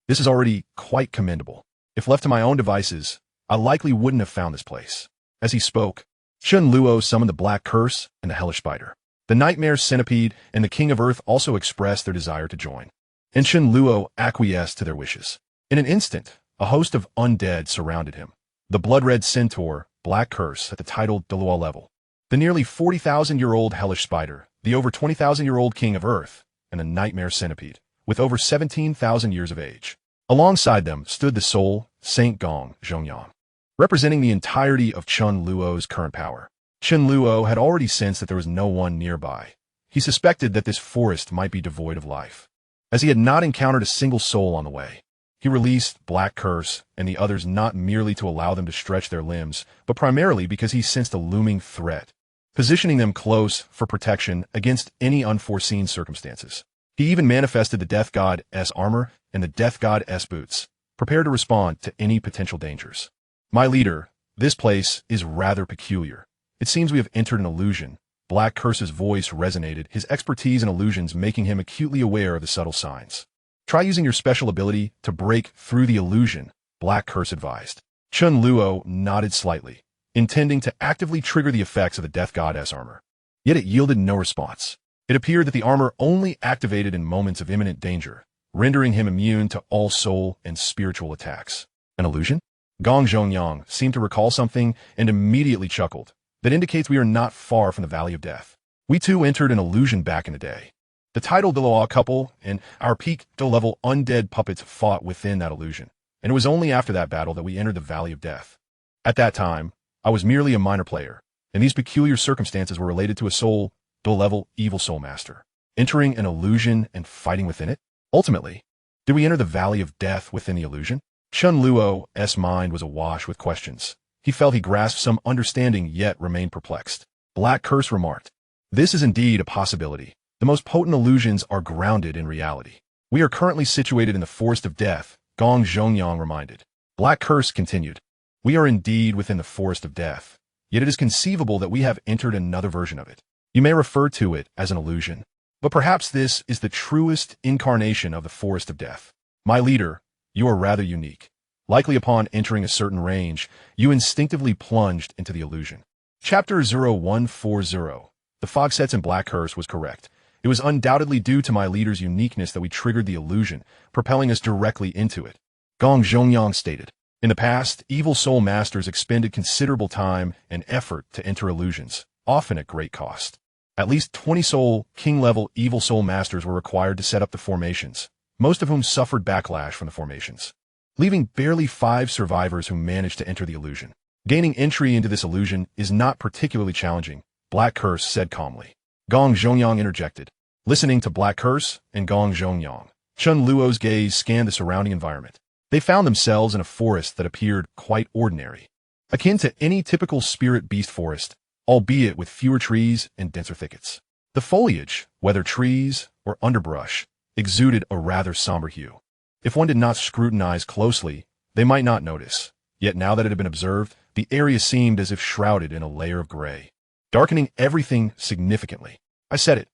This is already quite commendable. If left to my own devices, I likely wouldn't have found this place. As he spoke, Chen Luo summoned the Black Curse and the Hellish Spider. The Nightmare Centipede and the King of Earth also expressed their desire to join, and Chen Luo acquiesced to their wishes. In an instant, a host of undead surrounded him. The blood-red centaur, Black Curse, at the titled Douluo level, the nearly 40,000-year-old Hellish Spider, the over 20,000-year-old King of Earth, and the Nightmare Centipede, with over 17,000 years of age. Alongside them stood the Soul Saint Gong Zhongyang, representing the entirety of Chen Luo's current power. Chen Luo had already sensed that there was no one nearby. He suspected that this forest might be devoid of life, as he had not encountered a single soul on the way. He released Black Curse and the others not merely to allow them to stretch their limbs, but primarily because he sensed a looming threat, positioning them close for protection against any unforeseen circumstances. He even manifested the Death God's armor and the Death God's boots, prepared to respond to any potential dangers. My leader, this place is rather peculiar. It seems we have entered an illusion. Black Curse's voice resonated, his expertise in illusions making him acutely aware of the subtle signs. Try using your special ability to break through the illusion, Black Curse advised. Chen Luo nodded slightly, intending to actively trigger the effects of the Death God's armor. Yet it yielded no response. It appeared that the armor only activated in moments of imminent danger, rendering him immune to all soul and spiritual attacks. An illusion? Gong Zhongyang seemed to recall something and immediately chuckled. That indicates we are not far from the Valley of Death. We too entered an illusion back in the day. The title Douluo couple and our peak level undead puppets fought within that illusion, and it was only after that battle that we entered the Valley of Death. At that time, I was merely a minor player, and these peculiar circumstances were related to a soul level evil soul master, entering an illusion and fighting within it. Ultimately, did we enter the Valley of Death within the illusion? Chen Luo's mind was awash with questions. He felt he grasped some understanding yet remained perplexed. Black Curse remarked, "This is indeed a possibility. The most potent illusions are grounded in reality. We are currently situated in the Forest of Death," Gong Zhongyang reminded. Black Curse continued, "We are indeed within the Forest of Death, yet it is conceivable that we have entered another version of it. You may refer to it as an illusion, but perhaps this is the truest incarnation of the Forest of Death. My leader, you are rather unique. Likely upon entering a certain range, you instinctively plunged into the illusion." Chapter 0140. The fog sets in Black Curse was correct. It was undoubtedly due to my leader's uniqueness that we triggered the illusion, propelling us directly into it. Gong Zhongyang stated, "In the past, evil soul masters expended considerable time and effort to enter illusions, often at great cost. At least 20 soul, king-level evil soul masters were required to set up the formations, most of whom suffered backlash from the formations, leaving barely 5 survivors who managed to enter the illusion. Gaining entry into this illusion is not particularly challenging," Black Curse said calmly. Gong Zhongyang interjected. Listening to Black Curse and Gong Zhongyang, Chen Luo's gaze scanned the surrounding environment. They found themselves in a forest that appeared quite ordinary, akin to any typical spirit beast forest, albeit with fewer trees and denser thickets. The foliage, whether trees or underbrush, exuded a rather somber hue. If one did not scrutinize closely, they might not notice. Yet now that it had been observed, the area seemed as if shrouded in a layer of gray, darkening everything significantly. I said it.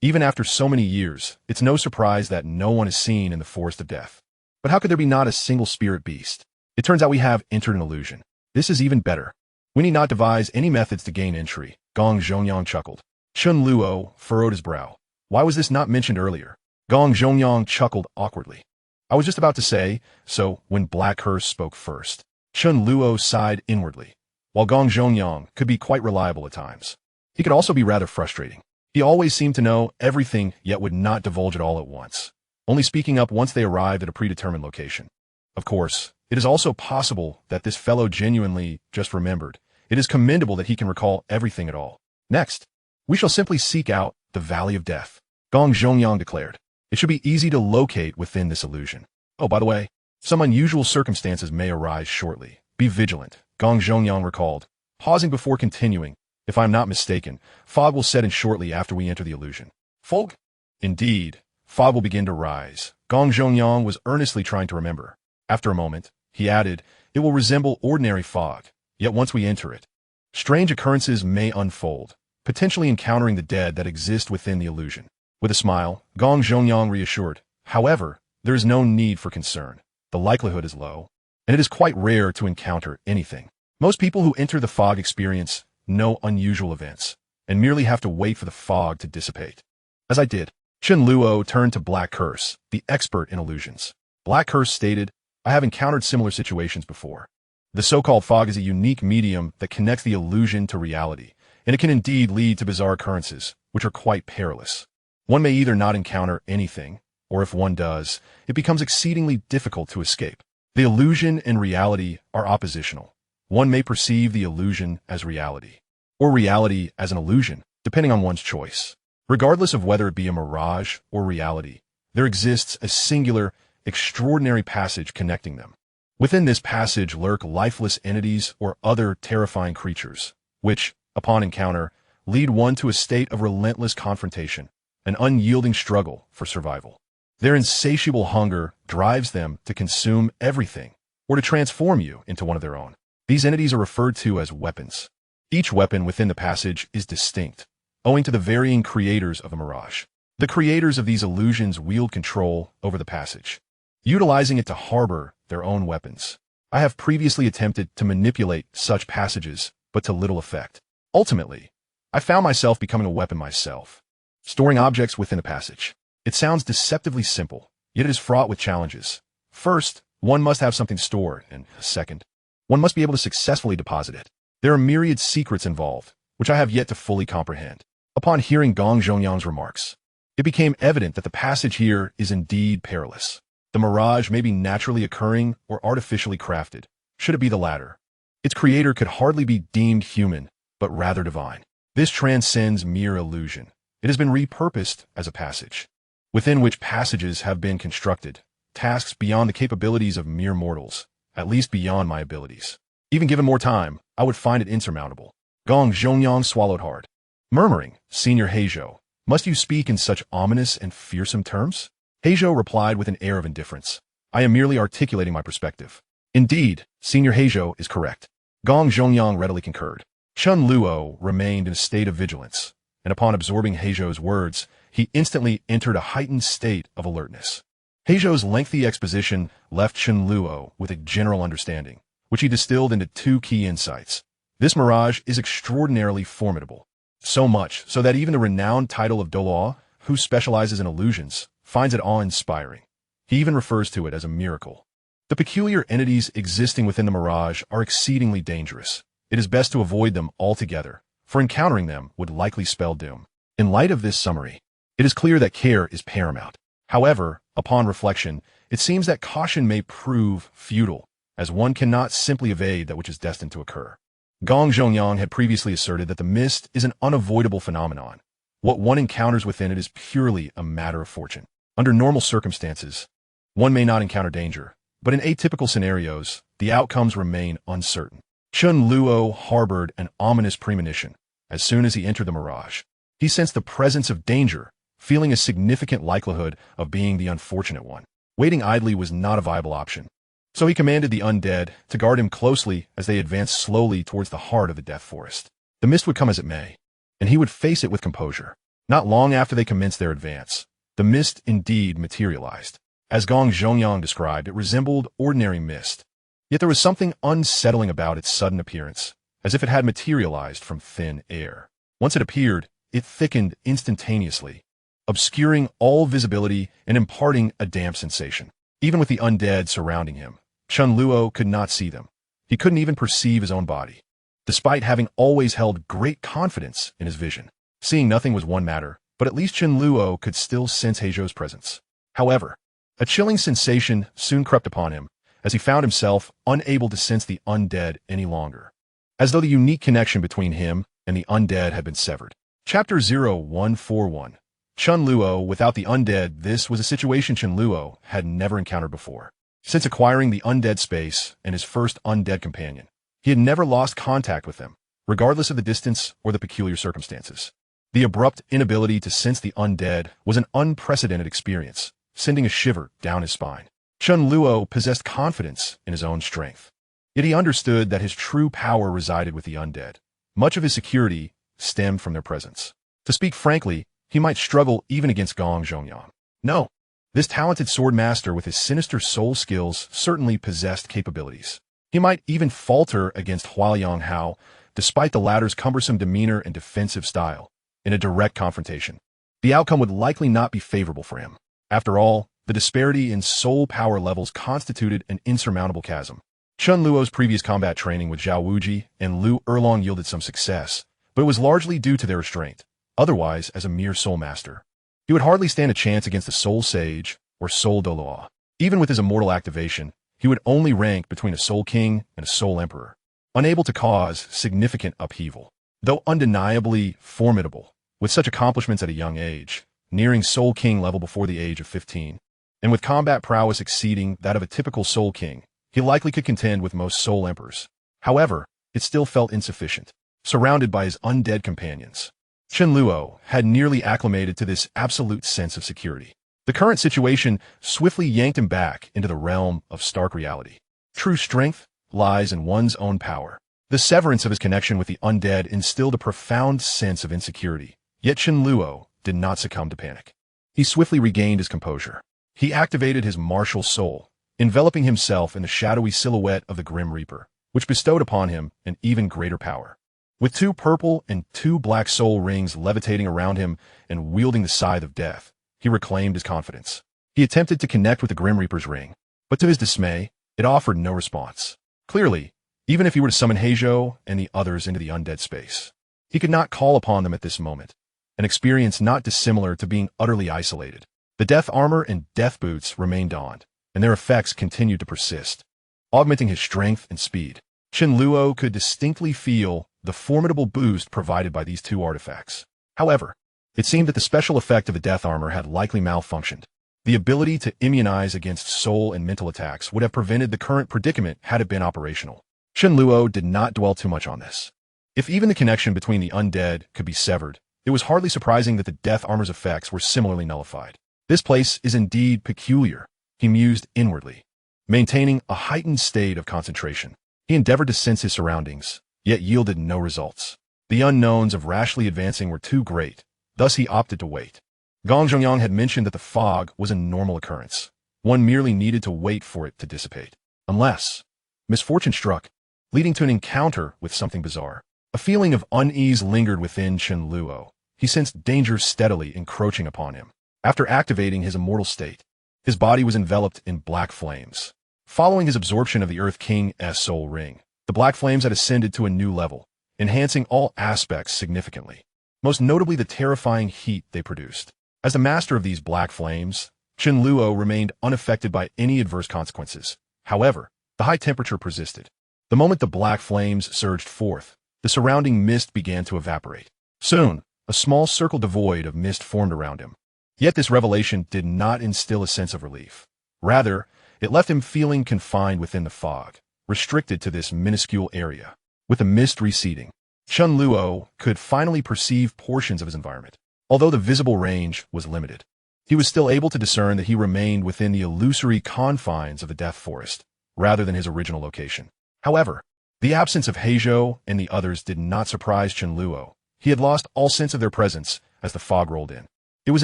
Even after so many years, it's no surprise that no one is seen in the forest of death. But how could there be not a single spirit beast? It turns out we have entered an illusion. This is even better. We need not devise any methods to gain entry. Gong Zhongyang chuckled. Chen Luo furrowed his brow. Why was this not mentioned earlier? Gong Zhongyang chuckled awkwardly. I was just about to say so when Black Curse spoke first. Chen Luo sighed inwardly. While Gong Zhongyang could be quite reliable at times, he could also be rather frustrating. He always seemed to know everything, yet would not divulge it all at once, only speaking up once they arrived at a predetermined location. Of course, it is also possible that this fellow genuinely just remembered. It is commendable that he can recall everything at all. Next, we shall simply seek out the Valley of Death, Gong Zhongyang declared. It should be easy to locate within this illusion. Oh, by the way, some unusual circumstances may arise shortly. Be vigilant, Gong Zhongyang recalled, pausing before continuing. If I am not mistaken, fog will set in shortly after we enter the illusion. Fog? Indeed, fog will begin to rise. Gong Zhongyang was earnestly trying to remember. After a moment, he added, it will resemble ordinary fog, yet once we enter it, strange occurrences may unfold, potentially encountering the dead that exist within the illusion. With a smile, Gong Zhongyang reassured, however, there is no need for concern. The likelihood is low, and it is quite rare to encounter anything. Most people who enter the fog experience no unusual events, and merely have to wait for the fog to dissipate. As I did, Chen Luo turned to Black Curse, the expert in illusions. Black Curse stated, I have encountered similar situations before. The so-called fog is a unique medium that connects the illusion to reality, and it can indeed lead to bizarre occurrences, which are quite perilous. One may either not encounter anything, or if one does, it becomes exceedingly difficult to escape. The illusion and reality are oppositional. One may perceive the illusion as reality, or reality as an illusion, depending on one's choice. Regardless of whether it be a mirage or reality, there exists a singular, extraordinary passage connecting them. Within this passage lurk lifeless entities or other terrifying creatures, which, upon encounter, lead one to a state of relentless confrontation, an unyielding struggle for survival. Their insatiable hunger drives them to consume everything, or to transform you into one of their own. These entities are referred to as weapons. Each weapon within the passage is distinct, owing to the varying creators of the mirage. The creators of these illusions wield control over the passage, utilizing it to harbor their own weapons. I have previously attempted to manipulate such passages, but to little effect. Ultimately, I found myself becoming a weapon myself, storing objects within a passage. It sounds deceptively simple, yet it is fraught with challenges. First, one must have something stored, and second, one must be able to successfully deposit it. There are myriad secrets involved, which I have yet to fully comprehend. Upon hearing Gong Zhongyang's remarks, it became evident that the passage here is indeed perilous. The mirage may be naturally occurring or artificially crafted. Should it be the latter, its creator could hardly be deemed human, but rather divine. This transcends mere illusion. It has been repurposed as a passage, within which passages have been constructed, tasks beyond the capabilities of mere mortals, at least beyond my abilities. Even given more time, I would find it insurmountable. Gong Zhongyang swallowed hard, murmuring, Senior Heizhou, must you speak in such ominous and fearsome terms? Heizhou replied with an air of indifference. I am merely articulating my perspective. Indeed, Senior Heizhou is correct. Gong Zhongyang readily concurred. Chen Luo remained in a state of vigilance, and upon absorbing Heizhou's words, he instantly entered a heightened state of alertness. Heizhou's lengthy exposition left Chen Luo with a general understanding, which he distilled into two key insights. This mirage is extraordinarily formidable, so much so that even the renowned title of Douluo, who specializes in illusions, finds it awe-inspiring. He even refers to it as a miracle. The peculiar entities existing within the mirage are exceedingly dangerous. It is best to avoid them altogether, for encountering them would likely spell doom. In light of this summary, it is clear that care is paramount. However, upon reflection, it seems that caution may prove futile, as one cannot simply evade that which is destined to occur. Gong Zhongyang had previously asserted that the mist is an unavoidable phenomenon. What one encounters within it is purely a matter of fortune. Under normal circumstances, one may not encounter danger, but in atypical scenarios, the outcomes remain uncertain. Chen Luo harbored an ominous premonition. As soon as he entered the mirage, he sensed the presence of danger, feeling a significant likelihood of being the unfortunate one. Waiting idly was not a viable option, so he commanded the undead to guard him closely as they advanced slowly towards the heart of the death forest. The mist would come as it may, and he would face it with composure. Not long after they commenced their advance, the mist indeed materialized. As Gong Zhongyang described, it resembled ordinary mist. Yet there was something unsettling about its sudden appearance, as if it had materialized from thin air. Once it appeared, it thickened instantaneously, obscuring all visibility and imparting a damp sensation. Even with the undead surrounding him, Chen Luo could not see them. He couldn't even perceive his own body, despite having always held great confidence in his vision. Seeing nothing was one matter, but at least Chen Luo could still sense Heizhou's presence. However, a chilling sensation soon crept upon him, as he found himself unable to sense the undead any longer, as though the unique connection between him and the undead had been severed. Chapter 0141. Chen Luo without the undead. This was a situation Chen Luo had never encountered before. Since acquiring the undead space and his first undead companion, he had never lost contact with them, regardless of the distance or the peculiar circumstances. The abrupt inability to sense the undead was an unprecedented experience, sending a shiver down his spine. Chen Luo possessed confidence in his own strength. Yet he understood that his true power resided with the undead. Much of his security stemmed from their presence. To speak frankly, he might struggle even against Gong Zhongyang. No, this talented sword master with his sinister soul skills certainly possessed capabilities. He might even falter against Hualiang Hao, despite the latter's cumbersome demeanor and defensive style. In a direct confrontation, the outcome would likely not be favorable for him. After all, the disparity in soul power levels constituted an insurmountable chasm. Chen Luo's previous combat training with Zhao Wuji and Lu Erlong yielded some success, but it was largely due to their restraint. Otherwise, as a mere soul master, he would hardly stand a chance against a soul sage or soul Douluo. Even with his immortal activation, he would only rank between a soul king and a soul emperor, unable to cause significant upheaval. Though undeniably formidable, with such accomplishments at a young age, nearing soul king level before the age of 15, and with combat prowess exceeding that of a typical soul king, he likely could contend with most soul emperors. However, it still felt insufficient. Surrounded by his undead companions, Chen Luo had nearly acclimated to this absolute sense of security. The current situation swiftly yanked him back into the realm of stark reality. True strength lies in one's own power. The severance of his connection with the undead instilled a profound sense of insecurity, yet Chen Luo did not succumb to panic. He swiftly regained his composure. He activated his martial soul, enveloping himself in the shadowy silhouette of the Grim Reaper, which bestowed upon him an even greater power. With 2 purple and 2 black soul rings levitating around him and wielding the scythe of death, he reclaimed his confidence. He attempted to connect with the Grim Reaper's ring, but to his dismay, it offered no response. Clearly, even if he were to summon Heizhou and the others into the undead space, he could not call upon them at this moment, an experience not dissimilar to being utterly isolated. The death armor and death boots remained donned, and their effects continued to persist, augmenting his strength and speed. Chen Luo could distinctly feel the formidable boost provided by these 2 artifacts. However, it seemed that the special effect of the death armor had likely malfunctioned. The ability to immunize against soul and mental attacks would have prevented the current predicament had it been operational. Chen Luo did not dwell too much on this. If even the connection between the undead could be severed, it was hardly surprising that the death armor's effects were similarly nullified. This place is indeed peculiar, he mused inwardly. Maintaining a heightened state of concentration, he endeavored to sense his surroundings, yet yielded no results. The unknowns of rashly advancing were too great, thus he opted to wait. Gong Zhongyang had mentioned that the fog was a normal occurrence. One merely needed to wait for it to dissipate. Unless misfortune struck, leading to an encounter with something bizarre. A feeling of unease lingered within Chen Luo. He sensed danger steadily encroaching upon him. After activating his immortal state, his body was enveloped in black flames. Following his absorption of the Earth King's soul ring, the black flames had ascended to a new level, enhancing all aspects significantly, most notably the terrifying heat they produced. As the master of these black flames, Chen Luo remained unaffected by any adverse consequences. However, the high temperature persisted. The moment the black flames surged forth, the surrounding mist began to evaporate. Soon, a small circle devoid of mist formed around him. Yet this revelation did not instill a sense of relief. Rather, it left him feeling confined within the fog, restricted to this minuscule area. With the mist receding, Chen Luo could finally perceive portions of his environment. Although the visible range was limited, he was still able to discern that he remained within the illusory confines of the Death Forest, rather than his original location. However, the absence of Heizhou and the others did not surprise Chen Luo. he had lost all sense of their presence as the fog rolled in. It was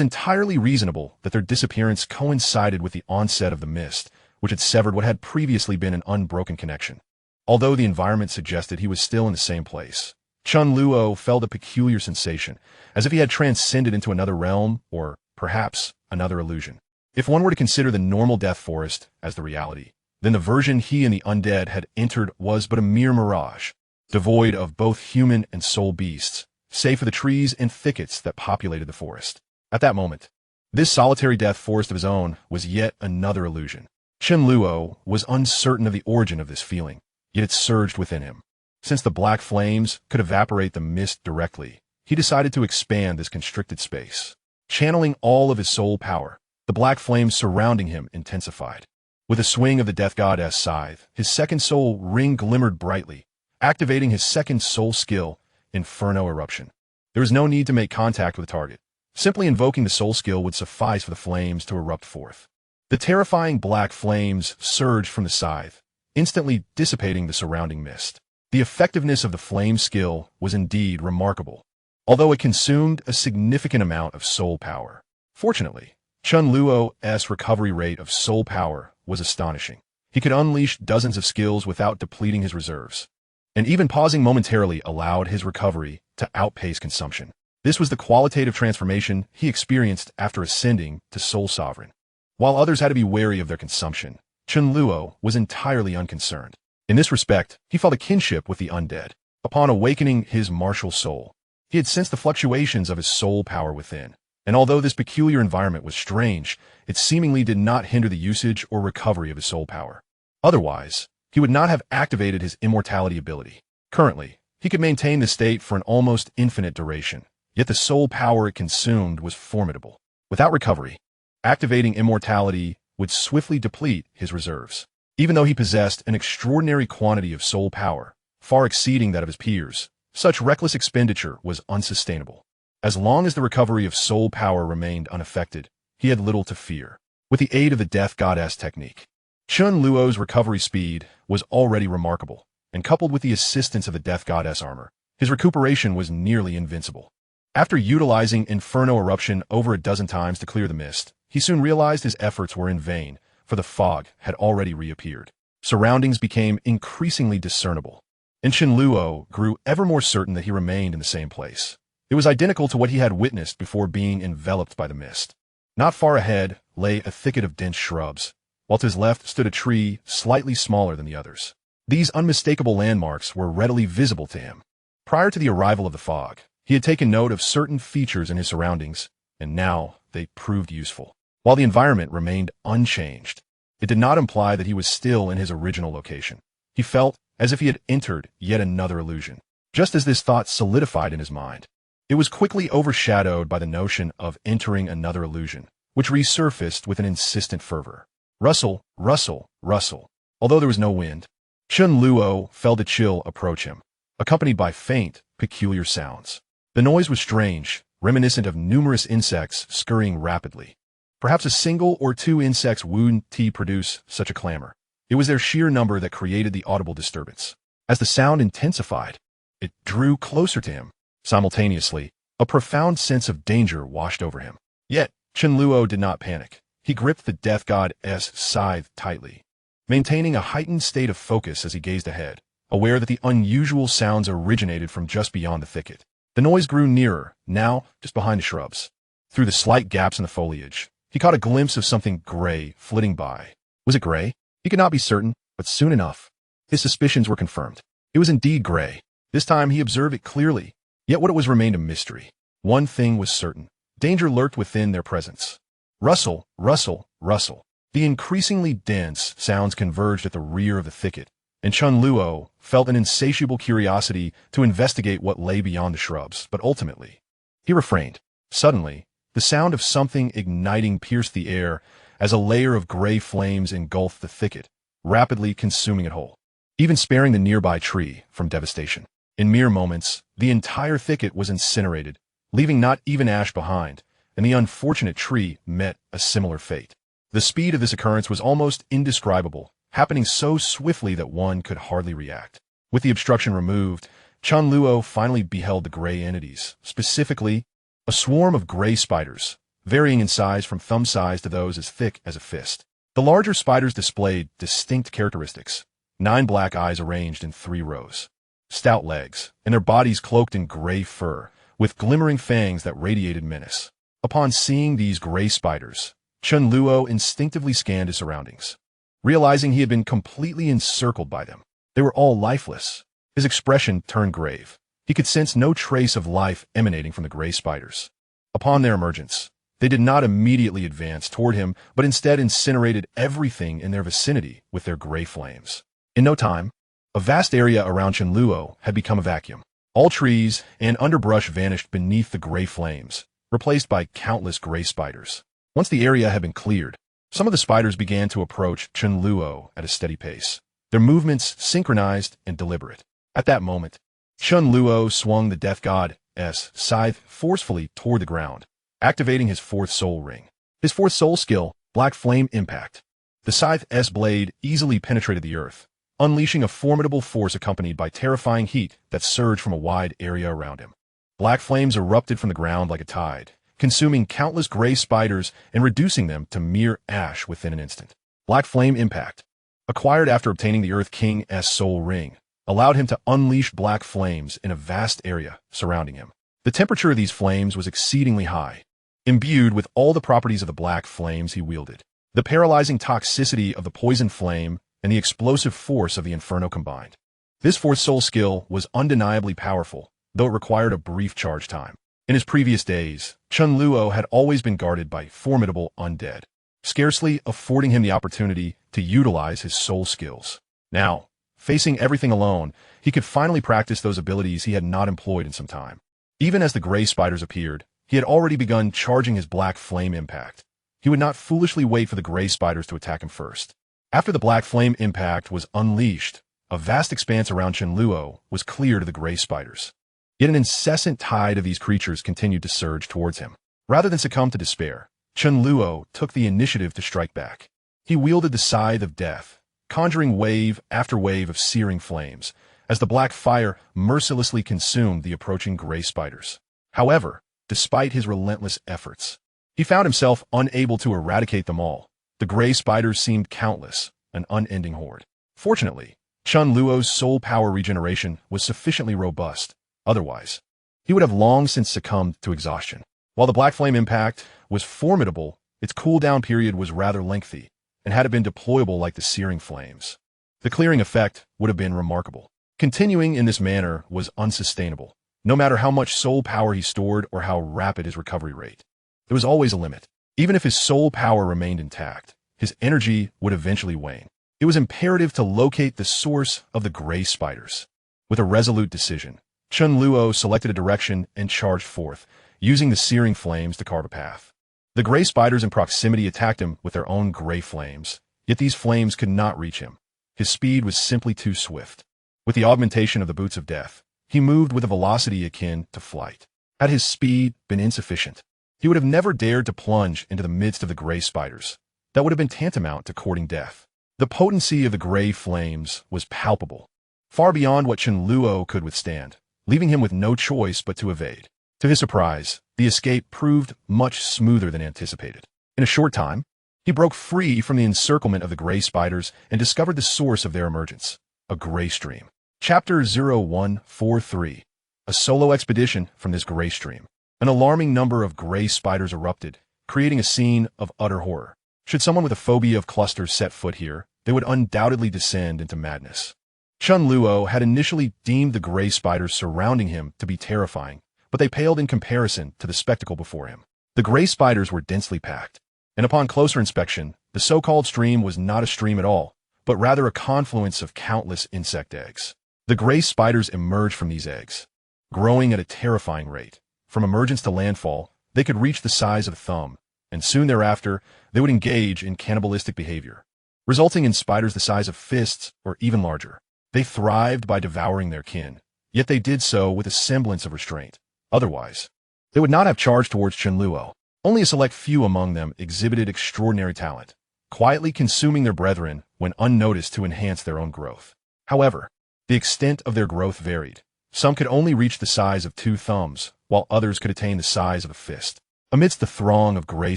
entirely reasonable that their disappearance coincided with the onset of the mist, which had severed what had previously been an unbroken connection. Although the environment suggested he was still in the same place, Chen Luo felt a peculiar sensation, as if he had transcended into another realm, or perhaps another illusion. If one were to consider the normal death forest as the reality, then the version he and the undead had entered was but a mere mirage, devoid of both human and soul beasts, save for the trees and thickets that populated the forest. At that moment, this solitary death forest of his own was yet another illusion. Chen Luo was uncertain of the origin of this feeling, yet it surged within him. Since the black flames could evaporate the mist directly, he decided to expand this constricted space. Channeling all of his soul power, the black flames surrounding him intensified. With a swing of the death goddess scythe, his second soul ring glimmered brightly, activating his second soul skill, Inferno Eruption. There was no need to make contact with the target. Simply invoking the soul skill would suffice for the flames to erupt forth. The terrifying black flames surged from the scythe, instantly dissipating the surrounding mist. The effectiveness of the flame skill was indeed remarkable, although it consumed a significant amount of soul power. Fortunately, Chen Luo's recovery rate of soul power was astonishing. He could unleash dozens of skills without depleting his reserves, and even pausing momentarily allowed his recovery to outpace consumption. This was the qualitative transformation he experienced after ascending to Soul Sovereign. While others had to be wary of their consumption, Chen Luo was entirely unconcerned. In this respect, he felt a kinship with the undead. Upon awakening his martial soul, he had sensed the fluctuations of his soul power within, and although this peculiar environment was strange, it seemingly did not hinder the usage or recovery of his soul power. Otherwise, he would not have activated his immortality ability. Currently, he could maintain this state for an almost infinite duration, yet the soul power it consumed was formidable. Without recovery, activating immortality would swiftly deplete his reserves. Even though he possessed an extraordinary quantity of soul power, far exceeding that of his peers, such reckless expenditure was unsustainable. As long as the recovery of soul power remained unaffected, he had little to fear. With the aid of the Death Goddess technique, Chen Luo's recovery speed was already remarkable, and coupled with the assistance of the Death Goddess armor, his recuperation was nearly invincible. After utilizing Inferno Eruption over a dozen times to clear the mist, he soon realized his efforts were in vain, for the fog had already reappeared. Surroundings became increasingly discernible, and Chen Luo grew ever more certain that he remained in the same place. It was identical to what he had witnessed before being enveloped by the mist. Not far ahead lay a thicket of dense shrubs, while to his left stood a tree slightly smaller than the others. These unmistakable landmarks were readily visible to him. Prior to the arrival of the fog, he had taken note of certain features in his surroundings, and now they proved useful. While the environment remained unchanged, it did not imply that he was still in his original location. He felt as if he had entered yet another illusion. Just as this thought solidified in his mind, it was quickly overshadowed by the notion of entering another illusion, which resurfaced with an insistent fervor. Rustle, rustle, rustle. Although there was no wind, Chen Luo felt a chill approach him, accompanied by faint, peculiar sounds. The noise was strange, reminiscent of numerous insects scurrying rapidly. Perhaps a single or two insects wouldn't produce such a clamor. It was their sheer number that created the audible disturbance. As the sound intensified, it drew closer to him. Simultaneously, a profound sense of danger washed over him. Yet, Chen Luo did not panic. He gripped the death god's scythe tightly, maintaining a heightened state of focus as he gazed ahead, aware that the unusual sounds originated from just beyond the thicket. The noise grew nearer, now just behind the shrubs. Through the slight gaps in the foliage, he caught a glimpse of something gray flitting by. Was it gray? He could not be certain, but soon enough, his suspicions were confirmed. It was indeed gray. This time he observed it clearly, yet what it was remained a mystery. One thing was certain. Danger lurked within their presence. Rustle, rustle, rustle. The increasingly dense sounds converged at the rear of the thicket, and Chen Luo felt an insatiable curiosity to investigate what lay beyond the shrubs, but ultimately, he refrained. Suddenly, the sound of something igniting pierced the air as a layer of gray flames engulfed the thicket, rapidly consuming it whole, even sparing the nearby tree from devastation. In mere moments, the entire thicket was incinerated, leaving not even ash behind, and the unfortunate tree met a similar fate. The speed of this occurrence was almost indescribable, happening so swiftly that one could hardly react. With the obstruction removed, Chen Luo finally beheld the gray entities, specifically a swarm of gray spiders, varying in size from thumb size to those as thick as a fist. The larger spiders displayed distinct characteristics: 9 black eyes arranged in 3 rows, stout legs, and their bodies cloaked in gray fur, with glimmering fangs that radiated menace. Upon seeing these gray spiders, Chen Luo instinctively scanned his surroundings, realizing he had been completely encircled by them. They were all lifeless. His expression turned grave. He could sense no trace of life emanating from the gray spiders. Upon their emergence, they did not immediately advance toward him, but instead incinerated everything in their vicinity with their gray flames. In no time, a vast area around Chen Luo had become a vacuum. All trees and underbrush vanished beneath the gray flames, replaced by countless gray spiders. Once the area had been cleared, some of the spiders began to approach Chen Luo at a steady pace, their movements synchronized and deliberate. At that moment, Chen Luo swung the Death God's scythe forcefully toward the ground, activating his 4th soul ring. His 4th soul skill, Black Flame Impact. The scythe's blade easily penetrated the earth, unleashing a formidable force accompanied by terrifying heat that surged from a wide area around him. Black flames erupted from the ground like a tide, consuming countless gray spiders and reducing them to mere ash within an instant. Black Flame Impact, acquired after obtaining the Earth King's soul ring, allowed him to unleash black flames in a vast area surrounding him. The temperature of these flames was exceedingly high, imbued with all the properties of the black flames he wielded. The paralyzing toxicity of the poison flame and the explosive force of the inferno combined. This 4th soul skill was undeniably powerful, though it required a brief charge time. In his previous days, Chen Luo had always been guarded by formidable undead, scarcely affording him the opportunity to utilize his soul skills. Now, facing everything alone, he could finally practice those abilities he had not employed in some time. Even as the gray spiders appeared, he had already begun charging his Black Flame Impact. He would not foolishly wait for the gray spiders to attack him first. After the Black Flame Impact was unleashed, a vast expanse around Chen Luo was cleared of the gray spiders. Yet an incessant tide of these creatures continued to surge towards him. Rather than succumb to despair, Chen Luo took the initiative to strike back. He wielded the Scythe of Death, conjuring wave after wave of searing flames, as the black fire mercilessly consumed the approaching gray spiders. However, despite his relentless efforts, he found himself unable to eradicate them all. The gray spiders seemed countless, an unending horde. Fortunately, Chen Luo's soul power regeneration was sufficiently robust. Otherwise, he would have long since succumbed to exhaustion. While the Black Flame Impact was formidable, its cooldown period was rather lengthy, and had it been deployable like the searing flames, the clearing effect would have been remarkable. Continuing in this manner was unsustainable, no matter how much soul power he stored or how rapid his recovery rate. There was always a limit. Even if his soul power remained intact, his energy would eventually wane. It was imperative to locate the source of the gray spiders. With a resolute decision, Chen Luo selected a direction and charged forth, using the searing flames to carve a path. The gray spiders in proximity attacked him with their own gray flames, yet these flames could not reach him. His speed was simply too swift. With the augmentation of the Boots of Death, he moved with a velocity akin to flight. Had his speed been insufficient, he would have never dared to plunge into the midst of the gray spiders. That would have been tantamount to courting death. The potency of the gray flames was palpable, far beyond what Chen Luo could withstand, leaving him with no choice but to evade. To his surprise, the escape proved much smoother than anticipated. In a short time, he broke free from the encirclement of the gray spiders and discovered the source of their emergence, a gray stream. Chapter 0143. A solo expedition from this gray stream. An alarming number of gray spiders erupted, creating a scene of utter horror. Should someone with a phobia of clusters set foot here, they would undoubtedly descend into madness. Chen Luo had initially deemed the gray spiders surrounding him to be terrifying, but they paled in comparison to the spectacle before him. The gray spiders were densely packed, and upon closer inspection, the so-called stream was not a stream at all, but rather a confluence of countless insect eggs. The gray spiders emerged from these eggs, growing at a terrifying rate. From emergence to landfall, they could reach the size of a thumb, and soon thereafter, they would engage in cannibalistic behavior, resulting in spiders the size of fists or even larger. They thrived by devouring their kin, yet they did so with a semblance of restraint. Otherwise, they would not have charged towards Chen Luo. Only a select few among them exhibited extraordinary talent, quietly consuming their brethren when unnoticed to enhance their own growth. However, the extent of their growth varied. Some could only reach the size of 2 thumbs, while others could attain the size of a fist. Amidst the throng of gray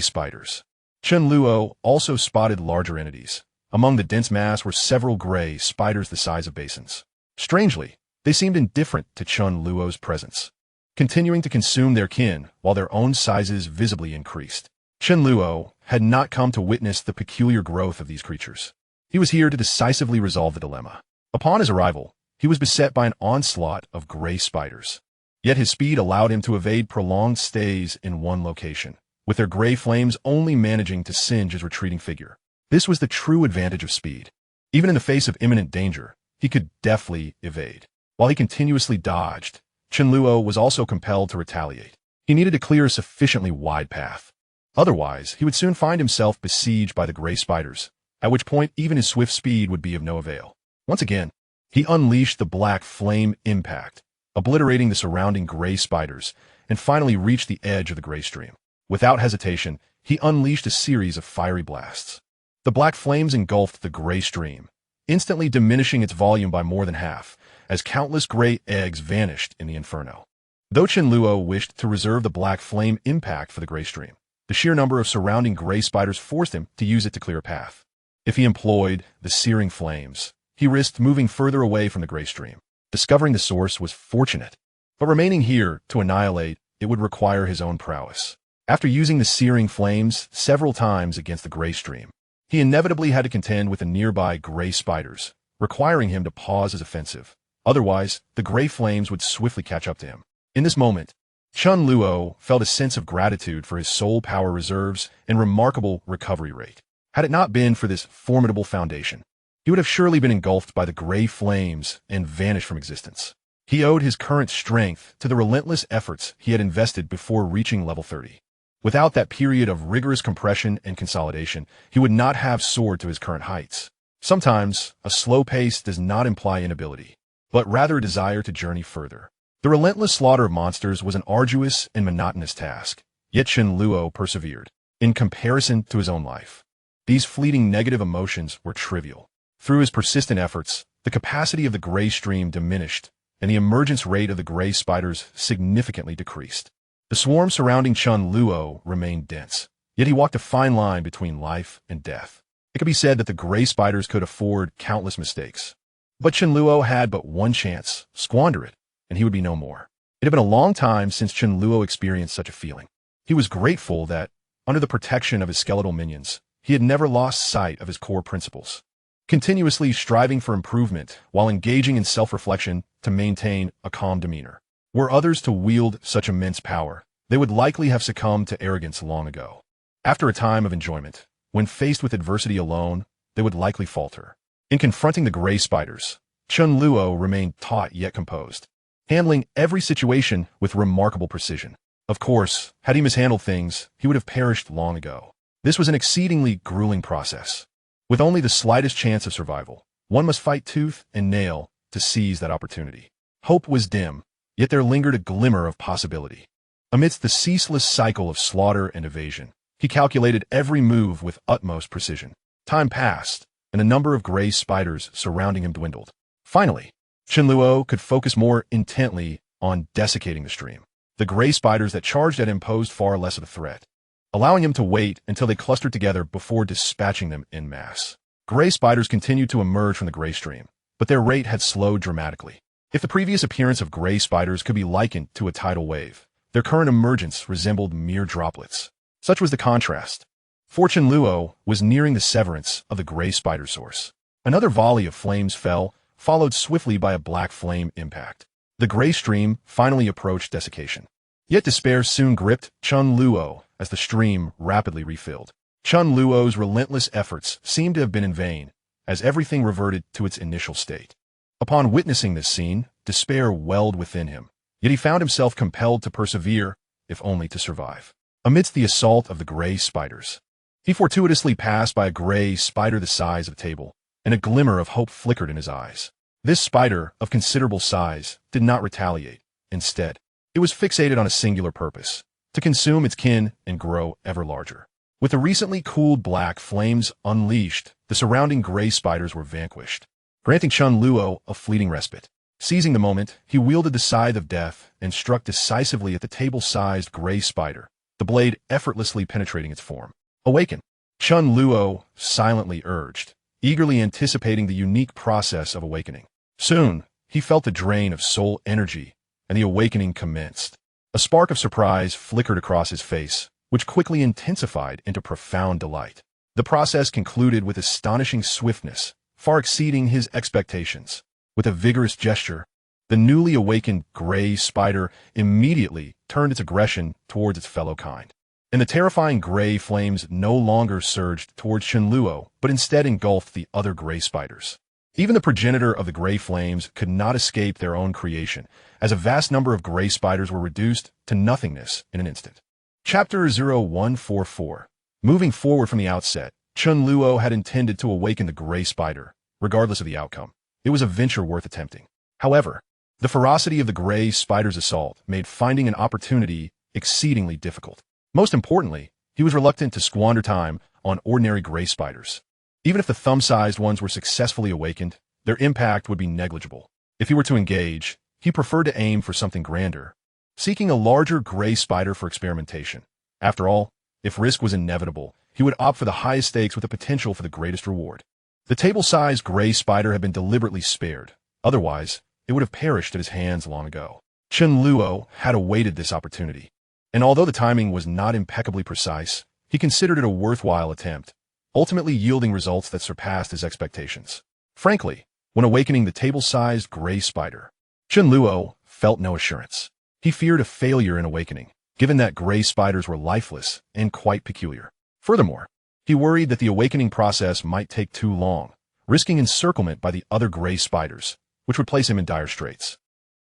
spiders, Chen Luo also spotted larger entities. Among the dense mass were several gray spiders the size of basins. Strangely, they seemed indifferent to Chen Luo's presence, continuing to consume their kin while their own sizes visibly increased. Chen Luo had not come to witness the peculiar growth of these creatures. He was here to decisively resolve the dilemma. Upon his arrival, he was beset by an onslaught of gray spiders. Yet his speed allowed him to evade prolonged stays in one location, with their gray flames only managing to singe his retreating figure. This was the true advantage of speed. Even in the face of imminent danger, he could deftly evade. While he continuously dodged, Chen Luo was also compelled to retaliate. He needed to clear a sufficiently wide path. Otherwise, he would soon find himself besieged by the gray spiders, at which point even his swift speed would be of no avail. Once again, he unleashed the black flame impact, obliterating the surrounding gray spiders, and finally reached the edge of the gray stream. Without hesitation, he unleashed a series of fiery blasts. The black flames engulfed the gray stream, instantly diminishing its volume by more than half, as countless gray eggs vanished in the inferno. Though Chen Luo wished to reserve the black flame impact for the gray stream, the sheer number of surrounding gray spiders forced him to use it to clear a path. If he employed the searing flames, he risked moving further away from the gray stream. Discovering the source was fortunate, but remaining here to annihilate it would require his own prowess. After using the searing flames several times against the gray stream, he inevitably had to contend with the nearby gray spiders, requiring him to pause his offensive. Otherwise, the gray flames would swiftly catch up to him. In this moment, Chen Luo felt a sense of gratitude for his soul power reserves and remarkable recovery rate. Had it not been for this formidable foundation, he would have surely been engulfed by the gray flames and vanished from existence. He owed his current strength to the relentless efforts he had invested before reaching level 30. Without that period of rigorous compression and consolidation, he would not have soared to his current heights. Sometimes, a slow pace does not imply inability, but rather a desire to journey further. The relentless slaughter of monsters was an arduous and monotonous task, yet Chen Luo persevered. In comparison to his own life, these fleeting negative emotions were trivial. Through his persistent efforts, the capacity of the gray stream diminished, and the emergence rate of the gray spiders significantly decreased. The swarm surrounding Chen Luo remained dense, yet he walked a fine line between life and death. It could be said that the gray spiders could afford countless mistakes. But Chen Luo had but one chance: squander it, and he would be no more. It had been a long time since Chen Luo experienced such a feeling. He was grateful that, under the protection of his skeletal minions, he had never lost sight of his core principles, continuously striving for improvement while engaging in self-reflection to maintain a calm demeanor. Were others to wield such immense power, they would likely have succumbed to arrogance long ago. After a time of enjoyment, when faced with adversity alone, they would likely falter. In confronting the gray spiders, Chen Luo remained taut yet composed, handling every situation with remarkable precision. Of course, had he mishandled things, he would have perished long ago. This was an exceedingly grueling process. With only the slightest chance of survival, one must fight tooth and nail to seize that opportunity. Hope was dim, yet there lingered a glimmer of possibility. Amidst the ceaseless cycle of slaughter and evasion, he calculated every move with utmost precision. Time passed, and the number of gray spiders surrounding him dwindled. Finally, Chen Luo could focus more intently on desiccating the stream. The gray spiders that charged at him posed far less of a threat, allowing him to wait until they clustered together before dispatching them en masse. Gray spiders continued to emerge from the gray stream, but their rate had slowed dramatically. If the previous appearance of gray spiders could be likened to a tidal wave, their current emergence resembled mere droplets. Such was the contrast. For Chen Luo was nearing the severance of the gray spider source. Another volley of flames fell, followed swiftly by a black flame impact. The gray stream finally approached desiccation. Yet despair soon gripped Chen Luo as the stream rapidly refilled. Chen Luo's relentless efforts seemed to have been in vain, as everything reverted to its initial state. Upon witnessing this scene, despair welled within him, yet he found himself compelled to persevere, if only to survive. Amidst the assault of the gray spiders, he fortuitously passed by a gray spider the size of a table, and a glimmer of hope flickered in his eyes. This spider, of considerable size, did not retaliate. Instead, it was fixated on a singular purpose: to consume its kin and grow ever larger. With the recently cooled black flames unleashed, the surrounding gray spiders were vanquished, granting Chen Luo a fleeting respite. Seizing the moment, he wielded the scythe of death and struck decisively at the table-sized gray spider, the blade effortlessly penetrating its form. Awaken! Chen Luo silently urged, eagerly anticipating the unique process of awakening. Soon, he felt the drain of soul energy, and the awakening commenced. A spark of surprise flickered across his face, which quickly intensified into profound delight. The process concluded with astonishing swiftness, far exceeding his expectations. With a vigorous gesture, the newly awakened gray spider immediately turned its aggression towards its fellow kind. And the terrifying gray flames no longer surged towards Chen Luo, but instead engulfed the other gray spiders. Even the progenitor of the gray flames could not escape their own creation, as a vast number of gray spiders were reduced to nothingness in an instant. Chapter 0144. Moving forward from the outset, Chen Luo had intended to awaken the gray spider, regardless of the outcome. It was a venture worth attempting. However, the ferocity of the gray spider's assault made finding an opportunity exceedingly difficult. Most importantly, he was reluctant to squander time on ordinary gray spiders. Even if the thumb-sized ones were successfully awakened, their impact would be negligible. If he were to engage, he preferred to aim for something grander, seeking a larger gray spider for experimentation. After all, if risk was inevitable, he would opt for the highest stakes with the potential for the greatest reward. The table-sized gray spider had been deliberately spared. Otherwise, it would have perished at his hands long ago. Chen Luo had awaited this opportunity, and although the timing was not impeccably precise, he considered it a worthwhile attempt, ultimately yielding results that surpassed his expectations. Frankly, when awakening the table-sized gray spider, Chen Luo felt no assurance. He feared a failure in awakening, given that gray spiders were lifeless and quite peculiar. Furthermore, he worried that the awakening process might take too long, risking encirclement by the other gray spiders, which would place him in dire straits.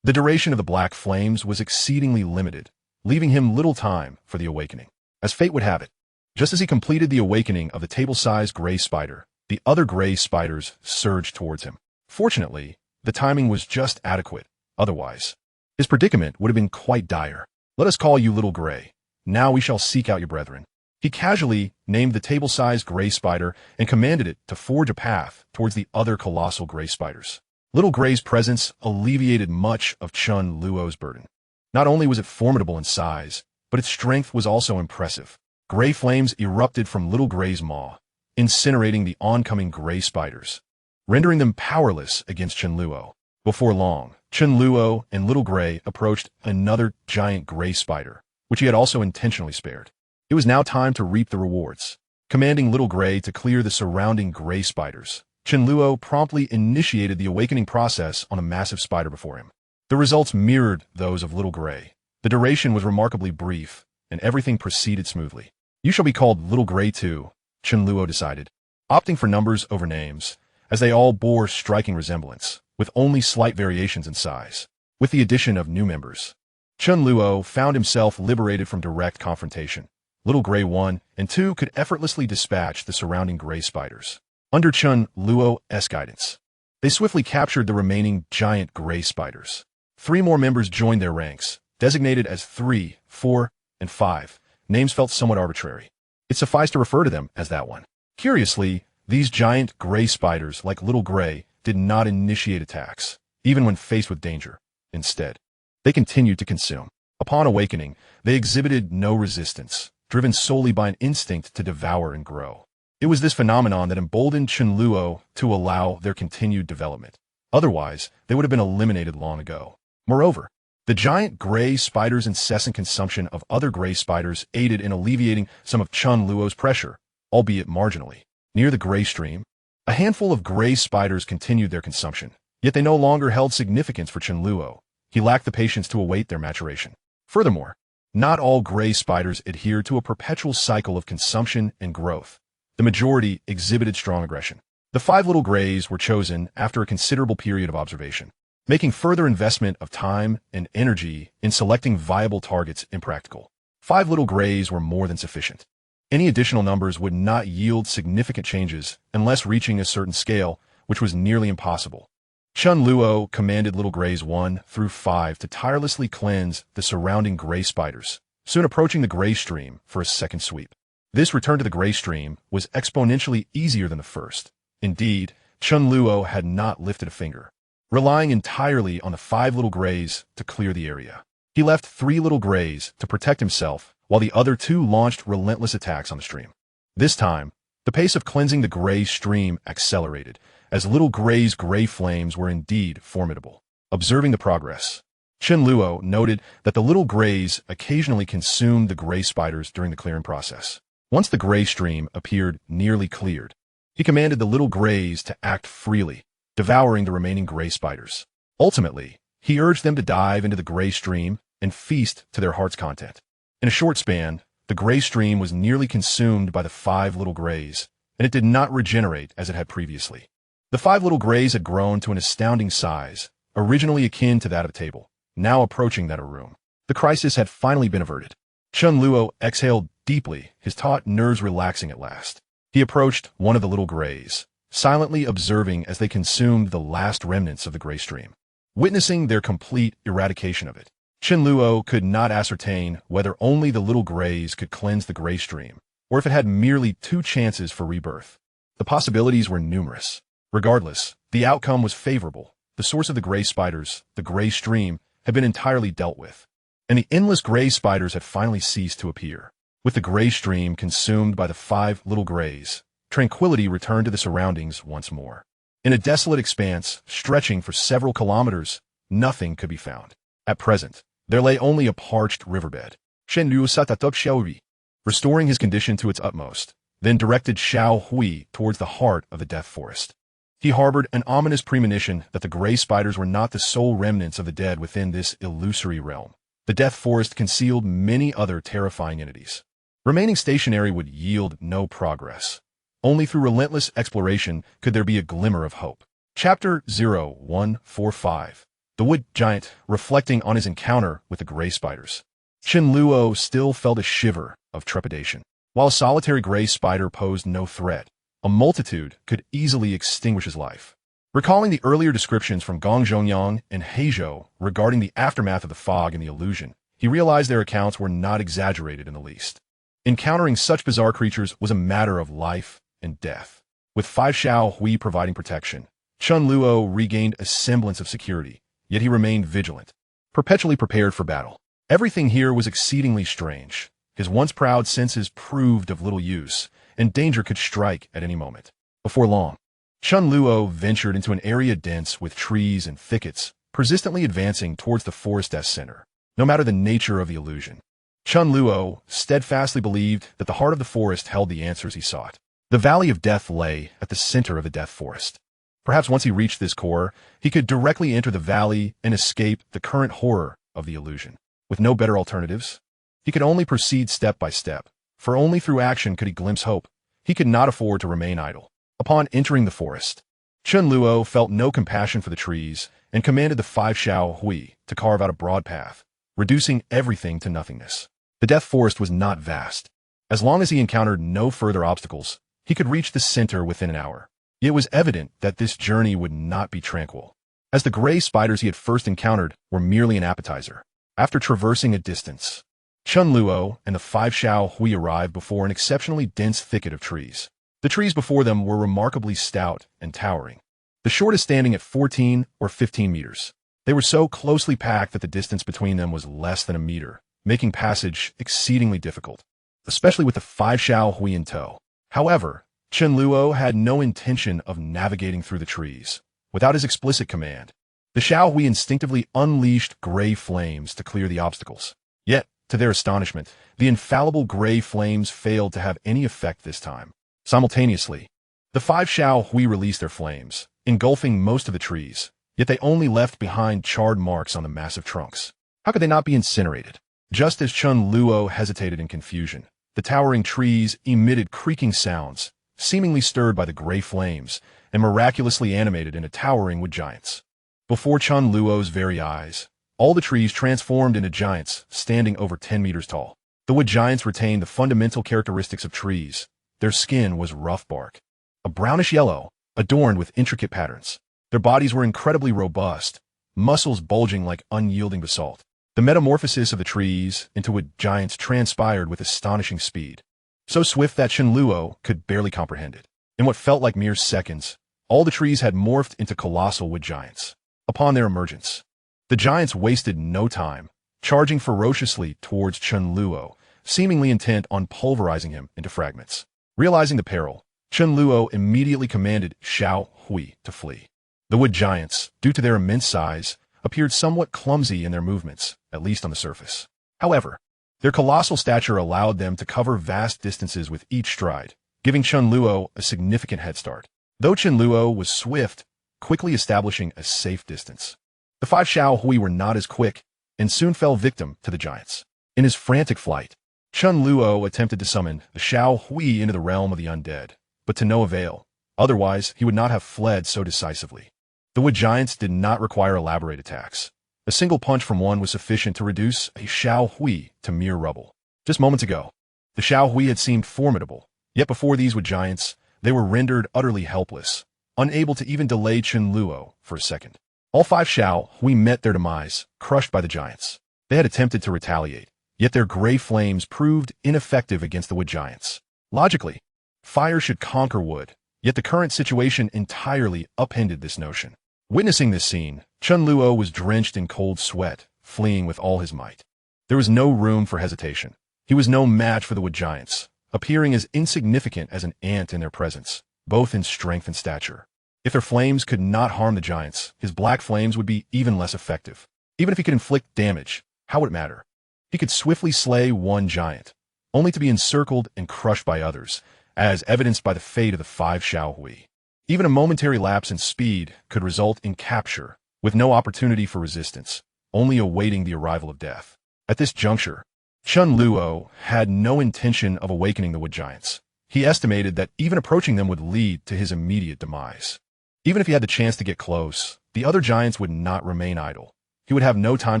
The duration of the black flames was exceedingly limited, leaving him little time for the awakening. As fate would have it, just as he completed the awakening of the table-sized gray spider, the other gray spiders surged towards him. Fortunately, the timing was just adequate. Otherwise, his predicament would have been quite dire. Let us call you Little Gray. Now we shall seek out your brethren. He casually named the table-sized gray spider and commanded it to forge a path towards the other colossal gray spiders. Little Gray's presence alleviated much of Chen Luo's burden. Not only was it formidable in size, but its strength was also impressive. Gray flames erupted from Little Gray's maw, incinerating the oncoming gray spiders, rendering them powerless against Chen Luo. Before long, Chen Luo and Little Gray approached another giant gray spider, which he had also intentionally spared. It was now time to reap the rewards. Commanding Little Gray to clear the surrounding gray spiders, Chen Luo promptly initiated the awakening process on a massive spider before him. The results mirrored those of Little Gray. The duration was remarkably brief, and everything proceeded smoothly. You shall be called Little Gray too, Chen Luo decided, opting for numbers over names, as they all bore striking resemblance, with only slight variations in size. With the addition of new members, Chen Luo found himself liberated from direct confrontation. Little Gray 1 and 2 could effortlessly dispatch the surrounding gray spiders. Under Chen Luo's guidance, they swiftly captured the remaining giant gray spiders. 3 more members joined their ranks, designated as 3, 4, and 5. Names felt somewhat arbitrary. It sufficed to refer to them as that one. Curiously, these giant gray spiders, like Little Gray, did not initiate attacks, even when faced with danger. Instead, they continued to consume. Upon awakening, they exhibited no resistance, driven solely by an instinct to devour and grow. It was this phenomenon that emboldened Chen Luo to allow their continued development. Otherwise, they would have been eliminated long ago. Moreover, the giant gray spider's incessant consumption of other gray spiders aided in alleviating some of Chen Luo's pressure, albeit marginally. Near the gray stream, a handful of gray spiders continued their consumption, yet they no longer held significance for Chen Luo. He lacked the patience to await their maturation. Furthermore, not all gray spiders adhered to a perpetual cycle of consumption and growth. The majority exhibited strong aggression. The 5 Little Grays were chosen after a considerable period of observation, making further investment of time and energy in selecting viable targets impractical. 5 Little Grays were more than sufficient. Any additional numbers would not yield significant changes unless reaching a certain scale, which was nearly impossible. Chen Luo commanded Little Grays 1 through 5 to tirelessly cleanse the surrounding gray spiders, soon approaching the gray stream for a second sweep. This return to the gray stream was exponentially easier than the first. Indeed, Chen Luo had not lifted a finger. relying entirely on the 5 little greys to clear the area. He left 3 little greys to protect himself, while the other 2 launched relentless attacks on the stream. This time, the pace of cleansing the gray stream accelerated, as little grey's gray flames were indeed formidable. Observing the progress, Chen Luo noted that the little greys occasionally consumed the gray spiders during the clearing process. Once the gray stream appeared nearly cleared, he commanded the little greys to act freely, devouring the remaining gray spiders. Ultimately, he urged them to dive into the gray stream and feast to their heart's content. In a short span, the gray stream was nearly consumed by the 5 little greys, and it did not regenerate as it had previously. The 5 little greys had grown to an astounding size, originally akin to that of a table, now approaching that of a room. The crisis had finally been averted. Chen Luo exhaled deeply, his taut nerves relaxing at last. He approached one of the little greys, silently observing as they consumed the last remnants of the gray stream. Witnessing their complete eradication of it, Chen Luo could not ascertain whether only the little greys could cleanse the gray stream, or if it had merely 2 chances for rebirth. The possibilities were numerous. Regardless, the outcome was favorable. The source of the gray spiders, the gray stream, had been entirely dealt with, and the endless gray spiders had finally ceased to appear. With the gray stream consumed by the 5 little greys, tranquility returned to the surroundings once more. In a desolate expanse, stretching for several kilometers, nothing could be found. At present, there lay only a parched riverbed. Chen Luo satatop Xiaohui, restoring his condition to its utmost, then directed Xiao Hui towards the heart of the death forest. He harbored an ominous premonition that the gray spiders were not the sole remnants of the dead within this illusory realm. The death forest concealed many other terrifying entities. Remaining stationary would yield no progress. Only through relentless exploration could there be a glimmer of hope. Chapter 0145. The Wood Giant, reflecting on his encounter with the gray spiders. Chen Luo still felt a shiver of trepidation. While a solitary gray spider posed no threat, a multitude could easily extinguish his life. Recalling the earlier descriptions from Gong Zhongyang and Heizhou regarding the aftermath of the fog and the illusion, he realized their accounts were not exaggerated in the least. Encountering such bizarre creatures was a matter of life and death. With 5 Xiao Hui providing protection, Chen Luo regained a semblance of security, yet he remained vigilant, perpetually prepared for battle. Everything here was exceedingly strange. His once proud senses proved of little use, and danger could strike at any moment. Before long, Chen Luo ventured into an area dense with trees and thickets, persistently advancing towards the forest's center, no matter the nature of the illusion. Chen Luo steadfastly believed that the heart of the forest held the answers he sought. The Valley of Death lay at the center of the death forest. Perhaps once he reached this core, he could directly enter the valley and escape the current horror of the illusion. With no better alternatives, he could only proceed step by step, for only through action could he glimpse hope. He could not afford to remain idle. Upon entering the forest, Chen Luo felt no compassion for the trees and commanded the 5 Xiao Hui to carve out a broad path, reducing everything to nothingness. The death forest was not vast. As long as he encountered no further obstacles, he could reach the center within an hour. It was evident that this journey would not be tranquil, as the gray spiders he had first encountered were merely an appetizer. After traversing a distance, Chen Luo and the 5 Xiao Hui arrived before an exceptionally dense thicket of trees. The trees before them were remarkably stout and towering, the shortest standing at 14 or 15 meters. They were so closely packed that the distance between them was less than a meter, making passage exceedingly difficult, especially with the 5 Xiao Hui in tow. However, Chen Luo had no intention of navigating through the trees without his explicit command. The Xiao Hui instinctively unleashed gray flames to clear the obstacles. Yet, to their astonishment, the infallible gray flames failed to have any effect this time. Simultaneously, the 5 Xiao Hui released their flames, engulfing most of the trees, yet they only left behind charred marks on the massive trunks. How could they not be incinerated? Just as Chen Luo hesitated in confusion, the towering trees emitted creaking sounds, seemingly stirred by the gray flames, and miraculously animated into towering wood giants. Before Chen Luo's very eyes, all the trees transformed into giants standing over 10 meters tall. The wood giants retained the fundamental characteristics of trees. Their skin was rough bark, a brownish yellow, adorned with intricate patterns. Their bodies were incredibly robust, muscles bulging like unyielding basalt. The metamorphosis of the trees into wood giants transpired with astonishing speed, so swift that Chen Luo could barely comprehend it. In what felt like mere seconds, all the trees had morphed into colossal wood giants. upon their emergence. The giants wasted no time, charging ferociously towards Chen Luo, seemingly intent on pulverizing him into fragments. Realizing the peril, Chen Luo immediately commanded Xiao Hui to flee. The wood giants, due to their immense size, appeared somewhat clumsy in their movements, at least on the surface. However, their colossal stature allowed them to cover vast distances with each stride, giving Chen Luo a significant head start. Though Chen Luo was swift, quickly establishing a safe distance. The five Xiao Hui were not as quick, and soon fell victim to the giants. In his frantic flight, Chen Luo attempted to summon the Xiao Hui into the realm of the undead, but to no avail. Otherwise, he would not have fled so decisively. The wood giants did not require elaborate attacks. A single punch from one was sufficient to reduce a Xiao Hui to mere rubble. Just moments ago, the Xiao Hui had seemed formidable, yet before these wood giants, they were rendered utterly helpless, unable to even delay Chen Luo for a second. All five Xiao Hui met their demise, crushed by the giants. They had attempted to retaliate, yet their gray flames proved ineffective against the wood giants. Logically, fire should conquer wood, yet the current situation entirely upended this notion. Witnessing this scene, Chen Luo was drenched in cold sweat, fleeing with all his might. There was no room for hesitation. He was no match for the wood giants, appearing as insignificant as an ant in their presence, both in strength and stature. If their flames could not harm the giants, his black flames would be even less effective. Even if he could inflict damage, how would it matter? He could swiftly slay one giant, only to be encircled and crushed by others, as evidenced by the fate of the five Xiao Hui. Even a momentary lapse in speed could result in capture, with no opportunity for resistance, only awaiting the arrival of death. At this juncture, Chen Luo had no intention of awakening the wood giants. He estimated that even approaching them would lead to his immediate demise. Even if he had the chance to get close, the other giants would not remain idle. He would have no time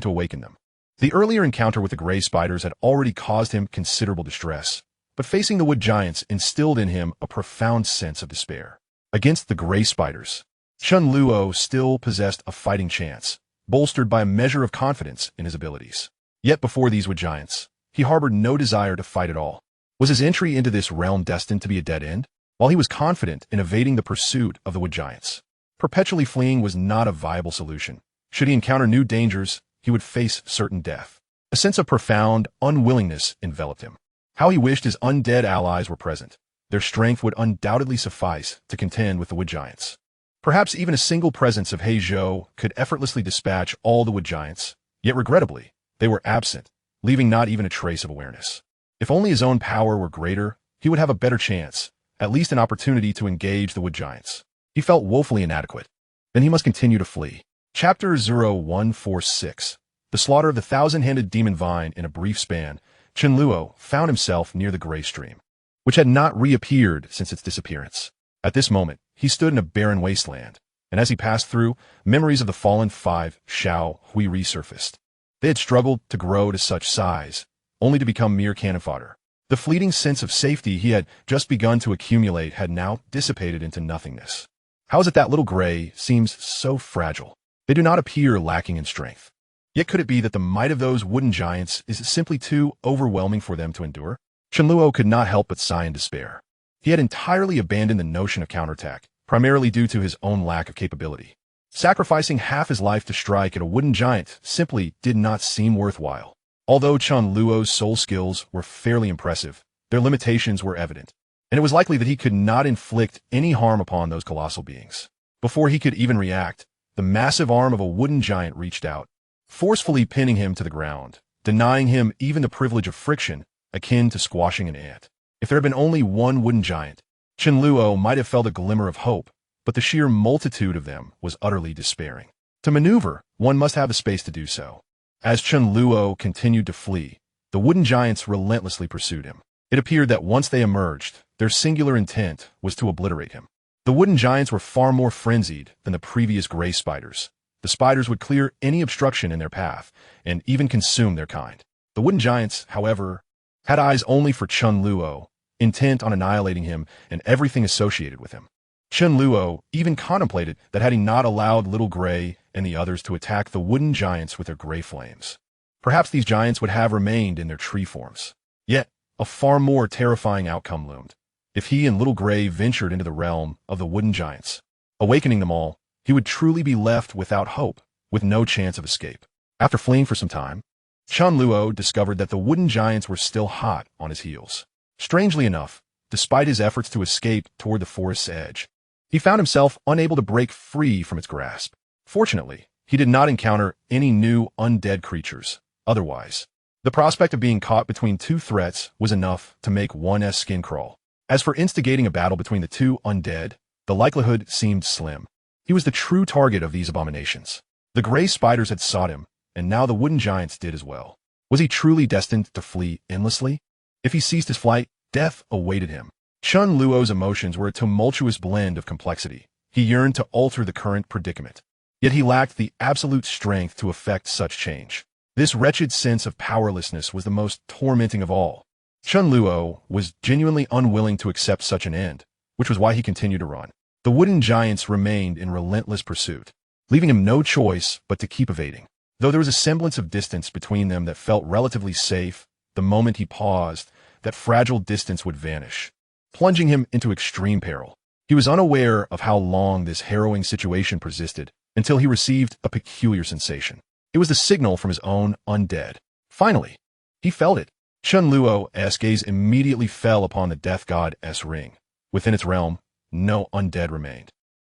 to awaken them. The earlier encounter with the gray spiders had already caused him considerable distress, but facing the wood giants instilled in him a profound sense of despair. Against the gray spiders, Chen Luo still possessed a fighting chance, bolstered by a measure of confidence in his abilities. Yet before these wood giants, he harbored no desire to fight at all. Was his entry into this realm destined to be a dead end? While he was confident in evading the pursuit of the wood giants, perpetually fleeing was not a viable solution. Should he encounter new dangers, he would face certain death. A sense of profound unwillingness enveloped him. How he wished his undead allies were present. Their strength would undoubtedly suffice to contend with the wood giants. Perhaps even a single presence of He Zhou could effortlessly dispatch all the wood giants, yet regrettably, they were absent, leaving not even a trace of awareness. If only his own power were greater, he would have a better chance, at least an opportunity to engage the wood giants. He felt woefully inadequate. Then he must continue to flee. Chapter 0146. The slaughter of the thousand-handed demon vine. In a brief span, Chen Luo found himself near the gray stream, which had not reappeared since its disappearance. At this moment, he stood in a barren wasteland, and as he passed through, memories of the fallen five Xiao Hui resurfaced. They had struggled to grow to such size, only to become mere cannon fodder. The fleeting sense of safety he had just begun to accumulate had now dissipated into nothingness. How is it that little gray seems so fragile? They do not appear lacking in strength. Yet could it be that the might of those wooden giants is simply too overwhelming for them to endure? Chen Luo could not help but sigh in despair. He had entirely abandoned the notion of counterattack, primarily due to his own lack of capability. Sacrificing half his life to strike at a wooden giant simply did not seem worthwhile. Although Chen Luo's soul skills were fairly impressive, their limitations were evident, and it was likely that he could not inflict any harm upon those colossal beings. Before he could even react, the massive arm of a wooden giant reached out, forcefully pinning him to the ground, denying him even the privilege of friction akin to squashing an ant. If there had been only one wooden giant, Chen Luo might have felt a glimmer of hope, but the sheer multitude of them was utterly despairing. To maneuver, one must have the space to do so. As Chen Luo continued to flee, the wooden giants relentlessly pursued him. It appeared that once they emerged, their singular intent was to obliterate him. The wooden giants were far more frenzied than the previous gray spiders. The spiders would clear any obstruction in their path, and even consume their kind. The wooden giants, however, had eyes only for Chen Luo, intent on annihilating him and everything associated with him. Chen Luo even contemplated that had he not allowed Little Gray and the others to attack the wooden giants with their gray flames, perhaps these giants would have remained in their tree forms. Yet, a far more terrifying outcome loomed. If he and Little Gray ventured into the realm of the wooden giants, awakening them all, he would truly be left without hope, with no chance of escape. After fleeing for some time, Chen Luo discovered that the wooden giants were still hot on his heels. Strangely enough, despite his efforts to escape toward the forest's edge, he found himself unable to break free from its grasp. Fortunately, he did not encounter any new undead creatures. Otherwise, the prospect of being caught between two threats was enough to make one's skin crawl. As for instigating a battle between the two undead, the likelihood seemed slim. He was the true target of these abominations. The gray spiders had sought him, and now the wooden giants did as well. Was he truly destined to flee endlessly? If he ceased his flight, death awaited him. Chen Luo's emotions were a tumultuous blend of complexity. He yearned to alter the current predicament. Yet he lacked the absolute strength to effect such change. This wretched sense of powerlessness was the most tormenting of all. Chen Luo was genuinely unwilling to accept such an end, which was why he continued to run. The wooden giants remained in relentless pursuit, leaving him no choice but to keep evading. Though there was a semblance of distance between them that felt relatively safe, the moment he paused, that fragile distance would vanish, plunging him into extreme peril. He was unaware of how long this harrowing situation persisted until he received a peculiar sensation. It was the signal from his own undead. Finally, he felt it. Chen Luo's gaze immediately fell upon the death god's ring. Within its realm, no undead remained.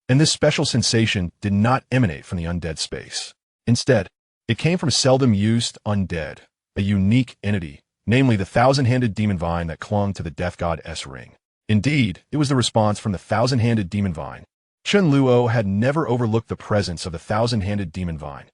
And this special sensation did not emanate from the undead space. Instead, it came from a seldom-used undead, a unique entity, namely the thousand-handed demon vine that clung to the death god's ring. Indeed, it was the response from the thousand-handed demon vine. Chen Luo had never overlooked the presence of the thousand-handed demon vine.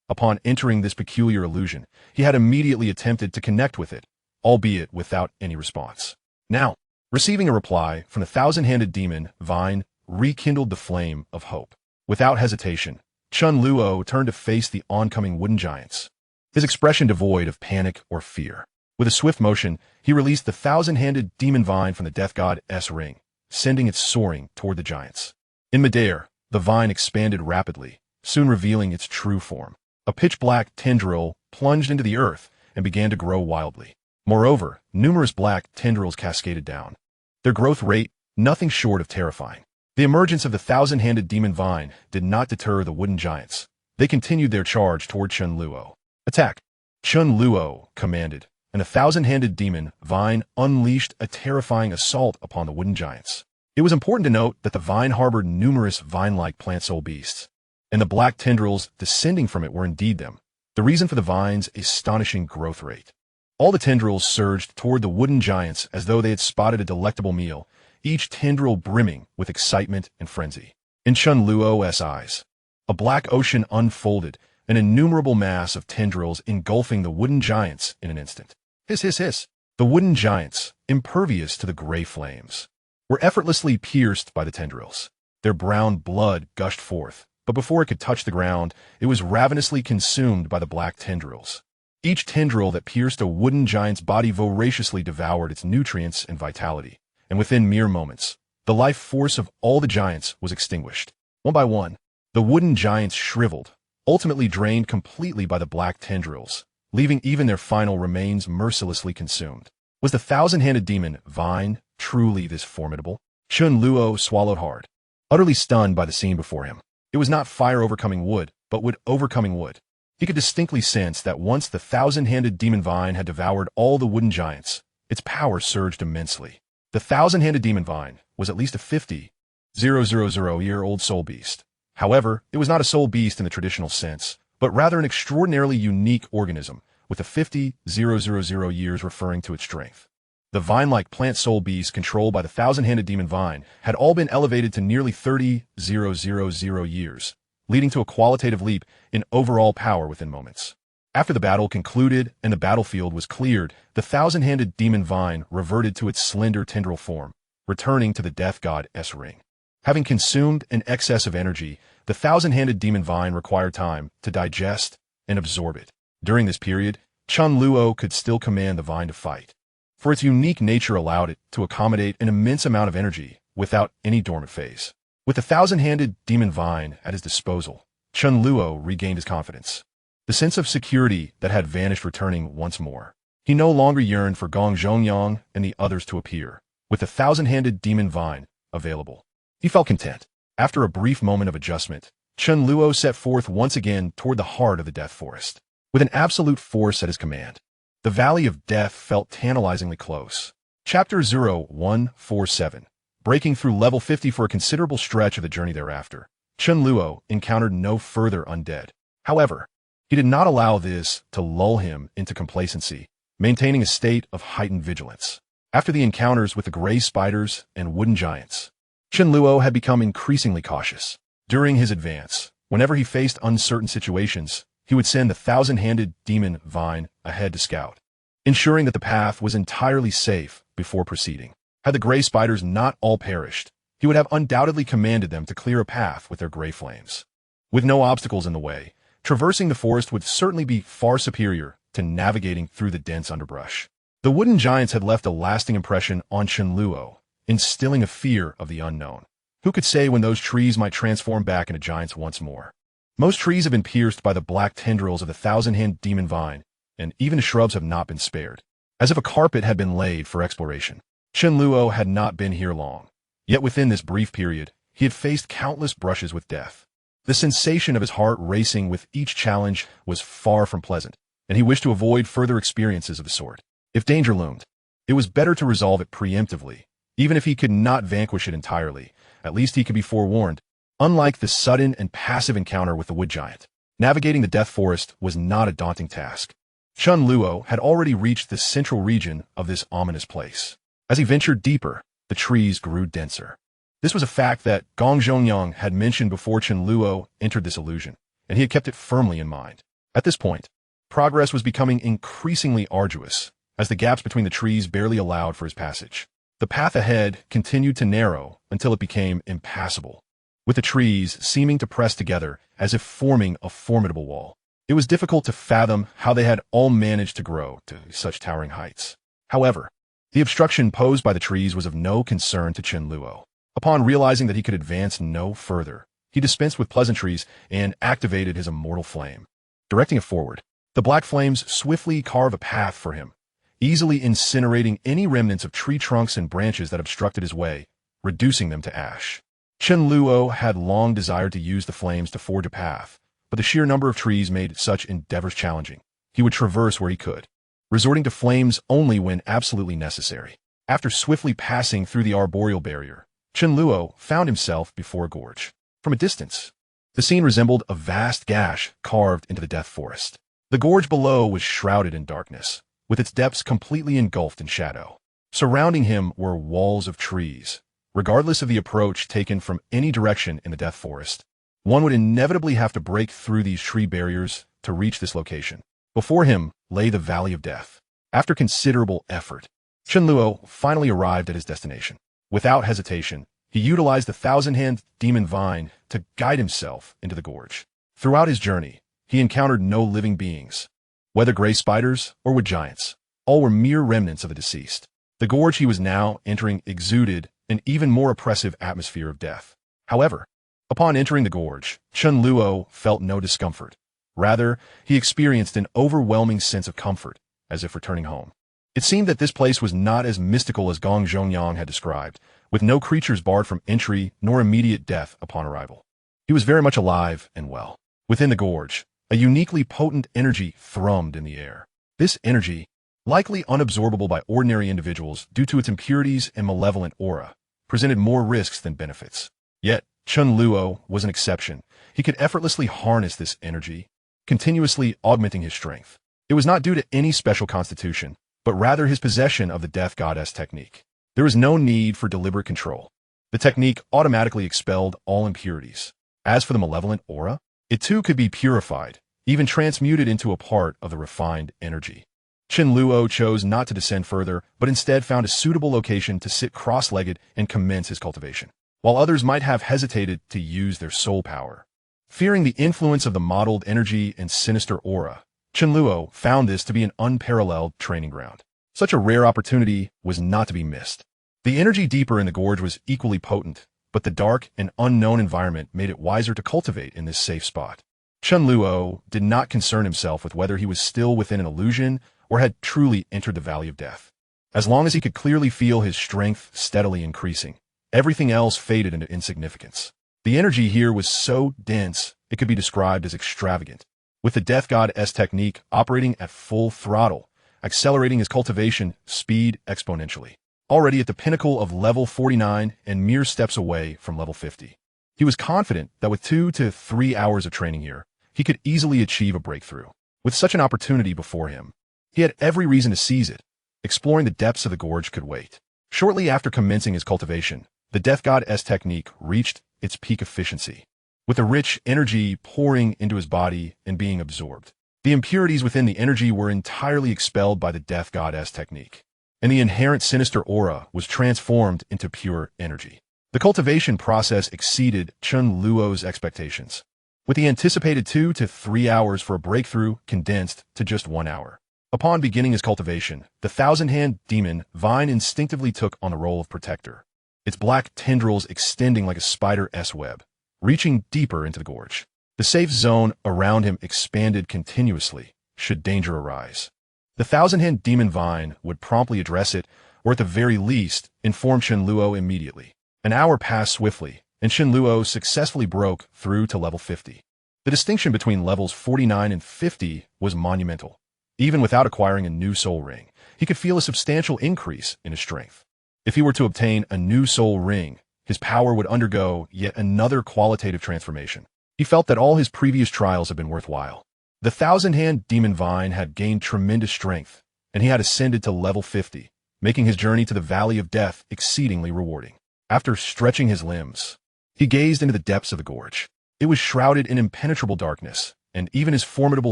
Upon entering this peculiar illusion, he had immediately attempted to connect with it, albeit without any response. Now, receiving a reply from the thousand-handed demon vine rekindled the flame of hope. Without hesitation, Chen Luo turned to face the oncoming wooden giants, his expression devoid of panic or fear. With a swift motion, he released the thousand-handed demon vine from the death god's ring, sending it soaring toward the giants. In midair, the vine expanded rapidly, soon revealing its true form. A pitch-black tendril plunged into the earth and began to grow wildly. Moreover, numerous black tendrils cascaded down, their growth rate nothing short of terrifying. The emergence of the thousand-handed demon vine did not deter the wooden giants. They continued their charge toward Chen Luo. Attack! Chen Luo commanded, and the thousand-handed demon vine unleashed a terrifying assault upon the wooden giants. It was important to note that the vine harbored numerous vine-like plant soul beasts, and the black tendrils descending from it were indeed them, the reason for the vine's astonishing growth rate. All the tendrils surged toward the wooden giants as though they had spotted a delectable meal, each tendril brimming with excitement and frenzy. In Chen Luo's eyes, a black ocean unfolded, an innumerable mass of tendrils engulfing the wooden giants in an instant. Hiss, hiss, hiss. The wooden giants, impervious to the gray flames, were effortlessly pierced by the tendrils. Their brown blood gushed forth, but before it could touch the ground, it was ravenously consumed by the black tendrils. Each tendril that pierced a wooden giant's body voraciously devoured its nutrients and vitality, and within mere moments, the life force of all the giants was extinguished. One by one, the wooden giants shriveled, ultimately drained completely by the black tendrils, leaving even their final remains mercilessly consumed. Was the thousand-handed demon vine truly this formidable? Chen Luo swallowed hard, utterly stunned by the scene before him. It was not fire overcoming wood, but wood overcoming wood. He could distinctly sense that once the thousand-handed demon vine had devoured all the wooden giants, its power surged immensely. The thousand-handed demon vine was at least a 50,000-year-old soul beast. However, it was not a soul beast in the traditional sense, but rather an extraordinarily unique organism, with the 50,000 years referring to its strength. The vine-like plant soul beasts controlled by the thousand-handed demon vine had all been elevated to nearly 30,000 years, leading to a qualitative leap in overall power within moments. After the battle concluded and the battlefield was cleared, the thousand-handed demon vine reverted to its slender tendril form, returning to the death god's ring. Having consumed an excess of energy, the thousand-handed demon vine required time to digest and absorb it. During this period, Chen Luo could still command the vine to fight, for its unique nature allowed it to accommodate an immense amount of energy without any dormant phase. With the thousand-handed demon vine at his disposal, Chen Luo regained his confidence, the sense of security that had vanished returning once more. He no longer yearned for Gong Zhongyang and the others to appear. With the thousand-handed demon vine available, he felt content. After a brief moment of adjustment, Chen Luo set forth once again toward the heart of the Death Forest. With an absolute force at his command, the Valley of Death felt tantalizingly close. Chapter 0147. Breaking through level 50 for a considerable stretch of the journey thereafter, Chen Luo encountered no further undead. However, he did not allow this to lull him into complacency, maintaining a state of heightened vigilance. After the encounters with the gray spiders and wooden giants, Chen Luo had become increasingly cautious. During his advance, whenever he faced uncertain situations, he would send the thousand-handed demon vine ahead to scout, ensuring that the path was entirely safe before proceeding. Had the gray spiders not all perished, he would have undoubtedly commanded them to clear a path with their gray flames. With no obstacles in the way, traversing the forest would certainly be far superior to navigating through the dense underbrush. The wooden giants had left a lasting impression on Chen Luo, instilling a fear of the unknown. Who could say when those trees might transform back into giants once more? Most trees have been pierced by the black tendrils of the thousand-hand demon vine, and even shrubs have not been spared. As if a carpet had been laid for exploration. Chen Luo had not been here long. Yet within this brief period, he had faced countless brushes with death. The sensation of his heart racing with each challenge was far from pleasant, and he wished to avoid further experiences of the sort. If danger loomed, it was better to resolve it preemptively. Even if he could not vanquish it entirely, at least he could be forewarned. Unlike the sudden and passive encounter with the wood giant, navigating the Death Forest was not a daunting task. Chen Luo had already reached the central region of this ominous place. As he ventured deeper, the trees grew denser. This was a fact that Gong Zhongyang had mentioned before Chen Luo entered this illusion, and he had kept it firmly in mind. At this point, progress was becoming increasingly arduous, as the gaps between the trees barely allowed for his passage. The path ahead continued to narrow until it became impassable, with the trees seeming to press together as if forming a formidable wall. It was difficult to fathom how they had all managed to grow to such towering heights. However, the obstruction posed by the trees was of no concern to Chen Luo. Upon realizing that he could advance no further, he dispensed with pleasantries and activated his immortal flame. Directing it forward, the black flames swiftly carved a path for him, easily incinerating any remnants of tree trunks and branches that obstructed his way, reducing them to ash. Chen Luo had long desired to use the flames to forge a path, but the sheer number of trees made such endeavors challenging. He would traverse where he could, resorting to flames only when absolutely necessary. After swiftly passing through the arboreal barrier, Chen Luo found himself before a gorge. From a distance, the scene resembled a vast gash carved into the Death Forest. The gorge below was shrouded in darkness, with its depths completely engulfed in shadow. Surrounding him were walls of trees. Regardless of the approach taken from any direction in the Death Forest, one would inevitably have to break through these tree barriers to reach this location. Before him lay the Valley of Death. After considerable effort, Chen Luo finally arrived at his destination. Without hesitation, he utilized the thousand-hand demon vine to guide himself into the gorge. Throughout his journey, he encountered no living beings. Whether gray spiders or wood giants, all were mere remnants of the deceased. The gorge he was now entering exuded an even more oppressive atmosphere of death. However, upon entering the gorge, Chen Luo felt no discomfort. Rather, he experienced an overwhelming sense of comfort, as if returning home. It seemed that this place was not as mystical as Gong Zhongyang had described, with no creatures barred from entry nor immediate death upon arrival. He was very much alive and well. Within the gorge, a uniquely potent energy thrummed in the air. This energy, likely unabsorbable by ordinary individuals due to its impurities and malevolent aura, presented more risks than benefits. Yet, Chen Luo was an exception. He could effortlessly harness this energy, continuously augmenting his strength. It was not due to any special constitution, but rather his possession of the Death Goddess technique. There was no need for deliberate control. The technique automatically expelled all impurities. As for the malevolent aura, it too could be purified, even transmuted into a part of the refined energy. Chen Luo chose not to descend further, but instead found a suitable location to sit cross-legged and commence his cultivation, while others might have hesitated to use their soul power. Fearing the influence of the mottled energy and sinister aura, Chen Luo found this to be an unparalleled training ground. Such a rare opportunity was not to be missed. The energy deeper in the gorge was equally potent, but the dark and unknown environment made it wiser to cultivate in this safe spot. Chen Luo did not concern himself with whether he was still within an illusion or had truly entered the Valley of Death. As long as he could clearly feel his strength steadily increasing, everything else faded into insignificance. The energy here was so dense, it could be described as extravagant, with the Death God's technique operating at full throttle, accelerating his cultivation speed exponentially. Already at the pinnacle of level 49 and mere steps away from level 50. He was confident that with 2 to 3 hours of training here, he could easily achieve a breakthrough. With such an opportunity before him, he had every reason to seize it. Exploring the depths of the gorge could wait. Shortly after commencing his cultivation, the Death God's technique reached its peak efficiency, with the rich energy pouring into his body and being absorbed. The impurities within the energy were entirely expelled by the Death God's technique, and the inherent sinister aura was transformed into pure energy. The cultivation process exceeded Chen Luo's expectations, with the anticipated 2 to 3 hours for a breakthrough condensed to just 1 hour. Upon beginning his cultivation, the thousand-hand demon vine instinctively took on the role of protector, its black tendrils extending like a spider's web, reaching deeper into the gorge. The safe zone around him expanded continuously, should danger arise. The thousand-hand demon vine would promptly address it, or at the very least, inform Chen Luo immediately. An hour passed swiftly, and Chen Luo successfully broke through to level 50. The distinction between levels 49 and 50 was monumental. Even without acquiring a new soul ring, he could feel a substantial increase in his strength. If he were to obtain a new soul ring, his power would undergo yet another qualitative transformation. He felt that all his previous trials had been worthwhile. The thousand-hand demon vine had gained tremendous strength, and he had ascended to level 50, making his journey to the Valley of Death exceedingly rewarding. After stretching his limbs, he gazed into the depths of the gorge. It was shrouded in impenetrable darkness, and even his formidable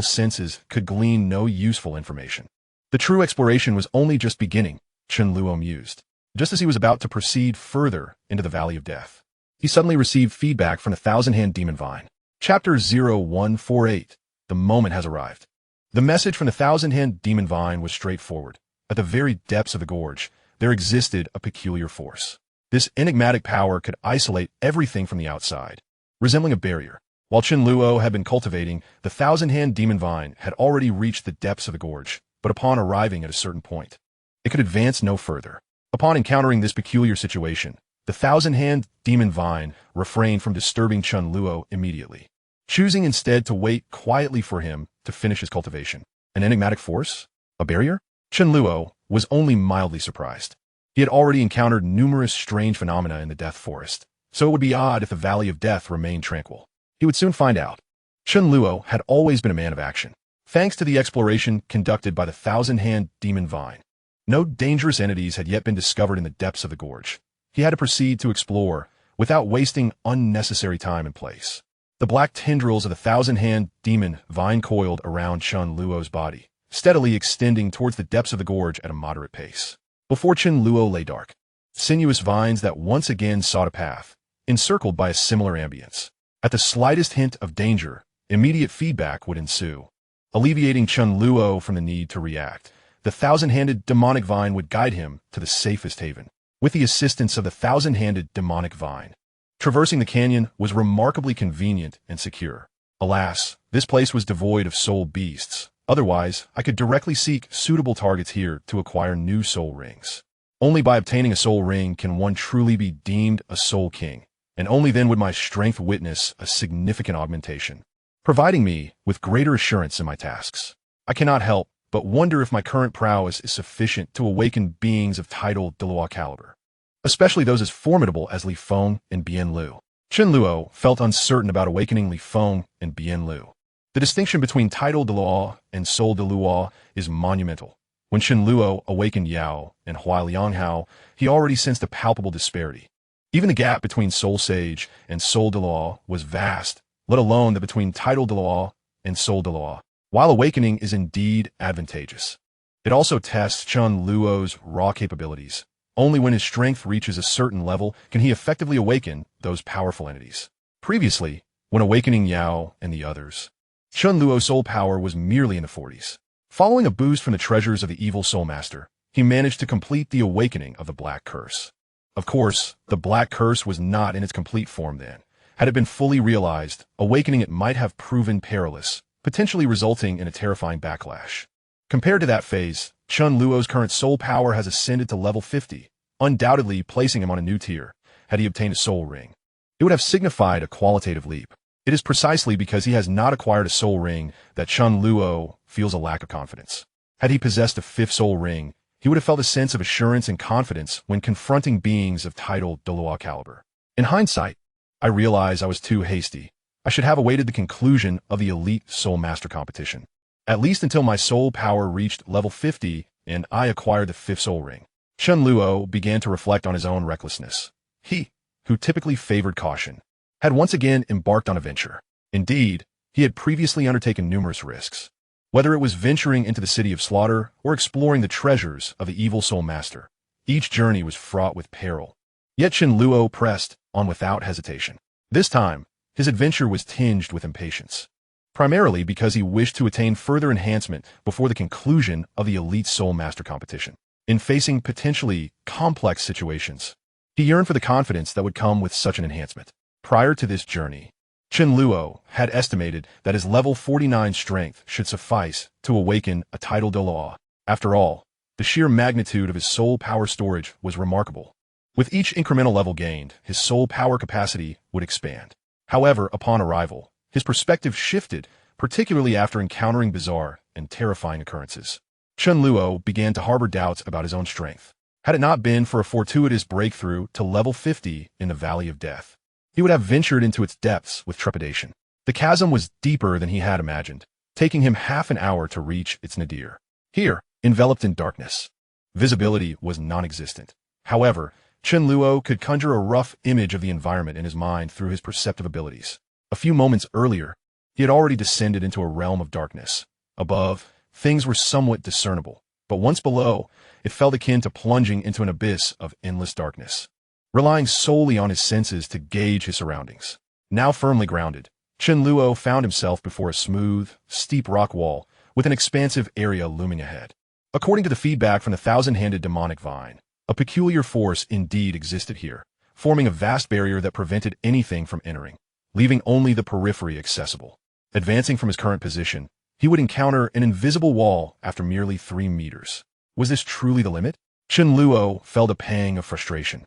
senses could glean no useful information. The true exploration was only just beginning, Chen Luo mused. Just as he was about to proceed further into the Valley of Death, he suddenly received feedback from the thousand-hand demon vine. Chapter 0148. The moment has arrived. The message from the thousand-hand demon vine was straightforward. At the very depths of the gorge, there existed a peculiar force. This enigmatic power could isolate everything from the outside, resembling a barrier. While Chen Luo had been cultivating, the thousand-hand demon vine had already reached the depths of the gorge, but upon arriving at a certain point, it could advance no further. Upon encountering this peculiar situation, the thousand-hand demon vine refrained from disturbing Chen Luo immediately, choosing instead to wait quietly for him to finish his cultivation. An enigmatic force? A barrier? Chen Luo was only mildly surprised. He had already encountered numerous strange phenomena in the Death Forest, so it would be odd if the Valley of Death remained tranquil. He would soon find out. Chen Luo had always been a man of action. Thanks to the exploration conducted by the thousand-hand demon vine, no dangerous entities had yet been discovered in the depths of the gorge. He had to proceed to explore without wasting unnecessary time and place. The black tendrils of the thousand-hand demon vine coiled around Chen Luo's body, steadily extending towards the depths of the gorge at a moderate pace. Before Chen Luo lay dark, sinuous vines that once again sought a path, encircled by a similar ambience. At the slightest hint of danger, immediate feedback would ensue, alleviating Chen Luo from the need to react. The thousand-handed demonic vine would guide him to the safest haven. With the assistance of the thousand-handed demonic vine, traversing the canyon was remarkably convenient and secure. Alas, this place was devoid of soul beasts. Otherwise, I could directly seek suitable targets here to acquire new soul rings. Only by obtaining a soul ring can one truly be deemed a soul king, and only then would my strength witness a significant augmentation, providing me with greater assurance in my tasks. I cannot help but wonder if my current prowess is sufficient to awaken beings of tidal Douluo caliber, especially those as formidable as Li Feng and Bian Lu. Chen Luo felt uncertain about awakening Li Feng and Bian Lu. The distinction between tidal Douluo and soul Douluo is monumental. When Chen Luo awakened Yao and Hua Lianghao, he already sensed a palpable disparity. Even the gap between soul sage and soul Douluo was vast, let alone that between tidal Douluo and soul Douluo. While awakening is indeed advantageous, it also tests Chen Luo's raw capabilities. Only when his strength reaches a certain level can he effectively awaken those powerful entities. Previously, when awakening Yao and the others, Chen Luo's soul power was merely in the 40s. Following a boost from the treasures of the evil soul master, he managed to complete the awakening of the Black Curse. Of course, the Black Curse was not in its complete form then. Had it been fully realized, awakening it might have proven perilous, potentially resulting in a terrifying backlash. Compared to that phase, Chen Luo's current soul power has ascended to level 50, undoubtedly placing him on a new tier, had he obtained a soul ring. it would have signified a qualitative leap. It is precisely because he has not acquired a soul ring that Chen Luo feels a lack of confidence. Had he possessed a fifth soul ring, he would have felt a sense of assurance and confidence when confronting beings of titled Douluo caliber. In hindsight, I realize I was too hasty. I should have awaited the conclusion of the elite soul master competition, at least until my soul power reached level 50 and I acquired the fifth soul ring. Chen Luo began to reflect on his own recklessness. He, who typically favored caution, had once again embarked on a venture. Indeed, he had previously undertaken numerous risks. Whether it was venturing into the city of slaughter or exploring the treasures of the evil soul master, each journey was fraught with peril. Yet Chen Luo pressed on without hesitation. This time, his adventure was tinged with impatience, primarily because he wished to attain further enhancement before the conclusion of the elite soul master competition. In facing potentially complex situations, he yearned for the confidence that would come with such an enhancement. Prior to this journey, Chen Luo had estimated that his level 49 strength should suffice to awaken a tidal Douluo. After all, the sheer magnitude of his soul power storage was remarkable. With each incremental level gained, his soul power capacity would expand. However, upon arrival, his perspective shifted, particularly after encountering bizarre and terrifying occurrences. Chen Luo began to harbor doubts about his own strength. Had it not been for a fortuitous breakthrough to level 50 in the Valley of Death, he would have ventured into its depths with trepidation. The chasm was deeper than he had imagined, taking him half an hour to reach its nadir. Here, enveloped in darkness, visibility was non-existent. However, Chen Luo could conjure a rough image of the environment in his mind through his perceptive abilities. A few moments earlier, he had already descended into a realm of darkness. Above, things were somewhat discernible, but once below, it felt akin to plunging into an abyss of endless darkness. Relying solely on his senses to gauge his surroundings, now firmly grounded, Chen Luo found himself before a smooth, steep rock wall with an expansive area looming ahead. According to the feedback from the thousand-handed demonic vine, a peculiar force indeed existed here, forming a vast barrier that prevented anything from entering, leaving only the periphery accessible. Advancing from his current position, he would encounter an invisible wall after merely 3 meters. Was this truly the limit? Chen Luo felt a pang of frustration.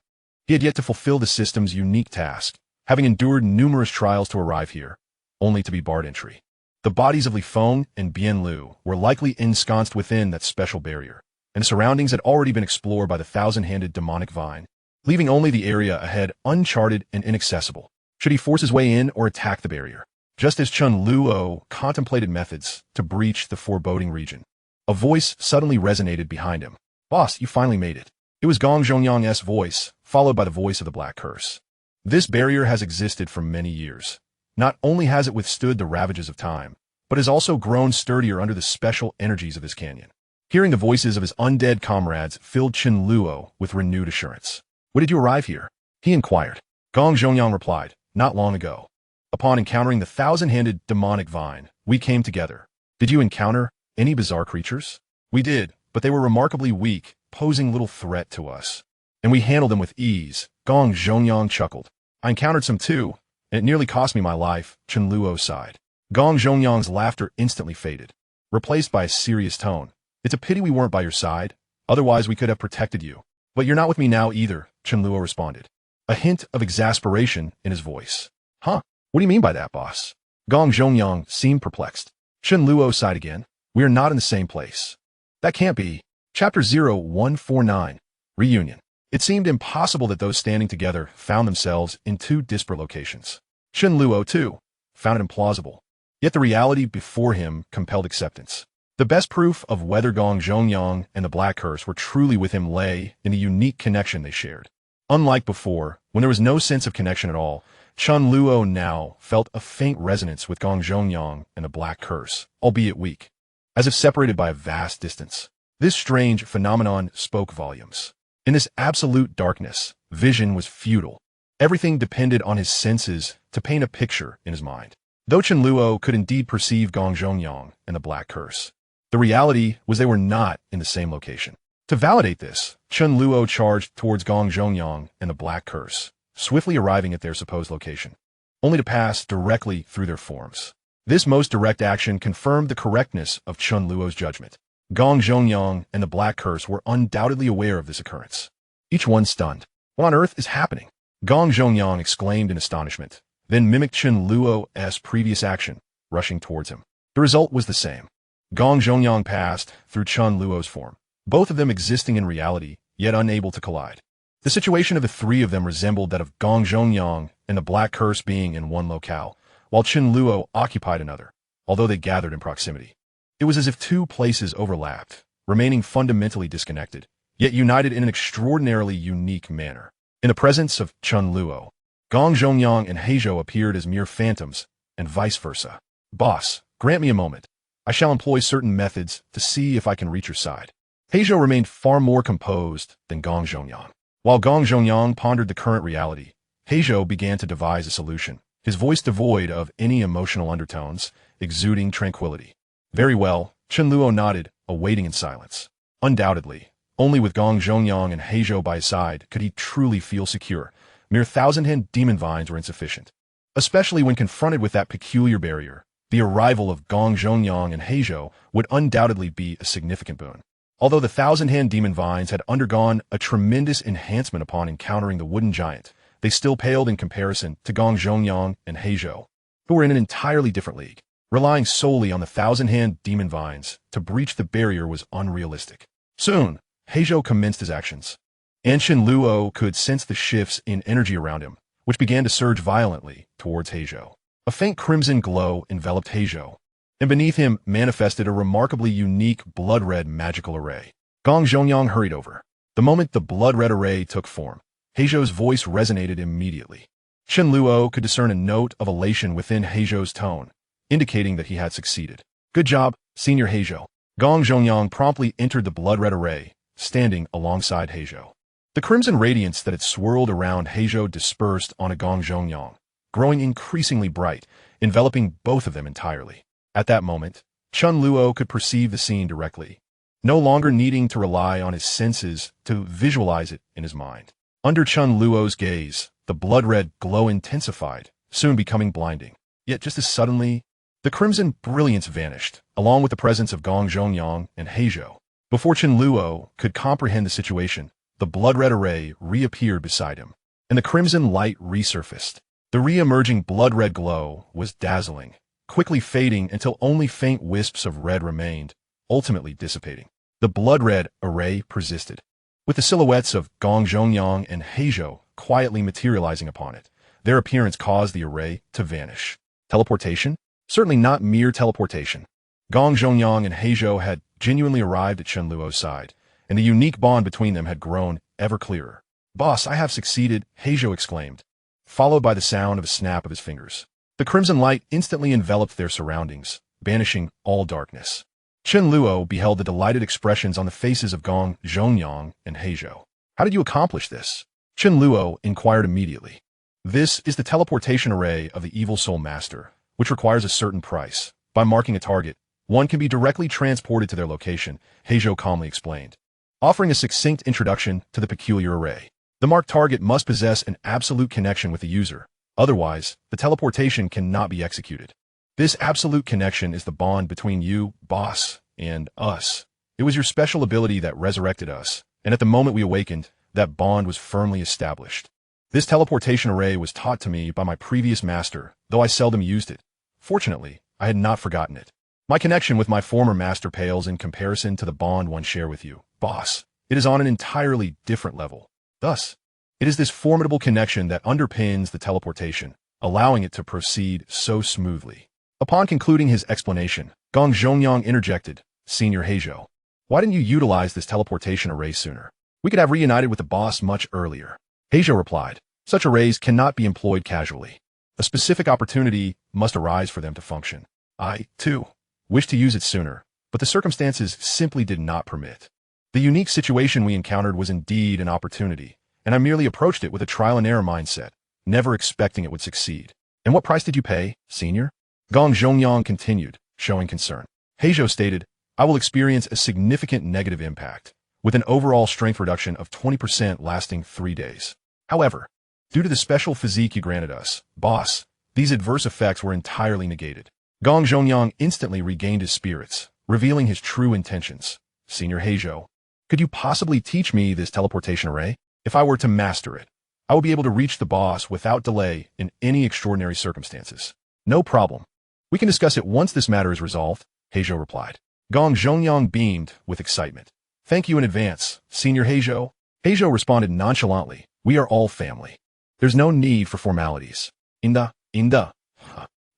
He had yet to fulfill the system's unique task, having endured numerous trials to arrive here, only to be barred entry. The bodies of Li Feng and Bian Lu were likely ensconced within that special barrier, and the surroundings had already been explored by the thousand-handed demonic vine, leaving only the area ahead uncharted and inaccessible. Should he force his way in or attack the barrier? Just as Chen Luo contemplated methods to breach the foreboding region, a voice suddenly resonated behind him. "Boss, you finally made it." It was Gong Zhongyang's voice, followed by the voice of the Black Curse. This barrier has existed for many years. Not only has it withstood the ravages of time, but has also grown sturdier under the special energies of this canyon. Hearing the voices of his undead comrades filled Chen Luo with renewed assurance. "When did you arrive here?" he inquired. Gong Zhongyang replied, "Not long ago. Upon encountering the thousand-handed demonic vine, we came together. Did you encounter any bizarre creatures?" "We did, but they were remarkably weak, posing little threat to us. And we handled them with ease." Gong Zhongyang chuckled. "I encountered some too, and it nearly cost me my life," Chen Luo sighed. Gong Zhongyang's laughter instantly faded, replaced by a serious tone. "It's a pity we weren't by your side, otherwise we could have protected you. But you're not with me now either," Chen Luo responded, a hint of exasperation in his voice. "Huh? What do you mean by that, boss?" Gong Zhongyang seemed perplexed. Chen Luo sighed again. "We are not in the same place." "That can't be." Chapter 0149, Reunion. It seemed impossible that those standing together found themselves in 2 disparate locations. Chen Luo, too, found it implausible. Yet the reality before him compelled acceptance. The best proof of whether Gong Zhongyang and the Black Curse were truly with him lay in the unique connection they shared. Unlike before, when there was no sense of connection at all, Chen Luo now felt a faint resonance with Gong Zhongyang and the Black Curse, albeit weak, as if separated by a vast distance. This strange phenomenon spoke volumes. In this absolute darkness, vision was futile. Everything depended on his senses to paint a picture in his mind. Though Chen Luo could indeed perceive Gong Zhongyang and the Black Curse, the reality was they were not in the same location. To validate this, Chen Luo charged towards Gong Zhongyang and the Black Curse, swiftly arriving at their supposed location, only to pass directly through their forms. This most direct action confirmed the correctness of Chen Luo's judgment. Gong Zhongyang and the Black Curse were undoubtedly aware of this occurrence. Each one stunned. What on earth is happening? Gong Zhongyang exclaimed in astonishment, then mimicked Chen Luo's previous action, rushing towards him. The result was the same. Gong Zhongyang passed through Chen Luo's form, both of them existing in reality, yet unable to collide. The situation of the three of them resembled that of Gong Zhongyang and the Black Curse being in one locale, while Chen Luo occupied another, although they gathered in proximity. It was as if two places overlapped, remaining fundamentally disconnected, yet united in an extraordinarily unique manner. In the presence of Chen Luo, Gong Zhongyang and Heizhou appeared as mere phantoms, and vice versa. Boss, grant me a moment. I shall employ certain methods to see if I can reach your side. Heizhou remained far more composed than Gong Zhongyang. While Gong Zhongyang pondered the current reality, Heizhou began to devise a solution, his voice devoid of any emotional undertones, exuding tranquility. Very well, Chen Luo nodded, awaiting in silence. Undoubtedly, only with Gong Zhongyang and Heizhou by his side could he truly feel secure. Mere thousand-hand demon vines were insufficient. Especially when confronted with that peculiar barrier, the arrival of Gong Zhongyang and Heizhou would undoubtedly be a significant boon. Although the thousand-hand demon vines had undergone a tremendous enhancement upon encountering the wooden giant, they still paled in comparison to Gong Zhongyang and Heizhou, who were in an entirely different league. Relying solely on the thousand-hand demon vines to breach the barrier was unrealistic. Soon, Heizhou commenced his actions, and Chen Luo could sense the shifts in energy around him, which began to surge violently towards Heizhou. A faint crimson glow enveloped Heizhou, and beneath him manifested a remarkably unique blood-red magical array. Gong Zhongyang hurried over. The moment the blood-red array took form, Heizhou's voice resonated immediately. Chen Luo could discern a note of elation within Heizhou's tone, indicating that he had succeeded. Good job, Senior Heizhou. Gong Zhongyang promptly entered the blood-red array, standing alongside Heizhou. The crimson radiance that had swirled around Heizhou dispersed on Gong Zhongyang, growing increasingly bright, enveloping both of them entirely. At that moment, Chen Luo could perceive the scene directly, no longer needing to rely on his senses to visualize it in his mind. Under Chen Luo's gaze, the blood-red glow intensified, soon becoming blinding. Yet just as suddenly, the crimson brilliance vanished, along with the presence of Gong Zhongyang and Heizhou. Before Chen Luo could comprehend the situation, the blood-red array reappeared beside him, and the crimson light resurfaced. The re-emerging blood-red glow was dazzling, quickly fading until only faint wisps of red remained, ultimately dissipating. The blood-red array persisted, with the silhouettes of Gong Zhongyang and Heizhou quietly materializing upon it. Their appearance caused the array to vanish. Teleportation? Certainly not mere teleportation. Gong Zhongyang and Heizhou had genuinely arrived at Chen Luo's side, and the unique bond between them had grown ever clearer. Boss, I have succeeded, Heizhou exclaimed, followed by the sound of a snap of his fingers. The crimson light instantly enveloped their surroundings, banishing all darkness. Chen Luo beheld the delighted expressions on the faces of Gong Zhongyang and Heizhou. How did you accomplish this? Chen Luo inquired immediately. This is the teleportation array of the Evil Soul Master, which requires a certain price. By marking a target, one can be directly transported to their location, Heizhou calmly explained, offering a succinct introduction to the peculiar array. The marked target must possess an absolute connection with the user. Otherwise, the teleportation cannot be executed. This absolute connection is the bond between you, boss, and us. It was your special ability that resurrected us, and at the moment we awakened, that bond was firmly established. This teleportation array was taught to me by my previous master, though I seldom used it. Fortunately, I had not forgotten it. My connection with my former master pales in comparison to the bond one share with you, boss. It is on an entirely different level. Thus, it is this formidable connection that underpins the teleportation, allowing it to proceed so smoothly. Upon concluding his explanation, Gong Zhongyang interjected, Senior Heizhou, why didn't you utilize this teleportation array sooner? We could have reunited with the boss much earlier. Heizhou replied, such arrays cannot be employed casually. A specific opportunity must arise for them to function. I, too, wished to use it sooner, but the circumstances simply did not permit. The unique situation we encountered was indeed an opportunity, and I merely approached it with a trial-and-error mindset, never expecting it would succeed. And what price did you pay, Senior? Gong Zhongyang continued, showing concern. Heizhou stated, I will experience a significant negative impact, with an overall strength reduction of 20% lasting 3 days. However, due to the special physique you granted us, boss, these adverse effects were entirely negated. Gong Zhongyang instantly regained his spirits, revealing his true intentions. Senior Heizhou, could you possibly teach me this teleportation array? If I were to master it, I will be able to reach the boss without delay in any extraordinary circumstances. No problem. We can discuss it once this matter is resolved, Heizhou replied. Gong Zhongyang beamed with excitement. Thank you in advance, Senior Heizhou. Heizhou responded nonchalantly. We are all family. There's no need for formalities. Inda.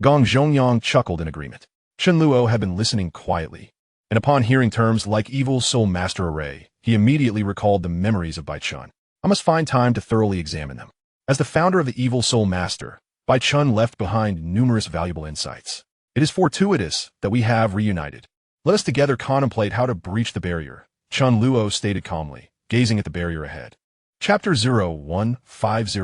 Gong Zhongyang chuckled in agreement. Chen Luo had been listening quietly, and upon hearing terms like Evil Soul Master Array, he immediately recalled the memories of Bai Chun. I must find time to thoroughly examine them. As the founder of the Evil Soul Master, Bai Chun left behind numerous valuable insights. It is fortuitous that we have reunited. Let us together contemplate how to breach the barrier, Chen Luo stated calmly, gazing at the barrier ahead. Chapter 0150.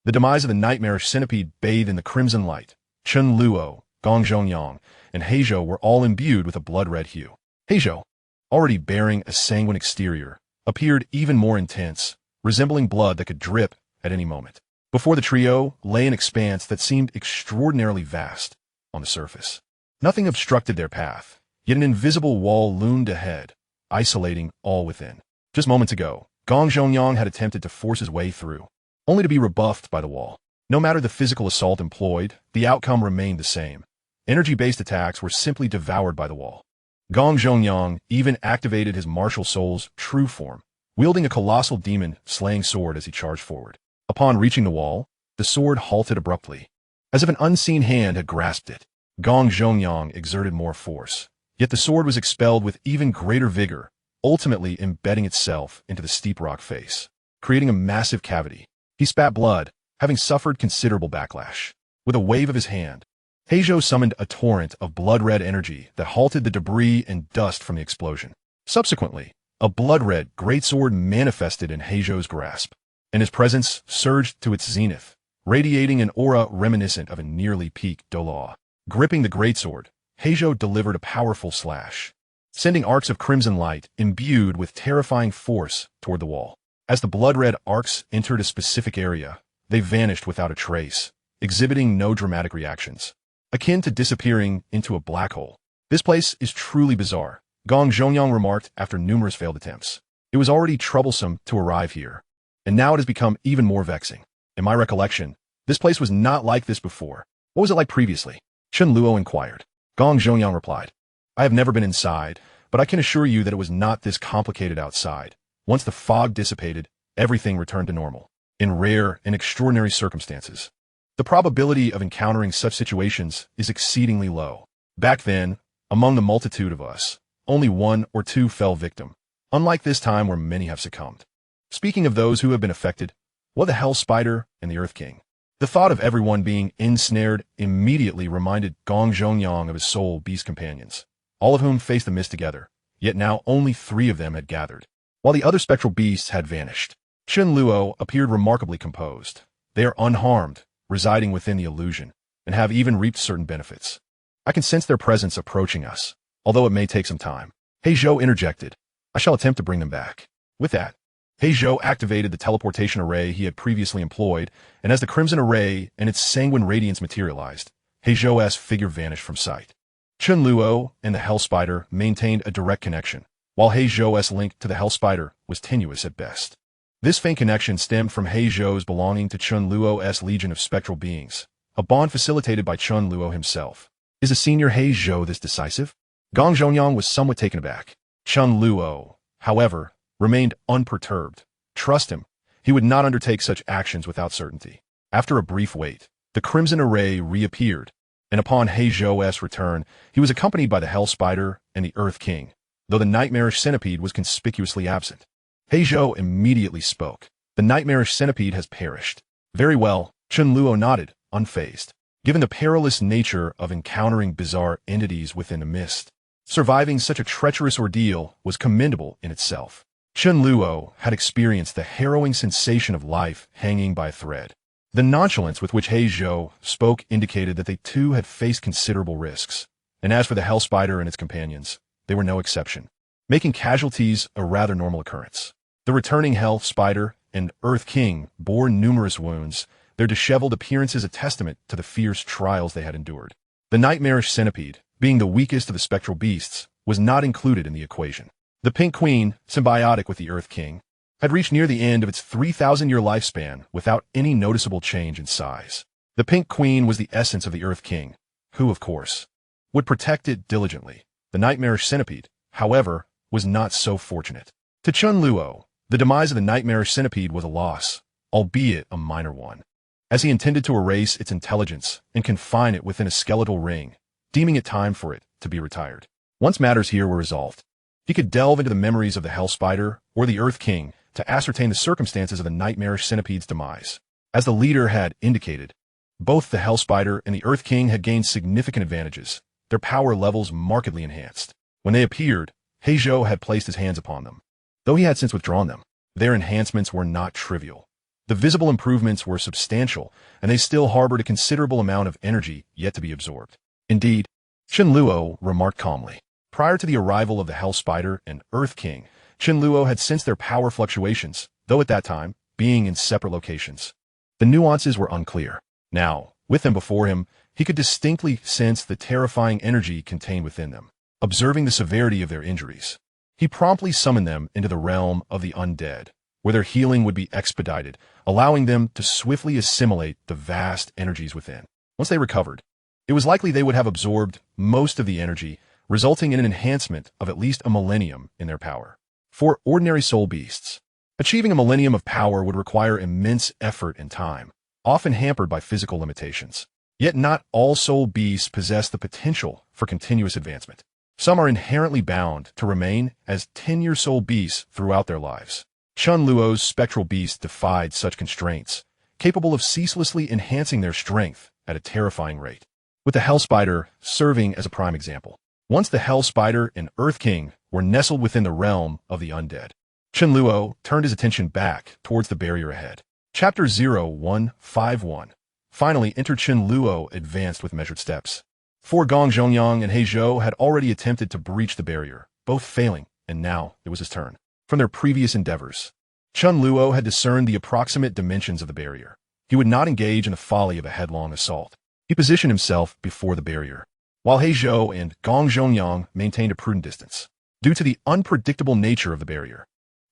The demise of the nightmarish centipede bathed in the crimson light. Chen Luo, Gong Zhongyang, and Heizhou were all imbued with a blood-red hue. Heizhou, already bearing a sanguine exterior, appeared even more intense, resembling blood that could drip at any moment. Before the trio lay an expanse that seemed extraordinarily vast on the surface. Nothing obstructed their path, yet an invisible wall loomed ahead, isolating all within. Just moments ago, Gong Zhongyang had attempted to force his way through, only to be rebuffed by the wall. No matter the physical assault employed, the outcome remained the same. Energy-based attacks were simply devoured by the wall. Gong Zhongyang even activated his martial soul's true form, wielding a colossal demon-slaying sword as he charged forward. Upon reaching the wall, the sword halted abruptly, as if an unseen hand had grasped it. Gong Zhongyang exerted more force, yet the sword was expelled with even greater vigor, ultimately embedding itself into the steep rock face, creating a massive cavity. He spat blood, having suffered considerable backlash. With a wave of his hand, Heizhou summoned a torrent of blood-red energy that halted the debris and dust from the explosion. Subsequently, a blood-red greatsword manifested in Heizhou's grasp, and his presence surged to its zenith, radiating an aura reminiscent of a nearly peaked Douluo. Gripping the greatsword, Heizhou delivered a powerful slash, sending arcs of crimson light imbued with terrifying force toward the wall. As the blood-red arcs entered a specific area, they vanished without a trace, exhibiting no dramatic reactions, akin to disappearing into a black hole. This place is truly bizarre, Gong Zhongyang remarked after numerous failed attempts. It was already troublesome to arrive here, and now it has become even more vexing. In my recollection, this place was not like this before. What was it like previously? Chen Luo inquired. Gong Zhongyang replied, I have never been inside, but I can assure you that it was not this complicated outside. Once the fog dissipated, everything returned to normal. In rare and extraordinary circumstances, the probability of encountering such situations is exceedingly low. Back then, among the multitude of us, only 1 or 2 fell victim, unlike this time where many have succumbed. Speaking of those who have been affected, what the Hell Spider and the Earth King? The thought of everyone being ensnared immediately reminded Gong Zhongyang of his soul beast companions, all of whom faced the mist together, yet now only 3 of them had gathered, while the other spectral beasts had vanished. Chen Luo appeared remarkably composed. They are unharmed, residing within the illusion, and have even reaped certain benefits. I can sense their presence approaching us, although it may take some time. Heizhou interjected. I shall attempt to bring them back. With that, Heizhou activated the teleportation array he had previously employed, and as the crimson array and its sanguine radiance materialized, Heizhou's figure vanished from sight. Chen Luo and the Hell Spider maintained a direct connection, while Heizhou's link to the Hell Spider was tenuous at best. This faint connection stemmed from Heizhou's belonging to Chen Luo's legion of spectral beings, a bond facilitated by Chen Luo himself. Is a senior Heizhou this decisive? Gong Zhongyang was somewhat taken aback. Chen Luo, however, remained unperturbed. Trust him, he would not undertake such actions without certainty. After a brief wait, the crimson array reappeared, and upon Heizhou's return, he was accompanied by the Hell Spider and the Earth King, though the nightmarish centipede was conspicuously absent. Heizhou immediately spoke. The nightmarish centipede has perished. Very well, Chen Luo nodded, unfazed. Given the perilous nature of encountering bizarre entities within the mist, surviving such a treacherous ordeal was commendable in itself. Chen Luo had experienced the harrowing sensation of life hanging by a thread. The nonchalance with which Heizhou spoke indicated that they too had faced considerable risks, and as for the Hell Spider and its companions, they were no exception, making casualties a rather normal occurrence. The returning Hell Spider and Earth King bore numerous wounds, their disheveled appearances a testament to the fierce trials they had endured. The nightmarish centipede, being the weakest of the spectral beasts, was not included in the equation. The Pink Queen, symbiotic with the Earth King, had reached near the end of its 3,000-year lifespan without any noticeable change in size. The Pink Queen was the essence of the Earth King, who, of course, would protect it diligently. The nightmarish centipede, however, was not so fortunate. To Chen Luo, the demise of the nightmarish centipede was a loss, albeit a minor one, as he intended to erase its intelligence and confine it within a skeletal ring, deeming it time for it to be retired. Once matters here were resolved, he could delve into the memories of the Hell Spider or the Earth King to ascertain the circumstances of the nightmarish centipede's demise. As the leader had indicated, both the Hell Spider and the Earth King had gained significant advantages, their power levels markedly enhanced. When they appeared, Heizhou had placed his hands upon them. Though he had since withdrawn them, their enhancements were not trivial. The visible improvements were substantial, and they still harbored a considerable amount of energy yet to be absorbed. Indeed, Chen Luo remarked calmly. Prior to the arrival of the Hell Spider and Earth King, Chen Luo had sensed their power fluctuations, though at that time, being in separate locations. The nuances were unclear. Now, with them before him, he could distinctly sense the terrifying energy contained within them. Observing the severity of their injuries, he promptly summoned them into the realm of the undead, where their healing would be expedited, allowing them to swiftly assimilate the vast energies within. Once they recovered, it was likely they would have absorbed most of the energy, resulting in an enhancement of at least a millennium in their power. For ordinary soul beasts, achieving a millennium of power would require immense effort and time, often hampered by physical limitations. Yet not all soul beasts possess the potential for continuous advancement. Some are inherently bound to remain as 10-year soul beasts throughout their lives. Chen Luo's spectral beast defied such constraints, capable of ceaselessly enhancing their strength at a terrifying rate, with the Hell Spider serving as a prime example. Once the Hell Spider and Earth King were nestled within the realm of the undead, Chen Luo turned his attention back towards the barrier ahead. Chapter 0151. Finally, Chen Luo advanced with measured steps. For Gong Zhongyang and Heizhou had already attempted to breach the barrier, both failing, and now it was his turn. From their previous endeavors, Chen Luo had discerned the approximate dimensions of the barrier. He would not engage in the folly of a headlong assault. He positioned himself before the barrier, while Heizhou and Gong Zhongyang maintained a prudent distance. Due to the unpredictable nature of the barrier,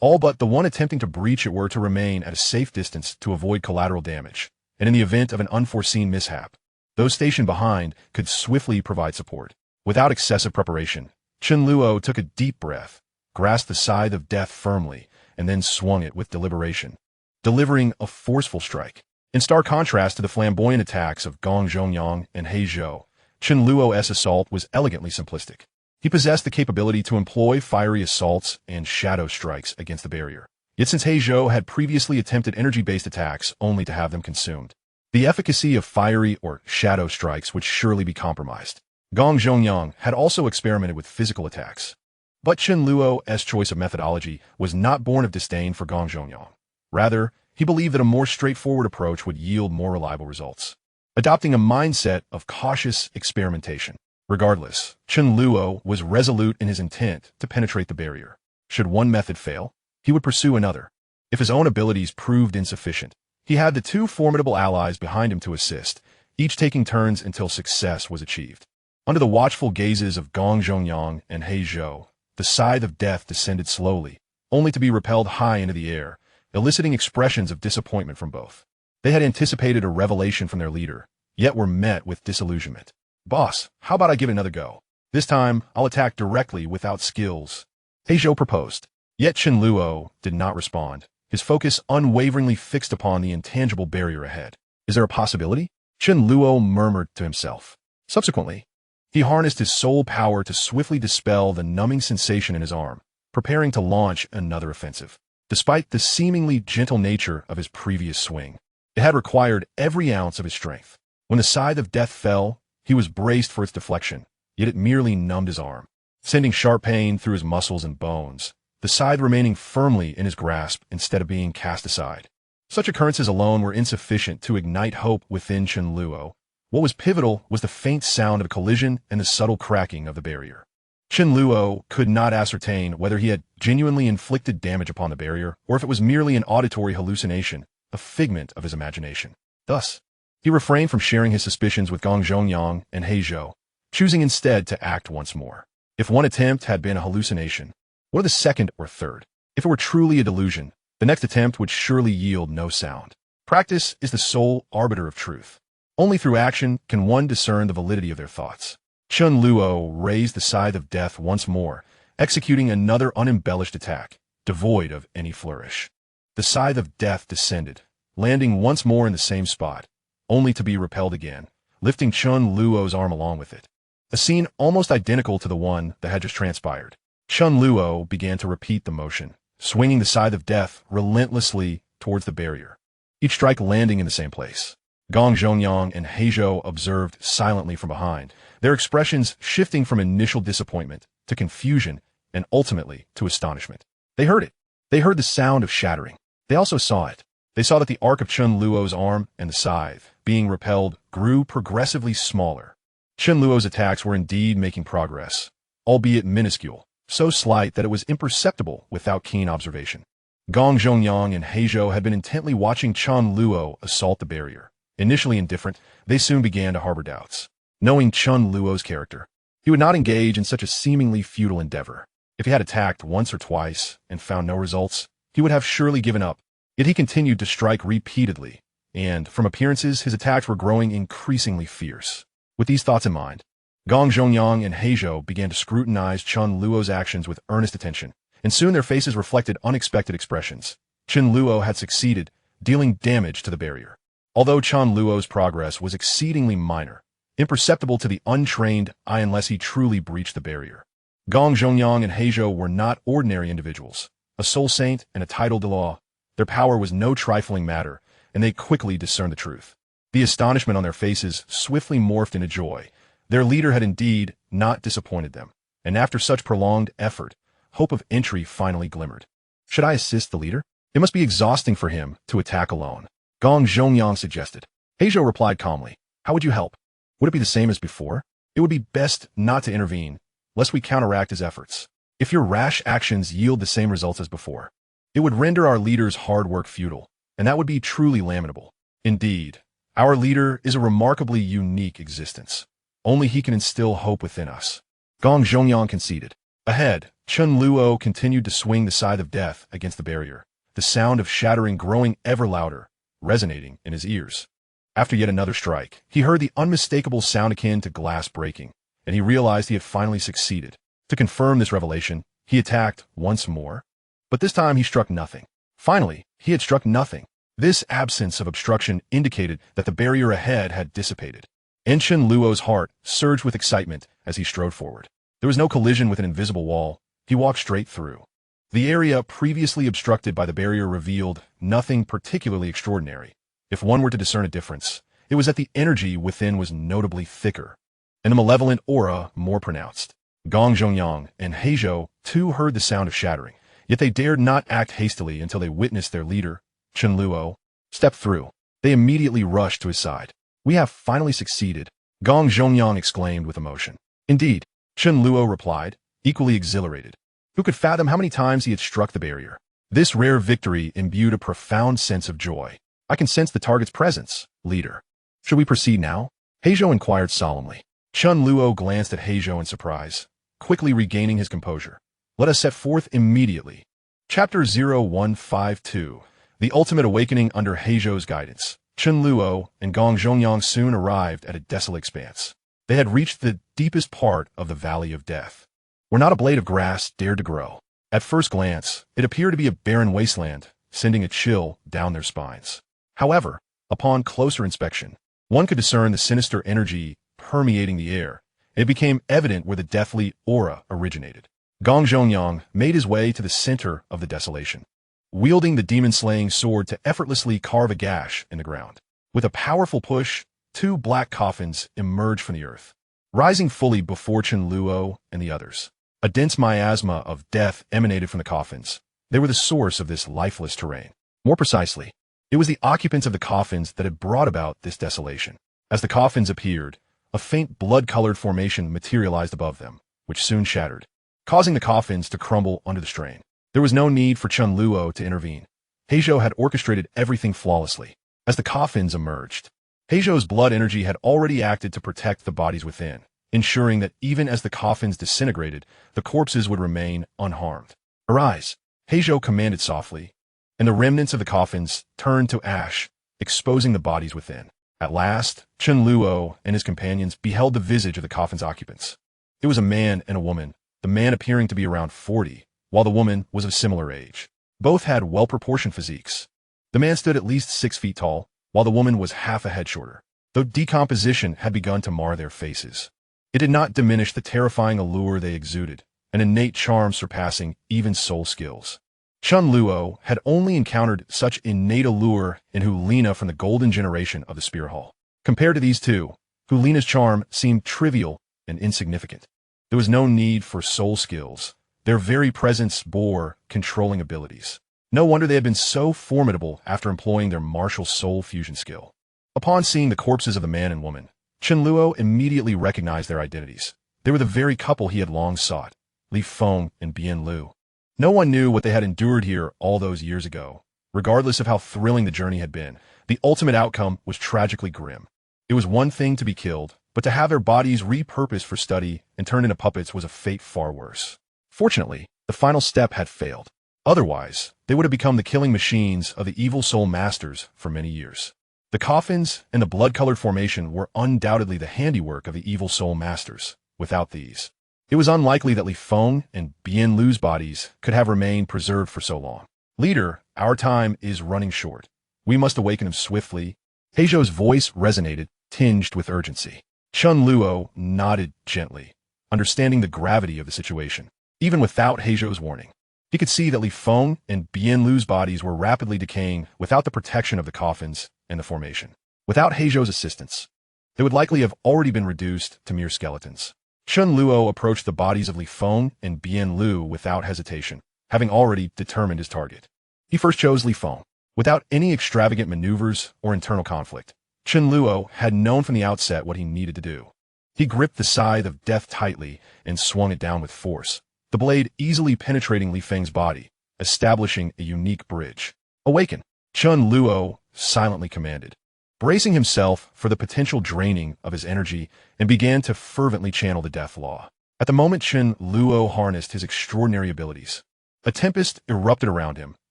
all but the one attempting to breach it were to remain at a safe distance to avoid collateral damage, and in the event of an unforeseen mishap, those stationed behind could swiftly provide support. Without excessive preparation, Chen Luo took a deep breath, grasped the scythe of death firmly, and then swung it with deliberation, delivering a forceful strike. In stark contrast to the flamboyant attacks of Gong Zhongyang and Heizhou, Chen Luo's assault was elegantly simplistic. He possessed the capability to employ fiery assaults and shadow strikes against the barrier. Yet since Heizhou had previously attempted energy-based attacks only to have them consumed, the efficacy of fiery or shadow strikes would surely be compromised. Gong Zhongyang had also experimented with physical attacks, but Chen Luo's choice of methodology was not born of disdain for Gong Zhongyang. Rather, he believed that a more straightforward approach would yield more reliable results, adopting a mindset of cautious experimentation. Regardless, Chen Luo was resolute in his intent to penetrate the barrier. Should one method fail, he would pursue another. If his own abilities proved insufficient, he had the two formidable allies behind him to assist, each taking turns until success was achieved. Under the watchful gazes of Gong Zhongyang and Heizhou, the scythe of death descended slowly, only to be repelled high into the air, eliciting expressions of disappointment from both. They had anticipated a revelation from their leader, yet were met with disillusionment. "Boss, how about I give it another go? This time, I'll attack directly without skills," Heizhou proposed. Yet Chen Luo did not respond, his focus unwaveringly fixed upon the intangible barrier ahead. "Is there a possibility?" Chen Luo murmured to himself. Subsequently, he harnessed his soul power to swiftly dispel the numbing sensation in his arm, preparing to launch another offensive. Despite the seemingly gentle nature of his previous swing, it had required every ounce of his strength. When the scythe of death fell, he was braced for its deflection, yet it merely numbed his arm, sending sharp pain through his muscles and bones, the scythe remaining firmly in his grasp instead of being cast aside. Such occurrences alone were insufficient to ignite hope within Chen Luo. What was pivotal was the faint sound of a collision and the subtle cracking of the barrier. Chen Luo could not ascertain whether he had genuinely inflicted damage upon the barrier or if it was merely an auditory hallucination, a figment of his imagination. Thus, he refrained from sharing his suspicions with Gong Zhongyang and Heizhou, choosing instead to act once more. If one attempt had been a hallucination, what of the second or third? If it were truly a delusion, The next attempt would surely yield no sound. Practice is the sole arbiter of truth. Only through action can one discern the validity of their thoughts. Chen Luo raised the scythe of death once more, executing another unembellished attack, devoid of any flourish. The scythe of death descended, landing once more in the same spot, only to be repelled again, lifting Chen Luo's arm along with it. A scene almost identical to the one that had just transpired. Chen Luo began to repeat the motion, swinging the scythe of death relentlessly towards the barrier, each strike landing in the same place. Gong Zhongyang and Heizhou observed silently from behind, their expressions shifting from initial disappointment to confusion and ultimately to astonishment. They heard it. They heard the sound of shattering. They also saw it. They saw that the arc of Chen Luo's arm and the scythe, being repelled, grew progressively smaller. Chen Luo's attacks were indeed making progress, albeit minuscule, so slight that it was imperceptible without keen observation. Gong Zhongyang and Heizhou had been intently watching Chen Luo assault the barrier. Initially indifferent, they soon began to harbor doubts. Knowing Chen Luo's character, he would not engage in such a seemingly futile endeavor. If he had attacked once or twice and found no results, he would have surely given up. Yet he continued to strike repeatedly, and, from appearances, his attacks were growing increasingly fierce. With these thoughts in mind, Gong Zhongyang and Heizhou began to scrutinize Chen Luo's actions with earnest attention, and soon their faces reflected unexpected expressions. Chen Luo had succeeded, dealing damage to the barrier. Although Chen Luo's progress was exceedingly minor, imperceptible to the untrained eye unless he truly breached the barrier. Gong Zhongyang and Heizhou were not ordinary individuals, a soul saint and a titled Douluo. Their power was no trifling matter, and they quickly discerned the truth. The astonishment on their faces swiftly morphed into joy. Their leader had indeed not disappointed them, and after such prolonged effort, hope of entry finally glimmered. Should I assist the leader? It must be exhausting for him to attack alone, Gong Zhongyang suggested. Heizhou replied calmly, how would you help? Would it be the same as before? It would be best not to intervene, lest we counteract his efforts. If your rash actions yield the same results as before, it would render our leader's hard work futile, and that would be truly lamentable. Indeed, our leader is a remarkably unique existence. Only he can instill hope within us. Gong Zhongyang conceded. Ahead, Chen Luo continued to swing the scythe of death against the barrier, the sound of shattering growing ever louder, resonating in his ears. After yet another strike, he heard the unmistakable sound akin to glass breaking, and he realized he had finally succeeded. To confirm this revelation, he attacked once more, but this time he struck nothing. Finally, he had struck nothing. This absence of obstruction indicated that the barrier ahead had dissipated. And Chen Luo's heart surged with excitement as he strode forward. There was no collision with an invisible wall. He walked straight through. The area previously obstructed by the barrier revealed nothing particularly extraordinary. If one were to discern a difference, it was that the energy within was notably thicker, and the malevolent aura more pronounced. Gong Zhongyang and Heizhou too heard the sound of shattering, yet they dared not act hastily until they witnessed their leader, Chen Luo, step through. They immediately rushed to his side. We have finally succeeded, Gong Zhongyang exclaimed with emotion. Indeed, Chen Luo replied, equally exhilarated. Who could fathom how many times he had struck the barrier? This rare victory imbued a profound sense of joy. I can sense the target's presence, leader. Should we proceed now? Heizhou inquired solemnly. Chen Luo glanced at Heizhou in surprise, quickly regaining his composure. Let us set forth immediately. Chapter 0152. The Ultimate Awakening under Heizhou's guidance. Chen Luo and Gong Zhongyang soon arrived at a desolate expanse. They had reached the deepest part of the Valley of Death, where not a blade of grass dared to grow. At first glance, it appeared to be a barren wasteland, sending a chill down their spines. However, upon closer inspection, one could discern the sinister energy permeating the air, and it became evident where the deathly aura originated. Gong Zhongyang made his way to the center of the desolation, wielding the demon-slaying sword to effortlessly carve a gash in the ground. With a powerful push, two black coffins emerged from the earth, rising fully before Chen Luo and the others. A dense miasma of death emanated from the coffins. They were the source of this lifeless terrain. More precisely, it was the occupants of the coffins that had brought about this desolation. As the coffins appeared, a faint blood-colored formation materialized above them, which soon shattered, causing the coffins to crumble under the strain. There was no need for Chen Luo to intervene. Heizhou had orchestrated everything flawlessly. As the coffins emerged, Heizhou's blood energy had already acted to protect the bodies within, ensuring that even as the coffins disintegrated, the corpses would remain unharmed. Arise, Heizhou commanded softly, and the remnants of the coffins turned to ash, exposing the bodies within. At last, Chen Luo and his companions beheld the visage of the coffin's occupants. It was a man and a woman, the man appearing to be around 40, while the woman was of similar age. Both had well-proportioned physiques. The man stood at least 6 feet tall, while the woman was half a head shorter. Though decomposition had begun to mar their faces, it did not diminish the terrifying allure they exuded, an innate charm surpassing even soul skills. Chen Luo had only encountered such innate allure in Hulina from the golden generation of the Spear Hall. Compared to these two, Hulina's charm seemed trivial and insignificant. There was no need for soul skills. Their very presence bore controlling abilities. No wonder they had been so formidable after employing their martial soul fusion skill. Upon seeing the corpses of the man and woman, Chen Luo immediately recognized their identities. They were the very couple he had long sought, Li Feng and Bian Lu. No one knew what they had endured here all those years ago. Regardless of how thrilling the journey had been, the ultimate outcome was tragically grim. It was one thing to be killed, but to have their bodies repurposed for study and turned into puppets was a fate far worse. Fortunately, the final step had failed. Otherwise, they would have become the killing machines of the evil soul masters for many years. The coffins and the blood-colored formation were undoubtedly the handiwork of the evil soul masters. Without these, it was unlikely that Li Feng and Bian Lu's bodies could have remained preserved for so long. Leader, our time is running short. We must awaken him swiftly. Heizhou's voice resonated, tinged with urgency. Chen Luo nodded gently, understanding the gravity of the situation. Even without Heizhou's warning, he could see that Li Feng and Bian Lu's bodies were rapidly decaying without the protection of the coffins and the formation. Without Heizhou's assistance, they would likely have already been reduced to mere skeletons. Chen Luo approached the bodies of Li Feng and Bian Lu without hesitation, having already determined his target. He first chose Li Feng. Without any extravagant maneuvers or internal conflict, Chen Luo had known from the outset what he needed to do. He gripped the scythe of death tightly and swung it down with force, the blade easily penetrating Li Feng's body, establishing a unique bridge. Awaken, Chen Luo silently commanded, bracing himself for the potential draining of his energy, and began to fervently channel the death law. At the moment Chen Luo harnessed his extraordinary abilities, a tempest erupted around him,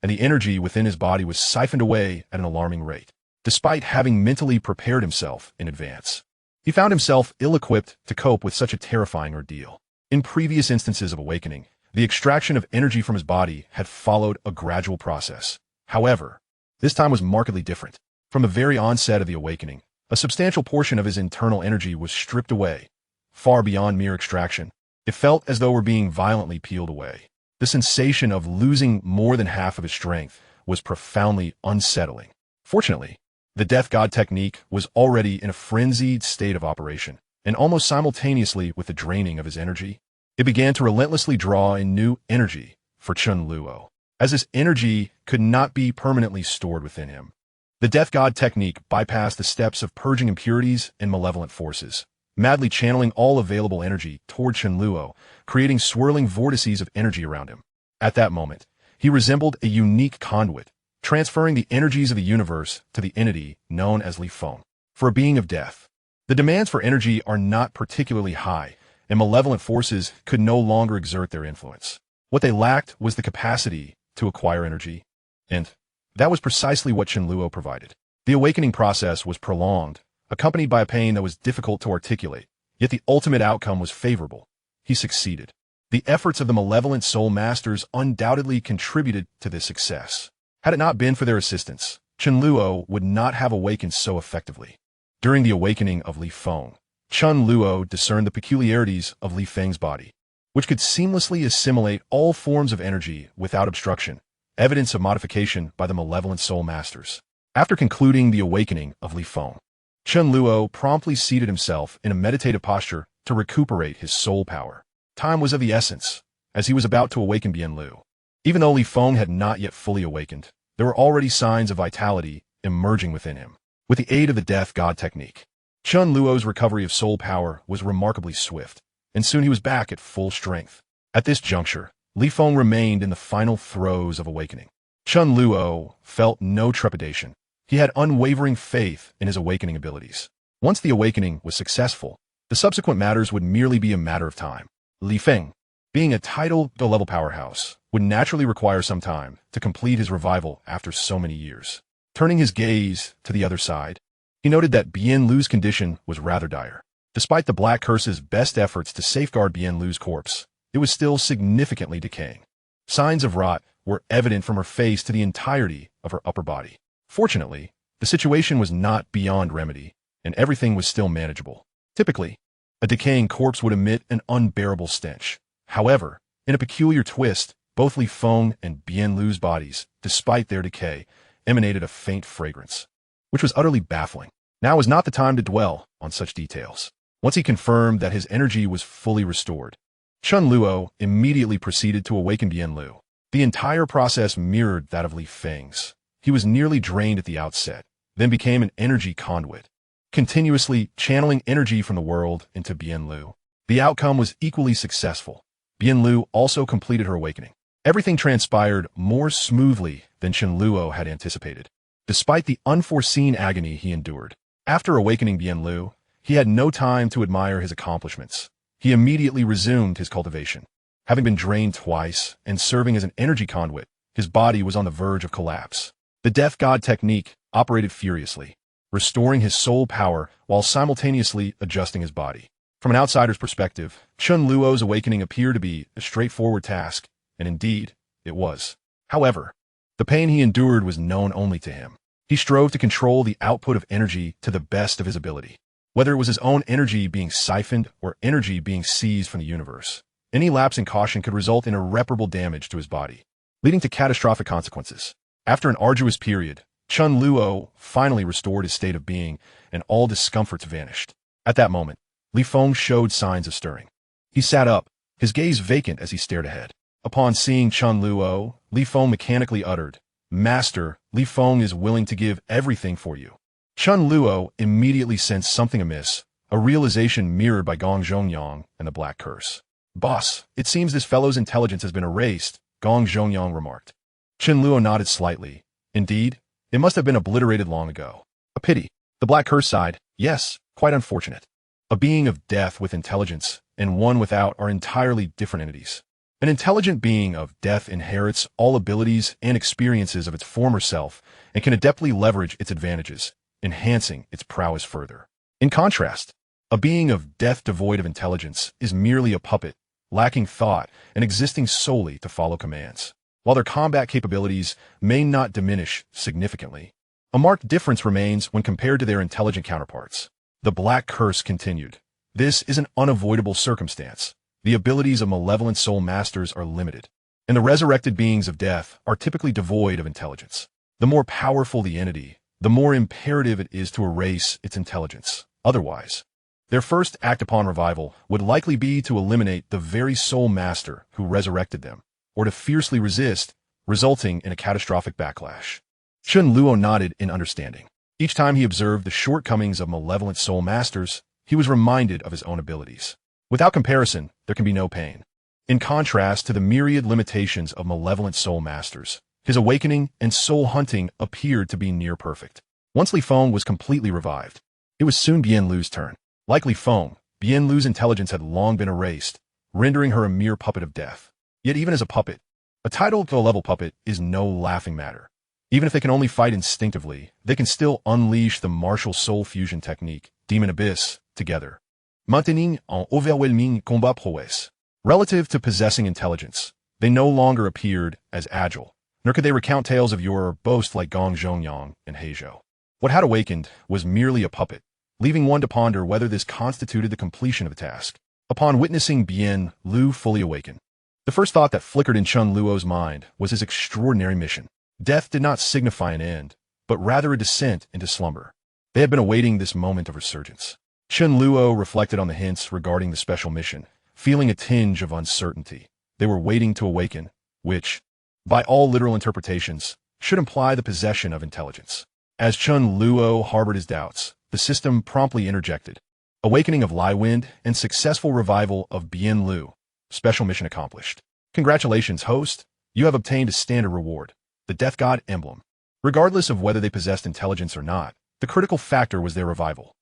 and the energy within his body was siphoned away at an alarming rate. Despite having mentally prepared himself in advance, he found himself ill-equipped to cope with such a terrifying ordeal. In previous instances of awakening, the extraction of energy from his body had followed a gradual process. However, this time was markedly different. From the very onset of the awakening, a substantial portion of his internal energy was stripped away, far beyond mere extraction. It felt as though it were being violently peeled away. The sensation of losing more than half of his strength was profoundly unsettling. Fortunately, the Death God technique was already in a frenzied state of operation, and almost simultaneously with the draining of his energy, it began to relentlessly draw in new energy for Chen Luo. As this energy could not be permanently stored within him, the Death God technique bypassed the steps of purging impurities and malevolent forces, madly channeling all available energy toward Chen Luo, creating swirling vortices of energy around him. At that moment, he resembled a unique conduit, transferring the energies of the universe to the entity known as Li Feng. For a being of death, the demands for energy are not particularly high, and malevolent forces could no longer exert their influence. What they lacked was the capacity to acquire energy, and that was precisely what Chen Luo provided. The awakening process was prolonged, accompanied by a pain that was difficult to articulate, yet the ultimate outcome was favorable. He succeeded. The efforts of the malevolent soul masters undoubtedly contributed to this success. Had it not been for their assistance, Chen Luo would not have awakened so effectively. During the awakening of Li Feng, Chen Luo discerned the peculiarities of Li Feng's body, which could seamlessly assimilate all forms of energy without obstruction, evidence of modification by the malevolent soul masters. After concluding the awakening of Li Feng, Chen Luo promptly seated himself in a meditative posture to recuperate his soul power. Time was of the essence, as he was about to awaken Bian Lu. Even though Li Feng had not yet fully awakened, there were already signs of vitality emerging within him. With the aid of the Death God technique, Chen Luo's recovery of soul power was remarkably swift, and soon he was back at full strength. At this juncture, Li Feng remained in the final throes of awakening. Chen Luo felt no trepidation. He had unwavering faith in his awakening abilities. Once the awakening was successful, the subsequent matters would merely be a matter of time. Li Feng, Being a title level powerhouse would naturally require some time to complete his revival after so many years. Turning his gaze to the other side, he noted that Bien Lu's condition was rather dire. Despite the Black Curse's best efforts to safeguard Bien Lu's corpse, it was still significantly decaying. Signs of rot were evident from her face to the entirety of her upper body. Fortunately, the situation was not beyond remedy, and everything was still manageable. Typically, a decaying corpse would emit an unbearable stench. However, in a peculiar twist, both Li Feng and Bien Lu's bodies, despite their decay, emanated a faint fragrance, which was utterly baffling. Now was not the time to dwell on such details. Once he confirmed that his energy was fully restored, Chen Luo immediately proceeded to awaken Bien Lu. The entire process mirrored that of Li Feng's. He was nearly drained at the outset, then became an energy conduit, continuously channeling energy from the world into Bien Lu. The outcome was equally successful. Bien Lu also completed her awakening. Everything transpired more smoothly than Chen Luo had anticipated. Despite the unforeseen agony he endured, after awakening Bien Lu, he had no time to admire his accomplishments. He immediately resumed his cultivation. Having been drained twice and serving as an energy conduit, his body was on the verge of collapse. The Death God technique operated furiously, restoring his soul power while simultaneously adjusting his body. From an outsider's perspective, Chen Luo's awakening appeared to be a straightforward task, and indeed, it was. However, the pain he endured was known only to him. He strove to control the output of energy to the best of his ability. Whether it was his own energy being siphoned or energy being seized from the universe, any lapse in caution could result in irreparable damage to his body, leading to catastrophic consequences. After an arduous period, Chen Luo finally restored his state of being, and all discomforts vanished. At that moment, Li Feng showed signs of stirring. He sat up, his gaze vacant as he stared ahead. Upon seeing Chen Luo, Li Feng mechanically uttered, "Master, Li Feng is willing to give everything for you." Chen Luo immediately sensed something amiss, a realization mirrored by Gong Zhongyang and the Black Curse. "Boss, it seems this fellow's intelligence has been erased," Gong Zhongyang remarked. Chen Luo nodded slightly. Indeed, it must have been obliterated long ago. A pity. The Black Curse sighed, "Yes, quite unfortunate. A being of death with intelligence and one without are entirely different entities. An intelligent being of death inherits all abilities and experiences of its former self and can adeptly leverage its advantages, enhancing its prowess further. In contrast, a being of death devoid of intelligence is merely a puppet, lacking thought and existing solely to follow commands. While their combat capabilities may not diminish significantly, a marked difference remains when compared to their intelligent counterparts. The Black Curse continued. This is an unavoidable circumstance. The abilities of malevolent soul masters are limited, and the resurrected beings of death are typically devoid of intelligence. The more powerful the entity, the more imperative it is to erase its intelligence. Otherwise, their first act upon revival would likely be to eliminate the very soul master who resurrected them, or to fiercely resist, resulting in a catastrophic backlash. Chen Luo nodded in understanding. Each time he observed the shortcomings of malevolent soul masters, he was reminded of his own abilities. Without comparison, there can be no pain. In contrast to the myriad limitations of malevolent soul masters, his awakening and soul hunting appeared to be near perfect. Once Li Feng was completely revived, it was soon Bien Lu's turn. Like Li Feng, Bien Lu's intelligence had long been erased, rendering her a mere puppet of death. Yet even as a puppet, a title-level puppet is no laughing matter. Even if they can only fight instinctively, they can still unleash the martial soul fusion technique, Demon Abyss, together. Maintaining un overwhelming combat prowess. Relative to possessing intelligence, they no longer appeared as agile, nor could they recount tales of yore or boast like Gong Zhongyang and Heizhou. What had awakened was merely a puppet, leaving one to ponder whether this constituted the completion of a task. Upon witnessing Bien Lu fully awaken, the first thought that flickered in Chen Luo's mind was his extraordinary mission. Death did not signify an end, but rather a descent into slumber. They had been awaiting this moment of resurgence. Chen Luo reflected on the hints regarding the special mission, feeling a tinge of uncertainty. They were waiting to awaken, which, by all literal interpretations, should imply the possession of intelligence. As Chen Luo harbored his doubts, the system promptly interjected. Awakening of Lai Wind and successful revival of Bien Lu. Special mission accomplished. Congratulations, host. You have obtained a standard reward, the Death God emblem. Regardless of whether they possessed intelligence or not, the critical factor was their revival.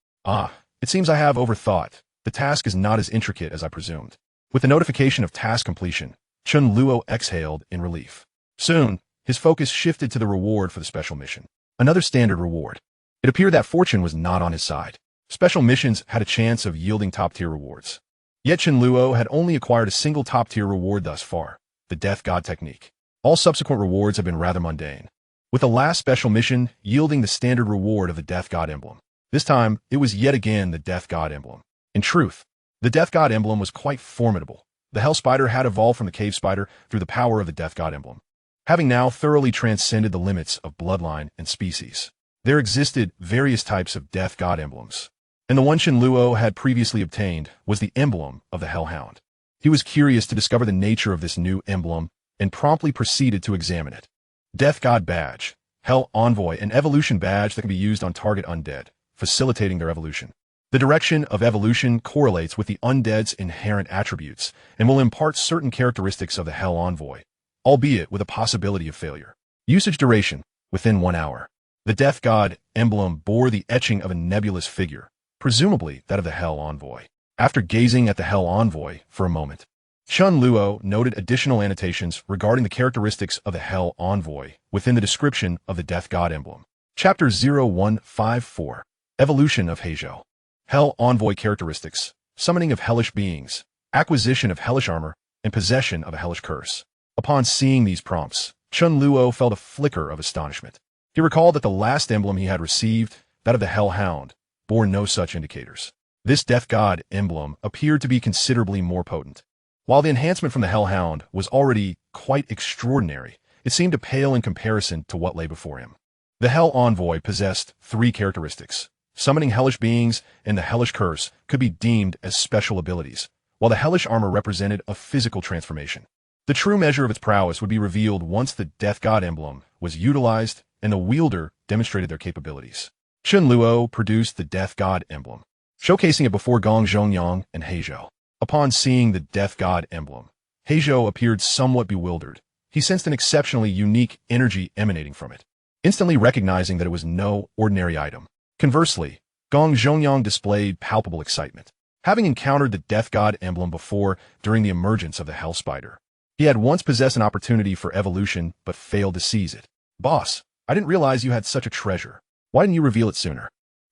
It seems I have overthought. The task is not as intricate as I presumed. With the notification of task completion, Chen Luo exhaled in relief. Soon, his focus shifted to the reward for the special mission. Another standard reward. It appeared that fortune was not on his side. Special missions had a chance of yielding top-tier rewards. Yet Chen Luo had only acquired a single top-tier reward thus far, the Death God technique. All subsequent rewards have been rather mundane, with the last special mission yielding the standard reward of the Death God emblem. This time, it was yet again the Death God emblem. In truth, the Death God emblem was quite formidable. The Hell Spider had evolved from the Cave Spider through the power of the Death God emblem. Having now thoroughly transcended the limits of bloodline and species, there existed various types of Death God emblems, and the one Chen Luo had previously obtained was the emblem of the Hellhound. He was curious to discover the nature of this new emblem and promptly proceeded to examine it. Death God Badge, Hell Envoy, an evolution badge that can be used on target undead, facilitating their evolution. The direction of evolution correlates with the undead's inherent attributes and will impart certain characteristics of the Hell Envoy, albeit with a possibility of failure. Usage duration, within 1 hour. The Death God emblem bore the etching of a nebulous figure, presumably that of the Hell Envoy. After gazing at the Hell Envoy for a moment, Chen Luo noted additional annotations regarding the characteristics of the Hell Envoy within the description of the Death God emblem. Chapter 0154, Evolution of Heizhou. Hell Envoy characteristics, summoning of hellish beings, acquisition of hellish armor, and possession of a hellish curse. Upon seeing these prompts, Chen Luo felt a flicker of astonishment. He recalled that the last emblem he had received, that of the Hellhound, bore no such indicators. This Death God emblem appeared to be considerably more potent. While the enhancement from the Hellhound was already quite extraordinary, it seemed to pale in comparison to what lay before him. The Hell Envoy possessed 3 characteristics. Summoning hellish beings and the hellish curse could be deemed as special abilities, while the hellish armor represented a physical transformation. The true measure of its prowess would be revealed once the Death God emblem was utilized and the wielder demonstrated their capabilities. Chen Luo produced the Death God emblem, showcasing it before Gong Zhongyang and Heizhou. Upon seeing the Death God emblem, Heizhou appeared somewhat bewildered. He sensed an exceptionally unique energy emanating from it, instantly recognizing that it was no ordinary item. Conversely, Gong Zhongyang displayed palpable excitement. Having encountered the Death God emblem before during the emergence of the Hell Spider, he had once possessed an opportunity for evolution but failed to seize it. "Boss, I didn't realize you had such a treasure. Why didn't you reveal it sooner?"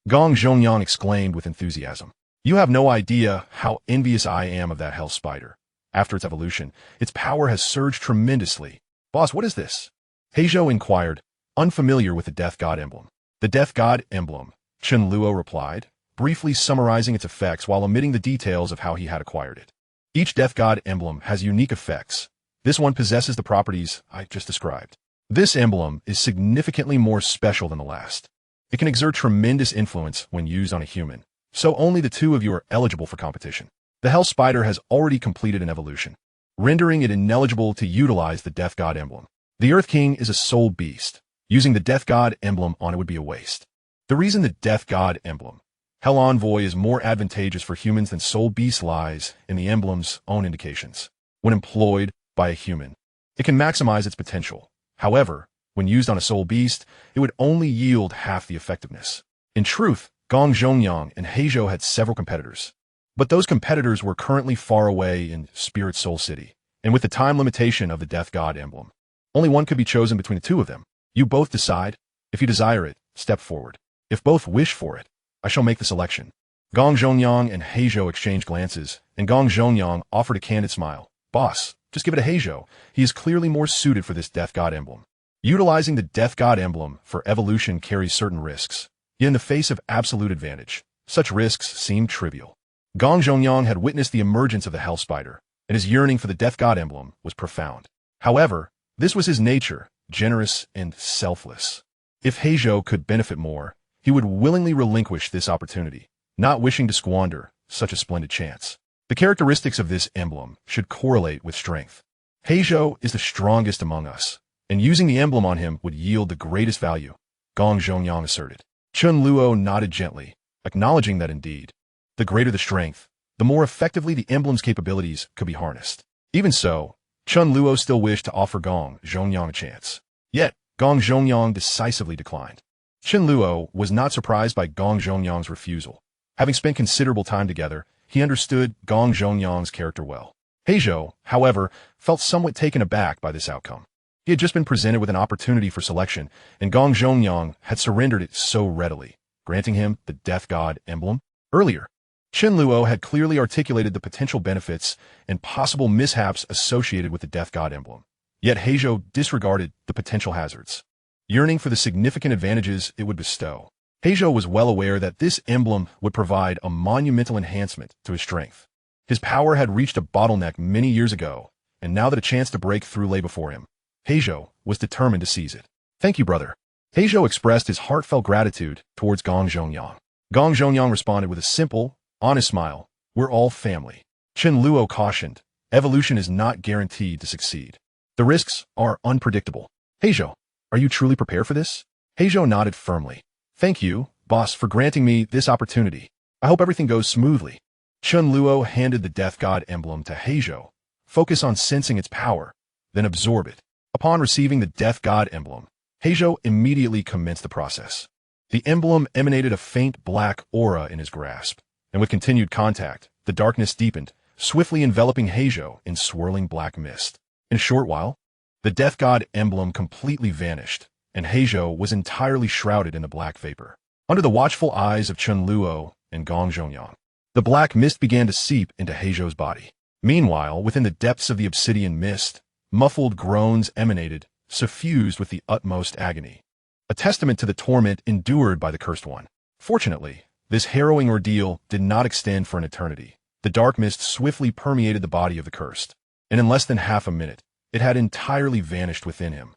Gong Zhongyang exclaimed with enthusiasm. "You have no idea how envious I am of that Hell Spider. After its evolution, its power has surged tremendously. Boss, what is this?" Heizhou inquired, unfamiliar with the Death God emblem. "The Death God emblem," Chen Luo replied, briefly summarizing its effects while omitting the details of how he had acquired it. "Each Death God emblem has unique effects. This one possesses the properties I just described. This emblem is significantly more special than the last. It can exert tremendous influence when used on a human, so only the 2 of you are eligible for competition. The Hell Spider has already completed an evolution, rendering it ineligible to utilize the Death God emblem. The Earth King is a soul beast. Using the Death God emblem on it would be a waste. The reason the Death God emblem, Hell Envoy, is more advantageous for humans than Soul Beast lies in the emblem's own indications. When employed by a human, it can maximize its potential. However, when used on a Soul Beast, it would only yield half the effectiveness. In truth, Gong Zhongyang and Heizhou had several competitors, but those competitors were currently far away in Spirit Soul City, and with the time limitation of the Death God emblem, only one could be chosen between the 2 of them. You both decide. If you desire it, step forward. If both wish for it, I shall make the selection." Gong Zhongyang and Heizhou exchanged glances, and Gong Zhongyang offered a candid smile. "Boss, just give it to Heizhou. He is clearly more suited for this Death God emblem." Utilizing the Death God emblem for evolution carries certain risks, yet in the face of absolute advantage, such risks seem trivial. Gong Zhongyang had witnessed the emergence of the Hell Spider, and his yearning for the Death God emblem was profound. However, this was his nature, generous and selfless. If Heizhou could benefit more, he would willingly relinquish this opportunity, not wishing to squander such a splendid chance. The characteristics of this emblem should correlate with strength. Heizhou is the strongest among us, and using the emblem on him would yield the greatest value, Gong Zhongyang asserted. Chen Luo nodded gently, acknowledging that indeed, the greater the strength, the more effectively the emblem's capabilities could be harnessed. Even so, Chen Luo still wished to offer Gong Zhongyang a chance. Yet, Gong Zhongyang decisively declined. Chen Luo was not surprised by Gong Zhongyang's refusal. Having spent considerable time together, he understood Gong Zhongyang's character well. Heizhou, however, felt somewhat taken aback by this outcome. He had just been presented with an opportunity for selection, and Gong Zhongyang had surrendered it so readily, granting him the Death God emblem. Earlier, Chen Luo had clearly articulated the potential benefits and possible mishaps associated with the Death God emblem. Yet Heizhou disregarded the potential hazards, yearning for the significant advantages it would bestow. Heizhou was well aware that this emblem would provide a monumental enhancement to his strength. His power had reached a bottleneck many years ago, and now that a chance to break through lay before him, Heizhou was determined to seize it. "Thank you, brother." Heizhou expressed his heartfelt gratitude towards Gong Zhongyang. Gong Zhongyang responded with a simple, honest smile. "We're all family." Chen Luo cautioned, "Evolution is not guaranteed to succeed. The risks are unpredictable." "Heizhou, are you truly prepared for this?" Heizhou nodded firmly. "Thank you, boss, for granting me this opportunity. I hope everything goes smoothly." Chen Luo handed the Death God emblem to Heizhou. "Focus on sensing its power, then absorb it." Upon receiving the Death God emblem, Heizhou immediately commenced the process. The emblem emanated a faint black aura in his grasp, and with continued contact, the darkness deepened, swiftly enveloping Heizhou in swirling black mist. In a short while, the Death God emblem completely vanished, and Heizhou was entirely shrouded in the black vapor. Under the watchful eyes of Chen Luo and Gong Zhongyang, the black mist began to seep into Heizhou's body. Meanwhile, within the depths of the obsidian mist, muffled groans emanated, suffused with the utmost agony, a testament to the torment endured by the Cursed One. Fortunately, this harrowing ordeal did not extend for an eternity. The dark mist swiftly permeated the body of the Cursed, and in less than half a minute, it had entirely vanished within him.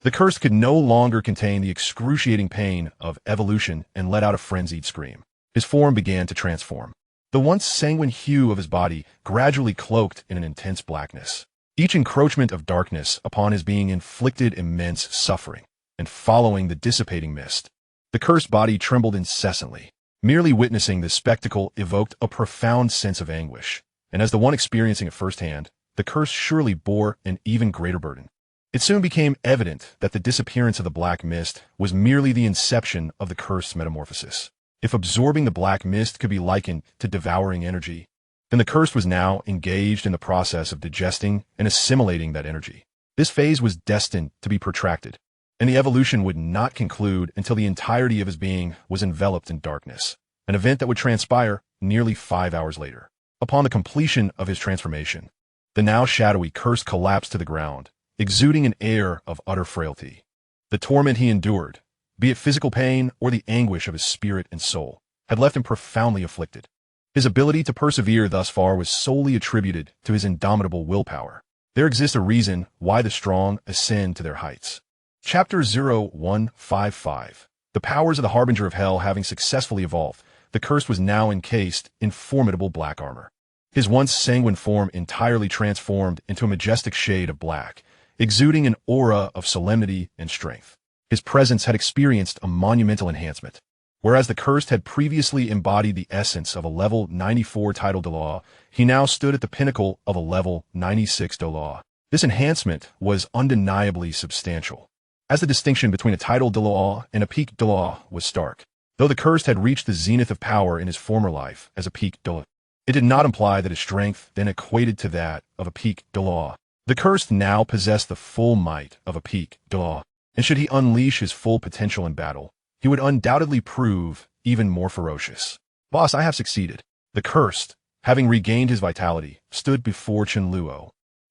The Cursed could no longer contain the excruciating pain of evolution and let out a frenzied scream. His form began to transform. The once sanguine hue of his body gradually cloaked in an intense blackness. Each encroachment of darkness upon his being inflicted immense suffering, and following the dissipating mist, the cursed body trembled incessantly. Merely witnessing this spectacle evoked a profound sense of anguish, and as the one experiencing it firsthand, the curse surely bore an even greater burden. It soon became evident that the disappearance of the black mist was merely the inception of the cursed metamorphosis. If absorbing the black mist could be likened to devouring energy, then the cursed was now engaged in the process of digesting and assimilating that energy. This phase was destined to be protracted, and the evolution would not conclude until the entirety of his being was enveloped in darkness, an event that would transpire nearly 5 hours later. Upon the completion of his transformation, the now shadowy curse collapsed to the ground, exuding an air of utter frailty. The torment he endured, be it physical pain or the anguish of his spirit and soul, had left him profoundly afflicted. His ability to persevere thus far was solely attributed to his indomitable willpower. There exists a reason why the strong ascend to their heights. Chapter 0155. The powers of the Harbinger of Hell having successfully evolved, the cursed was now encased in formidable black armor. His once sanguine form entirely transformed into a majestic shade of black, exuding an aura of solemnity and strength. His presence had experienced a monumental enhancement. Whereas the cursed had previously embodied the essence of a level 94 title Douluo, he now stood at the pinnacle of a level 96 Douluo. This enhancement was undeniably substantial, as the distinction between a title Douluo and a peak Douluo was stark. Though the cursed had reached the zenith of power in his former life as a peak Douluo, it did not imply that his strength then equated to that of a peak Douluo. The cursed now possessed the full might of a peak Douluo, and should he unleash his full potential in battle, he would undoubtedly prove even more ferocious. "Boss, I have succeeded." The cursed, having regained his vitality, stood before Chen Luo,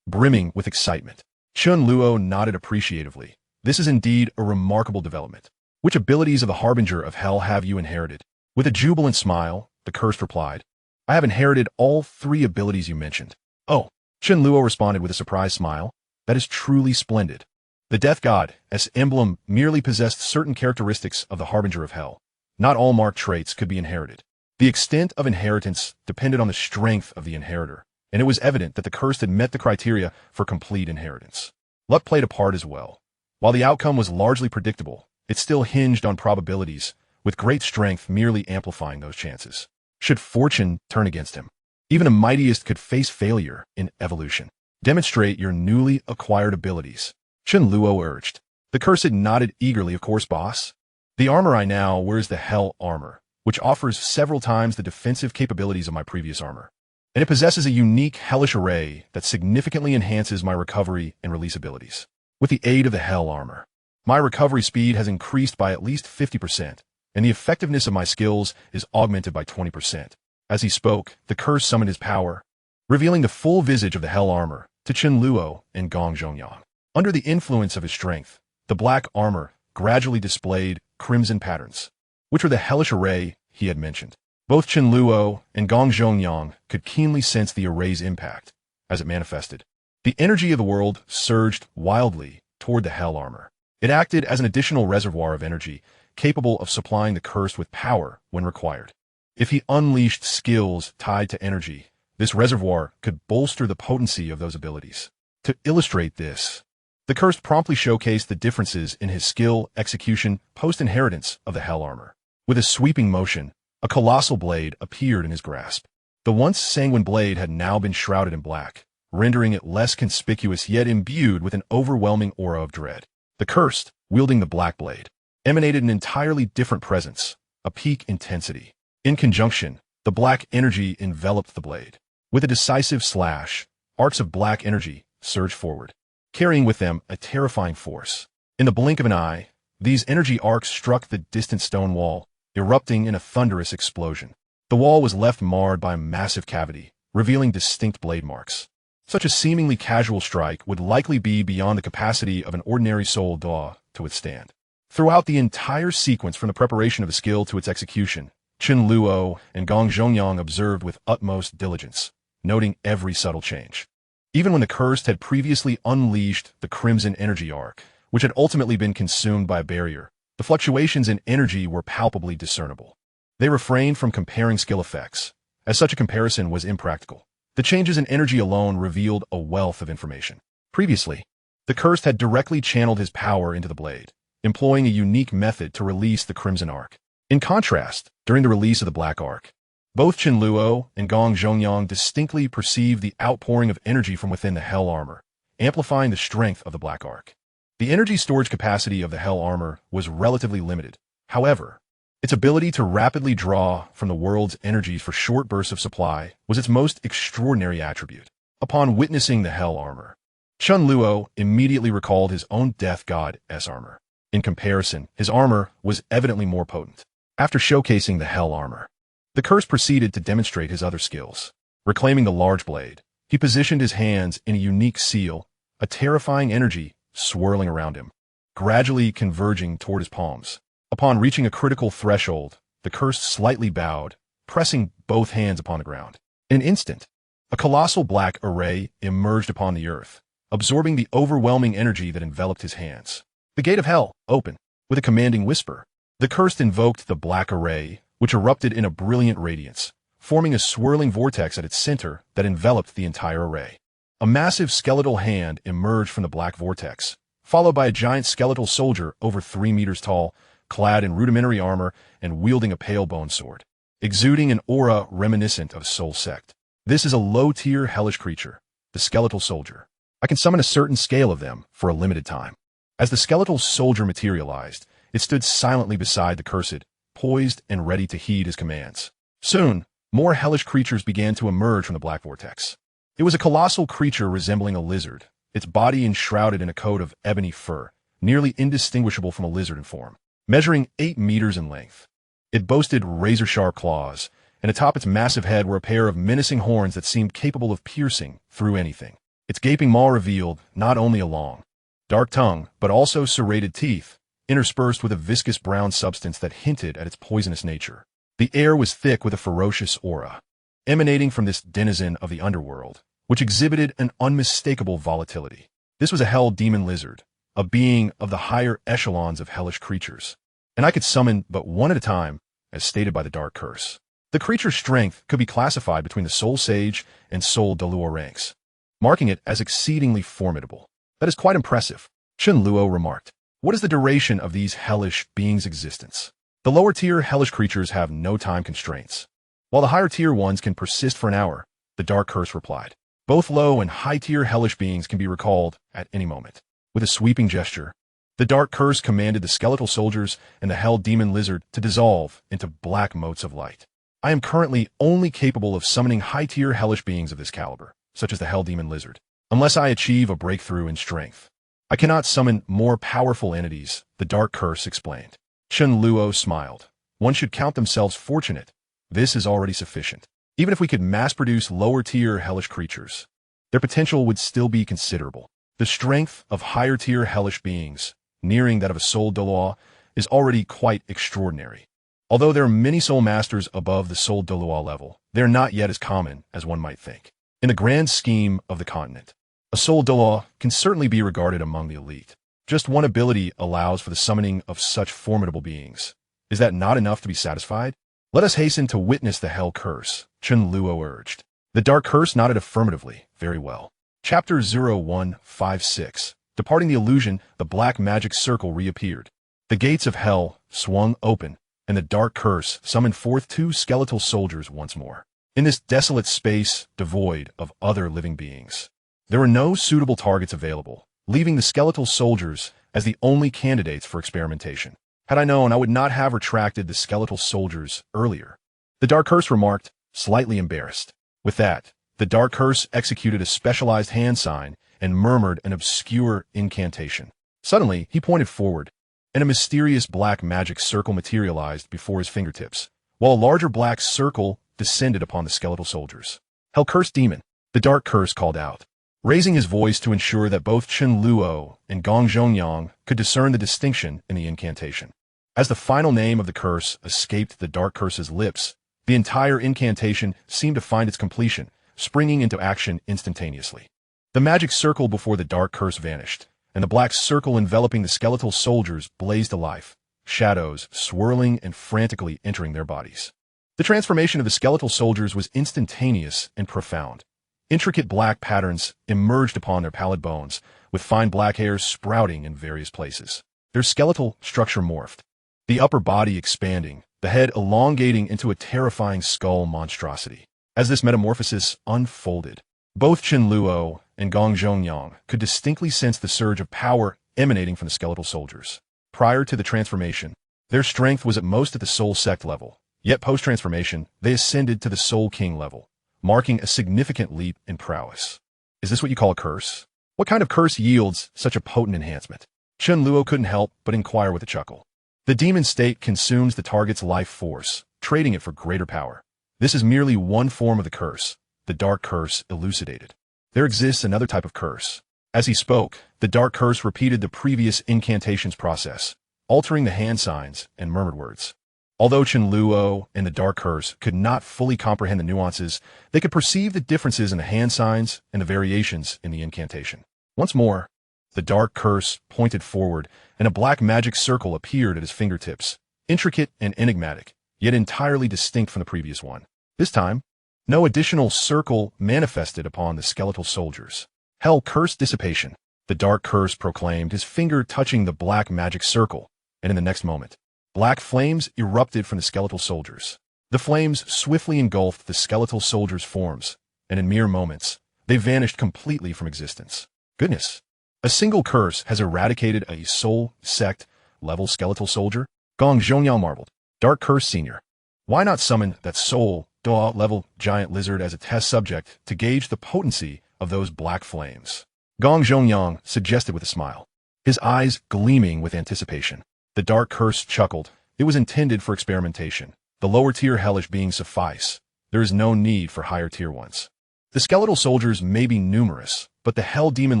brimming with excitement. Chen Luo nodded appreciatively. "This is indeed a remarkable development. Which abilities of the Harbinger of Hell have you inherited?" With a jubilant smile, the cursed replied, "I have inherited all 3 abilities you mentioned." "Oh," Chen Luo responded with a surprised smile, "that is truly splendid." The Death God, as emblem, merely possessed certain characteristics of the Harbinger of Hell. Not all marked traits could be inherited. The extent of inheritance depended on the strength of the inheritor, and it was evident that the cursed had met the criteria for complete inheritance. Luck played a part as well. While the outcome was largely predictable, it still hinged on probabilities, with great strength merely amplifying those chances. Should fortune turn against him, even the mightiest could face failure in evolution. Demonstrate your newly acquired abilities, Chen Luo urged. The cursed nodded eagerly. "Of course, boss. The armor I now wear is the Hell armor, which offers several times the defensive capabilities of my previous armor. and it possesses a unique hellish array that significantly enhances my recovery and release abilities. With the aid of the Hell armor, my recovery speed has increased by at least 50%, and the effectiveness of my skills is augmented by 20%. As he spoke, the curse summoned his power, revealing the full visage of the Hell armor to Chen Luo and Gong Zhongyang. Under the influence of his strength, the black armor gradually displayed crimson patterns, which were the hellish array he had mentioned. Both Chen Luo and Gong Zhongyang could keenly sense the array's impact as it manifested. The energy of the world surged wildly toward the Hell armor. It acted as an additional reservoir of energy, capable of supplying the cursed with power when required. If he unleashed skills tied to energy, this reservoir could bolster the potency of those abilities. To illustrate this, the cursed promptly showcased the differences in his skill execution post-inheritance of the Hell armor. With a sweeping motion, a colossal blade appeared in his grasp. The once sanguine blade had now been shrouded in black, rendering it less conspicuous yet imbued with an overwhelming aura of dread. The cursed, wielding the black blade, emanated an entirely different presence, a peak intensity. In conjunction, the black energy enveloped the blade. With a decisive slash, arcs of black energy surged forward, carrying with them a terrifying force. In the blink of an eye, these energy arcs struck the distant stone wall, erupting in a thunderous explosion. The wall was left marred by a massive cavity, revealing distinct blade marks. Such a seemingly casual strike would likely be beyond the capacity of an ordinary SoulLand to withstand. Throughout the entire sequence from the preparation of a skill to its execution, Chen Luo and Gong Zhongyang observed with utmost diligence, noting every subtle change. Even when the cursed had previously unleashed the crimson energy arc, which had ultimately been consumed by a barrier, the fluctuations in energy were palpably discernible. They refrained from comparing skill effects, as such a comparison was impractical. The changes in energy alone revealed a wealth of information. Previously, the cursed had directly channeled his power into the blade, employing a unique method to release the crimson arc. In contrast, during the release of the black arc, both Chen Luo and Gong Zhongyang distinctly perceived the outpouring of energy from within the Hell armor, amplifying the strength of the black arc. The energy storage capacity of the Hell armor was relatively limited. However, its ability to rapidly draw from the world's energies for short bursts of supply was its most extraordinary attribute. Upon witnessing the Hell armor, Chen Luo immediately recalled his own death god's armor. In comparison, his armor was evidently more potent. After showcasing the Hell armor, the curse proceeded to demonstrate his other skills. Reclaiming the large blade, he positioned his hands in a unique seal, a terrifying energy swirling around him, gradually converging toward his palms. Upon reaching a critical threshold, the curse slightly bowed, pressing both hands upon the ground. In an instant, a colossal black array emerged upon the earth, absorbing the overwhelming energy that enveloped his hands. The gate of hell opened. With a commanding whisper, the cursed invoked the black array, which erupted in a brilliant radiance, forming a swirling vortex at its center that enveloped the entire array. A massive skeletal hand emerged from the black vortex, followed by a giant skeletal soldier over 3 meters tall, clad in rudimentary armor and wielding a pale bone sword, exuding an aura reminiscent of a soul sect. This is a low-tier hellish creature, the skeletal soldier. I can summon a certain scale of them for a limited time. As the skeletal soldier materialized, it stood silently beside the cursed, poised and ready to heed his commands. Soon, more hellish creatures began to emerge from the black vortex. It was a colossal creature resembling a lizard, its body enshrouded in a coat of ebony fur, nearly indistinguishable from a lizard in form. Measuring 8 meters in length, it boasted razor-sharp claws, and atop its massive head were a pair of menacing horns that seemed capable of piercing through anything. Its gaping maw revealed not only a long, dark tongue, but also serrated teeth, interspersed with a viscous brown substance that hinted at its poisonous nature. The air was thick with a ferocious aura, emanating from this denizen of the underworld, which exhibited an unmistakable volatility. This was a hell demon lizard, a being of the higher echelons of hellish creatures, and I could summon but one at a time, as stated by the dark curse. The creature's strength could be classified between the Soul Sage and Soul Douluo ranks, marking it as exceedingly formidable. That is quite impressive, Chen Luo remarked. What is the duration of these hellish beings' existence? The lower-tier hellish creatures have no time constraints, while the higher-tier ones can persist for an hour, the dark curse replied. Both low and high-tier hellish beings can be recalled at any moment. With a sweeping gesture, the dark curse commanded the skeletal soldiers and the hell demon lizard to dissolve into black motes of light. I am currently only capable of summoning high-tier hellish beings of this caliber, such as the Hell Demon Lizard, unless I achieve a breakthrough in strength. I cannot summon more powerful entities, the Dark Curse explained. Chen Luo smiled. One should count themselves fortunate. This is already sufficient. Even if we could mass-produce lower-tier hellish creatures, their potential would still be considerable. The strength of higher-tier hellish beings, nearing that of a Soul Douluo, is already quite extraordinary. Although there are many Soul Masters above the Soul Douluo level, they are not yet as common as one might think. In the grand scheme of the continent, a Soul Douluo can certainly be regarded among the elite. Just one ability allows for the summoning of such formidable beings. Is that not enough to be satisfied? Let us hasten to witness the Hell Curse, Chen Luo urged. The Dark Curse nodded affirmatively. Very well. Chapter 0156. Departing the illusion, the black magic circle reappeared. The gates of hell swung open, and the Dark Curse summoned forth two skeletal soldiers once more. In this desolate space, devoid of other living beings, there were no suitable targets available, leaving the skeletal soldiers as the only candidates for experimentation. Had I known, I would not have retracted the skeletal soldiers earlier. The Dark Curse remarked, slightly embarrassed. With that, the Dark Curse executed a specialized hand sign and murmured an obscure incantation. Suddenly, he pointed forward, and a mysterious black magic circle materialized before his fingertips, while a larger black circle descended upon the skeletal soldiers. Hell Cursed Demon, the Dark Curse called out, raising his voice to ensure that both Chen Luo and Gong Zhongyang could discern the distinction in the incantation. As the final name of the curse escaped the Dark Curse's lips, the entire incantation seemed to find its completion, springing into action instantaneously. The magic circle before the Dark Curse vanished, and the black circle enveloping the skeletal soldiers blazed to life, shadows swirling and frantically entering their bodies. The transformation of the skeletal soldiers was instantaneous and profound. Intricate black patterns emerged upon their pallid bones, with fine black hairs sprouting in various places. Their skeletal structure morphed, the upper body expanding, the head elongating into a terrifying skull monstrosity. As this metamorphosis unfolded, both Chen Luo and Gong Zhongyang could distinctly sense the surge of power emanating from the skeletal soldiers. Prior to the transformation, their strength was at most at the Soul Sect level, yet post-transformation, they ascended to the Soul King level, marking a significant leap in prowess. Is this what you call a curse? What kind of curse yields such a potent enhancement? Chen Luo couldn't help but inquire with a chuckle. The demon state consumes the target's life force, trading it for greater power. This is merely one form of the curse, the Dark Curse elucidated. There exists another type of curse. As he spoke, the Dark Curse repeated the previous incantations process, altering the hand signs and murmured words. Although Chen Luo and the Dark Curse could not fully comprehend the nuances, they could perceive the differences in the hand signs and the variations in the incantation. Once more, the Dark Curse pointed forward, and a black magic circle appeared at his fingertips, intricate and enigmatic, yet entirely distinct from the previous one. This time, no additional circle manifested upon the skeletal soldiers. Hell Curse Dissipation, the Dark Curse proclaimed, his finger touching the black magic circle, and in the next moment, black flames erupted from the skeletal soldiers. The flames swiftly engulfed the skeletal soldiers' forms, and in mere moments, they vanished completely from existence. Goodness! A single curse has eradicated a Soul Sect level skeletal soldier? Gong Zhongyao marveled. Dark Curse Senior. Why not summon that Soul Douluo level giant lizard as a test subject to gauge the potency of those black flames? Gong Zhongyang suggested with a smile, his eyes gleaming with anticipation. The Dark Curse chuckled. It was intended for experimentation. The lower tier hellish beings suffice. There is no need for higher tier ones. The skeletal soldiers may be numerous, but the Hell Demon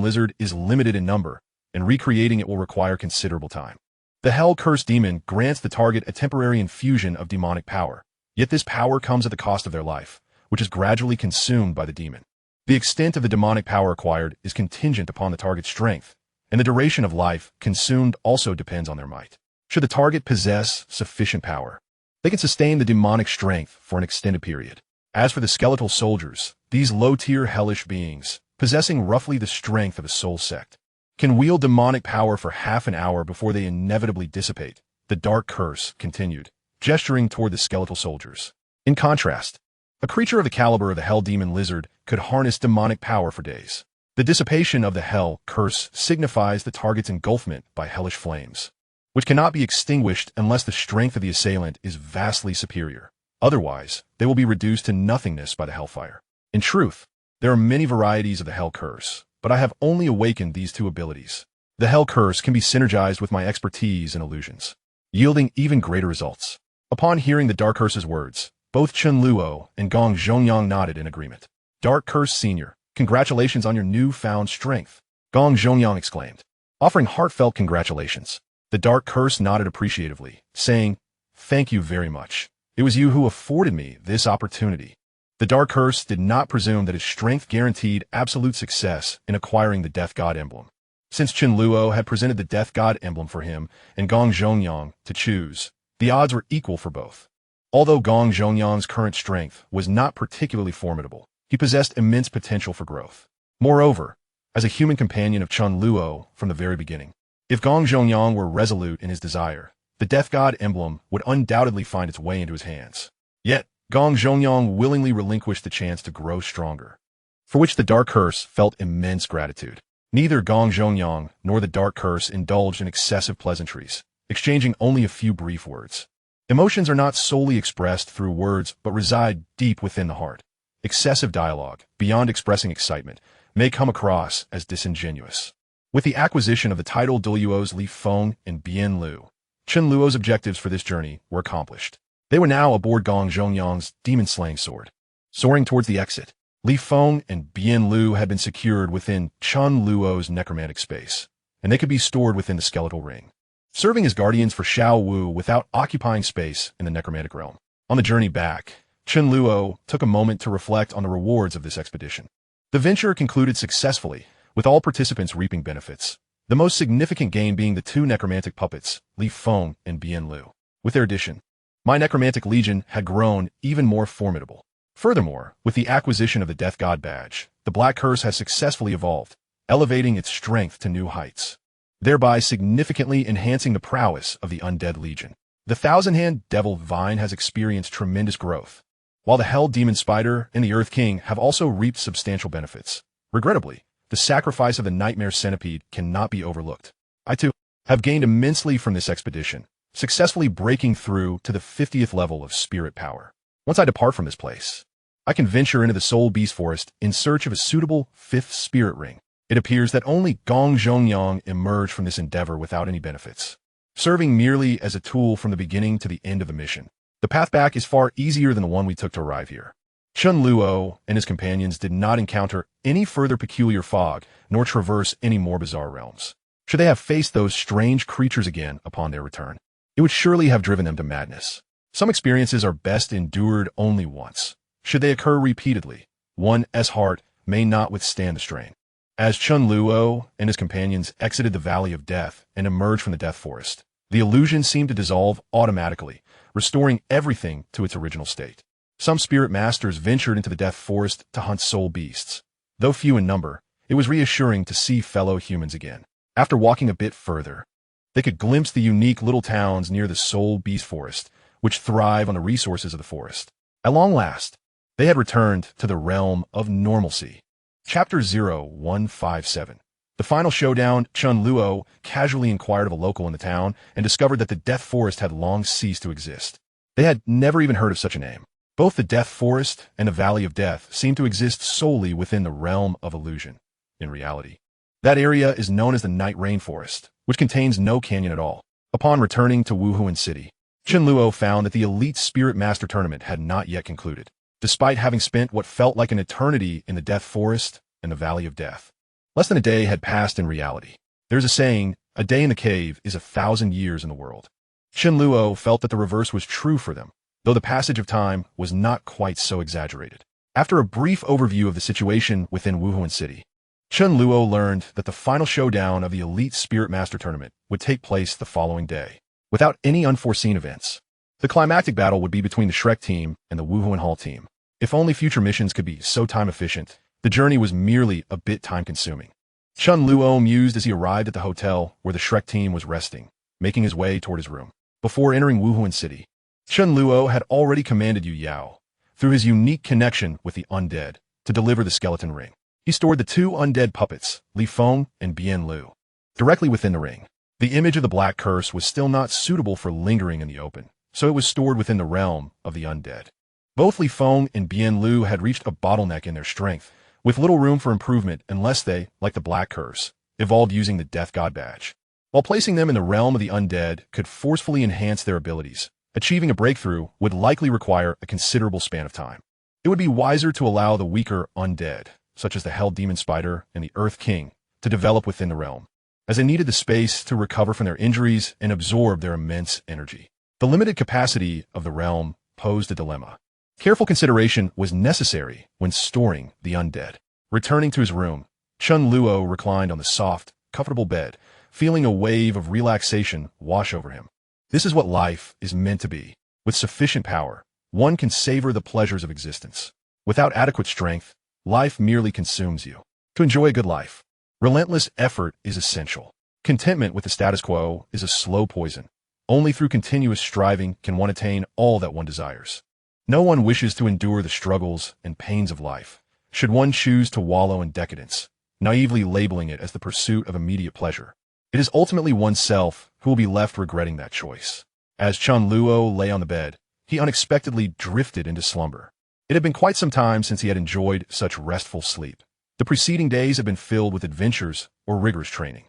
Lizard is limited in number, and recreating it will require considerable time. The Hell Cursed Demon grants the target a temporary infusion of demonic power, yet this power comes at the cost of their life, which is gradually consumed by the demon. The extent of the demonic power acquired is contingent upon the target's strength, and the duration of life consumed also depends on their might. Should the target possess sufficient power, they can sustain the demonic strength for an extended period. As for the skeletal soldiers, these low-tier hellish beings, possessing roughly the strength of a soul sect, can wield demonic power for half an hour before they inevitably dissipate. The Dark Curse continued, gesturing toward the skeletal soldiers. In contrast, a creature of the caliber of the Hell Demon Lizard could harness demonic power for days. The dissipation of the Hell Curse signifies the target's engulfment by hellish flames, which cannot be extinguished unless the strength of the assailant is vastly superior. Otherwise, they will be reduced to nothingness by the hellfire. In truth, there are many varieties of the hell curse, but I have only awakened these two abilities. The hell curse can be synergized with my expertise in illusions, yielding even greater results. Upon hearing the Dark Curse's words, both Chen Luo and Gong Zhongyang nodded in agreement. Dark Curse Senior, congratulations on your newfound strength, Gong Zhongyang exclaimed, offering heartfelt congratulations. The Dark Curse nodded appreciatively, saying, "Thank you very much. It was you who afforded me this opportunity." The Dark Curse did not presume that his strength guaranteed absolute success in acquiring the Death God emblem. Since Chen Luo had presented the Death God emblem for him and Gong Zhongyang to choose, the odds were equal for both. Although Gong Zhongyang's current strength was not particularly formidable, he possessed immense potential for growth. Moreover, as a human companion of Chen Luo from the very beginning, if Gong Zhongyang were resolute in his desire, the Death God emblem would undoubtedly find its way into his hands. Yet, Gong Zhongyang willingly relinquished the chance to grow stronger, for which the Dark Curse felt immense gratitude. Neither Gong Zhongyang nor the Dark Curse indulged in excessive pleasantries, exchanging only a few brief words. Emotions are not solely expressed through words but reside deep within the heart. Excessive dialogue, beyond expressing excitement, may come across as disingenuous. With the acquisition of the title Douluo's Li Feng and Bian Lu, Chen Luo's objectives for this journey were accomplished. They were now aboard Gong Zhongyang's demon-slaying sword. Soaring towards the exit, Li Feng and Bian Lu had been secured within Chen Luo's necromantic space, and they could be stored within the skeletal ring, serving as guardians for Xiao Wu without occupying space in the necromantic realm. On the journey back, Chen Luo took a moment to reflect on the rewards of this expedition. The venture concluded successfully, with all participants reaping benefits, the most significant gain being the two necromantic puppets, Li Feng and Bian Lu. With their addition, my necromantic legion had grown even more formidable. Furthermore, with the acquisition of the Death God badge, the Black Curse has successfully evolved, elevating its strength to new heights, thereby significantly enhancing the prowess of the undead legion. The Thousand-Hand Devil Vine has experienced tremendous growth, while the Hell Demon Spider and the Earth King have also reaped substantial benefits. Regrettably, the sacrifice of the Nightmare Centipede cannot be overlooked. I, too, have gained immensely from this expedition, successfully breaking through to the 50th level of spirit power. Once I depart from this place, I can venture into the Soul Beast Forest in search of a suitable 5th spirit ring. It appears that only Gong Zhongyang emerged from this endeavor without any benefits, serving merely as a tool from the beginning to the end of the mission. The path back is far easier than the one we took to arrive here. Chen Luo and his companions did not encounter any further peculiar fog, nor traverse any more bizarre realms. Should they have faced those strange creatures again upon their return, it would surely have driven them to madness. Some experiences are best endured only once. Should they occur repeatedly, one's heart may not withstand the strain. As Chen Luo and his companions exited the Valley of Death and emerged from the Death Forest, the illusion seemed to dissolve automatically, restoring everything to its original state. Some spirit masters ventured into the Death Forest to hunt soul beasts. Though few in number, it was reassuring to see fellow humans again. After walking a bit further, they could glimpse the unique little towns near the Soul Beast Forest, which thrive on the resources of the forest. At long last, they had returned to the realm of normalcy. Chapter 0157. The final showdown. Chen Luo casually inquired of a local in the town and discovered that the Death Forest had long ceased to exist. They had never even heard of such a name. Both the Death Forest and the Valley of Death seem to exist solely within the realm of illusion. In reality, that area is known as the Night Rainforest, which contains no canyon at all. Upon returning to Wuhuan City, Chen Luo found that the Elite Spirit Master Tournament had not yet concluded, despite having spent what felt like an eternity in the Death Forest and the Valley of Death. Less than a day had passed in reality. There's a saying, a day in the cave is 1,000 years in the world. Chen Luo felt that the reverse was true for them, though the passage of time was not quite so exaggerated. After a brief overview of the situation within Wuhuan City, Chen Luo learned that the final showdown of the Elite Spirit Master Tournament would take place the following day, without any unforeseen events. The climactic battle would be between the Shrek team and the Wuhuan Hall team. If only future missions could be so time-efficient, the journey was merely a bit time-consuming. Chen Luo mused as he arrived at the hotel where the Shrek team was resting, making his way toward his room. Before entering Wuhuan City, Chen Luo had already commanded Yu Yao, through his unique connection with the undead, to deliver the skeleton ring. He stored the two undead puppets, Li Feng and Bian Lu, directly within the ring. The image of the Black Curse was still not suitable for lingering in the open, so it was stored within the realm of the undead. Both Li Feng and Bian Lu had reached a bottleneck in their strength, with little room for improvement unless they, like the Black Curse, evolved using the Death God badge. While placing them in the realm of the undead could forcefully enhance their abilities, achieving a breakthrough would likely require a considerable span of time. It would be wiser to allow the weaker undead, such as the Hell Demon Spider and the Earth King, to develop within the realm, as they needed the space to recover from their injuries and absorb their immense energy. The limited capacity of the realm posed a dilemma. Careful consideration was necessary when storing the undead. Returning to his room, Chen Luo reclined on the soft, comfortable bed, feeling a wave of relaxation wash over him. This is what life is meant to be. With sufficient power, one can savor the pleasures of existence. Without adequate strength, life merely consumes you. To enjoy a good life, relentless effort is essential. Contentment with the status quo is a slow poison. Only through continuous striving can one attain all that one desires. No one wishes to endure the struggles and pains of life. Should one choose to wallow in decadence, naively labeling it as the pursuit of immediate pleasure, it is ultimately oneself who will be left regretting that choice. As Chen Luo lay on the bed, he unexpectedly drifted into slumber. It had been quite some time since he had enjoyed such restful sleep. The preceding days had been filled with adventures or rigorous training.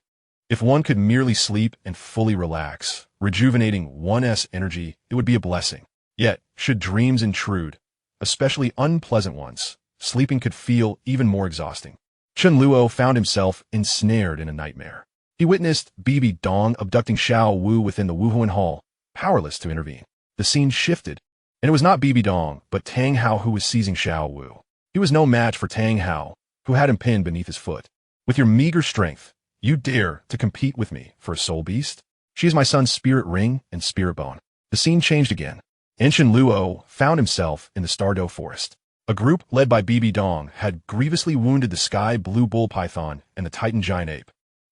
If one could merely sleep and fully relax, rejuvenating one's energy, it would be a blessing. Yet, should dreams intrude, especially unpleasant ones, sleeping could feel even more exhausting. Chen Luo found himself ensnared in a nightmare. He witnessed Bibi Dong abducting Xiao Wu within the Wuhuan Hall, powerless to intervene. The scene shifted, and it was not Bibi Dong, but Tang Hao who was seizing Xiao Wu. He was no match for Tang Hao, who had him pinned beneath his foot. With your meager strength, you dare to compete with me for a soul beast? She is my son's spirit ring and spirit bone. The scene changed again. Chen Luo found himself in the Stardow Forest. A group led by Bibi Dong had grievously wounded the sky blue bull python and the titan giant ape,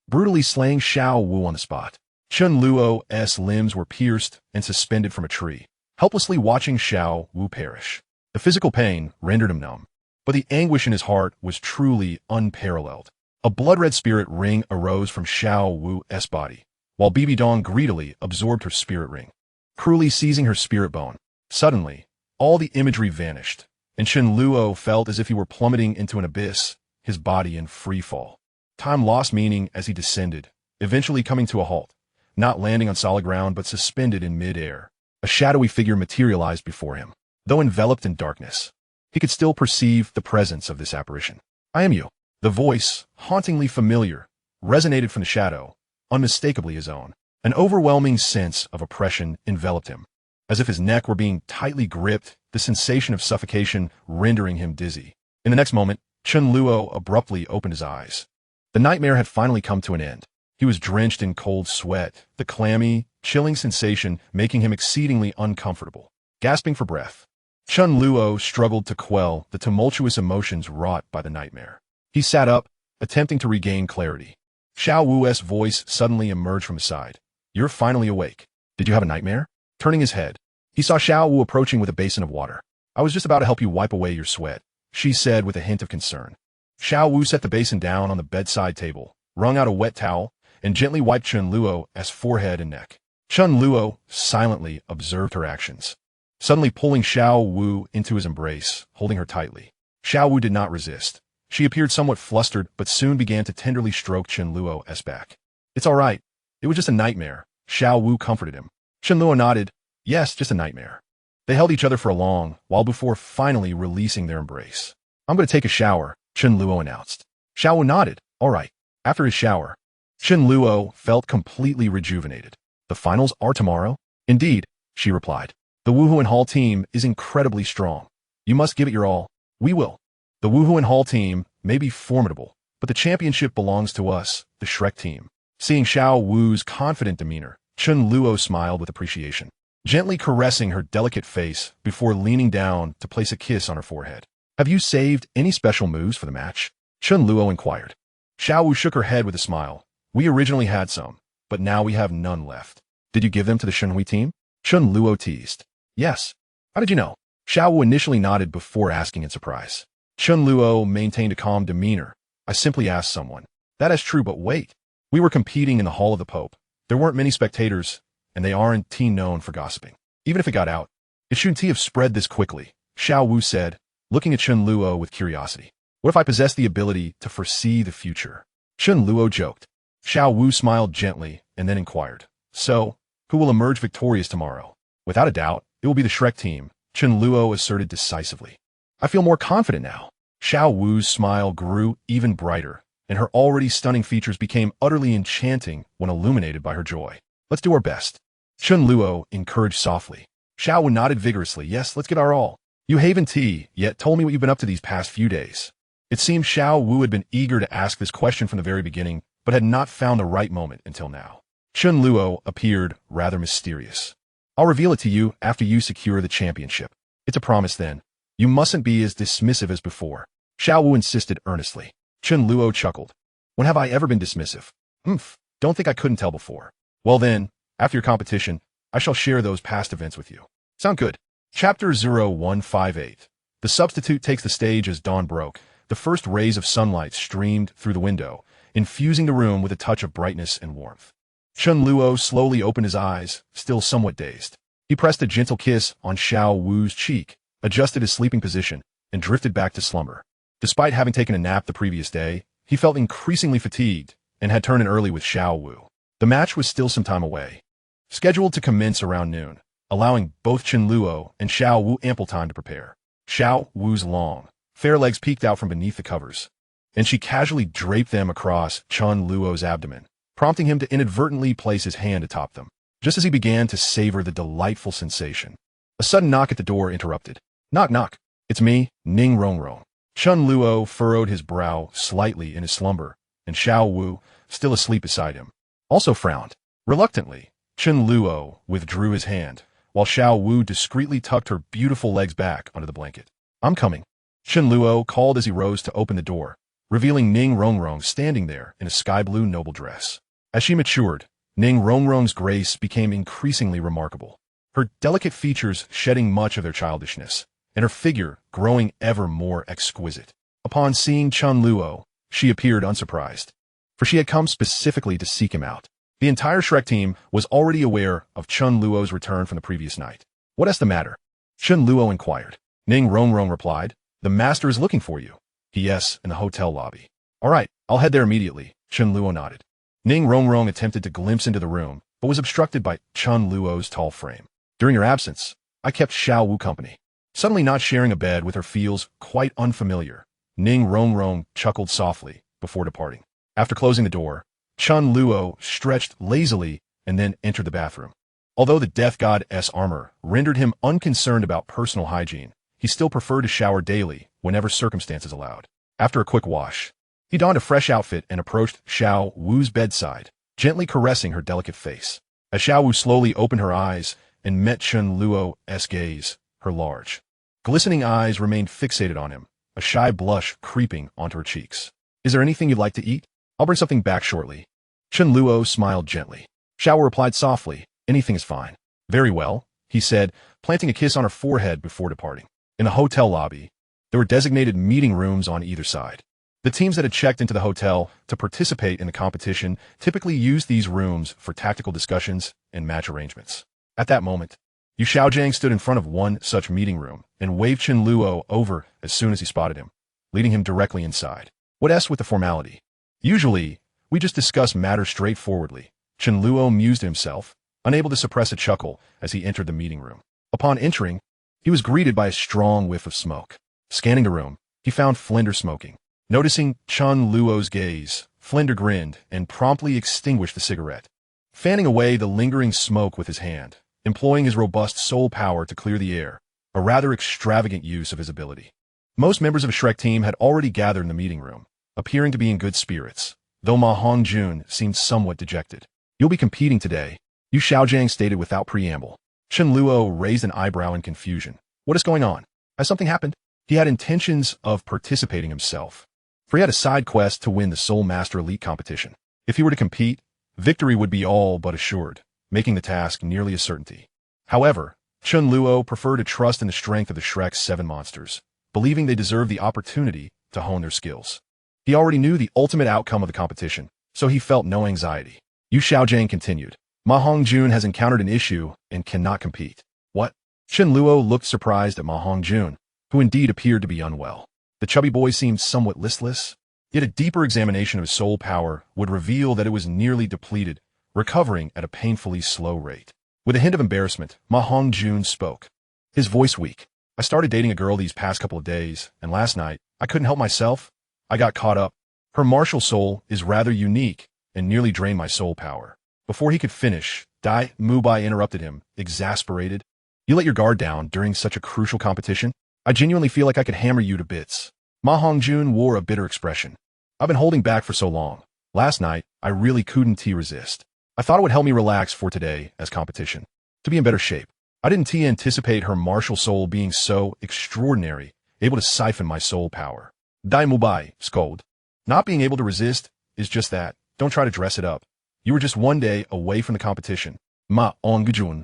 brutally slaying Xiao Wu on the spot. Chen Luo's limbs were pierced and suspended from a tree, helplessly watching Xiao Wu perish. The physical pain rendered him numb, but the anguish in his heart was truly unparalleled. A blood-red spirit ring arose from Xiao Wu's body, while Bibi Dong greedily absorbed her spirit ring, cruelly seizing her spirit bone. Suddenly, all the imagery vanished, and Chen Luo felt as if he were plummeting into an abyss, his body in free fall. Time lost meaning as he descended, eventually coming to a halt, not landing on solid ground but suspended in mid-air. A shadowy figure materialized before him. Though enveloped in darkness, he could still perceive the presence of this apparition. I am you. The voice, hauntingly familiar, resonated from the shadow, unmistakably his own. An overwhelming sense of oppression enveloped him, as if his neck were being tightly gripped, the sensation of suffocation rendering him dizzy. In the next moment, Chen Luo abruptly opened his eyes. The nightmare had finally come to an end. He was drenched in cold sweat, the clammy, chilling sensation making him exceedingly uncomfortable. Gasping for breath, Chen Luo struggled to quell the tumultuous emotions wrought by the nightmare. He sat up, attempting to regain clarity. Xiao Wu's voice suddenly emerged from his side. You're finally awake. Did you have a nightmare? Turning his head, he saw Xiao Wu approaching with a basin of water. I was just about to help you wipe away your sweat, she said with a hint of concern. Xiao Wu set the basin down on the bedside table, wrung out a wet towel, and gently wiped Chen Luo's forehead and neck. Chen Luo silently observed her actions, suddenly pulling Xiao Wu into his embrace, holding her tightly. Xiao Wu did not resist. She appeared somewhat flustered, but soon began to tenderly stroke Chen Luo's back. It's all right. It was just a nightmare, Xiao Wu comforted him. Chen Luo nodded. Yes, just a nightmare. They held each other for a long while before finally releasing their embrace. I'm going to take a shower, Chen Luo announced. Xiao Wu nodded. All right. After his shower, Chen Luo felt completely rejuvenated. The finals are tomorrow? Indeed, she replied. The Wuhuan Hall team is incredibly strong. You must give it your all. We will. The Wuhuan Hall team may be formidable, but the championship belongs to us, the Shrek team. Seeing Xiao Wu's confident demeanor, Chen Luo smiled with appreciation, gently caressing her delicate face before leaning down to place a kiss on her forehead. Have you saved any special moves for the match? Chen Luo inquired. Xiao Wu shook her head with a smile. We originally had some, but now we have none left. Did you give them to the Shenhui team? Chen Luo teased. Yes. How did you know? Xiao Wu initially nodded before asking in surprise. Chen Luo maintained a calm demeanor. I simply asked someone. That is true, but wait. We were competing in the Hall of the Pope. There weren't many spectators, and they aren't known for gossiping. Even if it got out, it shouldn't have spread this quickly, Xiao Wu said, looking at Chen Luo with curiosity. What if I possessed the ability to foresee the future? Chen Luo joked. Xiao Wu smiled gently and then inquired. So, who will emerge victorious tomorrow? Without a doubt, it will be the Shrek team, Chen Luo asserted decisively. I feel more confident now. Xiao Wu's smile grew even brighter, and her already stunning features became utterly enchanting when illuminated by her joy. Let's do our best. Chen Luo encouraged softly. Xiao Wu nodded vigorously. Yes, let's get our all. You haven't yet told me what you've been up to these past few days. It seemed Xiao Wu had been eager to ask this question from the very beginning, but had not found the right moment until now. Chen Luo appeared rather mysterious. I'll reveal it to you after you secure the championship. It's a promise then. You mustn't be as dismissive as before. Xiao Wu insisted earnestly. Chen Luo chuckled. When have I ever been dismissive? Don't think I couldn't tell before. Well then, after your competition, I shall share those past events with you. Sound good? Chapter 0158. The substitute takes the stage as dawn broke. The first rays of sunlight streamed through the window, infusing the room with a touch of brightness and warmth. Chen Luo slowly opened his eyes, still somewhat dazed. He pressed a gentle kiss on Xiao Wu's cheek, adjusted his sleeping position, and drifted back to slumber. Despite having taken a nap the previous day, he felt increasingly fatigued and had turned in early with Xiao Wu. The match was still some time away, scheduled to commence around noon, allowing both Chen Luo and Xiao Wu ample time to prepare. Xiao Wu's long, fair legs peeked out from beneath the covers, and she casually draped them across Chen Luo's abdomen, prompting him to inadvertently place his hand atop them. Just as he began to savor the delightful sensation, a sudden knock at the door interrupted. Knock, knock. It's me, Ning Rongrong. Chen Luo furrowed his brow slightly in his slumber, and Xiao Wu, still asleep beside him, also frowned. Reluctantly, Chen Luo withdrew his hand, while Xiao Wu discreetly tucked her beautiful legs back under the blanket. I'm coming. Chen Luo called as he rose to open the door, revealing Ning Rongrong standing there in a sky-blue noble dress. As she matured, Ning Rongrong's grace became increasingly remarkable, her delicate features shedding much of their childishness, and her figure growing ever more exquisite. Upon seeing Chen Luo, she appeared unsurprised, for she had come specifically to seek him out. The entire Shrek team was already aware of Chen Luo's return from the previous night. What is the matter? Chen Luo inquired. Ning Rongrong replied, The master is looking for you. Yes, in the hotel lobby. All right, I'll head there immediately. Chen Luo nodded. Ning Rongrong attempted to glimpse into the room, but was obstructed by Chen Luo's tall frame. During your absence, I kept Xiao Wu company. Suddenly not sharing a bed with her feels quite unfamiliar. Ning Rongrong chuckled softly before departing. After closing the door, Chen Luo stretched lazily and then entered the bathroom. Although the death god's armor rendered him unconcerned about personal hygiene, he still preferred to shower daily whenever circumstances allowed. After a quick wash, he donned a fresh outfit and approached Xiao Wu's bedside, gently caressing her delicate face. As Xiao Wu slowly opened her eyes and met Chen Luo's gaze, her large, glistening eyes remained fixated on him, a shy blush creeping onto her cheeks. Is there anything you'd like to eat? I'll bring something back shortly. Chen Luo smiled gently. Xiao Wu replied softly, Anything is fine. Very well, he said, planting a kiss on her forehead before departing. In the hotel lobby, there were designated meeting rooms on either side. The teams that had checked into the hotel to participate in the competition typically used these rooms for tactical discussions and match arrangements. At that moment, Yu Xiaojiang stood in front of one such meeting room and waved Chen Luo over as soon as he spotted him, leading him directly inside. What with the formality? Usually, we just discuss matters straightforwardly. Chen Luo mused to himself, unable to suppress a chuckle as he entered the meeting room. Upon entering, he was greeted by a strong whiff of smoke. Scanning the room, he found Flinder smoking. Noticing Chen Luo's gaze, Flinder grinned and promptly extinguished the cigarette, fanning away the lingering smoke with his hand, employing his robust soul power to clear the air, a rather extravagant use of his ability. Most members of the Shrek team had already gathered in the meeting room, appearing to be in good spirits, though Ma Hongjun seemed somewhat dejected. You'll be competing today, Yu Xiaojiang stated without preamble. Chen Luo raised an eyebrow in confusion. What is going on? Has something happened? He had intentions of participating himself, for he had a side quest to win the Soul Master Elite competition. If he were to compete, victory would be all but assured, making the task nearly a certainty. However, Chen Luo preferred to trust in the strength of the Shrek's 7 monsters, believing they deserved the opportunity to hone their skills. He already knew the ultimate outcome of the competition, so he felt no anxiety. Yu Xiaojiang continued. Ma Hongjun has encountered an issue and cannot compete. What? Chen Luo looked surprised at Ma Hongjun, who indeed appeared to be unwell. The chubby boy seemed somewhat listless, yet a deeper examination of his soul power would reveal that it was nearly depleted, recovering at a painfully slow rate. With a hint of embarrassment, Ma Hongjun spoke, his voice weak. I started dating a girl these past couple of days, and last night, I couldn't help myself. I got caught up. Her martial soul is rather unique and nearly drained my soul power. Before he could finish, Dai Mubai interrupted him, exasperated. You let your guard down during such a crucial competition? I genuinely feel like I could hammer you to bits. Ma Hongjun wore a bitter expression. I've been holding back for so long. Last night, I really couldn't resist. I thought it would help me relax for today as competition, to be in better shape. I didn't anticipate her martial soul being so extraordinary, able to siphon my soul power. Dai Mubai scolded. Not being able to resist is just that. Don't try to dress it up. You were just one day away from the competition. Ma Hongjun.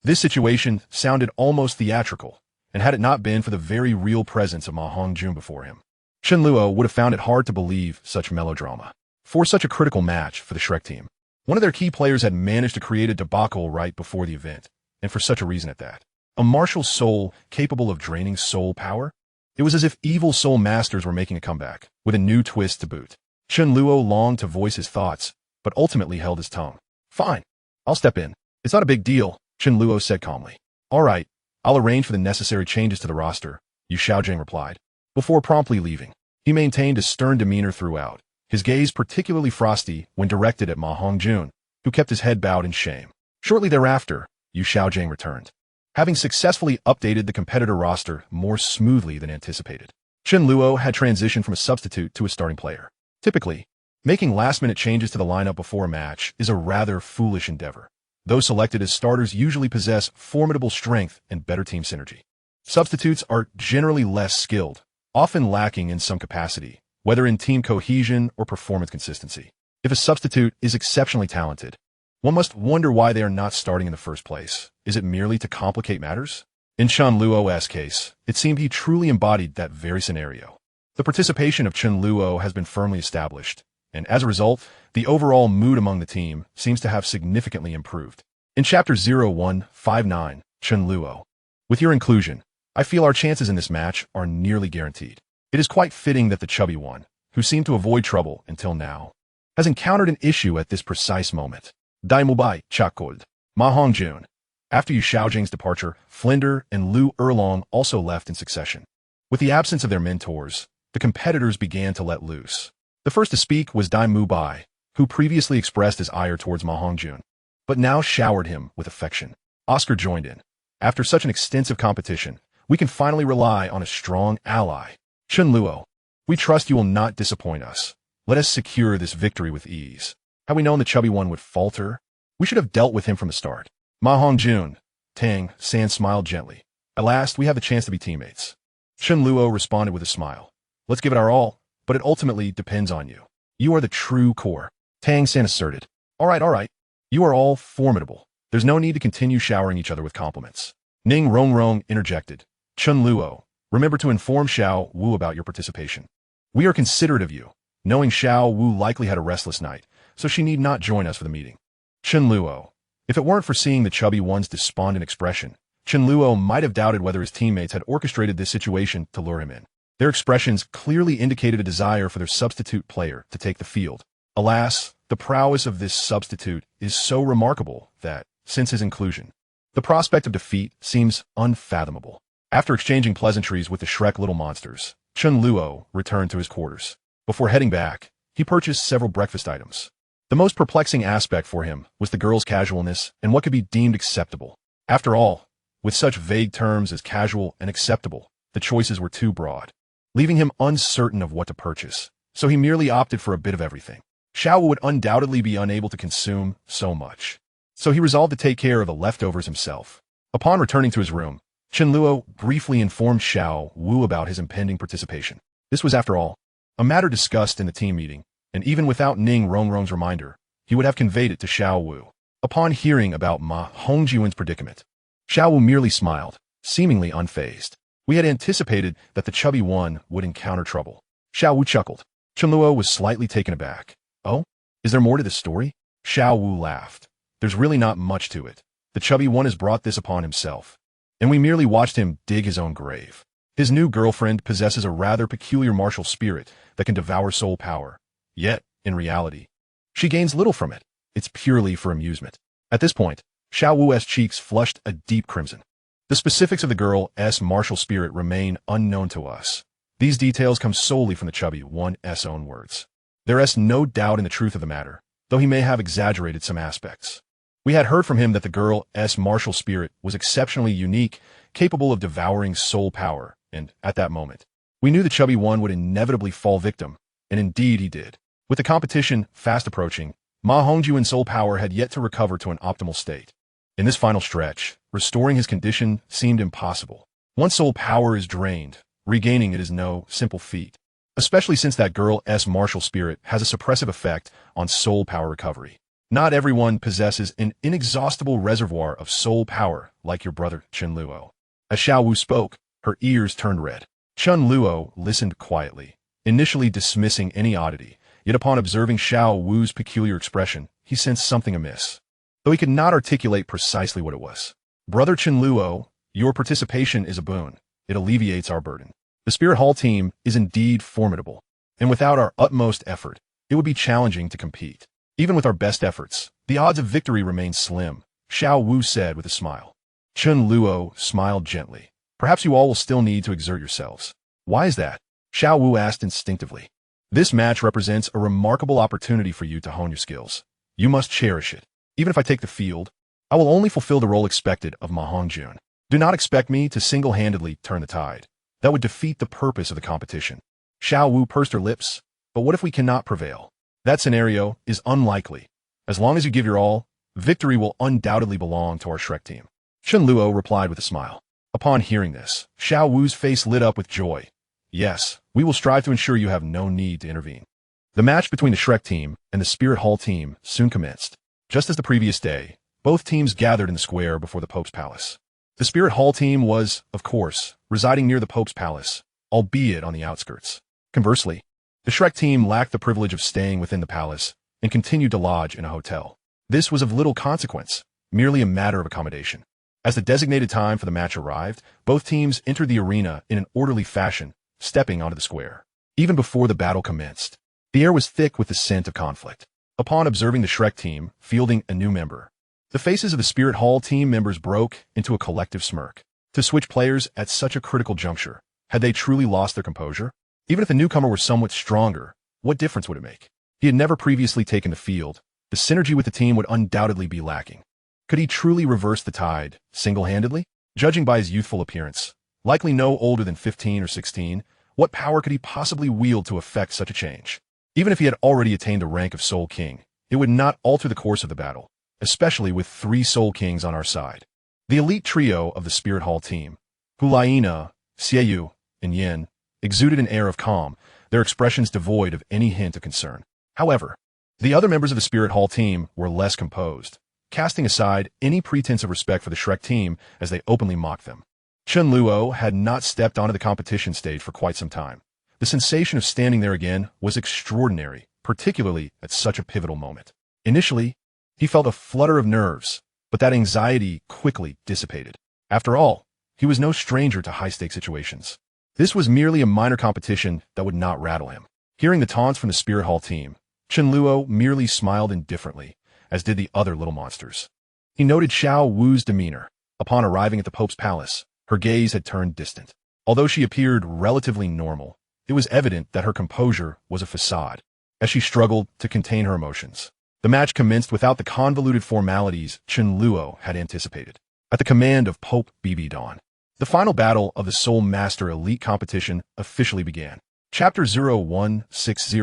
This situation sounded almost theatrical, and had it not been for the very real presence of Ma Hongjun before him, Chen Luo would have found it hard to believe such melodrama. For such a critical match for the Shrek team, one of their key players had managed to create a debacle right before the event, and for such a reason at that. A martial soul capable of draining soul power? It was as if evil soul masters were making a comeback, with a new twist to boot. Chen Luo longed to voice his thoughts, but ultimately held his tongue. Fine. I'll step in. It's not a big deal, Chen Luo said calmly. All right. I'll arrange for the necessary changes to the roster, Yu Xiaojing replied. Before promptly leaving, he maintained a stern demeanor throughout, his gaze particularly frosty when directed at Ma Hongjun, who kept his head bowed in shame. Shortly thereafter, Yu Xiaojing returned, having successfully updated the competitor roster more smoothly than anticipated. Chen Luo had transitioned from a substitute to a starting player. Typically, making last-minute changes to the lineup before a match is a rather foolish endeavor. Those selected as starters usually possess formidable strength and better team synergy. Substitutes are generally less skilled, often lacking in some capacity, whether in team cohesion or performance consistency. If a substitute is exceptionally talented, one must wonder why they are not starting in the first place. Is it merely to complicate matters? In Chen Luo's case, it seemed he truly embodied that very scenario. The participation of Chen Luo has been firmly established, and as a result, the overall mood among the team seems to have significantly improved. In Chapter 0159, Chen Luo, with your inclusion, I feel our chances in this match are nearly guaranteed. It is quite fitting that the chubby one, who seemed to avoid trouble until now, has encountered an issue at this precise moment. Dai Mubai chuckled. Ma Hongjun. After Yu Xiaojing's departure, Flinder and Lu Erlong also left in succession. With the absence of their mentors, the competitors began to let loose. The first to speak was Dai Mubai, who previously expressed his ire towards Ma Hongjun, but now showered him with affection. Oscar joined in. After such an extensive competition, we can finally rely on a strong ally. Chen Luo, we trust you will not disappoint us. Let us secure this victory with ease. Had we known the chubby one would falter, we should have dealt with him from the start. Ma Hongjun, Tang San smiled gently. At last, we have the chance to be teammates. Chen Luo responded with a smile. Let's give it our all, but it ultimately depends on you. You are the true core. Tang San asserted. All right. You are all formidable. There's no need to continue showering each other with compliments. Ning Rongrong interjected. Chen Luo, remember to inform Xiao Wu about your participation. We are considerate of you, knowing Xiao Wu likely had a restless night, so she need not join us for the meeting. Chen Luo, if it weren't for seeing the chubby one's despondent expression, Chen Luo might have doubted whether his teammates had orchestrated this situation to lure him in. Their expressions clearly indicated a desire for their substitute player to take the field. Alas, the prowess of this substitute is so remarkable that, since his inclusion, the prospect of defeat seems unfathomable. After exchanging pleasantries with the Shrek little monsters, Chen Luo returned to his quarters. Before heading back, he purchased several breakfast items. The most perplexing aspect for him was the girl's casualness and what could be deemed acceptable. After all, with such vague terms as casual and acceptable, the choices were too broad, leaving him uncertain of what to purchase, so he merely opted for a bit of everything. Xiao would undoubtedly be unable to consume so much, so he resolved to take care of the leftovers himself. Upon returning to his room, Chen Luo briefly informed Xiao Wu about his impending participation. This was, after all, a matter discussed in the team meeting, and even without Ning Rongrong's reminder, he would have conveyed it to Xiao Wu. Upon hearing about Ma Hongjun's predicament, Xiao Wu merely smiled, seemingly unfazed. We had anticipated that the chubby one would encounter trouble. Xiao Wu chuckled. Chen Luo was slightly taken aback. Oh? Is there more to this story? Xiao Wu laughed. There's really not much to it. The chubby one has brought this upon himself, and we merely watched him dig his own grave. His new girlfriend possesses a rather peculiar martial spirit that can devour soul power. Yet, in reality, she gains little from it. It's purely for amusement. At this point, Xiao Wu's cheeks flushed a deep crimson. The specifics of the girl's martial spirit remain unknown to us. These details come solely from the chubby one's own words. There is no doubt in the truth of the matter, though he may have exaggerated some aspects. We had heard from him that the girl's martial spirit was exceptionally unique, capable of devouring soul power, and, at that moment, we knew the chubby one would inevitably fall victim, and indeed he did. With the competition fast approaching, Ma Hongjuan's soul power had yet to recover to an optimal state. In this final stretch, restoring his condition seemed impossible. Once soul power is drained, regaining it is no simple feat, especially since that girl's martial spirit has a suppressive effect on soul power recovery. Not everyone possesses an inexhaustible reservoir of soul power like your brother Chen Luo. As Xiao Wu spoke, her ears turned red. Chen Luo listened quietly, initially dismissing any oddity, yet upon observing Xiao Wu's peculiar expression, he sensed something amiss, though he could not articulate precisely what it was. Brother Chen Luo, your participation is a boon. It alleviates our burden. The Spirit Hall team is indeed formidable, and without our utmost effort, it would be challenging to compete. Even with our best efforts, the odds of victory remain slim, Xiao Wu said with a smile. Chen Luo smiled gently. Perhaps you all will still need to exert yourselves. Why is that? Xiao Wu asked instinctively. This match represents a remarkable opportunity for you to hone your skills. You must cherish it. Even if I take the field, I will only fulfill the role expected of Ma Hongjun. Do not expect me to single-handedly turn the tide. That would defeat the purpose of the competition. Xiao Wu pursed her lips, but what if we cannot prevail? That scenario is unlikely. As long as you give your all, victory will undoubtedly belong to our Shrek team. Chen Luo replied with a smile. Upon hearing this, Xiao Wu's face lit up with joy. Yes, we will strive to ensure you have no need to intervene. The match between the Shrek team and the Spirit Hall team soon commenced. Just as the previous day, both teams gathered in the square before the Pope's palace. The Spirit Hall team was, of course, residing near the Pope's palace, albeit on the outskirts. Conversely, the Shrek team lacked the privilege of staying within the palace and continued to lodge in a hotel. This was of little consequence, merely a matter of accommodation. As the designated time for the match arrived, both teams entered the arena in an orderly fashion, stepping onto the square. Even before the battle commenced, the air was thick with the scent of conflict. Upon observing the Shrek team fielding a new member, the faces of the Spirit Hall team members broke into a collective smirk. To switch players at such a critical juncture, had they truly lost their composure? Even if the newcomer were somewhat stronger, what difference would it make? He had never previously taken the field. The synergy with the team would undoubtedly be lacking. Could he truly reverse the tide, single-handedly? Judging by his youthful appearance, likely no older than 15 or 16, what power could he possibly wield to effect such a change? Even if he had already attained the rank of Soul King, it would not alter the course of the battle, especially with 3 Soul Kings on our side. The elite trio of the Spirit Hall team, Hulaina, Xieyu, and Yin, exuded an air of calm, their expressions devoid of any hint of concern. However, the other members of the Spirit Hall team were less composed, casting aside any pretense of respect for the Shrek team as they openly mocked them. Chen Luo had not stepped onto the competition stage for quite some time. The sensation of standing there again was extraordinary, particularly at such a pivotal moment. Initially, he felt a flutter of nerves, but that anxiety quickly dissipated. After all, he was no stranger to high-stakes situations. This was merely a minor competition that would not rattle him. Hearing the taunts from the Spirit Hall team, Chen Luo merely smiled indifferently, as did the other little monsters. He noted Xiao Wu's demeanor. Upon arriving at the Pope's palace, her gaze had turned distant. Although she appeared relatively normal, it was evident that her composure was a facade, as she struggled to contain her emotions. The match commenced without the convoluted formalities Chen Luo had anticipated. At the command of Pope BB Dawn, the final battle of the Soul Master Elite competition officially began. Chapter 0160.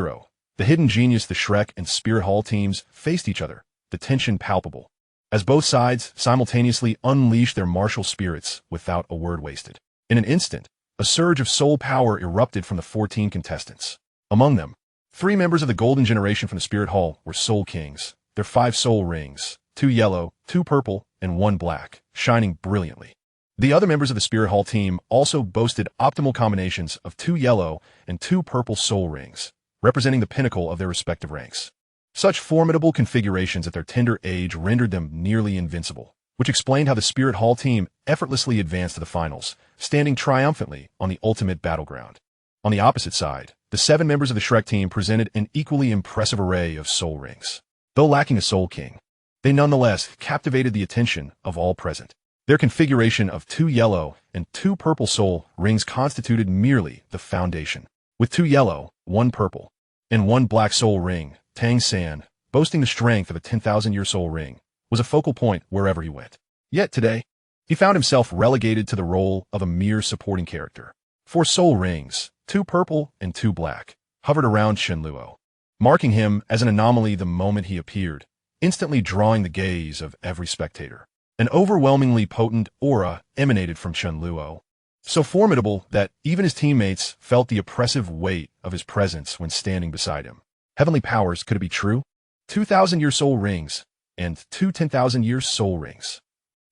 The Hidden Genius, the Shrek and Spirit Hall teams faced each other, the tension palpable, as both sides simultaneously unleashed their martial spirits without a word wasted. In an instant, a surge of soul power erupted from the 14 contestants. Among them, 3 members of the Golden Generation from the Spirit Hall were Soul Kings, their 5 soul rings, 2 yellow, 2 purple, and 1 black, shining brilliantly. The other members of the Spirit Hall team also boasted optimal combinations of 2 yellow and 2 purple soul rings, representing the pinnacle of their respective ranks. Such formidable configurations at their tender age rendered them nearly invincible. which explained how the Spirit Hall team effortlessly advanced to the finals, standing triumphantly on the ultimate battleground. On the opposite side, the 7 members of the Shrek team presented an equally impressive array of soul rings. Though lacking a Soul King, they nonetheless captivated the attention of all present. Their configuration of 2 yellow and 2 purple soul rings constituted merely the foundation. With 2 yellow, 1 purple, and 1 black soul ring, Tang San, boasting the strength of a 10,000-year soul ring, was a focal point wherever he went. Yet today, he found himself relegated to the role of a mere supporting character. 4 soul rings, 2 purple and 2 black, hovered around Chen Luo, marking him as an anomaly the moment he appeared, instantly drawing the gaze of every spectator. An overwhelmingly potent aura emanated from Chen Luo, so formidable that even his teammates felt the oppressive weight of his presence when standing beside him. Heavenly powers, could it be true? 2,000-year soul rings and 2 10,000-year soul rings.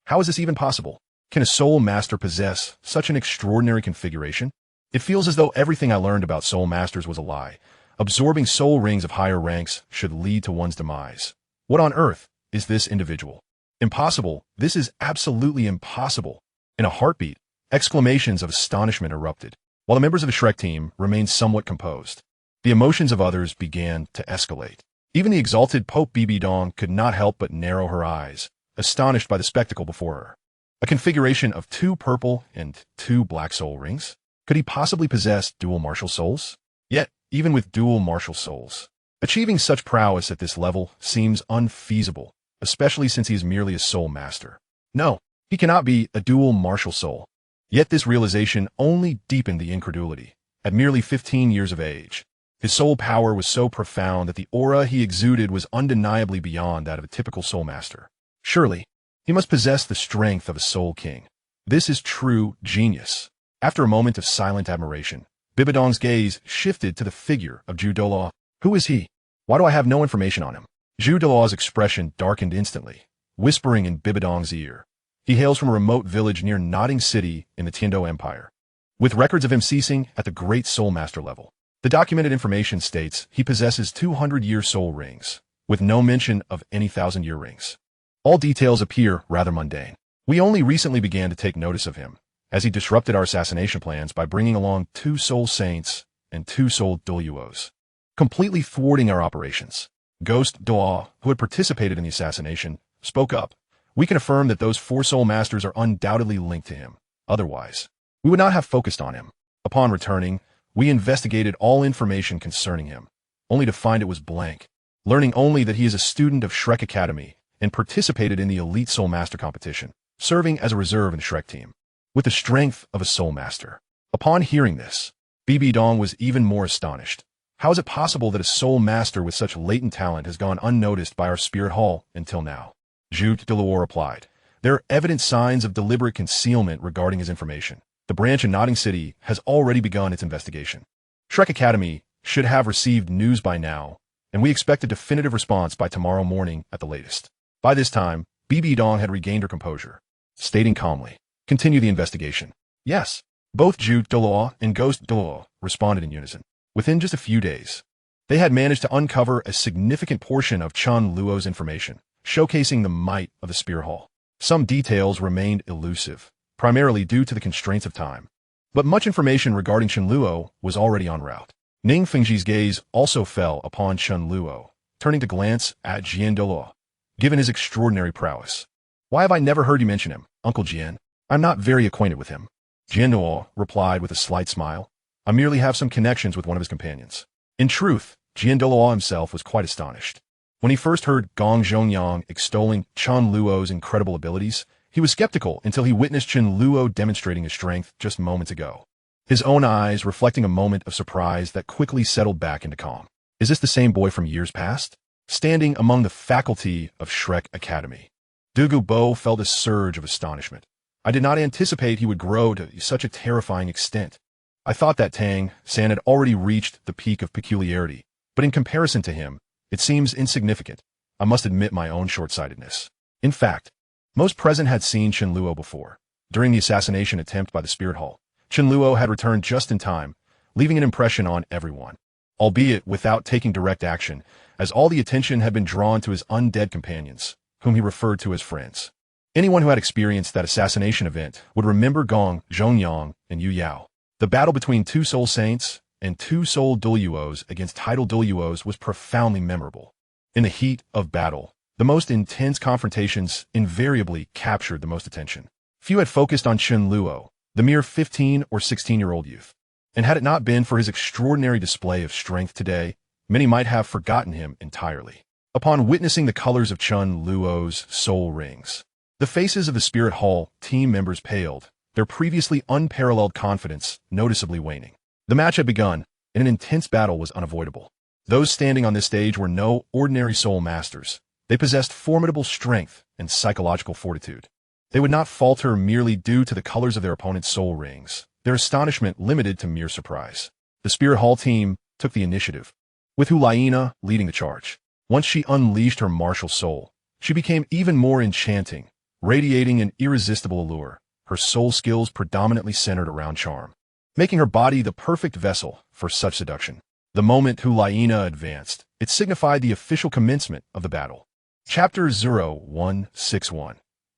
How is this even possible? Can a soul master possess such an extraordinary configuration? It feels as though everything I learned about soul masters was a lie. Absorbing soul rings of higher ranks should lead to one's demise. What on earth is this individual? Impossible. This is absolutely impossible. In a heartbeat, exclamations of astonishment erupted, while the members of the Shrek team remained somewhat composed. The emotions of others began to escalate. Even the exalted Pope Bibi Dong could not help but narrow her eyes, astonished by the spectacle before her. A configuration of 2 purple and 2 black soul rings? Could he possibly possess dual martial souls? Yet, even with dual martial souls, achieving such prowess at this level seems unfeasible, especially since he is merely a soul master. No, he cannot be a dual martial soul. Yet this realization only deepened the incredulity. At merely 15 years of age, his soul power was so profound that the aura he exuded was undeniably beyond that of a typical soul master. Surely, he must possess the strength of a soul king. This is true genius. After a moment of silent admiration, Bibidong's gaze shifted to the figure of Douluo. Who is he? Why do I have no information on him? Douluo's expression darkened instantly, whispering in Bibidong's ear. He hails from a remote village near Nodding City in the Tiando Empire, with records of him ceasing at the great soul master level. The documented information states he possesses 200-year soul rings, with no mention of any 1,000-year rings. All details appear rather mundane. We only recently began to take notice of him, as he disrupted our assassination plans by bringing along 2 soul saints and 2 soul Douluos, completely thwarting our operations. Ghost Douluo, who had participated in the assassination, spoke up. We can affirm that those 4 soul masters are undoubtedly linked to him. Otherwise, we would not have focused on him. Upon returning, we investigated all information concerning him, only to find it was blank, learning only that he is a student of Shrek Academy and participated in the Elite Soul Master competition, serving as a reserve in the Shrek team, with the strength of a soul master. Upon hearing this, Bibi Dong was even more astonished. How is it possible that a soul master with such latent talent has gone unnoticed by our Spirit Hall until now? Douluo replied, there are evident signs of deliberate concealment regarding his information. The branch in Nodding City has already begun its investigation. Shrek Academy should have received news by now, and we expect a definitive response by tomorrow morning at the latest. By this time, Bibi Dong had regained her composure, stating calmly, continue the investigation. Yes, both Douluo and Ghost Douluo responded in unison. Within just a few days, they had managed to uncover a significant portion of Chen Luo's information, showcasing the might of the Spirit Hall. Some details remained elusive, primarily due to the constraints of time. But much information regarding Chen Luo was already en route. Ning Fengji's gaze also fell upon Chen Luo, turning to glance at Jian Douluo, given his extraordinary prowess. Why have I never heard you mention him, Uncle Jian? I'm not very acquainted with him. Jian Douluo replied with a slight smile. I merely have some connections with one of his companions. In truth, Jian Douluo himself was quite astonished. When he first heard Gong Zhongyang extolling Chen Luo's incredible abilities, he was skeptical until he witnessed Chen Luo demonstrating his strength just moments ago, his own eyes reflecting a moment of surprise that quickly settled back into calm. Is this the same boy from years past? Standing among the faculty of Shrek Academy, Dugu Bo felt a surge of astonishment. I did not anticipate he would grow to such a terrifying extent. I thought that Tang San had already reached the peak of peculiarity, but in comparison to him, it seems insignificant. I must admit my own short-sightedness. In fact, most present had seen Chen Luo before. During the assassination attempt by the Spirit Hall, Chen Luo had returned just in time, leaving an impression on everyone, albeit without taking direct action, as all the attention had been drawn to his undead companions, whom he referred to as friends. Anyone who had experienced that assassination event would remember Gong, Zhongyang, and Yu Yao. The battle between two Soul Saints and two Soul Douluos against title Douluos was profoundly memorable. In the heat of battle, the most intense confrontations invariably captured the most attention. Few had focused on Chen Luo, the mere 15 or 16-year-old youth. And had it not been for his extraordinary display of strength today, many might have forgotten him entirely. Upon witnessing the colors of Chen Luo's soul rings, the faces of the Spirit Hall team members paled, their previously unparalleled confidence noticeably waning. The match had begun, and an intense battle was unavoidable. Those standing on this stage were no ordinary soul masters. They possessed formidable strength and psychological fortitude. They would not falter merely due to the colors of their opponent's soul rings, their astonishment limited to mere surprise. The Spirit Hall team took the initiative, with Hulayina leading the charge. Once she unleashed her martial soul, she became even more enchanting, radiating an irresistible allure, her soul skills predominantly centered around charm, making her body the perfect vessel for such seduction. The moment Hulayina advanced, it signified the official commencement of the battle. Chapter 0161.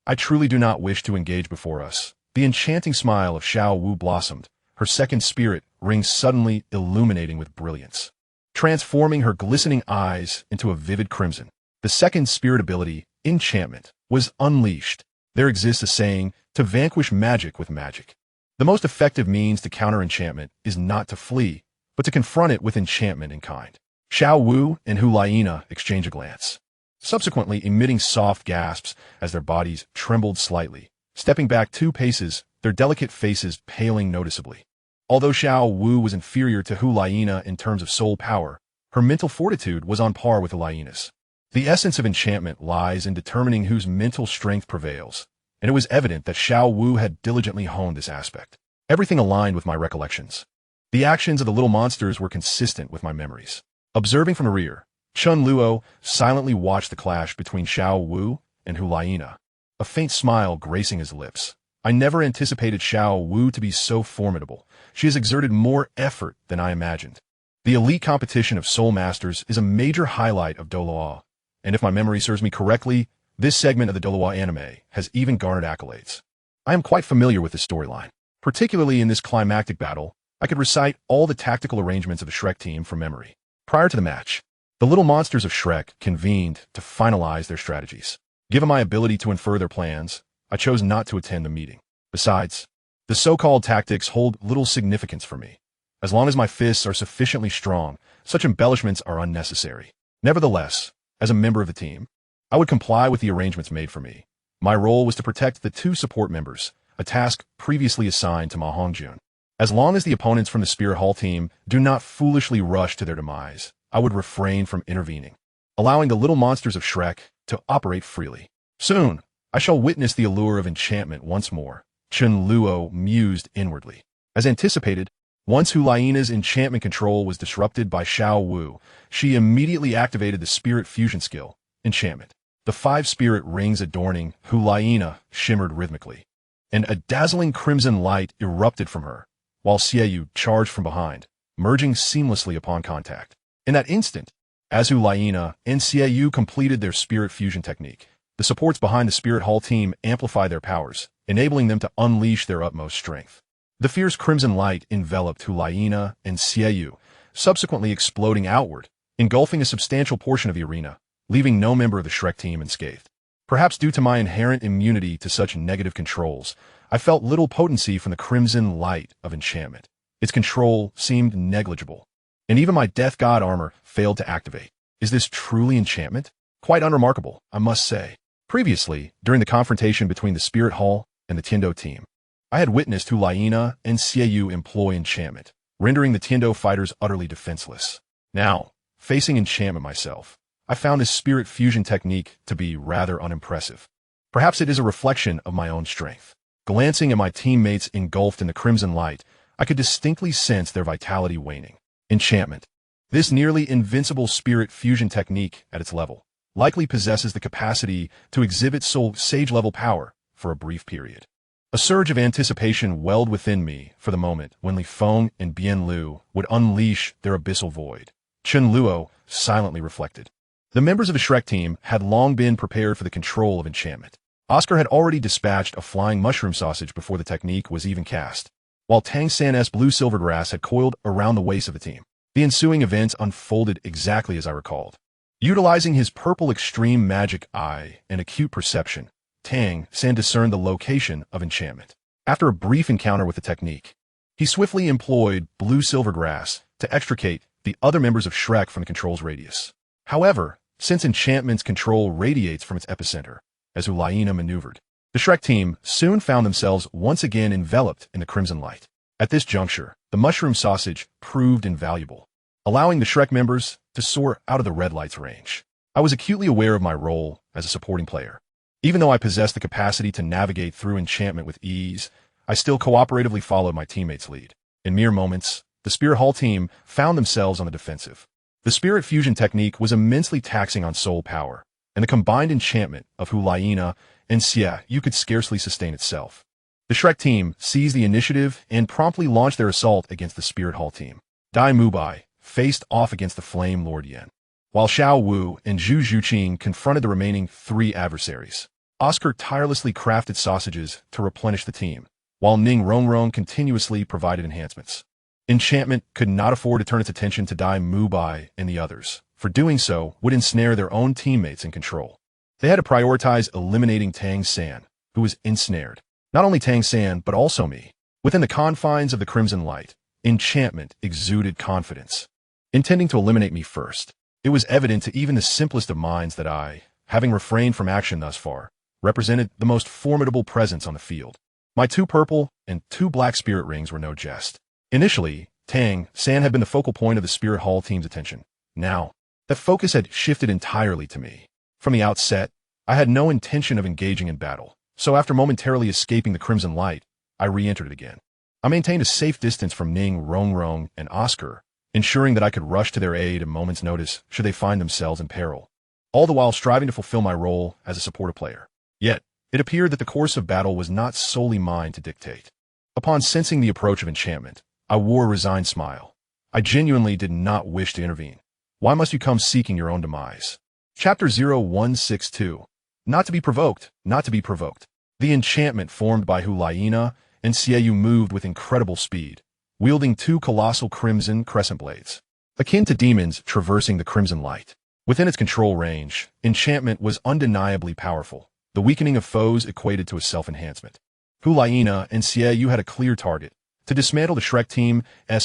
I truly do not wish to engage before us. The enchanting smile of Xiao Wu blossomed, her second spirit ring suddenly illuminating with brilliance, transforming her glistening eyes into a vivid crimson. The second spirit ability, enchantment, was unleashed. There exists a saying, to vanquish magic with magic. The most effective means to counter enchantment is not to flee, but to confront it with enchantment in kind. Xiao Wu and Hulayina exchange a glance, subsequently emitting soft gasps as their bodies trembled slightly, stepping back 2 paces, their delicate faces paling noticeably. Although Xiao Wu was inferior to Hulayina in terms of soul power, her mental fortitude was on par with Hulayina's. The essence of enchantment lies in determining whose mental strength prevails, and it was evident that Xiao Wu had diligently honed this aspect. Everything aligned with my recollections. The actions of the little monsters were consistent with my memories. Observing from the rear, Chen Luo silently watched the clash between Xiao Wu and Hulayina, a faint smile gracing his lips. I never anticipated Xiao Wu to be so formidable. She has exerted more effort than I imagined. The elite competition of Soul Masters is a major highlight of Douluo, and if my memory serves me correctly, this segment of the Douluo anime has even garnered accolades. I am quite familiar with this storyline. Particularly in this climactic battle, I could recite all the tactical arrangements of the Shrek team from memory. Prior to the match, the little monsters of Shrek convened to finalize their strategies. Given my ability to infer their plans, I chose not to attend the meeting. Besides, the so-called tactics hold little significance for me. As long as my fists are sufficiently strong, such embellishments are unnecessary. Nevertheless, as a member of the team, I would comply with the arrangements made for me. My role was to protect the 2 support members, a task previously assigned to Ma Hongjun. As long as the opponents from the Spirit Hall team do not foolishly rush to their demise, I would refrain from intervening, allowing the little monsters of Shrek to operate freely. Soon, I shall witness the allure of enchantment once more, Chen Luo mused inwardly. As anticipated, once Hulayina's enchantment control was disrupted by Xiao Wu, she immediately activated the spirit fusion skill, enchantment. The 5 spirit rings adorning Hulayina shimmered rhythmically, and a dazzling crimson light erupted from her, while Xieyu charged from behind, merging seamlessly upon contact. In that instant, as Hulayina and Xieyu completed their spirit fusion technique, the supports behind the Spirit Hall team amplified their powers, enabling them to unleash their utmost strength. The fierce crimson light enveloped Hulayina and Xieyu, subsequently exploding outward, engulfing a substantial portion of the arena, leaving no member of the Shrek team unscathed. Perhaps due to my inherent immunity to such negative controls, I felt little potency from the crimson light of enchantment. Its control seemed negligible, and even my Death God armor failed to activate. Is this truly enchantment? Quite unremarkable, I must say. Previously, during the confrontation between the Spirit Hall and the Tiendo team, I had witnessed Hulayina and Xieyu employ enchantment, rendering the Tiendo fighters utterly defenseless. Now, facing enchantment myself, I found this spirit fusion technique to be rather unimpressive. Perhaps it is a reflection of my own strength. Glancing at my teammates engulfed in the crimson light, I could distinctly sense their vitality waning. Enchantment. This nearly invincible spirit fusion technique at its level likely possesses the capacity to exhibit soul sage-level power for a brief period. A surge of anticipation welled within me for the moment when Li Feng and Bian Lu would unleash their abyssal void. Chen Luo silently reflected. The members of the Shrek team had long been prepared for the control of enchantment. Oscar had already dispatched a flying mushroom sausage before the technique was even cast, while Tang San's blue silvergrass had coiled around the waist of the team. The ensuing events unfolded exactly as I recalled. Utilizing his purple extreme magic eye and acute perception, Tang San discerned the location of enchantment. After a brief encounter with the technique, he swiftly employed blue silvergrass to extricate the other members of Shrek from the control's radius. However, since enchantment's control radiates from its epicenter, as Ulaina maneuvered, the Shrek team soon found themselves once again enveloped in the crimson light. At this juncture, the mushroom sausage proved invaluable, allowing the Shrek members to soar out of the red light's range. I was acutely aware of my role as a supporting player. Even though I possessed the capacity to navigate through enchantment with ease, I still cooperatively followed my teammates' lead. In mere moments, the Spirit Hall team found themselves on the defensive. The Spirit Fusion technique was immensely taxing on soul power, and the combined enchantment of Ulaina and Xie could scarcely sustain itself. The Shrek team seized the initiative and promptly launched their assault against the Spirit Hall team. Dai Mubai faced off against the Flame Lord Yan, while Xiao Wu and Zhu Zhuqing confronted the remaining 3 adversaries. Oscar tirelessly crafted sausages to replenish the team, while Ning Rongrong continuously provided enhancements. Enchantment could not afford to turn its attention to Dai Mubai and the others, for doing so would ensnare their own teammates in control. They had to prioritize eliminating Tang San, who was ensnared. Not only Tang San, but also me. Within the confines of the Crimson Light, enchantment exuded confidence. Intending to eliminate me first, it was evident to even the simplest of minds that I, having refrained from action thus far, represented the most formidable presence on the field. My 2 purple and 2 black spirit rings were no jest. Initially, Tang San had been the focal point of the Spirit Hall team's attention. Now, that focus had shifted entirely to me. From the outset, I had no intention of engaging in battle, so after momentarily escaping the Crimson Light, I re-entered it again. I maintained a safe distance from Ning Rongrong and Oscar, ensuring that I could rush to their aid at a moment's notice should they find themselves in peril, all the while striving to fulfill my role as a supportive player. Yet, it appeared that the course of battle was not solely mine to dictate. Upon sensing the approach of enchantment, I wore a resigned smile. I genuinely did not wish to intervene. Why must you come seeking your own demise? Chapter 0162. Not to be provoked, not to be provoked. The enchantment formed by Ulaina and Xie moved with incredible speed, wielding 2 colossal crimson crescent blades, akin to demons traversing the crimson light. Within its control range, enchantment was undeniably powerful. The weakening of foes equated to a self-enhancement. Ulaina and Xie had a clear target, to dismantle the Shrek team's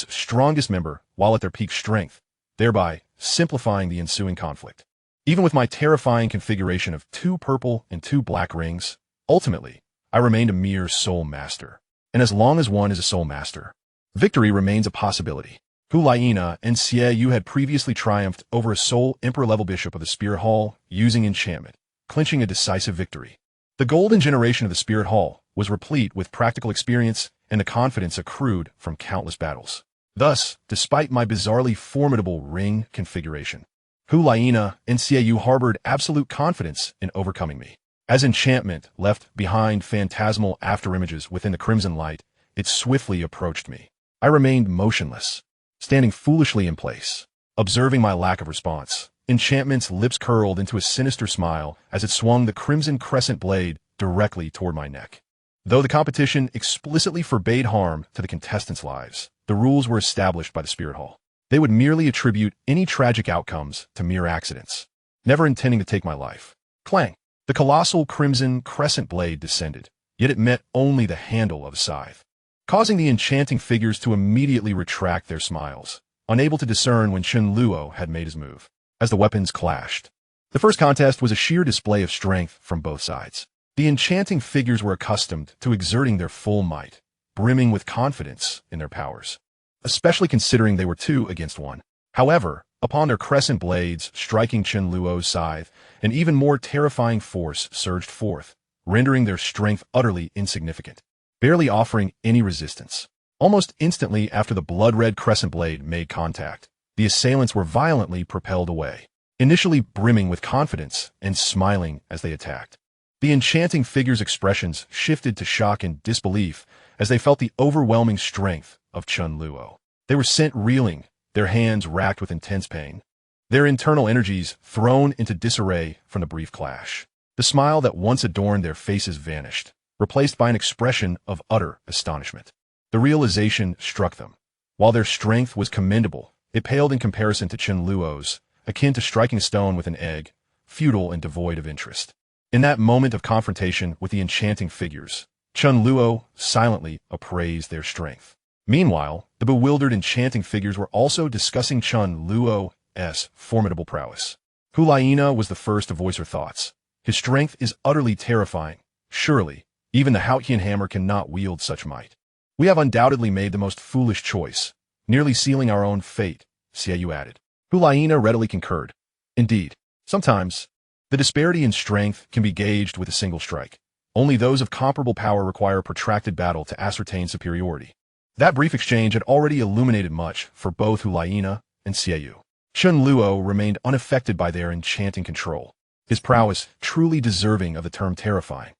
strongest member while at their peak strength, thereby simplifying the ensuing conflict. Even with my terrifying configuration of 2 purple and 2 black rings, ultimately, I remained a mere soul master. And as long as one is a soul master, victory remains a possibility. Ulaina and Xie had previously triumphed over a soul emperor-level bishop of the Spirit Hall using enchantment, clinching a decisive victory. The golden generation of the Spirit Hall was replete with practical experience and the confidence accrued from countless battles. Thus, despite my bizarrely formidable ring configuration, Ulaina and Xie harbored absolute confidence in overcoming me. As enchantment left behind phantasmal afterimages within the crimson light, it swiftly approached me. I remained motionless, standing foolishly in place, observing my lack of response. Enchantment's lips curled into a sinister smile as it swung the crimson crescent blade directly toward my neck. Though the competition explicitly forbade harm to the contestants' lives, the rules were established by the Spirit Hall. They would merely attribute any tragic outcomes to mere accidents, never intending to take my life. Clang! The colossal crimson crescent blade descended, yet it met only the handle of a scythe, causing the enchanting figures to immediately retract their smiles, unable to discern when Chen Luo had made his move. As the weapons clashed, the first contest was a sheer display of strength from both sides. The enchanting figures were accustomed to exerting their full might, brimming with confidence in their powers, especially considering they were 2 against 1. However, upon their crescent blades striking Chen Luo's scythe, an even more terrifying force surged forth, rendering their strength utterly insignificant, barely offering any resistance. Almost instantly after the blood-red crescent blade made contact, the assailants were violently propelled away, initially brimming with confidence and smiling as they attacked. The enchanting figures' expressions shifted to shock and disbelief as they felt the overwhelming strength of Chen Luo. They were sent reeling, their hands racked with intense pain, their internal energies thrown into disarray from the brief clash. The smile that once adorned their faces vanished, replaced by an expression of utter astonishment. The realization struck them. While their strength was commendable, it paled in comparison to Chen Luo's, akin to striking a stone with an egg, futile and devoid of interest. In that moment of confrontation with the enchanting figures, Chen Luo silently appraised their strength. Meanwhile, the bewildered enchanting figures were also discussing Chen Luo's formidable prowess. Hulaina was the first to voice her thoughts. His strength is utterly terrifying. Surely, even the Haotian hammer cannot wield such might. We have undoubtedly made the most foolish choice, nearly sealing our own fate, Xiaoyu added. Hulaina readily concurred. Indeed, sometimes, the disparity in strength can be gauged with a single strike. Only those of comparable power require a protracted battle to ascertain superiority. That brief exchange had already illuminated much for both Hulaina and Xiaoyu. Chen Luo remained unaffected by their enchanting control, his prowess truly deserving of the term terrifying.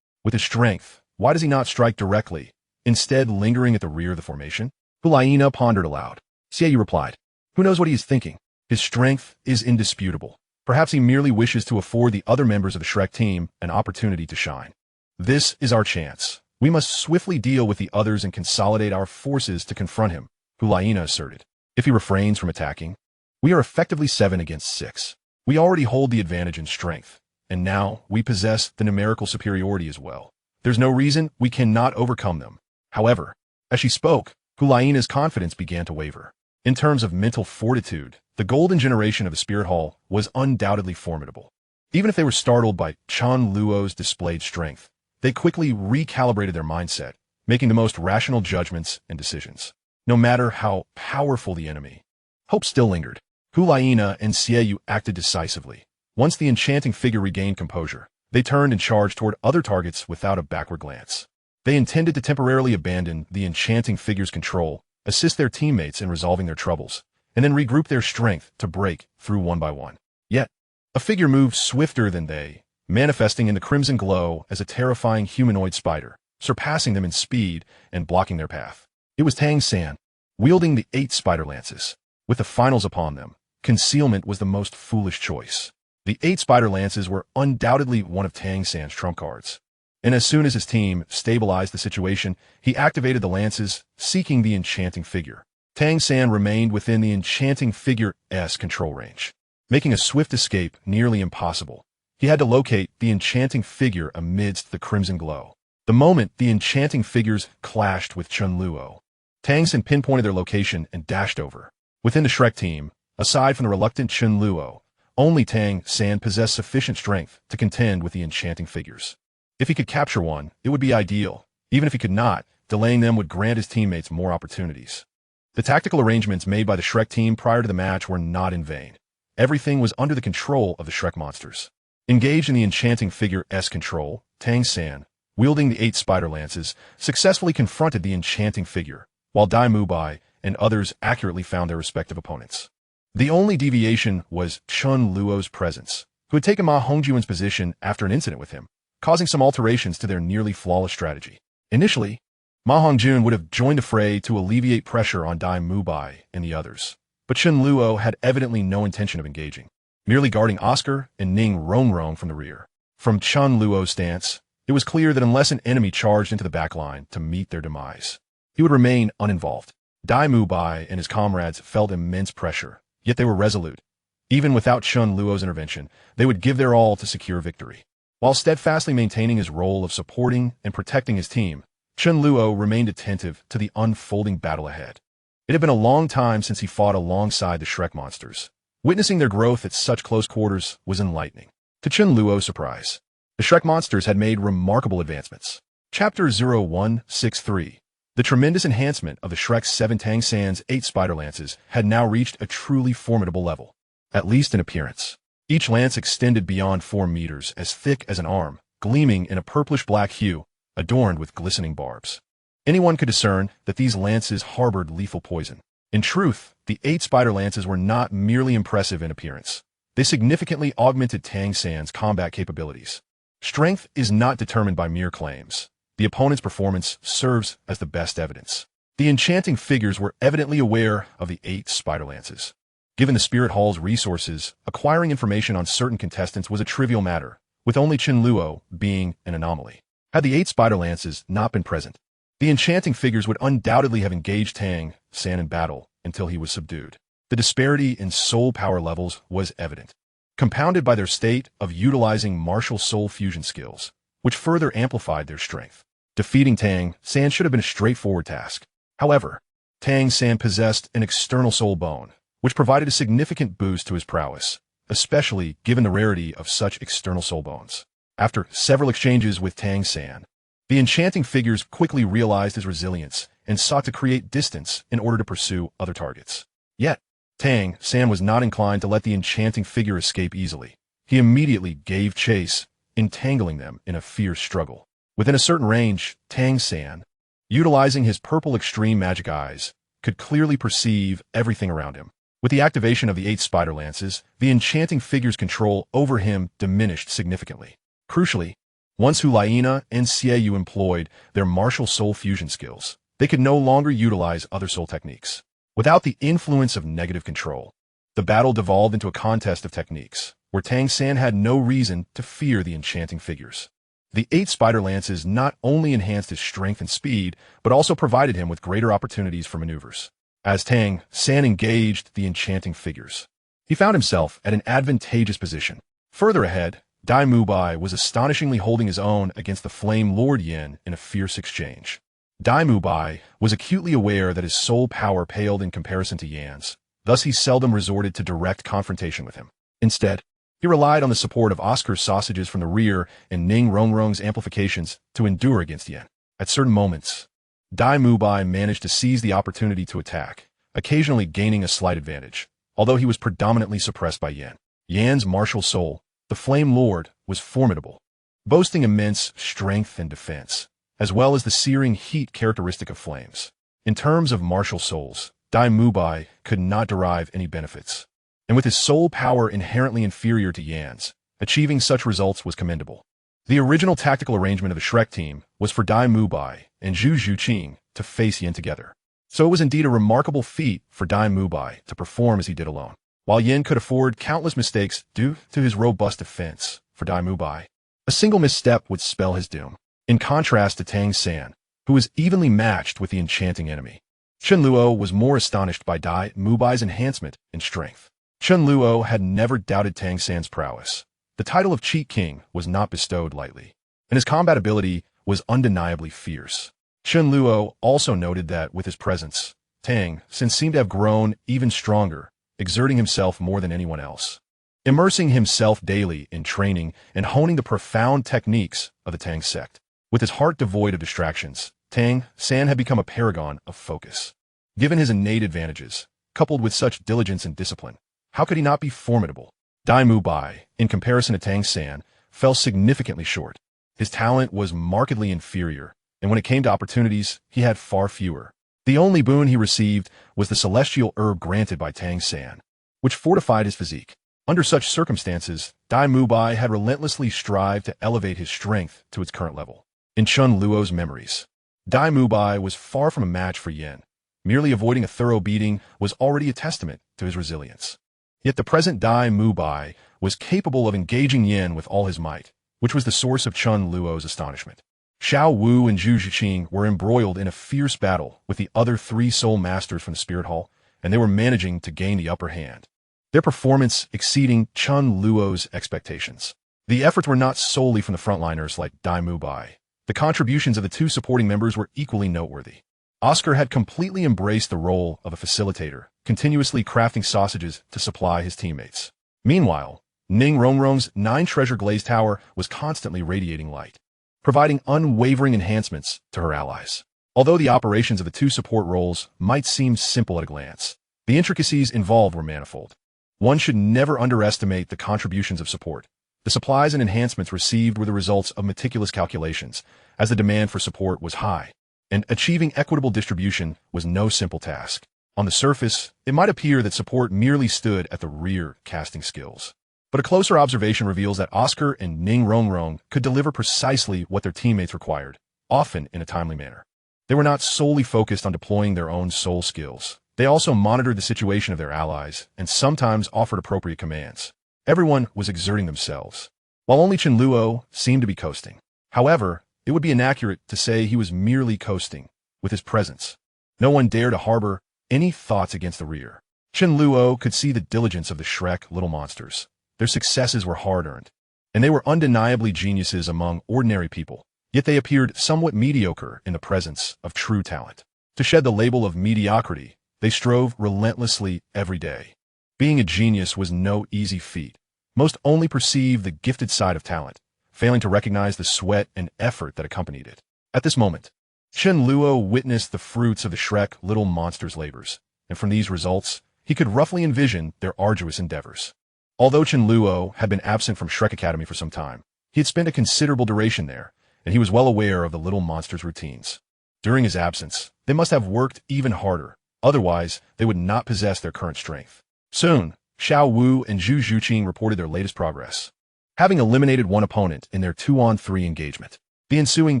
With his strength, why does he not strike directly, instead lingering at the rear of the formation? Hulaina pondered aloud. Xiaoyu replied, who knows what he is thinking? His strength is indisputable. Perhaps he merely wishes to afford the other members of the Shrek team an opportunity to shine. This is our chance. We must swiftly deal with the others and consolidate our forces to confront him, Hulaina asserted. If he refrains from attacking, we are effectively 7 against 6. We already hold the advantage in strength, and now we possess the numerical superiority as well. There's no reason we cannot overcome them. However, as she spoke, Hulaina's confidence began to waver. In terms of mental fortitude, the golden generation of the Spirit Hall was undoubtedly formidable. Even if they were startled by Chen Luo's displayed strength, they quickly recalibrated their mindset, making the most rational judgments and decisions. No matter how powerful the enemy, hope still lingered. Hulaina and Xiaoyu acted decisively. Once the enchanting figure regained composure, they turned and charged toward other targets without a backward glance. They intended to temporarily abandon the enchanting figure's control, assist their teammates in resolving their troubles, and then regroup their strength to break through one by one. Yet, a figure moved swifter than they, manifesting in the crimson glow as a terrifying humanoid spider, surpassing them in speed and blocking their path. It was Tang San, wielding the 8 spider lances. With the finals upon them, concealment was the most foolish choice. The 8 spider lances were undoubtedly one of Tang San's trump cards. And as soon as his team stabilized the situation, he activated the lances, seeking the enchanting figure. Tang San remained within the enchanting figure's control range, making a swift escape nearly impossible. He had to locate the enchanting figure amidst the crimson glow. The moment the enchanting figures clashed with Chen Luo, Tang San pinpointed their location and dashed over. Within the Shrek team, aside from the reluctant Chen Luo, only Tang San possessed sufficient strength to contend with the enchanting figures. If he could capture one, it would be ideal. Even if he could not, delaying them would grant his teammates more opportunities. The tactical arrangements made by the Shrek team prior to the match were not in vain. Everything was under the control of the Shrek monsters. Engaged in the enchanting figure's control, Tang San, wielding the 8 spider lances, successfully confronted the enchanting figure, while Dai Mubai and others accurately found their respective opponents. The only deviation was Chen Luo's presence, who had taken Ma Hongjuan's position after an incident with him, causing some alterations to their nearly flawless strategy. Initially, Ma Hongjun would have joined the fray to alleviate pressure on Dai Mubai and the others, but Chen Luo had evidently no intention of engaging, merely guarding Oscar and Ning Rongrong from the rear. From Chen Luo's stance, it was clear that unless an enemy charged into the backline to meet their demise, he would remain uninvolved. Dai Mubai and his comrades felt immense pressure, yet they were resolute. Even without Chen Luo's intervention, they would give their all to secure victory. While steadfastly maintaining his role of supporting and protecting his team, Chen Luo remained attentive to the unfolding battle ahead. It had been a long time since he fought alongside the Shrek monsters. Witnessing their growth at such close quarters was enlightening. To Chen Luo's surprise, the Shrek monsters had made remarkable advancements. Chapter 0163. The tremendous enhancement of the Shrek's 7 Tang San's 8 spider lances had now reached a truly formidable level, at least in appearance. Each lance extended beyond 4 meters, as thick as an arm, gleaming in a purplish-black hue, adorned with glistening barbs. Anyone could discern that these lances harbored lethal poison. In truth, the 8 spider lances were not merely impressive in appearance. They significantly augmented Tang San's combat capabilities. Strength is not determined by mere claims. The opponent's performance serves as the best evidence. The enchanting figures were evidently aware of the 8 spider lances. Given the Spirit Hall's resources, acquiring information on certain contestants was a trivial matter. with only Chen Luo being an anomaly. Had the 8 spider lances not been present, the enchanting figures would undoubtedly have engaged Tang San in battle until he was subdued. The disparity in soul power levels was evident, compounded by their state of utilizing martial soul fusion skills, which further amplified their strength. Defeating Tang San should have been a straightforward task. However, Tang San possessed an external soul bone, which provided a significant boost to his prowess, especially given the rarity of such external soul bones. After several exchanges with Tang San, the enchanting figures quickly realized his resilience and sought to create distance in order to pursue other targets. Yet, Tang San was not inclined to let the enchanting figure escape easily. He immediately gave chase, entangling them in a fierce struggle. Within a certain range, Tang San, utilizing his purple extreme magic eyes, could clearly perceive everything around him. With the activation of the 8 spider lances, the enchanting figure's control over him diminished significantly. Crucially, once Hulaina and Xieyu employed their martial soul fusion skills, they could no longer utilize other soul techniques. Without the influence of negative control, the battle devolved into a contest of techniques, where Tang San had no reason to fear the enchanting figures. The 8 spider lances not only enhanced his strength and speed, but also provided him with greater opportunities for maneuvers. As Tang San engaged the enchanting figures, he found himself at an advantageous position. Further ahead, Dai Mubai was astonishingly holding his own against the Flame Lord Yin in a fierce exchange. Dai Mubai was acutely aware that his soul power paled in comparison to Yan's, thus he seldom resorted to direct confrontation with him. Instead, he relied on the support of Oscar's sausages from the rear and Ning Rongrong's amplifications to endure against Yan. At certain moments, Dai Mubai managed to seize the opportunity to attack, occasionally gaining a slight advantage, although he was predominantly suppressed by Yan. Yan's martial soul, the Flame Lord, was formidable, boasting immense strength and defense, as well as the searing heat characteristic of flames. In terms of martial souls, Dai Mubai could not derive any benefits, and with his soul power inherently inferior to Yan's, achieving such results was commendable. The original tactical arrangement of the Shrek team was for Dai Mubai and Zhu Zhuqing to face Yin together. So it was indeed a remarkable feat for Dai Mubai to perform as he did alone. While Yin could afford countless mistakes due to his robust defense, for Dai Mubai, a single misstep would spell his doom. In contrast to Tang San, who was evenly matched with the enchanting enemy, Chen Luo was more astonished by Dai Mubai's enhancement in strength. Chen Luo had never doubted Tang San's prowess. The title of Cheat King was not bestowed lightly, and his combat ability was undeniably fierce. Chen Luo also noted that with his presence, Tang San seemed to have grown even stronger, exerting himself more than anyone else. Immersing himself daily in training and honing the profound techniques of the Tang sect. With his heart devoid of distractions, Tang San had become a paragon of focus. Given his innate advantages, coupled with such diligence and discipline, how could he not be formidable? Dai Mubai, in comparison to Tang San, fell significantly short. His talent was markedly inferior, and when it came to opportunities, he had far fewer. The only boon he received was the celestial herb granted by Tang San, which fortified his physique. Under such circumstances, Dai Mubai had relentlessly strived to elevate his strength to its current level. In Chen Luo's memories, Dai Mubai was far from a match for Yin. Merely avoiding a thorough beating was already a testament to his resilience. Yet the present Dai Mubai was capable of engaging Yin with all his might, which was the source of Chen Luo's astonishment. Xiao Wu and Zhu Zhiqing were embroiled in a fierce battle with the other 3 soul masters from the Spirit Hall, and they were managing to gain the upper hand, their performance exceeding Chen Luo's expectations. The efforts were not solely from the frontliners like Dai Mubai. The contributions of the 2 supporting members were equally noteworthy. Oscar had completely embraced the role of a facilitator, continuously crafting sausages to supply his teammates. Meanwhile, Ning Rongrong's 9 treasure glazed tower was constantly radiating light, providing unwavering enhancements to her allies. Although the operations of the 2 support roles might seem simple at a glance, the intricacies involved were manifold. One should never underestimate the contributions of support. The supplies and enhancements received were the results of meticulous calculations, as the demand for support was high, and achieving equitable distribution was no simple task. On the surface, it might appear that support merely stood at the rear casting skills. But a closer observation reveals that Oscar and Ning Rongrong could deliver precisely what their teammates required, often in a timely manner. They were not solely focused on deploying their own soul skills. They also monitored the situation of their allies and sometimes offered appropriate commands. Everyone was exerting themselves, while only Chen Luo seemed to be coasting. However, it would be inaccurate to say he was merely coasting with his presence. No one dared to harbor any thoughts against the rear. Chen Luo could see the diligence of the Shrek little monsters. Their successes were hard-earned, and they were undeniably geniuses among ordinary people, yet they appeared somewhat mediocre in the presence of true talent. To shed the label of mediocrity, they strove relentlessly every day. Being a genius was no easy feat. Most only perceive the gifted side of talent, failing to recognize the sweat and effort that accompanied it. At this moment, Chen Luo witnessed the fruits of the Shrek little monsters' labors, and from these results, he could roughly envision their arduous endeavors. Although Chen Luo had been absent from Shrek Academy for some time, he had spent a considerable duration there, and he was well aware of the little monsters' routines. During his absence, they must have worked even harder, otherwise they would not possess their current strength. Soon, Xiao Wu and Zhu Zhuqing reported their latest progress, having eliminated one opponent in their 2-on-3 engagement. The ensuing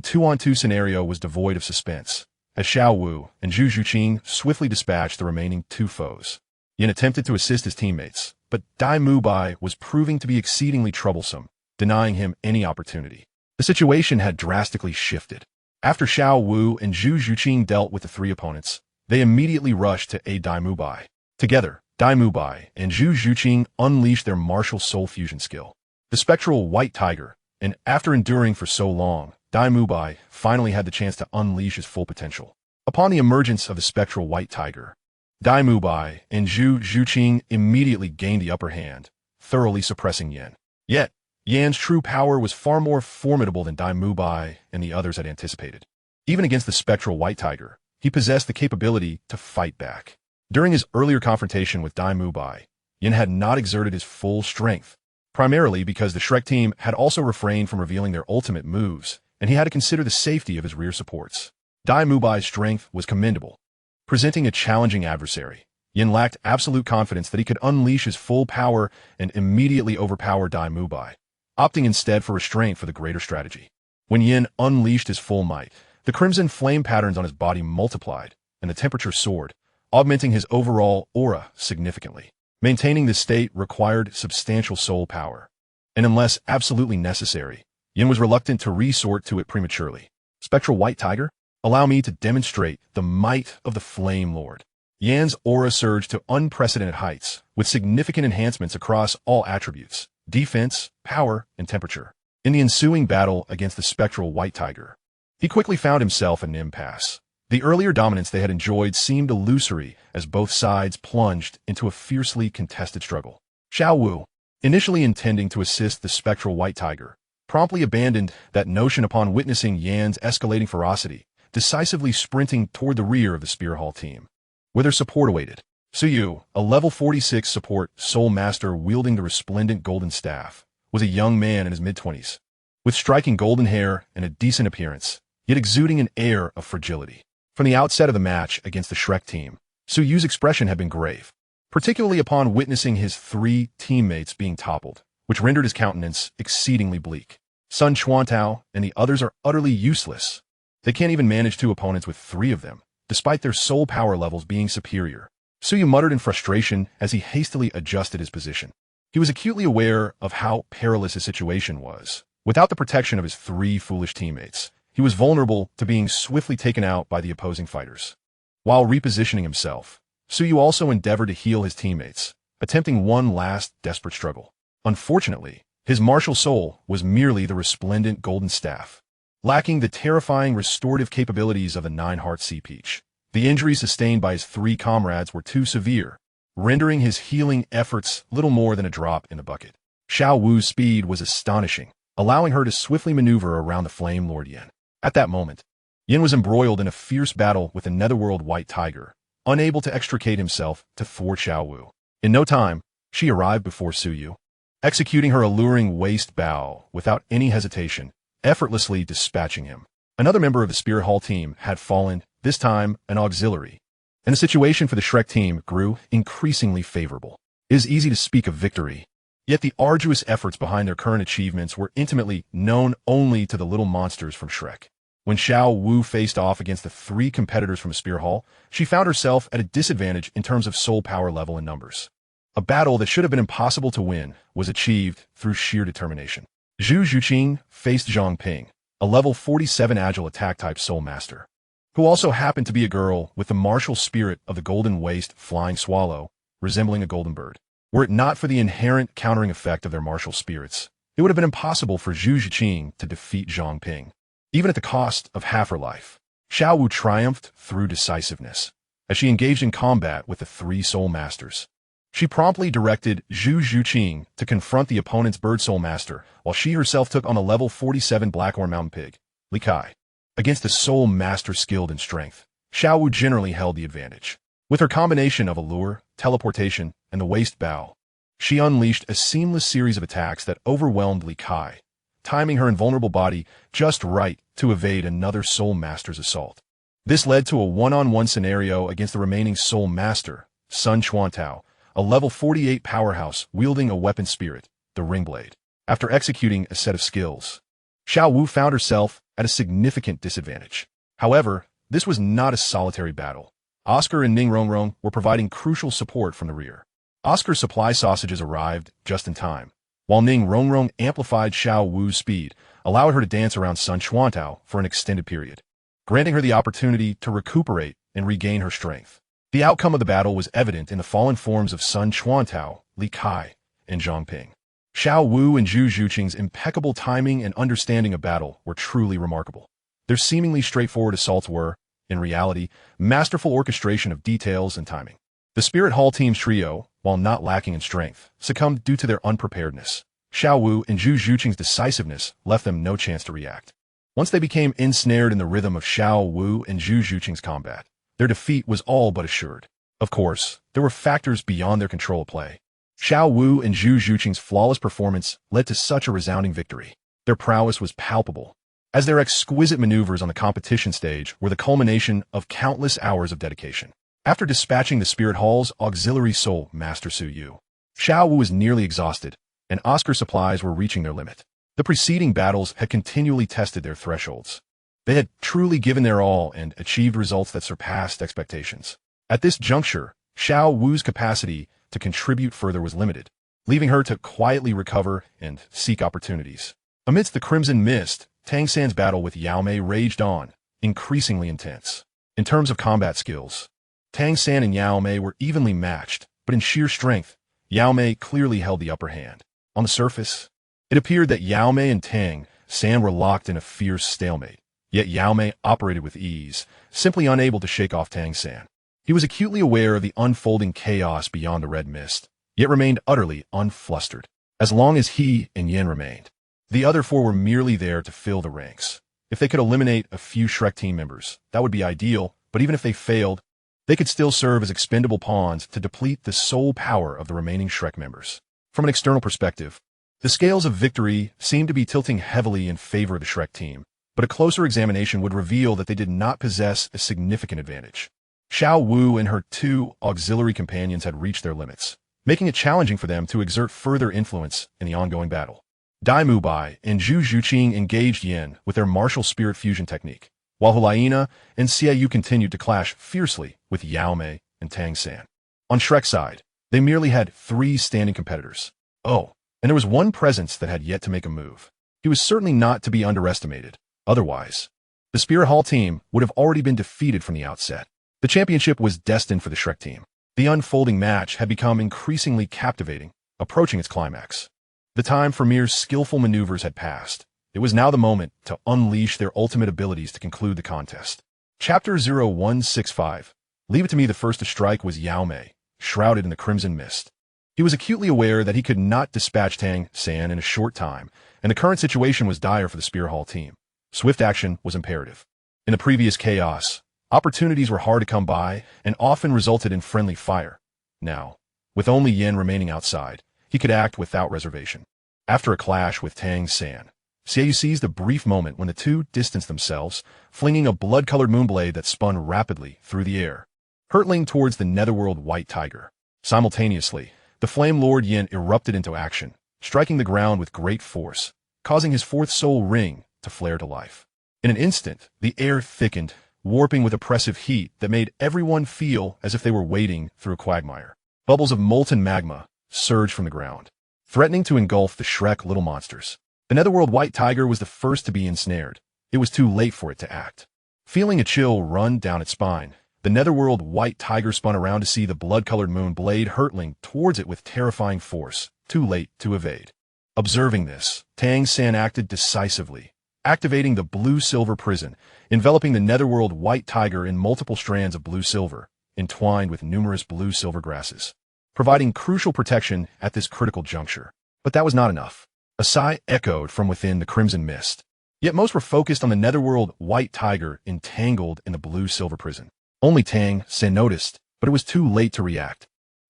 2-on-2 scenario was devoid of suspense, as Xiao Wu and Zhu Zhuqing swiftly dispatched the remaining two foes. Yin attempted to assist his teammates, but Dai Mubai was proving to be exceedingly troublesome, denying him any opportunity. The situation had drastically shifted. After Xiao Wu and Zhu Zhuqing dealt with the three opponents, they immediately rushed to aid Dai Mubai. Together, Dai Mubai and Zhu Zhuqing unleashed their martial soul fusion skill, the spectral white tiger, and after enduring for so long, Dai Mubai finally had the chance to unleash his full potential. Upon the emergence of the spectral white tiger, Dai Mubai and Zhu Zhuqing immediately gained the upper hand, thoroughly suppressing Yan. Yet, Yan's true power was far more formidable than Dai Mubai and the others had anticipated. Even against the spectral white tiger, he possessed the capability to fight back. During his earlier confrontation with Dai Mubai, Yin had not exerted his full strength, primarily because the Shrek team had also refrained from revealing their ultimate moves, and he had to consider the safety of his rear supports. Dai Mubai's strength was commendable. Presenting a challenging adversary, Yin lacked absolute confidence that he could unleash his full power and immediately overpower Dai Mubai, opting instead for restraint for the greater strategy. When Yin unleashed his full might, the crimson flame patterns on his body multiplied, and the temperature soared, augmenting his overall aura significantly. Maintaining this state required substantial soul power, and unless absolutely necessary, Yin was reluctant to resort to it prematurely. Spectral White Tiger, allow me to demonstrate the might of the Flame Lord. Yan's aura surged to unprecedented heights, with significant enhancements across all attributes, defense, power, and temperature. In the ensuing battle against the spectral White Tiger, he quickly found himself in an impasse. The earlier dominance they had enjoyed seemed illusory as both sides plunged into a fiercely contested struggle. Xiao Wu, initially intending to assist the spectral White Tiger, promptly abandoned that notion upon witnessing Yan's escalating ferocity, decisively sprinting toward the rear of the Spear Hall team, where their support awaited. Suyu, a level 46 support soul master wielding the resplendent golden staff, was a young man in his mid-20s, with striking golden hair and a decent appearance, yet exuding an air of fragility. From the outset of the match against the Shrek team, Suyu's expression had been grave, particularly upon witnessing his three teammates being toppled, which rendered his countenance exceedingly bleak. Sun Chuantao and the others are utterly useless. They can't even manage two opponents with three of them, despite their soul power levels being superior. Suyu muttered in frustration as he hastily adjusted his position. He was acutely aware of how perilous his situation was. Without the protection of his three foolish teammates, he was vulnerable to being swiftly taken out by the opposing fighters. While repositioning himself, Suyu also endeavored to heal his teammates, attempting one last desperate struggle. Unfortunately, his martial soul was merely the resplendent golden staff, lacking the terrifying restorative capabilities of the Nine-Heart Sea Peach. The injuries sustained by his three comrades were too severe, rendering his healing efforts little more than a drop in the bucket. Xiao Wu's speed was astonishing, allowing her to swiftly maneuver around the Flame Lord Yin. At that moment, Yin was embroiled in a fierce battle with the Netherworld White Tiger, unable to extricate himself to thwart Xiao Wu. In no time, she arrived before Suyu, executing her alluring waist bow without any hesitation, effortlessly dispatching him. Another member of the Spear Hall team had fallen, this time an auxiliary, and the situation for the Shrek team grew increasingly favorable. It is easy to speak of victory, yet the arduous efforts behind their current achievements were intimately known only to the little monsters from Shrek. When Xiao Wu faced off against the three competitors from Spear Hall, she found herself at a disadvantage in terms of soul power level and numbers. A battle that should have been impossible to win was achieved through sheer determination. Zhu Zhuqing faced Zhang Ping, a level 47 agile attack-type soul master, who also happened to be a girl with the martial spirit of the golden waist flying swallow, resembling a golden bird. Were it not for the inherent countering effect of their martial spirits, it would have been impossible for Zhu Zhuqing to defeat Zhang Ping, even at the cost of half her life. Xiao Wu triumphed through decisiveness, as she engaged in combat with the three soul masters. She promptly directed Zhu Zhuqing to confront the opponent's bird soul master, while she herself took on a level 47 Blackhorn mountain pig, Li Kai. Against a soul master skilled in strength, Xiao Wu generally held the advantage. With her combination of allure, teleportation, and the waist bow, she unleashed a seamless series of attacks that overwhelmed Li Kai, timing her invulnerable body just right to evade another soul master's assault. This led to a one-on-one scenario against the remaining soul master, Sun Chuantao, a level 48 powerhouse wielding a weapon spirit, the ring blade. After executing a set of skills, Xiao Wu found herself at a significant disadvantage. However, this was not a solitary battle. Oscar and Ning Rongrong were providing crucial support from the rear. Oscar's supply sausages arrived just in time, while Ning Rongrong amplified Xiao Wu's speed, allowed her to dance around Sun Chuantao for an extended period, granting her the opportunity to recuperate and regain her strength. The outcome of the battle was evident in the fallen forms of Sun Chuantao, Li Kai, and Zhang Ping. Xiao Wu and Zhu Zhuqing's impeccable timing and understanding of battle were truly remarkable. Their seemingly straightforward assaults were, in reality, masterful orchestration of details and timing. The Spirit Hall team's trio, while not lacking in strength, succumbed due to their unpreparedness. Xiao Wu and Zhu Zhuqing's decisiveness left them no chance to react. Once they became ensnared in the rhythm of Xiao Wu and Zhu Zhuqing's combat, their defeat was all but assured. Of course, there were factors beyond their control at play. Xiao Wu and Zhu Zhuqing's flawless performance led to such a resounding victory. Their prowess was palpable, as their exquisite maneuvers on the competition stage were the culmination of countless hours of dedication. After dispatching the Spirit Hall's auxiliary soul master Su Yu, Xiao Wu was nearly exhausted, and Oscar's supplies were reaching their limit. The preceding battles had continually tested their thresholds. They had truly given their all and achieved results that surpassed expectations. At this juncture, Xiao Wu's capacity to contribute further was limited, leaving her to quietly recover and seek opportunities. Amidst the crimson mist, Tang San's battle with Yao Mei raged on, increasingly intense. In terms of combat skills, Tang San and Yao Mei were evenly matched, but in sheer strength, Yao Mei clearly held the upper hand. On the surface, it appeared that Yao Mei and Tang San were locked in a fierce stalemate, yet Yao Mei operated with ease, simply unable to shake off Tang San. He was acutely aware of the unfolding chaos beyond the red mist, yet remained utterly unflustered. As long as he and Yin remained, the other four were merely there to fill the ranks. If they could eliminate a few Shrek team members, that would be ideal, but even if they failed, they could still serve as expendable pawns to deplete the soul power of the remaining Shrek members. From an external perspective, the scales of victory seemed to be tilting heavily in favor of the Shrek team, but a closer examination would reveal that they did not possess a significant advantage. Xiao Wu and her two auxiliary companions had reached their limits, making it challenging for them to exert further influence in the ongoing battle. Dai Mubai and Zhu Zhuqing engaged Yin with their martial spirit fusion technique, while Hulaina and Xie Yu continued to clash fiercely with Yao Mei and Tang San. On Shrek's side, they merely had 3 standing competitors. Oh, and there was one presence that had yet to make a move. He was certainly not to be underestimated. Otherwise, the Spirit Hall team would have already been defeated from the outset. The championship was destined for the Shrek team. The unfolding match had become increasingly captivating, approaching its climax. The time for mere skillful maneuvers had passed. It was now the moment to unleash their ultimate abilities to conclude the contest. Chapter 0165. Leave it to me. The first to strike was Yao Mei, shrouded in the crimson mist. He was acutely aware that he could not dispatch Tang San in a short time, and the current situation was dire for the Spirit Hall team. Swift action was imperative. In the previous chaos, opportunities were hard to come by and often resulted in friendly fire. Now, with only Yin remaining outside, he could act without reservation. After a clash with Tang San, Xie Yu seized a brief moment when the two distanced themselves, flinging a blood-colored moonblade that spun rapidly through the air, hurtling towards the netherworld white tiger. Simultaneously, the Flame Lord Yin erupted into action, striking the ground with great force, causing his 4th soul ring to flare to life. In an instant, the air thickened, warping with oppressive heat that made everyone feel as if they were wading through a quagmire. Bubbles of molten magma surged from the ground, threatening to engulf the Shrek little monsters. The netherworld white tiger was the first to be ensnared. It was too late for it to act. Feeling a chill run down its spine, the netherworld white tiger spun around to see the blood-colored moon blade hurtling towards it with terrifying force, too late to evade. Observing this, Tang San acted decisively, activating the blue-silver prison, enveloping the netherworld white tiger in multiple strands of blue-silver, entwined with numerous blue-silver grasses, providing crucial protection at this critical juncture. But that was not enough. A sigh echoed from within the crimson mist. Yet most were focused on the netherworld white tiger entangled in the blue-silver prison. Only Tang San noticed, but it was too late to react.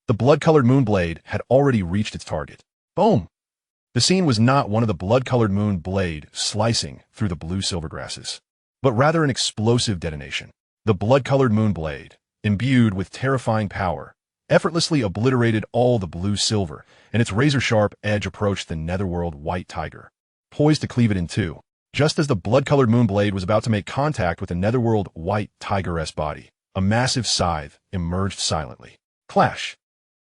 The blood-colored moon blade had already reached its target. Boom! The scene was not one of the blood-colored moon blade slicing through the blue-silver grasses, but rather an explosive detonation. The blood-colored moon blade, imbued with terrifying power, effortlessly obliterated all the blue-silver, and its razor-sharp edge approached the netherworld white tiger, poised to cleave it in two. Just as the blood-colored moon blade was about to make contact with the netherworld white tiger's body, a massive scythe emerged silently. Clash!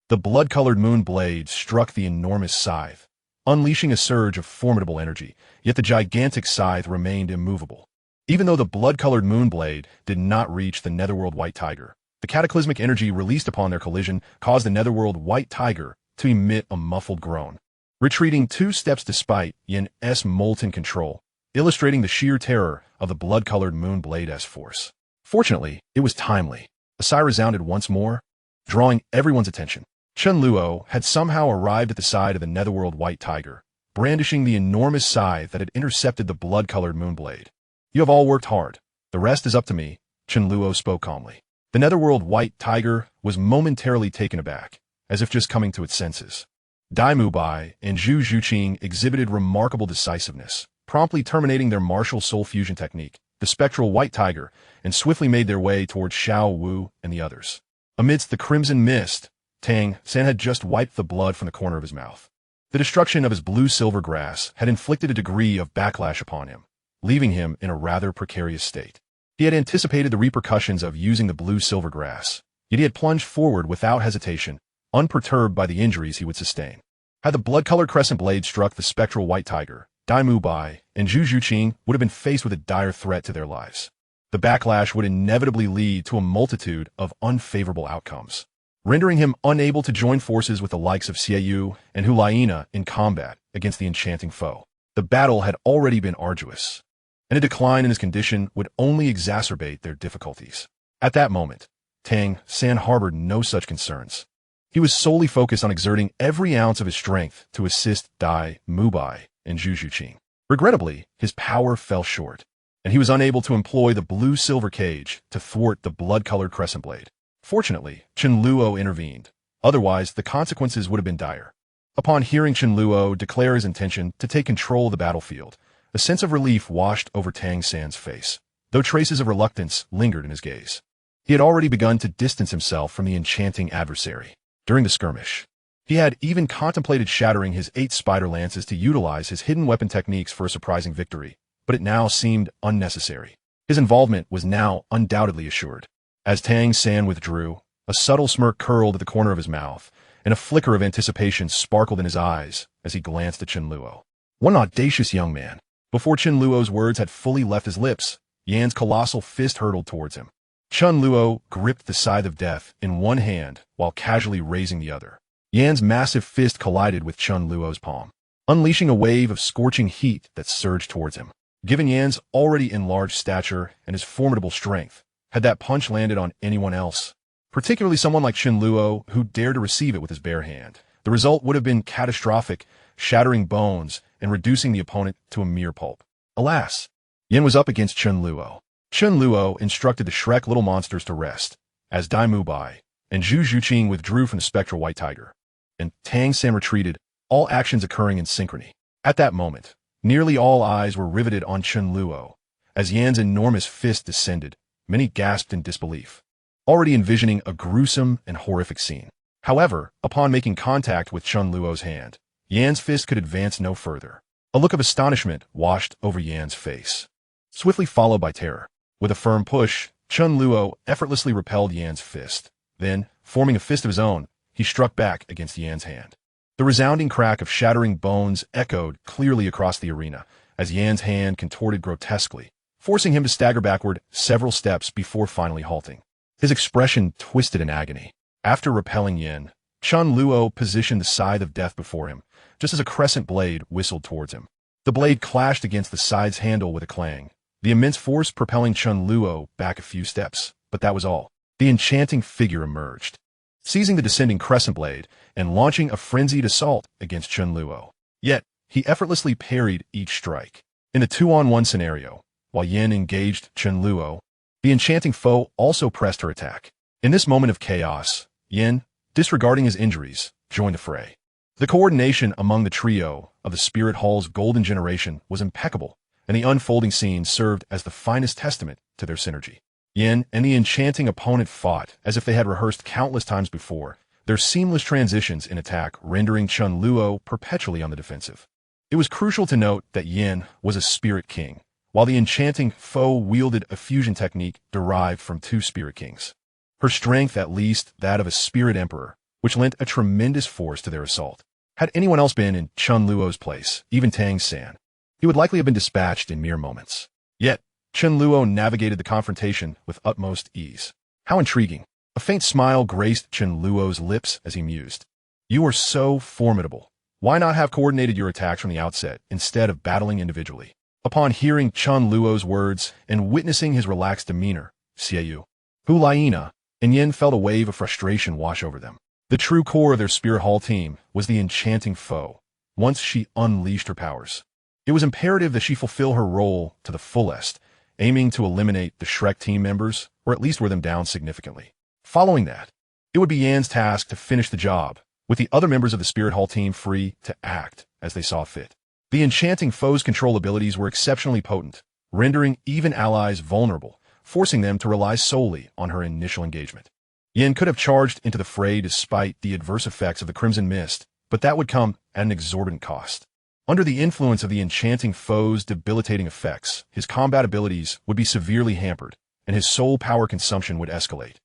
The blood-colored moon blade struck the enormous scythe, unleashing a surge of formidable energy, yet the gigantic scythe remained immovable. Even though the blood-colored moon blade did not reach the netherworld white tiger, the cataclysmic energy released upon their collision caused the netherworld white tiger to emit a muffled groan, retreating 2 steps despite Yan's molten control, illustrating the sheer terror of the blood-colored moon blade's force. Fortunately, it was timely. A sigh resounded once more, drawing everyone's attention. Chen Luo had somehow arrived at the side of the netherworld white tiger, brandishing the enormous scythe that had intercepted the blood-colored moon blade. You have all worked hard. The rest is up to me, Chen Luo spoke calmly. The netherworld white tiger was momentarily taken aback, as if just coming to its senses. Dai Mubai and Zhu Zhuqing exhibited remarkable decisiveness, promptly terminating their martial soul fusion technique, the spectral white tiger, and swiftly made their way towards Xiao Wu and the others. Amidst the crimson mist, Tang San had just wiped the blood from the corner of his mouth. The destruction of his blue-silver grass had inflicted a degree of backlash upon him, leaving him in a rather precarious state. He had anticipated the repercussions of using the blue-silver grass, yet he had plunged forward without hesitation, unperturbed by the injuries he would sustain. Had the blood-colored crescent blade struck the spectral white tiger, Dai Mubai and Zhu Zhuqing would have been faced with a dire threat to their lives. The backlash would inevitably lead to a multitude of unfavorable outcomes, rendering him unable to join forces with the likes of Xiaoyu and Hulaina in combat against the enchanting foe. The battle had already been arduous, and a decline in his condition would only exacerbate their difficulties. At that moment, Tang San harbored no such concerns. He was solely focused on exerting every ounce of his strength to assist Dai Mubai and Zhu Zhuqing. Regrettably, his power fell short, and he was unable to employ the blue-silver cage to thwart the blood-colored crescent blade. Fortunately, Chen Luo intervened. Otherwise, the consequences would have been dire. Upon hearing Chen Luo declare his intention to take control of the battlefield, a sense of relief washed over Tang San's face, though traces of reluctance lingered in his gaze. He had already begun to distance himself from the enchanting adversary. During the skirmish, he had even contemplated shattering his 8 spider lances to utilize his hidden weapon techniques for a surprising victory, but it now seemed unnecessary. His involvement was now undoubtedly assured. As Tang San withdrew, a subtle smirk curled at the corner of his mouth, and a flicker of anticipation sparkled in his eyes as he glanced at Chen Luo. What an audacious young man. Before Chen Luo's words had fully left his lips, Yan's colossal fist hurtled towards him. Chen Luo gripped the scythe of death in one hand while casually raising the other. Yan's massive fist collided with Chen Luo's palm, unleashing a wave of scorching heat that surged towards him. Given Yan's already enlarged stature and his formidable strength, had that punch landed on anyone else, particularly someone like Chen Luo who dared to receive it with his bare hand, the result would have been catastrophic, shattering bones and reducing the opponent to a mere pulp. Alas, Yan was up against Chen Luo. Chen Luo instructed the Shrek little monsters to rest, as Dai Mubai and Zhu Zhuqing withdrew from the spectral white tiger, and Tang San retreated, all actions occurring in synchrony. At that moment, nearly all eyes were riveted on Chen Luo. As Yan's enormous fist descended, many gasped in disbelief, already envisioning a gruesome and horrific scene. However, upon making contact with Chen Luo's hand, Yan's fist could advance no further. A look of astonishment washed over Yan's face, swiftly followed by terror. With a firm push, Chen Luo effortlessly repelled Yan's fist. Then, forming a fist of his own, he struck back against Yan's hand. The resounding crack of shattering bones echoed clearly across the arena as Yan's hand contorted grotesquely, forcing him to stagger backward several steps before finally halting. His expression twisted in agony. After repelling Yan, Chen Luo positioned the scythe of death before him, just as a crescent blade whistled towards him. The blade clashed against the scythe's handle with a clang, the immense force propelling Chen Luo back a few steps, but that was all. The enchanting figure emerged, seizing the descending crescent blade and launching a frenzied assault against Chen Luo. Yet, he effortlessly parried each strike. In a 2-on-1 scenario, while Yan engaged Chen Luo, the enchanting foe also pressed her attack. In this moment of chaos, Yan, disregarding his injuries, joined the fray. The coordination among the trio of the Spirit Hall's golden generation was impeccable, and the unfolding scene served as the finest testament to their synergy. Yan and the enchanting opponent fought as if they had rehearsed countless times before, their seamless transitions in attack rendering Chen Luo perpetually on the defensive. It was crucial to note that Yan was a Spirit King, while the enchanting foe wielded a fusion technique derived from two Spirit Kings. Her strength, at least that of a Spirit Emperor, which lent a tremendous force to their assault. Had anyone else been in Chen Luo's place, even Tang San, he would likely have been dispatched in mere moments. Yet, Chen Luo navigated the confrontation with utmost ease. How intriguing. A faint smile graced Chen Luo's lips as he mused. You are so formidable. Why not have coordinated your attacks from the outset instead of battling individually? Upon hearing Chen Luo's words and witnessing his relaxed demeanor, Xiaoyu, Hulaina, and Yin felt a wave of frustration wash over them. The true core of their Spirit Hall team was the enchanting foe, once she unleashed her powers. It was imperative that she fulfill her role to the fullest, aiming to eliminate the Shrek team members, or at least wear them down significantly. Following that, it would be Yan's task to finish the job, with the other members of the Spirit Hall team free to act as they saw fit. The enchanting foe's control abilities were exceptionally potent, rendering even allies vulnerable, forcing them to rely solely on her initial engagement. Yin could have charged into the fray despite the adverse effects of the Crimson Mist, but that would come at an exorbitant cost. Under the influence of the enchanting foe's debilitating effects, his combat abilities would be severely hampered, and his soul power consumption would escalate,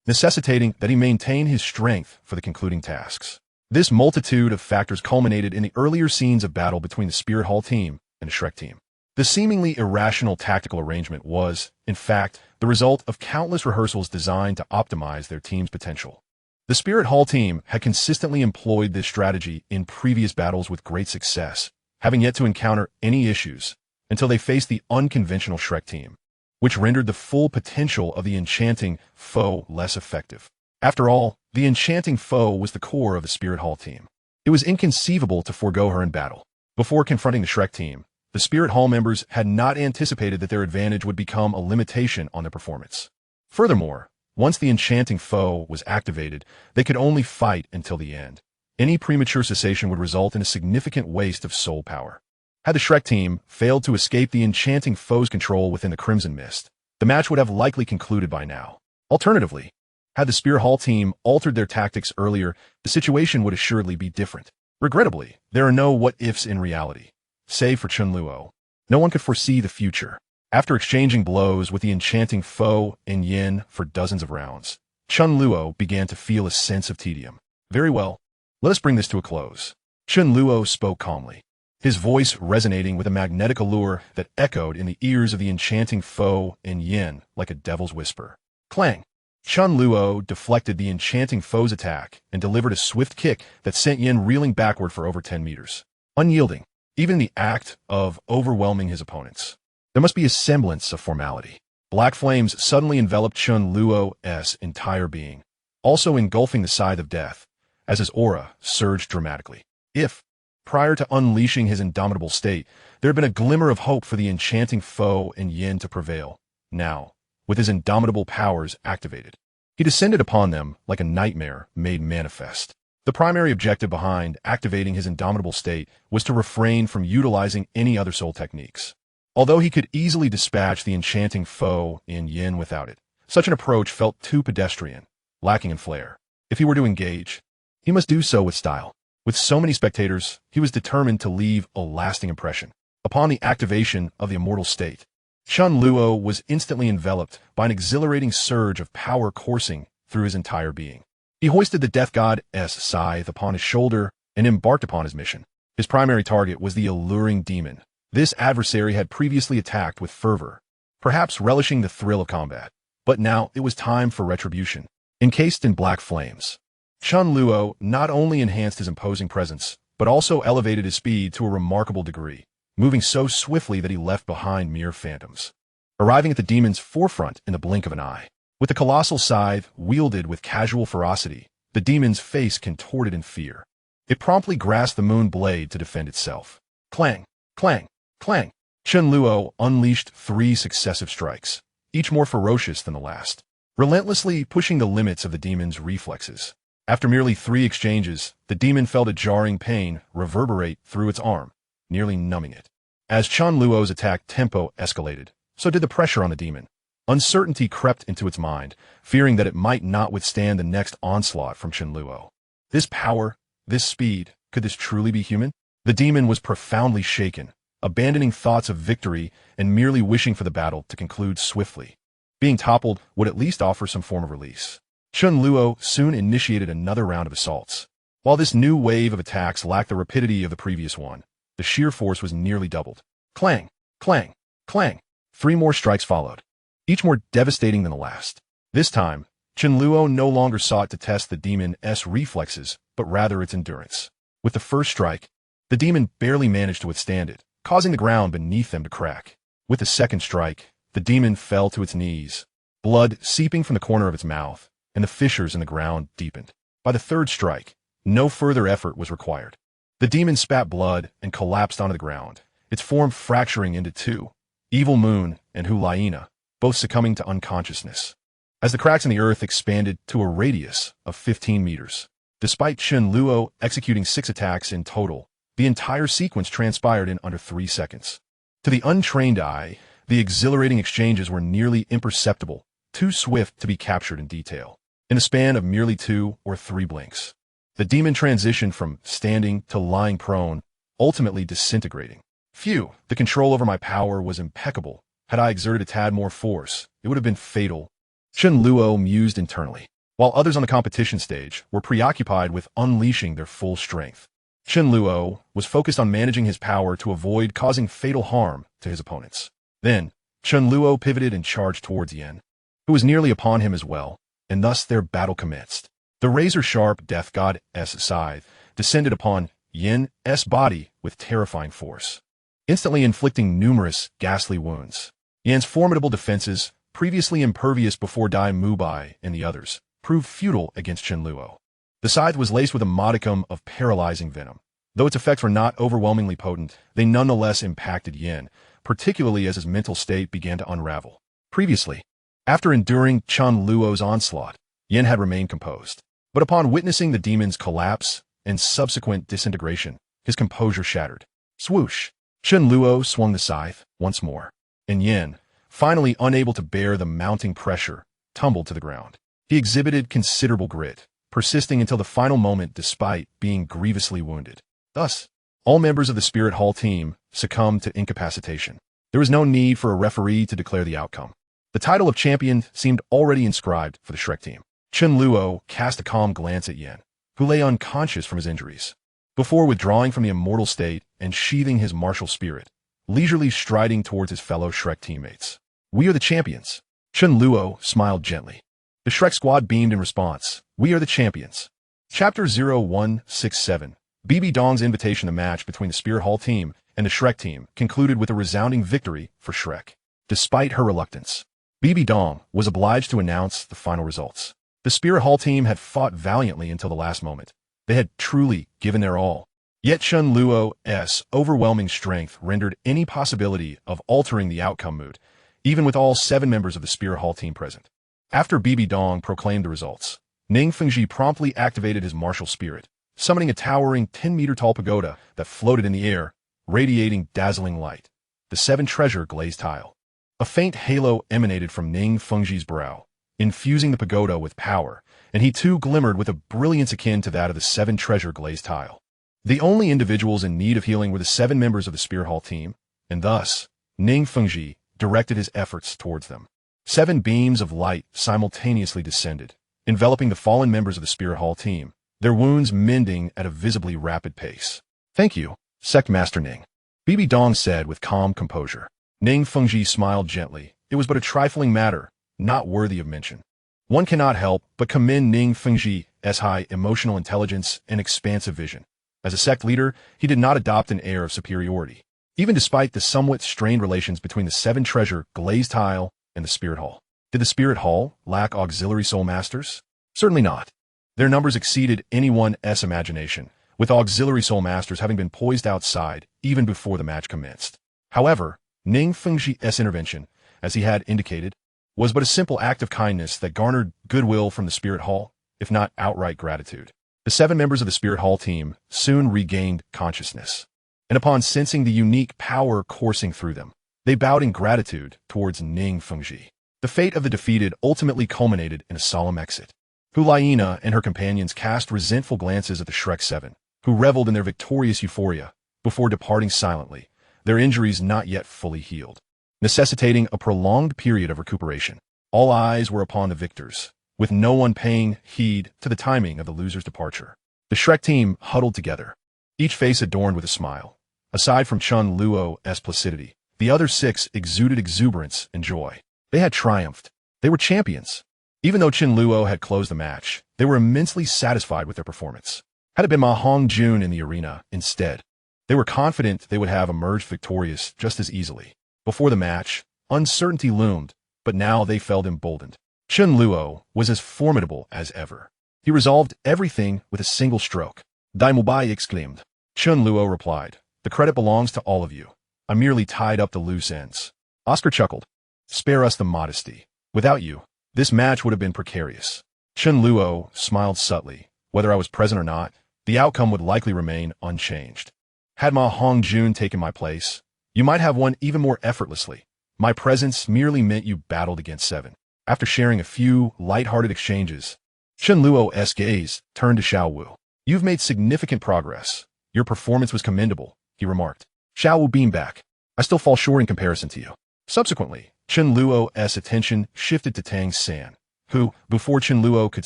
necessitating that he maintain his strength for the concluding tasks. This multitude of factors culminated in the earlier scenes of battle between the Spirit Hall team and the Shrek team. The seemingly irrational tactical arrangement was, in fact, the result of countless rehearsals designed to optimize their team's potential. The Spirit Hall team had consistently employed this strategy in previous battles with great success, having yet to encounter any issues until they faced the unconventional Shrek team, which rendered the full potential of the enchanting foe less effective. After all, the enchanting foe was the core of the Spirit Hall team. It was inconceivable to forego her in battle. Before confronting the Shrek team, the Spirit Hall members had not anticipated that their advantage would become a limitation on their performance. Furthermore, once the enchanting foe was activated, they could only fight until the end. Any premature cessation would result in a significant waste of soul power. Had the Shrek team failed to escape the enchanting foe's control within the Crimson Mist, the match would have likely concluded by now. Alternatively, had the Spirit Hall team altered their tactics earlier, the situation would assuredly be different. Regrettably, there are no what-ifs in reality. Save for Chen Luo, no one could foresee the future. After exchanging blows with the enchanting foe and Yin for dozens of rounds, Chen Luo began to feel a sense of tedium. Very well, let us bring this to a close. Chen Luo spoke calmly, his voice resonating with a magnetic allure that echoed in the ears of the enchanting foe and Yin like a devil's whisper. Clang! Chen Luo deflected the enchanting foe's attack and delivered a swift kick that sent Yin reeling backward for over 10 meters. Unyielding, even in the act of overwhelming his opponents, there must be a semblance of formality. Black flames suddenly enveloped Chen Luo's entire being, also engulfing the scythe of death, as his aura surged dramatically. If, prior to unleashing his indomitable state, there had been a glimmer of hope for the enchanting foe and Yin to prevail, now, with his indomitable powers activated, he descended upon them like a nightmare made manifest. The primary objective behind activating his indomitable state was to refrain from utilizing any other soul techniques. Although he could easily dispatch the enchanting foe in Yin without it, such an approach felt too pedestrian, lacking in flair. If he were to engage, he must do so with style. With so many spectators, he was determined to leave a lasting impression. Upon the activation of the immortal state, Chen Luo was instantly enveloped by an exhilarating surge of power coursing through his entire being. He hoisted the death god's scythe upon his shoulder and embarked upon his mission. His primary target was the alluring demon. This adversary had previously attacked with fervor, perhaps relishing the thrill of combat. But now it was time for retribution. Encased in black flames, Chen Luo not only enhanced his imposing presence, but also elevated his speed to a remarkable degree, moving so swiftly that he left behind mere phantoms, arriving at the demon's forefront in the blink of an eye. With the colossal scythe wielded with casual ferocity, the demon's face contorted in fear. It promptly grasped the moon blade to defend itself. Clang, clang, clang. Chen Luo unleashed 3 successive strikes, each more ferocious than the last, relentlessly pushing the limits of the demon's reflexes. After merely 3 exchanges, the demon felt a jarring pain reverberate through its arm, nearly numbing it. As Chen Luo's attack tempo escalated, so did the pressure on the demon. Uncertainty crept into its mind, fearing that it might not withstand the next onslaught from Chen Luo. This power, this speed, could this truly be human? The demon was profoundly shaken, abandoning thoughts of victory and merely wishing for the battle to conclude swiftly. Being toppled would at least offer some form of release. Chen Luo soon initiated another round of assaults. While this new wave of attacks lacked the rapidity of the previous one, the sheer force was nearly doubled. Clang, clang, clang. 3 more strikes followed, each more devastating than the last. This time, Chen Luo no longer sought to test the demon's reflexes, but rather its endurance. With the first strike, the demon barely managed to withstand it, causing the ground beneath them to crack. With the second strike, the demon fell to its knees, blood seeping from the corner of its mouth, and the fissures in the ground deepened. By the third strike, no further effort was required. The demon spat blood and collapsed onto the ground, its form fracturing into 2, Evil Moon and Hulaina, both succumbing to unconsciousness, as the cracks in the earth expanded to a radius of 15 meters. Despite Chen Luo executing 6 attacks in total, the entire sequence transpired in under 3 seconds. To the untrained eye, the exhilarating exchanges were nearly imperceptible, too swift to be captured in detail. In the span of merely 2 or 3 blinks, the demon transitioned from standing to lying prone, ultimately disintegrating. Phew, the control over my power was impeccable. Had I exerted a tad more force, it would have been fatal. Chen Luo mused internally, while others on the competition stage were preoccupied with unleashing their full strength. Chen Luo was focused on managing his power to avoid causing fatal harm to his opponents. Then, Chen Luo pivoted and charged towards Yen, who was nearly upon him as well, and thus their battle commenced. The razor-sharp death god's scythe descended upon Yen's body with terrifying force, instantly inflicting numerous ghastly wounds. Yen's formidable defenses, previously impervious before Dai Mubai and the others, proved futile against Chen Luo. The scythe was laced with a modicum of paralyzing venom. Though its effects were not overwhelmingly potent, they nonetheless impacted Yen, particularly as his mental state began to unravel. Previously, after enduring Chen Luo's onslaught, Yen had remained composed. But upon witnessing the demon's collapse and subsequent disintegration, his composure shattered. Swoosh! Chen Luo swung the scythe once more, and Yen, finally unable to bear the mounting pressure, tumbled to the ground. He exhibited considerable grit, persisting until the final moment despite being grievously wounded. Thus, all members of the Spirit Hall team succumbed to incapacitation. There was no need for a referee to declare the outcome. The title of champion seemed already inscribed for the Shrek team. Chen Luo cast a calm glance at Yen, who lay unconscious from his injuries, before withdrawing from the immortal state and sheathing his martial spirit, leisurely striding towards his fellow Shrek teammates. We are the champions. Chen Luo smiled gently. The Shrek squad beamed in response. We are the champions. Chapter 0167. BB Dong's invitation to match between the Spirit Hall team and the Shrek team concluded with a resounding victory for Shrek. Despite her reluctance, BB Dong was obliged to announce the final results. The Spirit Hall team had fought valiantly until the last moment. They had truly given their all. Yet Chen Luo's overwhelming strength rendered any possibility of altering the outcome moot, even with all 7 members of the Spirit Hall team present. After BB Dong proclaimed the results, Ning Fengji promptly activated his martial spirit, summoning a towering 10-meter-tall pagoda that floated in the air, radiating dazzling light. The 7 treasure glazed tile. A faint halo emanated from Ning Fengji's brow, infusing the pagoda with power, and he too glimmered with a brilliance akin to that of the 7 treasure glazed tile. The only individuals in need of healing were the 7 members of the Spirit Hall team, and thus, Ning Fengji directed his efforts towards them. 7 beams of light simultaneously descended, enveloping the fallen members of the Spirit Hall team, their wounds mending at a visibly rapid pace. "Thank you, Sect Master Ning," Bibi Dong said with calm composure. Ning Fengji smiled gently. It was but a trifling matter, not worthy of mention. One cannot help but commend Ning Fengji's high emotional intelligence and expansive vision. As a sect leader, he did not adopt an air of superiority, even despite the somewhat strained relations between the Seven Treasure Glazed Tile and the Spirit Hall. Did the Spirit Hall lack auxiliary soul masters? Certainly not. Their numbers exceeded anyone's imagination, with auxiliary soul masters having been poised outside even before the match commenced. However, Ning Fengji's intervention, as he had indicated, was but a simple act of kindness that garnered goodwill from the Spirit Hall, if not outright gratitude. The 7 members of the Spirit Hall team soon regained consciousness, and upon sensing the unique power coursing through them, they bowed in gratitude towards Ning Fengji. The fate of the defeated ultimately culminated in a solemn exit. Hulayina and her companions cast resentful glances at the Shrek 7, who reveled in their victorious euphoria, before departing silently, their injuries not yet fully healed, necessitating a prolonged period of recuperation. All eyes were upon the victors, with no one paying heed to the timing of the loser's departure. The Shrek team huddled together, each face adorned with a smile. Aside from Chen Luo's placidity, the other 6 exuded exuberance and joy. They had triumphed. They were champions. Even though Chen Luo had closed the match, they were immensely satisfied with their performance. Had it been Ma Hongjun in the arena instead, they were confident they would have emerged victorious just as easily. Before the match, uncertainty loomed, but now they felt emboldened. Chen Luo was as formidable as ever. He resolved everything with a single stroke. Dai Mubai exclaimed. Chen Luo replied, "The credit belongs to all of you. I merely tied up the loose ends." Oscar chuckled. "Spare us the modesty. Without you, this match would have been precarious." Chen Luo smiled subtly. "Whether I was present or not, the outcome would likely remain unchanged. Had Ma Hongjun taken my place, you might have won even more effortlessly. My presence merely meant you battled against 7. After sharing a few light-hearted exchanges, Chen Luo's gaze turned to Xiao Wu. "You've made significant progress. Your performance was commendable," he remarked. Xiao Wu beamed back. "I still fall short in comparison to you." Subsequently, Chen Luo's attention shifted to Tang San, who, before Chen Luo could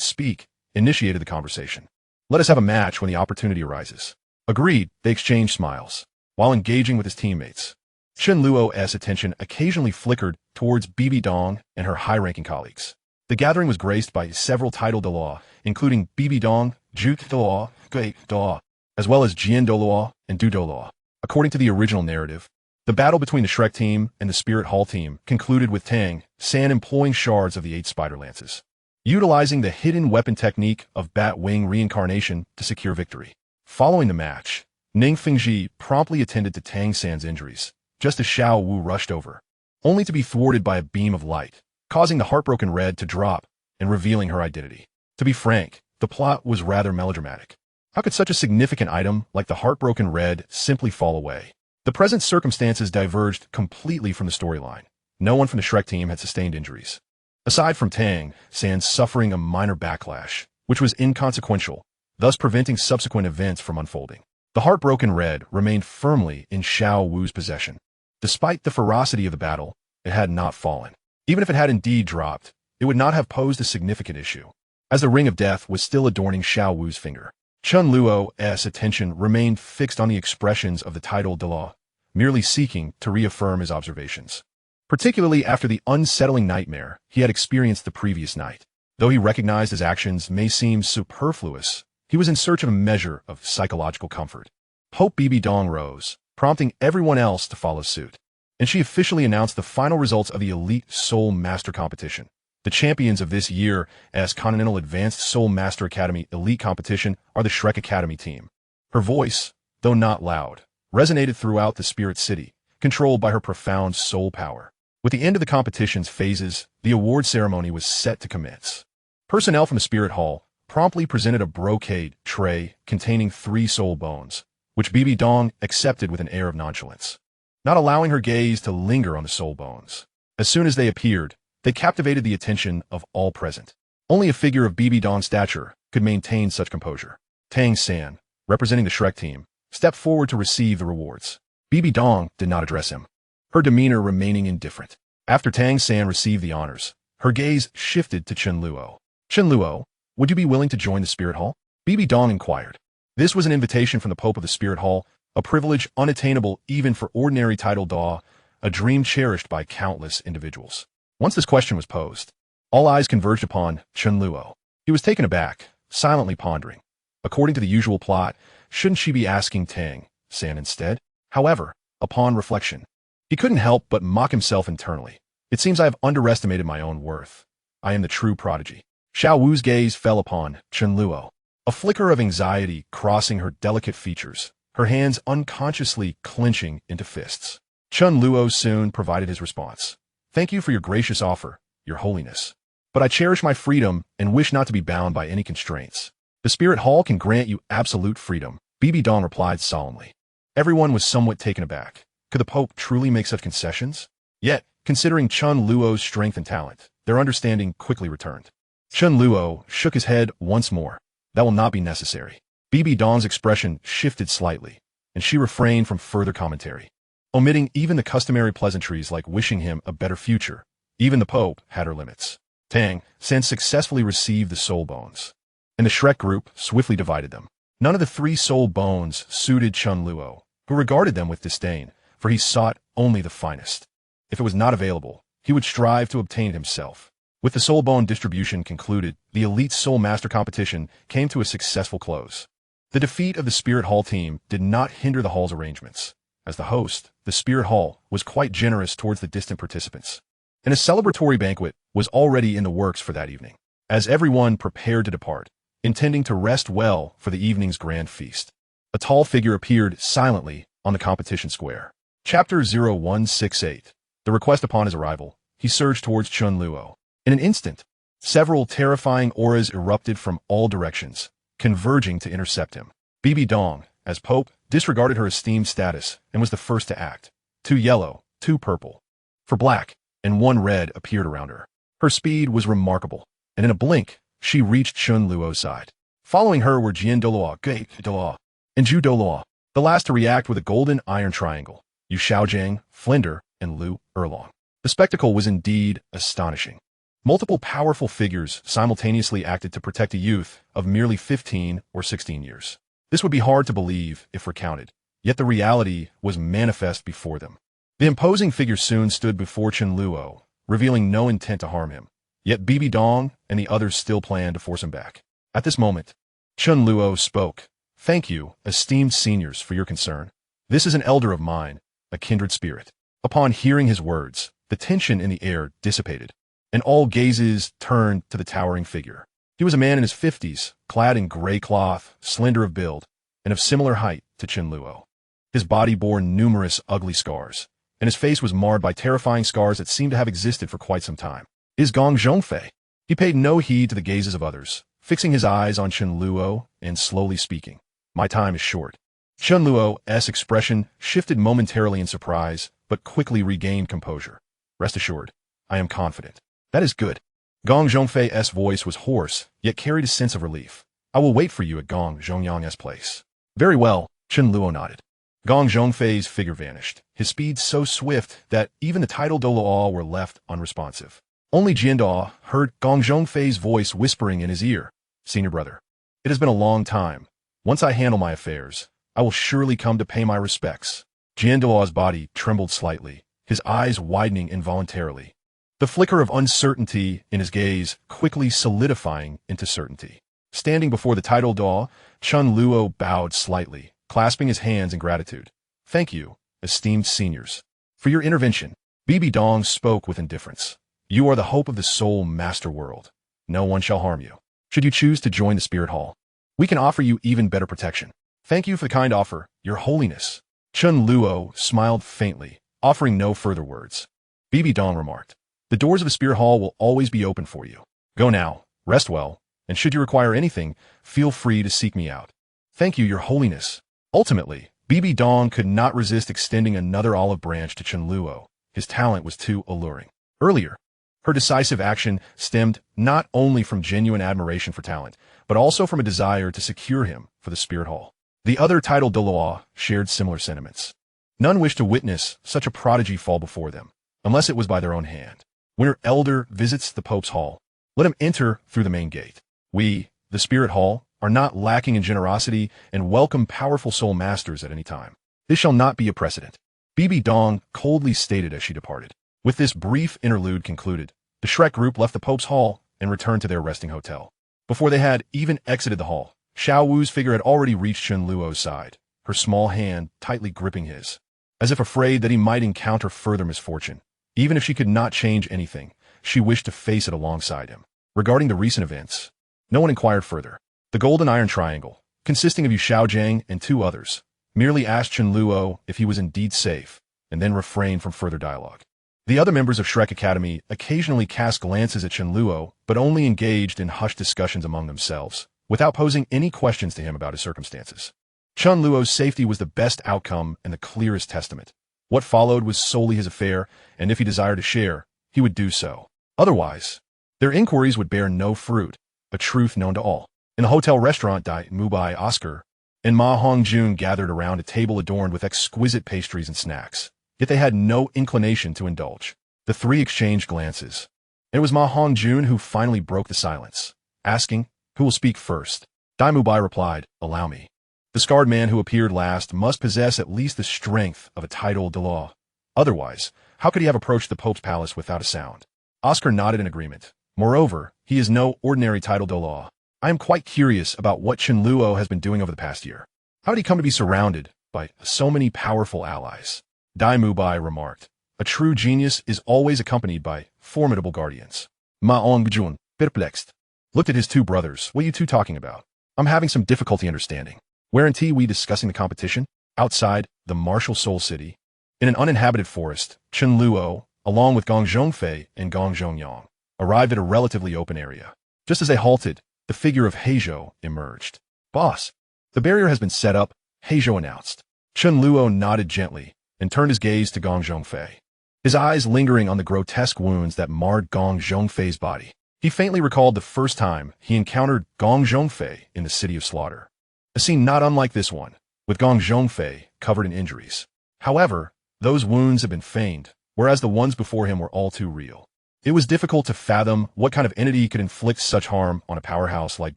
speak, initiated the conversation. "Let us have a match when the opportunity arises." Agreed, they exchanged smiles, while engaging with his teammates. Chen Luo's attention occasionally flickered towards Bibi Dong and her high-ranking colleagues. The gathering was graced by several title Douluo, including Bibi Dong, Zhu Douluo, Gui Douluo, as well as Jian Douluo and Du Douluo. According to the original narrative, the battle between the Shrek team and the Spirit Hall team concluded with Tang San employing shards of the 8 spider lances, utilizing the hidden weapon technique of bat wing reincarnation to secure victory. Following the match, Ning Fengji promptly attended to Tang San's injuries, just as Xiao Wu rushed over, only to be thwarted by a beam of light, causing the heartbroken Red to drop and revealing her identity. To be frank, the plot was rather melodramatic. How could such a significant item like the heartbroken Red simply fall away? The present circumstances diverged completely from the storyline. No one from the Shrek team had sustained injuries, aside from Tang San suffering a minor backlash, which was inconsequential, thus preventing subsequent events from unfolding. The heartbroken Red remained firmly in Xiao Wu's possession. Despite the ferocity of the battle, it had not fallen. Even if it had indeed dropped, it would not have posed a significant issue, as the Ring of Death was still adorning Xiao Wu's finger. Chen Luo's attention remained fixed on the expressions of the title Douluo, merely seeking to reaffirm his observations, particularly after the unsettling nightmare he had experienced the previous night. Though he recognized his actions may seem superfluous, he was in search of a measure of psychological comfort. Hope Bibi Dong rose, prompting everyone else to follow suit, and she officially announced the final results of the Elite Soul Master Competition. The champions of this year's Continental Advanced Soul Master Academy Elite Competition are the Shrek Academy team. Her voice, though not loud, resonated throughout the Spirit City, controlled by her profound soul power. With the end of the competition's phases, the award ceremony was set to commence. Personnel from the Spirit Hall promptly presented a brocade tray containing 3 soul bones, which Bibi Dong accepted with an air of nonchalance, not allowing her gaze to linger on the soul bones. As soon as they appeared, they captivated the attention of all present. Only a figure of Bibi Dong's stature could maintain such composure. Tang San, representing the Shrek team, stepped forward to receive the rewards. Bibi Dong did not address him, her demeanor remaining indifferent. After Tang San received the honors, her gaze shifted to Chen Luo. "Chen Luo, would you be willing to join the Spirit Hall?" Bibi Dong inquired. This was an invitation from the Pope of the Spirit Hall, a privilege unattainable even for ordinary title Daw, a dream cherished by countless individuals. Once this question was posed, all eyes converged upon Chen Luo. He was taken aback, silently pondering. According to the usual plot, shouldn't she be asking Tang San instead? However, upon reflection, he couldn't help but mock himself internally. It seems I have underestimated my own worth. I am the true prodigy. Xiao Wu's gaze fell upon Chen Luo, a flicker of anxiety crossing her delicate features, her hands unconsciously clenching into fists. Chen Luo soon provided his response. Thank you for your gracious offer, Your Holiness. But I cherish my freedom and wish not to be bound by any constraints. The Spirit Hall can grant you absolute freedom, Bibi Dong replied solemnly. Everyone was somewhat taken aback. Could the Pope truly make such concessions? Yet, considering Chen Luo's strength and talent, their understanding quickly returned. Chen Luo shook his head once more. That will not be necessary. Bibi Dong's expression shifted slightly, and she refrained from further commentary. Omitting even the customary pleasantries like wishing him a better future, even the Pope had her limits. Tang San successfully received the soul bones, and the Shrek group swiftly divided them. None of the 3 soul bones suited Chen Luo, who regarded them with disdain, for he sought only the finest. If it was not available, he would strive to obtain it himself. With the soul bone distribution concluded, the Elite Soul Master competition came to a successful close. The defeat of the Spirit Hall team did not hinder the Hall's arrangements. As the host, the Spirit Hall was quite generous towards the distant participants, and a celebratory banquet was already in the works for that evening. As everyone prepared to depart, intending to rest well for the evening's grand feast, a tall figure appeared silently on the competition square. Chapter 0168. The request upon his arrival, he surged towards Chen Luo. In an instant, several terrifying auras erupted from all directions, converging to intercept him. Bibi Dong, as Pope, disregarded her esteemed status and was the first to act. 2 yellow, 2 purple, 4 black, and 1 red appeared around her. Her speed was remarkable, and in a blink, she reached Chen Luo's side. Following her were Jian Douluo, Gate Douluo, and Zhu Douluo, the last to react with a golden iron triangle, Yu Xiaojiang, Flinder, and Lu Erlong. The spectacle was indeed astonishing. Multiple powerful figures simultaneously acted to protect a youth of merely 15 or 16 years. This would be hard to believe if recounted, yet the reality was manifest before them. The imposing figure soon stood before Chen Luo, revealing no intent to harm him, yet Bibi Dong and the others still planned to force him back. At this moment, Chen Luo spoke. Thank you, esteemed seniors, for your concern. This is an elder of mine, a kindred spirit. Upon hearing his words, the tension in the air dissipated, and all gazes turned to the towering figure. He was a man in his 50s, clad in gray cloth, slender of build, and of similar height to Chen Luo. His body bore numerous ugly scars, and his face was marred by terrifying scars that seemed to have existed for quite some time. Is Gong Zhongfei? He paid no heed to the gazes of others, fixing his eyes on Chen Luo and slowly speaking. My time is short. Chen Luo's expression shifted momentarily in surprise, but quickly regained composure. Rest assured, I am confident. That is good. Gong Zhongfei's voice was hoarse, yet carried a sense of relief. I will wait for you at Gong Zhongyang's place. Very well, Chen Luo nodded. Gong Zhongfei's figure vanished, his speed so swift that even the title Douluo were left unresponsive. Only Jiandao heard Gong Zhongfei's voice whispering in his ear. Senior brother, it has been a long time. Once I handle my affairs, I will surely come to pay my respects. Jiandao's body trembled slightly, his eyes widening involuntarily, the flicker of uncertainty in his gaze quickly solidifying into certainty. Standing before the title Daw, Chen Luo bowed slightly, clasping his hands in gratitude. Thank you, esteemed seniors, for your intervention. Bibi Dong spoke with indifference. You are the hope of the soul master world. No one shall harm you. Should you choose to join the Spirit Hall, we can offer you even better protection. Thank you for the kind offer, Your Holiness. Chen Luo smiled faintly, offering no further words. Bibi Dong remarked. The doors of the Spirit Hall will always be open for you. Go now, rest well, and should you require anything, feel free to seek me out. Thank you, Your Holiness. Ultimately, Bibi Dong could not resist extending another olive branch to Chen Luo. His talent was too alluring. Earlier, her decisive action stemmed not only from genuine admiration for talent, but also from a desire to secure him for the Spirit Hall. The other title Douluo shared similar sentiments. None wished to witness such a prodigy fall before them, unless it was by their own hand. When your elder visits the Pope's Hall, let him enter through the main gate. We, the Spirit Hall, are not lacking in generosity and welcome powerful soul masters at any time. This shall not be a precedent. Bibi Dong coldly stated as she departed. With this brief interlude concluded, the Shrek group left the Pope's Hall and returned to their resting hotel. Before they had even exited the hall, Xiao Wu's figure had already reached Chen Luo's side, her small hand tightly gripping his, as if afraid that he might encounter further misfortune. Even if she could not change anything, she wished to face it alongside him. Regarding the recent events, no one inquired further. The Golden Iron Triangle, consisting of Yu Xiaojiang and 2 others, merely asked Chen Luo if he was indeed safe, and then refrained from further dialogue. The other members of Shrek Academy occasionally cast glances at Chen Luo, but only engaged in hushed discussions among themselves, without posing any questions to him about his circumstances. Chen Luo's safety was the best outcome and the clearest testament. What followed was solely his affair, and if he desired to share, he would do so. Otherwise, their inquiries would bear no fruit, a truth known to all. In the hotel restaurant, Dai Mubai Oscar and Ma Hongjun gathered around a table adorned with exquisite pastries and snacks. Yet they had no inclination to indulge. The 3 exchanged glances. It was Ma Hongjun who finally broke the silence, asking, "Who will speak first?" Dai Mubai replied, "Allow me." The scarred man who appeared last must possess at least the strength of a title Douluo. Otherwise, how could he have approached the Pope's palace without a sound? Oscar nodded in agreement. Moreover, he is no ordinary title Douluo. I am quite curious about what Chen Luo has been doing over the past year. How did he come to be surrounded by so many powerful allies? Dai Mubai remarked, "A true genius is always accompanied by formidable guardians." Ma Hongjun, perplexed, looked at his 2 brothers. "What are you 2 talking about? I'm having some difficulty understanding. Weren't we discussing the competition?" Outside the martial Soul City, in an uninhabited forest, Chen Luo, along with Gong Zhongfei and Gong Zhongyang, arrived at a relatively open area. Just as they halted, the figure of Heizhou emerged. "Boss, the barrier has been set up," Heizhou announced. Chen Luo nodded gently and turned his gaze to Gong Zhongfei, his eyes lingering on the grotesque wounds that marred Gong Zhongfei's body. He faintly recalled the first time he encountered Gong Zhongfei in the City of Slaughter. A scene not unlike this one, with Gong Zhongfei covered in injuries. However, those wounds had been feigned, whereas the ones before him were all too real. It was difficult to fathom what kind of entity could inflict such harm on a powerhouse like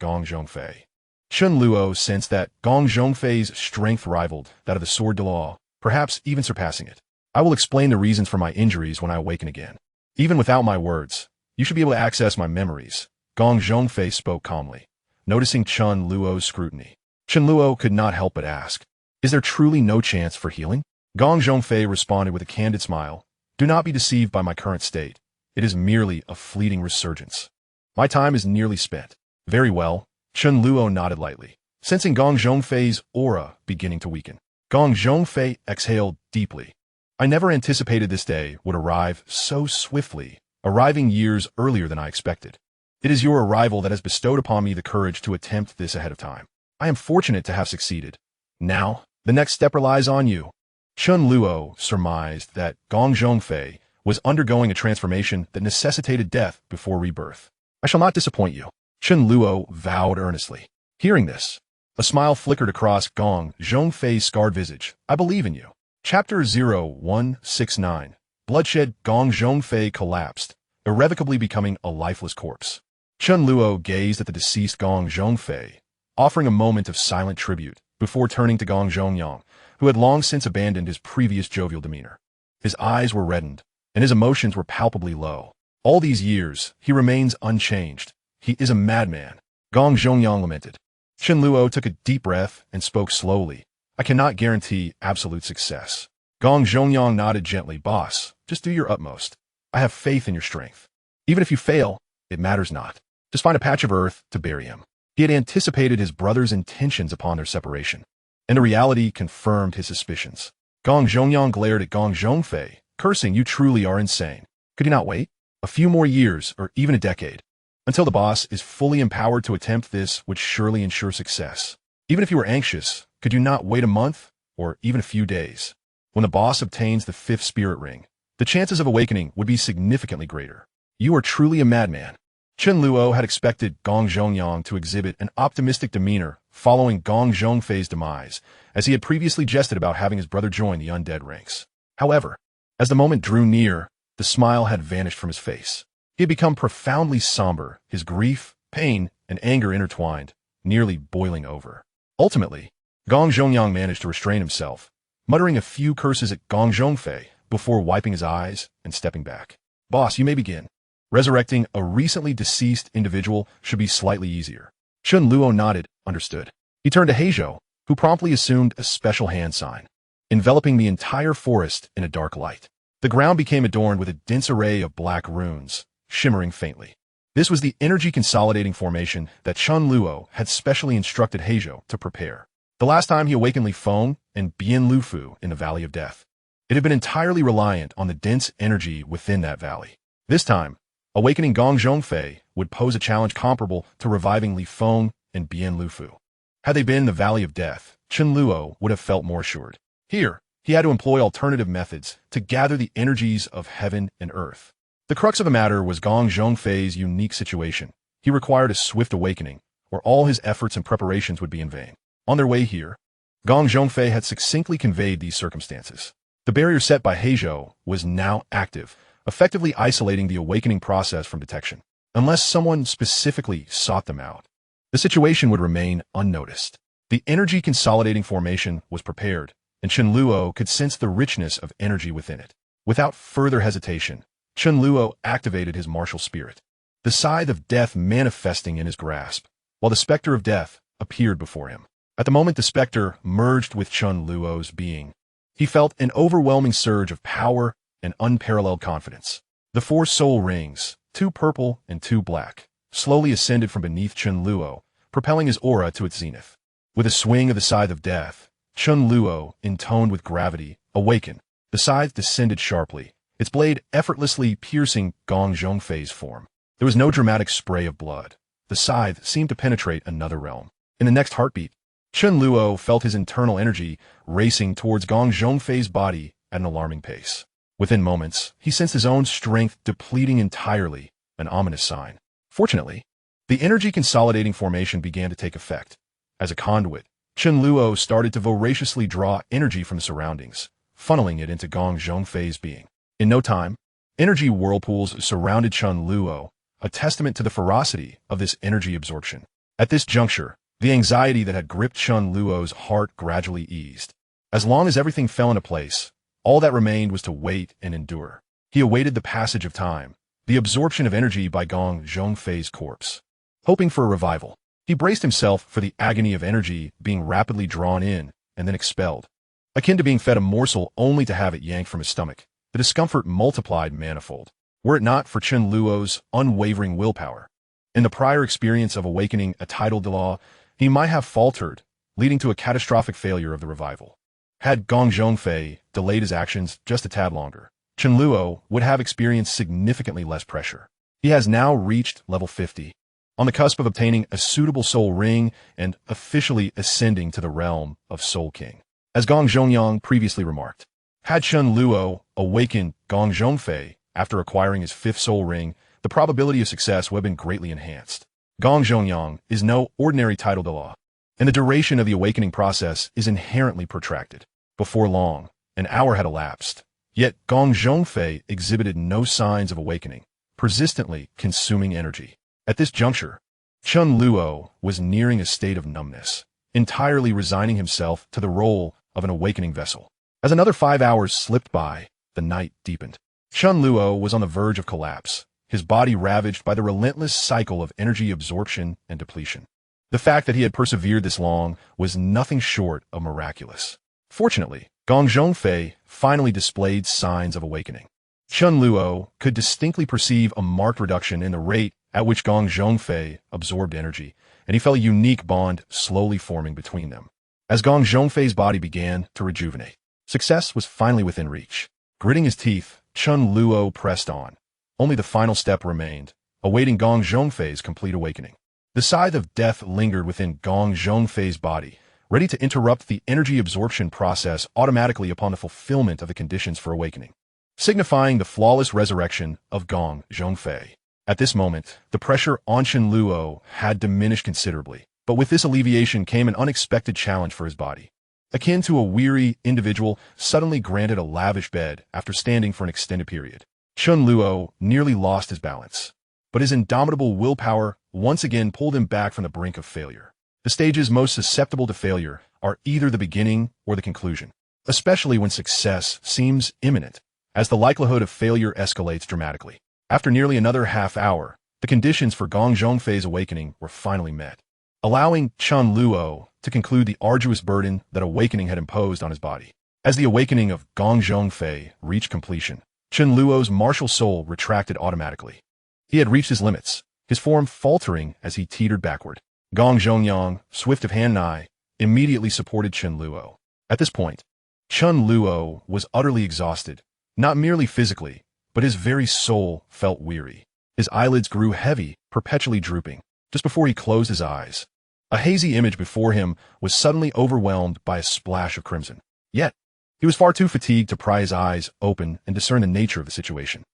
Gong Zhongfei. Chen Luo sensed that Gong Zhongfei's strength rivaled that of the Sword Douluo, perhaps even surpassing it. "I will explain the reasons for my injuries when I awaken again. Even without my words, you should be able to access my memories," Gong Zhongfei spoke calmly, noticing Chen Luo's scrutiny. Chen Luo could not help but ask, "Is there truly no chance for healing?" Gong Zhongfei responded with a candid smile, "Do not be deceived by my current state. It is merely a fleeting resurgence. My time is nearly spent." "Very well," Chen Luo nodded lightly, sensing Gong Zhongfei's aura beginning to weaken. Gong Zhongfei exhaled deeply. "I never anticipated this day would arrive so swiftly, arriving years earlier than I expected. It is your arrival that has bestowed upon me the courage to attempt this ahead of time. I am fortunate to have succeeded. Now, the next step relies on you." Chen Luo surmised that Gong Zhongfei was undergoing a transformation that necessitated death before rebirth. "I shall not disappoint you," Chen Luo vowed earnestly. Hearing this, a smile flickered across Gong Zhongfei's scarred visage. "I believe in you." Chapter 0169. Bloodshed. Gong Zhongfei collapsed, irrevocably becoming a lifeless corpse. Chen Luo gazed at the deceased Gong Zhongfei, offering a moment of silent tribute, before turning to Gong Zhongyang, who had long since abandoned his previous jovial demeanor. His eyes were reddened, and his emotions were palpably low. "All these years, he remains unchanged. He is a madman," Gong Zhongyang lamented. Chen Luo took a deep breath and spoke slowly. "I cannot guarantee absolute success." Gong Zhongyang nodded gently. "Boss, just do your utmost. I have faith in your strength. Even if you fail, it matters not. Just find a patch of earth to bury him." He had anticipated his brother's intentions upon their separation, and the reality confirmed his suspicions. Gong Zhongyang glared at Gong Zhongfei, cursing, "You truly are insane. Could he not wait? A few more years, or even a decade? Until the boss is fully empowered to attempt this would surely ensure success. Even if you were anxious, could you not wait a month, or even a few days? When the boss obtains the 5th spirit ring, the chances of awakening would be significantly greater. You are truly a madman." Chen Luo had expected Gong Zhongyang to exhibit an optimistic demeanor following Gong Zhongfei's demise, as he had previously jested about having his brother join the undead ranks. However, as the moment drew near, the smile had vanished from his face. He had become profoundly somber, his grief, pain, and anger intertwined, nearly boiling over. Ultimately, Gong Zhongyang managed to restrain himself, muttering a few curses at Gong Zhongfei before wiping his eyes and stepping back. "Boss, you may begin. Resurrecting a recently deceased individual should be slightly easier." Chen Luo nodded, understood. He turned to Heizhou, who promptly assumed a special hand sign, enveloping the entire forest in a dark light. The ground became adorned with a dense array of black runes, shimmering faintly. This was the energy-consolidating formation that Chen Luo had specially instructed Heizhou to prepare. The last time he awakened Li Feng and Bian Lufu in the Valley of Death, it had been entirely reliant on the dense energy within that valley. This time, awakening Gong Zhongfei would pose a challenge comparable to reviving Li Feng and Bian Lufu. Had they been in the Valley of Death, Chen Luo would have felt more assured. Here, he had to employ alternative methods to gather the energies of heaven and earth. The crux of the matter was Gong Zhongfei's unique situation. He required a swift awakening, or all his efforts and preparations would be in vain. On their way here, Gong Zhongfei had succinctly conveyed these circumstances. The barrier set by Heizhou was now active, effectively isolating the awakening process from detection. Unless someone specifically sought them out, the situation would remain unnoticed. The energy-consolidating formation was prepared, and Chen Luo could sense the richness of energy within it. Without further hesitation, Chen Luo activated his martial spirit, the scythe of death manifesting in his grasp, while the specter of death appeared before him. At the moment the specter merged with Chen Luo's being, he felt an overwhelming surge of power and unparalleled confidence. The 4 soul rings, 2 purple and 2 black, slowly ascended from beneath Chen Luo, propelling his aura to its zenith. With a swing of the scythe of death, Chen Luo, intoned with gravity, awakened. The scythe descended sharply, its blade effortlessly piercing Gong Zhongfei's form. There was no dramatic spray of blood. The scythe seemed to penetrate another realm. In the next heartbeat, Chen Luo felt his internal energy racing towards Gong Zhongfei's body at an alarming pace. Within moments, he sensed his own strength depleting entirely, an ominous sign. Fortunately, the energy-consolidating formation began to take effect. As a conduit, Chen Luo started to voraciously draw energy from the surroundings, funneling it into Gong Zhongfei's being. In no time, energy whirlpools surrounded Chen Luo, a testament to the ferocity of this energy absorption. At this juncture, the anxiety that had gripped Chen Luo's heart gradually eased. As long as everything fell into place, all that remained was to wait and endure. He awaited the passage of time, the absorption of energy by Gong Zhongfei's corpse. Hoping for a revival, he braced himself for the agony of energy being rapidly drawn in and then expelled. Akin to being fed a morsel only to have it yanked from his stomach, the discomfort multiplied manifold. Were it not for Chen Luo's unwavering willpower, in the prior experience of awakening a tidal Douluo, he might have faltered, leading to a catastrophic failure of the revival. Had Gong Zhongfei delayed his actions just a tad longer, Chen Luo would have experienced significantly less pressure. He has now reached level 50, on the cusp of obtaining a suitable soul ring and officially ascending to the realm of Soul King. As Gong Zhongyang previously remarked, had Chen Luo awakened Gong Zhongfei after acquiring his 5th soul ring, the probability of success would have been greatly enhanced. Gong Zhongyang is no ordinary tidal Douluo, and the duration of the awakening process is inherently protracted. Before long, an hour had elapsed, yet Gong Zhongfei exhibited no signs of awakening, persistently consuming energy. At this juncture, Chen Luo was nearing a state of numbness, entirely resigning himself to the role of an awakening vessel. As another 5 hours slipped by, the night deepened. Chen Luo was on the verge of collapse, his body ravaged by the relentless cycle of energy absorption and depletion. The fact that he had persevered this long was nothing short of miraculous. Fortunately, Gong Zhongfei finally displayed signs of awakening. Chen Luo could distinctly perceive a marked reduction in the rate at which Gong Zhongfei absorbed energy, and he felt a unique bond slowly forming between them. As Gong Zhongfei's body began to rejuvenate, success was finally within reach. Gritting his teeth, Chen Luo pressed on. Only the final step remained, awaiting Gong Zhongfei's complete awakening. The scythe of death lingered within Gong Zhongfei's body, ready to interrupt the energy absorption process automatically upon the fulfillment of the conditions for awakening, signifying the flawless resurrection of Gong Zhongfei. At this moment, the pressure on Chen Luo had diminished considerably, but with this alleviation came an unexpected challenge for his body. Akin to a weary individual suddenly granted a lavish bed after standing for an extended period, Chen Luo nearly lost his balance, but his indomitable willpower once again pulled him back from the brink of failure. The stages most susceptible to failure are either the beginning or the conclusion, especially when success seems imminent, as the likelihood of failure escalates dramatically. After nearly another half hour, the conditions for Gong Zhongfei's awakening were finally met, allowing Chen Luo to conclude the arduous burden that awakening had imposed on his body. As the awakening of Gong Zhongfei reached completion, Chen Luo's martial soul retracted automatically. He had reached his limits, his form faltering as he teetered backward. Gong Zhongyang, swift of hand and eye, immediately supported Chen Luo. At this point, Chen Luo was utterly exhausted, not merely physically, but his very soul felt weary. His eyelids grew heavy, perpetually drooping. Just before he closed his eyes, a hazy image before him was suddenly overwhelmed by a splash of crimson. Yet, he was far too fatigued to pry his eyes open and discern the nature of the situation.